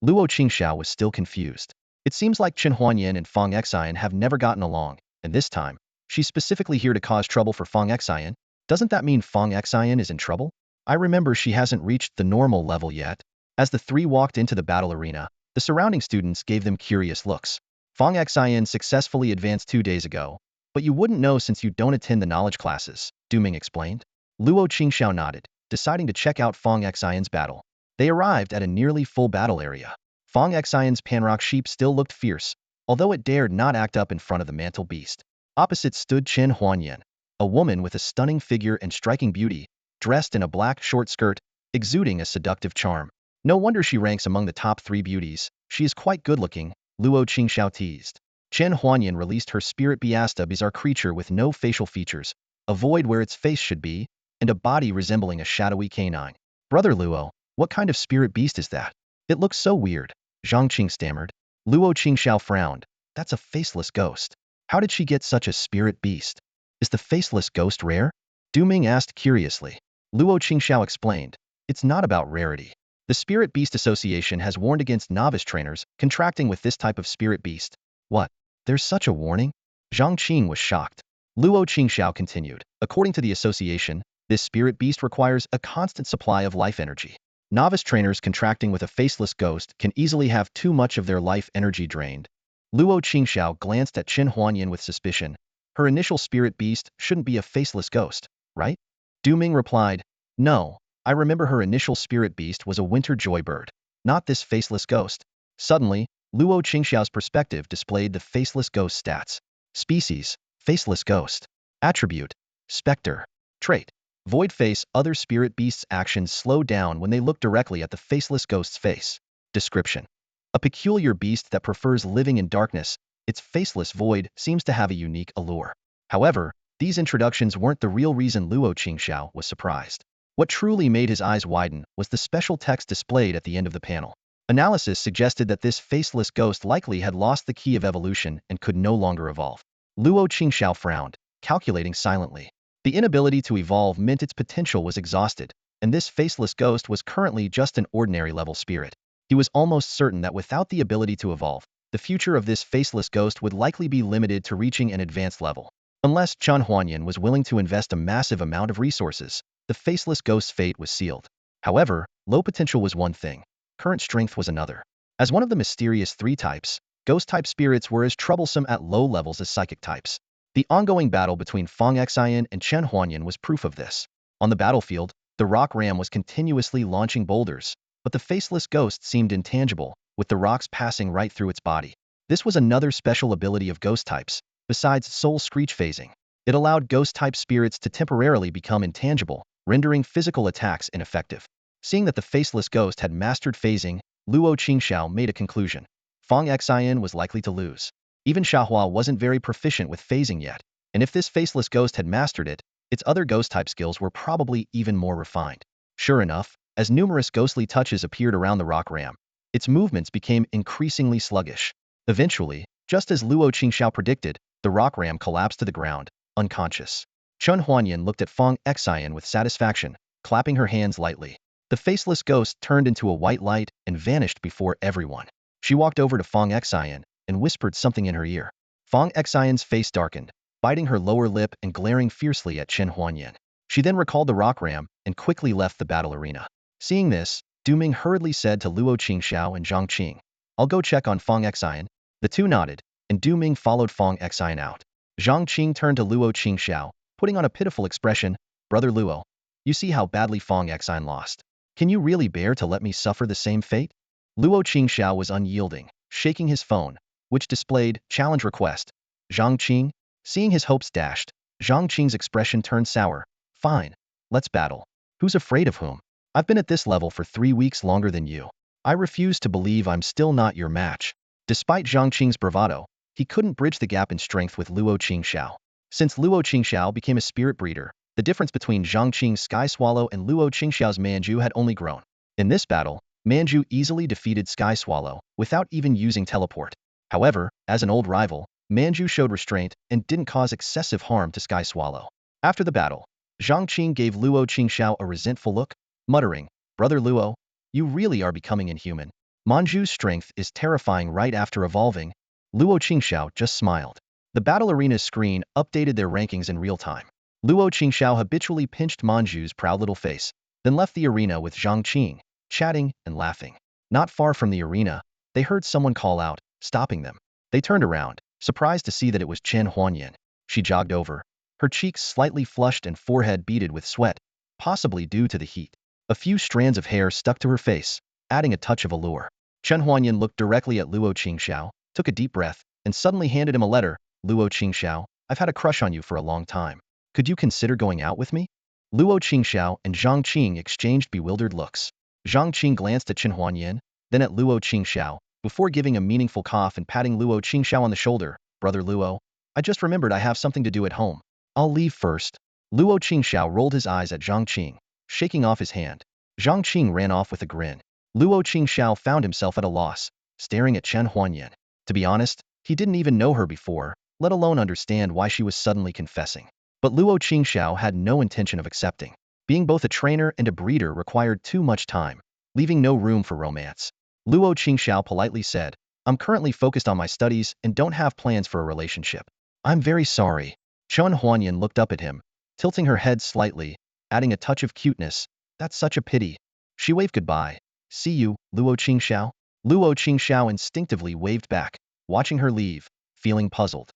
Luo Qingxiao was still confused. It seems like Chen Huanyan and Fong Xian have never gotten along, and this time, she's specifically here to cause trouble for Fong Xian. Doesn't that mean Fong Xian is in trouble? I remember she hasn't reached the normal level yet. As the 3 walked into the battle arena, the surrounding students gave them curious looks. Fong Xian successfully advanced 2 days ago, but you wouldn't know since you don't attend the knowledge classes, Du Ming explained. Luo Qingxiao nodded, deciding to check out Fong Xian's battle. They arrived at a nearly full battle area. Fong Xian's Panrock sheep still looked fierce, although it dared not act up in front of the mantle beast. Opposite stood Chen Huanyan. a woman with a stunning figure and striking beauty, dressed in a black short skirt, exuding a seductive charm. No wonder she ranks among the top 3 beauties. She is quite good-looking, Luo Qingxiao teased. Chen Huanyan released her spirit beast, a bizarre creature with no facial features, a void where its face should be, and a body resembling a shadowy canine. Brother Luo, what kind of spirit beast is that? It looks so weird, Zhang Qing stammered. Luo Qingxiao frowned. That's a faceless ghost. How did she get such a spirit beast? Is the faceless ghost rare? Du Ming asked curiously. Luo Qingxiao explained. It's not about rarity. The Spirit Beast Association has warned against novice trainers contracting with this type of spirit beast. What? There's such a warning? Zhang Qing was shocked. Luo Qingxiao continued. According to the association, this spirit beast requires a constant supply of life energy. Novice trainers contracting with a faceless ghost can easily have too much of their life energy drained. Luo Qingxiao glanced at Chen Huanyan with suspicion. Her initial spirit beast shouldn't be a faceless ghost, right? Du Ming replied, no, I remember her initial spirit beast was a winter joy bird, not this faceless ghost. Suddenly, Luo Qingxiao's perspective displayed the faceless ghost stats. Species, faceless ghost. Attribute, specter. Trait, void face. Other spirit beasts' actions slow down when they look directly at the faceless ghost's face. Description. A peculiar beast that prefers living in darkness, its faceless void seems to have a unique allure. However, these introductions weren't the real reason Luo Qingxiao was surprised. What truly made his eyes widen was the special text displayed at the end of the panel. Analysis suggested that this faceless ghost likely had lost the key of evolution and could no longer evolve. Luo Qingxiao frowned, calculating silently. The inability to evolve meant its potential was exhausted, and this faceless ghost was currently just an ordinary level spirit. He was almost certain that without the ability to evolve, the future of this faceless ghost would likely be limited to reaching an advanced level. Unless Chen Huanyan was willing to invest a massive amount of resources, the faceless ghost's fate was sealed. However, low potential was one thing. Current strength was another. As one of the mysterious 3 types, ghost-type spirits were as troublesome at low levels as psychic types. The ongoing battle between Fang Xian and Chen Huanyan was proof of this. On the battlefield, the rock ram was continuously launching boulders, but the faceless ghost seemed intangible, with the rocks passing right through its body. This was another special ability of ghost types, besides soul screech phasing. It allowed ghost-type spirits to temporarily become intangible, rendering physical attacks ineffective. Seeing that the faceless ghost had mastered phasing, Luo Qingxiao made a conclusion. Fang Xian was likely to lose. Even Xiahua wasn't very proficient with phasing yet, and if this faceless ghost had mastered it, its other ghost-type skills were probably even more refined. Sure enough, as numerous ghostly touches appeared around the rock ram, its movements became increasingly sluggish. Eventually, just as Luo Qingxiao predicted, the rock ram collapsed to the ground, unconscious. Chen Huanyan looked at Fang Xian with satisfaction, clapping her hands lightly. The faceless ghost turned into a white light and vanished before everyone. She walked over to Fang Xian and whispered something in her ear. Fang Xian's face darkened, biting her lower lip and glaring fiercely at Chen Huanyan. She then recalled the rock ram and quickly left the battle arena. Seeing this, Du Ming hurriedly said to Luo Qingxiao and Zhang Qing, I'll go check on Fang Xian. The two nodded, and Du Ming followed Fang Xian out. Zhang Qing turned to Luo Qingxiao, putting on a pitiful expression, Brother Luo, you see how badly Fang Xian lost. Can you really bear to let me suffer the same fate? Luo Qingxiao was unyielding, shaking his phone, which displayed challenge request. Zhang Qing, seeing his hopes dashed, Zhang Qing's expression turned sour. Fine, let's battle. Who's afraid of whom? I've been at this level for 3 weeks longer than you. I refuse to believe I'm still not your match. Despite Zhang Qing's bravado, he couldn't bridge the gap in strength with Luo Qingxiao. Since Luo Qingxiao became a spirit breeder, the difference between Zhang Qing's Sky Swallow and Luo Qingxiao's Manju had only grown. In this battle, Manju easily defeated Sky Swallow without even using teleport. However, as an old rival, Manju showed restraint and didn't cause excessive harm to Sky Swallow. After the battle, Zhang Qing gave Luo Qingxiao a resentful look, muttering, Brother Luo, you really are becoming inhuman. Manju's strength is terrifying right after evolving. Luo Qingxiao just smiled. The battle arena's screen updated their rankings in real time. Luo Qingxiao habitually pinched Manju's proud little face, then left the arena with Zhang Qing, chatting and laughing. Not far from the arena, they heard someone call out, stopping them. They turned around, surprised to see that it was Chen Huanyan. She jogged over, her cheeks slightly flushed and forehead beaded with sweat, possibly due to the heat. A few strands of hair stuck to her face, adding a touch of allure. Chen Huanyan looked directly at Luo Qingxiao, took a deep breath, and suddenly handed him a letter. Luo Qingxiao, I've had a crush on you for a long time. Could you consider going out with me? Luo Qingxiao and Zhang Qing exchanged bewildered looks. Zhang Qing glanced at Chen Huanyan, then at Luo Qingxiao, before giving a meaningful cough and patting Luo Qingxiao on the shoulder. Brother Luo, I just remembered I have something to do at home. I'll leave first. Luo Qingxiao rolled his eyes at Zhang Qing, shaking off his hand. Zhang Qing ran off with a grin. Luo Qingxiao found himself at a loss, staring at Chen Huanyan. To be honest, he didn't even know her before, let alone understand why she was suddenly confessing. But Luo Qingxiao had no intention of accepting. Being both a trainer and a breeder required too much time, leaving no room for romance. Luo Qingxiao politely said, I'm currently focused on my studies and don't have plans for a relationship. I'm very sorry. Chen Huanyan looked up at him, tilting her head slightly, adding a touch of cuteness. That's such a pity. She waved goodbye. See you, Luo Qingxiao. Luo Qingxiao instinctively waved back, watching her leave, feeling puzzled.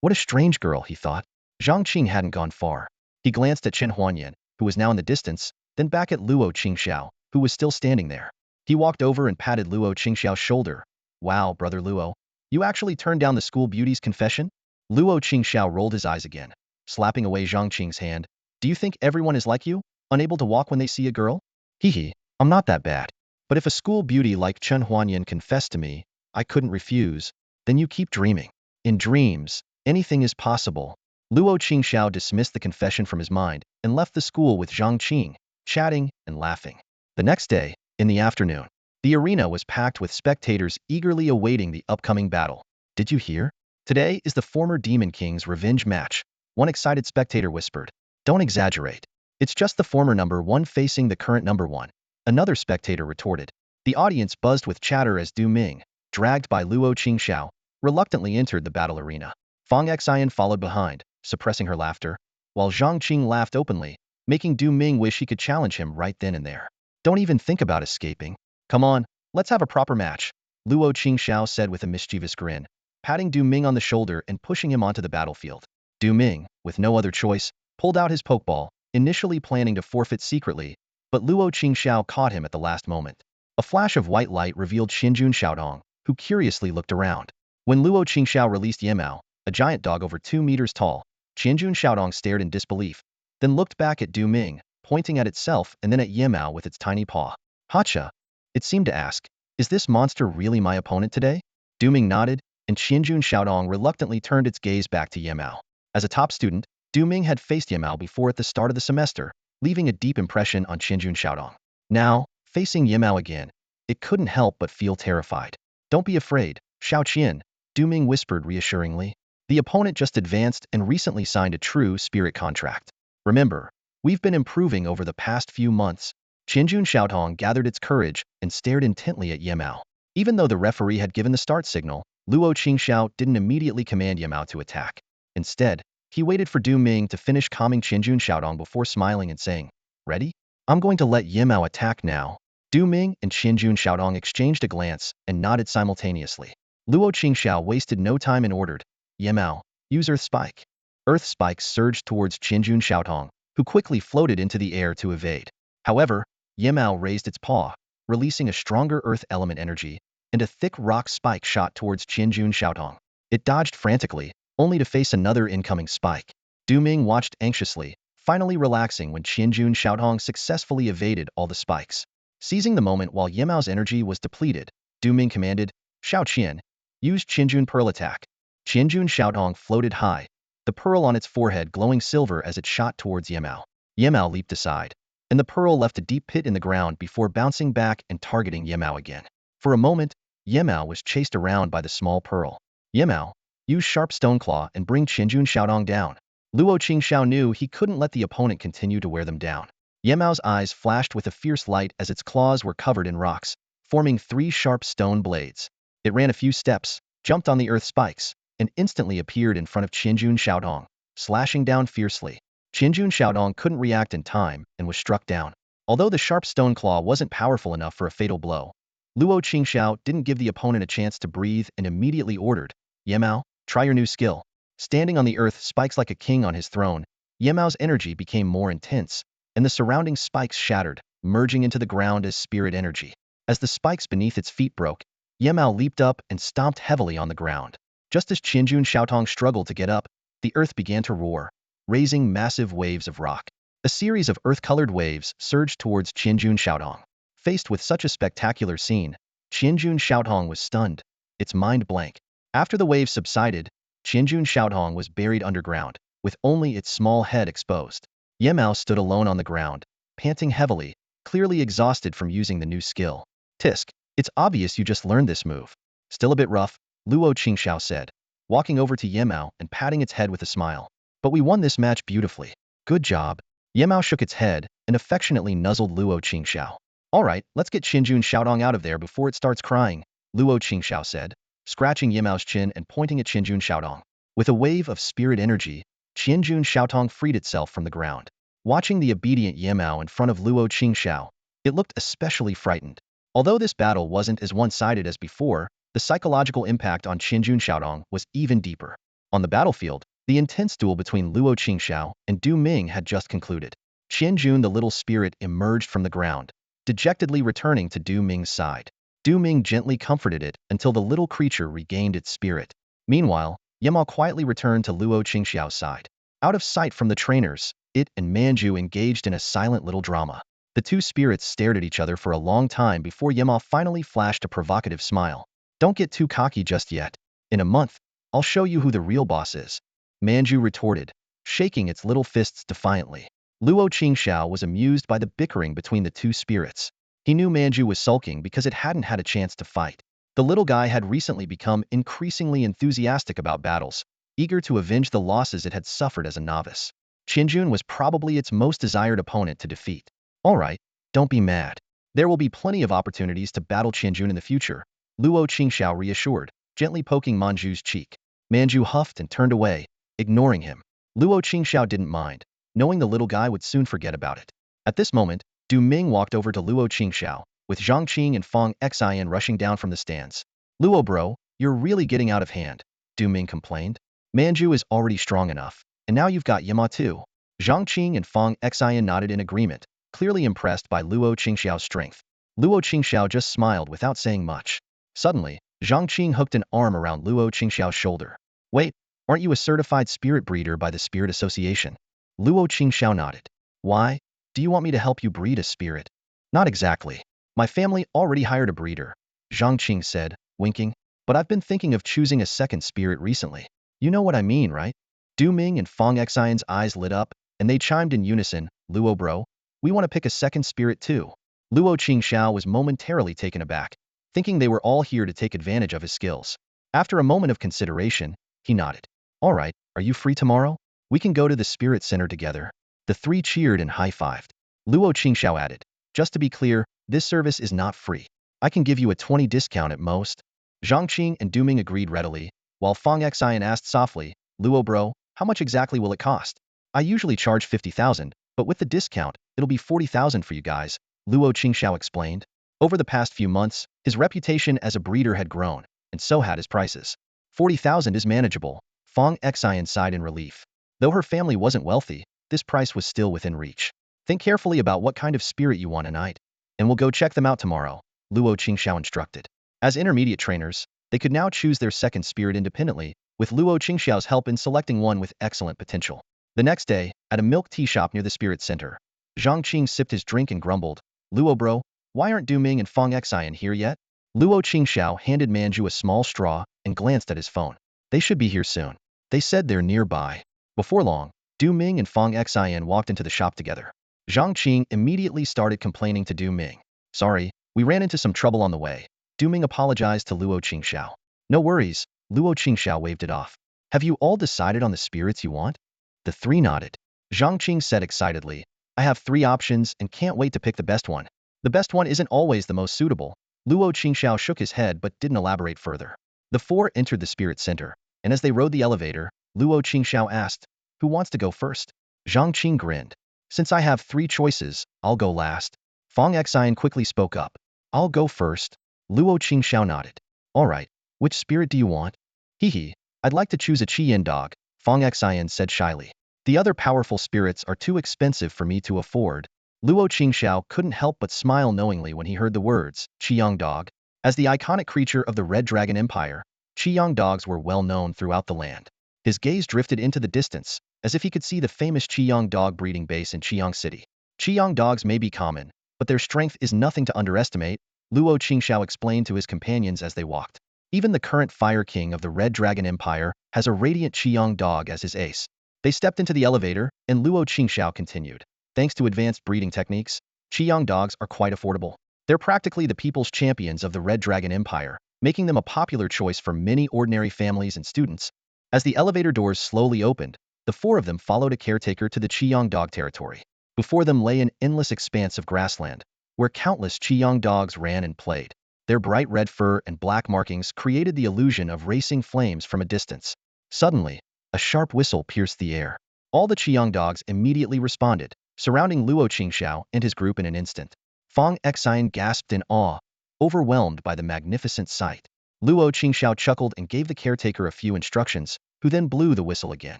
What a strange girl, he thought. Zhang Qing hadn't gone far. He glanced at Chen Huanyan, who was now in the distance, then back at Luo Qingxiao, who was still standing there. He walked over and patted Luo Qingxiao's shoulder. Wow, brother Luo. You actually turned down the school beauty's confession? Luo Qingxiao rolled his eyes again, slapping away Zhang Qing's hand. Do you think everyone is like you, unable to walk when they see a girl? Hee, I'm not that bad. But if a school beauty like Chen Huanyan confessed to me, I couldn't refuse. Then you keep dreaming. In dreams, anything is possible. Luo Qingxiao dismissed the confession from his mind and left the school with Zhang Qing, chatting and laughing. The next day, in the afternoon, the arena was packed with spectators eagerly awaiting the upcoming battle. Did you hear? Today is the former Demon King's revenge match, one excited spectator whispered. Don't exaggerate. It's just the former number one facing the current number one. Another spectator retorted. The audience buzzed with chatter as Du Ming, dragged by Luo Qingxiao, reluctantly entered the battle arena. Fang Xian followed behind, suppressing her laughter, while Zhang Qing laughed openly, making Du Ming wish he could challenge him right then and there. Don't even think about escaping. Come on, let's have a proper match, Luo Qingxiao said with a mischievous grin, patting Du Ming on the shoulder and pushing him onto the battlefield. Du Ming, with no other choice, pulled out his pokeball, initially planning to forfeit secretly, but Luo Qingxiao caught him at the last moment. A flash of white light revealed Qianjun Xiaodong, who curiously looked around. When Luo Qingxiao released Yimao, a giant dog over 2 meters tall, Qianjun Xiaodong stared in disbelief, then looked back at Du Ming, pointing at itself and then at Yimao with its tiny paw. Hacha! It seemed to ask, is this monster really my opponent today? Du Ming nodded, and Qianjun Xiaodong reluctantly turned its gaze back to Yimao. As a top student, Du Ming had faced Yimao before at the start of the semester, leaving a deep impression on Qianjun Xiaodong. Now, facing Yimao again, it couldn't help but feel terrified. Don't be afraid, Xiao Qian, Du Ming whispered reassuringly. The opponent just advanced and recently signed a true spirit contract. Remember, we've been improving over the past few months. Qianjun Xiaodong gathered its courage and stared intently at Yimao. Even though the referee had given the start signal, Luo Qingxiao didn't immediately command Yimao to attack. Instead, he waited for Du Ming to finish calming Qianjun Xiaodong before smiling and saying, Ready? I'm going to let Yimao attack now. Du Ming and Qianjun Xiaodong exchanged a glance and nodded simultaneously. Luo Qingxiao wasted no time and ordered, Yimao, use Earth Spike. Earth Spike surged towards Qianjun Xiaodong, who quickly floated into the air to evade. However, Yimao raised its paw, releasing a stronger earth element energy, and a thick rock spike shot towards Qianjun Xiaodong. It dodged frantically, only to face another incoming spike. Du Ming watched anxiously, finally relaxing when Qianjun Xiaodong successfully evaded all the spikes. Seizing the moment while Yimao's energy was depleted, Du Ming commanded, Xiao Qian, use Qianjun Pearl attack. Qianjun Xiaodong floated high, the pearl on its forehead glowing silver as it shot towards Yimao. Yimao leaped aside, and the pearl left a deep pit in the ground before bouncing back and targeting Yimao again. For a moment, Yimao was chased around by the small pearl. Yimao, use Sharp Stone Claw and bring Qianjun Xiaodong down. Luo Qingxiao knew he couldn't let the opponent continue to wear them down. Yimao's eyes flashed with a fierce light as its claws were covered in rocks, forming 3 sharp stone blades. It ran a few steps, jumped on the earth spikes, and instantly appeared in front of Qianjun Xiaodong, slashing down fiercely. Qianjun Xiaodong couldn't react in time and was struck down. Although the sharp stone claw wasn't powerful enough for a fatal blow, Luo Qingxiao didn't give the opponent a chance to breathe and immediately ordered, Yimao, try your new skill. Standing on the earth spikes like a king on his throne, Yimao's energy became more intense, and the surrounding spikes shattered, merging into the ground as spirit energy. As the spikes beneath its feet broke, Yimao leaped up and stomped heavily on the ground. Just as Qianjun Xiaodong struggled to get up, the earth began to roar. raising massive waves of rock. A series of earth-colored waves surged towards Qianjun Xiaotong. Faced with such a spectacular scene, Qianjun Xiaotong was stunned, its mind blank. After the waves subsided, Qianjun Xiaotong was buried underground, with only its small head exposed. Yemao stood alone on the ground, panting heavily, clearly exhausted from using the new skill. Tisk, it's obvious you just learned this move. Still a bit rough, Luo Qingxiao said, walking over to Yemao and patting its head with a smile. But we won this match beautifully. Good job. Yemao shook its head and affectionately nuzzled Luo Qingxiao. All right, let's get Qianjun Xiaotong out of there before it starts crying, Luo Qingxiao said, scratching Yemao's chin and pointing at Qianjun Xiaotong. With a wave of spirit energy, Qianjun Xiaotong freed itself from the ground. Watching the obedient Yemao in front of Luo Qingxiao, it looked especially frightened. Although this battle wasn't as one-sided as before, the psychological impact on Qianjun Xiaotong was even deeper. On the battlefield, the intense duel between Luo Qingxiao and Du Ming had just concluded. Qianjun, the little spirit, emerged from the ground, dejectedly returning to Du Ming's side. Du Ming gently comforted it until the little creature regained its spirit. Meanwhile, Yemao quietly returned to Luo Qingxiao's side. Out of sight from the trainers, it and Manju engaged in a silent little drama. The two spirits stared at each other for a long time before Yemao finally flashed a provocative smile. Don't get too cocky just yet. In a month, I'll show you who the real boss is, Manju retorted, shaking its little fists defiantly. Luo Qingxiao was amused by the bickering between the two spirits. He knew Manju was sulking because it hadn't had a chance to fight. The little guy had recently become increasingly enthusiastic about battles, eager to avenge the losses it had suffered as a novice. Qianjun was probably its most desired opponent to defeat. All right, don't be mad. There will be plenty of opportunities to battle Qianjun in the future, Luo Qingxiao reassured, gently poking Manju's cheek. Manju huffed and turned away, ignoring him. Luo Qingxiao didn't mind, knowing the little guy would soon forget about it. At this moment, Du Ming walked over to Luo Qingxiao, with Zhang Qing and Fang Xian rushing down from the stands. Luo bro, you're really getting out of hand, Du Ming complained. Manju is already strong enough, and now you've got Yema too. Zhang Qing and Fang Xian nodded in agreement, clearly impressed by Luo Qingxiao's strength. Luo Qingxiao just smiled without saying much. Suddenly, Zhang Qing hooked an arm around Luo Qingxiao's shoulder. Wait, aren't you a certified spirit breeder by the Spirit Association? Luo Qingxiao nodded. Why? Do you want me to help you breed a spirit? Not exactly. My family already hired a breeder, Zhang Qing said, winking. But I've been thinking of choosing a second spirit recently. You know what I mean, right? Du Ming and Fang Xian's eyes lit up, and they chimed in unison, Luo bro, we want to pick a second spirit too. Luo Qingxiao was momentarily taken aback, thinking they were all here to take advantage of his skills. After a moment of consideration, he nodded. All right, are you free tomorrow? We can go to the Spirit Center together. The three cheered and high-fived. Luo Qingxiao added, just to be clear, this service is not free. I can give you a 20% discount at most. Zhang Qing and Du Ming agreed readily, while Fang Xian asked softly, Luo bro, how much exactly will it cost? I usually charge 50,000, but with the discount, it'll be 40,000 for you guys, Luo Qingxiao explained. Over the past few months, his reputation as a breeder had grown, and so had his prices. 40,000 is manageable, Fang Xian sighed in relief. Though her family wasn't wealthy, this price was still within reach. Think carefully about what kind of spirit you want tonight, and we'll go check them out tomorrow, Luo Qingxiao instructed. As intermediate trainers, they could now choose their second spirit independently, with Luo Qingxiao's help in selecting one with excellent potential. The next day, at a milk tea shop near the Spirit Center, Zhang Qing sipped his drink and grumbled, Luo bro, why aren't Du Ming and Fang Xian here yet? Luo Qingxiao handed Manju a small straw and glanced at his phone. They should be here soon. They said they're nearby. Before long, Du Ming and Fang Xian walked into the shop together. Zhang Qing immediately started complaining to Du Ming. Sorry, we ran into some trouble on the way. Du Ming apologized to Luo Qingxiao. No worries, Luo Qingxiao waved it off. Have you all decided on the spirits you want? The three nodded. Zhang Qing said excitedly, I have 3 options and can't wait to pick the best one. The best one isn't always the most suitable. Luo Qingxiao shook his head but didn't elaborate further. The 4 entered the Spirit Center, and as they rode the elevator, Luo Qingxiao asked, who wants to go first? Zhang Qing grinned. Since I have 3 choices, I'll go last. Fang Xian quickly spoke up. I'll go first. Luo Qingxiao nodded. All right, which spirit do you want? Hee, I'd like to choose a Qian dog, Fang Xian said shyly. The other powerful spirits are too expensive for me to afford. Luo Qingxiao couldn't help but smile knowingly when he heard the words, Qiyang dog. As the iconic creature of the Red Dragon Empire, Qiyang dogs were well known throughout the land. His gaze drifted into the distance, as if he could see the famous Qiyang dog breeding base in Qiyang City. Qiyang dogs may be common, but their strength is nothing to underestimate, Luo Qingxiao explained to his companions as they walked. Even the current Fire King of the Red Dragon Empire has a radiant Qiyang dog as his ace. They stepped into the elevator, and Luo Qingxiao continued. Thanks to advanced breeding techniques, Qiyang dogs are quite affordable. They're practically the people's champions of the Red Dragon Empire, making them a popular choice for many ordinary families and students. As the elevator doors slowly opened, the four of them followed a caretaker to the Qiyang dog territory. Before them lay an endless expanse of grassland, where countless Qiyang dogs ran and played. Their bright red fur and black markings created the illusion of racing flames from a distance. Suddenly, a sharp whistle pierced the air. All the Qiyang dogs immediately responded, surrounding Luo Qingxiao and his group in an instant. Fang Xian gasped in awe, overwhelmed by the magnificent sight. Luo Qingxiao chuckled and gave the caretaker a few instructions, who then blew the whistle again.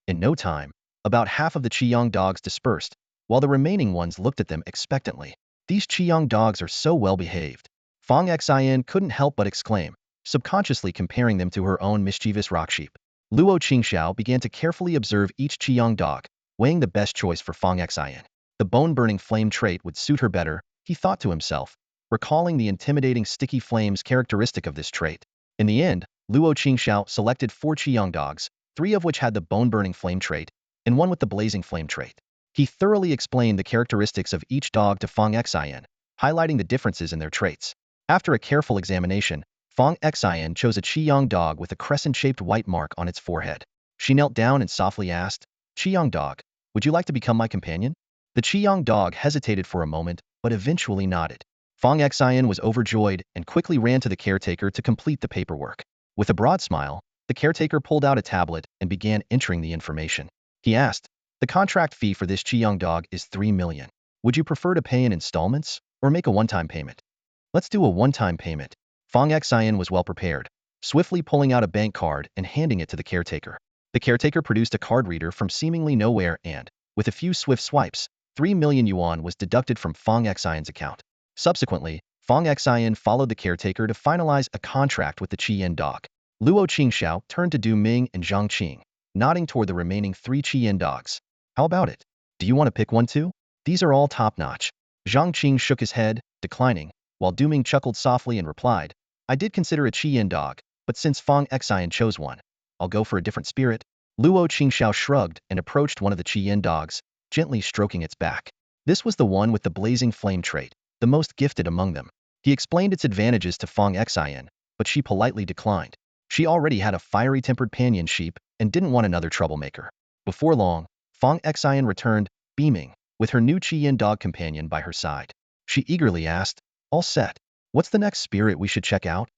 In no time, about half of the Qiyang dogs dispersed, while the remaining ones looked at them expectantly. These Qiyang dogs are so well behaved. Fang Xian couldn't help but exclaim, subconsciously comparing them to her own mischievous rock sheep. Luo Qingxiao began to carefully observe each Qiyang dog, weighing the best choice for Fang Xian. The bone-burning flame trait would suit her better, he thought to himself, recalling the intimidating sticky flames characteristic of this trait. In the end, Luo Qingxiao selected 4 Qiyang dogs, 3 of which had the bone-burning flame trait, and 1 with the blazing flame trait. He thoroughly explained the characteristics of each dog to Fang Xian, highlighting the differences in their traits. After a careful examination, Fang Xian chose a Qiyang dog with a crescent-shaped white mark on its forehead. She knelt down and softly asked, "Qiyang dog, would you like to become my companion?" The Qiyang dog hesitated for a moment, but eventually nodded. Fang Xian was overjoyed and quickly ran to the caretaker to complete the paperwork. With a broad smile, the caretaker pulled out a tablet and began entering the information. He asked, "The contract fee for this Qiyang dog is 3 million. Would you prefer to pay in installments, or make a one-time payment?" "Let's do a one-time payment." Fang Xian was well prepared, swiftly pulling out a bank card and handing it to the caretaker. The caretaker produced a card reader from seemingly nowhere and, with a few swift swipes, 3 million yuan was deducted from Fang Xian's account. Subsequently, Fang Xian followed the caretaker to finalize a contract with the Qiyan dog. Luo Qingxiao turned to Du Ming and Zhang Qing, nodding toward the remaining 3 Qiyan dogs. "How about it? Do you want to pick one too? These are all top-notch." Zhang Qing shook his head, declining, while Du Ming chuckled softly and replied, "I did consider a Qiyan dog, but since Fang Xian chose one, I'll go for a different spirit." Luo Qingxiao shrugged and approached one of the Qiyan dogs, gently stroking its back. This was the one with the blazing flame trait, the most gifted among them. He explained its advantages to Fang Xian, but she politely declined. She already had a fiery-tempered Panyan sheep and didn't want another troublemaker. Before long, Fang Xian returned, beaming, with her new Qiyan dog companion by her side. She eagerly asked, "All set. What's the next spirit we should check out?"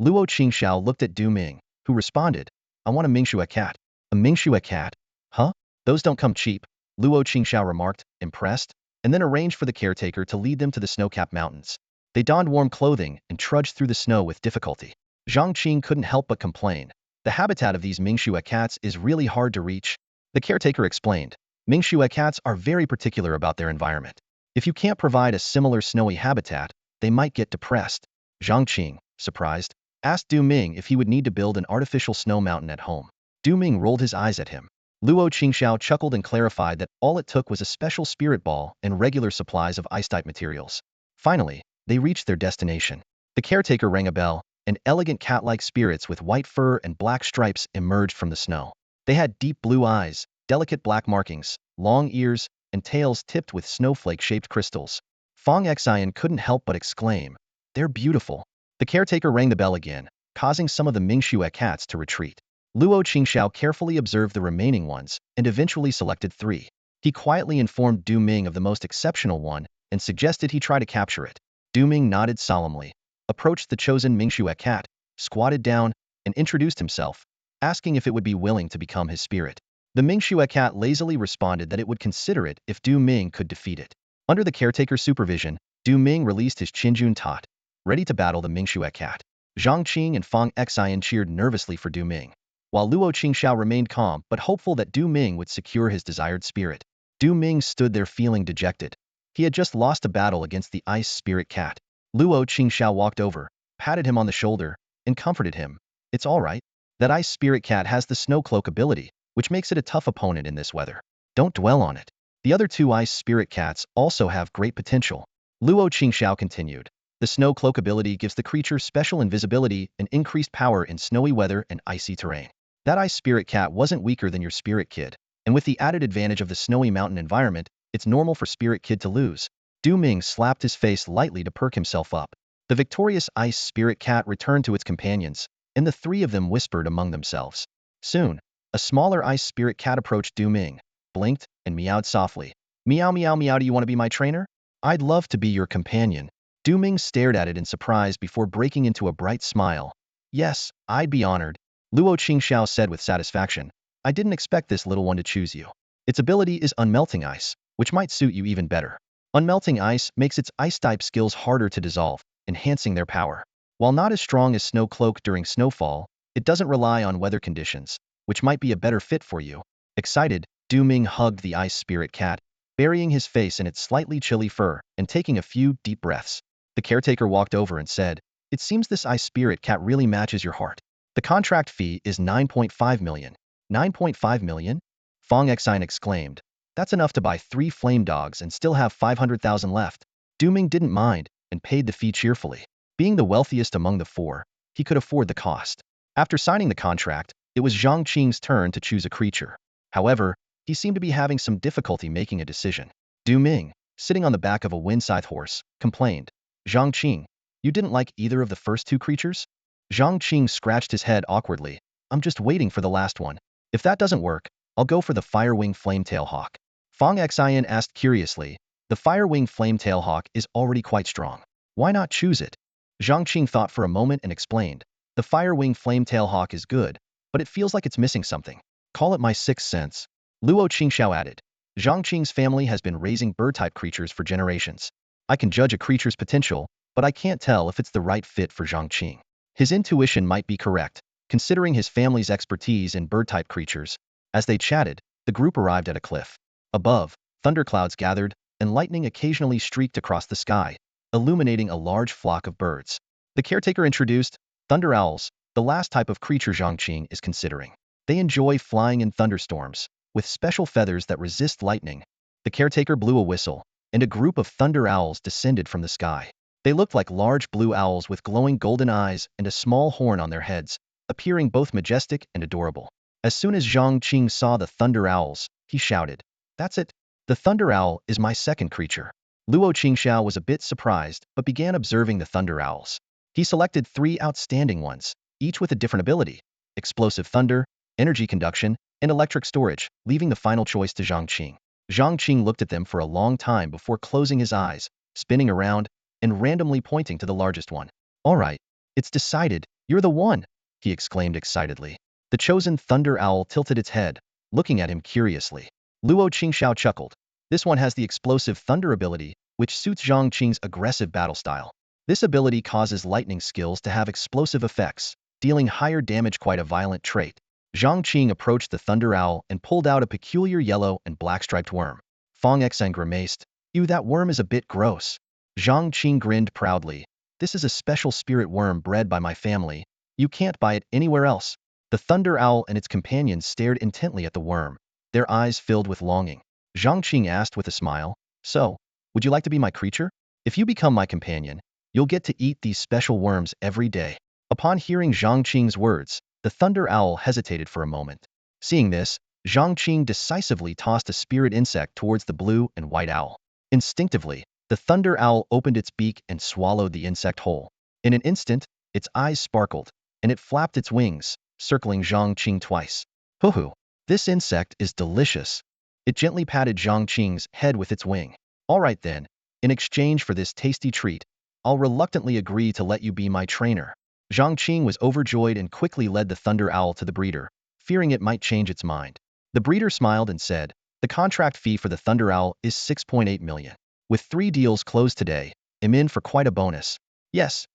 Luo Qingxiao looked at Du Ming, who responded, "I want a Mingxue cat." "A Mingxue cat? Huh? Those don't come cheap," Luo Qingxiao remarked, impressed, and then arranged for the caretaker to lead them to the snow-capped mountains. They donned warm clothing and trudged through the snow with difficulty. Zhang Qing couldn't help but complain. "The habitat of these Mingxue cats is really hard to reach." The caretaker explained, "Mingxue cats are very particular about their environment. If you can't provide a similar snowy habitat, they might get depressed." Zhang Qing, surprised, asked Du Ming if he would need to build an artificial snow mountain at home. Du Ming rolled his eyes at him. Luo Qingxiao chuckled and clarified that all it took was a special spirit ball and regular supplies of ice-type materials. Finally, they reached their destination. The caretaker rang a bell, and elegant cat-like spirits with white fur and black stripes emerged from the snow. They had deep blue eyes, delicate black markings, long ears, and tails tipped with snowflake-shaped crystals. Fang Xian couldn't help but exclaim, "They're beautiful." The caretaker rang the bell again, causing some of the Mingxue cats to retreat. Luo Qingxiao carefully observed the remaining ones and eventually selected 3. He quietly informed Du Ming of the most exceptional one and suggested he try to capture it. Du Ming nodded solemnly, approached the chosen Mingxue cat, squatted down, and introduced himself, asking if it would be willing to become his spirit. The Mingxue cat lazily responded that it would consider it if Du Ming could defeat it. Under the caretaker's supervision, Du Ming released his Qinjun Tot, ready to battle the Mingxue cat. Zhang Qing and Fang Xian cheered nervously for Du Ming, while Luo Qingxiao remained calm but hopeful that Du Ming would secure his desired spirit. Du Ming stood there feeling dejected. He had just lost a battle against the ice spirit cat. Luo Qingxiao walked over, patted him on the shoulder, and comforted him. "It's all right. That ice spirit cat has the snow cloak ability, which makes it a tough opponent in this weather. Don't dwell on it. The other two ice spirit cats also have great potential. Luo Qingxiao continued. The snow cloak ability gives the creature special invisibility and increased power in snowy weather and icy terrain. That ice spirit cat wasn't weaker than your spirit kid, and with the added advantage of the snowy mountain environment, it's normal for spirit kid to lose. Du Ming slapped his face lightly to perk himself up. The victorious ice spirit cat returned to its companions, and the three of them whispered among themselves. Soon, a smaller ice spirit cat approached Du Ming, blinked, and meowed softly. Meow meow meow, do you want to be my trainer? I'd love to be your companion. Du Ming stared at it in surprise before breaking into a bright smile. Yes, I'd be honored, Luo Qingxiao said with satisfaction. I didn't expect this little one to choose you. Its ability is Unmelting Ice, which might suit you even better. Unmelting Ice makes its ice-type skills harder to dissolve, enhancing their power. While not as strong as Snow Cloak during snowfall, it doesn't rely on weather conditions, which might be a better fit for you. Excited, Du Ming hugged the ice spirit cat, burying his face in its slightly chilly fur and taking a few deep breaths. The caretaker walked over and said, "It seems this ice spirit cat really matches your heart. The contract fee is 9.5 million. 9.5 million? Fong Xine exclaimed. That's enough to buy 3 flame dogs and still have 500,000 left. Du Ming didn't mind and paid the fee cheerfully. Being the wealthiest among the four, he could afford the cost. After signing the contract, it was Zhang Qing's turn to choose a creature. However, he seemed to be having some difficulty making a decision. Du Ming, sitting on the back of a wind scythe horse, complained. Zhang Qing, you didn't like either of the first two creatures? Zhang Qing scratched his head awkwardly. I'm just waiting for the last one. If that doesn't work, I'll go for the Firewing Flametail Hawk. Fong Xian asked curiously. The Firewing Flametail Hawk is already quite strong. Why not choose it? Zhang Qing thought for a moment and explained. The Firewing Flametail Hawk is good, but it feels like it's missing something. Call it my sixth sense. Luo Qingxiao added. Zhang Qing's family has been raising bird-type creatures for generations. I can judge a creature's potential, but I can't tell if it's the right fit for Zhang Qing. His intuition might be correct, considering his family's expertise in bird-type creatures. As they chatted, the group arrived at a cliff. Above, thunderclouds gathered, and lightning occasionally streaked across the sky, illuminating a large flock of birds. The caretaker introduced thunder owls, the last type of creature Zhang Qing is considering. They enjoy flying in thunderstorms, with special feathers that resist lightning. The caretaker blew a whistle, and a group of thunder owls descended from the sky. They looked like large blue owls with glowing golden eyes and a small horn on their heads, appearing both majestic and adorable. As soon as Zhang Qing saw the thunder owls, he shouted, "That's it! The thunder owl is my second creature." Luo Qingxiao was a bit surprised, but began observing the thunder owls. He selected 3 outstanding ones, each with a different ability: explosive thunder, energy conduction, and electric storage, leaving the final choice to Zhang Qing. Zhang Qing looked at them for a long time before closing his eyes, spinning around, and randomly pointing to the largest one. "All right, it's decided, you're the one!" he exclaimed excitedly. The chosen thunder owl tilted its head, looking at him curiously. Luo Qingxiao chuckled. This one has the explosive thunder ability, which suits Zhang Qing's aggressive battle style. This ability causes lightning skills to have explosive effects, dealing higher damage, quite a violent trait. Zhang Qing approached the thunder owl and pulled out a peculiar yellow and black-striped worm. Fong Xen grimaced. "Ew, that worm is a bit gross." Zhang Qing grinned proudly. "This is a special spirit worm bred by my family. You can't buy it anywhere else." The thunder owl and its companions stared intently at the worm, their eyes filled with longing. Zhang Qing asked with a smile, "So, would you like to be my creature? If you become my companion, you'll get to eat these special worms every day." Upon hearing Zhang Qing's words, the thunder owl hesitated for a moment. Seeing this, Zhang Qing decisively tossed a spirit insect towards the blue and white owl. Instinctively, the thunder owl opened its beak and swallowed the insect whole. In an instant, its eyes sparkled, and it flapped its wings, circling Zhang Qing twice. "Hoo-hoo, this insect is delicious." It gently patted Zhang Qing's head with its wing. "All right then, in exchange for this tasty treat, I'll reluctantly agree to let you be my trainer." Zhang Qing was overjoyed and quickly led the thunder owl to the breeder, fearing it might change its mind. The breeder smiled and said, "The contract fee for the thunder owl is 6.8 million. With 3 deals closed today, I'm in for quite a bonus." Yes,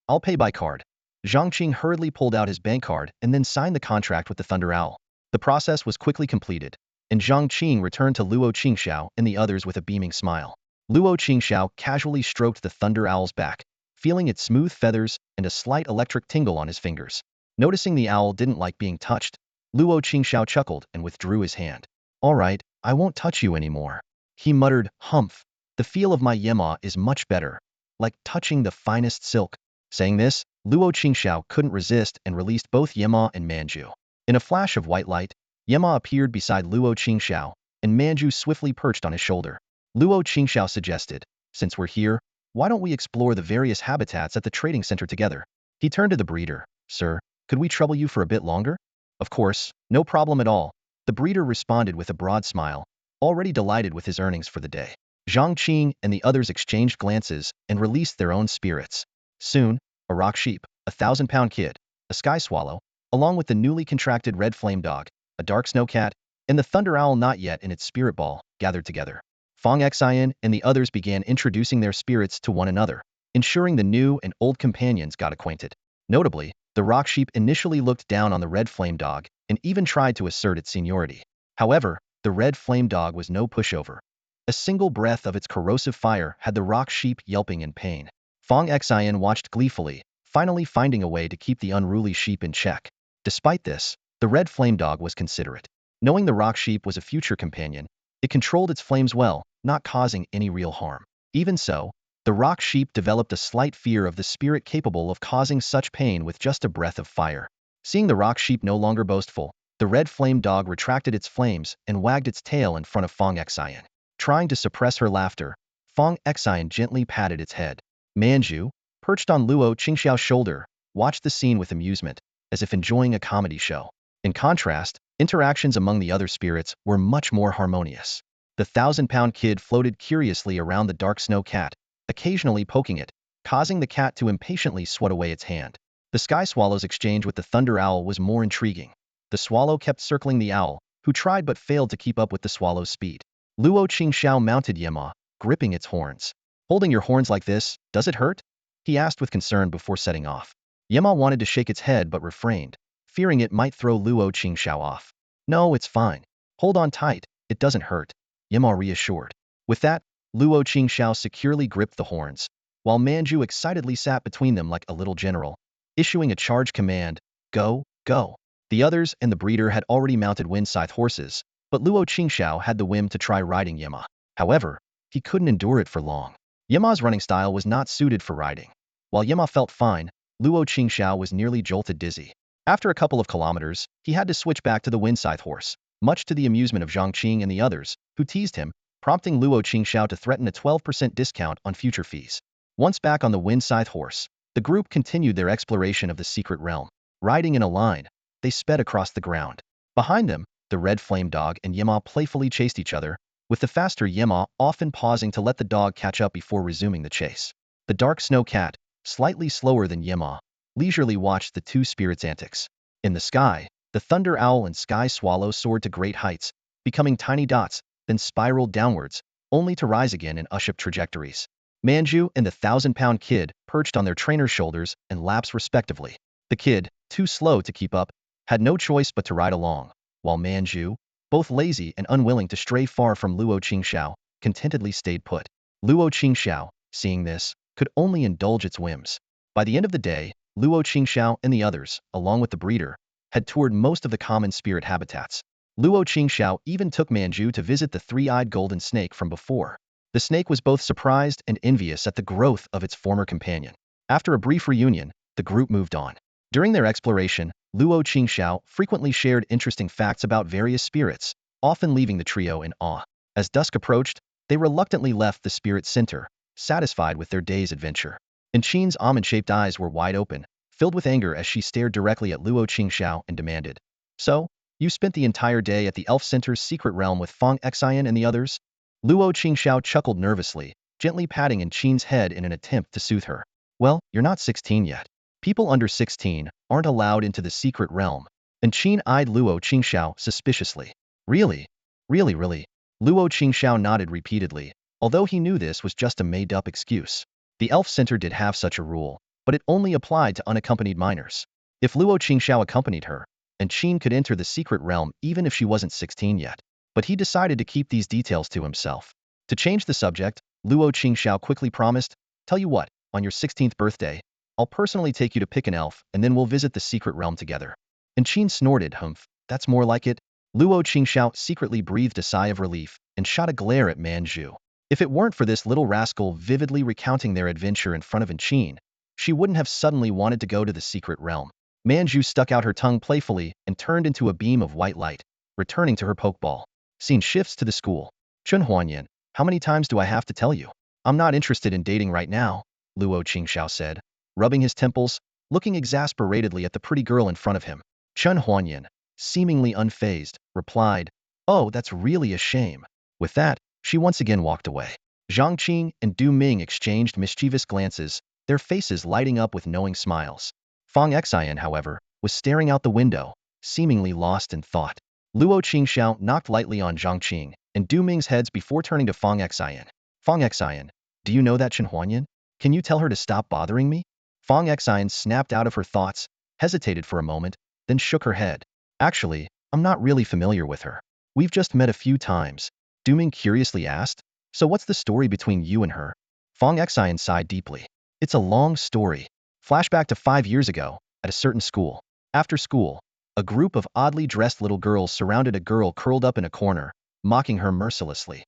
I'll pay by card." Zhang Qing hurriedly pulled out his bank card and then signed the contract with the thunder owl. The process was quickly completed, and Zhang Qing returned to Luo Qingxiao and the others with a beaming smile. Luo Qingxiao casually stroked the thunder owl's back, feeling its smooth feathers and a slight electric tingle on his fingers. Noticing the owl didn't like being touched, Luo Qingxiao chuckled and withdrew his hand. All right, I won't touch you anymore. He muttered, humph. The feel of my yema is much better, like touching the finest silk. Saying this, Luo Qingxiao couldn't resist and released both Yema and Manju. In a flash of white light, Yema appeared beside Luo Qingxiao, and Manju swiftly perched on his shoulder. Luo Qingxiao suggested, since we're here, why don't we explore the various habitats at the trading center together? He turned to the breeder. Sir, could we trouble you for a bit longer? Of course, no problem at all. The breeder responded with a broad smile, already delighted with his earnings for the day. Zhang Qing and the others exchanged glances and released their own spirits. Soon, a rock sheep, a 1,000-pound kid, a sky swallow, along with the newly contracted red flame dog, a dark snow cat, and the thunder owl not yet in its spirit ball, gathered together. Fong Xian and the others began introducing their spirits to one another, ensuring the new and old companions got acquainted. Notably, the rock sheep initially looked down on the red flame dog and even tried to assert its seniority. However, the red flame dog was no pushover. A single breath of its corrosive fire had the rock sheep yelping in pain. Fong Xian watched gleefully, finally finding a way to keep the unruly sheep in check. Despite this, the red flame dog was considerate. Knowing the rock sheep was a future companion, it controlled its flames well, not causing any real harm. Even so, the rock sheep developed a slight fear of the spirit capable of causing such pain with just a breath of fire. Seeing the rock sheep no longer boastful, the red flame dog retracted its flames and wagged its tail in front of Fong Xian. Trying to suppress her laughter, Fong Xian gently patted its head. Manju, perched on Luo Qingxiao's shoulder, watched the scene with amusement, as if enjoying a comedy show. In contrast, interactions among the other spirits were much more harmonious. The 1,000-pound kid floated curiously around the dark snow cat, occasionally poking it, causing the cat to impatiently swat away its hand. The sky swallow's exchange with the thunder owl was more intriguing. The swallow kept circling the owl, who tried but failed to keep up with the swallow's speed. Luo Qingxiao mounted Yema, gripping its horns. Holding your horns like this, does it hurt? He asked with concern before setting off. Yema wanted to shake its head but refrained, fearing it might throw Luo Qingxiao off. No, it's fine. Hold on tight, it doesn't hurt, Yema reassured. With that, Luo Qingxiao securely gripped the horns, while Manju excitedly sat between them like a little general, issuing a charge command, go, go. The others and the breeder had already mounted wind scythe horses, but Luo Qingxiao had the whim to try riding Yema. However, he couldn't endure it for long. Yema's running style was not suited for riding. While Yema felt fine, Luo Qingxiao was nearly jolted dizzy. After a couple of kilometers, he had to switch back to the wind scythe horse, much to the amusement of Zhang Qing and the others, who teased him, prompting Luo Qingxiao to threaten a 12% discount on future fees. Once back on the wind scythe horse, the group continued their exploration of the secret realm. Riding in a line, they sped across the ground. Behind them, the red flame dog and Yema playfully chased each other, with the faster Yema often pausing to let the dog catch up before resuming the chase. The dark snow cat, slightly slower than Yema, leisurely watched the two spirits' antics. In the sky, the thunder owl and sky swallow soared to great heights, becoming tiny dots, then spiraled downwards, only to rise again in U-shaped trajectories. Manju and the 1,000-pound kid perched on their trainer's shoulders and laps respectively. The kid, too slow to keep up, had no choice but to ride along, while Manju, both lazy and unwilling to stray far from Luo Qingxiao, contentedly stayed put. Luo Qingxiao, seeing this, could only indulge its whims. By the end of the day, Luo Qingxiao and the others, along with the breeder, had toured most of the common spirit habitats. Luo Qingxiao even took Manju to visit the three-eyed golden snake from before. The snake was both surprised and envious at the growth of its former companion. After a brief reunion, the group moved on. During their exploration, Luo Qingxiao frequently shared interesting facts about various spirits, often leaving the trio in awe. As dusk approached, they reluctantly left the spirit center, satisfied with their day's adventure. And Qin's almond-shaped eyes were wide open, filled with anger as she stared directly at Luo Qingxiao and demanded, "So, you spent the entire day at the Elf Center's secret realm with Fong Xian and the others?" Luo Qingxiao chuckled nervously, gently patting Qin's head in an attempt to soothe her. "Well, you're not 16 yet. People under 16 aren't allowed into the secret realm." And Qin eyed Luo Qingxiao suspiciously. Really? Really? Luo Qingxiao nodded repeatedly, although he knew this was just a made-up excuse. The Elf Center did have such a rule, but it only applied to unaccompanied minors. If Luo Qingxiao accompanied her, and Qin could enter the secret realm even if she wasn't 16 yet. But he decided to keep these details to himself. To change the subject, Luo Qingxiao quickly promised, "Tell you what, on your 16th birthday, I'll personally take you to pick an elf and then we'll visit the secret realm together." And Qin snorted, "Humph, That's more like it. Luo Qingxiao secretly breathed a sigh of relief and shot a glare at Manju. If it weren't for this little rascal vividly recounting their adventure in front of Qin, she wouldn't have suddenly wanted to go to the secret realm. Manju stuck out her tongue playfully and turned into a beam of white light, returning to her pokeball. Scene shifts to the school. Chun Huanyan, how many times do I have to tell you? I'm not interested in dating right now, Luo Qingxiao said, rubbing his temples, looking exasperatedly at the pretty girl in front of him. Chun Huanyan, seemingly unfazed, replied, "Oh, that's really a shame." With that, she once again walked away. Zhang Qing and Du Ming exchanged mischievous glances, their faces lighting up with knowing smiles. Fang Xian, however, was staring out the window, seemingly lost in thought. Luo Qingxiao knocked lightly on Zhang Qing and Du Ming's heads before turning to Fang Xian. Fang Xian, do you know that Chen Huanyan? Can you tell her to stop bothering me? Fang Xian snapped out of her thoughts, hesitated for a moment, then shook her head. Actually, I'm not really familiar with her. We've just met a few times. Du Ming curiously asked. So what's the story between you and her? Fang Xian sighed deeply. It's a long story. Flashback to 5 years ago, at a certain school. After school, a group of oddly dressed little girls surrounded a girl curled up in a corner, mocking her mercilessly.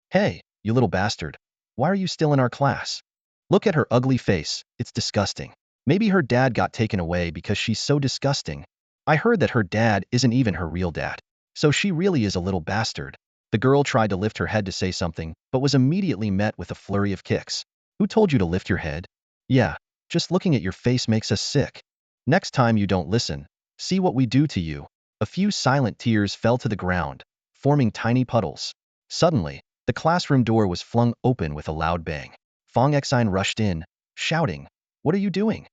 Hey, you little bastard. Why are you still in our class? Look at her ugly face, it's disgusting. Maybe her dad got taken away because she's so disgusting. I heard that her dad isn't even her real dad. So she really is a little bastard. The girl tried to lift her head to say something, but was immediately met with a flurry of kicks. Who told you to lift your head? Yeah, just looking at your face makes us sick. Next time you don't listen, see what we do to you. A few silent tears fell to the ground, forming tiny puddles. Suddenly, the classroom door was flung open with a loud bang. Fang Xian rushed in, shouting, "What are you doing?"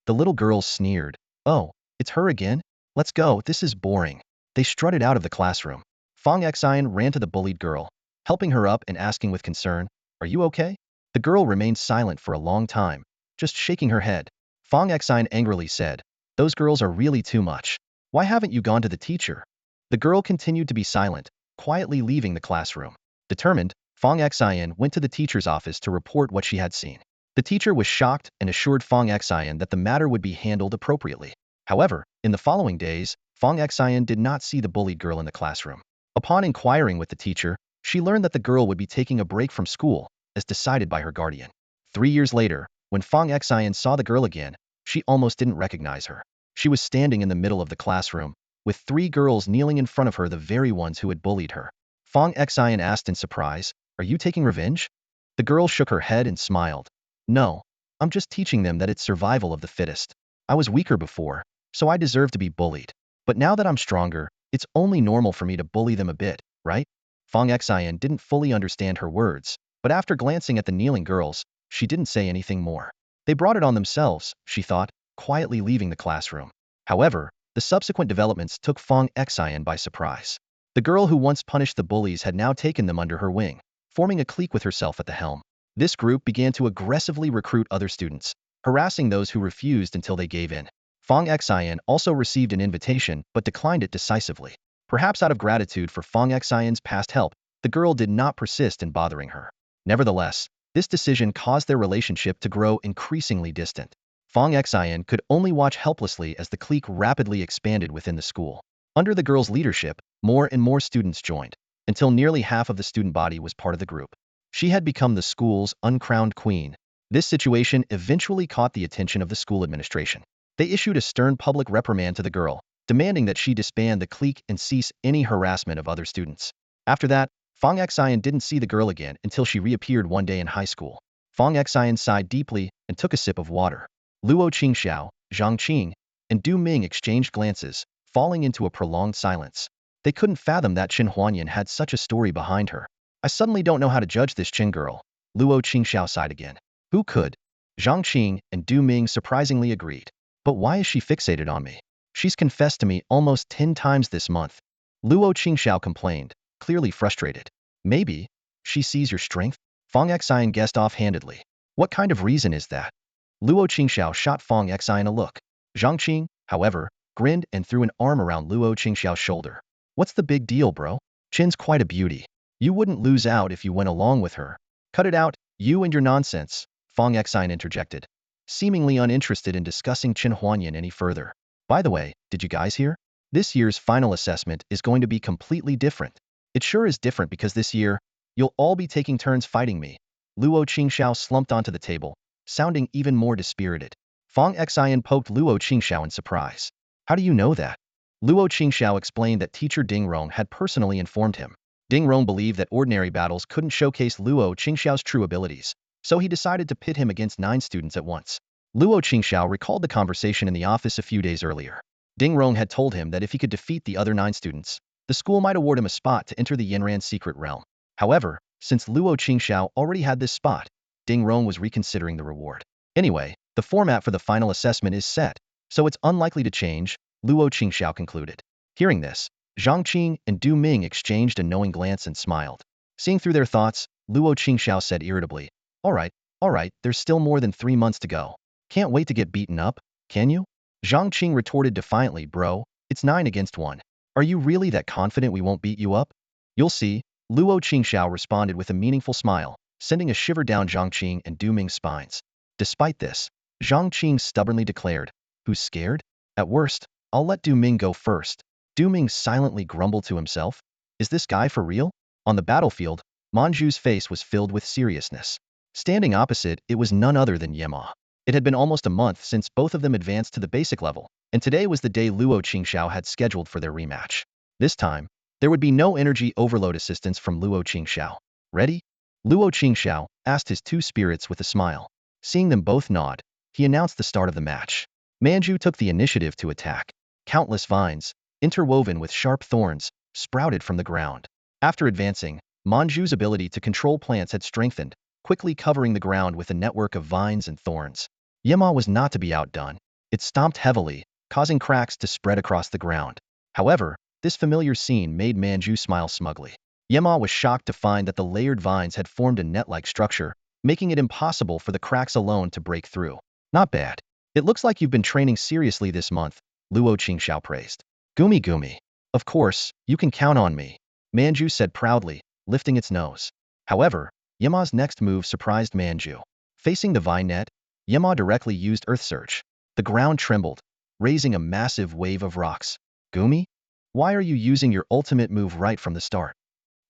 The little girls sneered. "Oh, it's her again? Let's go, this is boring." They strutted out of the classroom. Fang Xian ran to the bullied girl, helping her up and asking with concern, "Are you okay?" The girl remained silent for a long time, just shaking her head. Fang Xian angrily said, "Those girls are really too much. Why haven't you gone to the teacher?" The girl continued to be silent, quietly leaving the classroom. Determined, Fang Xian went to the teacher's office to report what she had seen. The teacher was shocked and assured Fang Xian that the matter would be handled appropriately. However, in the following days, Fang Xian did not see the bullied girl in the classroom. Upon inquiring with the teacher, she learned that the girl would be taking a break from school, as decided by her guardian. 3 years later, when Fang Xian saw the girl again, she almost didn't recognize her. She was standing in the middle of the classroom, with 3 girls kneeling in front of her, the very ones who had bullied her. Fang Xian asked in surprise, "Are you taking revenge?" The girl shook her head and smiled. "No, I'm just teaching them that it's survival of the fittest. I was weaker before, so I deserve to be bullied. But now that I'm stronger, it's only normal for me to bully them a bit, right?" Fang Xian didn't fully understand her words, but after glancing at the kneeling girls, she didn't say anything more. They brought it on themselves, she thought, quietly leaving the classroom. However, the subsequent developments took Fang Xian by surprise. The girl who once punished the bullies had now taken them under her wing, forming a clique with herself at the helm. This group began to aggressively recruit other students, harassing those who refused until they gave in. Fang Xian also received an invitation but declined it decisively. Perhaps out of gratitude for Fang Xian's past help, the girl did not persist in bothering her. Nevertheless, this decision caused their relationship to grow increasingly distant. Fang Xian could only watch helplessly as the clique rapidly expanded within the school. Under the girl's leadership, more and more students joined, until nearly half of the student body was part of the group. She had become the school's uncrowned queen. This situation eventually caught the attention of the school administration. They issued a stern public reprimand to the girl, demanding that she disband the clique and cease any harassment of other students. After that, Fang Xian didn't see the girl again until she reappeared one day in high school. Fang Xian sighed deeply and took a sip of water. Luo Qingxiao, Zhang Qing, and Du Ming exchanged glances, falling into a prolonged silence. They couldn't fathom that Chen Huanyan had such a story behind her. "I suddenly don't know how to judge this Chen girl," Luo Qingxiao sighed again. "Who could?" Zhang Qing and Du Ming surprisingly agreed. "But why is she fixated on me? She's confessed to me almost 10 times this month." Luo Qingxiao complained, clearly frustrated. "Maybe she sees your strength?" Fang Xian guessed offhandedly. "What kind of reason is that?" Luo Qingxiao shot Fang Xian a look. Zhang Qing, however, grinned and threw an arm around Luo Qingxiao's shoulder. "What's the big deal, bro? Chen's quite a beauty. You wouldn't lose out if you went along with her." "Cut it out, you and your nonsense," Fang Xian interjected, seemingly uninterested in discussing Chen Huanyan any further. "By the way, did you guys hear? This year's final assessment is going to be completely different. It sure is different because this year, you'll all be taking turns fighting me. Luo Qingxiao slumped onto the table, sounding even more dispirited. Fang Xian poked Luo Qingxiao in surprise. How do you know that? Luo Qingxiao explained that teacher Ding Rong had personally informed him. Ding Rong believed that ordinary battles couldn't showcase Luo Qingxiao's true abilities, so he decided to pit him against 9 students at once. Luo Qingxiao recalled the conversation in the office a few days earlier. Ding Rong had told him that if he could defeat the other 9 students, the school might award him a spot to enter the Yanran secret realm. However, since Luo Qingxiao already had this spot, Ding Rong was reconsidering the reward. Anyway, the format for the final assessment is set, so it's unlikely to change, Luo Qingxiao concluded. Hearing this, Zhang Qing and Du Ming exchanged a knowing glance and smiled. Seeing through their thoughts, Luo Qingxiao said irritably, all right, there's still more than 3 months to go. Can't wait to get beaten up, can you? Zhang Qing retorted defiantly, bro, it's 9 against 1. Are you really that confident we won't beat you up? You'll see, Luo Qingxiao responded with a meaningful smile, sending a shiver down Zhang Qing and Du Ming's spines. Despite this, Zhang Qing stubbornly declared, who's scared? At worst, I'll let Du Ming go first. Du Ming silently grumbled to himself, is this guy for real? On the battlefield, Manju's face was filled with seriousness. Standing opposite, it was none other than Yema. It had been almost a month since both of them advanced to the basic level, and today was the day Luo Qingxiao had scheduled for their rematch. This time, there would be no energy overload assistance from Luo Qingxiao. Ready? Luo Qingxiao asked his 2 spirits with a smile. Seeing them both nod, he announced the start of the match. Manju took the initiative to attack. Countless vines, interwoven with sharp thorns, sprouted from the ground. After advancing, Manju's ability to control plants had strengthened, quickly covering the ground with a network of vines and thorns. Yema was not to be outdone. It stomped heavily, causing cracks to spread across the ground. However, this familiar scene made Manju smile smugly. Yema was shocked to find that the layered vines had formed a net-like structure, making it impossible for the cracks alone to break through. Not bad. It looks like you've been training seriously this month, Luo Qingxiao praised. Gumi. Of course, you can count on me, Manju said proudly, lifting its nose. However, Yema's next move surprised Manju. Facing the vine net, Yema directly used Earth Surge. The ground trembled, raising a massive wave of rocks. Gumi? Why are you using your ultimate move right from the start?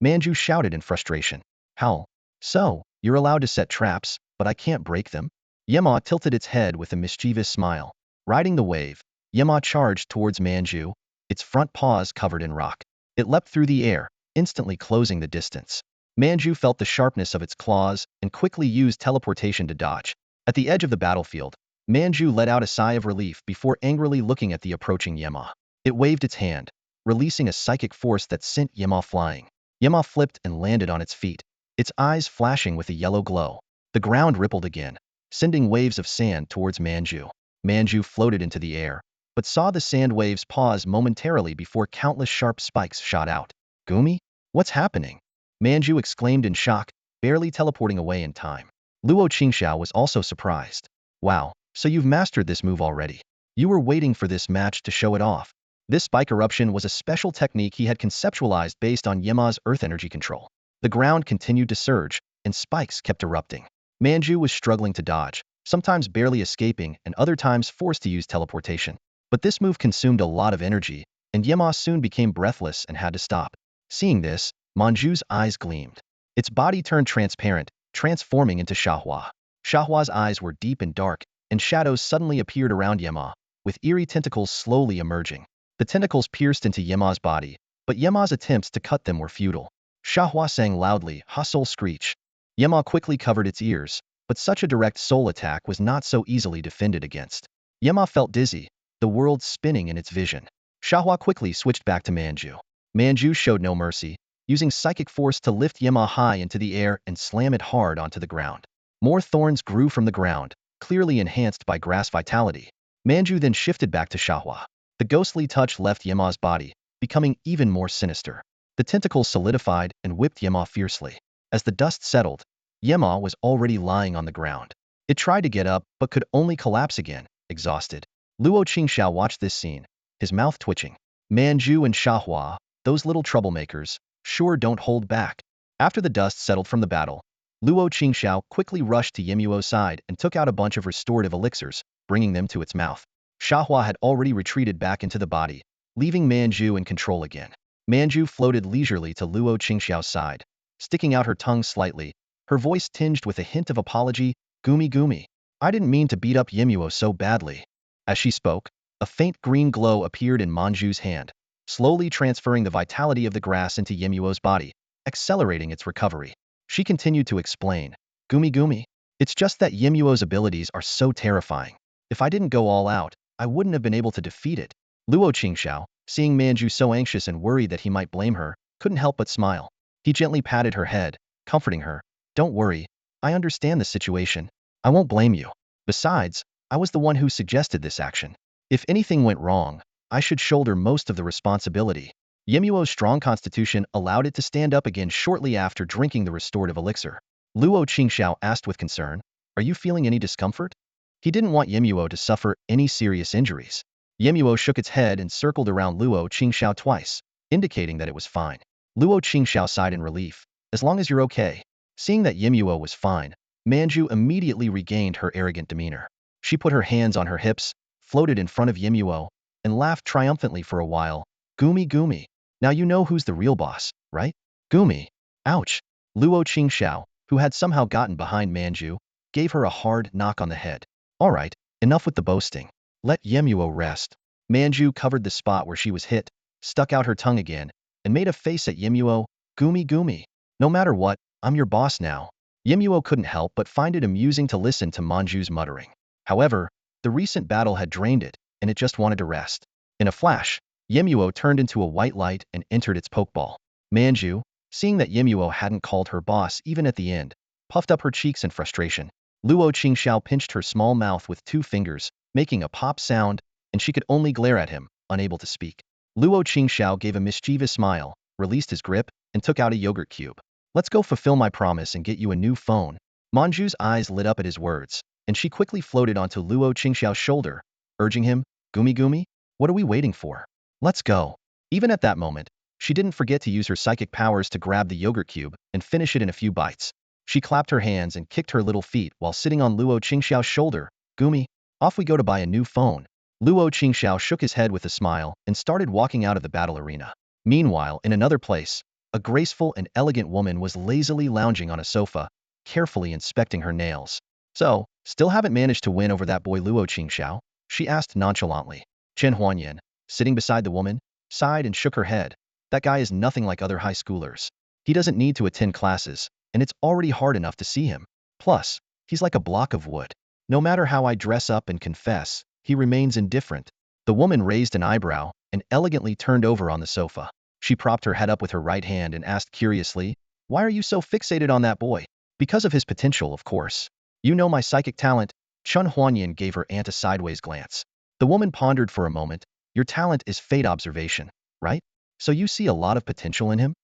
Manju shouted in frustration. How? So, you're allowed to set traps, but I can't break them? Yema tilted its head with a mischievous smile. Riding the wave, Yema charged towards Manju, its front paws covered in rock. It leapt through the air, instantly closing the distance. Manju felt the sharpness of its claws and quickly used teleportation to dodge. At the edge of the battlefield, Manju let out a sigh of relief before angrily looking at the approaching Yema. It waved its hand, releasing a psychic force that sent Yema flying. Yema flipped and landed on its feet, its eyes flashing with a yellow glow. The ground rippled again, sending waves of sand towards Manju. Manju floated into the air, but saw the sand waves pause momentarily before countless sharp spikes shot out. Gumi? What's happening? Manju exclaimed in shock, barely teleporting away in time. Luo Qingxiao was also surprised. Wow, so you've mastered this move already. You were waiting for this match to show it off. This spike eruption was a special technique he had conceptualized based on Yema's earth energy control. The ground continued to surge, and spikes kept erupting. Manju was struggling to dodge, sometimes barely escaping and other times forced to use teleportation. But this move consumed a lot of energy, and Yema soon became breathless and had to stop. Seeing this, Manju's eyes gleamed. Its body turned transparent, transforming into Xiahua. Xiahua's eyes were deep and dark, and shadows suddenly appeared around Yema, with eerie tentacles slowly emerging. The tentacles pierced into Yema's body, but Yema's attempts to cut them were futile. Xiahua sang loudly, "Ha-soul screech." Yema quickly covered its ears, but such a direct soul attack was not so easily defended against. Yema felt dizzy, the world spinning in its vision. Xiahua quickly switched back to Manju. Manju showed no mercy, using psychic force to lift Yema high into the air and slam it hard onto the ground. More thorns grew from the ground, clearly enhanced by grass vitality. Manju then shifted back to Xiahua. The ghostly touch left Yema's body, becoming even more sinister. The tentacles solidified and whipped Yema fiercely. As the dust settled, Yema was already lying on the ground. It tried to get up, but could only collapse again, exhausted. Luo Qingxiao watched this scene, his mouth twitching. Manju and Xiahua, those little troublemakers, sure don't hold back. After the dust settled from the battle, Luo Qingxiao quickly rushed to Yemuo's side and took out a bunch of restorative elixirs, bringing them to its mouth. Xiahua had already retreated back into the body, leaving Manju in control again. Manju floated leisurely to Luo Qingxiao's side, sticking out her tongue slightly, her voice tinged with a hint of apology. Gumi Gumi. I didn't mean to beat up Yemuo so badly. As she spoke, a faint green glow appeared in Manju's hand, slowly transferring the vitality of the grass into Yemuo's body, accelerating its recovery. She continued to explain. Gumi Gumi. It's just that Yemuo's abilities are so terrifying. If I didn't go all out, I wouldn't have been able to defeat it. Luo Qingxiao, seeing Manju so anxious and worried that he might blame her, couldn't help but smile. He gently patted her head, comforting her. Don't worry. I understand the situation. I won't blame you. Besides, I was the one who suggested this action. If anything went wrong, I should shoulder most of the responsibility. Yemuo's strong constitution allowed it to stand up again shortly after drinking the restorative elixir. Luo Qingxiao asked with concern, Are you feeling any discomfort? He didn't want Yemuo to suffer any serious injuries. Yemuo shook its head and circled around Luo Qingxiao twice, indicating that it was fine. Luo Qingxiao sighed in relief. As long as you're okay. Seeing that Yemuo was fine, Manju immediately regained her arrogant demeanor. She put her hands on her hips, floated in front of Yemuo, and laughed triumphantly for a while. Gumi Gumi. Now you know who's the real boss, right? Gumi. Ouch. Luo Qingxiao, who had somehow gotten behind Manju, gave her a hard knock on the head. All right, enough with the boasting. Let Yemuo rest. Manju covered the spot where she was hit, stuck out her tongue again, and made a face at Yemuo. Gumi Gumi. No matter what, I'm your boss now. Yemuo couldn't help but find it amusing to listen to Manju's muttering. However, the recent battle had drained it, and it just wanted to rest. In a flash, Yemuo turned into a white light and entered its pokeball. Manju, seeing that Yemuo hadn't called her boss even at the end, puffed up her cheeks in frustration. Luo Qingxiao pinched her small mouth with 2 fingers, making a pop sound, and she could only glare at him, unable to speak. Luo Qingxiao gave a mischievous smile, released his grip, and took out a yogurt cube. Let's go fulfill my promise and get you a new phone. Manju's eyes lit up at his words, and she quickly floated onto Luo Qingxiao's shoulder, urging him, Gumi Gumi, what are we waiting for? Let's go. Even at that moment, she didn't forget to use her psychic powers to grab the yogurt cube and finish it in a few bites. She clapped her hands and kicked her little feet while sitting on Luo Qingxiao's shoulder. Gumi, off we go to buy a new phone. Luo Qingxiao shook his head with a smile and started walking out of the battle arena. Meanwhile, in another place, a graceful and elegant woman was lazily lounging on a sofa, carefully inspecting her nails. So, still haven't managed to win over that boy Luo Qingxiao? She asked nonchalantly. Chen Huanyan, sitting beside the woman, sighed and shook her head. That guy is nothing like other high schoolers. He doesn't need to attend classes, and it's already hard enough to see him. Plus, he's like a block of wood. No matter how I dress up and confess, he remains indifferent. The woman raised an eyebrow and elegantly turned over on the sofa. She propped her head up with her right hand and asked curiously, Why are you so fixated on that boy? Because of his potential, of course. You know my psychic talent. Chen Huanyan gave her aunt a sideways glance. The woman pondered for a moment. Your talent is fate observation, right? So you see a lot of potential in him?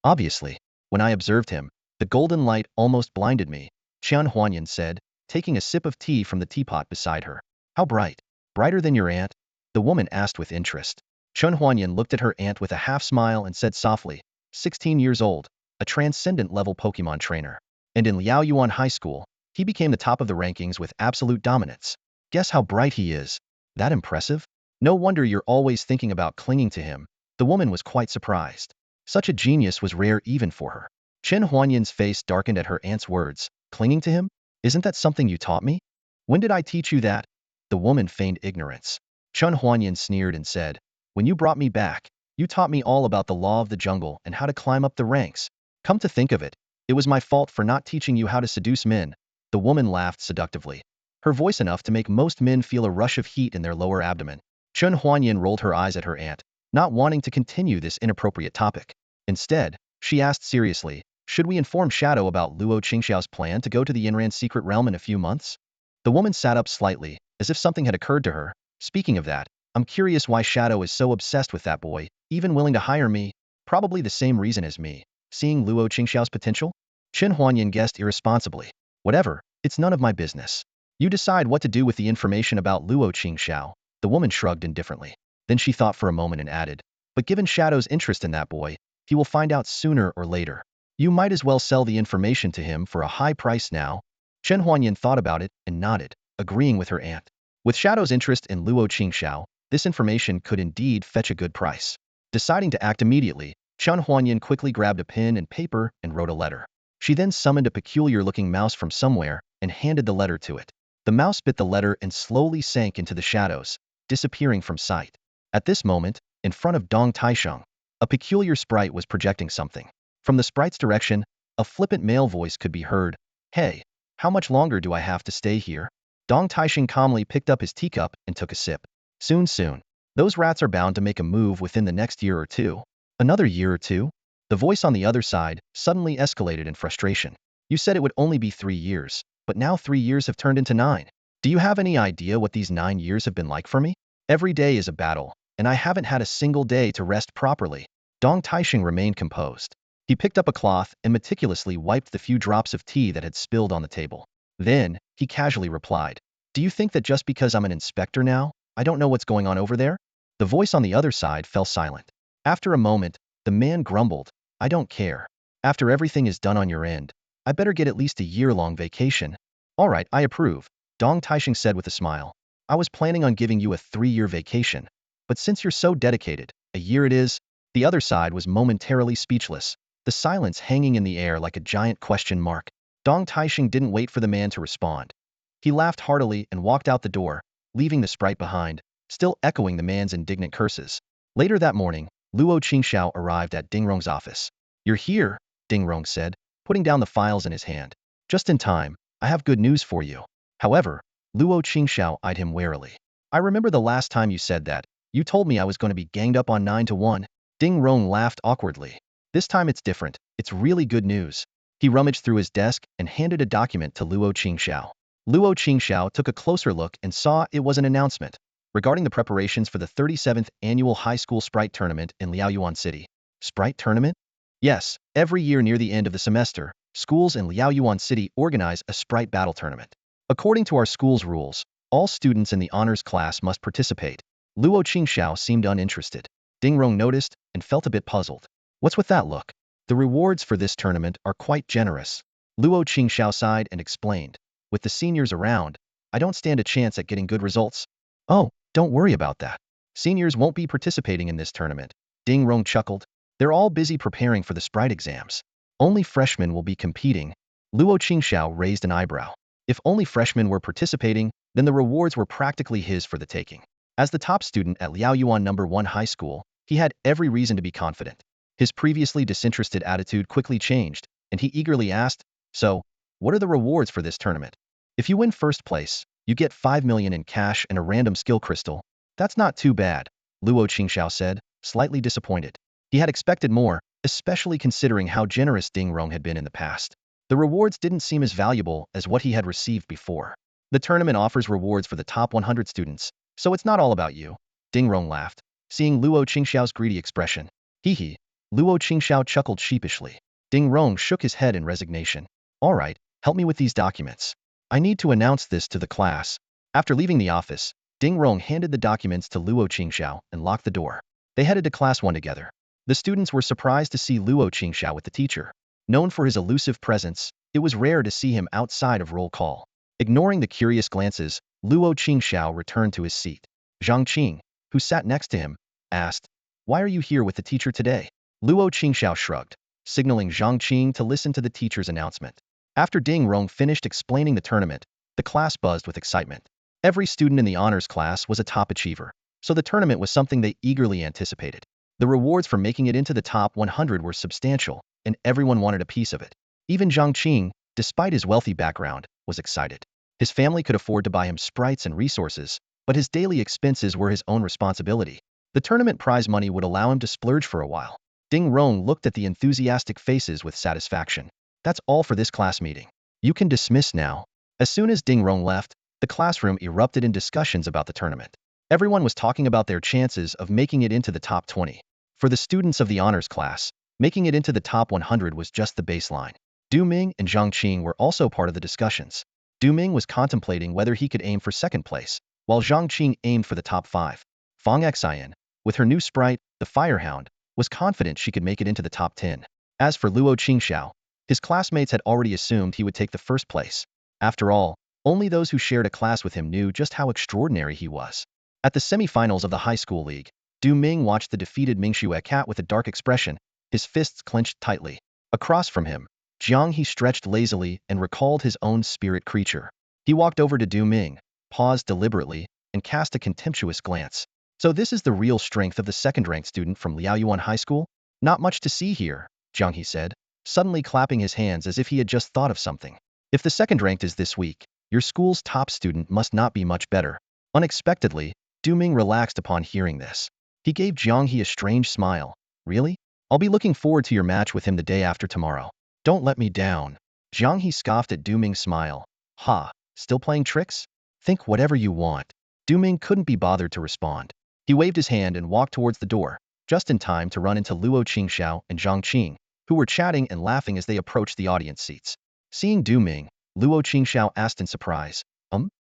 Obviously. When I observed him, the golden light almost blinded me, Chen Huanyan said, taking a sip of tea from the teapot beside her. How bright? Brighter than your aunt? The woman asked with interest. Chen Huanyan looked at her aunt with a half-smile and said softly, 16 years old, a transcendent-level Pokemon trainer. And in Liaoyuan High School, he became the top of the rankings with absolute dominance. Guess how bright he is. That impressive? No wonder you're always thinking about clinging to him. The woman was quite surprised. Such a genius was rare even for her. Chen Huanyan's face darkened at her aunt's words. Clinging to him? Isn't that something you taught me? When did I teach you that? The woman feigned ignorance. Chen Huanyan sneered and said, When you brought me back, you taught me all about the law of the jungle and how to climb up the ranks. Come to think of it, it was my fault for not teaching you how to seduce men. The woman laughed seductively, her voice enough to make most men feel a rush of heat in their lower abdomen. Chen Huanyan rolled her eyes at her aunt, not wanting to continue this inappropriate topic. Instead, she asked seriously, Should we inform Shadow about Luo Qingxiao's plan to go to the Yinran secret realm in a few months? The woman sat up slightly, as if something had occurred to her. Speaking of that, I'm curious why Shadow is so obsessed with that boy, even willing to hire me. Probably the same reason as me, seeing Luo Qingxiao's potential? Chen Huanyan guessed irresponsibly. Whatever, it's none of my business. You decide what to do with the information about Luo Qingxiao. The woman shrugged indifferently. Then she thought for a moment and added, But given Shadow's interest in that boy, he will find out sooner or later. You might as well sell the information to him for a high price now. Chen Huanyan thought about it and nodded, agreeing with her aunt. With Shadow's interest in Luo Qingxiao, This information could indeed fetch a good price. Deciding to act immediately, Chen Huanyan quickly grabbed a pen and paper and wrote a letter. She then summoned a peculiar-looking mouse from somewhere and handed the letter to it. The mouse bit the letter and slowly sank into the shadows, disappearing from sight. At this moment, in front of Dong Taisheng, a peculiar sprite was projecting something. From the sprite's direction, a flippant male voice could be heard. Hey, how much longer do I have to stay here? Dong Taisheng calmly picked up his teacup and took a sip. Soon. Those rats are bound to make a move within the next year or two. Another year or two? The voice on the other side suddenly escalated in frustration. You said it would only be 3 years, but now 3 years have turned into 9. Do you have any idea what these 9 years have been like for me? Every day is a battle, and I haven't had a single day to rest properly. Dong Taisheng remained composed. He picked up a cloth and meticulously wiped the few drops of tea that had spilled on the table. Then, he casually replied, "Do you think that just because I'm an inspector now, I don't know what's going on over there?" The voice on the other side fell silent. After a moment, the man grumbled, "I don't care. After everything is done on your end, I better get at least a year-long vacation." "All right, I approve," Dong Taisheng said with a smile. "I was planning on giving you a 3-year vacation, but since you're so dedicated, a year it is." The other side was momentarily speechless, the silence hanging in the air like a giant question mark. Dong Taisheng didn't wait for the man to respond. He laughed heartily and walked out the door, leaving the sprite behind, still echoing the man's indignant curses. Later that morning, Luo Qingxiao arrived at Ding Rong's office. "You're here," Ding Rong said, putting down the files in his hand. "Just in time, I have good news for you." However, Luo Qingxiao eyed him warily. "I remember the last time you said that. You told me I was going to be ganged up on 9-1. Ding Rong laughed awkwardly. "This time it's different. It's really good news." He rummaged through his desk and handed a document to Luo Qingxiao. Luo Qingxiao took a closer look and saw it was an announcement regarding the preparations for the 37th Annual High School Sprite Tournament in Liaoyuan City. Sprite Tournament? Yes, every year near the end of the semester, schools in Liaoyuan City organize a Sprite Battle Tournament. According to our school's rules, all students in the honors class must participate. Luo Qingxiao seemed uninterested. Ding Rong noticed and felt a bit puzzled. "What's with that look? The rewards for this tournament are quite generous." Luo Qingxiao sighed and explained. "With the seniors around, I don't stand a chance at getting good results." "Oh, don't worry about that. Seniors won't be participating in this tournament." Ding Rong chuckled. "They're all busy preparing for the Sprite exams. Only freshmen will be competing." Luo Qingxiao raised an eyebrow. If only freshmen were participating, then the rewards were practically his for the taking. As the top student at Liaoyuan No. 1 High School, he had every reason to be confident. His previously disinterested attitude quickly changed, and he eagerly asked, "So, what are the rewards for this tournament?" "If you win first place, you get 5 million in cash and a random skill crystal." "That's not too bad," Luo Qingxiao said, slightly disappointed. He had expected more, especially considering how generous Ding Rong had been in the past. The rewards didn't seem as valuable as what he had received before. "The tournament offers rewards for the top 100 students, so it's not all about you." Ding Rong laughed, seeing Luo Qingxiao's greedy expression. "Hee." Luo Qingxiao chuckled sheepishly. Ding Rong shook his head in resignation. "All right, help me with these documents. I need to announce this to the class." After leaving the office, Ding Rong handed the documents to Luo Qingxiao and locked the door. They headed to class 1 together. The students were surprised to see Luo Qingxiao with the teacher. Known for his elusive presence, it was rare to see him outside of roll call. Ignoring the curious glances, Luo Qingxiao returned to his seat. Zhang Qing, who sat next to him, asked, "Why are you here with the teacher today?" Luo Qingxiao shrugged, signaling Zhang Qing to listen to the teacher's announcement. After Ding Rong finished explaining the tournament, the class buzzed with excitement. Every student in the honors class was a top achiever, so the tournament was something they eagerly anticipated. The rewards for making it into the top 100 were substantial, and everyone wanted a piece of it. Even Zhang Qing, despite his wealthy background, was excited. His family could afford to buy him sprites and resources, but his daily expenses were his own responsibility. The tournament prize money would allow him to splurge for a while. Ding Rong looked at the enthusiastic faces with satisfaction. "That's all for this class meeting. You can dismiss now." As soon as Ding Rong left, the classroom erupted in discussions about the tournament. Everyone was talking about their chances of making it into the top 20. For the students of the honors class, making it into the top 100 was just the baseline. Du Ming and Zhang Qing were also part of the discussions. Du Ming was contemplating whether he could aim for second place, while Zhang Qing aimed for the top 5. Fang Xian, with her new sprite, the Firehound, was confident she could make it into the top 10. As for Luo Qingxiao, his classmates had already assumed he would take the first place. After all, only those who shared a class with him knew just how extraordinary he was. At the semifinals of the high school league, Du Ming watched the defeated Mingxue cat with a dark expression, his fists clenched tightly. Across from him, Jiang He stretched lazily and recalled his own spirit creature. He walked over to Du Ming, paused deliberately, and cast a contemptuous glance. So this is the real strength of the second-ranked student from Liaoyuan High School? Not much to see here, Jiang He said, suddenly clapping his hands as if he had just thought of something. If the second-ranked is this weak, your school's top student must not be much better. Unexpectedly, Du Ming relaxed upon hearing this. He gave Jiang He a strange smile. Really? I'll be looking forward to your match with him the day after tomorrow. Don't let me down. Jiang He scoffed at Du Ming's smile. Ha, still playing tricks? Think whatever you want. Du Ming couldn't be bothered to respond. He waved his hand and walked towards the door, just in time to run into Luo Qingxiao and Zhang Qing, who were chatting and laughing as they approached the audience seats. Seeing Du Ming, Luo Qingxiao asked in surprise,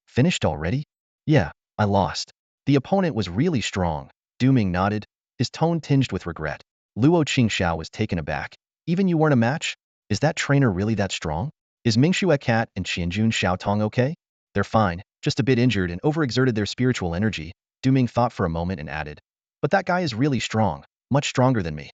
Finished already? Yeah, I lost. The opponent was really strong. Du Ming nodded, his tone tinged with regret. Luo Qingxiao was taken aback. Even you weren't a match? Is that trainer really that strong? Is Mingxue Cat and Qianjun Xiaotong okay? They're fine, just a bit injured and overexerted their spiritual energy, Du Ming thought for a moment and added. But that guy is really strong, much stronger than me.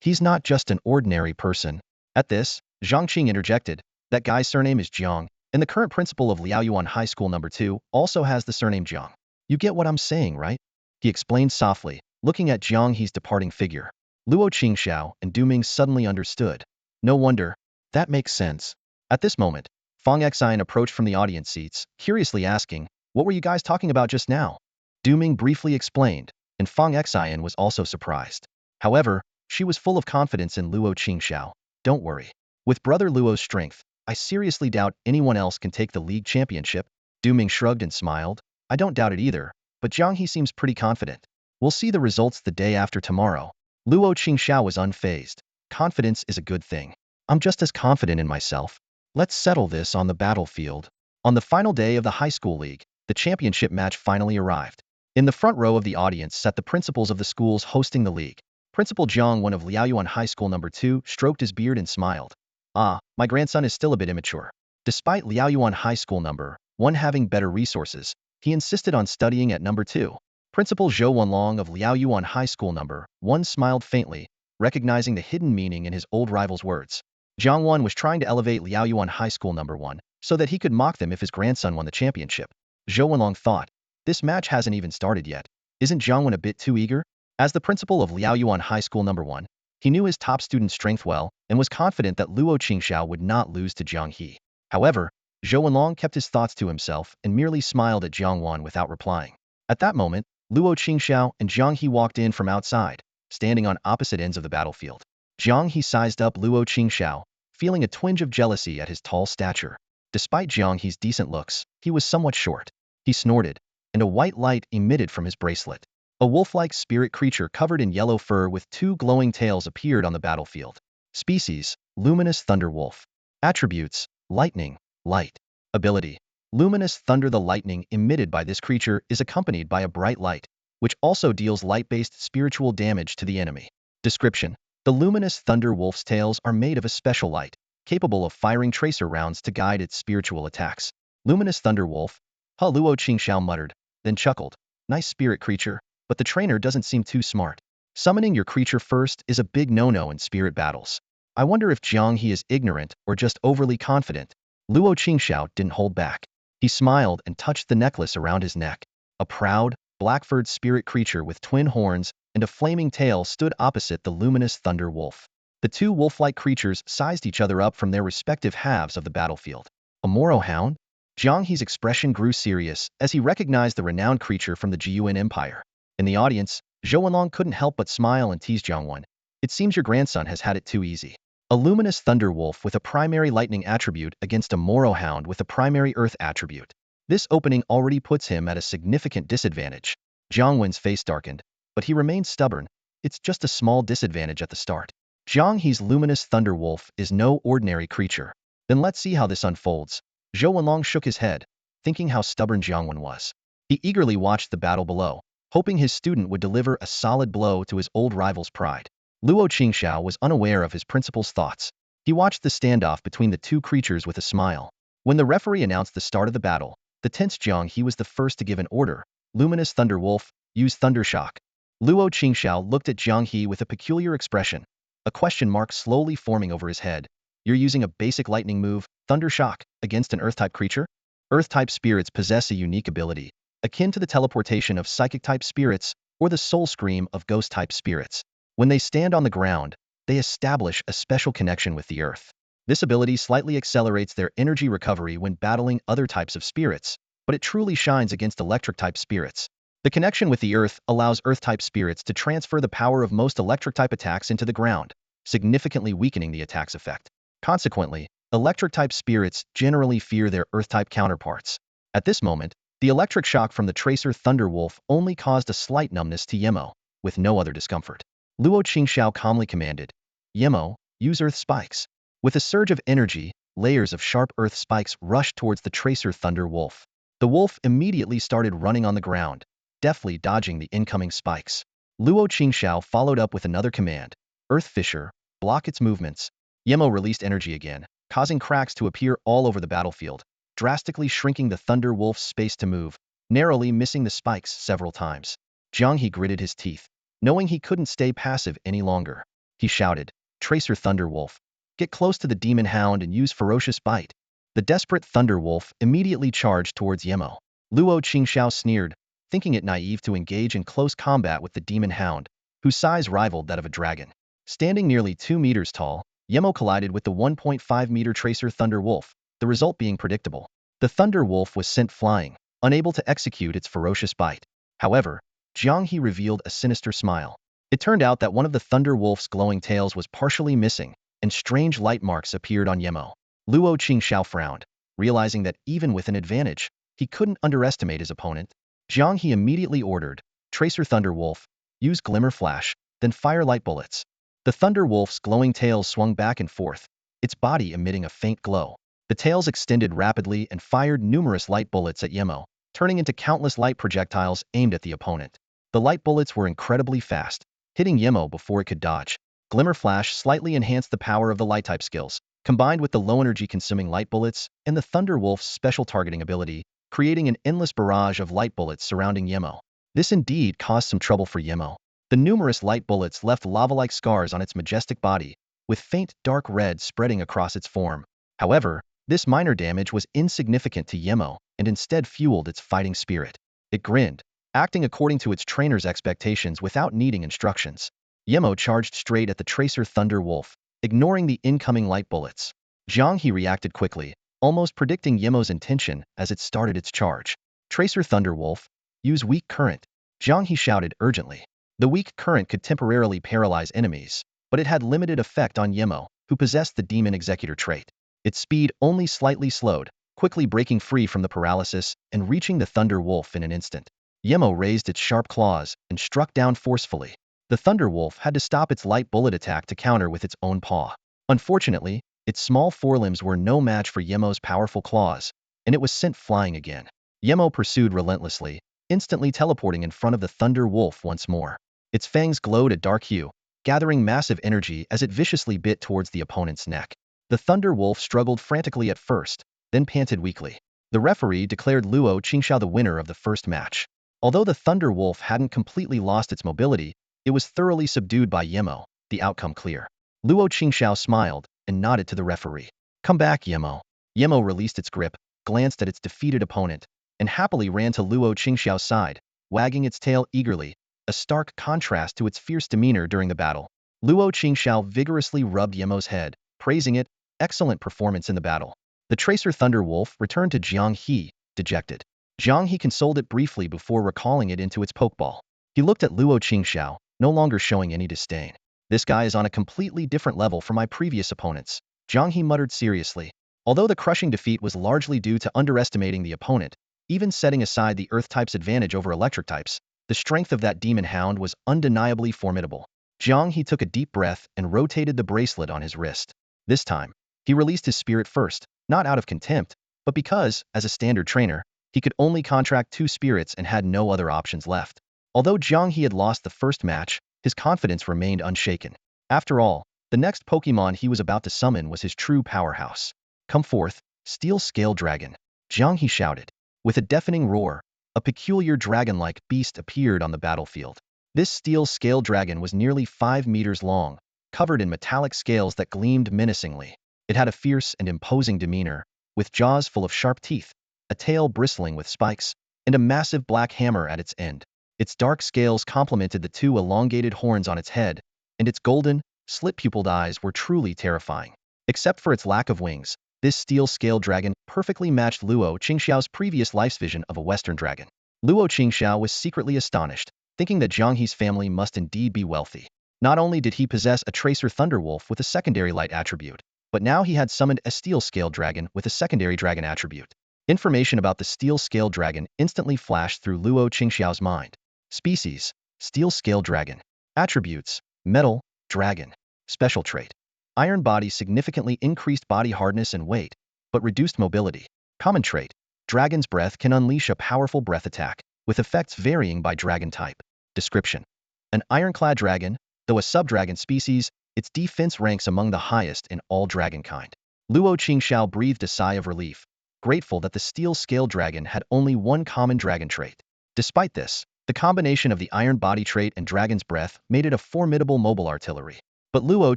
He's not just an ordinary person. At this, Zhang Qing interjected. That guy's surname is Jiang, and the current principal of Liaoyuan High School No. 2 also has the surname Jiang. You get what I'm saying, right? He explained softly, looking at Jiang He's departing figure. Luo Qingxiao and Du Ming suddenly understood. No wonder. That makes sense. At this moment, Fang Xian approached from the audience seats, curiously asking, what were you guys talking about just now? Du Ming briefly explained, and Fang Xian was also surprised. However, she was full of confidence in Luo Qingxiao. Don't worry. With brother Luo's strength, I seriously doubt anyone else can take the league championship. Du Ming shrugged and smiled. I don't doubt it either, but Jiang He seems pretty confident. We'll see the results the day after tomorrow. Luo Qingxiao was unfazed. Confidence is a good thing. I'm just as confident in myself. Let's settle this on the battlefield. On the final day of the high school league, the championship match finally arrived. In the front row of the audience sat the principals of the schools hosting the league. Principal Jiang, one of Liaoyuan High School No. 2, stroked his beard and smiled. My grandson is still a bit immature. Despite Liaoyuan High School No. 1 having better resources, he insisted on studying at No. 2. Principal Zhou Wenlong of Liaoyuan High School No. 1 smiled faintly, recognizing the hidden meaning in his old rival's words. Jiang Wan was trying to elevate Liaoyuan High School No. 1 so that he could mock them if his grandson won the championship. Zhou Wenlong thought, this match hasn't even started yet. Isn't Jiang Wan a bit too eager? As the principal of Liaoyuan High School No. 1, he knew his top student's strength well and was confident that Luo Qingxiao would not lose to Jiang He. However, Zhou Wenlong kept his thoughts to himself and merely smiled at Jiang Wan without replying. At that moment, Luo Qingxiao and Jiang He walked in from outside, standing on opposite ends of the battlefield. Jiang He sized up Luo Qingxiao, feeling a twinge of jealousy at his tall stature. Despite Jiang He's decent looks, he was somewhat short. He snorted, and a white light emitted from his bracelet. A wolf-like spirit creature covered in yellow fur with two glowing tails appeared on the battlefield. Species: Luminous Thunder Wolf. Attributes: Lightning, Light. Ability: Luminous Thunder. The lightning emitted by this creature is accompanied by a bright light, which also deals light-based spiritual damage to the enemy. Description: the Luminous Thunder Wolf's tails are made of a special light, capable of firing tracer rounds to guide its spiritual attacks. Luminous Thunder Wolf. Luo Qingxiao muttered, then chuckled. Nice spirit creature, but the trainer doesn't seem too smart. Summoning your creature first is a big no-no in spirit battles. I wonder if Jiang He is ignorant or just overly confident. Luo Qingxiao didn't hold back. He smiled and touched the necklace around his neck. A proud, black-furred spirit creature with twin horns and a flaming tail stood opposite the Luminous Thunder Wolf. The two wolf-like creatures sized each other up from their respective halves of the battlefield. A Moro hound? Jiang He's expression grew serious as he recognized the renowned creature from the Jiyuan Empire. In the audience, Zhou Wenlong couldn't help but smile and tease Jiang Wan. It seems your grandson has had it too easy. A Luminous Thunder Wolf with a primary lightning attribute against a Moro hound with a primary earth attribute. This opening already puts him at a significant disadvantage. Jiang Wen's face darkened, but he remained stubborn. It's just a small disadvantage at the start. Jiang He's Luminous Thunder Wolf is no ordinary creature. Then let's see how this unfolds. Zhou Wenlong shook his head, thinking how stubborn Jiang Wan was. He eagerly watched the battle below, hoping his student would deliver a solid blow to his old rival's pride. Luo Qingxiao was unaware of his principal's thoughts. He watched the standoff between the two creatures with a smile. When the referee announced the start of the battle, the tense Jiang He was the first to give an order. Luminous Thunder Wolf, use Thunder Shock. Luo Qingxiao looked at Jiang He with a peculiar expression, a question mark slowly forming over his head. You're using a basic lightning move, Thunder Shock, against an Earth-type creature? Earth-type spirits possess a unique ability, akin to the teleportation of Psychic-type spirits or the soul scream of Ghost-type spirits. When they stand on the ground, they establish a special connection with the Earth. This ability slightly accelerates their energy recovery when battling other types of spirits, but it truly shines against electric-type spirits. The connection with the Earth allows Earth-type spirits to transfer the power of most electric-type attacks into the ground, significantly weakening the attack's effect. Consequently, electric-type spirits generally fear their Earth-type counterparts. At this moment, the electric shock from the Tracer Thunder Wolf only caused a slight numbness to Yemo, with no other discomfort. Luo Qingxiao calmly commanded, Yemo, use Earth Spikes. With a surge of energy, layers of sharp Earth spikes rushed towards the Tracer Thunder Wolf. The wolf immediately started running on the ground, deftly dodging the incoming spikes. Luo Qingxiao followed up with another command, Earth Fissure, block its movements. Yemo released energy again, causing cracks to appear all over the battlefield, drastically shrinking the Thunder Wolf's space to move, narrowly missing the spikes several times. Jiang He gritted his teeth, knowing he couldn't stay passive any longer. He shouted, Tracer Thunder Wolf, get close to the Demon Hound and use Ferocious Bite. The desperate Thunder Wolf immediately charged towards Yemo. Luo Qingxiao sneered, thinking it naive to engage in close combat with the Demon Hound, whose size rivaled that of a dragon. Standing nearly 2 meters tall, Yemo collided with the 1.5-meter Tracer Thunder Wolf, the result being predictable. The Thunder Wolf was sent flying, unable to execute its ferocious bite. However, Jiang He revealed a sinister smile. It turned out that one of the Thunder Wolf's glowing tails was partially missing, and strange light marks appeared on Yemo. Luo Qingxiao frowned, realizing that even with an advantage, he couldn't underestimate his opponent. Jiang He immediately ordered, Tracer Thunder Wolf, use Glimmer Flash, then fire light bullets. The Thunder Wolf's glowing tails swung back and forth, its body emitting a faint glow. The tails extended rapidly and fired numerous light bullets at Yemo, turning into countless light projectiles aimed at the opponent. The light bullets were incredibly fast, hitting Yemo before it could dodge. Glimmer Flash slightly enhanced the power of the light-type skills, combined with the low-energy consuming light bullets and the Thunder Wolf's special targeting ability, creating an endless barrage of light bullets surrounding Yemo. This indeed caused some trouble for Yemo. The numerous light bullets left lava-like scars on its majestic body, with faint dark red spreading across its form. However, this minor damage was insignificant to Yemo and instead fueled its fighting spirit. It grinned, acting according to its trainer's expectations without needing instructions. Yemo charged straight at the Tracer Thunder Wolf, ignoring the incoming light bullets. Jiang He reacted quickly, almost predicting Yemo's intention as it started its charge. Tracer Thunder Wolf, use Weak Current. Jiang He shouted urgently. The weak current could temporarily paralyze enemies, but it had limited effect on Yemo, who possessed the Demon Executor trait. Its speed only slightly slowed, quickly breaking free from the paralysis and reaching the Thunder Wolf in an instant. Yemo raised its sharp claws and struck down forcefully. The Thunder Wolf had to stop its light bullet attack to counter with its own paw. Unfortunately, its small forelimbs were no match for Yemo's powerful claws, and it was sent flying again. Yemo pursued relentlessly, instantly teleporting in front of the Thunder Wolf once more. Its fangs glowed a dark hue, gathering massive energy as it viciously bit towards the opponent's neck. The Thunder Wolf struggled frantically at first, then panted weakly. The referee declared Luo Qingxiao the winner of the first match. Although the Thunder Wolf hadn't completely lost its mobility, it was thoroughly subdued by Yemo, the outcome clear. Luo Qingxiao smiled and nodded to the referee. Come back, Yemo. Yemo released its grip, glanced at its defeated opponent, and happily ran to Luo Qingxiao's side, wagging its tail eagerly, a stark contrast to its fierce demeanor during the battle. Luo Qingxiao vigorously rubbed Yemo's head, praising it, excellent performance in the battle. The Tracer Thunder Wolf returned to Jiang He, dejected. Jiang He consoled it briefly before recalling it into its pokeball. He looked at Luo Qingxiao, no longer showing any disdain. This guy is on a completely different level from my previous opponents, Jiang He muttered seriously. Although the crushing defeat was largely due to underestimating the opponent, even setting aside the Earth type's advantage over Electric types, the strength of that Demon Hound was undeniably formidable. Jiang He took a deep breath and rotated the bracelet on his wrist. This time, he released his spirit first, not out of contempt, but because, as a standard trainer, he could only contract 2 spirits and had no other options left. Although Jiang He had lost the first match, his confidence remained unshaken. After all, the next Pokemon he was about to summon was his true powerhouse. Come forth, Steel Scale Dragon, Jiang He shouted. With a deafening roar, a a peculiar dragon-like beast appeared on the battlefield. This steel-scaled dragon was nearly 5 meters long, covered in metallic scales that gleamed menacingly. It had a fierce and imposing demeanor, with jaws full of sharp teeth, a tail bristling with spikes, and a massive black hammer at its end. Its dark scales complemented the two elongated horns on its head, and its golden, slit-pupiled eyes were truly terrifying. Except for its lack of wings, this steel-scaled dragon perfectly matched Luo Qingxiao's previous life's vision of a Western dragon. Luo Qingxiao was secretly astonished, thinking that Zhang He's family must indeed be wealthy. Not only did he possess a Tracer Thunderwolf with a secondary light attribute, but now he had summoned a steel-scaled dragon with a secondary dragon attribute. Information about the steel-scaled dragon instantly flashed through Luo Qingxiao's mind. Species: steel-scaled dragon. Attributes: metal, dragon. Special trait: iron body significantly increased body hardness and weight, but reduced mobility. Common trait: dragon's breath can unleash a powerful breath attack, with effects varying by dragon type. Description: an ironclad dragon, though a subdragon species, its defense ranks among the highest in all dragonkind. Luo Qingxiao breathed a sigh of relief, grateful that the steel-scaled dragon had only one common dragon trait. Despite this, the combination of the iron body trait and dragon's breath made it a formidable mobile artillery. But Luo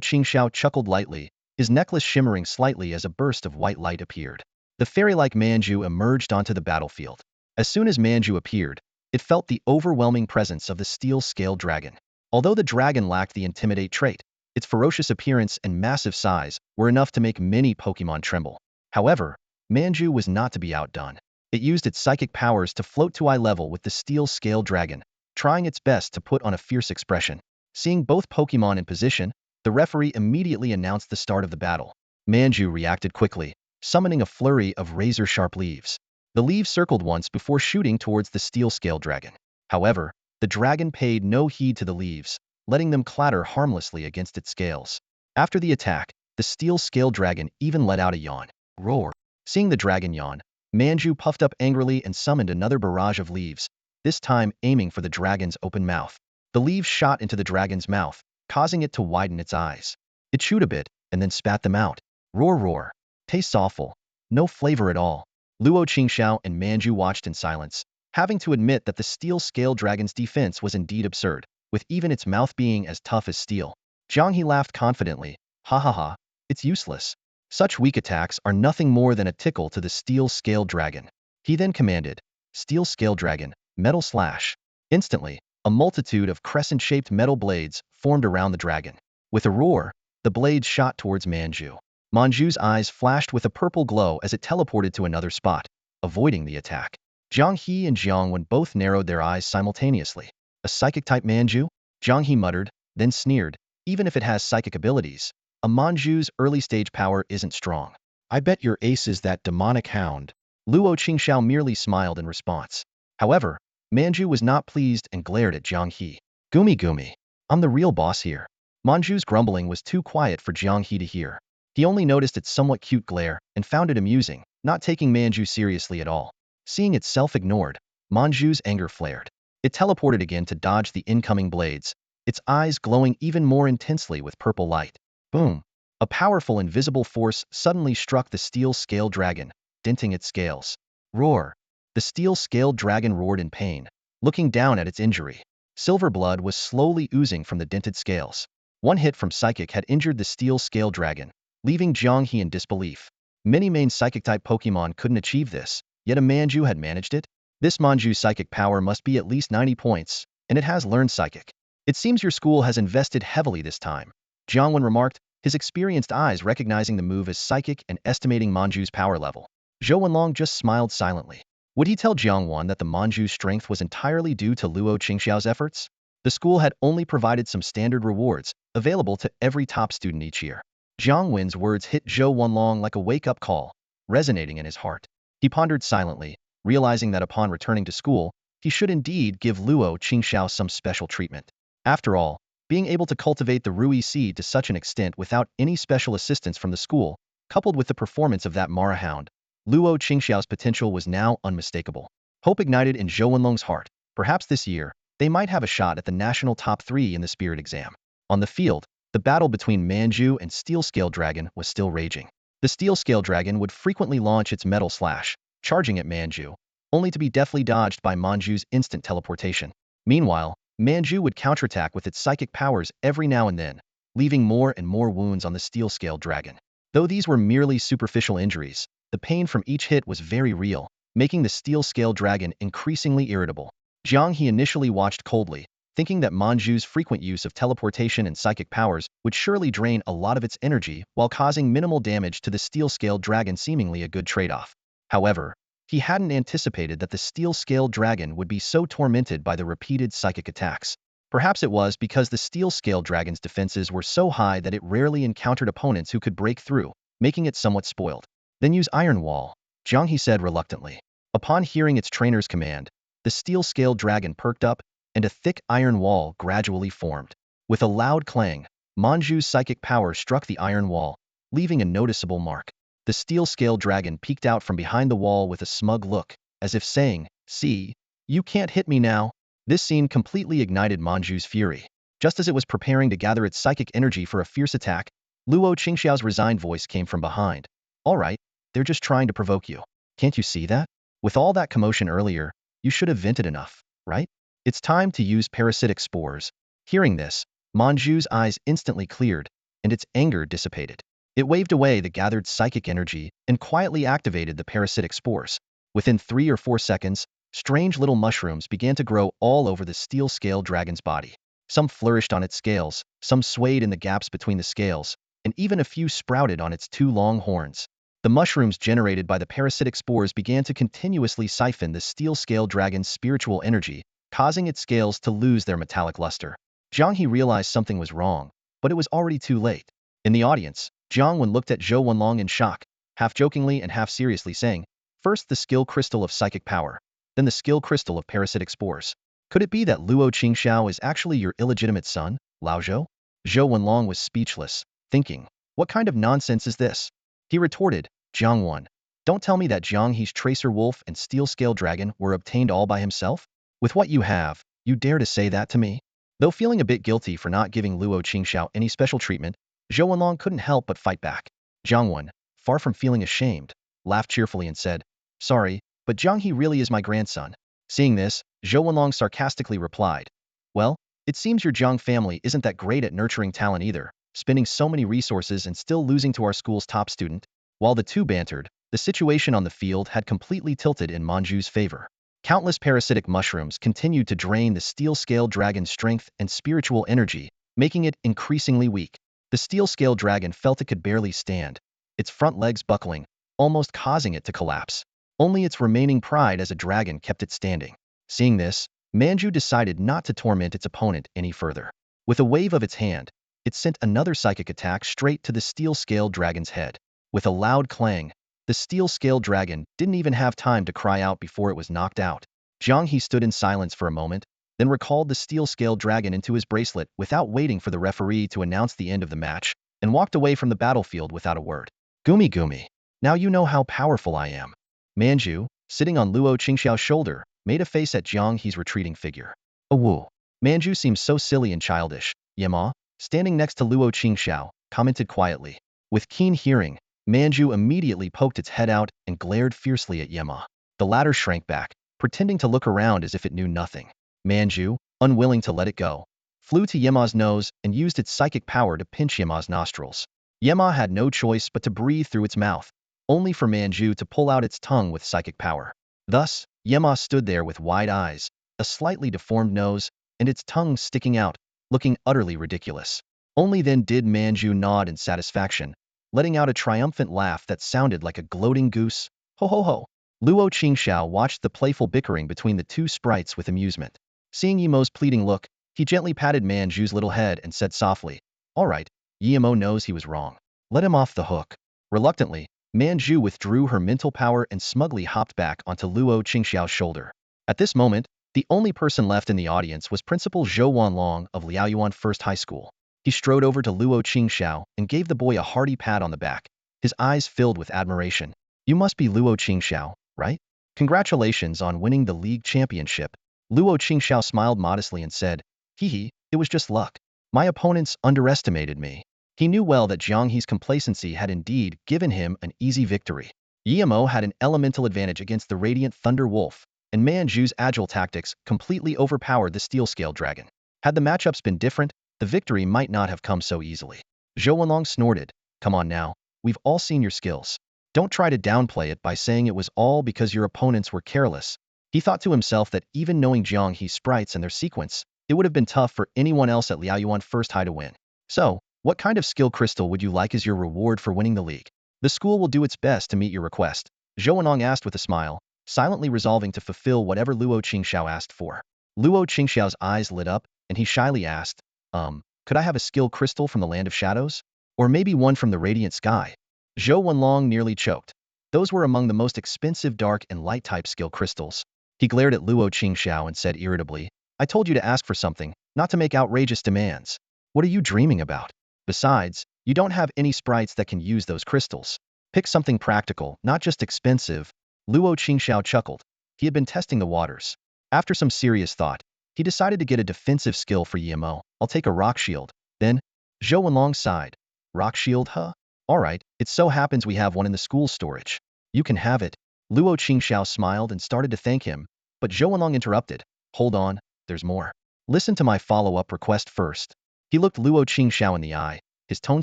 Qingxiao chuckled lightly, his necklace shimmering slightly as a burst of white light appeared. The fairy-like Manju emerged onto the battlefield. As soon as Manju appeared, it felt the overwhelming presence of the steel-scaled dragon. Although the dragon lacked the intimidate trait, its ferocious appearance and massive size were enough to make many Pokémon tremble. However, Manju was not to be outdone. It used its psychic powers to float to eye level with the steel-scaled dragon, trying its best to put on a fierce expression. Seeing both Pokémon in position, the referee immediately announced the start of the battle. Manju reacted quickly, summoning a flurry of razor-sharp leaves. The leaves circled once before shooting towards the steel-scaled dragon. However, the dragon paid no heed to the leaves, letting them clatter harmlessly against its scales. After the attack, the steel-scaled dragon even let out a yawn. Roar! Seeing the dragon yawn, Manju puffed up angrily and summoned another barrage of leaves, this time aiming for the dragon's open mouth. The leaves shot into the dragon's mouth, causing it to widen its eyes. It chewed a bit, and then spat them out. Roar roar. Tastes awful. No flavor at all. Luo Qingxiao and Manju watched in silence, having to admit that the steel-scaled dragon's defense was indeed absurd, with even its mouth being as tough as steel. Zhang He laughed confidently. Ha ha ha. It's useless. Such weak attacks are nothing more than a tickle to the steel-scaled dragon. He then commanded, Steel-scaled dragon, metal slash. Instantly, a multitude of crescent-shaped metal blades formed around the dragon. With a roar, the blades shot towards Manju. Manju's eyes flashed with a purple glow as it teleported to another spot, avoiding the attack. Zhang He and Jiang Wen both narrowed their eyes simultaneously. A psychic-type Manju? Zhang He muttered, then sneered. Even if it has psychic abilities, a Manju's early-stage power isn't strong. I bet your ace is that demonic hound. Luo Qingxiao merely smiled in response. However, Manju was not pleased and glared at Zhang He. Gumi gumi. I'm the real boss here. Manju's grumbling was too quiet for Zhang He to hear. He only noticed its somewhat cute glare and found it amusing, not taking Manju seriously at all. Seeing itself ignored, Manju's anger flared. It teleported again to dodge the incoming blades, its eyes glowing even more intensely with purple light. Boom! A powerful invisible force suddenly struck the steel-scaled dragon, denting its scales. Roar! The steel-scaled dragon roared in pain, looking down at its injury. Silver blood was slowly oozing from the dented scales. One hit from Psychic had injured the steel-scaled dragon, leaving Zhang He in disbelief. Many main Psychic-type Pokémon couldn't achieve this, yet a Manju had managed it? This Manju's Psychic power must be at least 90 points, and it has learned Psychic. It seems your school has invested heavily this time. Jiang Wen remarked, his experienced eyes recognizing the move as psychic and estimating Manju's power level. Zhou Wenlong just smiled silently. Would he tell Jiang Wen that the Manju's strength was entirely due to Luo Qingxiao's efforts? The school had only provided some standard rewards, available to every top student each year. Jiang Wen's words hit Zhou Wenlong like a wake-up call, resonating in his heart. He pondered silently, realizing that upon returning to school, he should indeed give Luo Qingxiao some special treatment. After all, being able to cultivate the Rui seed to such an extent without any special assistance from the school, coupled with the performance of that Mara hound, Luo Qingxiao's potential was now unmistakable. Hope ignited in Zhou Wenlong's heart. Perhaps this year, they might have a shot at the national top 3 in the spirit exam. On the field, the battle between Manju and Steel-scaled dragon was still raging. The Steel-scaled dragon would frequently launch its metal slash, charging at Manju, only to be deftly dodged by Manju's instant teleportation. Meanwhile, Manju would counterattack with its psychic powers every now and then, leaving more and more wounds on the steel-scaled dragon. Though these were merely superficial injuries, the pain from each hit was very real, making the steel-scaled dragon increasingly irritable. Jiang He initially watched coldly, thinking that Manju's frequent use of teleportation and psychic powers would surely drain a lot of its energy while causing minimal damage to the steel-scaled dragon, seemingly a good trade-off. However, he hadn't anticipated that the steel-scaled dragon would be so tormented by the repeated psychic attacks. Perhaps it was because the steel-scaled dragon's defenses were so high that it rarely encountered opponents who could break through, making it somewhat spoiled. Then use Iron Wall, Jiang He said reluctantly. Upon hearing its trainer's command, the steel-scaled dragon perked up, and a thick iron wall gradually formed. With a loud clang, Manju's psychic power struck the iron wall, leaving a noticeable mark. The steel-scaled dragon peeked out from behind the wall with a smug look, as if saying, "See, you can't hit me now." This scene completely ignited Manju's fury. Just as it was preparing to gather its psychic energy for a fierce attack, Luo Qingxiao's resigned voice came from behind. "All right, they're just trying to provoke you. Can't you see that? With all that commotion earlier, you should have vented enough, right? It's time to use parasitic spores." Hearing this, Manju's eyes instantly cleared, and its anger dissipated. It waved away the gathered psychic energy and quietly activated the parasitic spores. Within 3 or 4 seconds, strange little mushrooms began to grow all over the steel-scaled dragon's body. Some flourished on its scales, some swayed in the gaps between the scales, and even a few sprouted on its 2 long horns. The mushrooms generated by the parasitic spores began to continuously siphon the steel-scaled dragon's spiritual energy, causing its scales to lose their metallic luster. Jiang He realized something was wrong, but it was already too late. In the audience, Jiang Wen looked at Zhou Wenlong in shock, half jokingly and half seriously saying, "First the skill crystal of psychic power, then the skill crystal of parasitic spores. Could it be that Luo Qingxiao is actually your illegitimate son, Lao Zhou?" Zhou Wenlong was speechless, thinking, "What kind of nonsense is this?" He retorted, "Jiang Wen, don't tell me that Jiang He's Tracer Wolf and Steel Scale Dragon were obtained all by himself? With what you have, you dare to say that to me?" Though feeling a bit guilty for not giving Luo Qingxiao any special treatment, Zhou Wenlong couldn't help but fight back. Jiang Wen, far from feeling ashamed, laughed cheerfully and said, "Sorry, but Jiang He really is my grandson." Seeing this, Zhou Wenlong sarcastically replied, "Well, it seems your Jiang family isn't that great at nurturing talent either, spending so many resources and still losing to our school's top student." While the two bantered, the situation on the field had completely tilted in Manju's favor. Countless parasitic mushrooms continued to drain the steel-scaled dragon's strength and spiritual energy, making it increasingly weak. The steel-scaled dragon felt it could barely stand, its front legs buckling, almost causing it to collapse. Only its remaining pride as a dragon kept it standing. Seeing this, Manju decided not to torment its opponent any further. With a wave of its hand, it sent another psychic attack straight to the steel-scaled dragon's head. With a loud clang, the steel-scaled dragon didn't even have time to cry out before it was knocked out. Jiang He stood in silence for a moment, then recalled the steel-scaled dragon into his bracelet without waiting for the referee to announce the end of the match, and walked away from the battlefield without a word. "Gumi Gumi, now you know how powerful I am." Manju, sitting on Luo Qingxiao's shoulder, made a face at Jiang He's retreating figure. "Awoo. Manju seems so silly and childish." Yema, standing next to Luo Qingxiao, commented quietly. With keen hearing, Manju immediately poked its head out and glared fiercely at Yema. The latter shrank back, pretending to look around as if it knew nothing. Manju, unwilling to let it go, flew to Yema's nose and used its psychic power to pinch Yema's nostrils. Yema had no choice but to breathe through its mouth, only for Manju to pull out its tongue with psychic power. Thus, Yema stood there with wide eyes, a slightly deformed nose, and its tongue sticking out, looking utterly ridiculous. Only then did Manju nod in satisfaction, letting out a triumphant laugh that sounded like a gloating goose. "Ho ho ho!" Luo Qingxiao watched the playful bickering between the two sprites with amusement. Seeing Yemo's pleading look, he gently patted Manju's little head and said softly, "All right, Yemo knows he was wrong. Let him off the hook." Reluctantly, Manju withdrew her mental power and smugly hopped back onto Luo Qingxiao's shoulder. At this moment, the only person left in the audience was Principal Zhou Wanlong of Liaoyuan First High School. He strode over to Luo Qingxiao and gave the boy a hearty pat on the back, his eyes filled with admiration. "You must be Luo Qingxiao, right? Congratulations on winning the league championship." Luo Qingxiao smiled modestly and said, "Hee, it was just luck. My opponents underestimated me." He knew well that Jiang He's complacency had indeed given him an easy victory. Yemo had an elemental advantage against the Radiant Thunder Wolf, and Manju's agile tactics completely overpowered the Steel Scale Dragon. Had the matchups been different, the victory might not have come so easily. Zhou Wenlong snorted. Come on now, we've all seen your skills. Don't try to downplay it by saying it was all because your opponents were careless. He thought to himself that even knowing Jianghe's sprites and their sequence, it would have been tough for anyone else at Liaoyuan First High to win. So, what kind of skill crystal would you like as your reward for winning the league? The school will do its best to meet your request, Zhou Wenlong asked with a smile, silently resolving to fulfill whatever Luo Qingxiao asked for. Luo Qingxiao's eyes lit up, and he shyly asked, could I have a skill crystal from the Land of Shadows? Or maybe one from the Radiant Sky? Zhou Wenlong nearly choked. Those were among the most expensive dark and light type skill crystals. He glared at Luo Qingxiao and said irritably, I told you to ask for something, not to make outrageous demands. What are you dreaming about? Besides, you don't have any sprites that can use those crystals. Pick something practical, not just expensive. Luo Qingxiao chuckled. He had been testing the waters. After some serious thought, he decided to get a defensive skill for Yemo. I'll take a rock shield. Then, Zhou Wenlong sighed. Rock shield, huh? Alright, it so happens we have one in the school storage. You can have it. Luo Qingxiao smiled and started to thank him, but Zhou Wenlong interrupted. Hold on, there's more. Listen to my follow-up request first. He looked Luo Qingxiao in the eye, his tone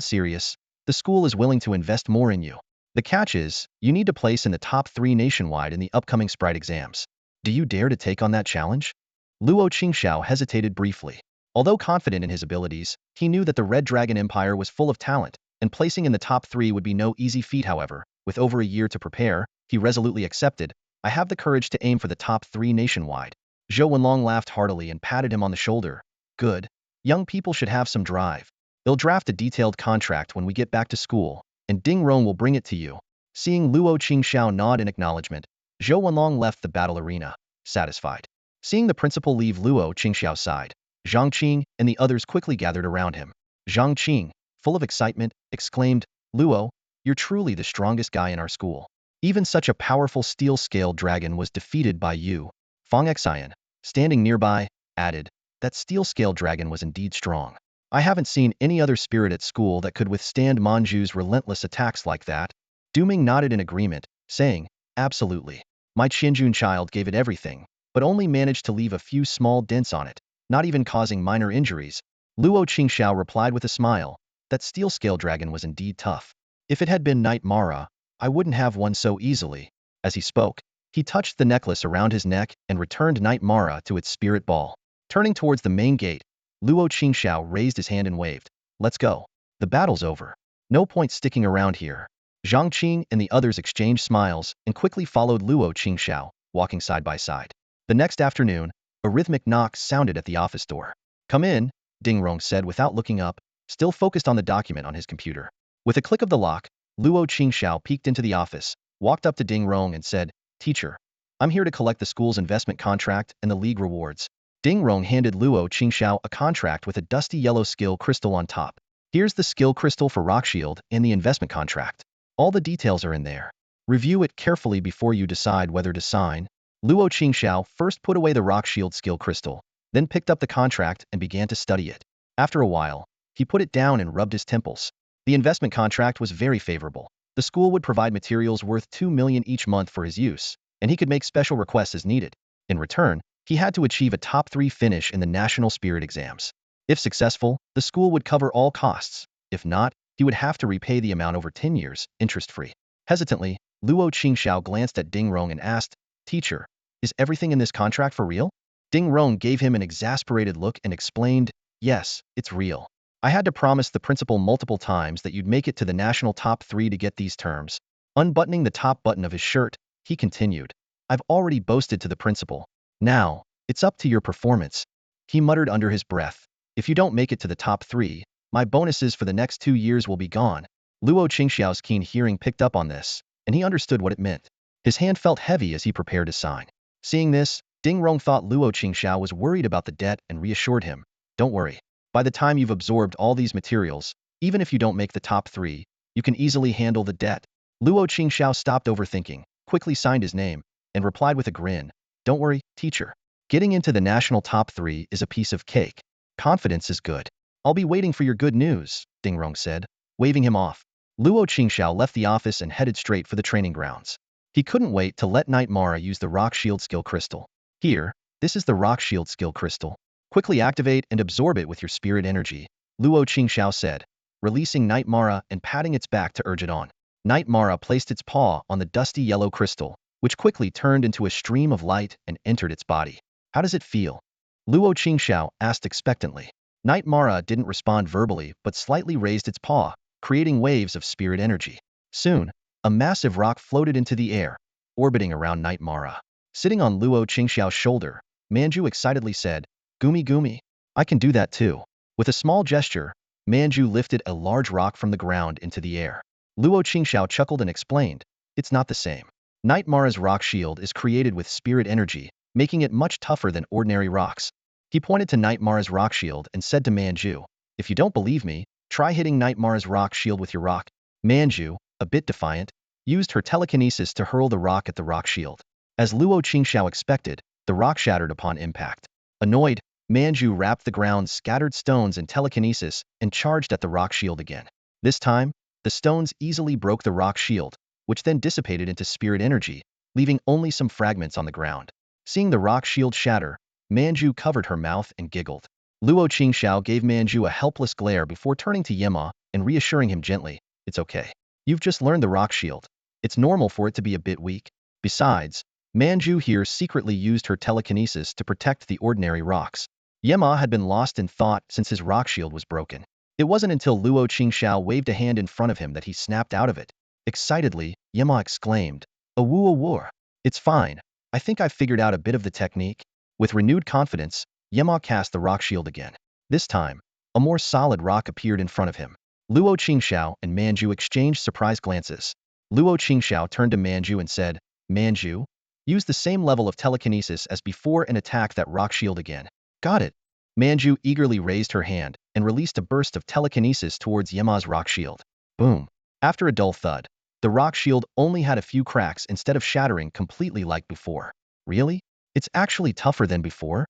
serious. The school is willing to invest more in you. The catch is, you need to place in the top 3 nationwide in the upcoming sprite exams. Do you dare to take on that challenge? Luo Qingxiao hesitated briefly. Although confident in his abilities, he knew that the Red Dragon Empire was full of talent, and placing in the top 3 would be no easy feat. However, with over a year to prepare, he resolutely accepted. I have the courage to aim for the top 3 nationwide. Zhou Wenlong laughed heartily and patted him on the shoulder. Good. Young people should have some drive. They'll draft a detailed contract when we get back to school, and Ding Rong will bring it to you. Seeing Luo Qingxiao nod in acknowledgement, Zhou Wenlong left the battle arena, satisfied. Seeing the principal leave Luo Qingxiao's side, Zhang Qing and the others quickly gathered around him. Zhang Qing, full of excitement, exclaimed, Luo, you're truly the strongest guy in our school. Even such a powerful steel-scaled dragon was defeated by you. Fang Xian, standing nearby, added, that steel-scaled dragon was indeed strong. I haven't seen any other spirit at school that could withstand Manju's relentless attacks like that. Duming nodded in agreement, saying, absolutely. My Qianjun child gave it everything, but only managed to leave a few small dents on it, not even causing minor injuries. Luo Qingxiao replied with a smile, that steel-scale dragon was indeed tough. If it had been Knight Mara, I wouldn't have won so easily. As he spoke, he touched the necklace around his neck and returned Knight Mara to its spirit ball. Turning towards the main gate, Luo Qingxiao raised his hand and waved. Let's go. The battle's over. No point sticking around here. Zhang Qing and the others exchanged smiles and quickly followed Luo Qingxiao, walking side by side. The next afternoon, a rhythmic knock sounded at the office door. Come in, Ding Rong said without looking up, still focused on the document on his computer. With a click of the lock, Luo Qingxiao peeked into the office, walked up to Ding Rong and said, Teacher, I'm here to collect the school's investment contract and the league rewards. Ding Rong handed Luo Qingxiao a contract with a dusty yellow skill crystal on top. Here's the skill crystal for Rock Shield and the investment contract. All the details are in there. Review it carefully before you decide whether to sign. Luo Qingxiao first put away the Rock Shield skill crystal, then picked up the contract and began to study it. After a while, he put it down and rubbed his temples. The investment contract was very favorable. The school would provide materials worth 2 million each month for his use, and he could make special requests as needed. In return, he had to achieve a top 3 finish in the National Spirit exams. If successful, the school would cover all costs. If not, he would have to repay the amount over 10 years, interest-free. Hesitantly, Luo Qingxiao glanced at Ding Rong and asked, Teacher, is everything in this contract for real? Ding Rong gave him an exasperated look and explained, yes, it's real. I had to promise the principal multiple times that you'd make it to the national top 3 to get these terms. Unbuttoning the top button of his shirt, he continued, I've already boasted to the principal. Now, it's up to your performance. He muttered under his breath, if you don't make it to the top 3, my bonuses for the next 2 years will be gone. Luo Qingxiao's keen hearing picked up on this, and he understood what it meant. His hand felt heavy as he prepared to sign. Seeing this, Ding Rong thought Luo Qingxiao was worried about the debt and reassured him, don't worry. By the time you've absorbed all these materials, even if you don't make the top 3, you can easily handle the debt. Luo Qingxiao stopped overthinking, quickly signed his name, and replied with a grin, don't worry, teacher. Getting into the national top 3 is a piece of cake. Confidence is good. I'll be waiting for your good news, Ding Rong said, waving him off. Luo Qingxiao left the office and headed straight for the training grounds. He couldn't wait to let Knight Mara use the Rock Shield skill crystal. Here, this is the Rock Shield skill crystal. Quickly activate and absorb it with your spirit energy, Luo Qingxiao said, releasing Knight Mara and patting its back to urge it on. Knight Mara placed its paw on the dusty yellow crystal, which quickly turned into a stream of light and entered its body. How does it feel? Luo Qingxiao asked expectantly. Knight Mara didn't respond verbally but slightly raised its paw, creating waves of spirit energy. Soon, a massive rock floated into the air, orbiting around Knight Mara. Sitting on Luo Qingxiao's shoulder, Manju excitedly said, "Gumi Gumi, I can do that too." With a small gesture, Manju lifted a large rock from the ground into the air. Luo Qingxiao chuckled and explained, "It's not the same. Knight Mara's rock shield is created with spirit energy, making it much tougher than ordinary rocks." He pointed to Knight Mara's rock shield and said to Manju, "If you don't believe me, try hitting Knight Mara's rock shield with your rock." Manju, a bit defiant, used her telekinesis to hurl the rock at the rock shield. As Luo Qingxiao expected, the rock shattered upon impact. Annoyed, Manju wrapped the ground's scattered stones in telekinesis and charged at the rock shield again. This time, the stones easily broke the rock shield, which then dissipated into spirit energy, leaving only some fragments on the ground. Seeing the rock shield shatter, Manju covered her mouth and giggled. Luo Qingxiao gave Manju a helpless glare before turning to Yema and reassuring him gently, "It's okay. You've just learned the rock shield. It's normal for it to be a bit weak." Besides, Manju here secretly used her telekinesis to protect the ordinary rocks. Yema had been lost in thought since his rock shield was broken. It wasn't until Luo Qingxiao waved a hand in front of him that he snapped out of it. Excitedly, Yema exclaimed, "A war. It's fine. I think I've figured out a bit of the technique." With renewed confidence, Yema cast the rock shield again. This time, a more solid rock appeared in front of him. Luo Qingxiao and Manju exchanged surprised glances. Luo Qingxiao turned to Manju and said, "Manju, use the same level of telekinesis as before and attack that rock shield again." "Got it." Manju eagerly raised her hand and released a burst of telekinesis towards Yema's rock shield. Boom. After a dull thud, the rock shield only had a few cracks instead of shattering completely like before. "Really? It's actually tougher than before?"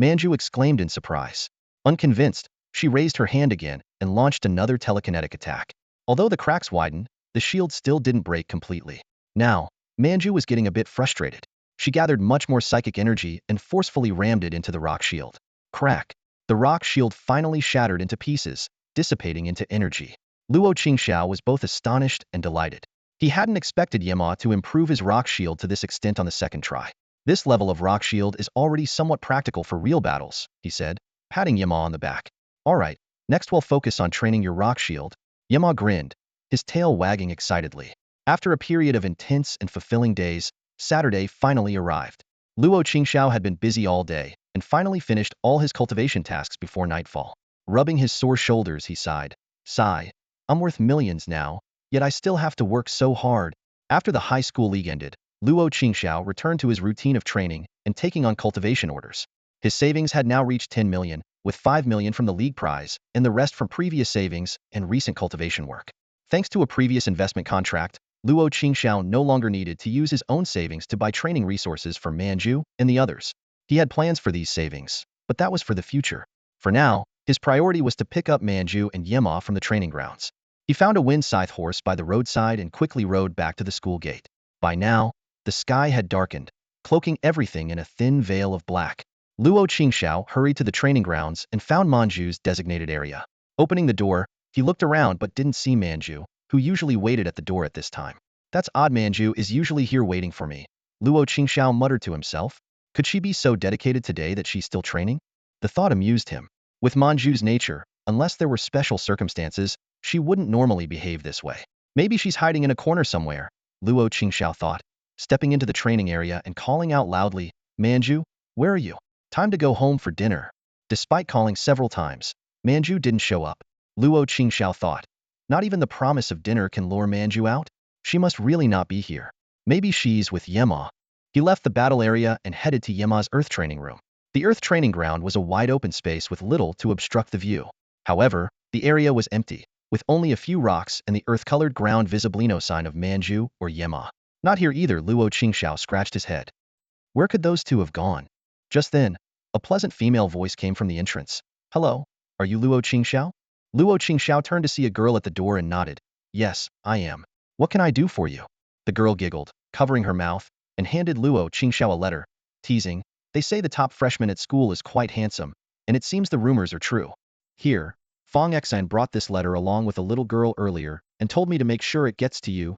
Manju exclaimed in surprise. Unconvinced, she raised her hand again and launched another telekinetic attack. Although the cracks widened, the shield still didn't break completely. Now, Manju was getting a bit frustrated. She gathered much more psychic energy and forcefully rammed it into the rock shield. Crack. The rock shield finally shattered into pieces, dissipating into energy. Luo Qingxiao was both astonished and delighted. He hadn't expected Yema to improve his rock shield to this extent on the second try. "This level of rock shield is already somewhat practical for real battles," he said, patting Yema on the back. "Alright, next we'll focus on training your rock shield." Yema grinned, his tail wagging excitedly. After a period of intense and fulfilling days, Saturday finally arrived. Luo Qingxiao had been busy all day and finally finished all his cultivation tasks before nightfall. Rubbing his sore shoulders, he sighed. "Sigh, I'm worth millions now, yet I still have to work so hard." After the high school league ended, Luo Qingxiao returned to his routine of training and taking on cultivation orders. His savings had now reached 10 million, with 5 million from the league prize and the rest from previous savings and recent cultivation work. Thanks to a previous investment contract, Luo Qingxiao no longer needed to use his own savings to buy training resources for Manju and the others. He had plans for these savings, but that was for the future. For now, his priority was to pick up Manju and Yema from the training grounds. He found a wind scythe horse by the roadside and quickly rode back to the school gate. By now, the sky had darkened, cloaking everything in a thin veil of black. Luo Qingxiao hurried to the training grounds and found Manju's designated area. Opening the door, he looked around but didn't see Manju, who usually waited at the door at this time. "That's odd, Manju is usually here waiting for me," Luo Qingxiao muttered to himself. Could she be so dedicated today that she's still training? The thought amused him. With Manju's nature, unless there were special circumstances, she wouldn't normally behave this way. Maybe she's hiding in a corner somewhere, Luo Qingxiao thought, stepping into the training area and calling out loudly, "Manju, where are you? Time to go home for dinner." Despite calling several times, Manju didn't show up. Luo Qingxiao thought, not even the promise of dinner can lure Manju out? She must really not be here. Maybe she's with Yema. He left the battle area and headed to Yema's earth training room. The earth training ground was a wide open space with little to obstruct the view. However, the area was empty, with only a few rocks and the earth-colored ground visibly no sign of Manju or Yema. Not here either, Luo Qingxiao scratched his head. Where could those two have gone? Just then, a pleasant female voice came from the entrance. "Hello, are you Luo Qingxiao?" Luo Qingxiao turned to see a girl at the door and nodded. Yes, I am. What can I do for you? The girl giggled, covering her mouth, and handed Luo Qingxiao a letter, teasing, they say the top freshman at school is quite handsome, and it seems the rumors are true. Here, Fong Exine brought this letter along with a little girl earlier and told me to make sure it gets to you.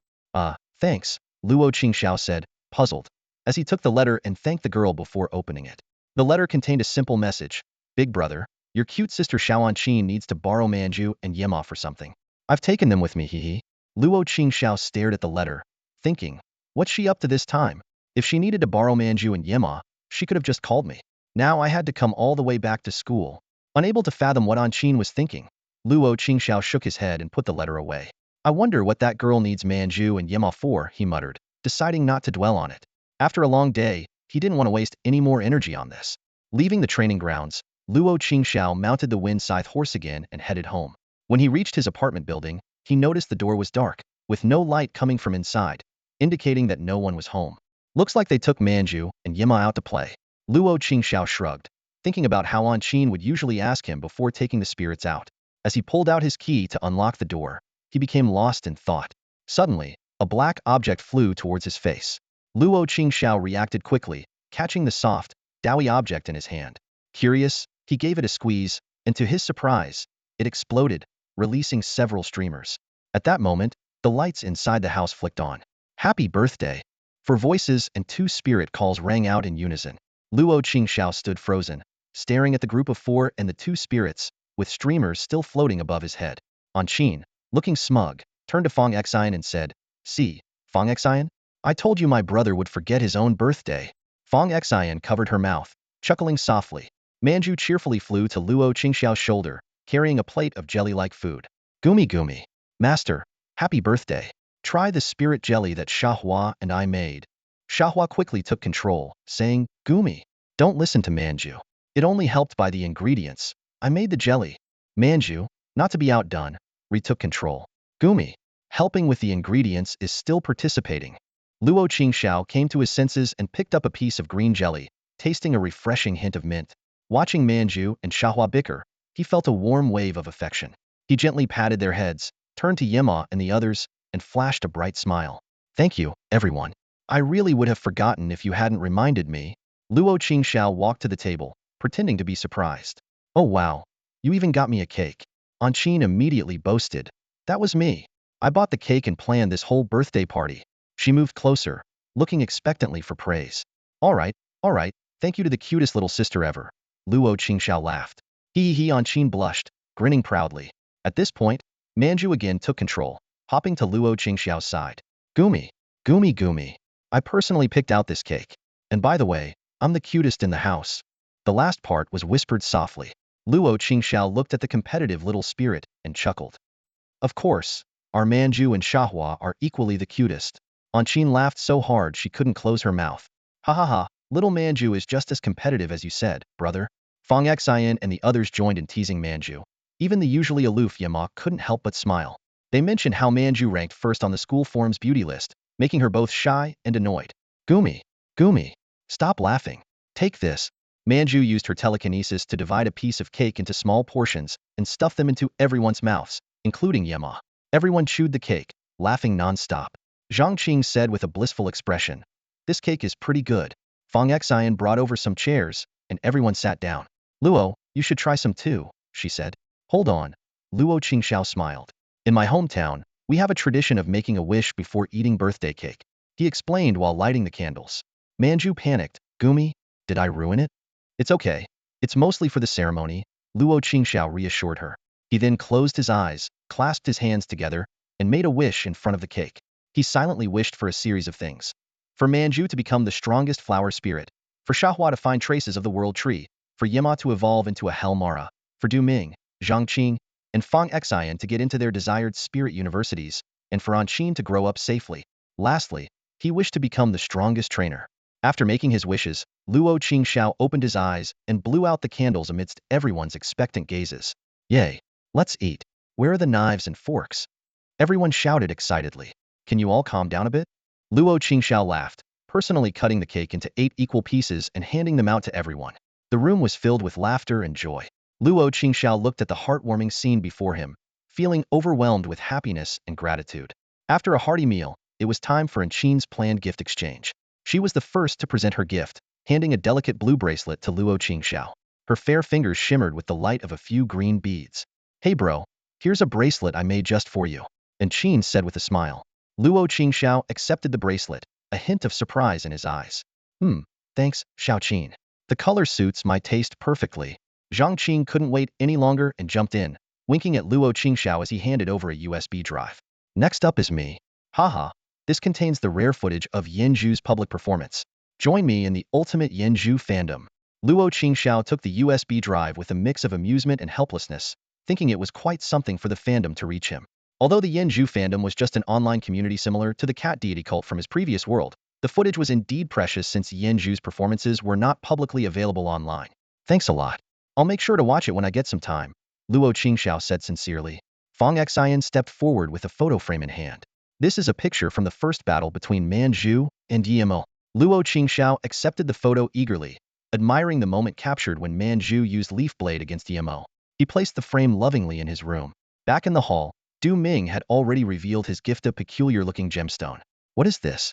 Thanks, Luo Qingxiao said, puzzled, as he took the letter and thanked the girl before opening it. The letter contained a simple message. Big brother, your cute sister Xiaoanqin needs to borrow Manju and Yema for something. I've taken them with me, hee. Luo Qingxiao stared at the letter, thinking, what's she up to this time? If she needed to borrow Manju and Yema, she could have just called me. Now I had to come all the way back to school. Unable to fathom what Anqin was thinking, Luo Qingxiao shook his head and put the letter away. I wonder what that girl needs Manju and Yema for, he muttered, deciding not to dwell on it. After a long day, he didn't want to waste any more energy on this. Leaving the training grounds, Luo Qingxiao mounted the wind scythe horse again and headed home. When he reached his apartment building, he noticed the door was dark, with no light coming from inside, indicating that no one was home. Looks like they took Manju and Yema out to play. Luo Qingxiao shrugged, thinking about how Anqin would usually ask him before taking the spirits out. As he pulled out his key to unlock the door, he became lost in thought. Suddenly, a black object flew towards his face. Luo Qingxiao reacted quickly, catching the soft, doughy object in his hand. Curious, he gave it a squeeze, and to his surprise, it exploded, releasing several streamers. At that moment, the lights inside the house flicked on. Happy birthday! For voices and two spirit calls rang out in unison. Luo Qingxiao stood frozen, staring at the group of four and the two spirits, with streamers still floating above his head. Anqin, looking smug, turned to Fong Exine and said, see, Fong Exine? I told you my brother would forget his own birthday. Fong Exine covered her mouth, chuckling softly. Manju cheerfully flew to Luo Qingxiao's shoulder, carrying a plate of jelly-like food. Gumi. Master, happy birthday. Try the spirit jelly that Xiahua and I made. Xiahua quickly took control, saying, Gumi, don't listen to Manju. It only helped by the ingredients. I made the jelly. Manju, not to be outdone, retook control. Gumi, helping with the ingredients is still participating. Luo Qingxiao came to his senses and picked up a piece of green jelly, tasting a refreshing hint of mint. Watching Manju and Xiahua bicker, he felt a warm wave of affection. He gently patted their heads, turned to Yema and the others, and flashed a bright smile. Thank you, everyone. I really would have forgotten if you hadn't reminded me. Luo Qingxiao walked to the table, pretending to be surprised. Oh wow, you even got me a cake. Anqin immediately boasted. That was me. I bought the cake and planned this whole birthday party. She moved closer, looking expectantly for praise. All right, thank you to the cutest little sister ever. Luo Qingxiao laughed. Anqin blushed, grinning proudly. At this point, Manju again took control, hopping to Luo Qingxiao's side. Gumi. I personally picked out this cake. And by the way, I'm the cutest in the house. The last part was whispered softly. Luo Qingxiao looked at the competitive little spirit and chuckled. Of course, our Manju and Xiahua are equally the cutest. Anqin laughed so hard she couldn't close her mouth. Ha ha ha, little Manju is just as competitive as you said, brother. Fong Xian and the others joined in teasing Manju. Even the usually aloof Yema couldn't help but smile. They mentioned how Manju ranked first on the school form's beauty list, making her both shy and annoyed. Gumi, stop laughing. Take this. Manju used her telekinesis to divide a piece of cake into small portions and stuff them into everyone's mouths, including Yema. Everyone chewed the cake, laughing non-stop. Zhang Qing said with a blissful expression, this cake is pretty good. Fong Xian brought over some chairs, and everyone sat down. Luo, you should try some too, she said. Hold on. Luo Qingxiao smiled. In my hometown, we have a tradition of making a wish before eating birthday cake. He explained while lighting the candles. Manju panicked. Gumi, did I ruin it? It's okay. It's mostly for the ceremony, Luo Qingxiao reassured her. He then closed his eyes, clasped his hands together, and made a wish in front of the cake. He silently wished for a series of things. For Manju to become the strongest flower spirit, for Xiahua to find traces of the world tree, for Yema to evolve into a Hell Mara, for Du Ming, Zhang Qing, and Fong Xian to get into their desired spirit universities, and for Anqin to grow up safely. Lastly, he wished to become the strongest trainer. After making his wishes, Luo Qingxiao opened his eyes and blew out the candles amidst everyone's expectant gazes. Yay! Let's eat. Where are the knives and forks? Everyone shouted excitedly. Can you all calm down a bit? Luo Qingxiao laughed, personally cutting the cake into 8 equal pieces and handing them out to everyone. The room was filled with laughter and joy. Luo Qingxiao looked at the heartwarming scene before him, feeling overwhelmed with happiness and gratitude. After a hearty meal, it was time for Qing's planned gift exchange. She was the first to present her gift, handing a delicate blue bracelet to Luo Qingxiao. Her fair fingers shimmered with the light of a few green beads. "Hey bro, here's a bracelet I made just for you," Qing said with a smile. Luo Qingxiao accepted the bracelet, a hint of surprise in his eyes. Thanks, Xiaoqing. The color suits my taste perfectly." Zhang Qing couldn't wait any longer and jumped in, winking at Luo Qingxiao as he handed over a USB drive. "Next up is me. Haha, this contains the rare footage of Yanzhu's public performance. Join me in the ultimate Yanzhu fandom." Luo Qingxiao took the USB drive with a mix of amusement and helplessness, thinking it was quite something for the fandom to reach him. Although the Yanzhu fandom was just an online community similar to the cat deity cult from his previous world, the footage was indeed precious since Yanzhu's performances were not publicly available online. "Thanks a lot. I'll make sure to watch it when I get some time," Luo Qingxiao said sincerely. Fang Xian stepped forward with a photo frame in hand. "This is a picture from the first battle between Manju and Yimo." Luo Qingxiao accepted the photo eagerly, admiring the moment captured when Manju used Leaf Blade against Yimo. He placed the frame lovingly in his room. Back in the hall, Du Ming had already revealed his gift, a peculiar-looking gemstone. "What is this?"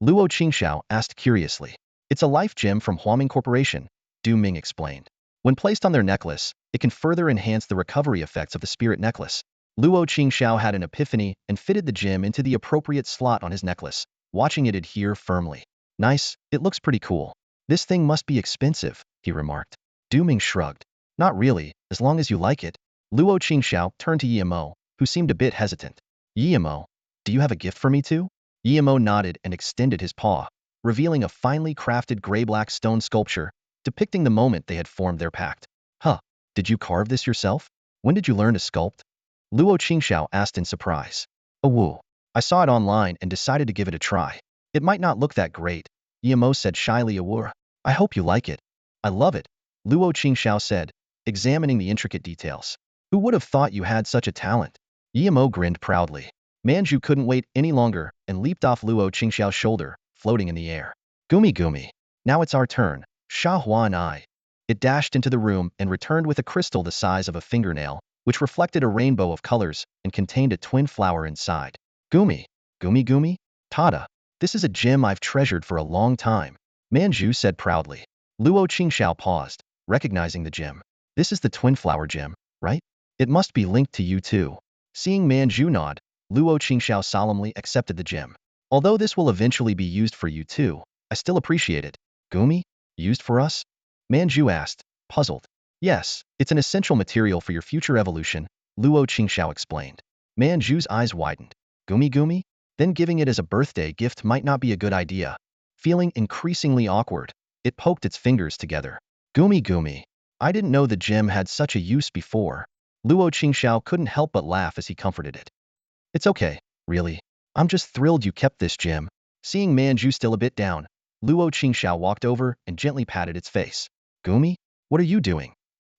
Luo Qingxiao asked curiously. "It's a life gem from Huaming Corporation," Du Ming explained. "When placed on their necklace, it can further enhance the recovery effects of the spirit necklace." Luo Qingxiao had an epiphany and fitted the gem into the appropriate slot on his necklace, watching it adhere firmly. "Nice, it looks pretty cool. This thing must be expensive," he remarked. Du Ming shrugged. "Not really, as long as you like it." Luo Qingxiao turned to Yimo, who seemed a bit hesitant. "Yimo, do you have a gift for me too?" Yimo nodded and extended his paw, revealing a finely crafted gray-black stone sculpture, depicting the moment they had formed their pact. "Huh, did you carve this yourself? When did you learn to sculpt?" Luo Qingxiao asked in surprise. "Oh woo. I saw it online and decided to give it a try. It might not look that great," Yimo said shyly. "Awur. I hope you like it." "I love it," Luo Qingxiao said, examining the intricate details. "Who would have thought you had such a talent?" Yimo grinned proudly. Manju couldn't wait any longer and leaped off Luo Qingxiao's shoulder, floating in the air. "Gumi Gumi. Now it's our turn, Xiahua and I." It dashed into the room and returned with a crystal the size of a fingernail, which reflected a rainbow of colors and contained a twin flower inside. "Gumi. Gumi Gumi? Tada. This is a gem I've treasured for a long time," Manju said proudly. Luo Qingxiao paused, recognizing the gem. "This is the twin flower gem, right? It must be linked to you too." Seeing Manju nod, Luo Qingxiao solemnly accepted the gem. "Although this will eventually be used for you too, I still appreciate it." "Gumi? Used for us?" Manju asked, puzzled. "Yes, it's an essential material for your future evolution," Luo Qingxiao explained. Manju's eyes widened. "Gumi Gumi? Then giving it as a birthday gift might not be a good idea." Feeling increasingly awkward, it poked its fingers together. "Gumi Gumi. I didn't know the gem had such a use before." Luo Qingxiao couldn't help but laugh as he comforted it. "It's okay, really. I'm just thrilled you kept this gem." Seeing Manju still a bit down, Luo Qingxiao walked over and gently patted its face. "Gumi, what are you doing?"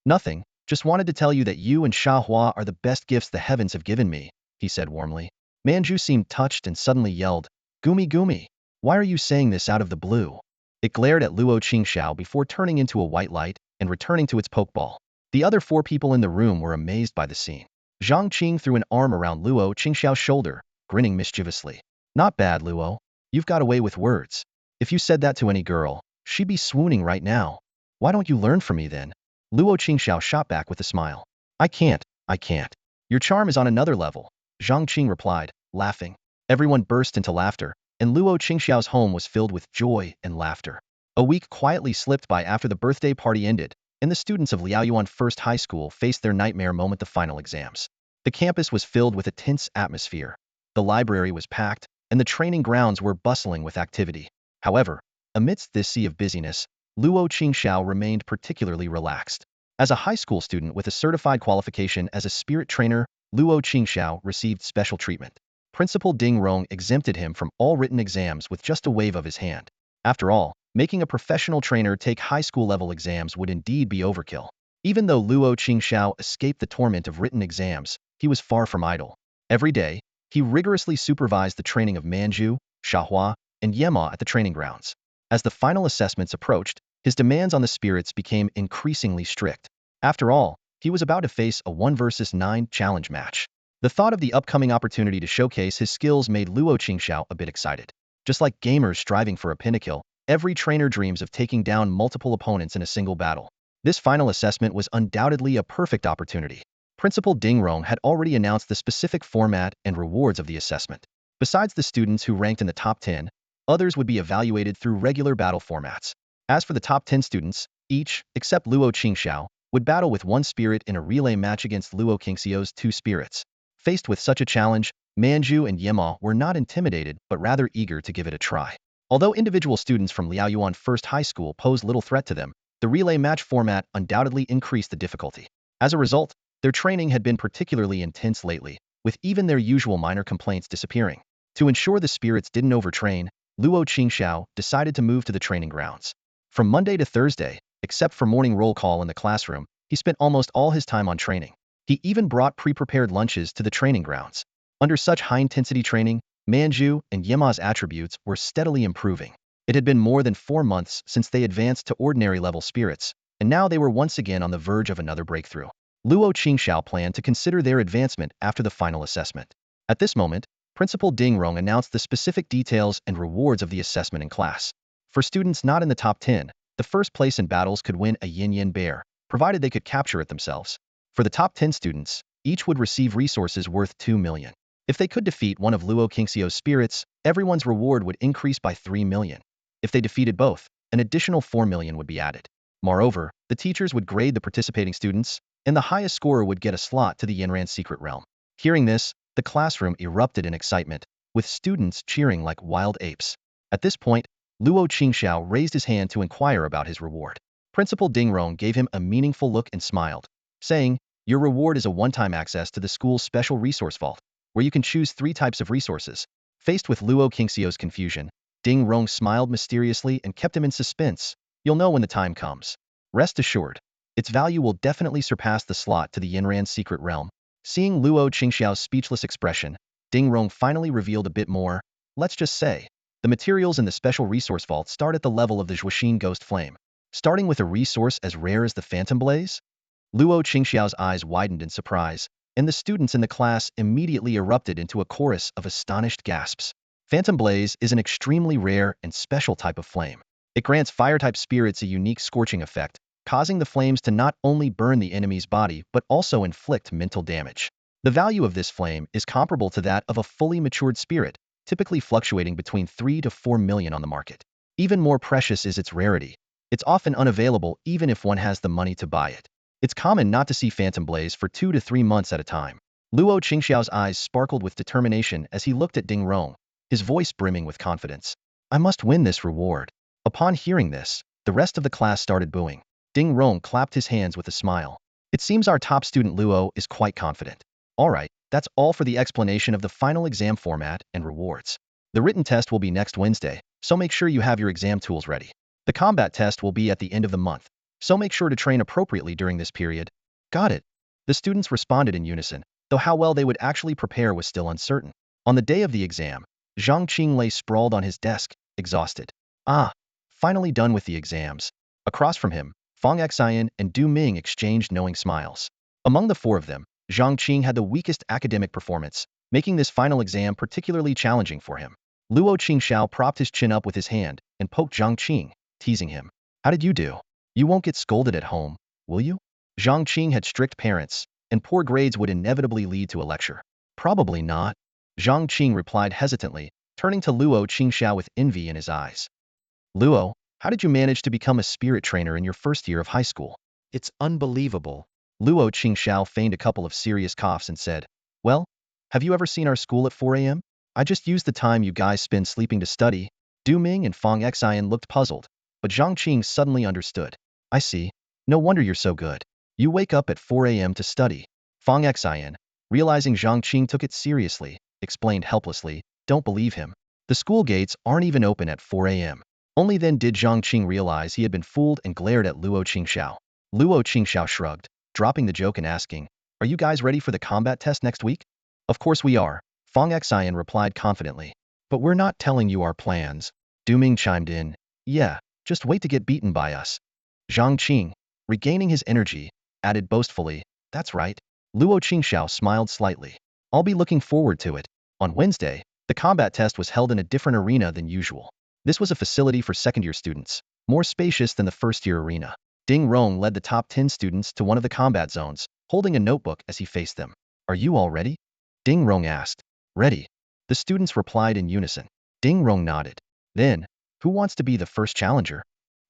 "Nothing, just wanted to tell you that you and Xiahua are the best gifts the heavens have given me," he said warmly. Manju seemed touched and suddenly yelled, "Gumi Gumi, why are you saying this out of the blue?" It glared at Luo Qingxiao before turning into a white light and returning to its pokeball. The other 4 people in the room were amazed by the scene. Zhang Qing threw an arm around Luo Qingxiao's shoulder, grinning mischievously. "Not bad, Luo. You've got away with words. If you said that to any girl, she'd be swooning right now. Why don't you learn from me then?" Luo Qingxiao shot back with a smile. I can't. Your charm is on another level," Zhang Qing replied, laughing. Everyone burst into laughter, and Luo Qingxiao's home was filled with joy and laughter. A week quietly slipped by after the birthday party ended, and the students of Liaoyuan First High School faced their nightmare moment, the final exams. The campus was filled with a tense atmosphere. The library was packed, and the training grounds were bustling with activity. However, amidst this sea of busyness, Luo Qingxiao remained particularly relaxed. As a high school student with a certified qualification as a spirit trainer, Luo Qingxiao received special treatment. Principal Ding Rong exempted him from all written exams with just a wave of his hand. After all, making a professional trainer take high school level exams would indeed be overkill. Even though Luo Qingxiao escaped the torment of written exams, he was far from idle. Every day, he rigorously supervised the training of Manju, Xiahua, and Yema at the training grounds. As the final assessments approached, his demands on the spirits became increasingly strict. After all, he was about to face a 1 versus 9 challenge match. The thought of the upcoming opportunity to showcase his skills made Luo Qingxiao a bit excited. Just like gamers striving for a pinnacle, every trainer dreams of taking down multiple opponents in a single battle. This final assessment was undoubtedly a perfect opportunity. Principal Ding Rong had already announced the specific format and rewards of the assessment. Besides the students who ranked in the top 10, others would be evaluated through regular battle formats. As for the top 10 students, each, except Luo Qingxiao, would battle with one spirit in a relay match against Luo Qingxiao's two spirits. Faced with such a challenge, Manju and Yema were not intimidated but rather eager to give it a try. Although individual students from Liaoyuan First High School posed little threat to them, the relay match format undoubtedly increased the difficulty. As a result, their training had been particularly intense lately, with even their usual minor complaints disappearing. To ensure the spirits didn't overtrain, Luo Qingxiao decided to move to the training grounds. From Monday to Thursday, except for morning roll call in the classroom, he spent almost all his time on training. He even brought pre-prepared lunches to the training grounds. Under such high-intensity training, Manju and Yema's attributes were steadily improving. It had been more than 4 months since they advanced to ordinary-level spirits, and now they were once again on the verge of another breakthrough. Luo Qingxiao planned to consider their advancement after the final assessment. At this moment, Principal Ding Rong announced the specific details and rewards of the assessment in class. For students not in the top 10, the first place in battles could win a yin-yin bear, provided they could capture it themselves. For the top 10 students, each would receive resources worth 2 million. If they could defeat one of Luo Qingxiao's spirits, everyone's reward would increase by 3 million. If they defeated both, an additional 4 million would be added. Moreover, the teachers would grade the participating students, and the highest scorer would get a slot to the Yanran's secret realm. Hearing this, the classroom erupted in excitement, with students cheering like wild apes. At this point, Luo Qingxiao raised his hand to inquire about his reward. Principal Ding Rong gave him a meaningful look and smiled, saying, "Your reward is a one-time access to the school's special resource vault, where you can choose 3 types of resources." Faced with Luo Qingxiao's confusion, Ding Rong smiled mysteriously and kept him in suspense. "You'll know when the time comes. Rest assured, its value will definitely surpass the slot to the Yanran's secret realm." Seeing Luo Qingxiao's speechless expression, Ding Rong finally revealed a bit more. Let's just say, the materials in the special resource vault start at the level of the Zhuoxin Ghost Flame. Starting with a resource as rare as the Phantom Blaze? Luo Qingxiao's eyes widened in surprise, and the students in the class immediately erupted into a chorus of astonished gasps. Phantom Blaze is an extremely rare and special type of flame. It grants fire-type spirits a unique scorching effect, causing the flames to not only burn the enemy's body but also inflict mental damage. The value of this flame is comparable to that of a fully matured spirit, typically fluctuating between 3 to 4 million on the market. Even more precious is its rarity. It's often unavailable even if one has the money to buy it. It's common not to see Phantom Blaze for 2 to 3 months at a time. Luo Qingxiao's eyes sparkled with determination as he looked at Ding Rong, his voice brimming with confidence. "I must win this reward." Upon hearing this, the rest of the class started booing. Ding Rong clapped his hands with a smile. "It seems our top student Luo is quite confident." Alright, that's all for the explanation of the final exam format and rewards. The written test will be next Wednesday, so make sure you have your exam tools ready. The combat test will be at the end of the month, so make sure to train appropriately during this period. Got it. The students responded in unison, though how well they would actually prepare was still uncertain. On the day of the exam, Zhang Qing lay sprawled on his desk, exhausted. Finally done with the exams. Across from him, Fang Xian and Du Ming exchanged knowing smiles. Among the 4 of them, Zhang Qing had the weakest academic performance, making this final exam particularly challenging for him. Luo Qingxiao propped his chin up with his hand and poked Zhang Qing, teasing him. "How did you do? You won't get scolded at home, will you?" Zhang Qing had strict parents, and poor grades would inevitably lead to a lecture. "Probably not," Zhang Qing replied hesitantly, turning to Luo Qingxiao with envy in his eyes. "Luo, how did you manage to become a spirit trainer in your first year of high school?" "It's unbelievable." Luo Qingxiao feigned a couple of serious coughs and said, "Well, have you ever seen our school at 4 a.m.? I just used the time you guys spend sleeping to study." Du Ming and Fang Xian looked puzzled, but Zhang Qing suddenly understood. "I see. No wonder you're so good. You wake up at 4 a.m. to study." Fang Xian, realizing Zhang Qing took it seriously, explained helplessly, "Don't believe him. The school gates aren't even open at 4 a.m. Only then did Zhang Qing realize he had been fooled and glared at Luo Qingxiao. Luo Qingxiao shrugged, dropping the joke and asking, "Are you guys ready for the combat test next week?" "Of course we are," Fang Xian replied confidently. "But we're not telling you our plans." Du Ming chimed in, "Yeah, just wait to get beaten by us." Zhang Qing, regaining his energy, added boastfully, "That's right." Luo Qingxiao smiled slightly. I'll be looking forward to it. On Wednesday, the combat test was held in a different arena than usual. This was a facility for second-year students, more spacious than the first-year arena. Ding Rong led the top 10 students to one of the combat zones, holding a notebook as he faced them. Are you all ready? Ding Rong asked. Ready. The students replied in unison. Ding Rong nodded. Then, who wants to be the first challenger?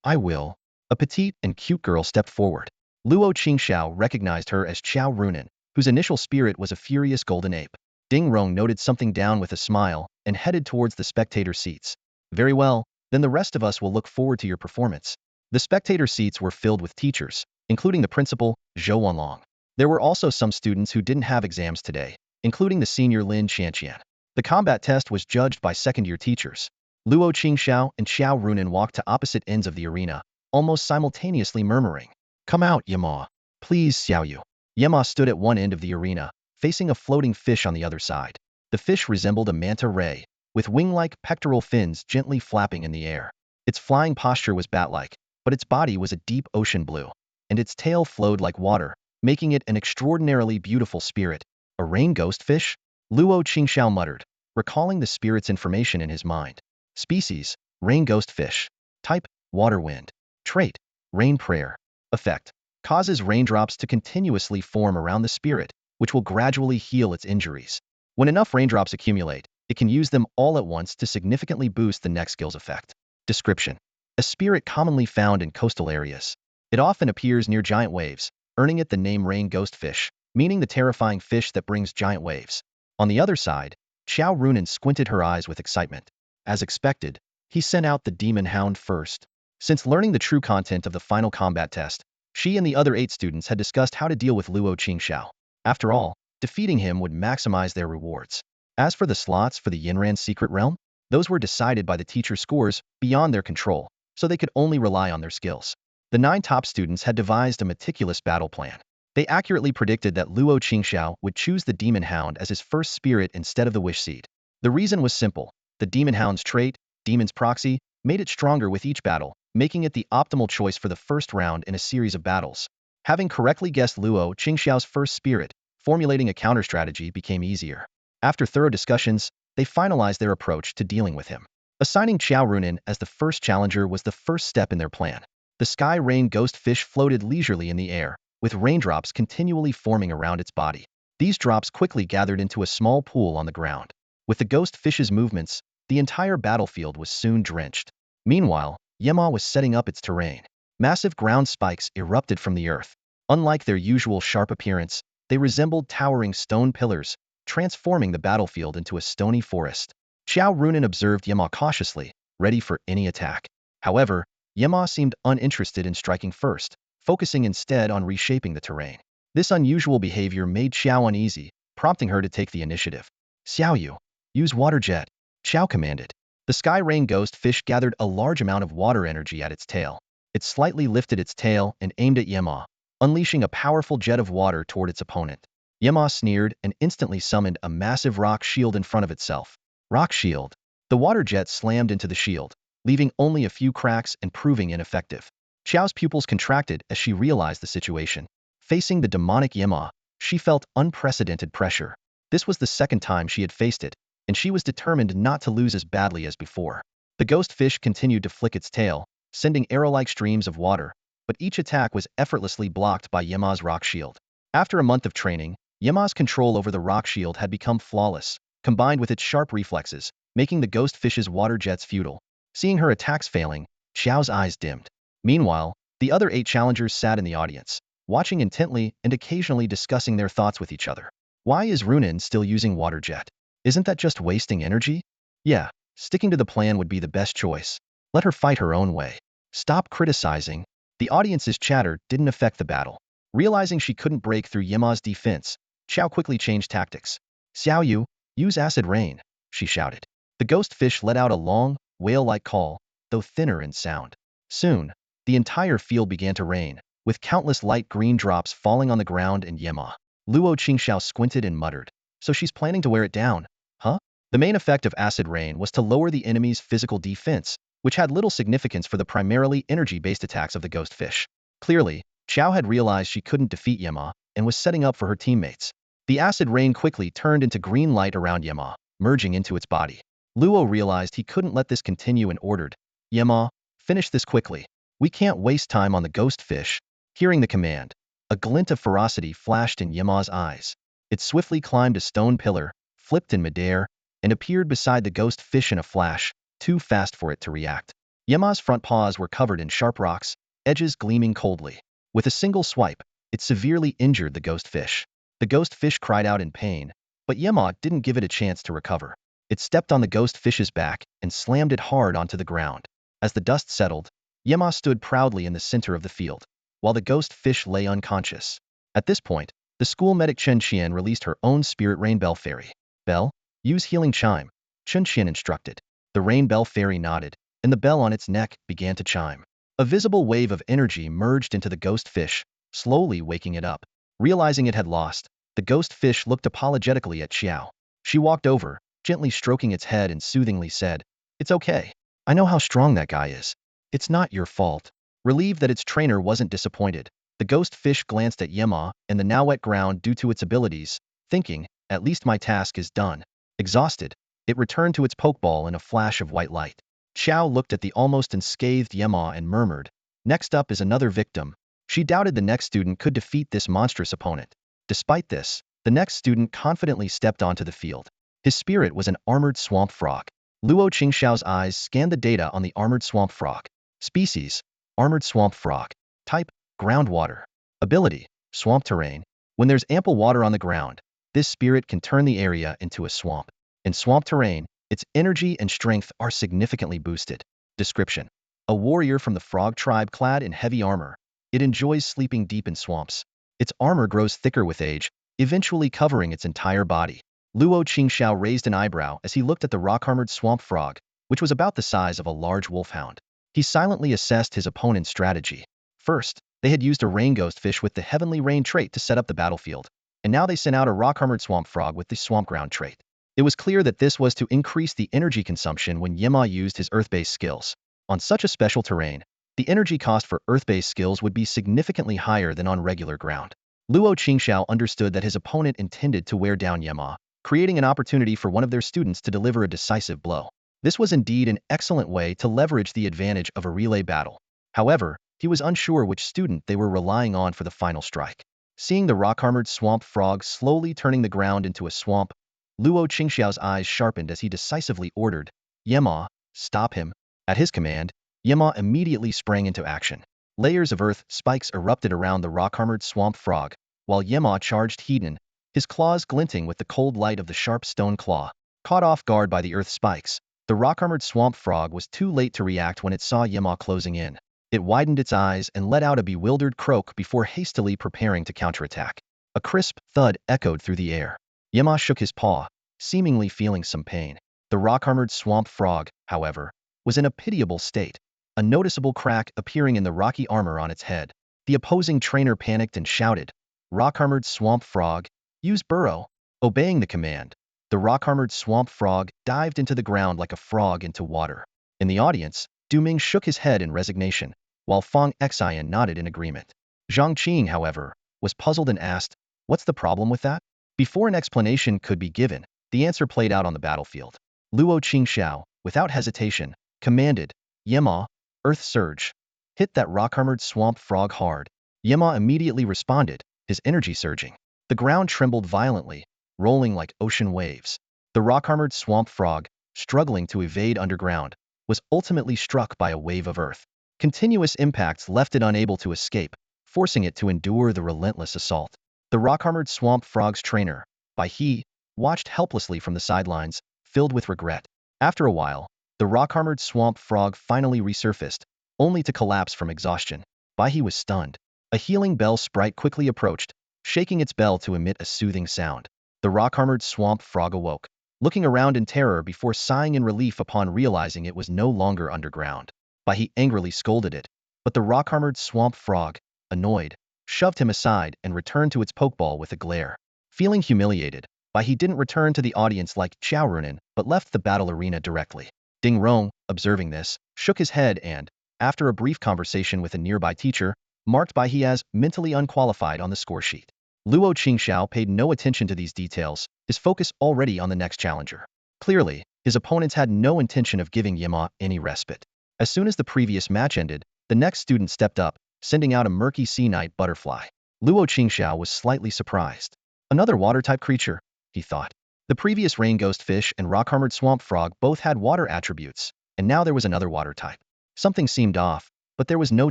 I will. A petite and cute girl stepped forward. Luo Qingxiao recognized her as Qiao Runan, whose initial spirit was a furious golden ape. Ding Rong noted something down with a smile and headed towards the spectator seats. Very well, then the rest of us will look forward to your performance. The spectator seats were filled with teachers, including the principal, Zhou Wanlong. There were also some students who didn't have exams today, including the senior Lin Qianqian. The combat test was judged by second-year teachers. Luo Qingxiao and Qiao Runan walked to opposite ends of the arena, almost simultaneously murmuring, "Come out, Yema. Please, Xiaoyu." Yema stood at one end of the arena, facing a floating fish on the other side. The fish resembled a manta ray, with wing-like pectoral fins gently flapping in the air. Its flying posture was bat-like, but its body was a deep ocean blue, and its tail flowed like water, making it an extraordinarily beautiful spirit. A rain ghost fish? Luo Qingxiao muttered, recalling the spirit's information in his mind. Species, rain ghost fish. Type, water wind. Trait, rain prayer. Effect, causes raindrops to continuously form around the spirit, which will gradually heal its injuries. When enough raindrops accumulate, it can use them all at once to significantly boost the next skill's effect. Description, a spirit commonly found in coastal areas. It often appears near giant waves, earning it the name rain ghost fish, meaning the terrifying fish that brings giant waves. On the other side, Qiao Runan squinted her eyes with excitement. As expected, he sent out the demon hound first. Since learning the true content of the final combat test, she and the other 8 students had discussed how to deal with Luo Qingxiao. After all, defeating him would maximize their rewards. As for the slots for the Yinran secret realm, those were decided by the teacher's scores beyond their control, so they could only rely on their skills. The 9 top students had devised a meticulous battle plan. They accurately predicted that Luo Qingxiao would choose the demon hound as his first spirit instead of the wish seed. The reason was simple. The demon hound's trait, demon's proxy, made it stronger with each battle, making it the optimal choice for the first round in a series of battles. Having correctly guessed Luo Qingxiao's first spirit, formulating a counter-strategy became easier. After thorough discussions, they finalized their approach to dealing with him. Assigning Qiao Runan as the first challenger was the first step in their plan. The sky rain ghost fish floated leisurely in the air, with raindrops continually forming around its body. These drops quickly gathered into a small pool on the ground. With the ghost fish's movements, the entire battlefield was soon drenched. Meanwhile, Yema was setting up its terrain. Massive ground spikes erupted from the earth. Unlike their usual sharp appearance, they resembled towering stone pillars, transforming the battlefield into a stony forest. Qiao Runan observed Yema cautiously, ready for any attack. However, Yema seemed uninterested in striking first, focusing instead on reshaping the terrain. This unusual behavior made Qiao uneasy, prompting her to take the initiative. Xiaoyu, use water jet, Qiao commanded. The sky rain ghost fish gathered a large amount of water energy at its tail. It slightly lifted its tail and aimed at Yema, unleashing a powerful jet of water toward its opponent. Yema sneered and instantly summoned a massive rock shield in front of itself. Rock shield. The water jet slammed into the shield, leaving only a few cracks and proving ineffective. Qiao's pupils contracted as she realized the situation. Facing the demonic Yema, she felt unprecedented pressure. This was the second time she had faced it, and she was determined not to lose as badly as before. The ghost fish continued to flick its tail, sending arrow-like streams of water, but each attack was effortlessly blocked by Yema's rock shield. After a month of training, Yema's control over the rock shield had become flawless, combined with its sharp reflexes, making the ghost fish's water jets futile. Seeing her attacks failing, Xiao's eyes dimmed. Meanwhile, the other 8 challengers sat in the audience, watching intently and occasionally discussing their thoughts with each other. Why is Runan still using water jet? Isn't that just wasting energy? Yeah, sticking to the plan would be the best choice. Let her fight her own way. Stop criticizing. The audience's chatter didn't affect the battle. Realizing she couldn't break through Yema's defense, Qiao quickly changed tactics. Xiaoyu, use acid rain, she shouted. The ghost fish let out a long, whale-like call, though thinner in sound. Soon, the entire field began to rain, with countless light green drops falling on the ground and Yema. Luo Qingxiao squinted and muttered. So she's planning to wear it down, huh? The main effect of acid rain was to lower the enemy's physical defense, which had little significance for the primarily energy-based attacks of the ghost fish. Clearly, Qiao had realized she couldn't defeat Yema and was setting up for her teammates. The acid rain quickly turned into green light around Yema, merging into its body. Luo realized he couldn't let this continue and ordered, Yema, finish this quickly. We can't waste time on the ghost fish. Hearing the command, a glint of ferocity flashed in Yema's eyes. It swiftly climbed a stone pillar, flipped in midair, and appeared beside the ghost fish in a flash, too fast for it to react. Yema's front paws were covered in sharp rocks, edges gleaming coldly. With a single swipe, it severely injured the ghost fish. The ghost fish cried out in pain, but Yema didn't give it a chance to recover. It stepped on the ghost fish's back and slammed it hard onto the ground. As the dust settled, Yema stood proudly in the center of the field, while the ghost fish lay unconscious. At this point, the school medic Chen Qian released her own spirit rain bell fairy. Bell, use healing chime, Chen Qian instructed. The rain bell fairy nodded, and the bell on its neck began to chime. A visible wave of energy merged into the ghost fish, slowly waking it up. Realizing it had lost, the ghost fish looked apologetically at Xiao. She walked over, gently stroking its head and soothingly said, "It's okay. I know how strong that guy is. It's not your fault." Relieved that its trainer wasn't disappointed, the ghost fish glanced at Yema and the now wet ground due to its abilities, thinking, at least my task is done. Exhausted, it returned to its pokeball in a flash of white light. Xiao looked at the almost unscathed Yema and murmured, "Next up is another victim." She doubted the next student could defeat this monstrous opponent. Despite this, the next student confidently stepped onto the field. His spirit was an armored swamp frog. Luo Qingxiao's eyes scanned the data on the armored swamp frog. Species, armored swamp frog. Type, groundwater. Ability, swamp terrain. When there's ample water on the ground, this spirit can turn the area into a swamp. In swamp terrain, its energy and strength are significantly boosted. Description: a warrior from the frog tribe clad in heavy armor. It enjoys sleeping deep in swamps. Its armor grows thicker with age, eventually covering its entire body. Luo Qingxiao raised an eyebrow as he looked at the rock-armored swamp frog, which was about the size of a large wolfhound. He silently assessed his opponent's strategy. First, they had used a rain ghost fish with the heavenly rain trait to set up the battlefield, and now they sent out a rock-armored swamp frog with the swamp ground trait. It was clear that this was to increase the energy consumption when Yema used his earth-based skills. On such a special terrain, the energy cost for earth-based skills would be significantly higher than on regular ground. Luo Qingxiao understood that his opponent intended to wear down Yema, creating an opportunity for one of their students to deliver a decisive blow. This was indeed an excellent way to leverage the advantage of a relay battle. However, he was unsure which student they were relying on for the final strike. Seeing the rock-armored swamp frog slowly turning the ground into a swamp, Luo Qingxiao's eyes sharpened as he decisively ordered, "Yema, stop him." At his command, Yema immediately sprang into action. Layers of earth spikes erupted around the rock-armored swamp frog, while Yema charged head-on, his claws glinting with the cold light of the sharp stone claw. Caught off guard by the earth spikes, the rock-armored swamp frog was too late to react when it saw Yema closing in. It widened its eyes and let out a bewildered croak before hastily preparing to counterattack. A crisp thud echoed through the air. Yema shook his paw, seemingly feeling some pain. The rock-armored swamp frog, however, was in a pitiable state, a noticeable crack appearing in the rocky armor on its head. The opposing trainer panicked and shouted, "Rock-armored swamp frog, use burrow." Obeying the command, the rock-armored swamp frog dived into the ground like a frog into water. In the audience, Duming shook his head in resignation, while Fang Xian nodded in agreement. Zhang Qing, however, was puzzled and asked, "What's the problem with that?" Before an explanation could be given, the answer played out on the battlefield. Luo Qingxiao, without hesitation, commanded, "Yema, Earth Surge. Hit that rock-armored swamp frog hard." Yema immediately responded, his energy surging. The ground trembled violently, rolling like ocean waves. The rock-armored swamp frog, struggling to evade underground, was ultimately struck by a wave of earth. Continuous impacts left it unable to escape, forcing it to endure the relentless assault. The rock-armored swamp frog's trainer, Bai He, watched helplessly from the sidelines, filled with regret. After a while, the rock-armored swamp frog finally resurfaced, only to collapse from exhaustion. Bai He was stunned. A healing bell sprite quickly approached, shaking its bell to emit a soothing sound. The rock-armored swamp frog awoke, looking around in terror before sighing in relief upon realizing it was no longer underground. Bai He angrily scolded it, but the rock-armored swamp frog, annoyed, shoved him aside and returned to its pokeball with a glare. Feeling humiliated, Bai He didn't return to the audience like Xiao Runan, but left the battle arena directly. Ding Rong, observing this, shook his head and, after a brief conversation with a nearby teacher, marked Bai He as mentally unqualified on the score sheet. Luo Qingxiao paid no attention to these details, his focus already on the next challenger. Clearly, his opponents had no intention of giving Yima any respite. As soon as the previous match ended, the next student stepped up, sending out a murky sea night butterfly. Luo Qingxiao was slightly surprised. Another water-type creature, he thought. The previous rain ghost fish and rock-armored swamp frog both had water attributes, and now there was another water type. Something seemed off, but there was no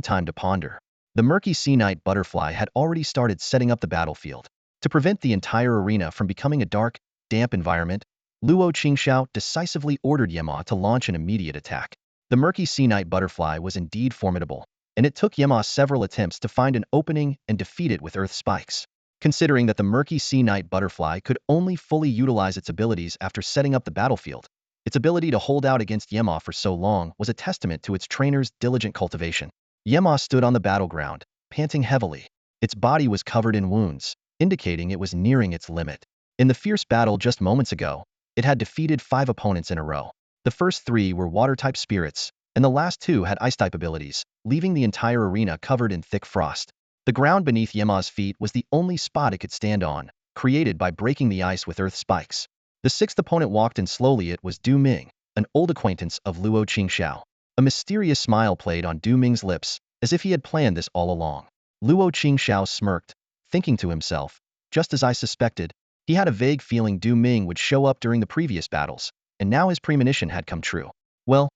time to ponder. The murky sea night butterfly had already started setting up the battlefield. To prevent the entire arena from becoming a dark, damp environment, Luo Qingxiao decisively ordered Yema to launch an immediate attack. The murky sea night butterfly was indeed formidable, and it took Yema several attempts to find an opening and defeat it with earth spikes. Considering that the murky sea night butterfly could only fully utilize its abilities after setting up the battlefield, its ability to hold out against Yema for so long was a testament to its trainer's diligent cultivation. Yema stood on the battleground, panting heavily. Its body was covered in wounds, indicating it was nearing its limit. In the fierce battle just moments ago, it had defeated 5 opponents in a row. The first 3 were water-type spirits, and the last 2 had ice-type abilities, leaving the entire arena covered in thick frost. The ground beneath Yema's feet was the only spot it could stand on, created by breaking the ice with earth spikes. The 6th opponent walked in slowly. It was Du Ming, an old acquaintance of Luo Qingxiao. A mysterious smile played on Du Ming's lips, as if he had planned this all along. Luo Qingxiao smirked, thinking to himself, just as I suspected, he had a vague feeling Du Ming would show up during the previous battles, and now his premonition had come true. Well,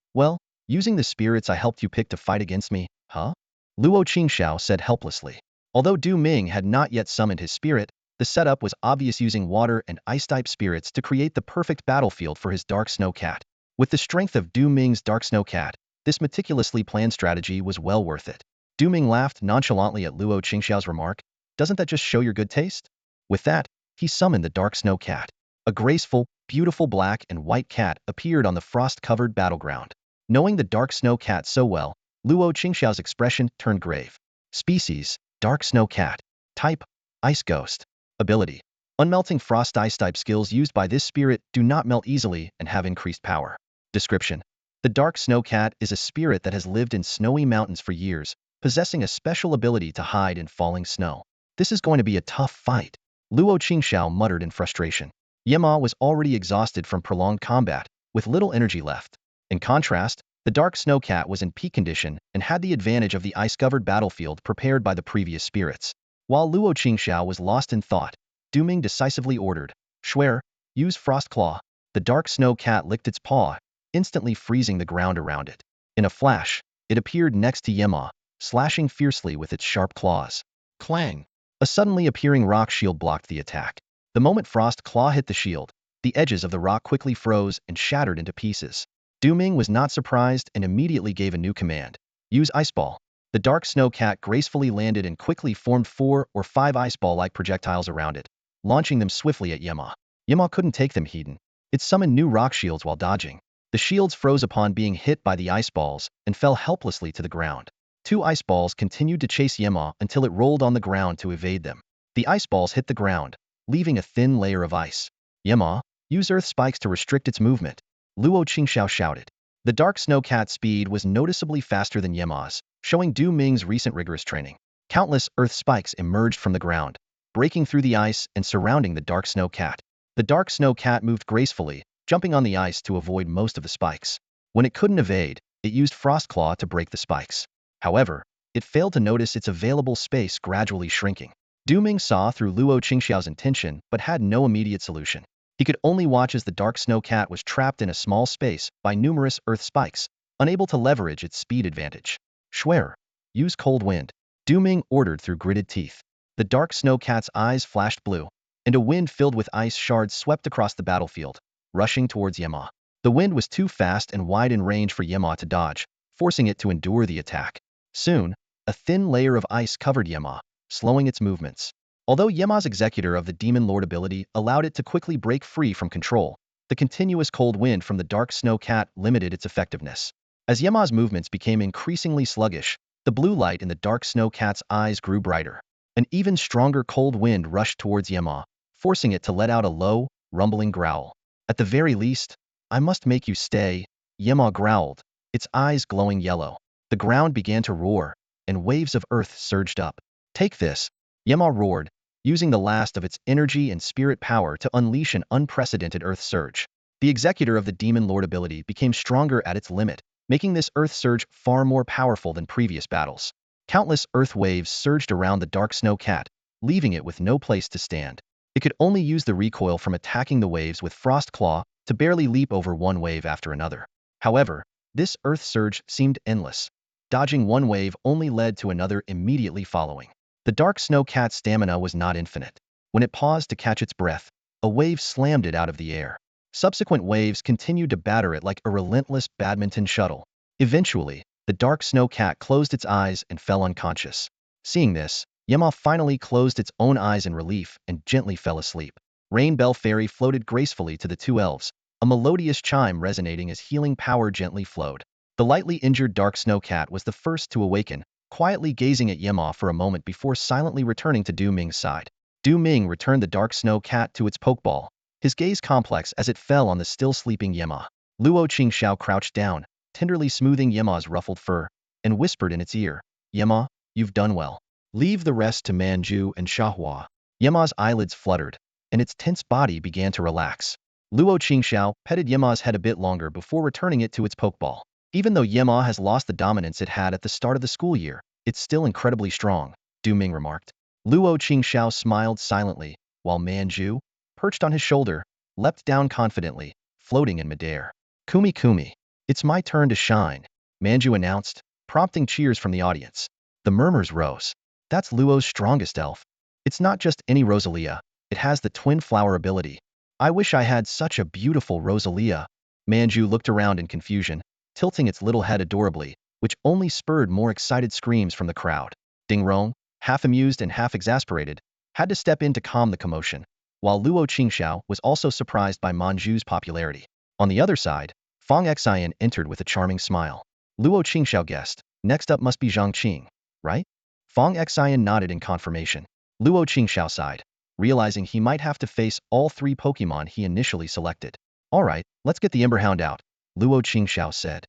using the spirits I helped you pick to fight against me, huh? Luo Qingxiao said helplessly. Although Du Ming had not yet summoned his spirit, the setup was obvious, using water and ice-type spirits to create the perfect battlefield for his Dark Snow Cat. With the strength of Du Ming's Dark Snow Cat, this meticulously planned strategy was well worth it. Du Ming laughed nonchalantly at Luo Qingxiao's remark. Doesn't that just show your good taste? With that, he summoned the Dark Snow Cat. A graceful, beautiful black and white cat appeared on the frost-covered battleground. Knowing the Dark Snow Cat so well, Luo Qingxiao's expression turned grave. Species: Dark Snow Cat. Type: Ice Ghost. Ability: Unmelting frost ice type. Skills used by this spirit do not melt easily and have increased power. Description: The Dark Snow Cat is a spirit that has lived in snowy mountains for years, possessing a special ability to hide in falling snow. This is going to be a tough fight, Luo Qingxiao muttered in frustration. Yema was already exhausted from prolonged combat, with little energy left. In contrast, the Dark Snow Cat was in peak condition and had the advantage of the ice-covered battlefield prepared by the previous spirits. While Luo Qingxiao was lost in thought, Du Ming decisively ordered, Shuer, use Frost Claw. The Dark Snow Cat licked its paw, instantly freezing the ground around it. In a flash, it appeared next to Yema, slashing fiercely with its sharp claws. Clang! A suddenly appearing rock shield blocked the attack. The moment Frost Claw hit the shield, the edges of the rock quickly froze and shattered into pieces. Du Ming was not surprised and immediately gave a new command. Use Ice Ball. The Dark Snow Cat gracefully landed and quickly formed 4 or 5 ice ball-like projectiles around it, launching them swiftly at Yema. Yema couldn't take them hidden. It summoned new rock shields while dodging. The shields froze upon being hit by the ice balls and fell helplessly to the ground. 2 ice balls continued to chase Yema until it rolled on the ground to evade them. The ice balls hit the ground, leaving a thin layer of ice. Yema, use earth spikes to restrict its movement, Luo Qingxiao shouted. The Dark Snow Cat's speed was noticeably faster than Yema's, showing Du Ming's recent rigorous training. Countless earth spikes emerged from the ground, breaking through the ice and surrounding the Dark Snow Cat. The Dark Snow Cat moved gracefully, jumping on the ice to avoid most of the spikes. When it couldn't evade, it used Frost Claw to break the spikes. However, it failed to notice its available space gradually shrinking. Du Ming saw through Luo Qingxiao's intention but had no immediate solution. He could only watch as the Dark Snow Cat was trapped in a small space by numerous earth spikes, unable to leverage its speed advantage. Shuer, use Cold Wind, Du Ming ordered through gritted teeth. The Dark Snow Cat's eyes flashed blue, and a wind filled with ice shards swept across the battlefield, rushing towards Yema. The wind was too fast and wide in range for Yema to dodge, forcing it to endure the attack. Soon, a thin layer of ice covered Yema, slowing its movements. Although Yema's Executor of the Demon Lord ability allowed it to quickly break free from control, the continuous cold wind from the Dark Snow Cat limited its effectiveness. As Yema's movements became increasingly sluggish, the blue light in the Dark Snow Cat's eyes grew brighter. An even stronger cold wind rushed towards Yema, forcing it to let out a low, rumbling growl. At the very least, I must make you stay, Yema growled, its eyes glowing yellow. The ground began to roar, and waves of earth surged up. Take this, Yema roared, using the last of its energy and spirit power to unleash an unprecedented earth surge. The executor of the demon lord ability became stronger at its limit, making this earth surge far more powerful than previous battles. Countless earth waves surged around the dark snow cat, leaving it with no place to stand. It could only use the recoil from attacking the waves with Frost Claw to barely leap over one wave after another. However, this earth surge seemed endless. Dodging one wave only led to another immediately following. The dark snow cat's stamina was not infinite. When it paused to catch its breath, a wave slammed it out of the air. Subsequent waves continued to batter it like a relentless badminton shuttle. Eventually, the dark snow cat closed its eyes and fell unconscious. Seeing this, Yema finally closed its own eyes in relief and gently fell asleep. Rain Bell Fairy floated gracefully to the two elves, a melodious chime resonating as healing power gently flowed. The lightly injured dark snow cat was the first to awaken, quietly gazing at Yema for a moment before silently returning to Du Ming's side. Du Ming returned the dark snow cat to its pokeball, his gaze complex as it fell on the still sleeping Yema. Luo Qingxiao crouched down, tenderly smoothing Yema's ruffled fur, and whispered in its ear, "Yema, you've done well. Leave the rest to Manju and Xiahua." Yema's eyelids fluttered, and its tense body began to relax. Luo Qingxiao petted Yema's head a bit longer before returning it to its pokeball. Even though Yema has lost the dominance it had at the start of the school year, it's still incredibly strong, Du Ming remarked. Luo Qingxiao smiled silently, while Manju, perched on his shoulder, leapt down confidently, floating in midair. "Kumi Kumi, it's my turn to shine," Manju announced, prompting cheers from the audience. The murmurs rose. "That's Luo's strongest elf. It's not just any Rosalia, it has the twin flower ability. I wish I had such a beautiful Rosalia." Manju looked around in confusion, tilting its little head adorably, which only spurred more excited screams from the crowd. Ding Rong, half amused and half exasperated, had to step in to calm the commotion, while Luo Qingxiao was also surprised by Manju's popularity. On the other side, Fang Xian entered with a charming smile. Luo Qingxiao guessed, "Next up must be Zhang Qing, right?" Fang Xian nodded in confirmation. Luo Qingxiao sighed, realizing he might have to face all three Pokemon he initially selected. "Alright, let's get the Emberhound out," Luo Qingxiao said.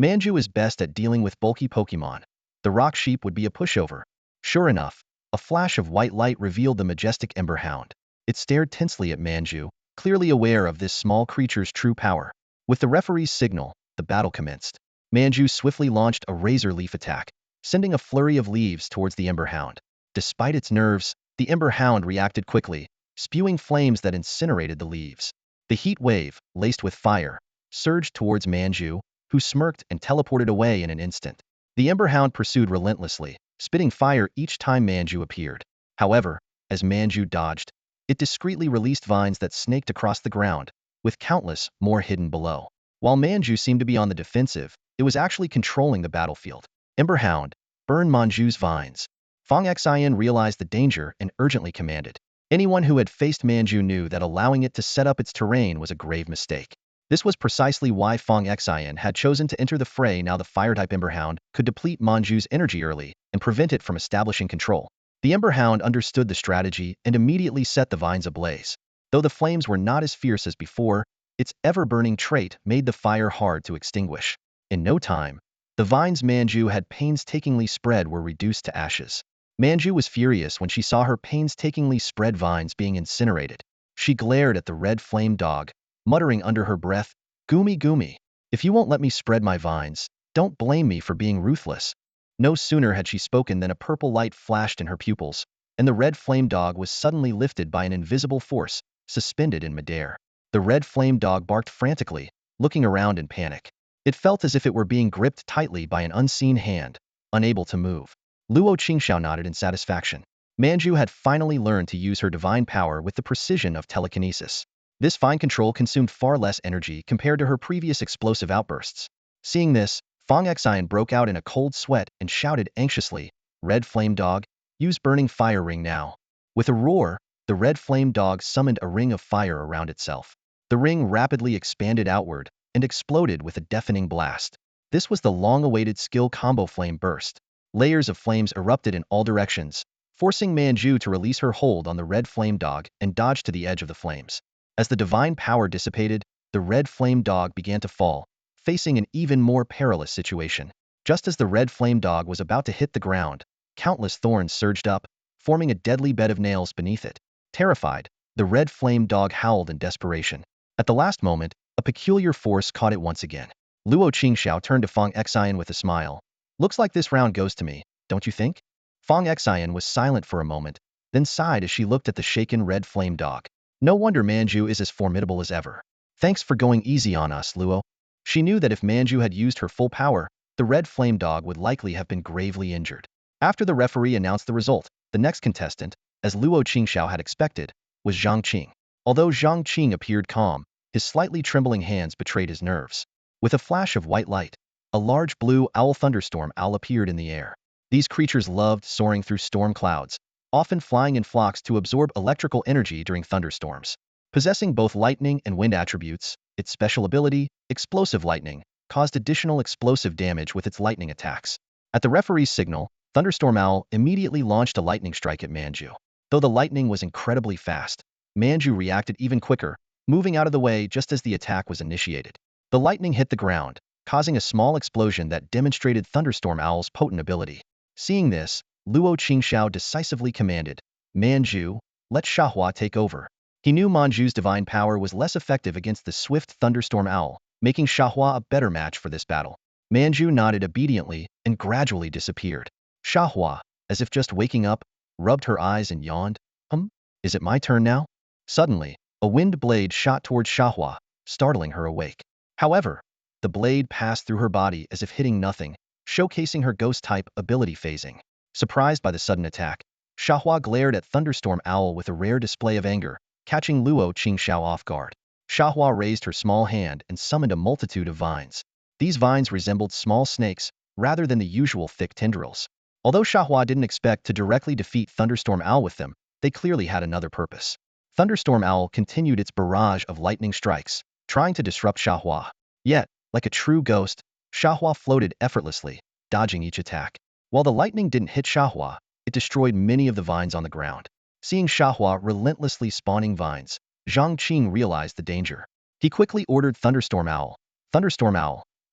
Manju is best at dealing with bulky Pokemon. The rock sheep would be a pushover. Sure enough, a flash of white light revealed the majestic Emberhound. It stared tensely at Manju, clearly aware of this small creature's true power. With the referee's signal, the battle commenced. Manju swiftly launched a razor leaf attack, sending a flurry of leaves towards the Emberhound. Despite its nerves, the Emberhound reacted quickly, spewing flames that incinerated the leaves. The heat wave, laced with fire, surged towards Manju, who smirked and teleported away in an instant. The Emberhound pursued relentlessly, spitting fire each time Manju appeared. However, as Manju dodged, it discreetly released vines that snaked across the ground, with countless more hidden below. While Manju seemed to be on the defensive, it was actually controlling the battlefield. "Emberhound, burn Manju's vines." Fang Xian realized the danger and urgently commanded. Anyone who had faced Manju knew that allowing it to set up its terrain was a grave mistake. This was precisely why Fang Xian had chosen to enter the fray. Now the fire-type Emberhound could deplete Manju's energy early and prevent it from establishing control. The Emberhound understood the strategy and immediately set the vines ablaze. Though the flames were not as fierce as before, its ever-burning trait made the fire hard to extinguish. In no time, the vines Manju had painstakingly spread were reduced to ashes. Manju was furious when she saw her painstakingly spread vines being incinerated. She glared at the red flame dog, muttering under her breath, "Gumi Gumi, if you won't let me spread my vines, don't blame me for being ruthless." No sooner had she spoken than a purple light flashed in her pupils, and the red flame dog was suddenly lifted by an invisible force, suspended in midair. The red flame dog barked frantically, looking around in panic. It felt as if it were being gripped tightly by an unseen hand, unable to move. Luo Qingxiao nodded in satisfaction. Manju had finally learned to use her divine power with the precision of telekinesis. This fine control consumed far less energy compared to her previous explosive outbursts. Seeing this, Fang Xian broke out in a cold sweat and shouted anxiously, "Red Flame Dog, use Burning Fire Ring now." With a roar, the Red Flame Dog summoned a ring of fire around itself. The ring rapidly expanded outward and exploded with a deafening blast. This was the long-awaited skill combo Flame Burst. Layers of flames erupted in all directions, forcing Manju to release her hold on the Red Flame Dog and dodge to the edge of the flames. As the divine power dissipated, the Red Flame Dog began to fall, facing an even more perilous situation. Just as the Red Flame Dog was about to hit the ground, countless thorns surged up, forming a deadly bed of nails beneath it. Terrified, the red flame dog howled in desperation. At the last moment, a peculiar force caught it once again. Luo Qingxiao turned to Feng Xian with a smile. Looks like this round goes to me, don't you think? Feng Xian was silent for a moment, then sighed as she looked at the shaken red flame dog. No wonder Manju is as formidable as ever. Thanks for going easy on us, Luo. She knew that if Manju had used her full power, the red flame dog would likely have been gravely injured. After the referee announced the result, the next contestant, as Luo Qingxiao had expected, was Zhang Qing. Although Zhang Qing appeared calm, his slightly trembling hands betrayed his nerves. With a flash of white light, a large blue owl thunderstorm owl appeared in the air. These creatures loved soaring through storm clouds, often flying in flocks to absorb electrical energy during thunderstorms. Possessing both lightning and wind attributes, its special ability, explosive lightning, caused additional explosive damage with its lightning attacks. At the referee's signal, Thunderstorm Owl immediately launched a lightning strike at Manju. Though the lightning was incredibly fast, Manju reacted even quicker, moving out of the way just as the attack was initiated. The lightning hit the ground, causing a small explosion that demonstrated Thunderstorm Owl's potent ability. Seeing this, Luo Qingxiao decisively commanded, Manju, let Xiahua take over. He knew Manju's divine power was less effective against the swift Thunderstorm Owl, making Xiahua a better match for this battle. Manju nodded obediently and gradually disappeared. Xiahua, as if just waking up, rubbed her eyes and yawned. Is it my turn now? Suddenly, a wind blade shot towards Xiahua, startling her awake. However, the blade passed through her body as if hitting nothing, showcasing her ghost-type ability phasing. Surprised by the sudden attack, Xiahua glared at Thunderstorm Owl with a rare display of anger, catching Luo Qingxiao off guard. Xiahua raised her small hand and summoned a multitude of vines. These vines resembled small snakes, rather than the usual thick tendrils. Although Xiahua didn't expect to directly defeat Thunderstorm Owl with them, they clearly had another purpose. Thunderstorm Owl continued its barrage of lightning strikes, trying to disrupt Xiahua. Yet, like a true ghost, Xiahua floated effortlessly, dodging each attack. While the lightning didn't hit Xiahua, it destroyed many of the vines on the ground. Seeing Xiahua relentlessly spawning vines, Zhang Qing realized the danger. He quickly ordered Thunderstorm Owl,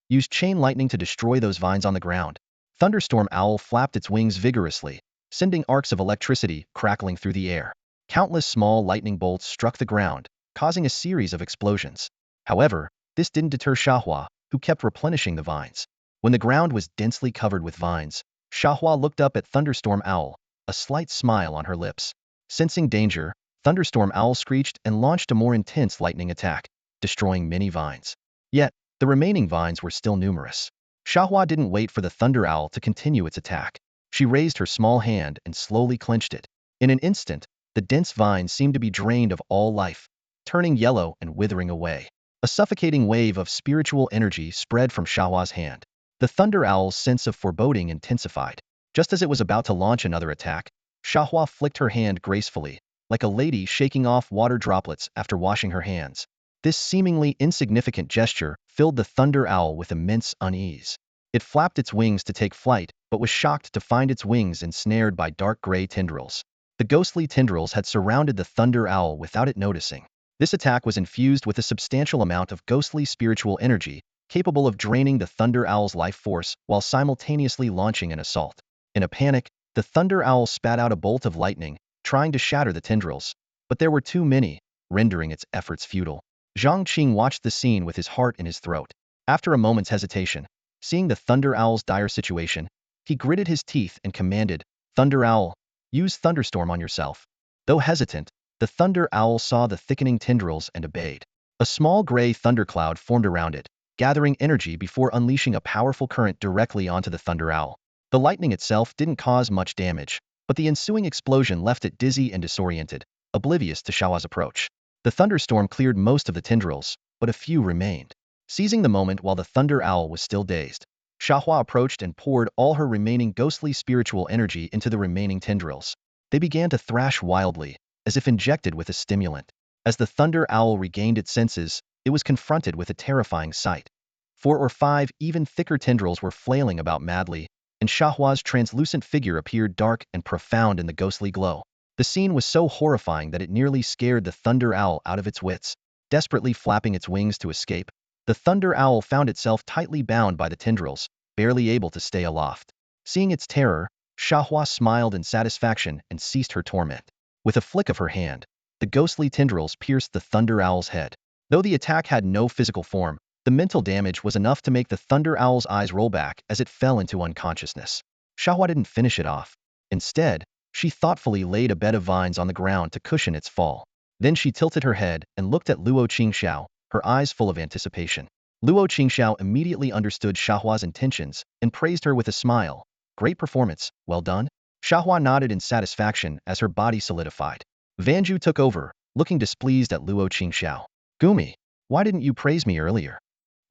use chain lightning to destroy those vines on the ground. Thunderstorm Owl flapped its wings vigorously, sending arcs of electricity crackling through the air. Countless small lightning bolts struck the ground, causing a series of explosions. However, this didn't deter Xiahua, who kept replenishing the vines. When the ground was densely covered with vines, Xiahua looked up at Thunderstorm Owl, a slight smile on her lips. Sensing danger, Thunderstorm Owl screeched and launched a more intense lightning attack, destroying many vines. Yet, the remaining vines were still numerous. Xiahua didn't wait for the Thunder Owl to continue its attack. She raised her small hand and slowly clenched it. In an instant, the dense vines seemed to be drained of all life, turning yellow and withering away. A suffocating wave of spiritual energy spread from Xiahua's hand. The Thunder Owl's sense of foreboding intensified. Just as it was about to launch another attack, Xiahua flicked her hand gracefully, like a lady shaking off water droplets after washing her hands. This seemingly insignificant gesture filled the Thunder Owl with immense unease. It flapped its wings to take flight, but was shocked to find its wings ensnared by dark gray tendrils. The ghostly tendrils had surrounded the Thunder Owl without it noticing. This attack was infused with a substantial amount of ghostly spiritual energy, capable of draining the Thunder Owl's life force while simultaneously launching an assault. In a panic, the Thunder Owl spat out a bolt of lightning, trying to shatter the tendrils, but there were too many, rendering its efforts futile. Zhang Qing watched the scene with his heart in his throat. After a moment's hesitation, seeing the Thunder Owl's dire situation, he gritted his teeth and commanded, Thunder Owl, use Thunderstorm on yourself. Though hesitant, the Thunder Owl saw the thickening tendrils and obeyed. A small gray thundercloud formed around it, gathering energy before unleashing a powerful current directly onto the Thunder Owl. The lightning itself didn't cause much damage, but the ensuing explosion left it dizzy and disoriented, oblivious to Xiahua's approach. The thunderstorm cleared most of the tendrils, but a few remained. Seizing the moment while the Thunder Owl was still dazed, Xiahua approached and poured all her remaining ghostly spiritual energy into the remaining tendrils. They began to thrash wildly, as if injected with a stimulant. As the Thunder Owl regained its senses, it was confronted with a terrifying sight. 4 or 5 even thicker tendrils were flailing about madly, and Xiahua's translucent figure appeared dark and profound in the ghostly glow. The scene was so horrifying that it nearly scared the Thunder Owl out of its wits. Desperately flapping its wings to escape, the Thunder Owl found itself tightly bound by the tendrils, barely able to stay aloft. Seeing its terror, Xiahua smiled in satisfaction and ceased her torment. With a flick of her hand, the ghostly tendrils pierced the Thunder Owl's head. Though the attack had no physical form, the mental damage was enough to make the Thunder Owl's eyes roll back as it fell into unconsciousness. Xiahua didn't finish it off. Instead, she thoughtfully laid a bed of vines on the ground to cushion its fall. Then she tilted her head and looked at Luo Qingxiao, her eyes full of anticipation. Luo Qingxiao immediately understood Xiahua's intentions and praised her with a smile. Great performance, well done. Xiahua nodded in satisfaction as her body solidified. Vanju took over, looking displeased at Luo Qingxiao. Gumi, why didn't you praise me earlier?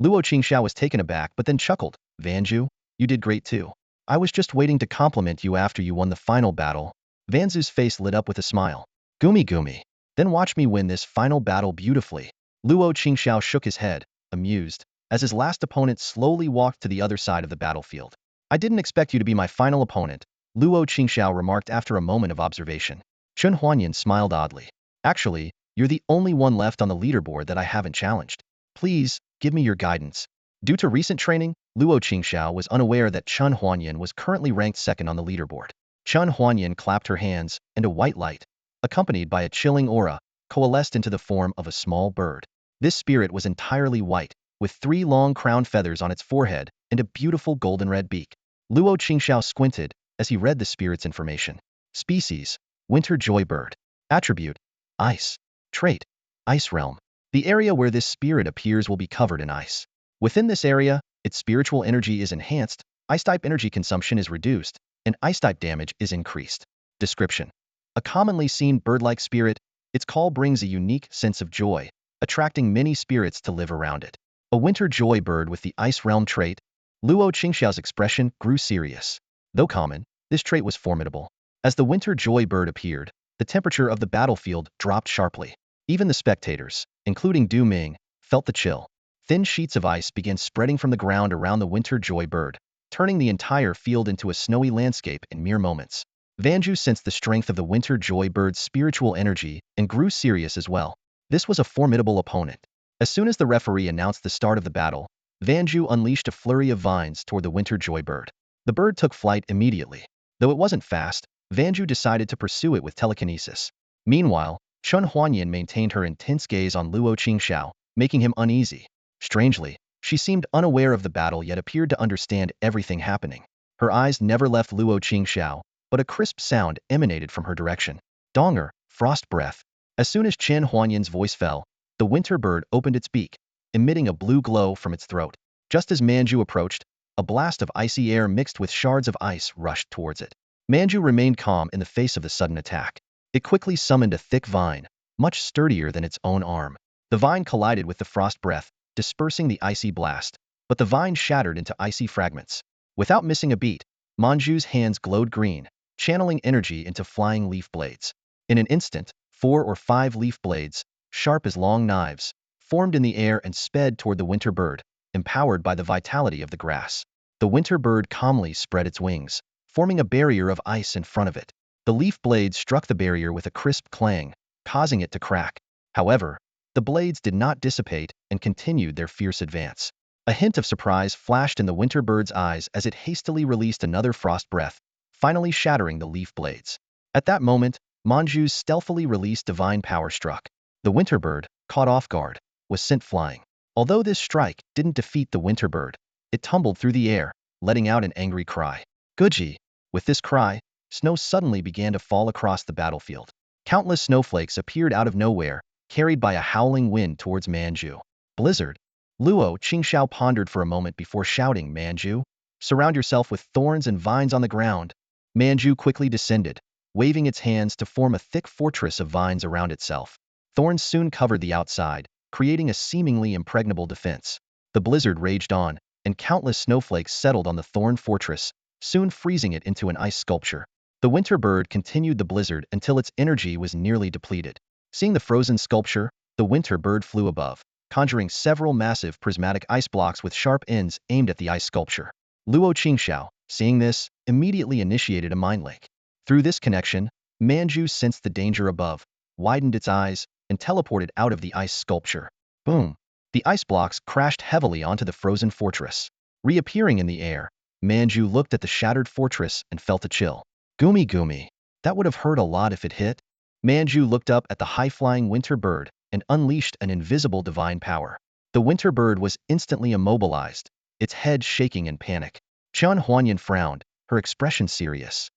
Luo Qingxiao was taken aback but then chuckled. Vanju, you did great too. I was just waiting to compliment you after you won the final battle. Vanzu's face lit up with a smile. Gumi, then watch me win this final battle beautifully. Luo Qingxiao shook his head, amused, as his last opponent slowly walked to the other side of the battlefield. I didn't expect you to be my final opponent, Luo Qingxiao remarked after a moment of observation. Chun Huanyan smiled oddly. Actually, you're the only one left on the leaderboard that I haven't challenged. Please, give me your guidance. Due to recent training, Luo Qingxiao was unaware that Chun Huanyan was currently ranked second on the leaderboard. Chun Huanyan clapped her hands, and a white light, accompanied by a chilling aura, coalesced into the form of a small bird. This spirit was entirely white, with 3 long crown feathers on its forehead and a beautiful golden-red beak. Luo Qingxiao squinted as he read the spirit's information. Species: Winter Joy Bird. Attribute: Ice. Trait: Ice Realm. The area where this spirit appears will be covered in ice. Within this area, its spiritual energy is enhanced, ice-type energy consumption is reduced, and ice-type damage is increased. Description: A commonly seen bird-like spirit, its call brings a unique sense of joy, attracting many spirits to live around it. A winter joy bird with the Ice Realm trait. Luo Qingxiao's expression grew serious. Though common, this trait was formidable. As the winter joy bird appeared, the temperature of the battlefield dropped sharply. Even the spectators, including Du Ming, felt the chill. Thin sheets of ice began spreading from the ground around the winter joy bird, turning the entire field into a snowy landscape in mere moments. Vanju sensed the strength of the winter joy bird's spiritual energy and grew serious as well. This was a formidable opponent. As soon as the referee announced the start of the battle, Vanju unleashed a flurry of vines toward the winter joy bird. The bird took flight immediately. Though it wasn't fast, Vanju decided to pursue it with telekinesis. Meanwhile, Chun Huanyan maintained her intense gaze on Luo Qingxiao, making him uneasy. Strangely, she seemed unaware of the battle yet appeared to understand everything happening. Her eyes never left Luo Qingxiao, but a crisp sound emanated from her direction. Donger, frost breath. As soon as Chen Huanyan's voice fell, the winter bird opened its beak, emitting a blue glow from its throat. Just as Manju approached, a blast of icy air mixed with shards of ice rushed towards it. Manju remained calm in the face of the sudden attack. It quickly summoned a thick vine, much sturdier than its own arm. The vine collided with the frost breath, dispersing the icy blast, but the vine shattered into icy fragments. Without missing a beat, Manju's hands glowed green, channeling energy into flying leaf blades. In an instant, 4 or 5 leaf blades, sharp as long knives, formed in the air and sped toward the winter bird, empowered by the vitality of the grass. The winter bird calmly spread its wings, forming a barrier of ice in front of it. The leaf blades struck the barrier with a crisp clang, causing it to crack. However, the blades did not dissipate and continued their fierce advance. A hint of surprise flashed in the winter bird's eyes as it hastily released another frost breath, finally shattering the leaf blades. At that moment, Manju's stealthily released divine power struck. The winter bird, caught off guard, was sent flying. Although this strike didn't defeat the winter bird, it tumbled through the air, letting out an angry cry. Guji! With this cry, snow suddenly began to fall across the battlefield. Countless snowflakes appeared out of nowhere, carried by a howling wind towards Manju. Blizzard! Luo Qingxiao pondered for a moment before shouting, Manju, surround yourself with thorns and vines on the ground. Manju quickly descended, waving its hands to form a thick fortress of vines around itself. Thorns soon covered the outside, creating a seemingly impregnable defense. The blizzard raged on, and countless snowflakes settled on the thorn fortress, soon freezing it into an ice sculpture. The winter bird continued the blizzard until its energy was nearly depleted. Seeing the frozen sculpture, the winter bird flew above, conjuring several massive prismatic ice blocks with sharp ends aimed at the ice sculpture. Luo Qingxiao, seeing this, immediately initiated a mind link. Through this connection, Manju sensed the danger above, widened its eyes, and teleported out of the ice sculpture. Boom! The ice blocks crashed heavily onto the frozen fortress. Reappearing in the air, Manju looked at the shattered fortress and felt a chill. Gumi gumi. That would have hurt a lot if it hit. Manju looked up at the high-flying winter bird and unleashed an invisible divine power. The winter bird was instantly immobilized, its head shaking in panic. Chun Huanyan frowned, her expression serious.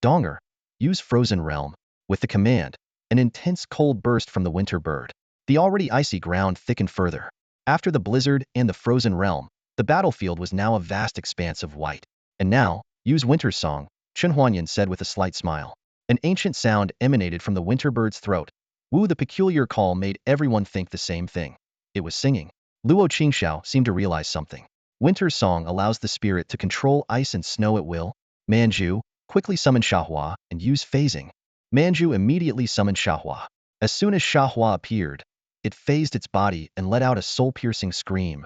Donger, use Frozen Realm. With the command, an intense cold burst from the winter bird. The already icy ground thickened further. After the blizzard and the Frozen Realm, the battlefield was now a vast expanse of white. And now, use Winter Song, Chun Huanyan said with a slight smile. An ancient sound emanated from the winter bird's throat. Wu, the peculiar call made everyone think the same thing. It was singing. Luo Qingxiao seemed to realize something. Winter Song allows the spirit to control ice and snow at will. Manju, quickly summon Xiahua and use phasing. Manju immediately summoned Xiahua. As soon as Xiahua appeared, it phased its body and let out a soul-piercing scream.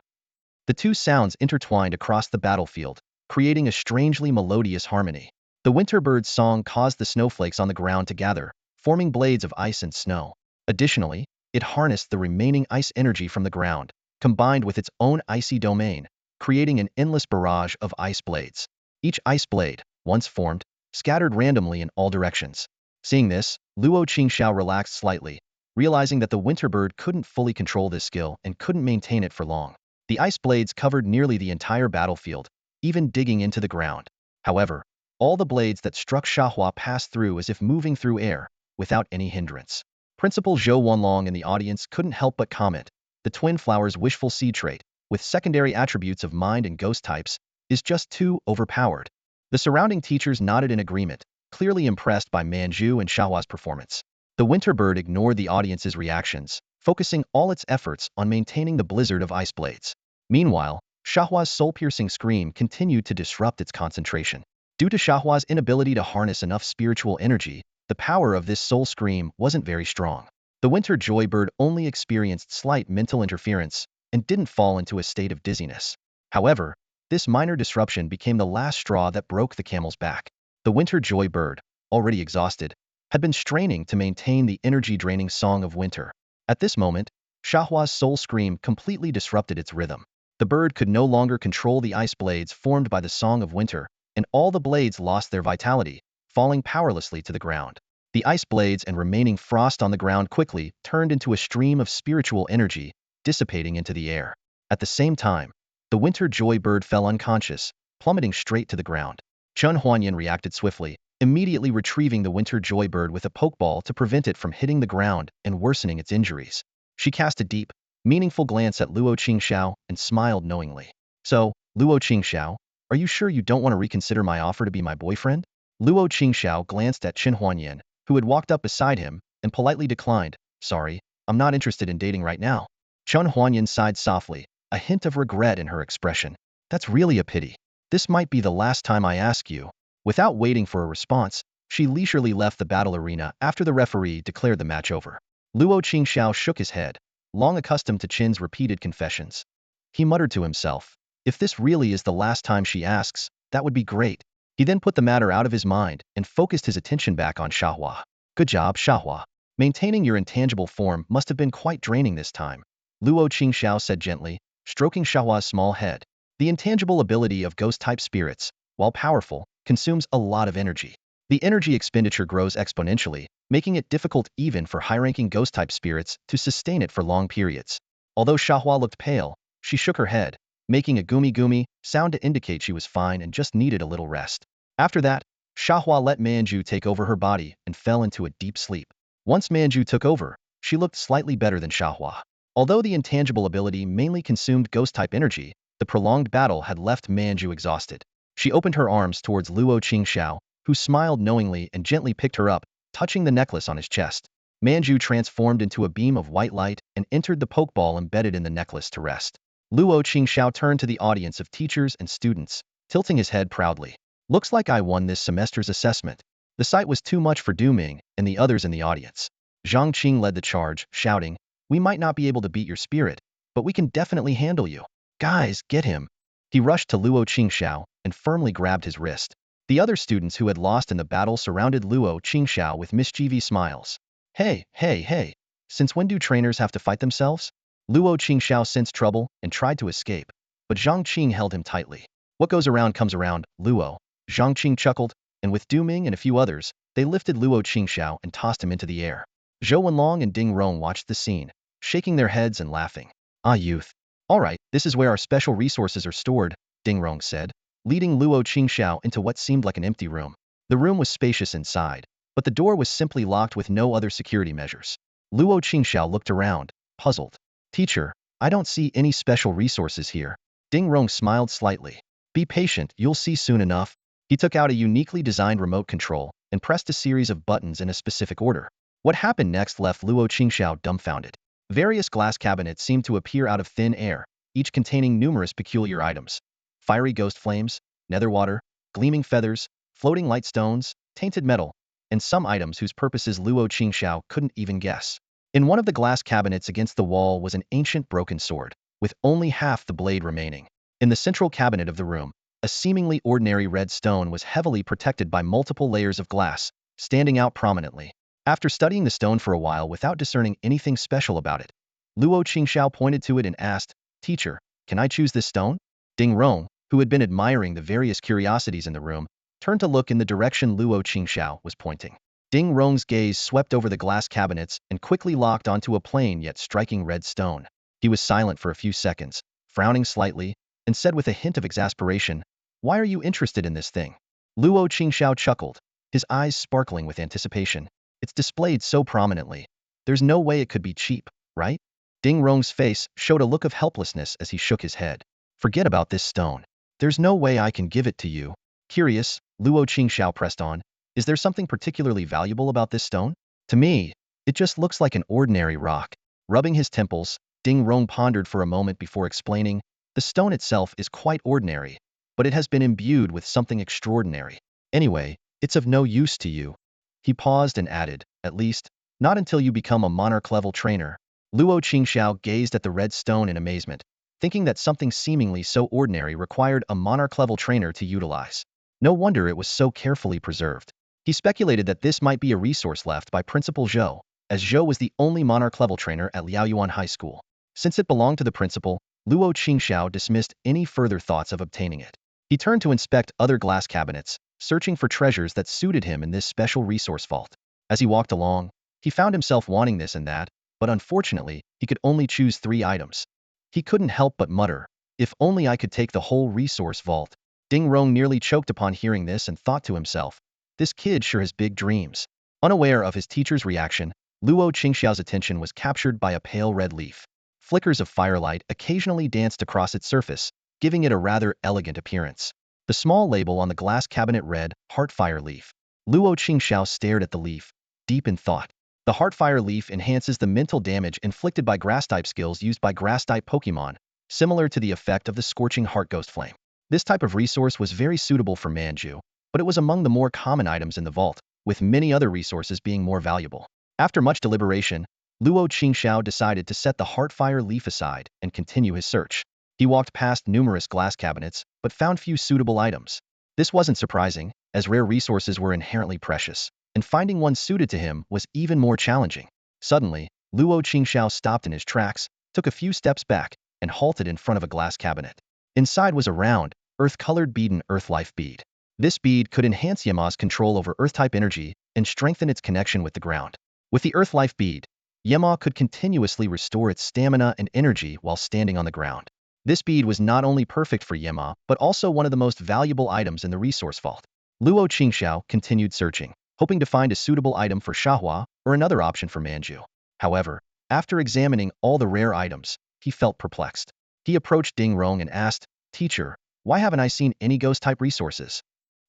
The two sounds intertwined across the battlefield, creating a strangely melodious harmony. The winter bird's song caused the snowflakes on the ground to gather, forming blades of ice and snow. Additionally, it harnessed the remaining ice energy from the ground, combined with its own icy domain, creating an endless barrage of ice blades. Each ice blade, once formed, scattered randomly in all directions. Seeing this, Luo Qingxiao relaxed slightly, realizing that the winter bird couldn't fully control this skill and couldn't maintain it for long. The ice blades covered nearly the entire battlefield, even digging into the ground. However, all the blades that struck Xiahua passed through as if moving through air, without any hindrance. Principal Zhou Wanlong in the audience couldn't help but comment, the twin flower's wishful seed trait, with secondary attributes of mind and ghost types, is just too overpowered. The surrounding teachers nodded in agreement, clearly impressed by Manju and Xiahua's performance. The winter bird ignored the audience's reactions, focusing all its efforts on maintaining the blizzard of ice blades. Meanwhile, Xiahua's soul-piercing scream continued to disrupt its concentration. Due to Xiahua's inability to harness enough spiritual energy, the power of this soul scream wasn't very strong. The winter joy bird only experienced slight mental interference and didn't fall into a state of dizziness. However, this minor disruption became the last straw that broke the camel's back. The winter joy bird, already exhausted, had been straining to maintain the energy-draining song of winter. At this moment, Xiahua's soul scream completely disrupted its rhythm. The bird could no longer control the ice blades formed by the song of winter, and all the blades lost their vitality, falling powerlessly to the ground. The ice blades and remaining frost on the ground quickly turned into a stream of spiritual energy, dissipating into the air. At the same time, the winter joy bird fell unconscious, plummeting straight to the ground. Chun Huanyan reacted swiftly, immediately retrieving the winter joy bird with a pokeball to prevent it from hitting the ground and worsening its injuries. She cast a deep, meaningful glance at Luo Qingxiao and smiled knowingly. So, Luo Qingxiao, are you sure you don't want to reconsider my offer to be my boyfriend? Luo Qingxiao glanced at Chun Huanyan, who had walked up beside him, and politely declined. Sorry, I'm not interested in dating right now. Chun Huanyan sighed softly, a hint of regret in her expression. That's really a pity. This might be the last time I ask you. Without waiting for a response, she leisurely left the battle arena after the referee declared the match over. Luo Qingxiao shook his head, long accustomed to Qin's repeated confessions. He muttered to himself, if this really is the last time she asks, that would be great. He then put the matter out of his mind and focused his attention back on Xiahua. Good job, Xiahua. Maintaining your intangible form must have been quite draining this time. Luo Qingxiao said gently, stroking Xiahua's small head. The intangible ability of ghost-type spirits, while powerful, consumes a lot of energy. The energy expenditure grows exponentially, making it difficult even for high-ranking ghost-type spirits to sustain it for long periods. Although Xiahua looked pale, she shook her head, making a gumi-gumi sound to indicate she was fine and just needed a little rest. After that, Xiahua let Manju take over her body and fell into a deep sleep. Once Manju took over, she looked slightly better than Xiahua. Although the intangible ability mainly consumed ghost-type energy, the prolonged battle had left Manju exhausted. She opened her arms towards Luo Qingxiao, who smiled knowingly and gently picked her up, touching the necklace on his chest. Manju transformed into a beam of white light and entered the pokeball embedded in the necklace to rest. Luo Qingxiao turned to the audience of teachers and students, tilting his head proudly. Looks like I won this semester's assessment. The sight was too much for Duming and the others in the audience. Zhang Qing led the charge, shouting, we might not be able to beat your spirit, but we can definitely handle you. Guys, get him. He rushed to Luo Qingxiao and firmly grabbed his wrist. The other students who had lost in the battle surrounded Luo Qingxiao with mischievous smiles. Hey, hey, hey. Since when do trainers have to fight themselves? Luo Qingxiao sensed trouble and tried to escape, but Zhang Qing held him tightly. What goes around comes around, Luo. Zhang Qing chuckled, and with Duming and a few others, they lifted Luo Qingxiao and tossed him into the air. Zhou Wenlong and Ding Rong watched the scene, shaking their heads and laughing. Ah, youth. All right, this is where our special resources are stored, Ding Rong said, leading Luo Qingxiao into what seemed like an empty room. The room was spacious inside, but the door was simply locked with no other security measures. Luo Qingxiao looked around, puzzled. Teacher, I don't see any special resources here. Ding Rong smiled slightly. Be patient, you'll see soon enough. He took out a uniquely designed remote control and pressed a series of buttons in a specific order. What happened next left Luo Qingxiao dumbfounded. Various glass cabinets seemed to appear out of thin air, each containing numerous peculiar items. Fiery ghost flames, nether water, gleaming feathers, floating light stones, tainted metal, and some items whose purposes Luo Qingxiao couldn't even guess. In one of the glass cabinets against the wall was an ancient broken sword, with only half the blade remaining. In the central cabinet of the room, a seemingly ordinary red stone was heavily protected by multiple layers of glass, standing out prominently. After studying the stone for a while without discerning anything special about it, Luo Qingxiao pointed to it and asked, Teacher, can I choose this stone? Ding Rong, who had been admiring the various curiosities in the room, turned to look in the direction Luo Qingxiao was pointing. Ding Rong's gaze swept over the glass cabinets and quickly locked onto a plain yet striking red stone. He was silent for a few seconds, frowning slightly, and said with a hint of exasperation, Why are you interested in this thing? Luo Qingxiao chuckled, his eyes sparkling with anticipation. It's displayed so prominently. There's no way it could be cheap, right? Ding Rong's face showed a look of helplessness as he shook his head. Forget about this stone. There's no way I can give it to you. Curious, Luo Qingxiao pressed on. Is there something particularly valuable about this stone? To me, it just looks like an ordinary rock. Rubbing his temples, Ding Rong pondered for a moment before explaining, the stone itself is quite ordinary, but it has been imbued with something extraordinary. Anyway, it's of no use to you. He paused and added, at least, not until you become a monarch-level trainer. Luo Qingxiao gazed at the red stone in amazement, thinking that something seemingly so ordinary required a monarch-level trainer to utilize. No wonder it was so carefully preserved. He speculated that this might be a resource left by Principal Zhou, as Zhou was the only monarch-level trainer at Liaoyuan High School. Since it belonged to the principal, Luo Qingxiao dismissed any further thoughts of obtaining it. He turned to inspect other glass cabinets, searching for treasures that suited him in this special resource vault. As he walked along, he found himself wanting this and that, but unfortunately, he could only choose 3 items. He couldn't help but mutter, if only I could take the whole resource vault. Ding Rong nearly choked upon hearing this and thought to himself, this kid sure has big dreams. Unaware of his teacher's reaction, Luo Qingxiao's attention was captured by a pale red leaf. Flickers of firelight occasionally danced across its surface, giving it a rather elegant appearance. The small label on the glass cabinet read, Heartfire Leaf. Luo Qingxiao stared at the leaf, deep in thought. The Heartfire Leaf enhances the mental damage inflicted by grass-type skills used by grass-type Pokemon, similar to the effect of the Scorching Heart Ghost Flame. This type of resource was very suitable for Manju, but it was among the more common items in the vault, with many other resources being more valuable. After much deliberation, Luo Qingxiao decided to set the Heartfire Leaf aside and continue his search. He walked past numerous glass cabinets, but found few suitable items. This wasn't surprising, as rare resources were inherently precious, and finding one suited to him was even more challenging. Suddenly, Luo Qingxiao stopped in his tracks, took a few steps back, and halted in front of a glass cabinet. Inside was a round, earth-colored beaten Earth Life bead. This bead could enhance Yema's control over Earth-type energy and strengthen its connection with the ground. With the Earth Life bead, Yema could continuously restore its stamina and energy while standing on the ground. This bead was not only perfect for Yema, but also one of the most valuable items in the resource vault. Luo Qingxiao continued searching, hoping to find a suitable item for Xiahua or another option for Manju. However, after examining all the rare items, he felt perplexed. He approached Ding Rong and asked, Teacher, why haven't I seen any ghost-type resources?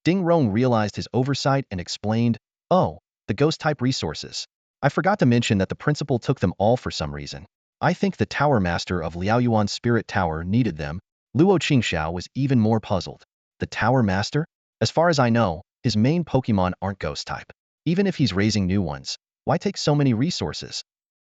Ding Rong realized his oversight and explained, Oh, the ghost-type resources. I forgot to mention that the principal took them all for some reason. I think the Tower Master of Liaoyuan Spirit Tower needed them. Luo Qingxiao was even more puzzled. The Tower Master? As far as I know, his main Pokemon aren't ghost-type. Even if he's raising new ones, why take so many resources?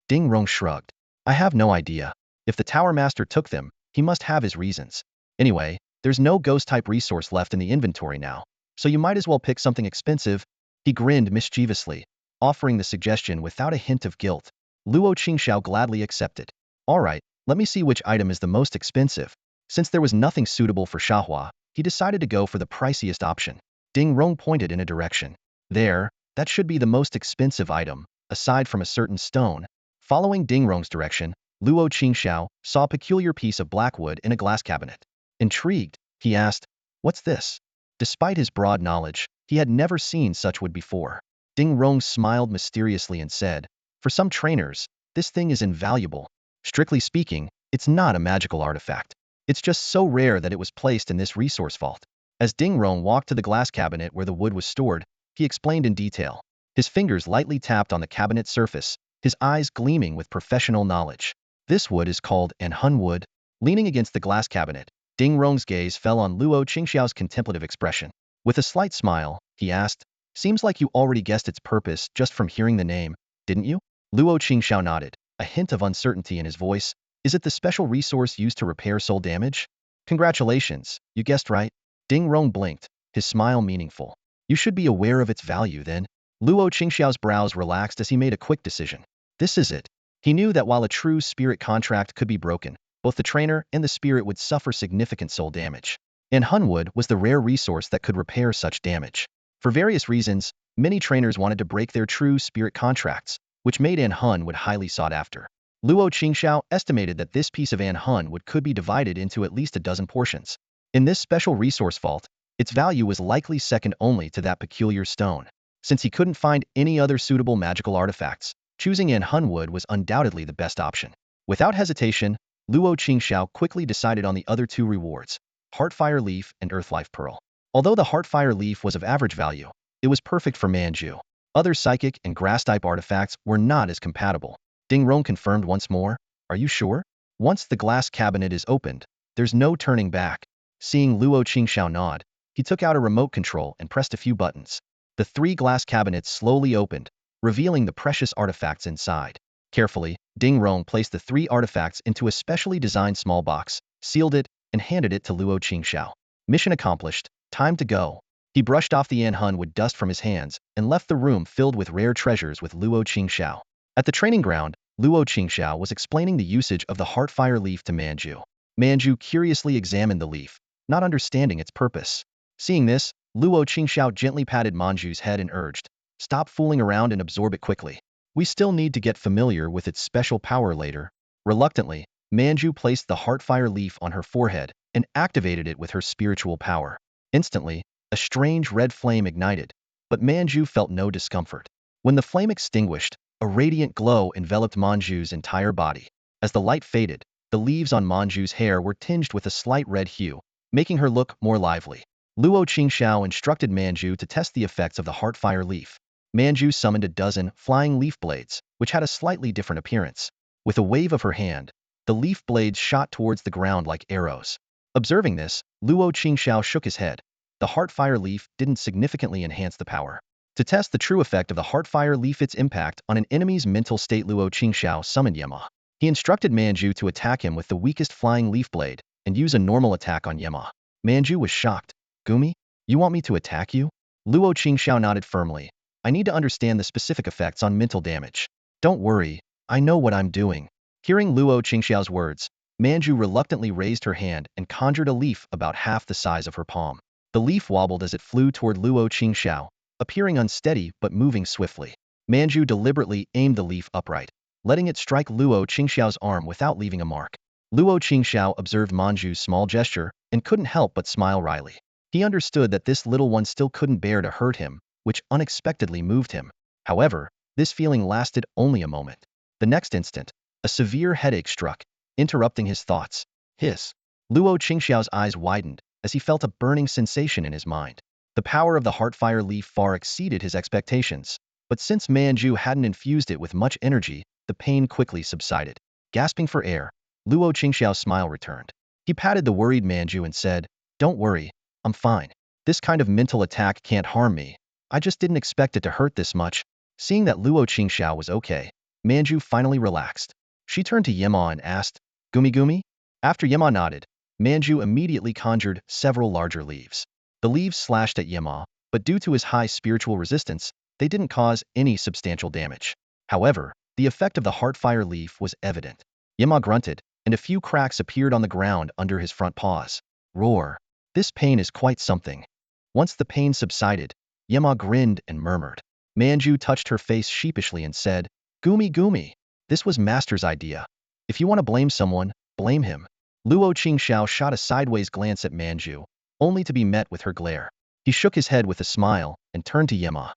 Ding Rong shrugged. I have no idea. If the Tower Master took them, he must have his reasons. Anyway, there's no ghost-type resource left in the inventory now, so you might as well pick something expensive. He grinned mischievously, offering the suggestion without a hint of guilt. Luo Qingxiao gladly accepted. All right, let me see which item is the most expensive. Since there was nothing suitable for Xiahua, he decided to go for the priciest option. Ding Rong pointed in a direction. There, that should be the most expensive item, aside from a certain stone. Following Ding Rong's direction, Luo Qingxiao saw a peculiar piece of black wood in a glass cabinet. Intrigued, he asked, "What's this?" Despite his broad knowledge, he had never seen such wood before. Ding Rong smiled mysteriously and said, "For some trainers, this thing is invaluable. Strictly speaking, it's not a magical artifact. It's just so rare that it was placed in this resource vault." As Ding Rong walked to the glass cabinet where the wood was stored, he explained in detail. His fingers lightly tapped on the cabinet's surface, his eyes gleaming with professional knowledge. "This wood is called Anhun wood." Leaning against the glass cabinet, Ding Rong's gaze fell on Luo Qingxiao's contemplative expression. With a slight smile, he asked, "Seems like you already guessed its purpose just from hearing the name, didn't you?" Luo Qingxiao nodded, a hint of uncertainty in his voice. "Is it the special resource used to repair soul damage?" "Congratulations, you guessed right." Ding Rong blinked, his smile meaningful. "You should be aware of its value then." Luo Qingxiao's brows relaxed as he made a quick decision. This is it. He knew that while a true spirit contract could be broken, both the trainer and the spirit would suffer significant soul damage. And Hunwood was the rare resource that could repair such damage. For various reasons, many trainers wanted to break their true spirit contracts, which made Anhun highly sought after. Luo Qingxiao estimated that this piece of Anhun could be divided into at least a dozen portions. In this special resource vault, its value was likely second only to that peculiar stone. Since he couldn't find any other suitable magical artifacts, choosing Anhun was undoubtedly the best option. Without hesitation, Luo Qingxiao quickly decided on the other two rewards, Heartfire Leaf and Earthlife Pearl. Although the Heartfire Leaf was of average value, it was perfect for Manju. Other psychic and grass-type artifacts were not as compatible. Ding Rong confirmed once more, "Are you sure?" "Once the glass cabinet is opened, there's no turning back." Seeing Luo Qingxiao nod, he took out a remote control and pressed a few buttons. The three glass cabinets slowly opened, revealing the precious artifacts inside. Carefully, Ding Rong placed the three artifacts into a specially designed small box, sealed it, and handed it to Luo Qingxiao. Mission accomplished, time to go. He brushed off the Anhun dust from his hands and left the room filled with rare treasures with Luo Qingxiao. At the training ground, Luo Qingxiao was explaining the usage of the Heartfire Leaf to Manju. Manju curiously examined the leaf, not understanding its purpose. Seeing this, Luo Qingxiao gently patted Manju's head and urged, "Stop fooling around and absorb it quickly. We still need to get familiar with its special power later." Reluctantly, Manju placed the Heartfire Leaf on her forehead and activated it with her spiritual power. Instantly, a strange red flame ignited, but Manju felt no discomfort. When the flame extinguished, a radiant glow enveloped Manju's entire body. As the light faded, the leaves on Manju's hair were tinged with a slight red hue, making her look more lively. Luo Qingxiao instructed Manju to test the effects of the Heartfire Leaf. Manju summoned a dozen flying leaf blades, which had a slightly different appearance. With a wave of her hand, the leaf blades shot towards the ground like arrows. Observing this, Luo Qingxiao shook his head. The Heartfire Leaf didn't significantly enhance the power. To test the true effect of the Heartfire Leaf, its impact on an enemy's mental state, Luo Qingxiao summoned Yema. He instructed Manju to attack him with the weakest flying leaf blade and use a normal attack on Yema. Manju was shocked. "Gumi, you want me to attack you?" Luo Qingxiao nodded firmly. "I need to understand the specific effects on mental damage." "Don't worry, I know what I'm doing." Hearing Luo Qingxiao's words, Manju reluctantly raised her hand and conjured a leaf about half the size of her palm. The leaf wobbled as it flew toward Luo Qingxiao, appearing unsteady but moving swiftly. Manju deliberately aimed the leaf upright, letting it strike Luo Qingxiao's arm without leaving a mark. Luo Qingxiao observed Manju's small gesture and couldn't help but smile wryly. He understood that this little one still couldn't bear to hurt him, which unexpectedly moved him. However, this feeling lasted only a moment. The next instant, a severe headache struck, interrupting his thoughts. Luo Qingxiao's eyes widened as he felt a burning sensation in his mind. The power of the Heartfire Leaf far exceeded his expectations, but since Manju hadn't infused it with much energy, the pain quickly subsided. Gasping for air, Luo Qingxiao's smile returned. He patted the worried Manju and said, "Don't worry, I'm fine. This kind of mental attack can't harm me. I just didn't expect it to hurt this much." Seeing that Luo Qingxiao was okay, Manju finally relaxed. She turned to Yema and asked, "Gumi Gumi?" After Yema nodded, Manju immediately conjured several larger leaves. The leaves slashed at Yema, but due to his high spiritual resistance, they didn't cause any substantial damage. However, the effect of the Heartfire Leaf was evident. Yema grunted, and a few cracks appeared on the ground under his front paws. Roar. This pain is quite something. Once the pain subsided, Yema grinned and murmured. Manju touched her face sheepishly and said, "Gumi gumi. This was Master's idea. If you want to blame someone, blame him." Luo Qingxiao shot a sideways glance at Manju, only to be met with her glare. He shook his head with a smile and turned to Yema.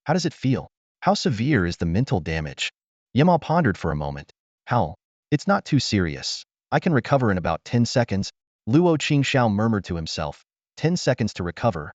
"How does it feel? How severe is the mental damage?" Yema pondered for a moment. "How? It's not too serious. I can recover in about 10 seconds." Luo Qingxiao murmured to himself. 10 seconds to recover.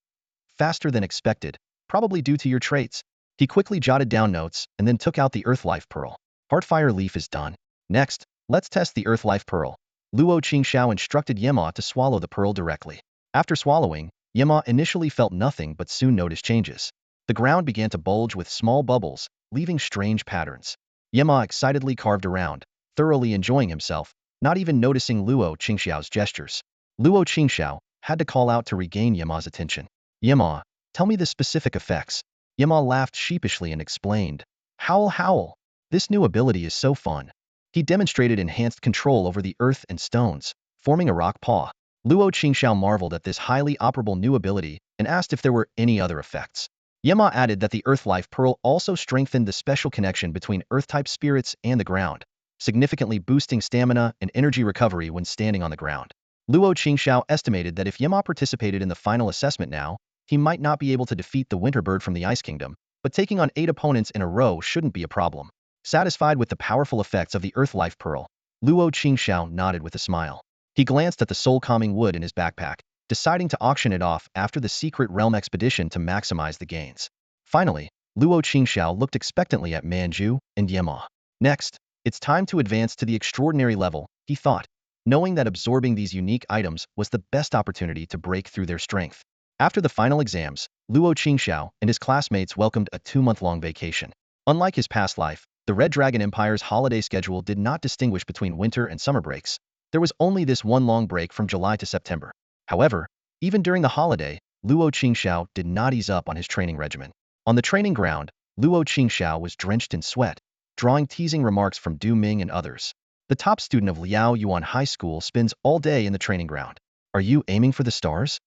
Faster than expected, probably due to your traits. He quickly jotted down notes and then took out the Earth Life Pearl. Heartfire Leaf is done. Next, let's test the Earth Life Pearl. Luo Qingxiao instructed Yema to swallow the pearl directly. After swallowing, Yema initially felt nothing but soon noticed changes. The ground began to bulge with small bubbles, leaving strange patterns. Yema excitedly carved around, thoroughly enjoying himself, not even noticing Luo Qingxiao's gestures. Luo Qingxiao had to call out to regain Yema's attention. "Yema, tell me the specific effects." Yema laughed sheepishly and explained. "Howl howl. This new ability is so fun." He demonstrated enhanced control over the earth and stones, forming a rock paw. Luo Qingxiao marveled at this highly operable new ability and asked if there were any other effects. Yema added that the Earth Life Pearl also strengthened the special connection between Earth-type spirits and the ground, significantly boosting stamina and energy recovery when standing on the ground. Luo Qingxiao estimated that if Yema participated in the final assessment now, he might not be able to defeat the Winter Bird from the Ice Kingdom, but taking on 8 opponents in a row shouldn't be a problem. Satisfied with the powerful effects of the Earth Life Pearl, Luo Qingxiao nodded with a smile. He glanced at the soul-calming wood in his backpack, deciding to auction it off after the Secret Realm expedition to maximize the gains. Finally, Luo Qingxiao looked expectantly at Manju and Yema. Next, it's time to advance to the extraordinary level, he thought, knowing that absorbing these unique items was the best opportunity to break through their strength. After the final exams, Luo Qingxiao and his classmates welcomed a 2-month-long vacation. Unlike his past life, the Red Dragon Empire's holiday schedule did not distinguish between winter and summer breaks. There was only this one long break from July to September. However, even during the holiday, Luo Qingxiao did not ease up on his training regimen. On the training ground, Luo Qingxiao was drenched in sweat, drawing teasing remarks from Du Ming and others. The top student of Liao Yuan High School spends all day in the training ground. "Are you aiming for the stars?"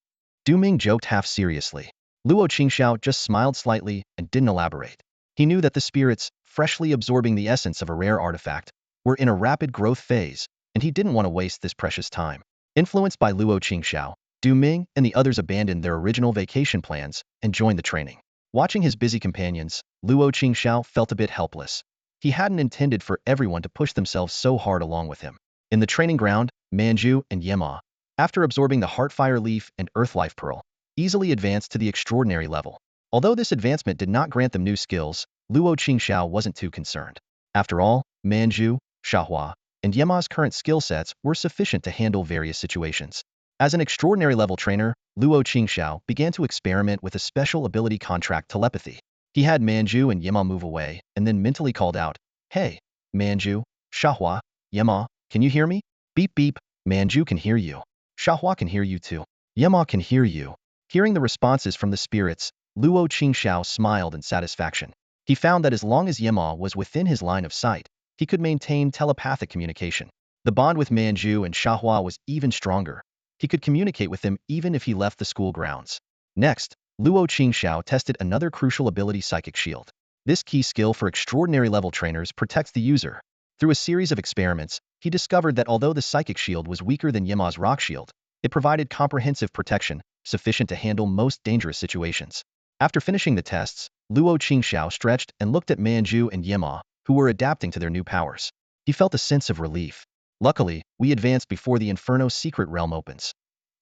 Du Ming joked half seriously. Luo Qingxiao just smiled slightly and didn't elaborate. He knew that the spirits, freshly absorbing the essence of a rare artifact, were in a rapid growth phase, and he didn't want to waste this precious time. Influenced by Luo Qingxiao, Du Ming and the others abandoned their original vacation plans and joined the training. Watching his busy companions, Luo Qingxiao felt a bit helpless. He hadn't intended for everyone to push themselves so hard along with him. In the training ground, Manju and Yema, after absorbing the Heartfire Leaf and Earth Life Pearl, easily advanced to the extraordinary level. Although this advancement did not grant them new skills, Luo Qingxiao wasn't too concerned. After all, Manju, Xiahua, and Yema's current skill sets were sufficient to handle various situations. As an extraordinary level trainer, Luo Qingxiao began to experiment with a special ability contract telepathy. He had Manju and Yema move away and then mentally called out, "Hey, Manju, Xiahua, Yema, can you hear me?" Beep beep, Manju can hear you. Xiahua can hear you too. Yema can hear you. Hearing the responses from the spirits, Luo Qingxiao smiled in satisfaction. He found that as long as Yema was within his line of sight, he could maintain telepathic communication. The bond with Manju and Xiahua was even stronger. He could communicate with them even if he left the school grounds. Next, Luo Qingxiao tested another crucial ability, Psychic Shield. This key skill for extraordinary level trainers protects the user. Through a series of experiments, he discovered that although the Psychic Shield was weaker than Yema's Rock Shield, it provided comprehensive protection, sufficient to handle most dangerous situations. After finishing the tests, Luo Qingxiao stretched and looked at Manju and Yema, who were adapting to their new powers. He felt a sense of relief. Luckily, we advanced before the Inferno Secret Realm opens.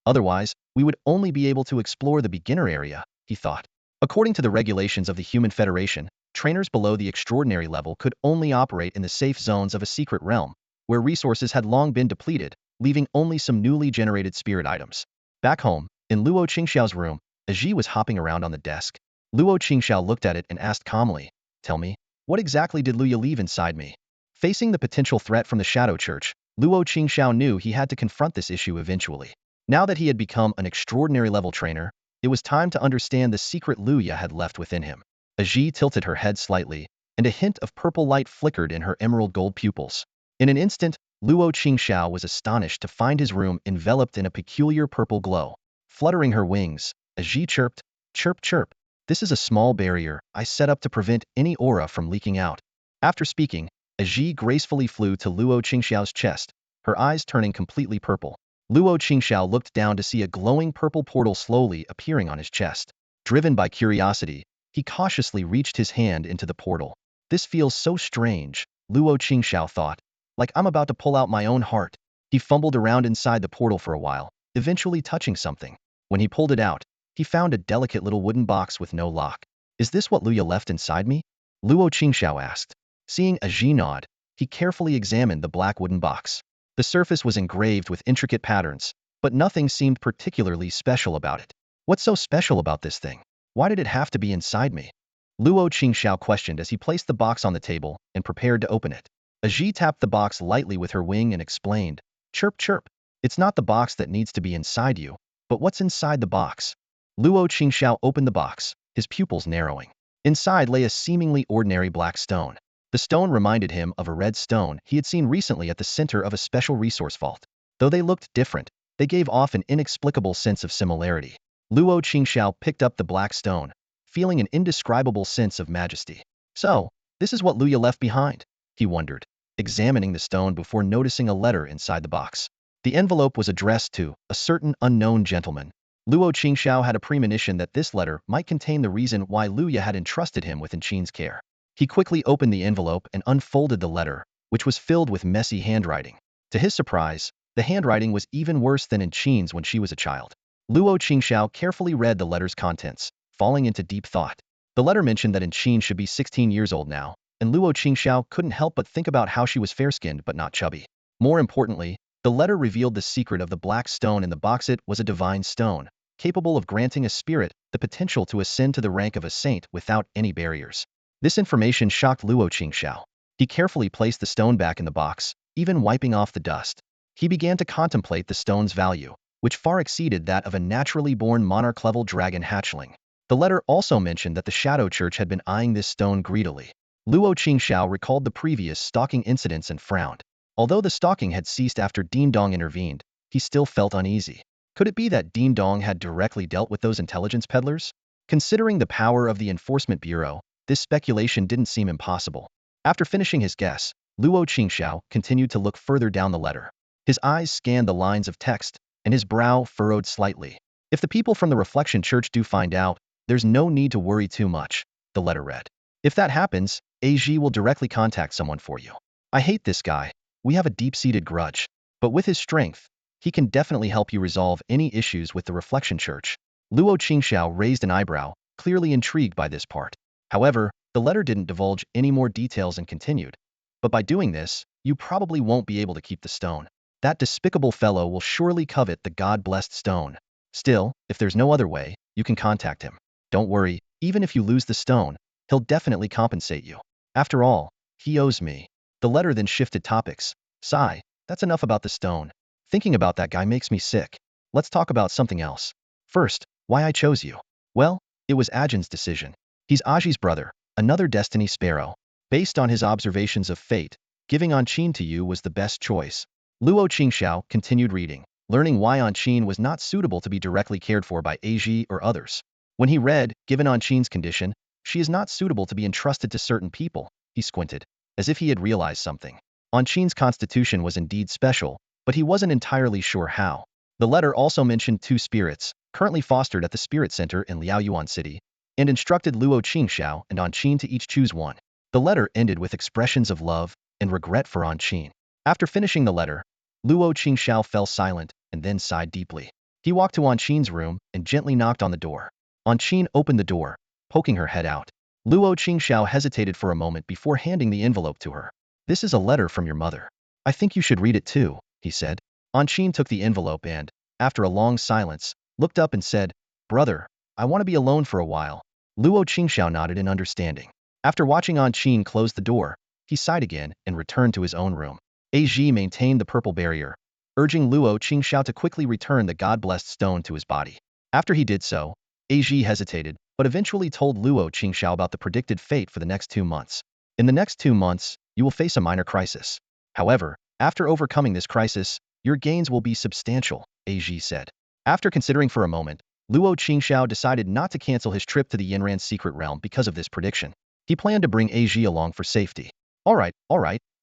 Otherwise, we would only be able to explore the beginner area, he thought. According to the regulations of the Human Federation, trainers below the extraordinary level could only operate in the safe zones of a secret realm, where resources had long been depleted, leaving only some newly generated spirit items. Back home, in Luo Qingxiao's room, Aji was hopping around on the desk. Luo Qingxiao looked at it and asked calmly, "Tell me, what exactly did Luya leave inside me?" Facing the potential threat from the Shadow Church, Luo Qingxiao knew he had to confront this issue eventually. Now that he had become an extraordinary level trainer, it was time to understand the secret Luya had left within him. Aji tilted her head slightly, and a hint of purple light flickered in her emerald gold pupils. In an instant, Luo Qingxiao was astonished to find his room enveloped in a peculiar purple glow. fluttering her wings, as Ji chirped, "Chirp, chirp. This is a small barrier I set up to prevent any aura from leaking out." After speaking, Ji gracefully flew to Luo Qingxiao's chest, her eyes turning completely purple. Luo Qingxiao looked down to see a glowing purple portal slowly appearing on his chest. Driven by curiosity, he cautiously reached his hand into the portal. "This feels so strange," Luo Qingxiao thought. "Like I'm about to pull out my own heart." He fumbled around inside the portal for a while, eventually touching something. When he pulled it out, he found a delicate little wooden box with no lock. "Is this what Luya left inside me?" Luo Qingxiao asked. Seeing Ji nod, he carefully examined the black wooden box. The surface was engraved with intricate patterns, but nothing seemed particularly special about it. "What's so special about this thing? Why did it have to be inside me?" Luo Qingxiao questioned as he placed the box on the table and prepared to open it. Ji tapped the box lightly with her wing and explained, "Chirp, chirp. It's not the box that needs to be inside you, but what's inside the box." Luo Qingxiao opened the box, his pupils narrowing. Inside lay a seemingly ordinary black stone. The stone reminded him of a red stone he had seen recently at the center of a special resource vault. Though they looked different, they gave off an inexplicable sense of similarity. Luo Qingxiao picked up the black stone, feeling an indescribable sense of majesty. "So, this is what Luya left behind," he wondered, examining the stone before noticing a letter inside the box. The envelope was addressed to a certain unknown gentleman. Luo Qingxiao had a premonition that this letter might contain the reason why Luya had entrusted him with Qin's care. He quickly opened the envelope and unfolded the letter, which was filled with messy handwriting. To his surprise, the handwriting was even worse than Qin's when she was a child. Luo Qingxiao carefully read the letter's contents, falling into deep thought. The letter mentioned that Qin should be 16 years old now, and Luo Qingxiao couldn't help but think about how she was fair-skinned but not chubby. More importantly, the letter revealed the secret of the black stone in the box. It was a divine stone, capable of granting a spirit the potential to ascend to the rank of a saint without any barriers. This information shocked Luo Qingxiao. He carefully placed the stone back in the box, even wiping off the dust. He began to contemplate the stone's value, which far exceeded that of a naturally born monarch-level dragon hatchling. The letter also mentioned that the Shadow Church had been eyeing this stone greedily. Luo Qingxiao recalled the previous stalking incidents and frowned. Although the stalking had ceased after Ding Dong intervened, he still felt uneasy. Could it be that Ding Dong had directly dealt with those intelligence peddlers? Considering the power of the Enforcement Bureau, this speculation didn't seem impossible. After finishing his guess, Luo Qingxiao continued to look further down the letter. His eyes scanned the lines of text, and his brow furrowed slightly. "If the people from the Reflection Church do find out, there's no need to worry too much," the letter read. "If that happens, AG will directly contact someone for you. I hate this guy. We have a deep-seated grudge. But with his strength, he can definitely help you resolve any issues with the Reflection Church." Luo Qingxiao raised an eyebrow, clearly intrigued by this part. However, the letter didn't divulge any more details and continued. "But by doing this, you probably won't be able to keep the stone. That despicable fellow will surely covet the God-blessed stone. Still, if there's no other way, you can contact him. Don't worry, even if you lose the stone, he'll definitely compensate you. After all, he owes me." The letter then shifted topics. "Sigh, that's enough about the stone. Thinking about that guy makes me sick. Let's talk about something else. First, why I chose you. Well, it was Ajin's decision. He's Aji's brother, another Destiny Sparrow. Based on his observations of fate, giving Qin to you was the best choice." Luo Qingxiao continued reading, learning why Qin was not suitable to be directly cared for by AG or others. When he read, "Given Qin's condition, she is not suitable to be entrusted to certain people," he squinted, as if he had realized something. Qin's constitution was indeed special, but he wasn't entirely sure how. The letter also mentioned 2 spirits, currently fostered at the Spirit Center in Liaoyuan City, and instructed Luo Qingxiao and Qin to each choose one. The letter ended with expressions of love and regret for Qin. After finishing the letter, Luo Qingxiao fell silent and then sighed deeply. He walked to Qin's room and gently knocked on the door. Qin opened the door, poking her head out. Luo Qingxiao hesitated for a moment before handing the envelope to her. "This is a letter from your mother. I think you should read it too," he said. Qin took the envelope and, after a long silence, looked up and said, "Brother, I want to be alone for a while." Luo Qingxiao nodded in understanding. After watching Qin close the door, he sighed again and returned to his own room. AG maintained the purple barrier, urging Luo Qingxiao to quickly return the God-blessed stone to his body. After he did so, AG hesitated, but eventually told Luo Qingxiao about the predicted fate for the next 2 months. "In the next 2 months, you will face a minor crisis. However, after overcoming this crisis, your gains will be substantial," AG said. After considering for a moment, Luo Qingxiao decided not to cancel his trip to the Yinran's secret realm because of this prediction. He planned to bring Aji along for safety. All right,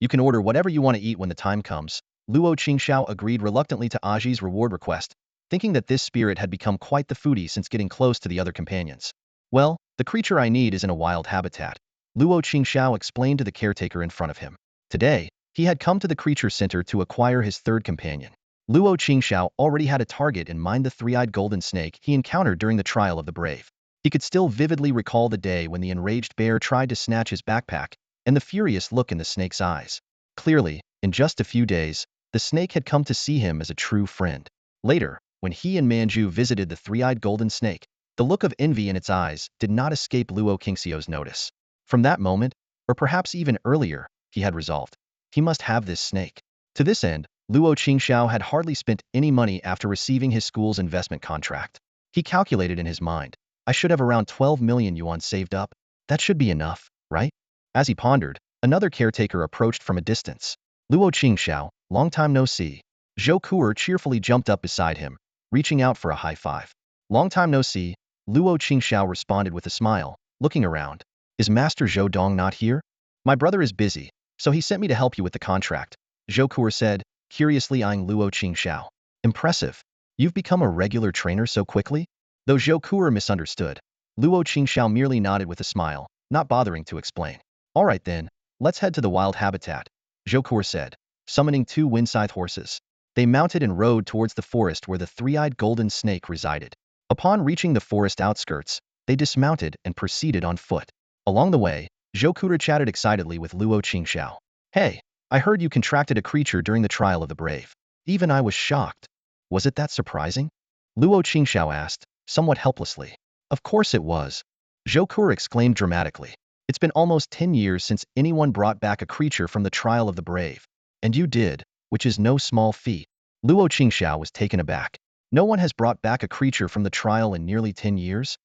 you can order whatever you want to eat when the time comes. Luo Qingxiao agreed reluctantly to Aji's reward request, thinking that this spirit had become quite the foodie since getting close to the other companions. Well, the creature I need is in a wild habitat, Luo Qingxiao explained to the caretaker in front of him. Today, he had come to the creature center to acquire his third companion. Luo Qingxiao already had a target in mind, the three-eyed golden snake he encountered during the trial of the brave. He could still vividly recall the day when the enraged bear tried to snatch his backpack, and the furious look in the snake's eyes. Clearly, in just a few days, the snake had come to see him as a true friend. Later, when he and Manju visited the three-eyed golden snake, the look of envy in its eyes did not escape Luo Qingxiao's notice. From that moment, or perhaps even earlier, he had resolved. He must have this snake. To this end, Luo Qingxiao had hardly spent any money after receiving his school's investment contract. He calculated in his mind, I should have around 12 million yuan saved up. That should be enough, right? As he pondered, another caretaker approached from a distance. Luo Qingxiao, long time no see. Zhou Kuer cheerfully jumped up beside him, reaching out for a high five. Long time no see, Luo Qingxiao responded with a smile, looking around. Is Master Zhou Dong not here? My brother is busy, so he sent me to help you with the contract, Zhou Kuer said, curiously eyeing Luo Qingxiao. Impressive. You've become a regular trainer so quickly? Though Zhou Kuer misunderstood, Luo Qingxiao merely nodded with a smile, not bothering to explain. All right then, let's head to the wild habitat, Zhou Kuer said, summoning two windscythe horses. They mounted and rode towards the forest where the three-eyed golden snake resided. Upon reaching the forest outskirts, they dismounted and proceeded on foot. Along the way, Zhou Kuer chatted excitedly with Luo Qingxiao. Hey, I heard you contracted a creature during the trial of the brave. Even I was shocked. Was it that surprising? Luo Qingxiao asked, somewhat helplessly. Of course it was. Zhou Kuer exclaimed dramatically. It's been almost 10 years since anyone brought back a creature from the trial of the brave. And you did, which is no small feat. Luo Qingxiao was taken aback. No one has brought back a creature from the trial in nearly 10 years?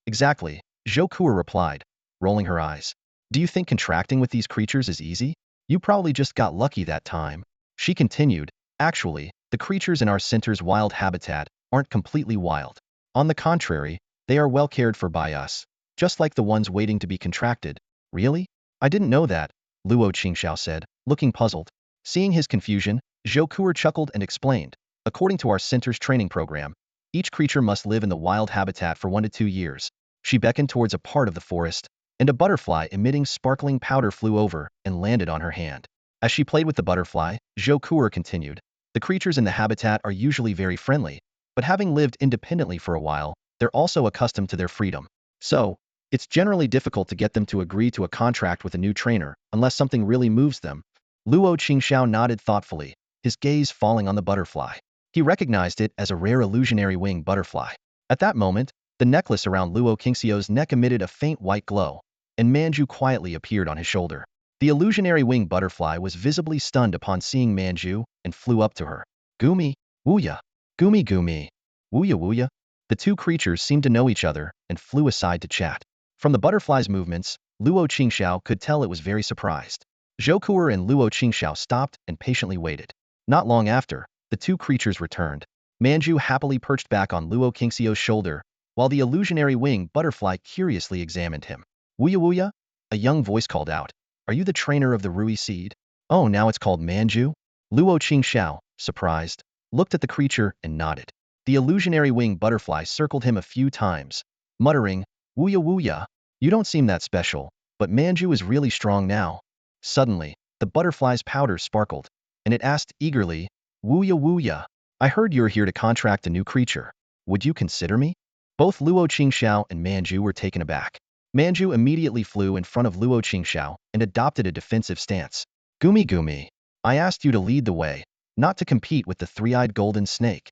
Exactly, Zhou Kuer replied, rolling her eyes. Do you think contracting with these creatures is easy? You probably just got lucky that time. She continued, actually, the creatures in our center's wild habitat aren't completely wild. On the contrary, they are well cared for by us, just like the ones waiting to be contracted. Really? I didn't know that, Luo Qingxiao said, looking puzzled. Seeing his confusion, Zhou Kuer chuckled and explained, according to our center's training program, each creature must live in the wild habitat for 1 to 2 years. She beckoned towards a part of the forest, and a butterfly emitting sparkling powder flew over and landed on her hand. As she played with the butterfly, Zhou Kuer continued, the creatures in the habitat are usually very friendly, but having lived independently for a while, they're also accustomed to their freedom. So, it's generally difficult to get them to agree to a contract with a new trainer, unless something really moves them. Luo Qingxiao nodded thoughtfully, his gaze falling on the butterfly. He recognized it as a rare illusionary wing butterfly. At that moment, the necklace around Luo Qingxiao's neck emitted a faint white glow, and Manju quietly appeared on his shoulder. The illusionary wing butterfly was visibly stunned upon seeing Manju and flew up to her. Gumi, Wuya, Gumi Gumi, Wuya Wuya. The two creatures seemed to know each other and flew aside to chat. From the butterfly's movements, Luo Qingxiao could tell it was very surprised. Zhou Kuer and Luo Qingxiao stopped and patiently waited. Not long after, the two creatures returned. Manju happily perched back on Luo Qingxiao's shoulder, while the illusionary wing butterfly curiously examined him. Wuya Wuya? A young voice called out. Are you the trainer of the Rui seed? Oh, now it's called Manju? Luo Qingxiao, surprised, looked at the creature and nodded. The illusionary wing butterfly circled him a few times, muttering, Wuya Wuya, you don't seem that special, but Manju is really strong now. Suddenly, the butterfly's powder sparkled, and it asked eagerly, Wuya Wuya, I heard you're here to contract a new creature. Would you consider me? Both Luo Qingxiao and Manju were taken aback. Manju immediately flew in front of Luo Qingxiao and adopted a defensive stance. Gumi Gumi, I asked you to lead the way, not to compete with the three-eyed golden snake.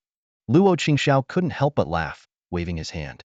Luo Qingxiao couldn't help but laugh, waving his hand.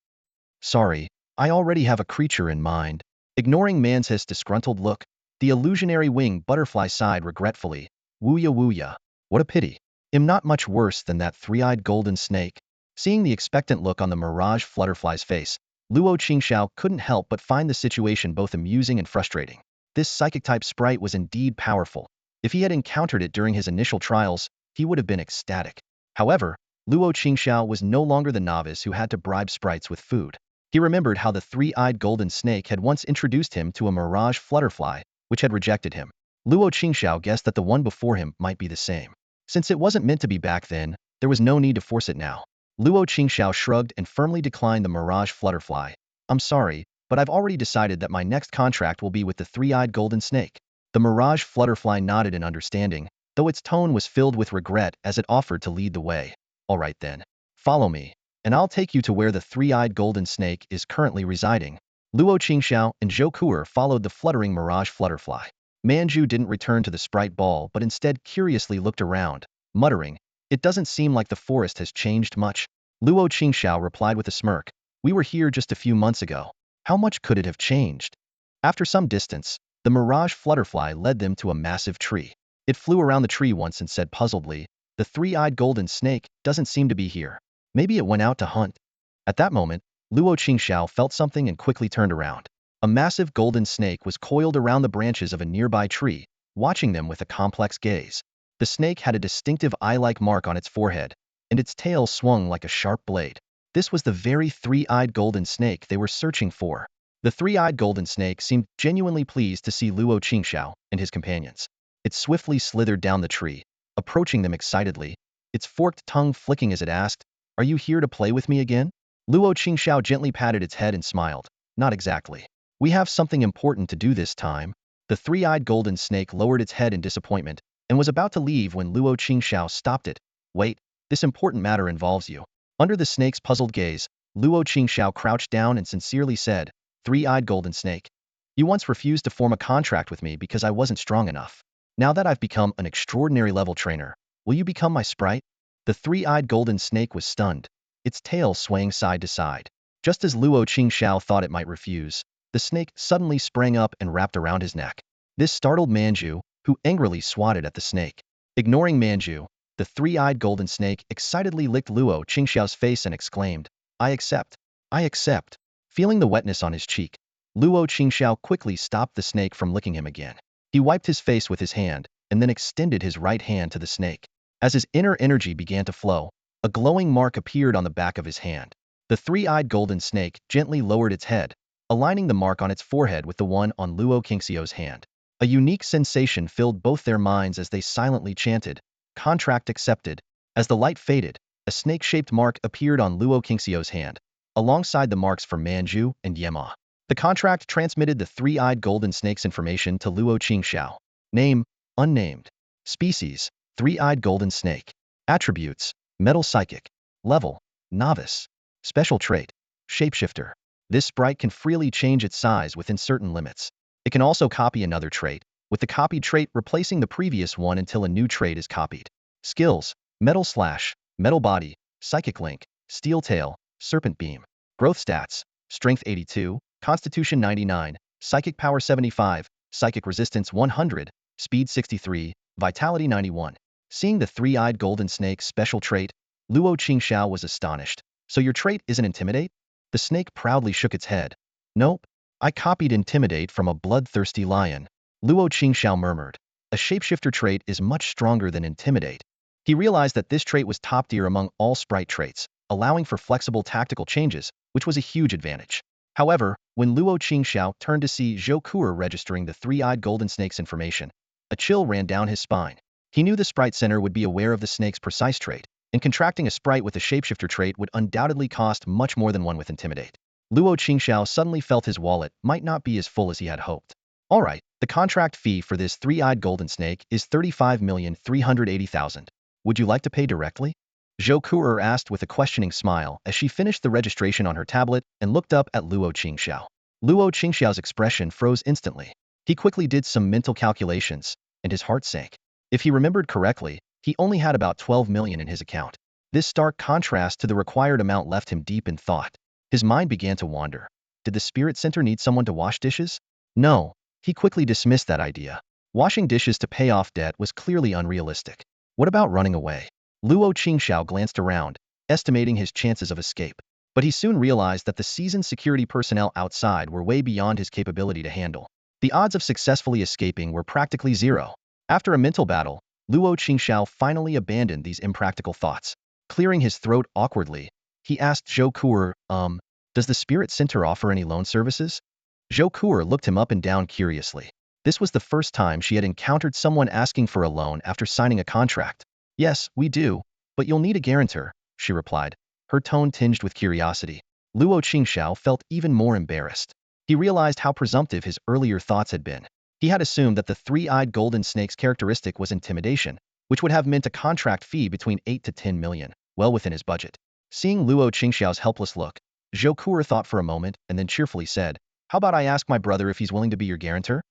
Sorry, I already have a creature in mind. Ignoring Manju's disgruntled look, the illusionary wing butterfly sighed regretfully. Wuya Wuya, what a pity. I'm not much worse than that three-eyed golden snake. Seeing the expectant look on the mirage flutterfly's face, Luo Qingxiao couldn't help but find the situation both amusing and frustrating. This psychic-type sprite was indeed powerful. If he had encountered it during his initial trials, he would have been ecstatic. However, Luo Qingxiao was no longer the novice who had to bribe sprites with food. He remembered how the three-eyed golden snake had once introduced him to a mirage flutterfly, which had rejected him. Luo Qingxiao guessed that the one before him might be the same. Since it wasn't meant to be back then, there was no need to force it now. Luo Qingxiao shrugged and firmly declined the mirage flutterfly. I'm sorry, but I've already decided that my next contract will be with the three-eyed golden snake. The mirage flutterfly nodded in understanding, though its tone was filled with regret as it offered to lead the way. All right then. Follow me, and I'll take you to where the three-eyed golden snake is currently residing. Luo Qingxiao and Zhou Kuer followed the fluttering mirage flutterfly. Manju didn't return to the sprite ball but instead curiously looked around, muttering, "It doesn't seem like the forest has changed much." Luo Qingxiao replied with a smirk, "We were here just a few months ago. How much could it have changed?" After some distance, the mirage flutterfly led them to a massive tree. It flew around the tree once and said puzzledly, "The three-eyed golden snake doesn't seem to be here. Maybe it went out to hunt." At that moment, Luo Qingxiao felt something and quickly turned around. A massive golden snake was coiled around the branches of a nearby tree, watching them with a complex gaze. The snake had a distinctive eye-like mark on its forehead, and its tail swung like a sharp blade. This was the very three-eyed golden snake they were searching for. The three-eyed golden snake seemed genuinely pleased to see Luo Qingxiao and his companions. It swiftly slithered down the tree, approaching them excitedly, its forked tongue flicking as it asked, "Are you here to play with me again?" Luo Qingxiao gently patted its head and smiled, "Not exactly. We have something important to do this time." The three-eyed golden snake lowered its head in disappointment and was about to leave when Luo Qingxiao stopped it. "Wait, this important matter involves you." Under the snake's puzzled gaze, Luo Qingxiao crouched down and sincerely said, "Three-eyed golden snake, you once refused to form a contract with me because I wasn't strong enough. Now that I've become an extraordinary level trainer, will you become my sprite?" The three-eyed golden snake was stunned, its tail swaying side to side. Just as Luo Qingxiao thought it might refuse, the snake suddenly sprang up and wrapped around his neck. This startled Manju, who angrily swatted at the snake. Ignoring Manju, the three-eyed golden snake excitedly licked Luo Qingxiao's face and exclaimed, "I accept. I accept." Feeling the wetness on his cheek, Luo Qingxiao quickly stopped the snake from licking him again. He wiped his face with his hand, and then extended his right hand to the snake. As his inner energy began to flow, a glowing mark appeared on the back of his hand. The three-eyed golden snake gently lowered its head, aligning the mark on its forehead with the one on Luo Qingxiao's hand. A unique sensation filled both their minds as they silently chanted, "Contract accepted." As the light faded, a snake-shaped mark appeared on Luo Qingxiao's hand, alongside the marks for Manju and Yema. The contract transmitted the three-eyed golden snake's information to Luo Qingxiao. Name, unnamed. Species, three-eyed golden snake. Attributes, metal psychic. Level, novice. Special trait, shapeshifter. This sprite can freely change its size within certain limits. It can also copy another trait, with the copied trait replacing the previous one until a new trait is copied. Skills, metal slash, metal body, psychic link, steel tail, serpent beam. Growth stats, strength 82, constitution 99, psychic power 75, psychic resistance 100, speed 63, vitality 91. Seeing the three-eyed golden snake's special trait, Luo Qingxiao was astonished. "So your trait isn't intimidate?" The snake proudly shook its head. "Nope. I copied intimidate from a bloodthirsty lion." Luo Qingxiao murmured. A shapeshifter trait is much stronger than intimidate. He realized that this trait was top tier among all sprite traits, allowing for flexible tactical changes, which was a huge advantage. However, when Luo Qingxiao turned to see Zhou Kuer registering the three-eyed golden snake's information, a chill ran down his spine. He knew the Sprite Center would be aware of the snake's precise trait, and contracting a sprite with a shapeshifter trait would undoubtedly cost much more than one with intimidate. Luo Qingxiao suddenly felt his wallet might not be as full as he had hoped. "All right, the contract fee for this three-eyed golden snake is 35,380,000. Would you like to pay directly?" Zhou Kuer asked with a questioning smile as she finished the registration on her tablet and looked up at Luo Qingxiao. Luo Qingxiao's expression froze instantly. He quickly did some mental calculations, and his heart sank. If he remembered correctly, he only had about 12 million in his account. This stark contrast to the required amount left him deep in thought. His mind began to wander. Did the Spirit Center need someone to wash dishes? No. He quickly dismissed that idea. Washing dishes to pay off debt was clearly unrealistic. What about running away? Luo Qingxiao glanced around, estimating his chances of escape. But he soon realized that the seasoned security personnel outside were way beyond his capability to handle. The odds of successfully escaping were practically zero. After a mental battle, Luo Qingxiao finally abandoned these impractical thoughts. Clearing his throat awkwardly, he asked Zhou Kuer, does the Spirit Center offer any loan services? Zhou Kuer looked him up and down curiously. This was the first time she had encountered someone asking for a loan after signing a contract. Yes, we do, but you'll need a guarantor, she replied, her tone tinged with curiosity. Luo Qingxiao felt even more embarrassed. He realized how presumptive his earlier thoughts had been. He had assumed that the three-eyed golden snake's characteristic was intimidation, which would have meant a contract fee between 8 to 10 million, well within his budget. Seeing Luo Qingxiao's helpless look, Zhou Kuer thought for a moment and then cheerfully said, how about I ask my brother if he's willing to be your guarantor?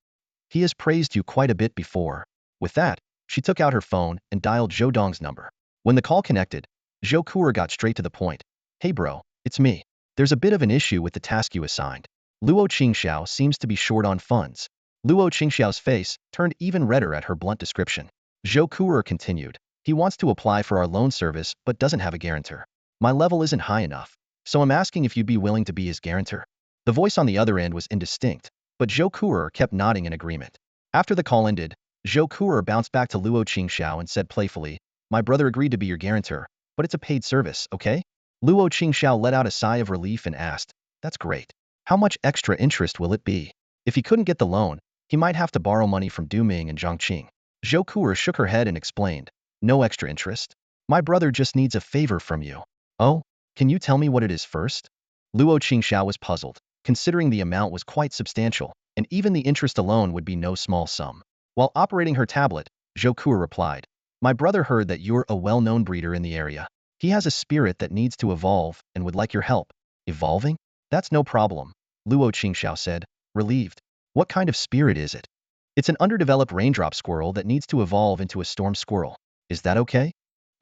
He has praised you quite a bit before. With that, she took out her phone and dialed Zhou Dong's number. When the call connected, Zhou Kuer got straight to the point. Hey bro, it's me. There's a bit of an issue with the task you assigned. Luo Qingxiao seems to be short on funds. Luo Qingxiao's face turned even redder at her blunt description. Zhou Kuer continued. He wants to apply for our loan service but doesn't have a guarantor. My level isn't high enough, so I'm asking if you'd be willing to be his guarantor. The voice on the other end was indistinct, but Zhou Kuer kept nodding in agreement. After the call ended, Zhou Kuer bounced back to Luo Qingxiao and said playfully, my brother agreed to be your guarantor, but it's a paid service, okay? Luo Qingxiao let out a sigh of relief and asked, that's great. How much extra interest will it be? If he couldn't get the loan, he might have to borrow money from Duming and Zhongqing. Zhou Kuer shook her head and explained, no extra interest. My brother just needs a favor from you. Oh, can you tell me what it is first? Luo Qingxiao was puzzled, considering the amount was quite substantial, and even the interest alone would be no small sum. While operating her tablet, Zhou Kuer replied, my brother heard that you're a well-known breeder in the area. He has a spirit that needs to evolve and would like your help. Evolving? That's no problem, Luo Qingxiao said, relieved. What kind of spirit is it? It's an underdeveloped raindrop squirrel that needs to evolve into a storm squirrel. Is that okay?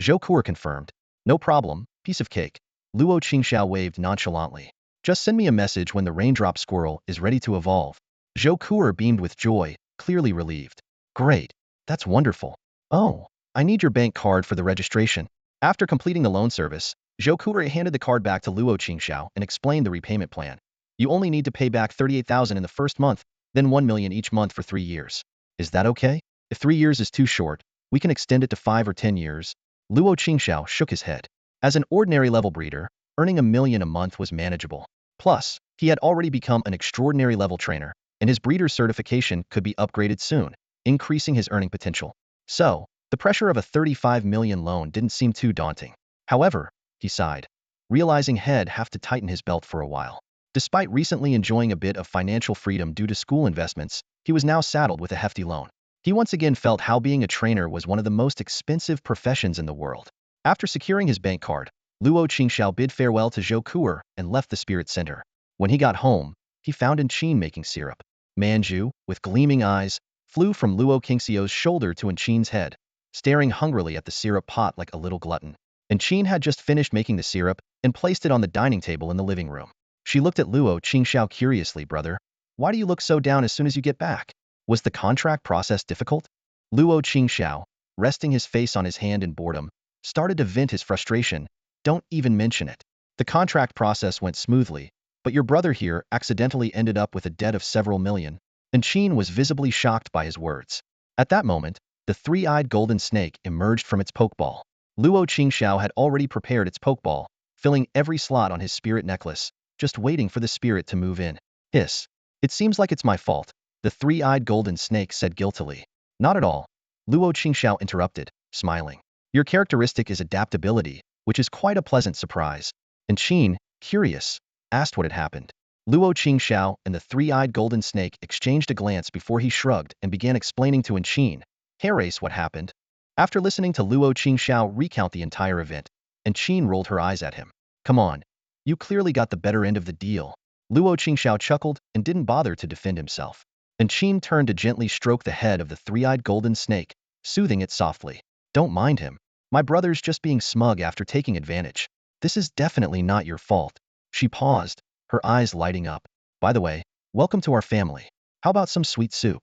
Zhou Kuer confirmed. No problem, piece of cake. Luo Qingxiao waved nonchalantly. Just send me a message when the raindrop squirrel is ready to evolve. Zhou Kuer beamed with joy, clearly relieved. Great. That's wonderful. Oh, I need your bank card for the registration. After completing the loan service, Zhou Kuer handed the card back to Luo Qingxiao and explained the repayment plan. You only need to pay back 38,000 in the first month, then 1 million each month for 3 years. Is that okay? If 3 years is too short, we can extend it to 5 or 10 years. Luo Qingxiao shook his head. As an ordinary level breeder, earning 1 million a month was manageable. Plus, he had already become an extraordinary level trainer, and his breeder's certification could be upgraded soon, increasing his earning potential. So, the pressure of a 35 million loan didn't seem too daunting. However, he sighed, realizing he'd have to tighten his belt for a while. Despite recently enjoying a bit of financial freedom due to school investments, he was now saddled with a hefty loan. He once again felt how being a trainer was one of the most expensive professions in the world. After securing his bank card, Luo Qingxiao bid farewell to Zhou Kuer and left the Spirit Center. When he got home, he found Qin making syrup. Manju, with gleaming eyes, flew from Luo Qingxiao's shoulder to Qin's head, staring hungrily at the syrup pot like a little glutton. Qin had just finished making the syrup and placed it on the dining table in the living room. She looked at Luo Qingxiao curiously. Brother, why do you look so down as soon as you get back? Was the contract process difficult? Luo Qingxiao, resting his face on his hand in boredom, started to vent his frustration. Don't even mention it. The contract process went smoothly, but your brother here accidentally ended up with a debt of several million. Qin was visibly shocked by his words. At that moment, the three-eyed golden snake emerged from its pokeball. Luo Qingxiao had already prepared its pokeball, filling every slot on his spirit necklace, just waiting for the spirit to move in. Hiss. It seems like it's my fault, the three-eyed golden snake said guiltily. Not at all. Luo Qingxiao interrupted, smiling. Your characteristic is adaptability, which is quite a pleasant surprise. Qin, curious, asked what had happened. Luo Qingxiao and the three-eyed golden snake exchanged a glance before he shrugged and began explaining to Qin. Herace, what happened? After listening to Luo Qingxiao recount the entire event, Qin rolled her eyes at him. Come on. You clearly got the better end of the deal. Luo Qingxiao chuckled and didn't bother to defend himself. Qin turned to gently stroke the head of the three-eyed golden snake, soothing it softly. Don't mind him. My brother's just being smug after taking advantage. This is definitely not your fault. She paused, her eyes lighting up. By the way, welcome to our family. How about some sweet soup?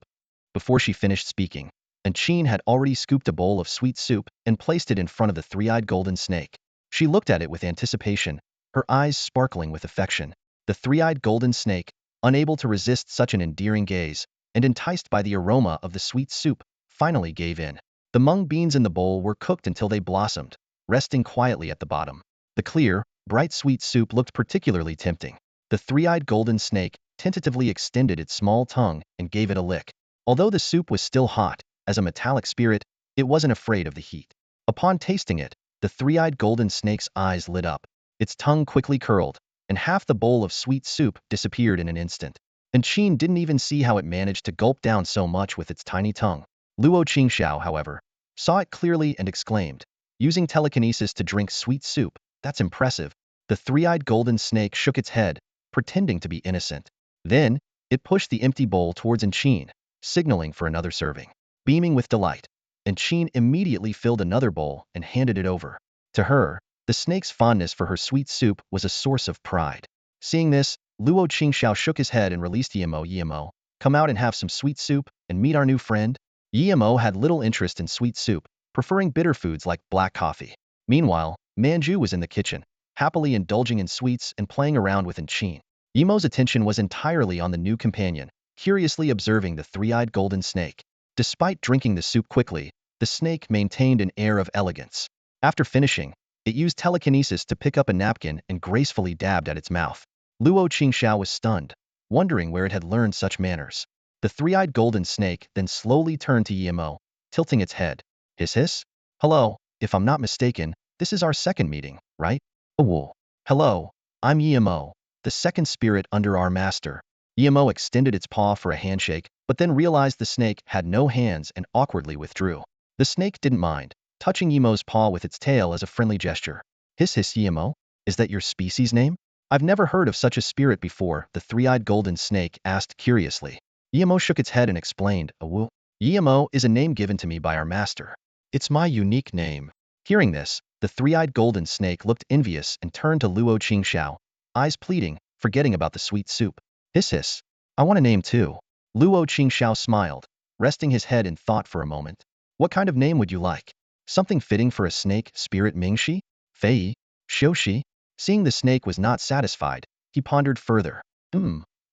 Before she finished speaking, Qin had already scooped a bowl of sweet soup and placed it in front of the three-eyed golden snake. She looked at it with anticipation, her eyes sparkling with affection. The three-eyed golden snake, unable to resist such an endearing gaze, and enticed by the aroma of the sweet soup, finally gave in. The mung beans in the bowl were cooked until they blossomed, resting quietly at the bottom. The clear, bright sweet soup looked particularly tempting. The three-eyed golden snake tentatively extended its small tongue and gave it a lick. Although the soup was still hot, as a metallic spirit, it wasn't afraid of the heat. Upon tasting it, the three-eyed golden snake's eyes lit up. Its tongue quickly curled, and half the bowl of sweet soup disappeared in an instant. And Qin didn't even see how it managed to gulp down so much with its tiny tongue. Luo Qingxiao, however, saw it clearly and exclaimed, using telekinesis to drink sweet soup, that's impressive. The three-eyed golden snake shook its head, pretending to be innocent. Then, it pushed the empty bowl towards Qin, signaling for another serving. Beaming with delight, Qin immediately filled another bowl and handed it over. To her, the snake's fondness for her sweet soup was a source of pride. Seeing this, Luo Qingxiao shook his head and released Yimo, come out and have some sweet soup and meet our new friend. Yimo had little interest in sweet soup, preferring bitter foods like black coffee. Meanwhile, Manju was in the kitchen, happily indulging in sweets and playing around with Qin. Yimo's attention was entirely on the new companion, curiously observing the three-eyed golden snake. Despite drinking the soup quickly, the snake maintained an air of elegance. After finishing, it used telekinesis to pick up a napkin and gracefully dabbed at its mouth. Luo Qingxiao was stunned, wondering where it had learned such manners. The three-eyed golden snake then slowly turned to Yimo, tilting its head. Hiss hiss? Hello, if I'm not mistaken, this is our second meeting, right? Oh, hello, I'm Yimo, the second spirit under our master. Yimo extended its paw for a handshake, but then realized the snake had no hands and awkwardly withdrew. The snake didn't mind, touching Yimo's paw with its tail as a friendly gesture. Hiss hiss Yimo, is that your species name? I've never heard of such a spirit before, the three-eyed golden snake asked curiously. Yimo shook its head and explained, Awu. Yimo is a name given to me by our master. It's my unique name. Hearing this, the three-eyed golden snake looked envious and turned to Luo Qingxiao, eyes pleading, forgetting about the sweet soup. Hiss hiss, I want a name too. Luo Qingxiao smiled, resting his head in thought for a moment. What kind of name would you like? Something fitting for a snake spirit Mingxi? Fei? Xiuxi? Seeing the snake was not satisfied, he pondered further.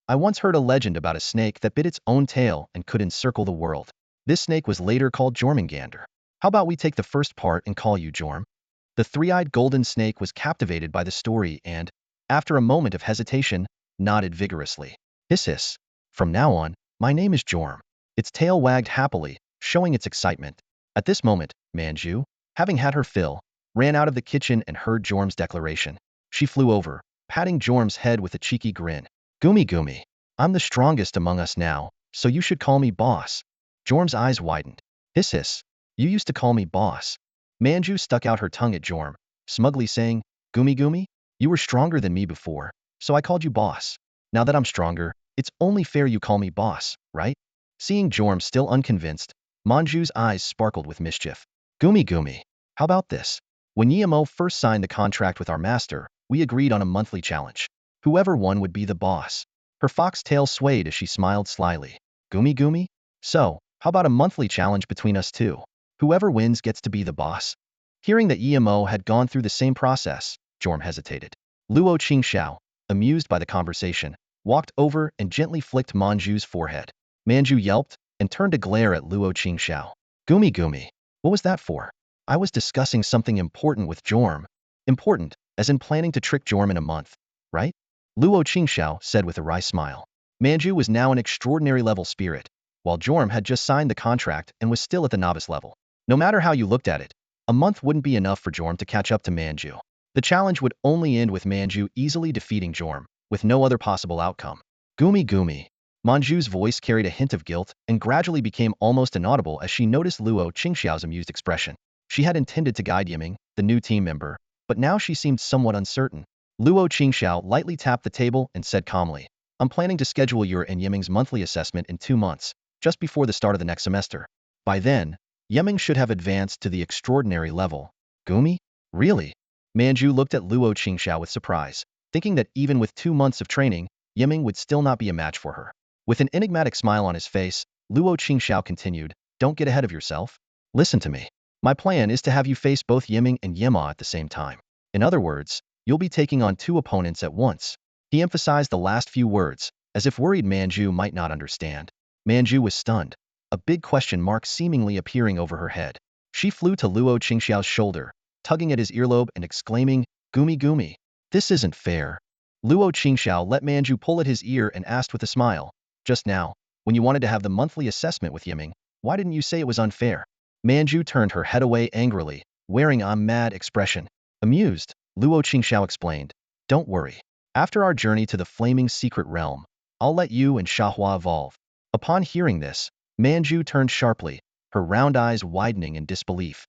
I once heard a legend about a snake that bit its own tail and could encircle the world. This snake was later called Jormungandr. How about we take the first part and call you Jorm? The three-eyed golden snake was captivated by the story and, after a moment of hesitation, nodded vigorously. Hiss hiss. From now on, my name is Jorm. Its tail wagged happily, showing its excitement. At this moment, Manju, having had her fill, ran out of the kitchen and heard Jorm's declaration. She flew over, patting Jorm's head with a cheeky grin. Gumi, I'm the strongest among us now, so you should call me boss. Jorm's eyes widened. Hiss hiss. You used to call me boss. Manju stuck out her tongue at Jorm, smugly saying, Gumi, you were stronger than me before, so I called you boss. Now that I'm stronger, it's only fair you call me boss, right? Seeing Jorm still unconvinced, Manju's eyes sparkled with mischief. Gumi, how about this? When Yimo first signed the contract with our master, we agreed on a monthly challenge. Whoever won would be the boss. Her fox tail swayed as she smiled slyly. Gumi? So, how about a monthly challenge between us two? Whoever wins gets to be the boss. Hearing that Yimo had gone through the same process, Jorm hesitated. Luo Qingxiao, amused by the conversation, walked over and gently flicked Manju's forehead. Manju yelped and turned to glare at Luo Qingxiao. Gumi, what was that for? I was discussing something important with Jorm. Important, as in planning to trick Jorm in a month, right? Luo Qingxiao said with a wry smile. Manju was now an extraordinary level spirit, while Jorm had just signed the contract and was still at the novice level. No matter how you looked at it, a month wouldn't be enough for Jorm to catch up to Manju. The challenge would only end with Manju easily defeating Jorm, with no other possible outcome. Gumi. Manju's voice carried a hint of guilt and gradually became almost inaudible as she noticed Luo Qingxiao's amused expression. She had intended to guide Yiming, the new team member, but now she seemed somewhat uncertain. Luo Qingxiao lightly tapped the table and said calmly, I'm planning to schedule your and Yiming's monthly assessment in 2 months, just before the start of the next semester. By then, Yiming should have advanced to the extraordinary level. Gumi? Really? Manju looked at Luo Qingxiao with surprise, thinking that even with 2 months of training, Yiming would still not be a match for her. With an enigmatic smile on his face, Luo Qingxiao continued, Don't get ahead of yourself. Listen to me. My plan is to have you face both Yiming and Yima at the same time. In other words, you'll be taking on 2 opponents at once. He emphasized the last few words, as if worried Manju might not understand. Manju was stunned, a big question mark seemingly appearing over her head. She flew to Luo Qingxiao's shoulder, tugging at his earlobe and exclaiming, "Gumi gumi. This isn't fair." Luo Qingxiao let Manju pull at his ear and asked with a smile, "Just now, when you wanted to have the monthly assessment with Yiming, why didn't you say it was unfair?" Manju turned her head away angrily, wearing a mad expression. Amused, Luo Qingxiao explained, "Don't worry. After our journey to the flaming secret realm, I'll let you and Xiahua evolve." Upon hearing this, Manju turned sharply, her round eyes widening in disbelief.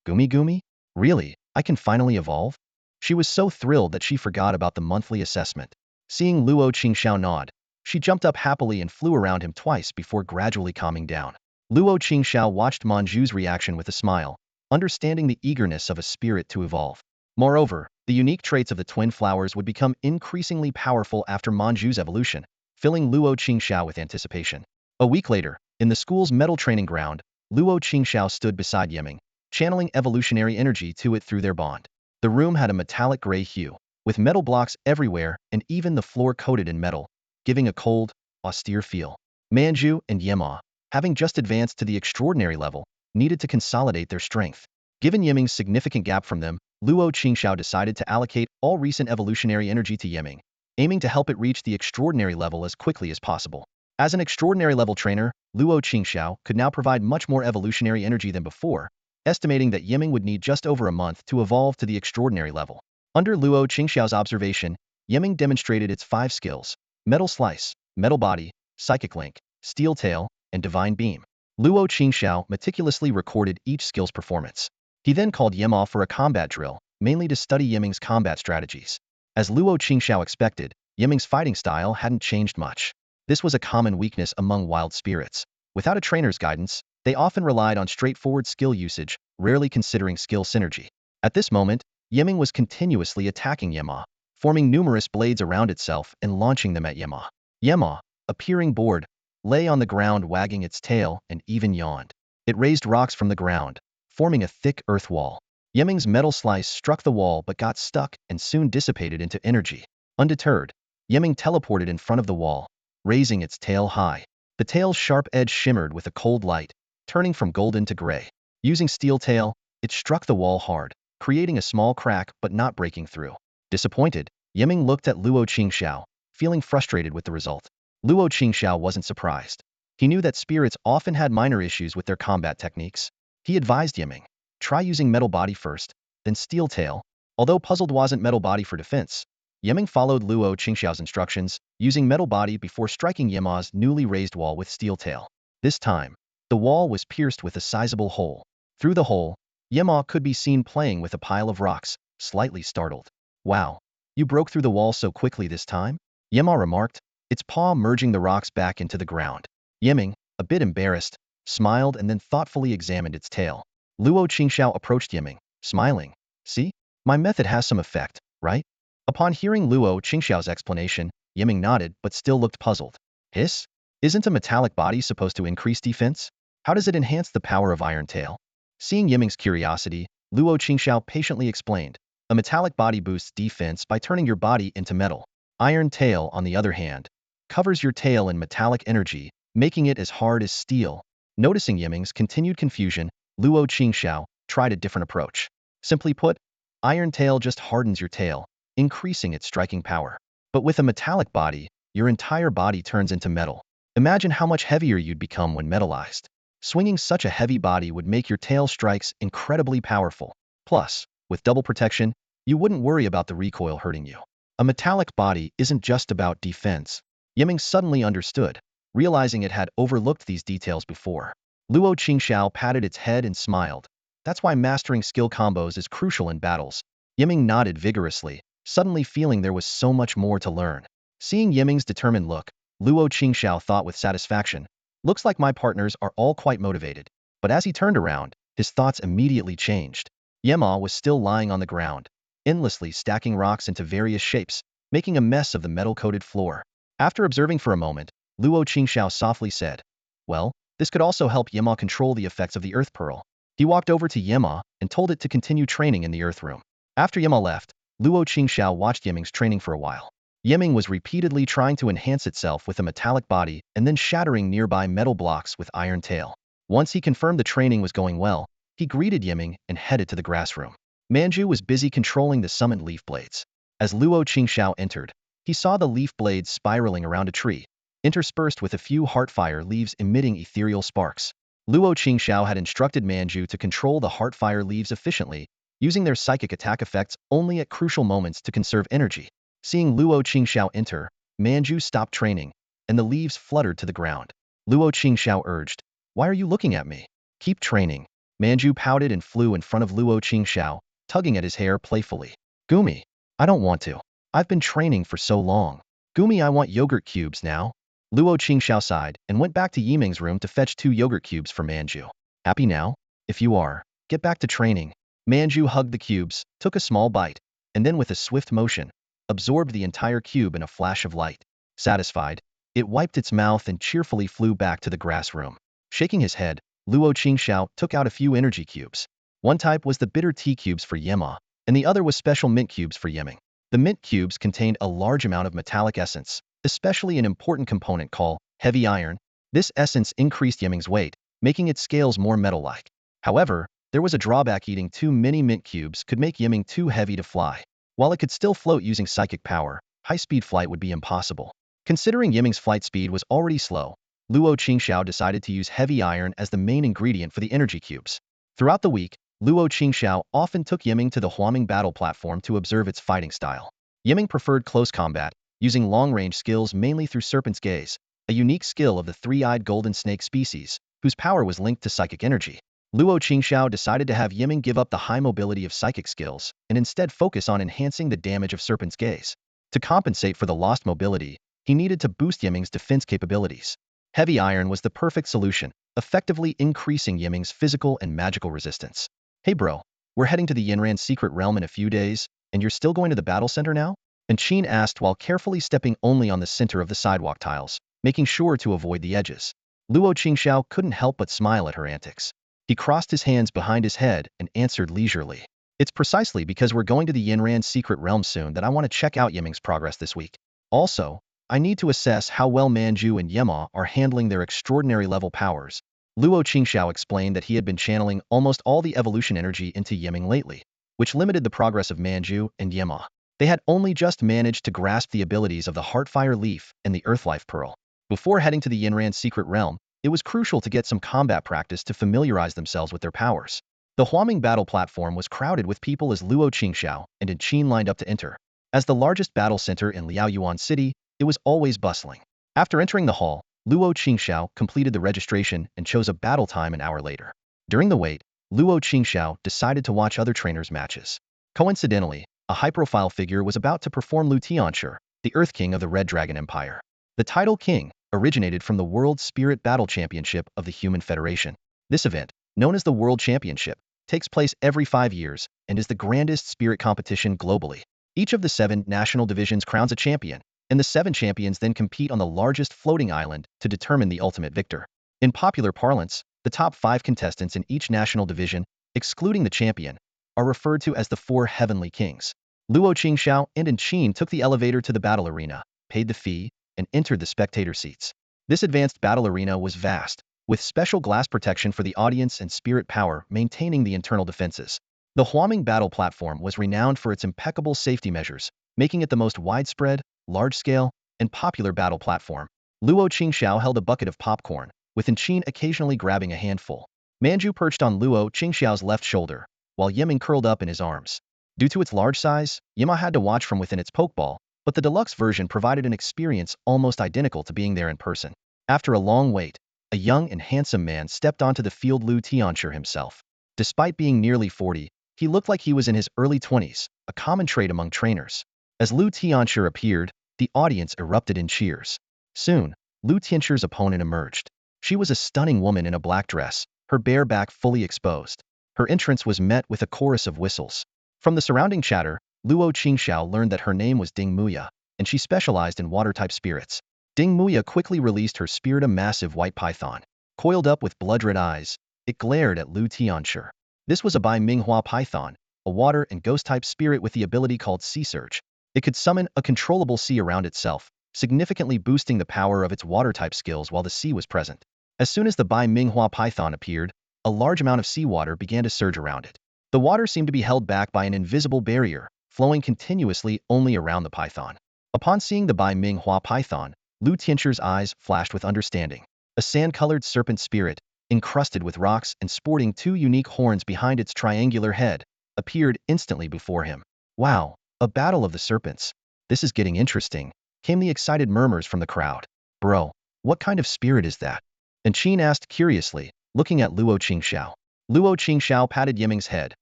"Gumi gumi? Really, I can finally evolve?" She was so thrilled that she forgot about the monthly assessment. Seeing Luo Qingxiao nod, she jumped up happily and flew around him twice before gradually calming down. Luo Qingxiao watched Manju's reaction with a smile, understanding the eagerness of a spirit to evolve. Moreover, the unique traits of the twin flowers would become increasingly powerful after Manju's evolution, filling Luo Qingxiao with anticipation. A week later, in the school's metal training ground, Luo Qingxiao stood beside Yiming, channeling evolutionary energy to it through their bond. The room had a metallic gray hue, with metal blocks everywhere and even the floor coated in metal, giving a cold, austere feel. Manju and Yima, having just advanced to the extraordinary level, needed to consolidate their strength. Given Yiming's significant gap from them, Luo Qingxiao decided to allocate all recent evolutionary energy to Yiming, aiming to help it reach the extraordinary level as quickly as possible. As an extraordinary level trainer, Luo Qingxiao could now provide much more evolutionary energy than before, estimating that Yiming would need just over a month to evolve to the extraordinary level. Under Luo Qingxiao's observation, Yiming demonstrated its 5 skills: Metal Slice, Metal Body, Psychic Link, Steel Tail, and Divine Beam. Luo Qingxiao meticulously recorded each skill's performance. He then called Yima for a combat drill, mainly to study Yiming's combat strategies. As Luo Qingxiao expected, Yiming's fighting style hadn't changed much. This was a common weakness among wild spirits. Without a trainer's guidance, they often relied on straightforward skill usage, rarely considering skill synergy. At this moment, Yiming was continuously attacking Yima, forming numerous blades around itself and launching them at Yima. Yima, appearing bored, lay on the ground wagging its tail and even yawned. It raised rocks from the ground, forming a thick earth wall. Yiming's metal slice struck the wall but got stuck and soon dissipated into energy. Undeterred, Yiming teleported in front of the wall, raising its tail high. The tail's sharp edge shimmered with a cold light, turning from golden to gray. Using Steel Tail, it struck the wall hard, creating a small crack but not breaking through. Disappointed, Yiming looked at Luo Qingxiao, feeling frustrated with the result. Luo Qingxiao wasn't surprised. He knew that spirits often had minor issues with their combat techniques. He advised Yiming, try using Metal Body first, then Steel Tail. Although puzzled wasn't Metal Body for defense, Yiming followed Luo Qingxiao's instructions, using Metal Body before striking Yima's newly raised wall with Steel Tail. This time, the wall was pierced with a sizable hole. Through the hole, Yima could be seen playing with a pile of rocks, slightly startled. "Wow, you broke through the wall so quickly this time?" Yima remarked, its paw merging the rocks back into the ground. Yiming, a bit embarrassed, smiled and then thoughtfully examined its tail. Luo Qingxiao approached Yiming, smiling. "See? My method has some effect, right?" Upon hearing Luo Qingxiao's explanation, Yiming nodded but still looked puzzled. "Hiss? Isn't a metallic body supposed to increase defense? How does it enhance the power of Iron Tail?" Seeing Yiming's curiosity, Luo Qingxiao patiently explained, "A metallic body boosts defense by turning your body into metal. Iron Tail, on the other hand, covers your tail in metallic energy, making it as hard as steel." Noticing Yiming's continued confusion, Luo Qingxiao tried a different approach. Simply put, Iron Tail just hardens your tail, increasing its striking power. But with a metallic body, your entire body turns into metal. Imagine how much heavier you'd become when metallized. Swinging such a heavy body would make your tail strikes incredibly powerful. Plus, with double protection, you wouldn't worry about the recoil hurting you. A metallic body isn't just about defense. Yiming suddenly understood, realizing it had overlooked these details before. Luo Qingxiao patted its head and smiled. "That's why mastering skill combos is crucial in battles." Yiming nodded vigorously, suddenly feeling there was so much more to learn. Seeing Yiming's determined look, Luo Qingxiao thought with satisfaction, "Looks like my partners are all quite motivated." But as he turned around, his thoughts immediately changed. Yima was still lying on the ground, endlessly stacking rocks into various shapes, making a mess of the metal-coated floor. After observing for a moment, Luo Qingxiao softly said, "Well, this could also help Yima control the effects of the Earth Pearl." He walked over to Yima and told it to continue training in the Earth Room. After Yima left, Luo Qingxiao watched Yiming's training for a while. Yiming was repeatedly trying to enhance itself with a metallic body and then shattering nearby metal blocks with Iron Tail. Once he confirmed the training was going well, he greeted Yiming and headed to the grass room. Manju was busy controlling the summoned leaf blades. As Luo Qingxiao entered, he saw the leaf blades spiraling around a tree, interspersed with a few heartfire leaves emitting ethereal sparks. Luo Qingxiao had instructed Manju to control the heartfire leaves efficiently, using their psychic attack effects only at crucial moments to conserve energy. Seeing Luo Qingxiao enter, Manju stopped training, and the leaves fluttered to the ground. Luo Qingxiao urged, "Why are you looking at me? Keep training." Manju pouted and flew in front of Luo Qingxiao, tugging at his hair playfully. "Gumi, I don't want to. I've been training for so long. Gumi, I want yogurt cubes now." Luo Qingxiao sighed and went back to Yiming's room to fetch 2 yogurt cubes for Manju. "Happy now? If you are, get back to training." Manju hugged the cubes, took a small bite, and then with a swift motion, absorbed the entire cube in a flash of light. Satisfied, it wiped its mouth and cheerfully flew back to the grass room. Shaking his head, Luo Qingxiao took out a few energy cubes. One type was the bitter tea cubes for Yema, and the other was special mint cubes for Yiming. The mint cubes contained a large amount of metallic essence, especially an important component called heavy iron. This essence increased Yiming's weight, making its scales more metal-like. However, there was a drawback: eating too many mint cubes could make Yiming too heavy to fly. While it could still float using psychic power, high-speed flight would be impossible. Considering Yiming's flight speed was already slow, Luo Qingxiao decided to use heavy iron as the main ingredient for the energy cubes. Throughout the week, Luo Qingxiao often took Yiming to the Huaming battle platform to observe its fighting style. Yiming preferred close combat, using long-range skills mainly through Serpent's Gaze, a unique skill of the three-eyed golden snake species, whose power was linked to psychic energy. Luo Qingxiao decided to have Yiming give up the high mobility of psychic skills and instead focus on enhancing the damage of Serpent's Gaze. To compensate for the lost mobility, he needed to boost Yiming's defense capabilities. Heavy iron was the perfect solution, effectively increasing Yiming's physical and magical resistance. "Hey bro, we're heading to the Yinran's secret realm in a few days, and you're still going to the battle center now?" And Qin asked while carefully stepping only on the center of the sidewalk tiles, making sure to avoid the edges. Luo Qingxiao couldn't help but smile at her antics. He crossed his hands behind his head and answered leisurely, "It's precisely because we're going to the Yinran's secret realm soon that I want to check out Yiming's progress this week. Also, I need to assess how well Manju and Yema are handling their extraordinary level powers." Luo Qingxiao explained that he had been channeling almost all the evolution energy into Yiming lately, which limited the progress of Manju and Yema. They had only just managed to grasp the abilities of the Heartfire Leaf and the Earthlife Pearl. Before heading to the Yinran's secret realm, it was crucial to get some combat practice to familiarize themselves with their powers. The Huaming battle platform was crowded with people as Luo Qingxiao and Qin lined up to enter. As the largest battle center in Liaoyuan City, it was always bustling. After entering the hall, Luo Qingxiao completed the registration and chose a battle time an hour later. During the wait, Luo Qingxiao decided to watch other trainers' matches. Coincidentally, a high-profile figure was about to perform Luo Tianshi, the Earth King of the Red Dragon Empire. The title King originated from the World Spirit Battle Championship of the Human Federation. This event, known as the World Championship, takes place every 5 years and is the grandest spirit competition globally. Each of the 7 national divisions crowns a champion, and the 7 champions then compete on the largest floating island to determine the ultimate victor. In popular parlance, the top 5 contestants in each national division, excluding the champion, are referred to as the 4 Heavenly Kings. Luo Qingxiao and Qin took the elevator to the battle arena, paid the fee, and entered the spectator seats. This advanced battle arena was vast, with special glass protection for the audience and spirit power maintaining the internal defenses. The Huaming battle platform was renowned for its impeccable safety measures, making it the most widespread, large-scale, and popular battle platform. Luo Qingxiao held a bucket of popcorn, with Qin occasionally grabbing a handful. Manju perched on Luo Qingxiao's left shoulder, while Yiming curled up in his arms. Due to its large size, Yima had to watch from within its pokeball, but the deluxe version provided an experience almost identical to being there in person. After a long wait, a young and handsome man stepped onto the field, Luo Tianshi himself. Despite being nearly 40, he looked like he was in his early 20s, a common trait among trainers. As Luo Tianshi appeared, the audience erupted in cheers. Soon, Luo Tianshi's opponent emerged. She was a stunning woman in a black dress, her bare back fully exposed. Her entrance was met with a chorus of whistles. From the surrounding chatter, Luo Qingxiao learned that her name was Ding Muya, and she specialized in water-type spirits. Ding Muya quickly released her spirit, a massive white python. Coiled up with blood-red eyes, it glared at Luo Tianshi. This was a Bai Minghua python, a water and ghost-type spirit with the ability called Sea Surge. It could summon a controllable sea around itself, significantly boosting the power of its water-type skills while the sea was present. As soon as the Bai Minghua python appeared, a large amount of seawater began to surge around it. The water seemed to be held back by an invisible barrier, flowing continuously only around the python. Upon seeing the Bai Ming Hua python, Luo Qingxiao's eyes flashed with understanding. A sand-colored serpent spirit, encrusted with rocks and sporting two unique horns behind its triangular head, appeared instantly before him. Wow, a battle of the serpents. This is getting interesting, came the excited murmurs from the crowd. Bro, what kind of spirit is that? And Qin asked curiously, looking at Luo Qingxiao. Luo Qingxiao patted Yiming's head,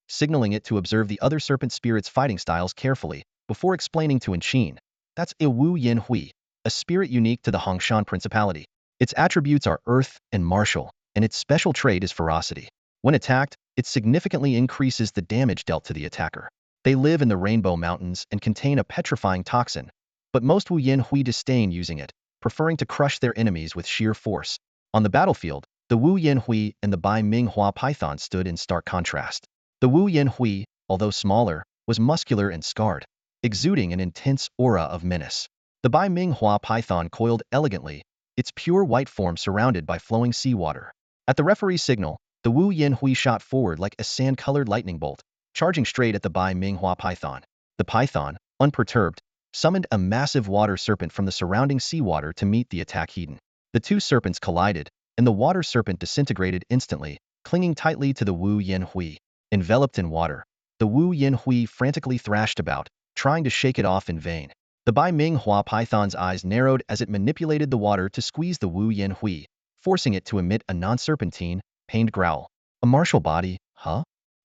signaling it to observe the other serpent spirit's fighting styles carefully, before explaining to Qin. That's a Wu Yin Hui, a spirit unique to the Hongshan Principality. Its attributes are earth and martial, and its special trait is ferocity. When attacked, it significantly increases the damage dealt to the attacker. They live in the Rainbow Mountains and contain a petrifying toxin, but most Wu Yin Hui disdain using it, preferring to crush their enemies with sheer force. On the battlefield, the Wu Yin Hui and the Bai Ming Hua python stood in stark contrast. The Wu Yin Hui, although smaller, was muscular and scarred, exuding an intense aura of menace. The Bai Ming Hua python coiled elegantly, its pure white form surrounded by flowing seawater. At the referee's signal, the Wu Yin Hui shot forward like a sand-colored lightning bolt, charging straight at the Bai Ming Hua python. The python, unperturbed, summoned a massive water serpent from the surrounding seawater to meet the attack heat. The two serpents collided, and the water serpent disintegrated instantly, clinging tightly to the Wu Yin Hui. Enveloped in water, the Wu Yin Hui frantically thrashed about, trying to shake it off in vain. The Bai Ming Hua python's eyes narrowed as it manipulated the water to squeeze the Wu Yin Hui, forcing it to emit a non-serpentine, pained growl. A martial body, huh?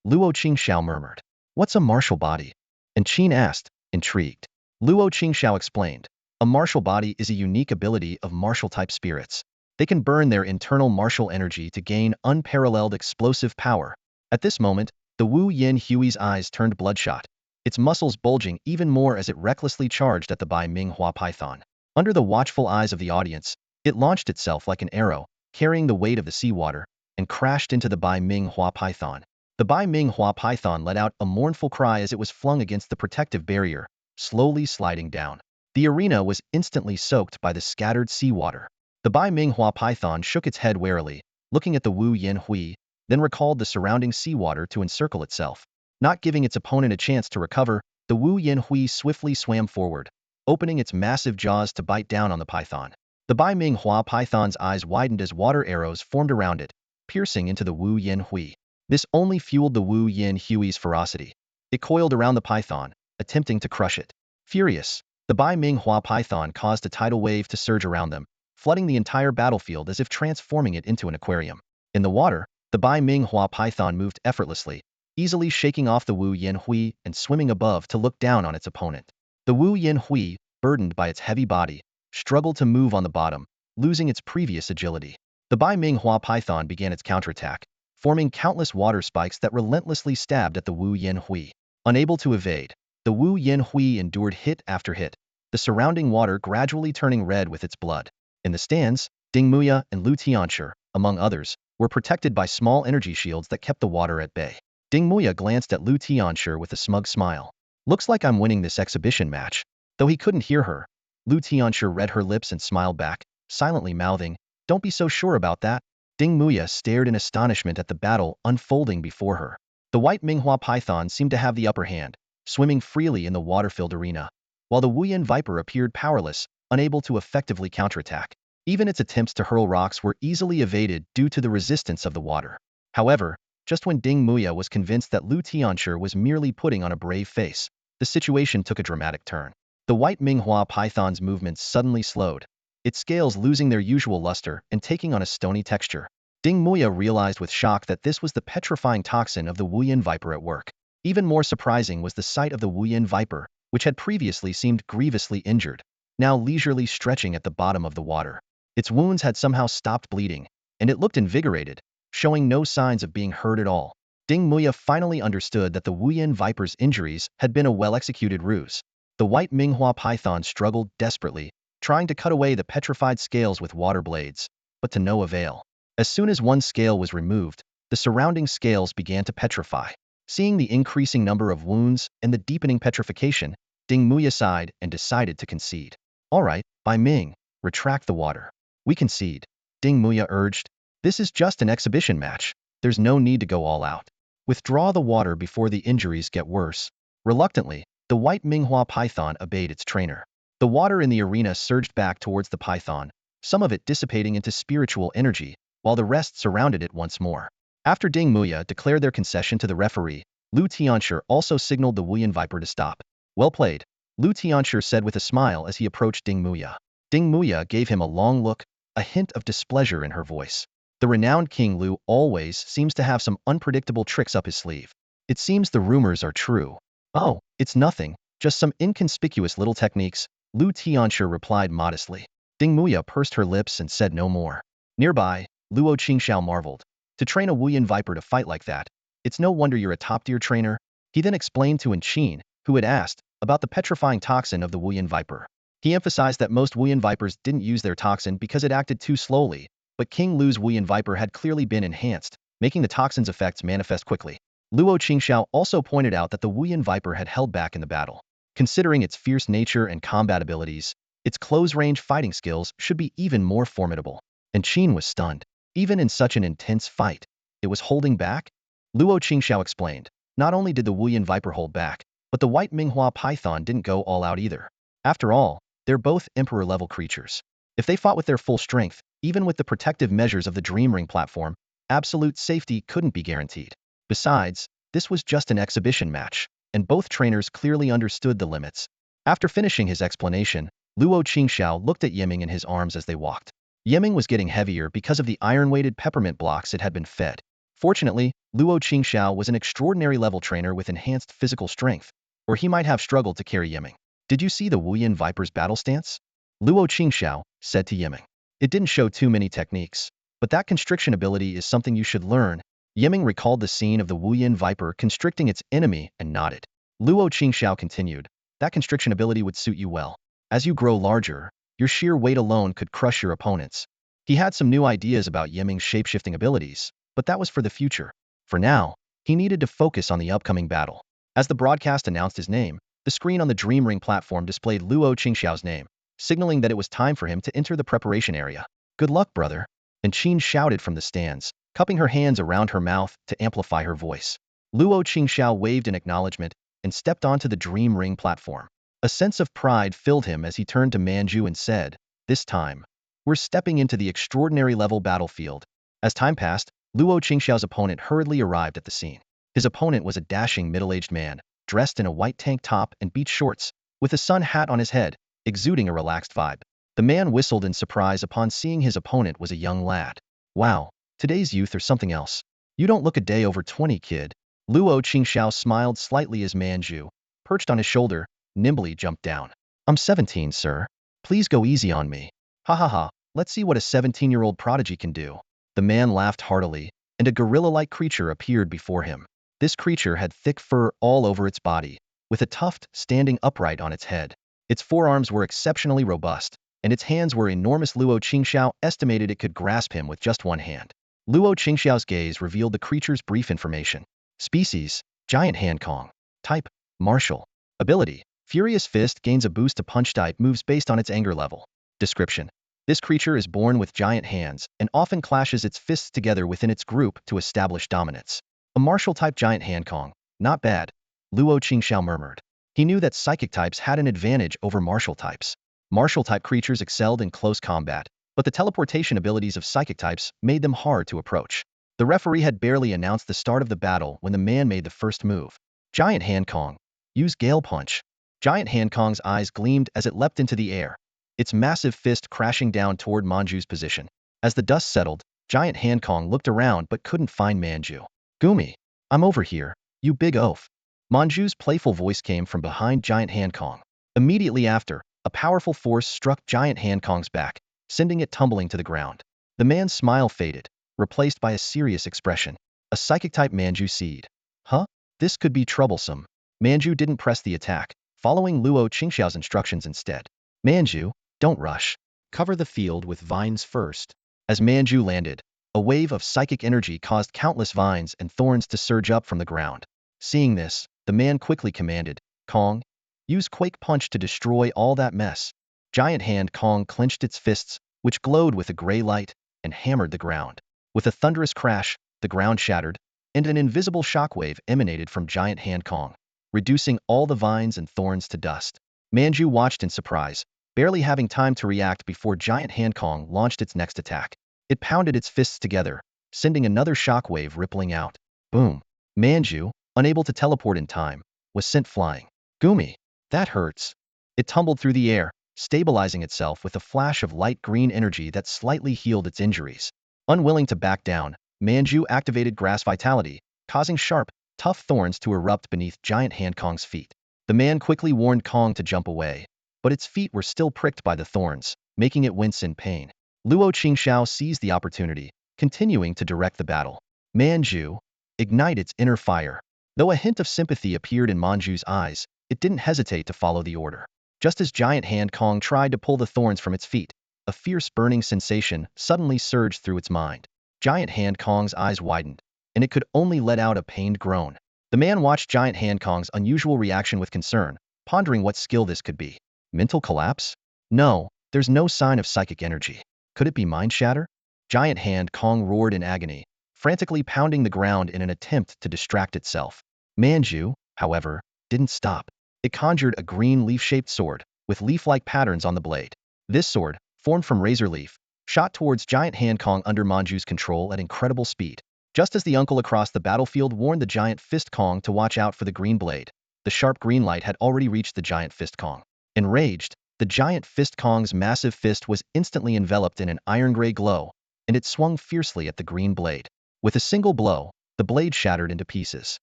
Luo Qingxiao murmured. What's a martial body? And Qin asked, intrigued. Luo Qingxiao explained. A martial body is a unique ability of martial-type spirits. They can burn their internal martial energy to gain unparalleled explosive power. At this moment, the Wu Yin Hui's eyes turned bloodshot, its muscles bulging even more as it recklessly charged at the Bai Ming Hua python. Under the watchful eyes of the audience, it launched itself like an arrow, carrying the weight of the seawater, and crashed into the Bai Ming Hua python. The Bai Ming Hua python let out a mournful cry as it was flung against the protective barrier, slowly sliding down. The arena was instantly soaked by the scattered seawater. The Bai Ming Hua python shook its head warily, looking at the Wu Yin Hui, then recalled the surrounding seawater to encircle itself. Not giving its opponent a chance to recover, the Wu Yin Hui swiftly swam forward, opening its massive jaws to bite down on the python. The Bai Ming Hua python's eyes widened as water arrows formed around it, piercing into the Wu Yin Hui. This only fueled the Wu Yin Hui's ferocity. It coiled around the python, attempting to crush it. Furious, the Bai Ming Hua python caused a tidal wave to surge around them, flooding the entire battlefield as if transforming it into an aquarium. In the water, the Bai Ming Hua python moved effortlessly, easily shaking off the Wu Yin Hui and swimming above to look down on its opponent. The Wu Yin Hui, burdened by its heavy body, struggled to move on the bottom, losing its previous agility. The Bai Ming Hua python began its counterattack, forming countless water spikes that relentlessly stabbed at the Wu Yin Hui. Unable to evade, the Wu Yin Hui endured hit after hit, the surrounding water gradually turning red with its blood. In the stands, Ding Muya and Luo Qingxiao, among others, were protected by small energy shields that kept the water at bay. Ding Muya glanced at Luo Qingxiao with a smug smile. Looks like I'm winning this exhibition match. Though he couldn't hear her, Luo Qingxiao read her lips and smiled back, silently mouthing, "Don't be so sure about that." Ding Muya stared in astonishment at the battle unfolding before her. The white Minghua python seemed to have the upper hand, swimming freely in the water-filled arena, while the Wuyan viper appeared powerless, unable to effectively counterattack. Even its attempts to hurl rocks were easily evaded due to the resistance of the water. However, just when Ding Muya was convinced that Luo Qingxiao was merely putting on a brave face, the situation took a dramatic turn. The white Minghua python's movements suddenly slowed, its scales losing their usual luster and taking on a stony texture. Ding Muya realized with shock that this was the petrifying toxin of the Wuyan viper at work. Even more surprising was the sight of the Wuyan viper, which had previously seemed grievously injured, now leisurely stretching at the bottom of the water. Its wounds had somehow stopped bleeding, and it looked invigorated, showing no signs of being hurt at all. Ding Muya finally understood that the Wuyan viper's injuries had been a well-executed ruse. The white Minghua python struggled desperately, trying to cut away the petrified scales with water blades, but to no avail. As soon as one scale was removed, the surrounding scales began to petrify. Seeing the increasing number of wounds and the deepening petrification, Ding Muya sighed and decided to concede. "All right, Bai Ming, retract the water. We concede," Ding Muya urged. "This is just an exhibition match. There's no need to go all out." Withdraw the water before the injuries get worse. Reluctantly, the white Minghua python obeyed its trainer. The water in the arena surged back towards the python, some of it dissipating into spiritual energy, while the rest surrounded it once more. After Ding Muya declared their concession to the referee, Luo Qingxiao also signaled the Wuyan Viper to stop. Well played, Luo Qingxiao said with a smile as he approached Ding Muya. Ding Muya gave him a long look, a hint of displeasure in her voice. The renowned King Lu always seems to have some unpredictable tricks up his sleeve. It seems the rumors are true. Oh, it's nothing, just some inconspicuous little techniques, Luo Tianxia replied modestly. Ding Muya pursed her lips and said no more. Nearby, Luo Qingxiao marveled. To train a Wuyan Viper to fight like that, it's no wonder you're a top-tier trainer. He then explained to Qin, who had asked about the petrifying toxin of the Wuyan Viper. He emphasized that most Wuyan Vipers didn't use their toxin because it acted too slowly, but King Lu's Wuyan Viper had clearly been enhanced, making the toxin's effects manifest quickly. Luo Qingxiao also pointed out that the Wuyan Viper had held back in the battle. Considering its fierce nature and combat abilities, its close-range fighting skills should be even more formidable. And Qin was stunned. Even in such an intense fight, it was holding back? Luo Qingxiao explained. Not only did the Wuyan Viper hold back, but the white Minghua python didn't go all out either. After all, they're both emperor-level creatures. If they fought with their full strength, even with the protective measures of the Dream Ring platform, absolute safety couldn't be guaranteed. Besides, this was just an exhibition match, and both trainers clearly understood the limits. After finishing his explanation, Luo Qingxiao looked at Yiming in his arms as they walked. Yiming was getting heavier because of the iron-weighted peppermint blocks it had been fed. Fortunately, Luo Qingxiao was an extraordinary level trainer with enhanced physical strength, or he might have struggled to carry Yiming. Did you see the Wuyan Viper's battle stance? Luo Qingxiao said to Yiming. It didn't show too many techniques, but that constriction ability is something you should learn. Yiming recalled the scene of the Wuyan Viper constricting its enemy and nodded. Luo Qingxiao continued, that constriction ability would suit you well. As you grow larger, your sheer weight alone could crush your opponents. He had some new ideas about Yiming's shapeshifting abilities, but that was for the future. For now, he needed to focus on the upcoming battle. As the broadcast announced his name, the screen on the Dream Ring platform displayed Luo Qingxiao's name, signaling that it was time for him to enter the preparation area. Good luck, brother. And Qin shouted from the stands, cupping her hands around her mouth to amplify her voice. Luo Qingxiao waved in acknowledgement and stepped onto the Dream Ring platform. A sense of pride filled him as he turned to Manju and said, this time, we're stepping into the extraordinary level battlefield. As time passed, Luo Qingxiao's opponent hurriedly arrived at the scene. His opponent was a dashing middle-aged man, dressed in a white tank top and beach shorts, with a sun hat on his head, exuding a relaxed vibe. The man whistled in surprise upon seeing his opponent was a young lad. Wow, today's youth are something else. You don't look a day over 20, kid. Luo Qingxiao smiled slightly as Manju, perched on his shoulder, nimbly jumped down. I'm 17, sir. Please go easy on me. Ha ha ha, let's see what a 17-year-old prodigy can do. The man laughed heartily, and a gorilla-like creature appeared before him. This creature had thick fur all over its body, with a tuft standing upright on its head. Its forearms were exceptionally robust, and its hands were enormous. Luo Qingxiao estimated it could grasp him with just one hand. Luo Qingxiao's gaze revealed the creature's brief information. Species, Giant Hand Kong. Type, Martial. Ability, Furious Fist gains a boost to punch type moves based on its anger level. Description. This creature is born with giant hands and often clashes its fists together within its group to establish dominance. A martial-type Giant Hand Kong. Not bad, Luo Qingxiao murmured. He knew that psychic types had an advantage over martial types. Martial-type creatures excelled in close combat, but the teleportation abilities of psychic types made them hard to approach. The referee had barely announced the start of the battle when the man made the first move. Giant Hand Kong. Use Gale Punch. Giant Hand Kong's eyes gleamed as it leapt into the air, its massive fist crashing down toward Manju's position. As the dust settled, Giant Hand Kong looked around but couldn't find Manju. Gumi, I'm over here, you big oaf. Manju's playful voice came from behind Giant Hand Kong. Immediately after, a powerful force struck Giant Hand Kong's back, sending it tumbling to the ground. The man's smile faded, replaced by a serious expression. A psychic-type Manju seed. Huh? This could be troublesome. Manju didn't press the attack, following Luo Qingxiao's instructions instead. Manju, don't rush. Cover the field with vines first. As Manju landed, a wave of psychic energy caused countless vines and thorns to surge up from the ground. Seeing this, the man quickly commanded, Kong, use Quake Punch to destroy all that mess. Giant Hand Kong clenched its fists, which glowed with a gray light, and hammered the ground. With a thunderous crash, the ground shattered, and an invisible shockwave emanated from giant hand Kong, reducing all the vines and thorns to dust. Manju watched in surprise, barely having time to react before giant hand Kong launched its next attack. It pounded its fists together, sending another shockwave rippling out. Boom! Manju, unable to teleport in time, was sent flying. Gumi, that hurts. It tumbled through the air, stabilizing itself with a flash of light green energy that slightly healed its injuries. Unwilling to back down, Manju activated Grass Vitality, causing sharp, tough thorns to erupt beneath giant hand Kong's feet. The man quickly warned Kong to jump away, but its feet were still pricked by the thorns, making it wince in pain. Luo Qingxiao seized the opportunity, continuing to direct the battle. Manju, ignite its inner fire. Though a hint of sympathy appeared in Manju's eyes, it didn't hesitate to follow the order. Just as giant hand Kong tried to pull the thorns from its feet, a fierce burning sensation suddenly surged through its mind. Giant hand Kong's eyes widened, and it could only let out a pained groan. The man watched giant hand Kong's unusual reaction with concern, pondering what skill this could be. Mental collapse? No, there's no sign of psychic energy. Could it be mind shatter? Giant hand Kong roared in agony, frantically pounding the ground in an attempt to distract itself. Manju, however, didn't stop. It conjured a green leaf-shaped sword, with leaf-like patterns on the blade. This sword, formed from razor leaf, shot towards giant hand Kong under Manju's control at incredible speed. Just as the uncle across the battlefield warned the giant fist Kong to watch out for the green blade, the sharp green light had already reached the giant fist Kong. Enraged, the giant fist Kong's massive fist was instantly enveloped in an iron-gray glow, and it swung fiercely at the green blade. With a single blow, the blade shattered into pieces.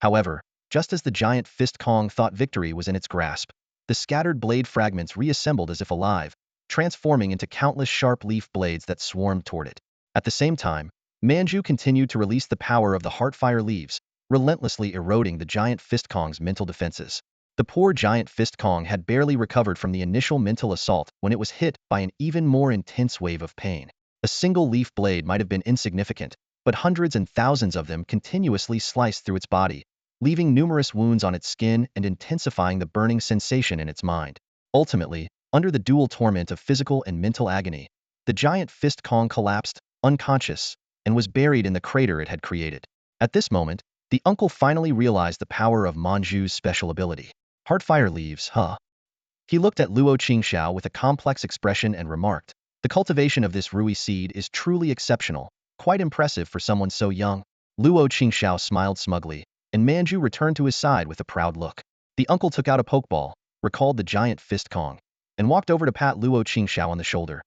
However, just as the giant fist Kong thought victory was in its grasp, the scattered blade fragments reassembled as if alive, transforming into countless sharp leaf blades that swarmed toward it. At the same time, Manju continued to release the power of the Heartfire leaves, relentlessly eroding the giant fist Kong's mental defenses. The poor giant fist Kong had barely recovered from the initial mental assault when it was hit by an even more intense wave of pain. A single leaf blade might have been insignificant, but hundreds and thousands of them continuously sliced through its body, leaving numerous wounds on its skin and intensifying the burning sensation in its mind. Ultimately, under the dual torment of physical and mental agony, the giant fist Kong collapsed, unconscious, and was buried in the crater it had created. At this moment, the uncle finally realized the power of Manju's special ability. Heartfire leaves, huh? He looked at Luo Qingxiao with a complex expression and remarked, "The cultivation of this rui seed is truly exceptional, quite impressive for someone so young." Luo Qingxiao smiled smugly, and Manju returned to his side with a proud look. The uncle took out a pokeball, recalled the giant fist Kong, and walked over to pat Luo Qingxiao on the shoulder.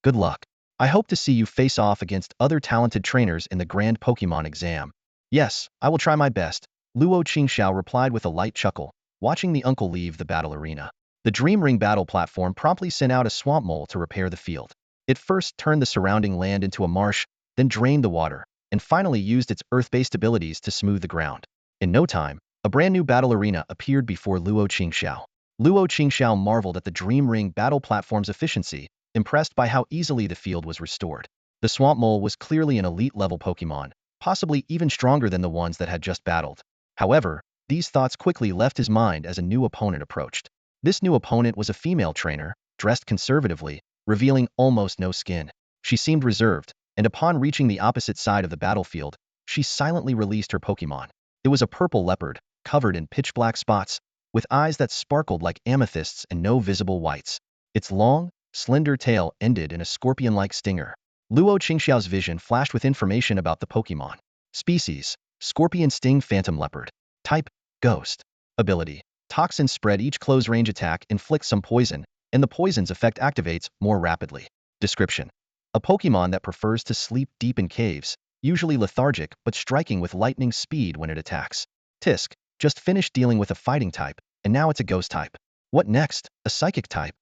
"Good luck. I hope to see you face off against other talented trainers in the Grand Pokemon exam." "Yes, I will try my best," Luo Qingxiao replied with a light chuckle, watching the uncle leave the battle arena. The Dream Ring battle platform promptly sent out a swamp mole to repair the field. It first turned the surrounding land into a marsh, then drained the water, and finally used its earth-based abilities to smooth the ground. In no time, a brand new battle arena appeared before Luo Qingxiao. Luo Qingxiao marveled at the Dream Ring battle platform's efficiency, impressed by how easily the field was restored. The swamp mole was clearly an elite-level Pokemon, possibly even stronger than the ones that had just battled. However, these thoughts quickly left his mind as a new opponent approached. This new opponent was a female trainer, dressed conservatively, revealing almost no skin. She seemed reserved, and upon reaching the opposite side of the battlefield, she silently released her Pokemon. It was a purple leopard, covered in pitch-black spots, with eyes that sparkled like amethysts and no visible whites. Its long, slender tail ended in a scorpion-like stinger. Luo Qingxiao's vision flashed with information about the Pokemon. Species: Scorpion Sting Phantom Leopard. Type: Ghost. Ability: Toxin Spread. Each close-range attack inflicts some poison, and the poison's effect activates more rapidly. Description: A Pokemon that prefers to sleep deep in caves, usually lethargic but striking with lightning speed when it attacks. Tisk: Just finished dealing with a fighting type, and now it's a ghost type. What next? A psychic type?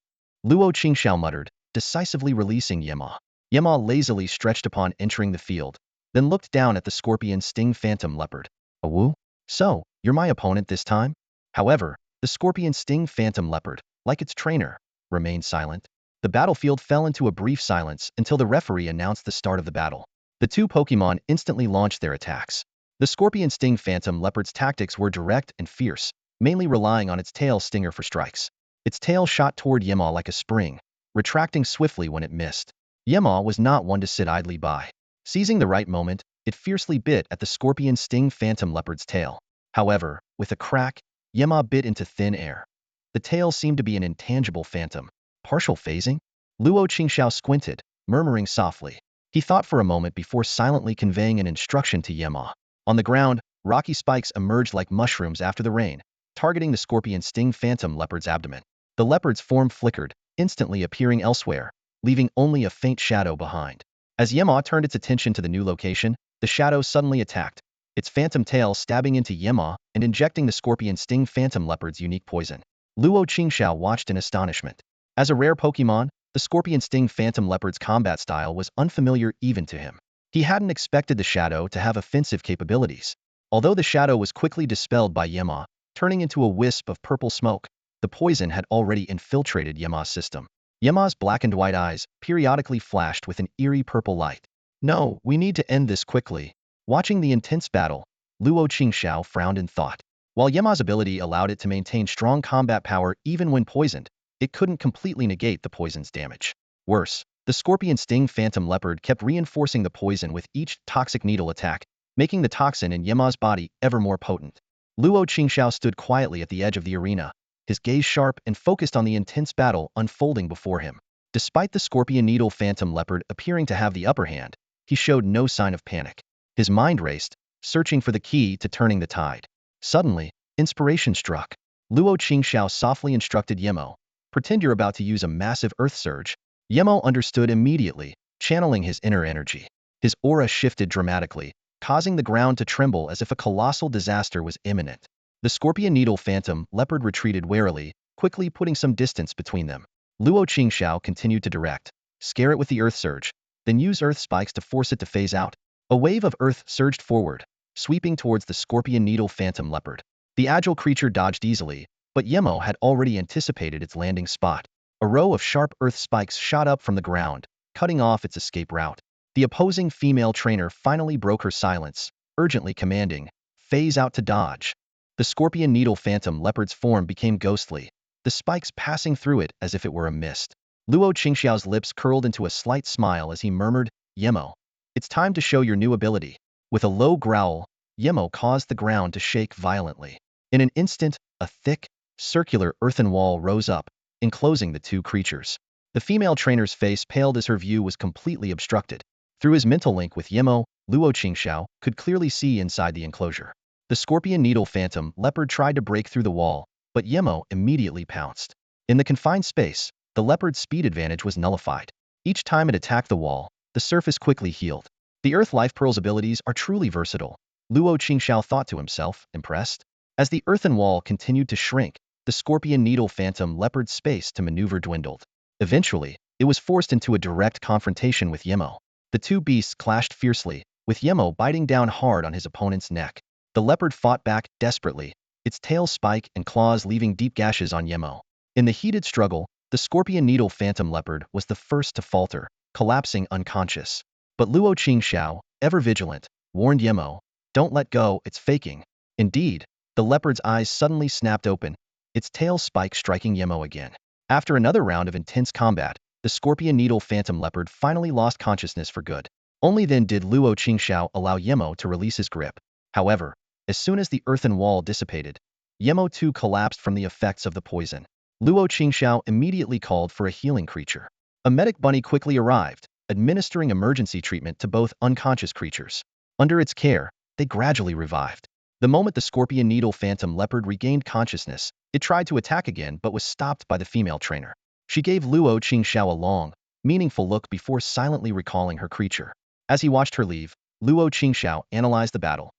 Luo Qingxiao muttered, decisively releasing Yema. Yema lazily stretched upon entering the field, then looked down at the Scorpion Sting Phantom Leopard. "Awoo? So, you're my opponent this time?" However, the Scorpion Sting Phantom Leopard, like its trainer, remained silent. The battlefield fell into a brief silence until the referee announced the start of the battle. The two Pokemon instantly launched their attacks. The Scorpion Sting Phantom Leopard's tactics were direct and fierce, mainly relying on its tail stinger for strikes. Its tail shot toward Yema like a spring, retracting swiftly when it missed. Yema was not one to sit idly by. Seizing the right moment, it fiercely bit at the scorpion sting phantom leopard's tail. However, with a crack, Yema bit into thin air. The tail seemed to be an intangible phantom. Partial phasing? Luo Qingxiao squinted, murmuring softly. He thought for a moment before silently conveying an instruction to Yema. On the ground, rocky spikes emerged like mushrooms after the rain, targeting the scorpion sting phantom leopard's abdomen. The leopard's form flickered, instantly appearing elsewhere, leaving only a faint shadow behind. As Yema turned its attention to the new location, the shadow suddenly attacked, its phantom tail stabbing into Yema and injecting the scorpion sting phantom leopard's unique poison. Luo Qingxiao watched in astonishment. As a rare Pokemon, the scorpion sting phantom leopard's combat style was unfamiliar even to him. He hadn't expected the shadow to have offensive capabilities. Although the shadow was quickly dispelled by Yema, turning into a wisp of purple smoke, the poison had already infiltrated Yema's system. Yema's black and white eyes periodically flashed with an eerie purple light. No, we need to end this quickly. Watching the intense battle, Luo Qingxiao frowned in thought. While Yema's ability allowed it to maintain strong combat power even when poisoned, it couldn't completely negate the poison's damage. Worse, the scorpion sting phantom leopard kept reinforcing the poison with each toxic needle attack, making the toxin in Yema's body ever more potent. Luo Qingxiao stood quietly at the edge of the arena, his gaze sharp and focused on the intense battle unfolding before him. Despite the scorpion needle phantom leopard appearing to have the upper hand, he showed no sign of panic. His mind raced, searching for the key to turning the tide. Suddenly, inspiration struck. Luo Qingxiao softly instructed Yemo, "Pretend you're about to use a massive earth surge." Yemo understood immediately, channeling his inner energy. His aura shifted dramatically, causing the ground to tremble as if a colossal disaster was imminent. The scorpion needle phantom leopard retreated warily, quickly putting some distance between them. Luo Qingxiao continued to direct, "Scare it with the earth surge, then use earth spikes to force it to phase out." A wave of earth surged forward, sweeping towards the scorpion needle phantom leopard. The agile creature dodged easily, but Yemo had already anticipated its landing spot. A row of sharp earth spikes shot up from the ground, cutting off its escape route. The opposing female trainer finally broke her silence, urgently commanding, "Phase out to dodge." The scorpion needle phantom leopard's form became ghostly, the spikes passing through it as if it were a mist. Luo Qingxiao's lips curled into a slight smile as he murmured, "Yemo, it's time to show your new ability." With a low growl, Yemo caused the ground to shake violently. In an instant, a thick, circular earthen wall rose up, enclosing the two creatures. The female trainer's face paled as her view was completely obstructed. Through his mental link with Yemo, Luo Qingxiao could clearly see inside the enclosure. The scorpion needle phantom leopard tried to break through the wall, but Yemo immediately pounced. In the confined space, the leopard's speed advantage was nullified. Each time it attacked the wall, the surface quickly healed. The Earth Life Pearl's abilities are truly versatile, Luo Qingxiao thought to himself, impressed. As the earthen wall continued to shrink, the scorpion needle phantom leopard's space to maneuver dwindled. Eventually, it was forced into a direct confrontation with Yemo. The two beasts clashed fiercely, with Yemo biting down hard on his opponent's neck. The leopard fought back desperately, its tail spike and claws leaving deep gashes on Yemo. In the heated struggle, the scorpion needle phantom leopard was the first to falter, collapsing unconscious. But Luo Qingxiao, ever vigilant, warned Yemo, "Don't let go, it's faking." Indeed, the leopard's eyes suddenly snapped open, its tail spike striking Yemo again. After another round of intense combat, the scorpion needle phantom leopard finally lost consciousness for good. Only then did Luo Qingxiao allow Yemo to release his grip. However, as soon as the earthen wall dissipated, Yemo too collapsed from the effects of the poison. Luo Qingxiao immediately called for a healing creature. A medic bunny quickly arrived, administering emergency treatment to both unconscious creatures. Under its care, they gradually revived. The moment the scorpion needle phantom leopard regained consciousness, it tried to attack again but was stopped by the female trainer. She gave Luo Qingxiao a long, meaningful look before silently recalling her creature. As he watched her leave, Luo Qingxiao analyzed the battle.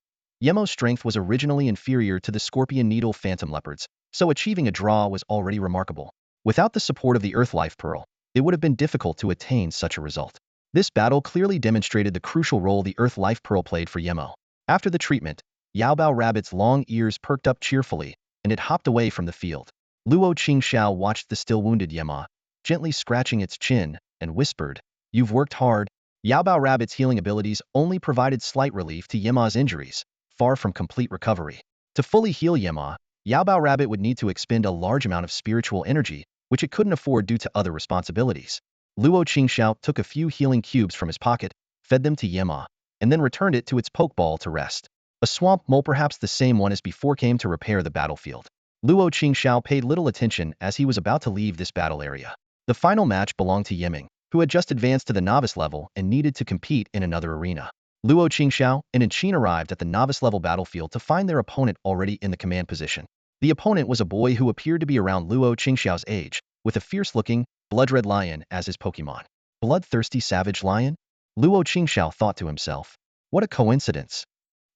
Yemo's strength was originally inferior to the scorpion needle phantom leopard's, so achieving a draw was already remarkable. Without the support of the Earth Life Pearl, it would have been difficult to attain such a result. This battle clearly demonstrated the crucial role the Earth Life Pearl played for Yemo. After the treatment, Yaobao Rabbit's long ears perked up cheerfully, and it hopped away from the field. Luo Qingxiao watched the still wounded Yemo, gently scratching its chin, and whispered, "You've worked hard." Yaobao Rabbit's healing abilities only provided slight relief to Yemo's injuries, far from complete recovery. To fully heal Yemo, Yaobao Rabbit would need to expend a large amount of spiritual energy, which it couldn't afford due to other responsibilities. Luo Qingxiao took a few healing cubes from his pocket, fed them to Yemo, and then returned it to its pokeball to rest. A swamp mole, perhaps the same one as before, came to repair the battlefield. Luo Qingxiao paid little attention as he was about to leave this battle area. The final match belonged to Yiming, who had just advanced to the novice level and needed to compete in another arena. Luo Qingxiao and Qin arrived at the novice level battlefield to find their opponent already in the command position. The opponent was a boy who appeared to be around Luo Qingxiao's age, with a fierce-looking, blood-red lion as his Pokemon. Bloodthirsty savage lion? Luo Qingxiao thought to himself. What a coincidence.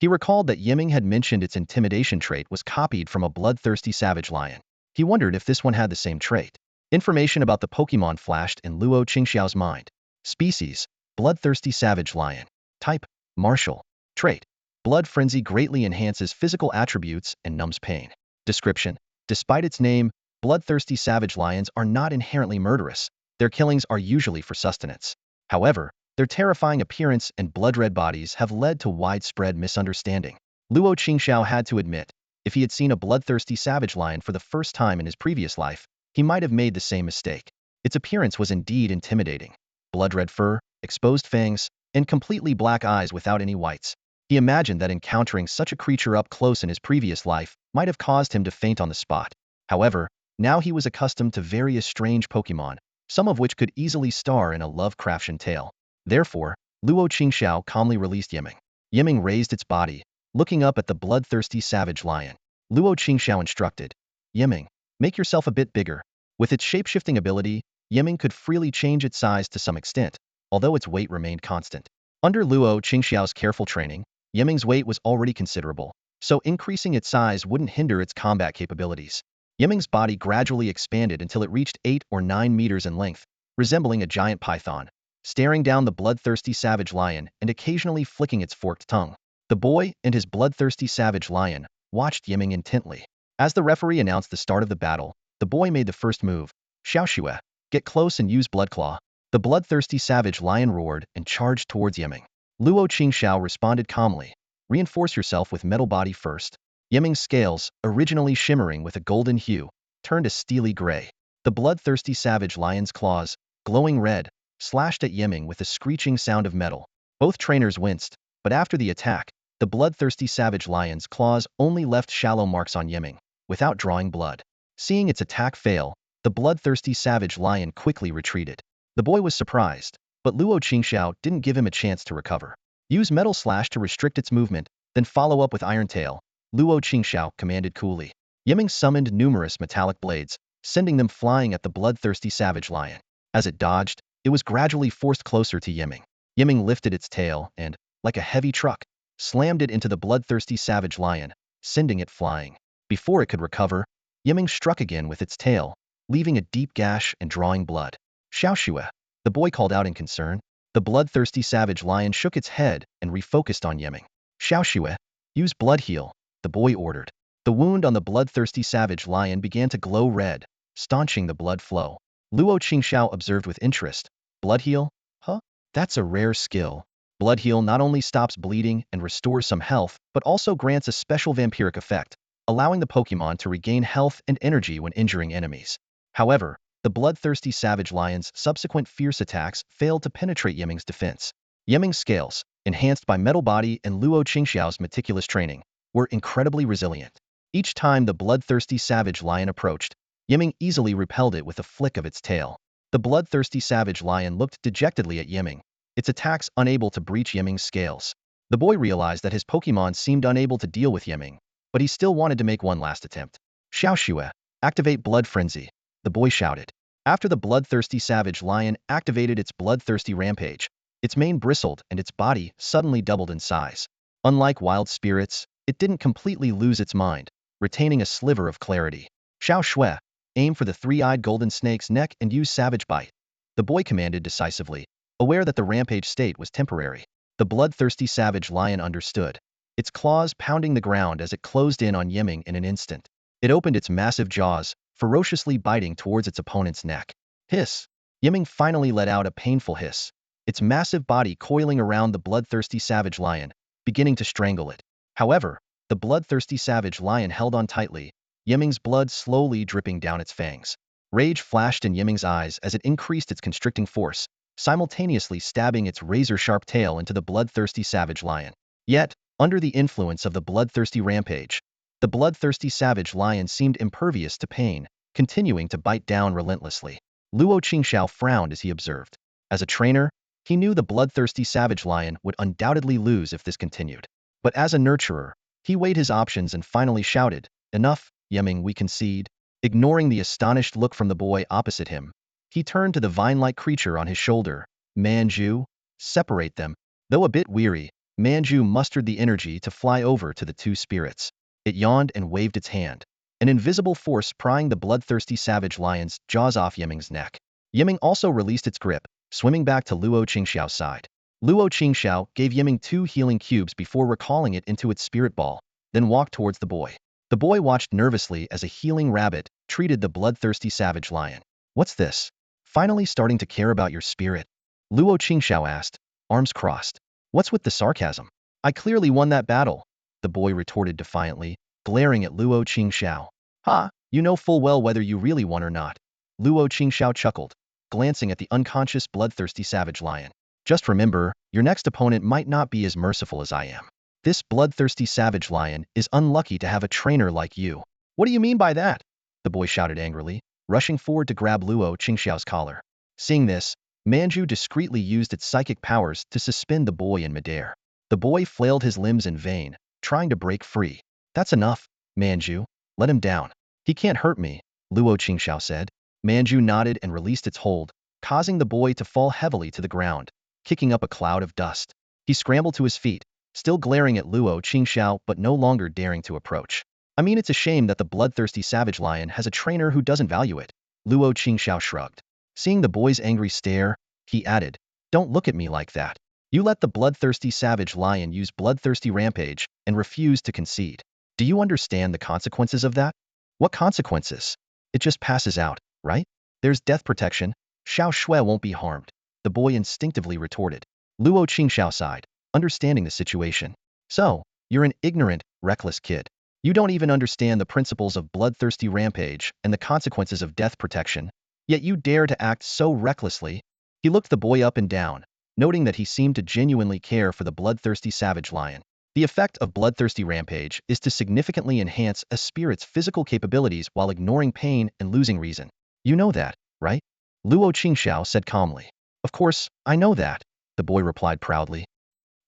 He recalled that Yiming had mentioned its intimidation trait was copied from a bloodthirsty savage lion. He wondered if this one had the same trait. Information about the Pokemon flashed in Luo Qingxiao's mind. Species: bloodthirsty savage lion. Type: martial. Trait: blood frenzy greatly enhances physical attributes and numbs pain. Description: despite its name, bloodthirsty savage lions are not inherently murderous. Their killings are usually for sustenance. However, their terrifying appearance and blood-red bodies have led to widespread misunderstanding. Luo Qingxiao had to admit, if he had seen a bloodthirsty savage lion for the first time in his previous life, he might have made the same mistake. Its appearance was indeed intimidating. Blood-red fur, exposed fangs, and completely black eyes without any whites. He imagined that encountering such a creature up close in his previous life might have caused him to faint on the spot. However, now he was accustomed to various strange Pokemon, some of which could easily star in a Lovecraftian tale. Therefore, Luo Qingxiao calmly released Yiming. Yiming raised its body, looking up at the bloodthirsty savage lion. Luo Qingxiao instructed, Yiming, make yourself a bit bigger. With its shape-shifting ability, Yiming could freely change its size to some extent, although its weight remained constant. Under Luo Qingxiao's careful training, Yiming's weight was already considerable, so increasing its size wouldn't hinder its combat capabilities. Yiming's body gradually expanded until it reached 8 or 9 meters in length, resembling a giant python, staring down the bloodthirsty savage lion and occasionally flicking its forked tongue. The boy and his bloodthirsty savage lion watched Yiming intently. As the referee announced the start of the battle, the boy made the first move. Xiaoxue, get close and use Blood Claw. The bloodthirsty savage lion roared and charged towards Yiming. Luo Qingxiao responded calmly. Reinforce yourself with metal body first. Yiming's scales, originally shimmering with a golden hue, turned a steely gray. The bloodthirsty savage lion's claws, glowing red, slashed at Yiming with a screeching sound of metal. Both trainers winced, but after the attack, the bloodthirsty savage lion's claws only left shallow marks on Yiming, without drawing blood. Seeing its attack fail, the bloodthirsty savage lion quickly retreated. The boy was surprised, but Luo Qingxiao didn't give him a chance to recover. Use Metal Slash to restrict its movement, then follow up with Iron Tail, Luo Qingxiao commanded coolly. Yiming summoned numerous metallic blades, sending them flying at the bloodthirsty savage lion. As it dodged, it was gradually forced closer to Yiming. Yiming lifted its tail and, like a heavy truck, slammed it into the bloodthirsty savage lion, sending it flying. Before it could recover, Yiming struck again with its tail, leaving a deep gash and drawing blood. Xiaoxue, the boy called out in concern. The bloodthirsty savage lion shook its head and refocused on Yiming. Xiaoxue, use Blood Heal, the boy ordered. The wound on the bloodthirsty savage lion began to glow red, staunching the blood flow. Luo Qingxiao observed with interest. Blood Heal? Huh? That's a rare skill. Blood Heal not only stops bleeding and restores some health, but also grants a special vampiric effect, allowing the Pokemon to regain health and energy when injuring enemies. However, the bloodthirsty savage lion's subsequent fierce attacks failed to penetrate Yiming's defense. Yiming's scales, enhanced by Metal Body and Luo Qingxiao's meticulous training, were incredibly resilient. Each time the bloodthirsty savage lion approached, Yiming easily repelled it with a flick of its tail. The bloodthirsty savage lion looked dejectedly at Yiming, its attacks unable to breach Yiming's scales. The boy realized that his Pokemon seemed unable to deal with Yiming, but he still wanted to make one last attempt. Xiaoxue, activate Blood Frenzy, the boy shouted. After the bloodthirsty savage lion activated its bloodthirsty rampage, its mane bristled and its body suddenly doubled in size. Unlike wild spirits, it didn't completely lose its mind, retaining a sliver of clarity. Xiaoxue, aim for the three-eyed golden snake's neck and use Savage Bite, the boy commanded decisively, aware that the rampage state was temporary. The bloodthirsty savage lion understood, its claws pounding the ground as it closed in on Yiming in an instant. It opened its massive jaws, ferociously biting towards its opponent's neck. Hiss! Yiming finally let out a painful hiss, its massive body coiling around the bloodthirsty savage lion, beginning to strangle it. However, the bloodthirsty savage lion held on tightly, Yiming's blood slowly dripping down its fangs. Rage flashed in Yiming's eyes as it increased its constricting force, simultaneously stabbing its razor-sharp tail into the bloodthirsty savage lion. Yet, under the influence of the bloodthirsty rampage, the bloodthirsty savage lion seemed impervious to pain, continuing to bite down relentlessly. Luo Qingxiao frowned as he observed. As a trainer, he knew the bloodthirsty savage lion would undoubtedly lose if this continued. But as a nurturer, he weighed his options and finally shouted, "Enough, Yeming, we concede." Ignoring the astonished look from the boy opposite him, he turned to the vine-like creature on his shoulder. "Manju, separate them." Though a bit weary, Manju mustered the energy to fly over to the two spirits. It yawned and waved its hand, an invisible force prying the bloodthirsty savage lion's jaws off Yeming's neck. Yeming also released its grip, swimming back to Luo Qingxiao's side. Luo Qingxiao gave Yeming 2 healing cubes before recalling it into its spirit ball, then walked towards the boy. The boy watched nervously as a healing rabbit treated the bloodthirsty savage lion. "What's this? Finally starting to care about your spirit?" Luo Qingxiao asked, arms crossed. "What's with the sarcasm? I clearly won that battle," the boy retorted defiantly, glaring at Luo Qingxiao. "Ha, you know full well whether you really won or not." Luo Qingxiao chuckled, glancing at the unconscious bloodthirsty savage lion. "Just remember, your next opponent might not be as merciful as I am. This bloodthirsty savage lion is unlucky to have a trainer like you." "What do you mean by that?" the boy shouted angrily, rushing forward to grab Luo Qingxiao's collar. Seeing this, Manju discreetly used its psychic powers to suspend the boy in midair. The boy flailed his limbs in vain, trying to break free. "That's enough, Manju. Let him down." "He can't hurt me," Luo Qingxiao said. Manju nodded and released its hold, causing the boy to fall heavily to the ground, kicking up a cloud of dust. He scrambled to his feet, still glaring at Luo Qingxiao but no longer daring to approach. "I mean, it's a shame that the bloodthirsty savage lion has a trainer who doesn't value it." Luo Qingxiao shrugged. Seeing the boy's angry stare, he added, "Don't look at me like that. You let the bloodthirsty savage lion use bloodthirsty rampage and refuse to concede. Do you understand the consequences of that?" "What consequences?" "It just passes out, right? There's death protection. Xiao Shui won't be harmed," the boy instinctively retorted. Luo Qingxiao sighed, understanding the situation. "So, you're an ignorant, reckless kid. You don't even understand the principles of bloodthirsty rampage and the consequences of death protection, yet you dare to act so recklessly." He looked the boy up and down, noting that he seemed to genuinely care for the bloodthirsty savage lion. The effect of bloodthirsty rampage is to significantly enhance a spirit's physical capabilities while ignoring pain and losing reason. "You know that, right?" Luo Qingxiao said calmly. "Of course, I know that," the boy replied proudly.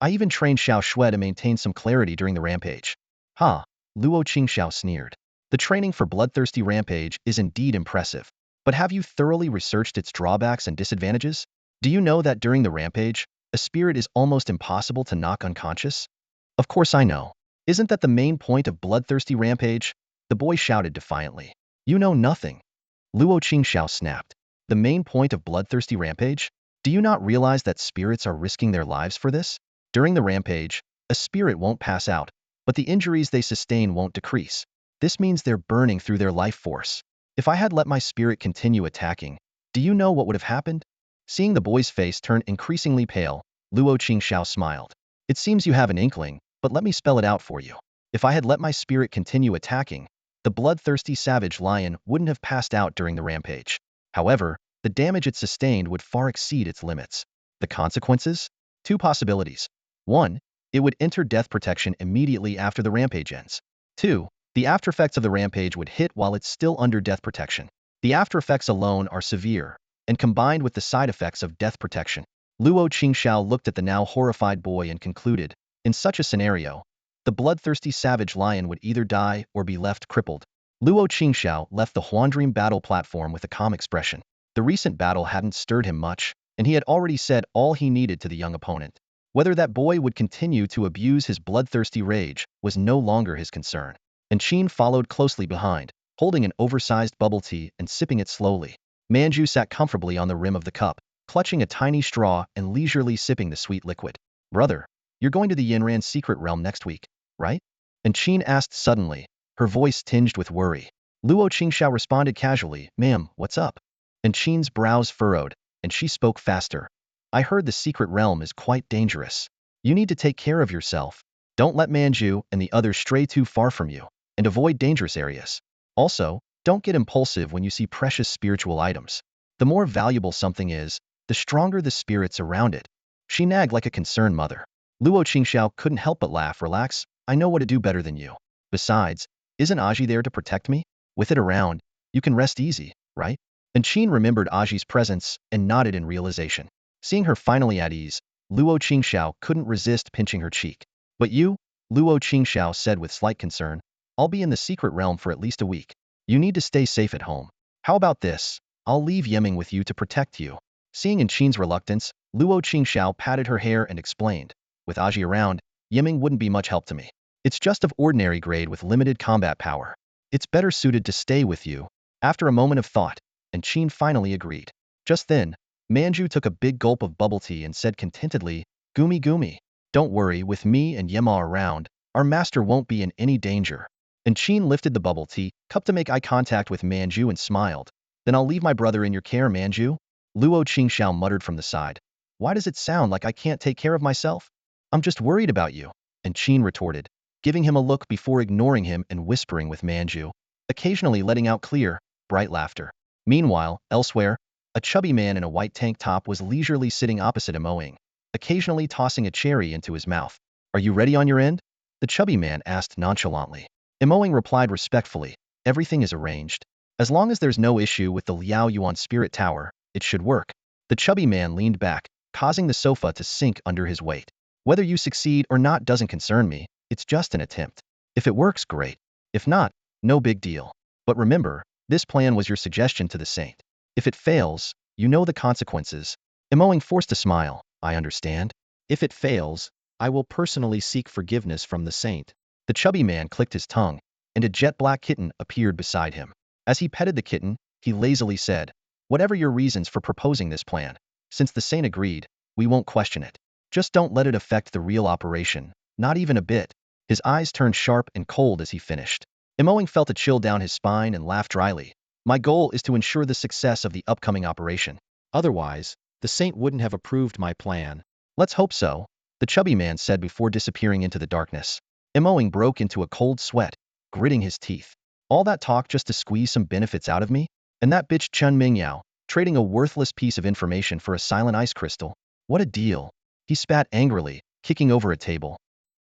"I even trained Xiao Shui to maintain some clarity during the rampage." "Ha," Luo Qingxiao sneered. "The training for bloodthirsty rampage is indeed impressive. But have you thoroughly researched its drawbacks and disadvantages? Do you know that during the rampage, a spirit is almost impossible to knock unconscious?" "Of course I know. Isn't that the main point of bloodthirsty rampage?" the boy shouted defiantly. "You know nothing." Luo Qingxiao snapped. "The main point of bloodthirsty rampage? Do you not realize that spirits are risking their lives for this? During the rampage, a spirit won't pass out, but the injuries they sustain won't decrease. This means they're burning through their life force. If I had let my spirit continue attacking, do you know what would have happened?" Seeing the boy's face turn increasingly pale, Luo Qingxiao smiled. "It seems you have an inkling, but let me spell it out for you. If I had let my spirit continue attacking, the bloodthirsty savage lion wouldn't have passed out during the rampage. However, the damage it sustained would far exceed its limits. The consequences? 2 possibilities. 1. It would enter death protection immediately after the rampage ends. 2. The aftereffects of the rampage would hit while it's still under death protection. The aftereffects alone are severe, and combined with the side effects of death protection." Luo Qingxiao looked at the now horrified boy and concluded, in such a scenario, the bloodthirsty savage lion would either die or be left crippled. Luo Qingxiao left the Huandream battle platform with a calm expression. The recent battle hadn't stirred him much, and he had already said all he needed to the young opponent. Whether that boy would continue to abuse his bloodthirsty rage was no longer his concern. And Qin followed closely behind, holding an oversized bubble tea and sipping it slowly. Manju sat comfortably on the rim of the cup, clutching a tiny straw and leisurely sipping the sweet liquid. "Brother, you're going to the Yinran secret realm next week, right?" and Qin asked suddenly, her voice tinged with worry. Luo Qingxiao responded casually, "Ma'am, what's up?" and Qin's brows furrowed, and she spoke faster. "I heard the secret realm is quite dangerous. You need to take care of yourself. Don't let Manju and the others stray too far from you, and avoid dangerous areas. Also, don't get impulsive when you see precious spiritual items. The more valuable something is, the stronger the spirits around it. She nagged like a concerned mother. Luo Qingxiao couldn't help but laugh. Relax, I know what to do better than you. Besides, isn't Aji there to protect me? With it around, you can rest easy, right? And Qin remembered Aji's presence and nodded in realization. Seeing her finally at ease, Luo Qingxiao couldn't resist pinching her cheek. But you, Luo Qingxiao said with slight concern, I'll be in the secret realm for at least a week. You need to stay safe at home. How about this? I'll leave Yeming with you to protect you. Seeing in Qin's reluctance, Luo Qingxiao patted her hair and explained, with Aji around, Yeming wouldn't be much help to me. It's just of ordinary grade with limited combat power. It's better suited to stay with you. After a moment of thought, and Qin finally agreed. Just then, Manju took a big gulp of bubble tea and said contentedly, Gumi Gumi. Don't worry, with me and Yema around, our master won't be in any danger. And Qin lifted the bubble tea cup to make eye contact with Manju and smiled. Then I'll leave my brother in your care, Manju. Luo Qingxiao muttered from the side. Why does it sound like I can't take care of myself? I'm just worried about you. And Qin retorted, giving him a look before ignoring him and whispering with Manju, occasionally letting out clear, bright laughter. Meanwhile, elsewhere, a chubby man in a white tank top was leisurely sitting opposite Emoing, occasionally tossing a cherry into his mouth. Are you ready on your end? The chubby man asked nonchalantly. Emoing replied respectfully, everything is arranged. As long as there's no issue with the Liao Yuan Spirit Tower, it should work. The chubby man leaned back, causing the sofa to sink under his weight. Whether you succeed or not doesn't concern me, it's just an attempt. If it works, great. If not, no big deal. But remember, this plan was your suggestion to the saint. If it fails, you know the consequences. Emoing forced a smile, I understand. If it fails, I will personally seek forgiveness from the saint. The chubby man clicked his tongue, and a jet-black kitten appeared beside him. As he petted the kitten, he lazily said, whatever your reasons for proposing this plan, since the saint agreed, we won't question it. Just don't let it affect the real operation, not even a bit. His eyes turned sharp and cold as he finished. Emoing felt a chill down his spine and laughed dryly. My goal is to ensure the success of the upcoming operation. Otherwise, the saint wouldn't have approved my plan. Let's hope so, the chubby man said before disappearing into the darkness. Emoing broke into a cold sweat, gritting his teeth. All that talk just to squeeze some benefits out of me? And that bitch Chen Mingyao, trading a worthless piece of information for a silent ice crystal? What a deal. He spat angrily, kicking over a table.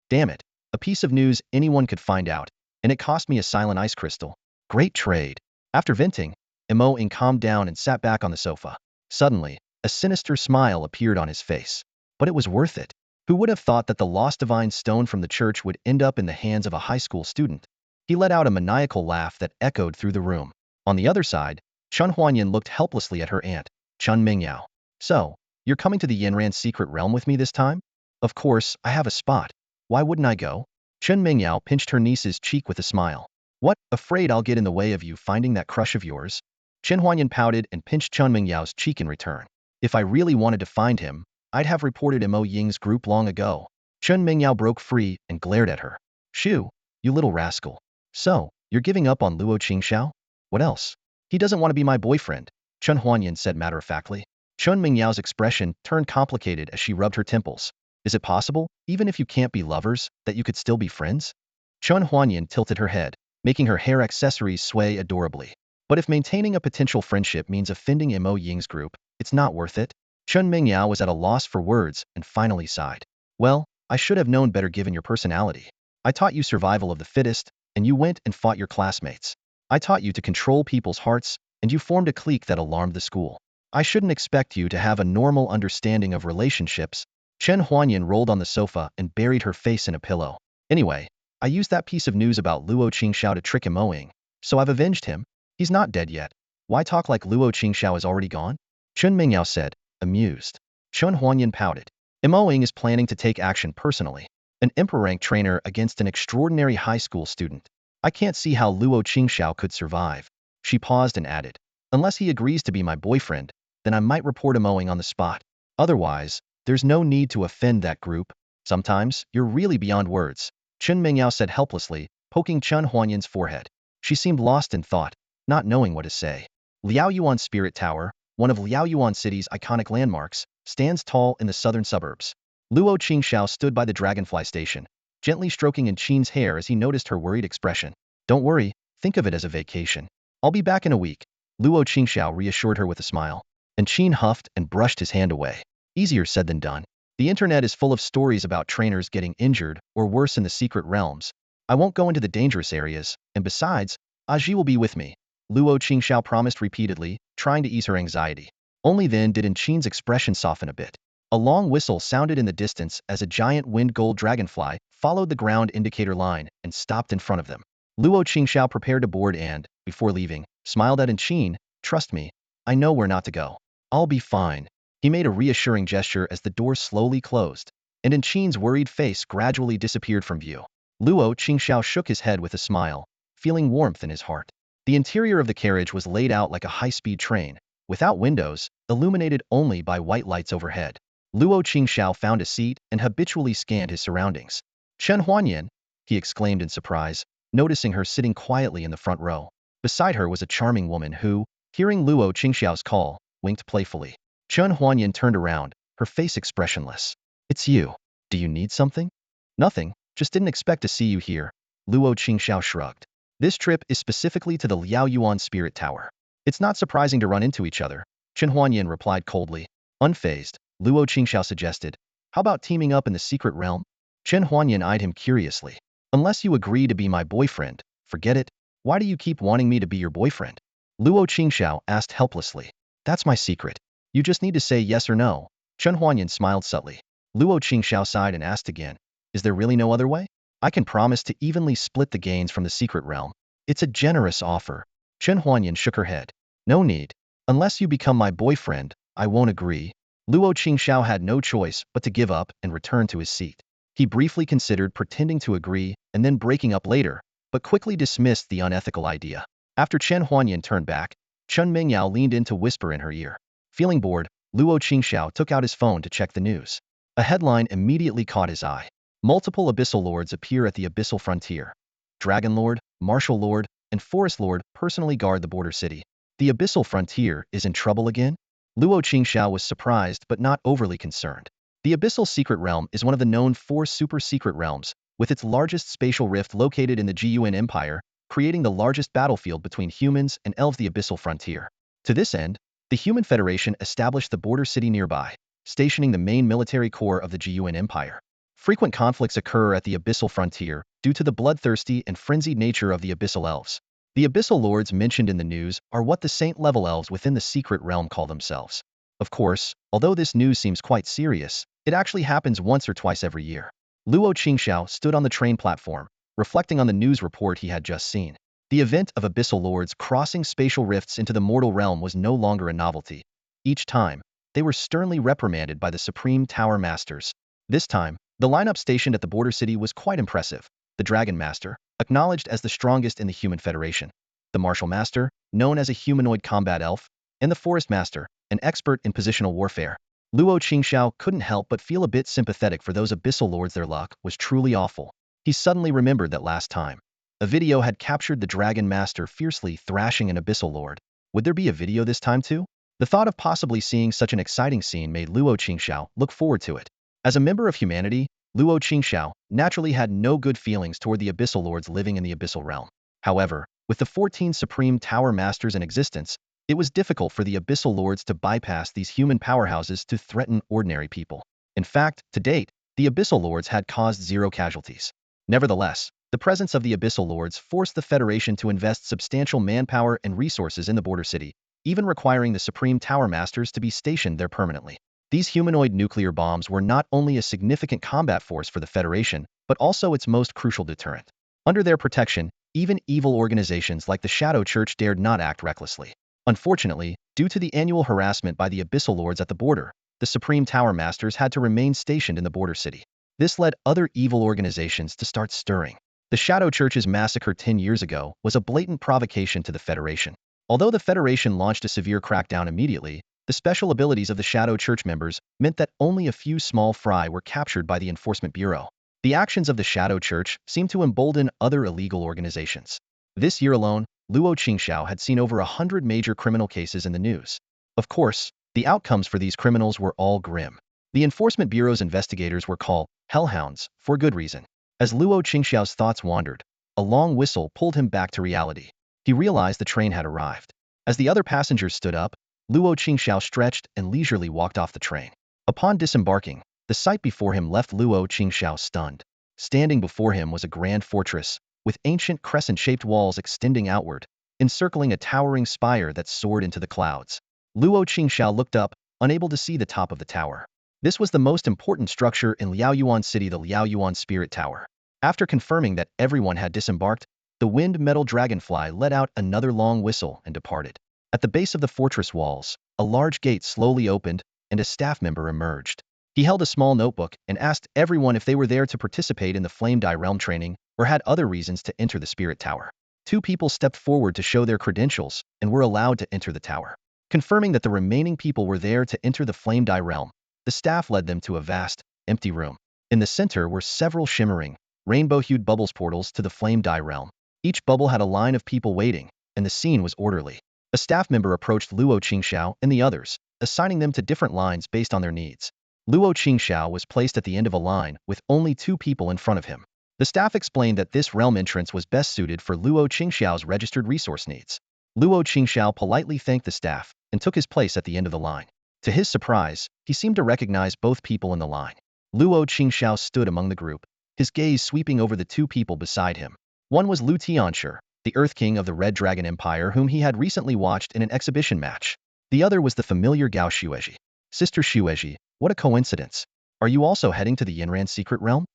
Damn it, a piece of news anyone could find out, and it cost me a silent ice crystal. Great trade. After venting, Emoing calmed down and sat back on the sofa. Suddenly, a sinister smile appeared on his face. But it was worth it. Who would have thought that the lost divine stone from the church would end up in the hands of a high school student? He let out a maniacal laugh that echoed through the room. On the other side, Chun Huanyan looked helplessly at her aunt, Chun Mingyao. So, you're coming to the Yanran secret realm with me this time? Of course, I have a spot. Why wouldn't I go? Chun Mingyao pinched her niece's cheek with a smile. What, afraid I'll get in the way of you finding that crush of yours? Chen Huanyan pouted and pinched Chun Mingyao's cheek in return. If I really wanted to find him, I'd have reported Mo Ying's group long ago. Chun Mingyao broke free and glared at her. Shoo, you little rascal. So, you're giving up on Luo Qingxiao? What else? He doesn't want to be my boyfriend, Chun Huanyan said matter-of-factly. Chun Mingyao's expression turned complicated as she rubbed her temples. Is it possible, even if you can't be lovers, that you could still be friends? Chun Huanyan tilted her head, making her hair accessories sway adorably. But if maintaining a potential friendship means offending Mo Ying's group, it's not worth it. Chun Mingyao was at a loss for words and finally sighed. Well, I should have known better given your personality. I taught you survival of the fittest, and you went and fought your classmates. I taught you to control people's hearts, and you formed a clique that alarmed the school. I shouldn't expect you to have a normal understanding of relationships. Chen Huanyan rolled on the sofa and buried her face in a pillow. Anyway, I used that piece of news about Luo Qingxiao to trick Emoing, so I've avenged him. He's not dead yet. Why talk like Luo Qingxiao is already gone? Chun Mingyao said, amused. Chun Huanyan pouted. Emoing is planning to take action personally. An emperor-rank trainer against an extraordinary high school student. I can't see how Luo Qingxiao could survive. She paused and added, unless he agrees to be my boyfriend, then I might report Emoing on the spot. Otherwise, there's no need to offend that group. Sometimes, you're really beyond words, Chun Mingyao said helplessly, poking Chun Huanyan's forehead. She seemed lost in thought, not knowing what to say. Liao Yuan Spirit Tower, one of Liao Yuan City's iconic landmarks, stands tall in the southern suburbs. Luo Qingxiao stood by the dragonfly station, gently stroking in Qin's hair as he noticed her worried expression. Don't worry, think of it as a vacation. I'll be back in a week, Luo Qingxiao reassured her with a smile. and Qin huffed and brushed his hand away. Easier said than done. The internet is full of stories about trainers getting injured or worse in the secret realms. I won't go into the dangerous areas, and besides, Aji will be with me, Luo Qingxiao promised repeatedly, trying to ease her anxiety. Only then did Qin's expression soften a bit. A long whistle sounded in the distance as a giant wind-gold dragonfly followed the ground indicator line and stopped in front of them. Luo Qingxiao prepared to board and, before leaving, smiled at Qin. Trust me, I know where not to go. I'll be fine. He made a reassuring gesture as the door slowly closed, and Qin's worried face gradually disappeared from view. Luo Qingxiao shook his head with a smile, feeling warmth in his heart. The interior of the carriage was laid out like a high-speed train, without windows, illuminated only by white lights overhead. Luo Qingxiao found a seat and habitually scanned his surroundings. "Chen Huanyan," he exclaimed in surprise, noticing her sitting quietly in the front row. Beside her was a charming woman who, hearing Luo Qingxiao's call, winked playfully. Chen Huanyan turned around, her face expressionless. "It's you. Do you need something?" "Nothing, just didn't expect to see you here," Luo Qingxiao shrugged. "This trip is specifically to the Liao Yuan Spirit Tower. It's not surprising to run into each other," Chen Huanyan replied coldly. Unfazed, Luo Qingxiao suggested, "How about teaming up in the secret realm?" Chen Huanyan eyed him curiously. "Unless you agree to be my boyfriend, forget it. Why do you keep wanting me to be your boyfriend?" Luo Qingxiao asked helplessly. "That's my secret. You just need to say yes or no." Chen Huanyan smiled subtly. Luo Qingxiao sighed and asked again, "Is there really no other way? I can promise to evenly split the gains from the secret realm. It's a generous offer." Chen Huanyan shook her head. "No need. Unless you become my boyfriend, I won't agree." Luo Qingxiao had no choice but to give up and return to his seat. He briefly considered pretending to agree and then breaking up later, but quickly dismissed the unethical idea. After Chen Huanyan turned back, Chen Mingyao leaned in to whisper in her ear. Feeling bored, Luo Qingxiao took out his phone to check the news. A headline immediately caught his eye. Multiple Abyssal Lords appear at the Abyssal Frontier. Dragon Lord, Martial Lord, and Forest Lord personally guard the border city. The Abyssal Frontier is in trouble again? Luo Qingxiao was surprised but not overly concerned. The Abyssal Secret Realm is one of the known 4 super-secret realms, with its largest spatial rift located in the Jiyuan Empire, creating the largest battlefield between humans and elves, the Abyssal Frontier. To this end, the Human Federation established the border city nearby, stationing the main military corps of the Jiyuan Empire. Frequent conflicts occur at the Abyssal Frontier due to the bloodthirsty and frenzied nature of the Abyssal Elves. The Abyssal Lords mentioned in the news are what the saint-level elves within the secret realm call themselves. Of course, although this news seems quite serious, it actually happens once or twice every year. Luo Qingxiao stood on the train platform, reflecting on the news report he had just seen. The event of Abyssal Lords crossing spatial rifts into the mortal realm was no longer a novelty. Each time, they were sternly reprimanded by the Supreme Tower Masters. This time, the lineup stationed at the border city was quite impressive. The Dragon Master, acknowledged as the strongest in the Human Federation. The Martial Master, known as a humanoid combat elf. And the Forest Master, an expert in positional warfare. Luo Qingxiao couldn't help but feel a bit sympathetic for those Abyssal Lords. Their luck was truly awful. He suddenly remembered that last time, a video had captured the Dragon Master fiercely thrashing an Abyssal Lord. Would there be a video this time too? The thought of possibly seeing such an exciting scene made Luo Qingxiao look forward to it. As a member of humanity, Luo Qingxiao naturally had no good feelings toward the Abyssal Lords living in the Abyssal Realm. However, with the 14 Supreme Tower Masters in existence, it was difficult for the Abyssal Lords to bypass these human powerhouses to threaten ordinary people. In fact, to date, the Abyssal Lords had caused 0 casualties. Nevertheless, the presence of the Abyssal Lords forced the Federation to invest substantial manpower and resources in the border city, even requiring the Supreme Tower Masters to be stationed there permanently. These humanoid nuclear bombs were not only a significant combat force for the Federation, but also its most crucial deterrent. Under their protection, even evil organizations like the Shadow Church dared not act recklessly. Unfortunately, due to the annual harassment by the Abyssal Lords at the border, the Supreme Tower Masters had to remain stationed in the border city. This led other evil organizations to start stirring. The Shadow Church's massacre 10 years ago was a blatant provocation to the Federation. Although the Federation launched a severe crackdown immediately, the special abilities of the Shadow Church members meant that only a few small fry were captured by the Enforcement Bureau. The actions of the Shadow Church seemed to embolden other illegal organizations. This year alone, Luo Qingxiao had seen over 100 major criminal cases in the news. Of course, the outcomes for these criminals were all grim. The Enforcement Bureau's investigators were called hellhounds for good reason. As Luo Qingxiao's thoughts wandered, a long whistle pulled him back to reality. He realized the train had arrived. As the other passengers stood up, Luo Qingxiao stretched and leisurely walked off the train. Upon disembarking, the sight before him left Luo Qingxiao stunned. Standing before him was a grand fortress, with ancient crescent-shaped walls extending outward, encircling a towering spire that soared into the clouds. Luo Qingxiao looked up, unable to see the top of the tower. This was the most important structure in Liaoyuan City, the Liaoyuan Spirit Tower. After confirming that everyone had disembarked, the wind metal dragonfly let out another long whistle and departed. At the base of the fortress walls, a large gate slowly opened, and a staff member emerged. He held a small notebook and asked everyone if they were there to participate in the Flame Dye Realm training or had other reasons to enter the Spirit Tower. Two people stepped forward to show their credentials and were allowed to enter the tower. Confirming that the remaining people were there to enter the Flame Dye Realm, the staff led them to a vast, empty room. In the center were several shimmering, rainbow-hued bubbles portals to the Flame Dye Realm. Each bubble had a line of people waiting, and the scene was orderly. A staff member approached Luo Qingxiao and the others, assigning them to different lines based on their needs. Luo Qingxiao was placed at the end of a line with only two people in front of him. The staff explained that this realm entrance was best suited for Luo Qingxiao's registered resource needs. Luo Qingxiao politely thanked the staff and took his place at the end of the line. To his surprise, he seemed to recognize both people in the line. Luo Qingxiao stood among the group, his gaze sweeping over the two people beside him. One was Luo Tianshi, the Earth King of the Red Dragon Empire whom he had recently watched in an exhibition match. The other was the familiar Gao Xuezhi. Sister Xuezhi, what a coincidence. Are you also heading to the Yinran secret realm?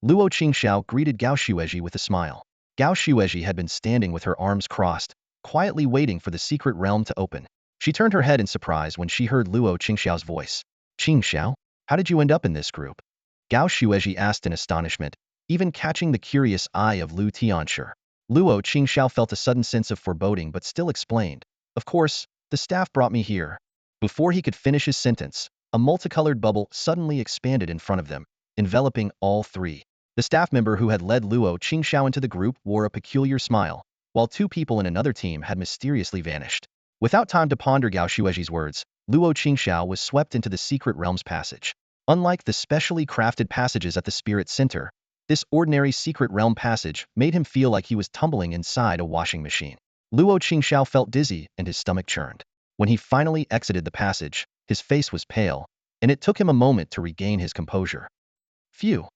Luo Qingxiao greeted Gao Xuezhi with a smile. Gao Xuezhi had been standing with her arms crossed, quietly waiting for the secret realm to open. She turned her head in surprise when she heard Luo Qingxiao's voice. Qingxiao, how did you end up in this group? Gao Xuezhi asked in astonishment, even catching the curious eye of Luo Tianshi. Luo Qingxiao felt a sudden sense of foreboding but still explained. Of course, the staff brought me here. Before he could finish his sentence, a multicolored bubble suddenly expanded in front of them, enveloping all three. The staff member who had led Luo Qingxiao into the group wore a peculiar smile, while two people in another team had mysteriously vanished. Without time to ponder Gao Xuezhi's words, Luo Qingxiao was swept into the secret realm's passage. Unlike the specially crafted passages at the Spirit Center, this ordinary secret realm passage made him feel like he was tumbling inside a washing machine. Luo Qingxiao felt dizzy and his stomach churned. When he finally exited the passage, his face was pale, and it took him a moment to regain his composure. Phew,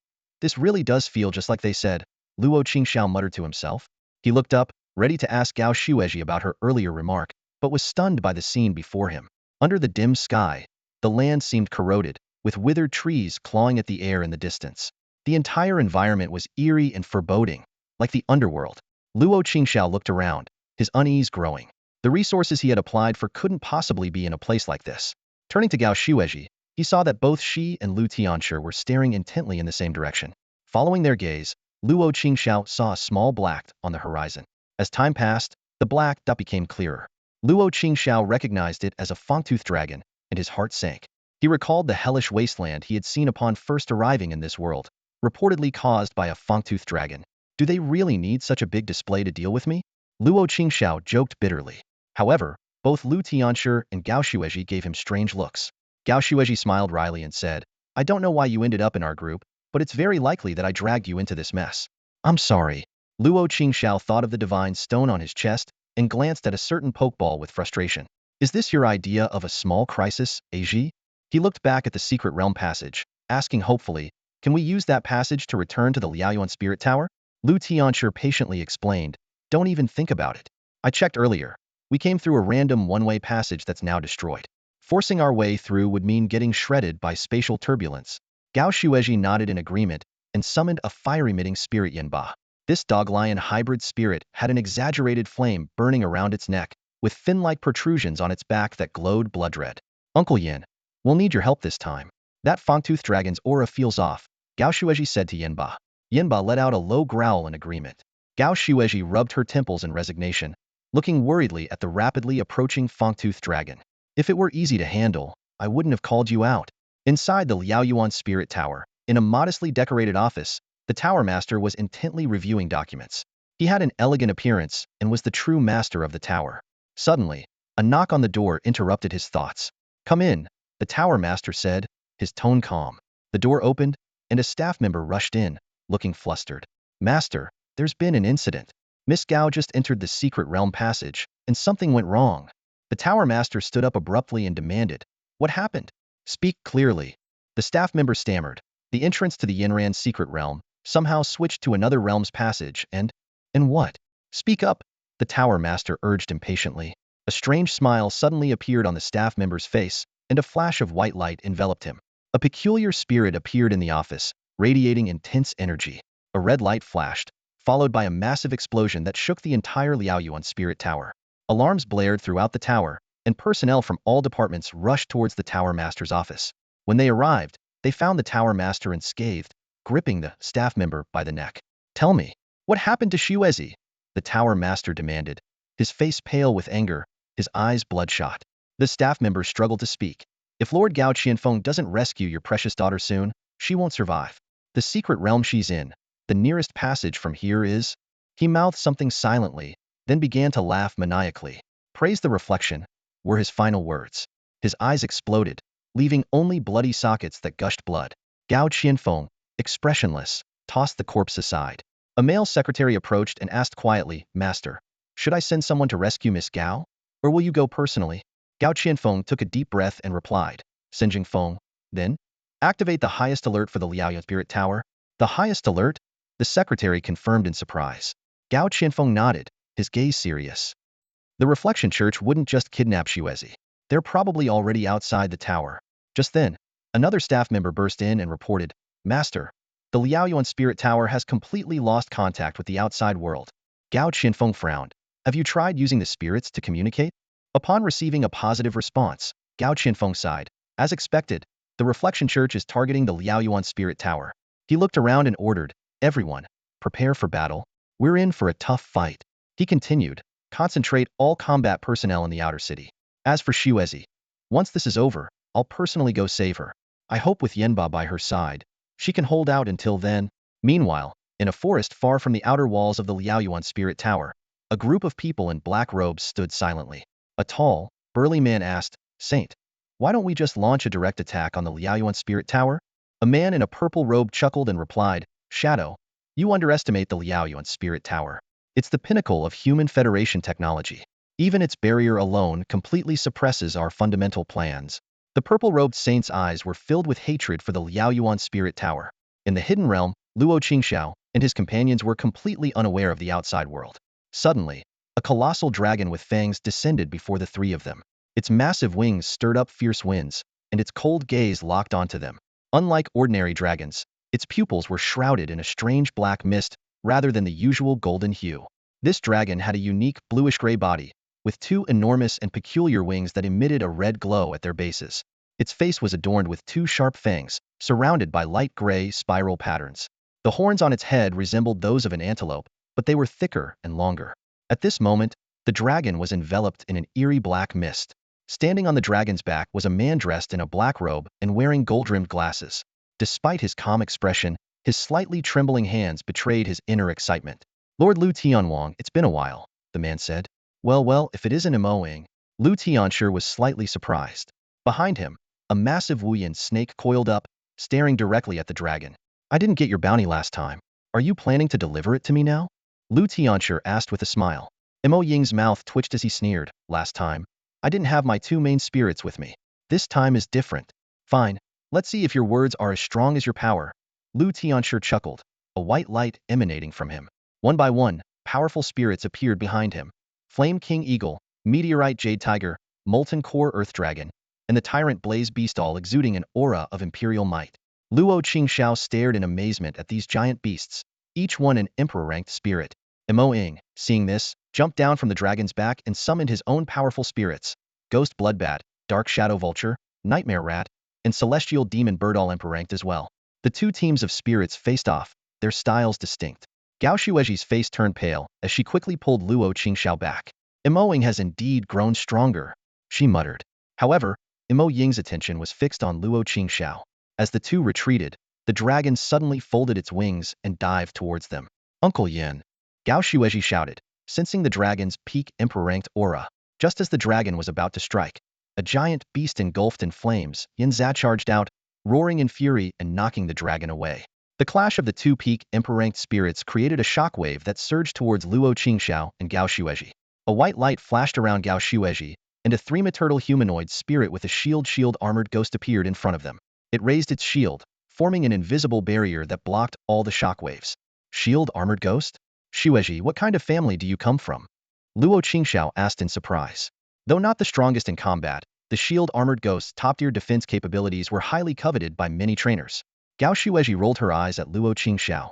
this really does feel just like they said, Luo Qingxiao muttered to himself. He looked up, ready to ask Gao Xuezhi about her earlier remark, but was stunned by the scene before him. Under the dim sky, the land seemed corroded, with withered trees clawing at the air in the distance. The entire environment was eerie and foreboding, like the underworld. Luo Qingxiao looked around, his unease growing. The resources he had applied for couldn't possibly be in a place like this. Turning to Gao Xuezhi, he saw that both she and Luo Tianshi were staring intently in the same direction. Following their gaze, Luo Qingxiao saw a small black on the horizon. As time passed, the black dot became clearer. Luo Qingxiao recognized it as a fangtooth dragon, and his heart sank. He recalled the hellish wasteland he had seen upon first arriving in this world, reportedly caused by a fangtooth dragon. Do they really need such a big display to deal with me? Luo Qingxiao joked bitterly. However, both Luo Tianshi and Gao Xuezhi gave him strange looks. Gao Xuezhi smiled wryly and said, I don't know why you ended up in our group, but it's very likely that I dragged you into this mess. I'm sorry. Luo Qingxiao thought of the divine stone on his chest and glanced at a certain pokeball with frustration. Is this your idea of a small crisis, Aji? He looked back at the secret realm passage, asking hopefully, can we use that passage to return to the Liaoyuan Spirit Tower? Luo Tianshi patiently explained, don't even think about it. I checked earlier. We came through a random one-way passage that's now destroyed. Forcing our way through would mean getting shredded by spatial turbulence. Gao Xuezhi nodded in agreement and summoned a fire-emitting spirit Yanba. This dog-lion hybrid spirit had an exaggerated flame burning around its neck, with fin-like protrusions on its back that glowed blood red. Uncle Yin, we'll need your help this time. That fangtooth dragon's aura feels off, Gao Xuezhi said to Yanba. Yanba let out a low growl in agreement. Gao Xuezhi rubbed her temples in resignation, looking worriedly at the rapidly approaching fangtooth dragon. If it were easy to handle, I wouldn't have called you out. Inside the Liaoyuan Spirit Tower, in a modestly decorated office, the Tower Master was intently reviewing documents. He had an elegant appearance and was the true master of the tower. Suddenly, a knock on the door interrupted his thoughts. Come in, the Tower Master said, his tone calm. The door opened, and a staff member rushed in, looking flustered. Master, there's been an incident. Miss Gao just entered the secret realm passage, and something went wrong. The The tower master stood up abruptly and demanded, "What happened? Speak clearly." The staff member stammered. The entrance to the Yinran's secret realm somehow switched to another realm's passage and what? Speak up, the tower master urged impatiently. A strange smile suddenly appeared on the staff member's face, and a flash of white light enveloped him. A peculiar spirit appeared in the office, radiating intense energy. A red light flashed, followed by a massive explosion that shook the entire Liaoyuan spirit tower. Alarms blared throughout the tower, and personnel from all departments rushed towards the tower master's office. When they arrived, they found the tower master unscathed, gripping the staff member by the neck. "Tell me, what happened to Xuezi?" the tower master demanded, his face pale with anger, his eyes bloodshot. The staff member struggled to speak. "If Lord Gao Qianfeng doesn't rescue your precious daughter soon, she won't survive. The secret realm she's in, the nearest passage from here is—" He mouthed something silently, then began to laugh maniacally. "Praise the reflection," were his final words. His eyes exploded, leaving only bloody sockets that gushed blood. Gao Qianfeng, expressionless, tossed the corpse aside. A male secretary approached and asked quietly, "Master, should I send someone to rescue Miss Gao? Or will you go personally?" Gao Qianfeng took a deep breath and replied, "Sen Jingfeng, then? Activate the highest alert for the Liaoyuan Spirit Tower." "The highest alert?" the secretary confirmed in surprise. Gao Qianfeng nodded, his gaze serious. "The Reflection Church wouldn't just kidnap Xuezi. They're probably already outside the tower." Just then, another staff member burst in and reported, "Master, the Liaoyuan Spirit Tower has completely lost contact with the outside world." Gao Qianfeng frowned. "Have you tried using the spirits to communicate?" Upon receiving a positive response, Gao Qianfeng sighed. As expected, the Reflection Church is targeting the Liaoyuan Spirit Tower. He looked around and ordered, "Everyone, prepare for battle. We're in for a tough fight." He continued, "Concentrate all combat personnel in the outer city. As for Xuezi, once this is over, I'll personally go save her. I hope with Yenba by her side, she can hold out until then." Meanwhile, in a forest far from the outer walls of the Liaoyuan Spirit Tower, a group of people in black robes stood silently. A tall, burly man asked, "Saint, why don't we just launch a direct attack on the Liaoyuan Spirit Tower?" A man in a purple robe chuckled and replied, "Shadow, you underestimate the Liaoyuan Spirit Tower. It's the pinnacle of human Federation technology. Even its barrier alone completely suppresses our fundamental plans." The purple-robed saint's eyes were filled with hatred for the Liaoyuan Spirit Tower. In the hidden realm, Luo Qingxiao and his companions were completely unaware of the outside world. Suddenly, a colossal dragon with fangs descended before the three of them. Its massive wings stirred up fierce winds, and its cold gaze locked onto them. Unlike ordinary dragons, its pupils were shrouded in a strange black mist rather than the usual golden hue. This dragon had a unique bluish-gray body, with two enormous and peculiar wings that emitted a red glow at their bases. Its face was adorned with two sharp fangs, surrounded by light gray spiral patterns. The horns on its head resembled those of an antelope, but they were thicker and longer. At this moment, the dragon was enveloped in an eerie black mist. Standing on the dragon's back was a man dressed in a black robe and wearing gold-rimmed glasses. Despite his calm expression, his slightly trembling hands betrayed his inner excitement. "Lord Lu Tianwang, it's been a while," the man said. Well, if it isn't Imoing." Lu Tianshi was slightly surprised. Behind him, a massive Wuyan snake coiled up, staring directly at the dragon. "I didn't get your bounty last time. Are you planning to deliver it to me now?" Lu Tianshi asked with a smile. Mo Ying's mouth twitched as he sneered. "Last time, I didn't have my two main spirits with me. This time is different." "Fine, let's see if your words are as strong as your power." Lu Tianshi chuckled, a white light emanating from him. One by one, powerful spirits appeared behind him. Flame King Eagle, Meteorite Jade Tiger, Molten Core Earth Dragon, and the Tyrant Blaze Beast, all exuding an aura of imperial might. Luo Qingxiao stared in amazement at these giant beasts, each one an emperor-ranked spirit. Mo Ying, seeing this, jumped down from the dragon's back and summoned his own powerful spirits: Ghost Bloodbat, Dark Shadow Vulture, Nightmare Rat, and Celestial Demon Bird, all emperor-ranked as well. The two teams of spirits faced off, their styles distinct. Gao Xueji's face turned pale as she quickly pulled Luo Qingxiao back. "Mo Ying has indeed grown stronger," she muttered. However, Mo Ying's attention was fixed on Luo Qingxiao. As the two retreated, the dragon suddenly folded its wings and dived towards them. "Uncle Yin!" Gao Xueji shouted, sensing the dragon's peak emperor-ranked aura. Just as the dragon was about to strike, a giant beast engulfed in flames, Yin Za charged out, roaring in fury and knocking the dragon away. The clash of the two peak emperor-ranked spirits created a shockwave that surged towards Luo Qingxiao and Gao Xueji. A white light flashed around Gao Xueji, and a three-turtle humanoid spirit with a shield armored ghost appeared in front of them. It raised its shield, forming an invisible barrier that blocked all the shockwaves. Shield armored ghost? Xueji, what kind of family do you come from? Luo Qingxiao asked in surprise. Though not the strongest in combat, the shield armored ghost's top-tier defense capabilities were highly coveted by many trainers. Gao Xueji rolled her eyes at Luo Qingxiao.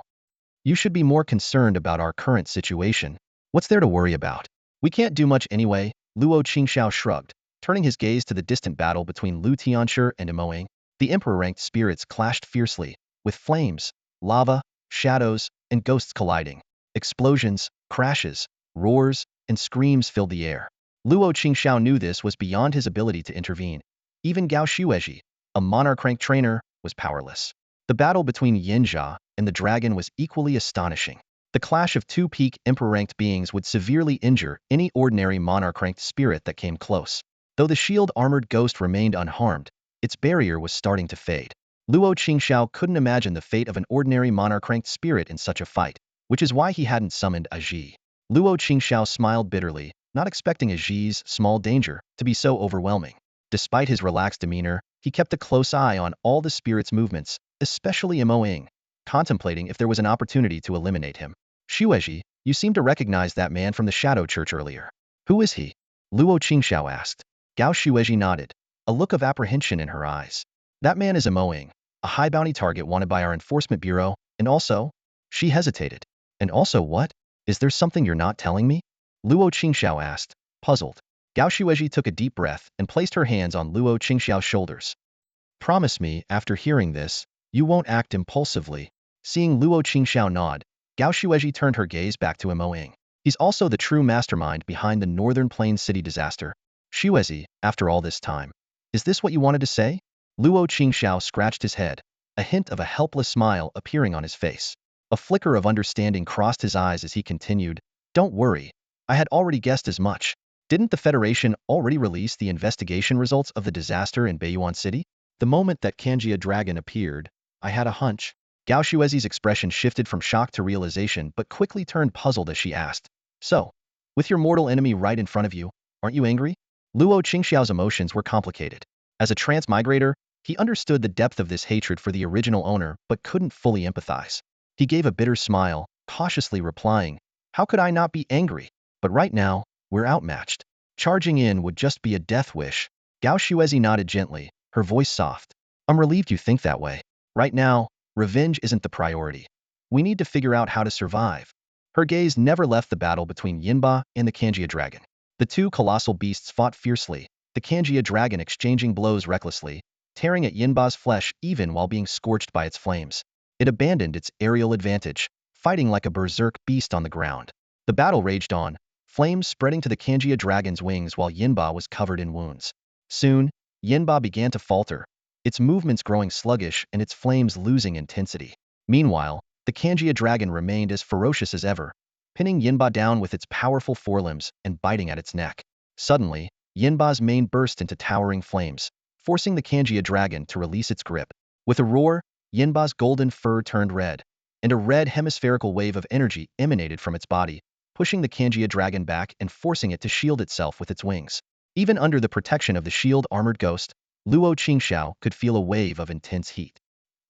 You should be more concerned about our current situation. What's there to worry about? We can't do much anyway, Luo Qingxiao shrugged, turning his gaze to the distant battle between Lu Tianshi and Imoing. The emperor-ranked spirits clashed fiercely, with flames, lava, shadows, and ghosts colliding. Explosions, crashes, roars, and screams filled the air. Luo Qingxiao knew this was beyond his ability to intervene. Even Gao Xueji, a monarch-ranked trainer, was powerless. The battle between Yinjia and the dragon was equally astonishing. The clash of two peak emperor-ranked beings would severely injure any ordinary monarch-ranked spirit that came close. Though the shield-armored ghost remained unharmed, its barrier was starting to fade. Luo Qingxiao couldn't imagine the fate of an ordinary monarch-ranked spirit in such a fight, which is why he hadn't summoned a Ji. Luo Qingxiao smiled bitterly, not expecting a Ji's small danger to be so overwhelming. Despite his relaxed demeanor, he kept a close eye on all the spirit's movements, especially Imoing, contemplating if there was an opportunity to eliminate him. Xueji, you seem to recognize that man from the Shadow Church earlier. Who is he? Luo Qingxiao asked. Gao Xueji nodded, a look of apprehension in her eyes. That man is Imoing, a high bounty target wanted by our enforcement bureau, and also? She hesitated. And also what? Is there something you're not telling me? Luo Qingxiao asked, puzzled. Gao Xueji took a deep breath and placed her hands on Luo Qingxiao's shoulders. Promise me, after hearing this, you won't act impulsively. Seeing Luo Qingxiao nod, Gao Xueji turned her gaze back to Imoing. He's also the true mastermind behind the Northern Plains city disaster. Xueji, after all this time. Is this what you wanted to say? Luo Qingxiao scratched his head, a hint of a helpless smile appearing on his face. A flicker of understanding crossed his eyes as he continued, Don't worry. I had already guessed as much. Didn't the Federation already release the investigation results of the disaster in Beiyuan City? The moment that Kanjia dragon appeared, I had a hunch. Gao Xuezi's expression shifted from shock to realization but quickly turned puzzled as she asked. So, with your mortal enemy right in front of you, aren't you angry? Luo Qingxiao's emotions were complicated. As a transmigrator, he understood the depth of this hatred for the original owner but couldn't fully empathize. He gave a bitter smile, cautiously replying, How could I not be angry? But right now, we're outmatched. Charging in would just be a death wish. Gao Xuezi nodded gently, her voice soft. I'm relieved you think that way. Right now, revenge isn't the priority. We need to figure out how to survive. Her gaze never left the battle between Yinba and the Kanjia dragon. The two colossal beasts fought fiercely, the Kanjia dragon exchanging blows recklessly, tearing at Yinba's flesh even while being scorched by its flames. It abandoned its aerial advantage, fighting like a berserk beast on the ground. The battle raged on, flames spreading to the Kanjia dragon's wings while Yinba was covered in wounds. Soon, Yinba began to falter, its movements growing sluggish and its flames losing intensity. Meanwhile, the Kanjia dragon remained as ferocious as ever, pinning Yinba down with its powerful forelimbs and biting at its neck. Suddenly, Yinba's mane burst into towering flames, forcing the Kanjia dragon to release its grip. With a roar, Yinba's golden fur turned red, and a red hemispherical wave of energy emanated from its body, pushing the Kanjia dragon back and forcing it to shield itself with its wings. Even under the protection of the shield-armored ghost, Luo Qingxiao could feel a wave of intense heat.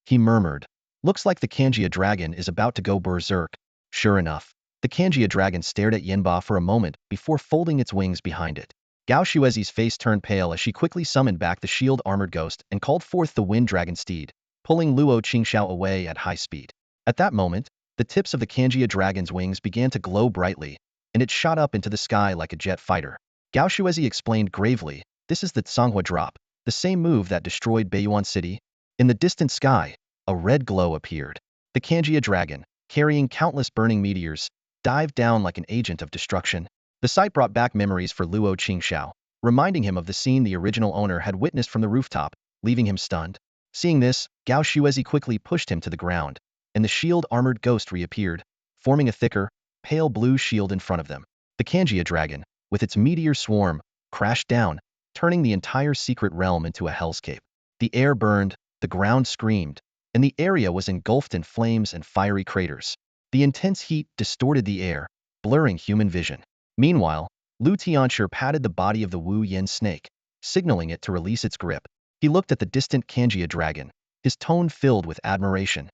He murmured, Looks like the Kanjia dragon is about to go berserk. Sure enough, the Kanjia dragon stared at Yinba for a moment before folding its wings behind it. Gao Xuezi's face turned pale as she quickly summoned back the shield-armored ghost and called forth the wind dragon steed, pulling Luo Qingxiao away at high speed. At that moment, the tips of the Kanjia dragon's wings began to glow brightly, and it shot up into the sky like a jet fighter. Gao Xuezi explained gravely, This is the Songhua drop, the same move that destroyed Beiyuan City. In the distant sky, a red glow appeared. The Kanjia dragon, carrying countless burning meteors, dived down like an agent of destruction. The sight brought back memories for Luo Qingxiao, reminding him of the scene the original owner had witnessed from the rooftop, leaving him stunned. Seeing this, Gao Xuezi quickly pushed him to the ground, and the shield-armored ghost reappeared, forming a thicker, pale blue shield in front of them. The Kanjia dragon, with its meteor swarm, crashed down, turning the entire secret realm into a hellscape. The air burned, the ground screamed, and the area was engulfed in flames and fiery craters. The intense heat distorted the air, blurring human vision. Meanwhile, Luo Tianxia patted the body of the Wu Yin snake, signaling it to release its grip. He looked at the distant Kanjia dragon, his tone filled with admiration.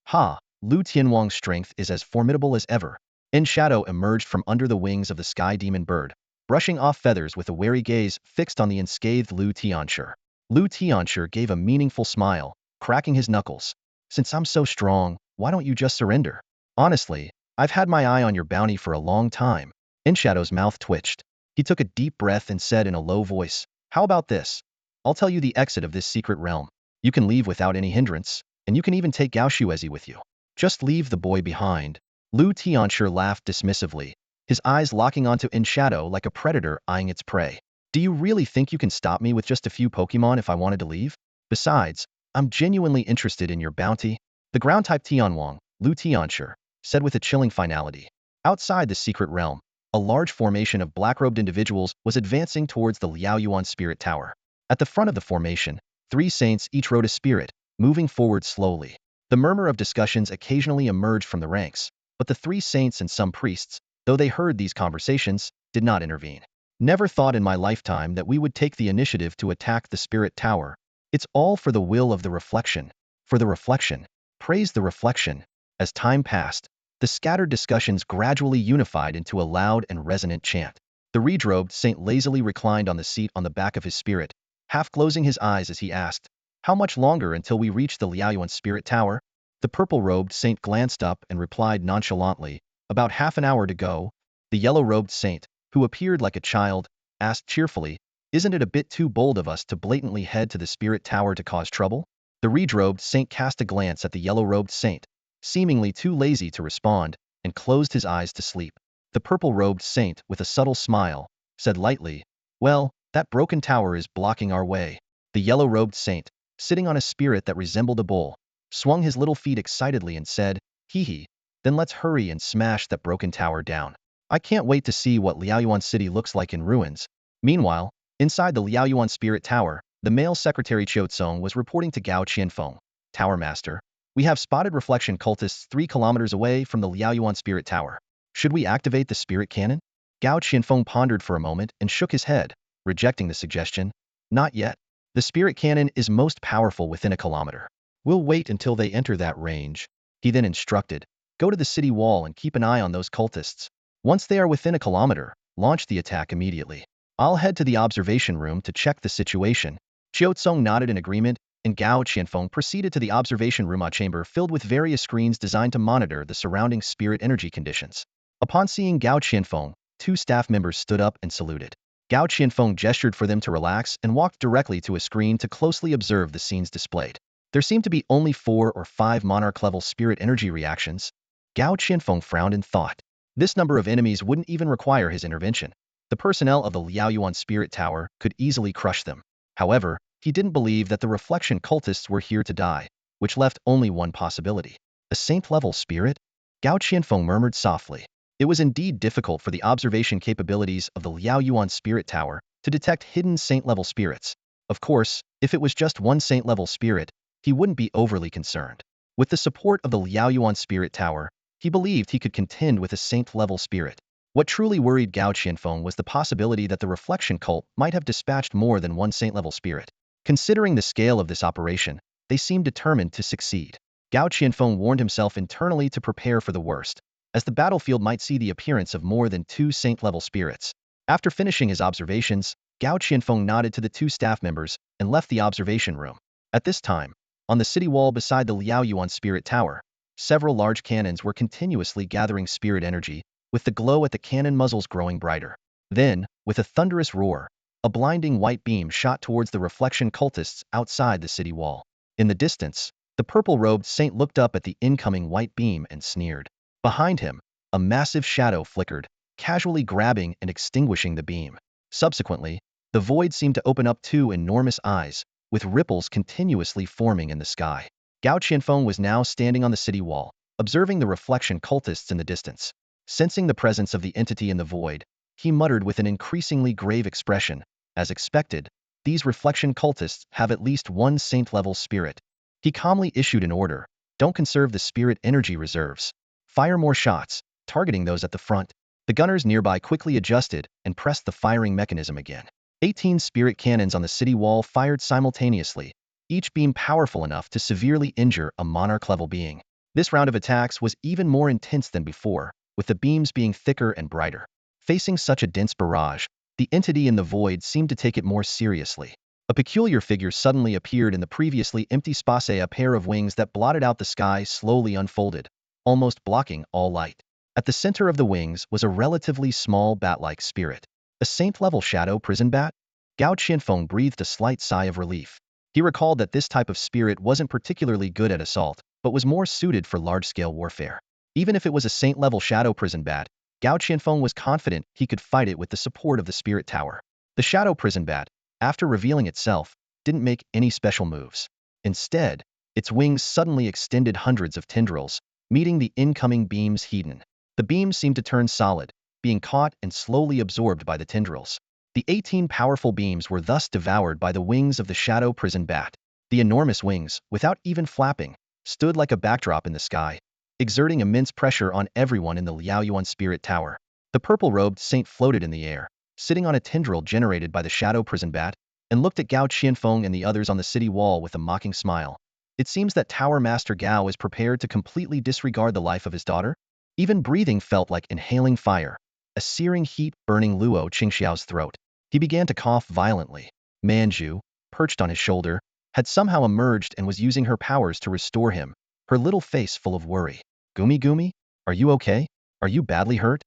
Ha! Lu Tianwang's strength is as formidable as ever. In shadow emerged from under the wings of the sky demon bird, brushing off feathers with a wary gaze fixed on the unscathed Luo Tianxia. Luo Tianxia gave a meaningful smile, cracking his knuckles. Since I'm so strong, why don't you just surrender? Honestly, I've had my eye on your bounty for a long time. Inshadow's mouth twitched. He took a deep breath and said in a low voice, how about this? I'll tell you the exit of this secret realm. You can leave without any hindrance, and you can even take Gao Shuezi with you. Just leave the boy behind. Luo Tianxia laughed dismissively, his eyes locking onto Inshadow like a predator eyeing its prey. Do you really think you can stop me with just a few Pokemon if I wanted to leave? Besides, I'm genuinely interested in your bounty. The ground-type Tianwang, Luo Tianxia, said with a chilling finality. Outside the secret realm, a large formation of black-robed individuals was advancing towards the Liaoyuan Spirit Tower. At the front of the formation, 3 saints each rode a spirit, moving forward slowly. The murmur of discussions occasionally emerged from the ranks, but the 3 saints and some priests, though they heard these conversations, did not intervene. Never thought in my lifetime that we would take the initiative to attack the Spirit Tower. It's all for the will of the reflection. For the reflection. Praise the reflection. As time passed, the scattered discussions gradually unified into a loud and resonant chant. The red-robed saint lazily reclined on the seat on the back of his spirit, half closing his eyes as he asked, how much longer until we reach the Liaoyuan Spirit Tower? The purple-robed saint glanced up and replied nonchalantly, about half an hour to go. The yellow-robed saint, who appeared like a child, asked cheerfully, isn't it a bit too bold of us to blatantly head to the Spirit Tower to cause trouble? The red-robed saint cast a glance at the yellow-robed saint, seemingly too lazy to respond, and closed his eyes to sleep. The purple-robed saint, with a subtle smile, said lightly, well, that broken tower is blocking our way. The yellow-robed saint, sitting on a spirit that resembled a bull, swung his little feet excitedly and said, hee hee, then let's hurry and smash that broken tower down. I can't wait to see what Liaoyuan City looks like in ruins. Meanwhile, inside the Liaoyuan Spirit Tower, the male secretary Qiuzong was reporting to Gao Qianfeng, Tower Master. We have spotted reflection cultists 3 kilometers away from the Liaoyuan Spirit Tower. Should we activate the spirit cannon? Gao Qianfeng pondered for a moment and shook his head, rejecting the suggestion. Not yet. The spirit cannon is most powerful within a kilometer. We'll wait until they enter that range. He then instructed, go to the city wall and keep an eye on those cultists. Once they are within a kilometer, launch the attack immediately. I'll head to the observation room to check the situation. Qiuzong nodded in agreement, and Gao Qianfeng proceeded to the observation room, a chamber filled with various screens designed to monitor the surrounding spirit energy conditions. Upon seeing Gao Qianfeng, 2 staff members stood up and saluted. Gao Qianfeng gestured for them to relax and walked directly to a screen to closely observe the scenes displayed. There seemed to be only 4 or 5 monarch-level spirit energy reactions. Gao Qianfeng frowned and thought. This number of enemies wouldn't even require his intervention. The personnel of the Liaoyuan Spirit Tower could easily crush them. However, he didn't believe that the reflection cultists were here to die, which left only one possibility. A saint-level spirit? Gao Qianfeng murmured softly. It was indeed difficult for the observation capabilities of the Liaoyuan Spirit Tower to detect hidden saint-level spirits. Of course, if it was just one saint-level spirit, he wouldn't be overly concerned. With the support of the Liaoyuan Spirit Tower, he believed he could contend with a saint-level spirit. What truly worried Gao Qianfeng was the possibility that the reflection cult might have dispatched more than one saint-level spirit. Considering the scale of this operation, they seemed determined to succeed. Gao Qianfeng warned himself internally to prepare for the worst, as the battlefield might see the appearance of more than 2 saint-level spirits. After finishing his observations, Gao Qianfeng nodded to the 2 staff members and left the observation room. At this time, on the city wall beside the Liaoyuan Spirit Tower, several large cannons were continuously gathering spirit energy, with the glow at the cannon muzzles growing brighter. Then, with a thunderous roar, a blinding white beam shot towards the reflection cultists outside the city wall. In the distance, the purple-robed saint looked up at the incoming white beam and sneered. Behind him, a massive shadow flickered, casually grabbing and extinguishing the beam. Subsequently, the void seemed to open up 2 enormous eyes, with ripples continuously forming in the sky. Gao Qianfeng was now standing on the city wall, observing the reflection cultists in the distance. Sensing the presence of the entity in the void, he muttered with an increasingly grave expression, as expected, these reflection cultists have at least one saint-level spirit. He calmly issued an order, don't conserve the spirit energy reserves. Fire more shots, targeting those at the front. The gunners nearby quickly adjusted and pressed the firing mechanism again. 18 spirit cannons on the city wall fired simultaneously, each beam powerful enough to severely injure a monarch-level being. This round of attacks was even more intense than before, with the beams being thicker and brighter. Facing such a dense barrage, the entity in the void seemed to take it more seriously. A peculiar figure suddenly appeared in the previously empty space. A pair of wings that blotted out the sky slowly unfolded, almost blocking all light. At the center of the wings was a relatively small bat-like spirit. A saint-level shadow prison bat? Gao Qianfeng breathed a slight sigh of relief. He recalled that this type of spirit wasn't particularly good at assault, but was more suited for large-scale warfare. Even if it was a saint-level shadow prison bat, Gao Qianfeng was confident he could fight it with the support of the spirit tower. The shadow prison bat, after revealing itself, didn't make any special moves. Instead, its wings suddenly extended hundreds of tendrils, meeting the incoming beams head-on. The beams seemed to turn solid, being caught and slowly absorbed by the tendrils. The 18 powerful beams were thus devoured by the wings of the shadow prison bat. The enormous wings, without even flapping, stood like a backdrop in the sky, exerting immense pressure on everyone in the Liaoyuan spirit tower. The purple-robed saint floated in the air, sitting on a tendril generated by the shadow prison bat, and looked at Gao Qianfeng and the others on the city wall with a mocking smile. It seems that Tower Master Gao is prepared to completely disregard the life of his daughter? Even breathing felt like inhaling fire, a searing heat burning Luo Qingxiao's throat. He began to cough violently. Manju, perched on his shoulder, had somehow emerged and was using her powers to restore him, her little face full of worry. Gumi Gumi, are you okay? Are you badly hurt?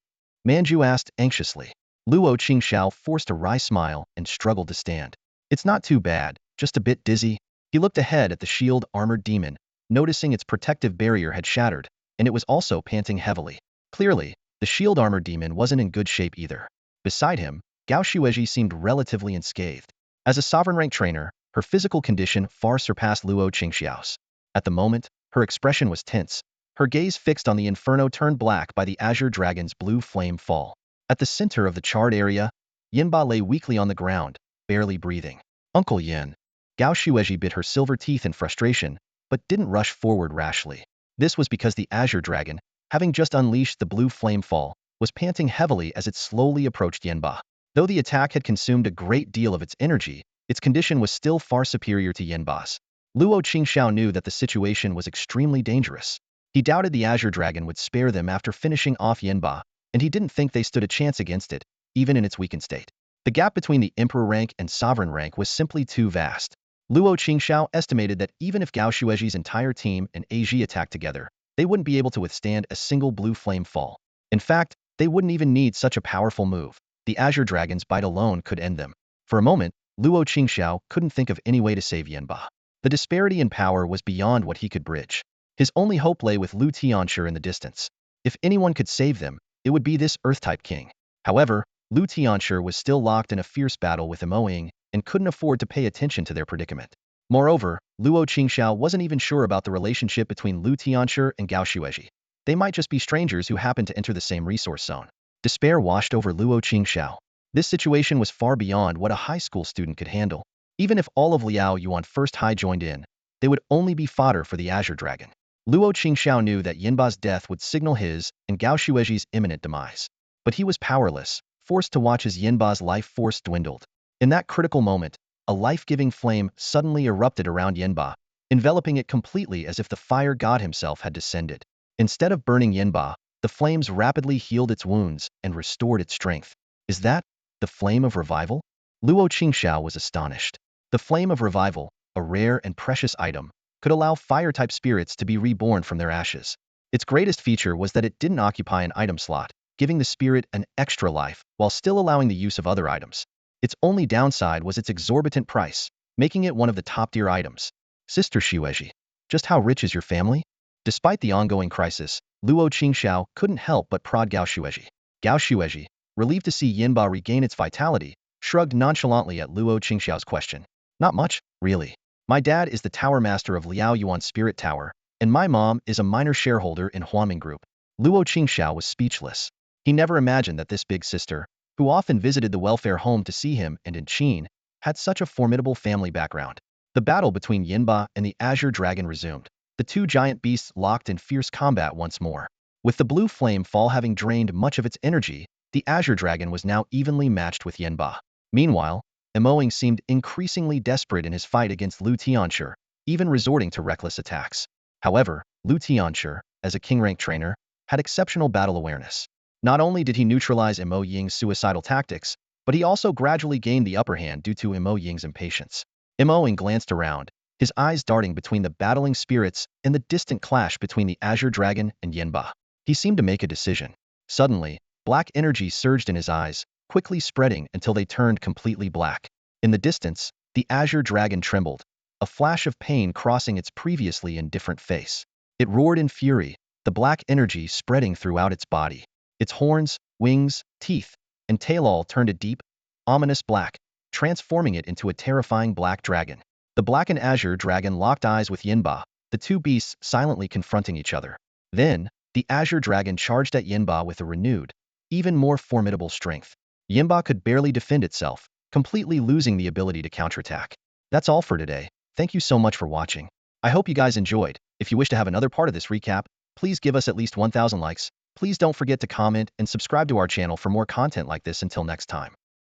Manju asked anxiously. Luo Qingxiao forced a wry smile and struggled to stand. It's not too bad, just a bit dizzy. He looked ahead at the shield-armored demon, noticing its protective barrier had shattered, and it was also panting heavily. Clearly, the shield-armored demon wasn't in good shape either. Beside him, Gao Xuezhi seemed relatively unscathed. As a sovereign-rank trainer, her physical condition far surpassed Luo Qingxiao's. At the moment, her expression was tense, her gaze fixed on the inferno turned black by the azure dragon's blue flame fall. At the center of the charred area, Yinba lay weakly on the ground, barely breathing. Uncle Yin. Gao Xuezhi bit her silver teeth in frustration, but didn't rush forward rashly. This was because the azure dragon, having just unleashed the blue flame fall, was panting heavily as it slowly approached Yinba. Though the attack had consumed a great deal of its energy, its condition was still far superior to Yinba's. Luo Qingxiao knew that the situation was extremely dangerous. He doubted the azure dragon would spare them after finishing off Yinba, and he didn't think they stood a chance against it, even in its weakened state. The gap between the emperor rank and sovereign rank was simply too vast. Luo Qingxiao estimated that even if Gao Xuezhi's entire team and AG attacked together, they wouldn't be able to withstand a single blue flame fall. In fact, they wouldn't even need such a powerful move. The azure dragon's bite alone could end them. For a moment, Luo Qingxiao couldn't think of any way to save Yinba. The disparity in power was beyond what he could bridge. His only hope lay with Lu Tianshi in the distance. If anyone could save them, it would be this Earth-type king. However, Lu Tianshi was still locked in a fierce battle with Emoing and couldn't afford to pay attention to their predicament. Moreover, Luo Qingxiao wasn't even sure about the relationship between Lu Tianshi and Gao Xuezhi. They might just be strangers who happened to enter the same resource zone. Despair washed over Luo Qingxiao. This situation was far beyond what a high school student could handle. Even if all of Liaoyuan First High joined in, they would only be fodder for the azure dragon. Luo Qingxiao knew that Yinba's death would signal his and Gao Xuezhi's imminent demise. But he was powerless, forced to watch as Yinba's life force dwindled. In that critical moment, a life-giving flame suddenly erupted around Yinba, enveloping it completely as if the fire god himself had descended. Instead of burning Yinba, the flames rapidly healed its wounds and restored its strength. Is that the flame of revival? Luo Qingxiao was astonished. The flame of revival, a rare and precious item, could allow fire-type spirits to be reborn from their ashes. Its greatest feature was that it didn't occupy an item slot, giving the spirit an extra life while still allowing the use of other items. Its only downside was its exorbitant price, making it one of the top-tier items. Sister Xuezhi, just how rich is your family? Despite the ongoing crisis, Luo Qingxiao couldn't help but prod Gao Xuezhi. Gao Xuezhi, relieved to see Yinba regain its vitality, shrugged nonchalantly at Luo Qingxiao's question. Not much, really. My dad is the tower master of Liaoyuan Spirit Tower, and my mom is a minor shareholder in Huaming Group. Luo Qingxiao was speechless. He never imagined that this big sister, who often visited the welfare home to see him and in Qin, had such a formidable family background. The battle between Yinba and the azure dragon resumed. The two giant beasts locked in fierce combat once more. With the blue flame fall having drained much of its energy, the azure dragon was now evenly matched with Yanba. Meanwhile, Emoing seemed increasingly desperate in his fight against Luo Qingxiao, even resorting to reckless attacks. However, Luo Qingxiao, as a king-rank trainer, had exceptional battle awareness. Not only did he neutralize Emo Ying's suicidal tactics, but he also gradually gained the upper hand due to Emo Ying's impatience. Emoing glanced around, his eyes darting between the battling spirits and the distant clash between the azure dragon and Yanba. He seemed to make a decision. Suddenly, black energy surged in his eyes, quickly spreading until they turned completely black. In the distance, the azure dragon trembled, a flash of pain crossing its previously indifferent face. It roared in fury, the black energy spreading throughout its body. Its horns, wings, teeth, and tail all turned a deep, ominous black, transforming it into a terrifying black dragon. The black and azure dragon locked eyes with Yinba, the two beasts silently confronting each other. Then, the azure dragon charged at Yinba with a renewed, even more formidable strength. Yinba could barely defend itself, completely losing the ability to counterattack. That's all for today. Thank you so much for watching. I hope you guys enjoyed. If you wish to have another part of this recap, please give us at least 1,000 likes. Please don't forget to comment and subscribe to our channel for more content like this. Until next time.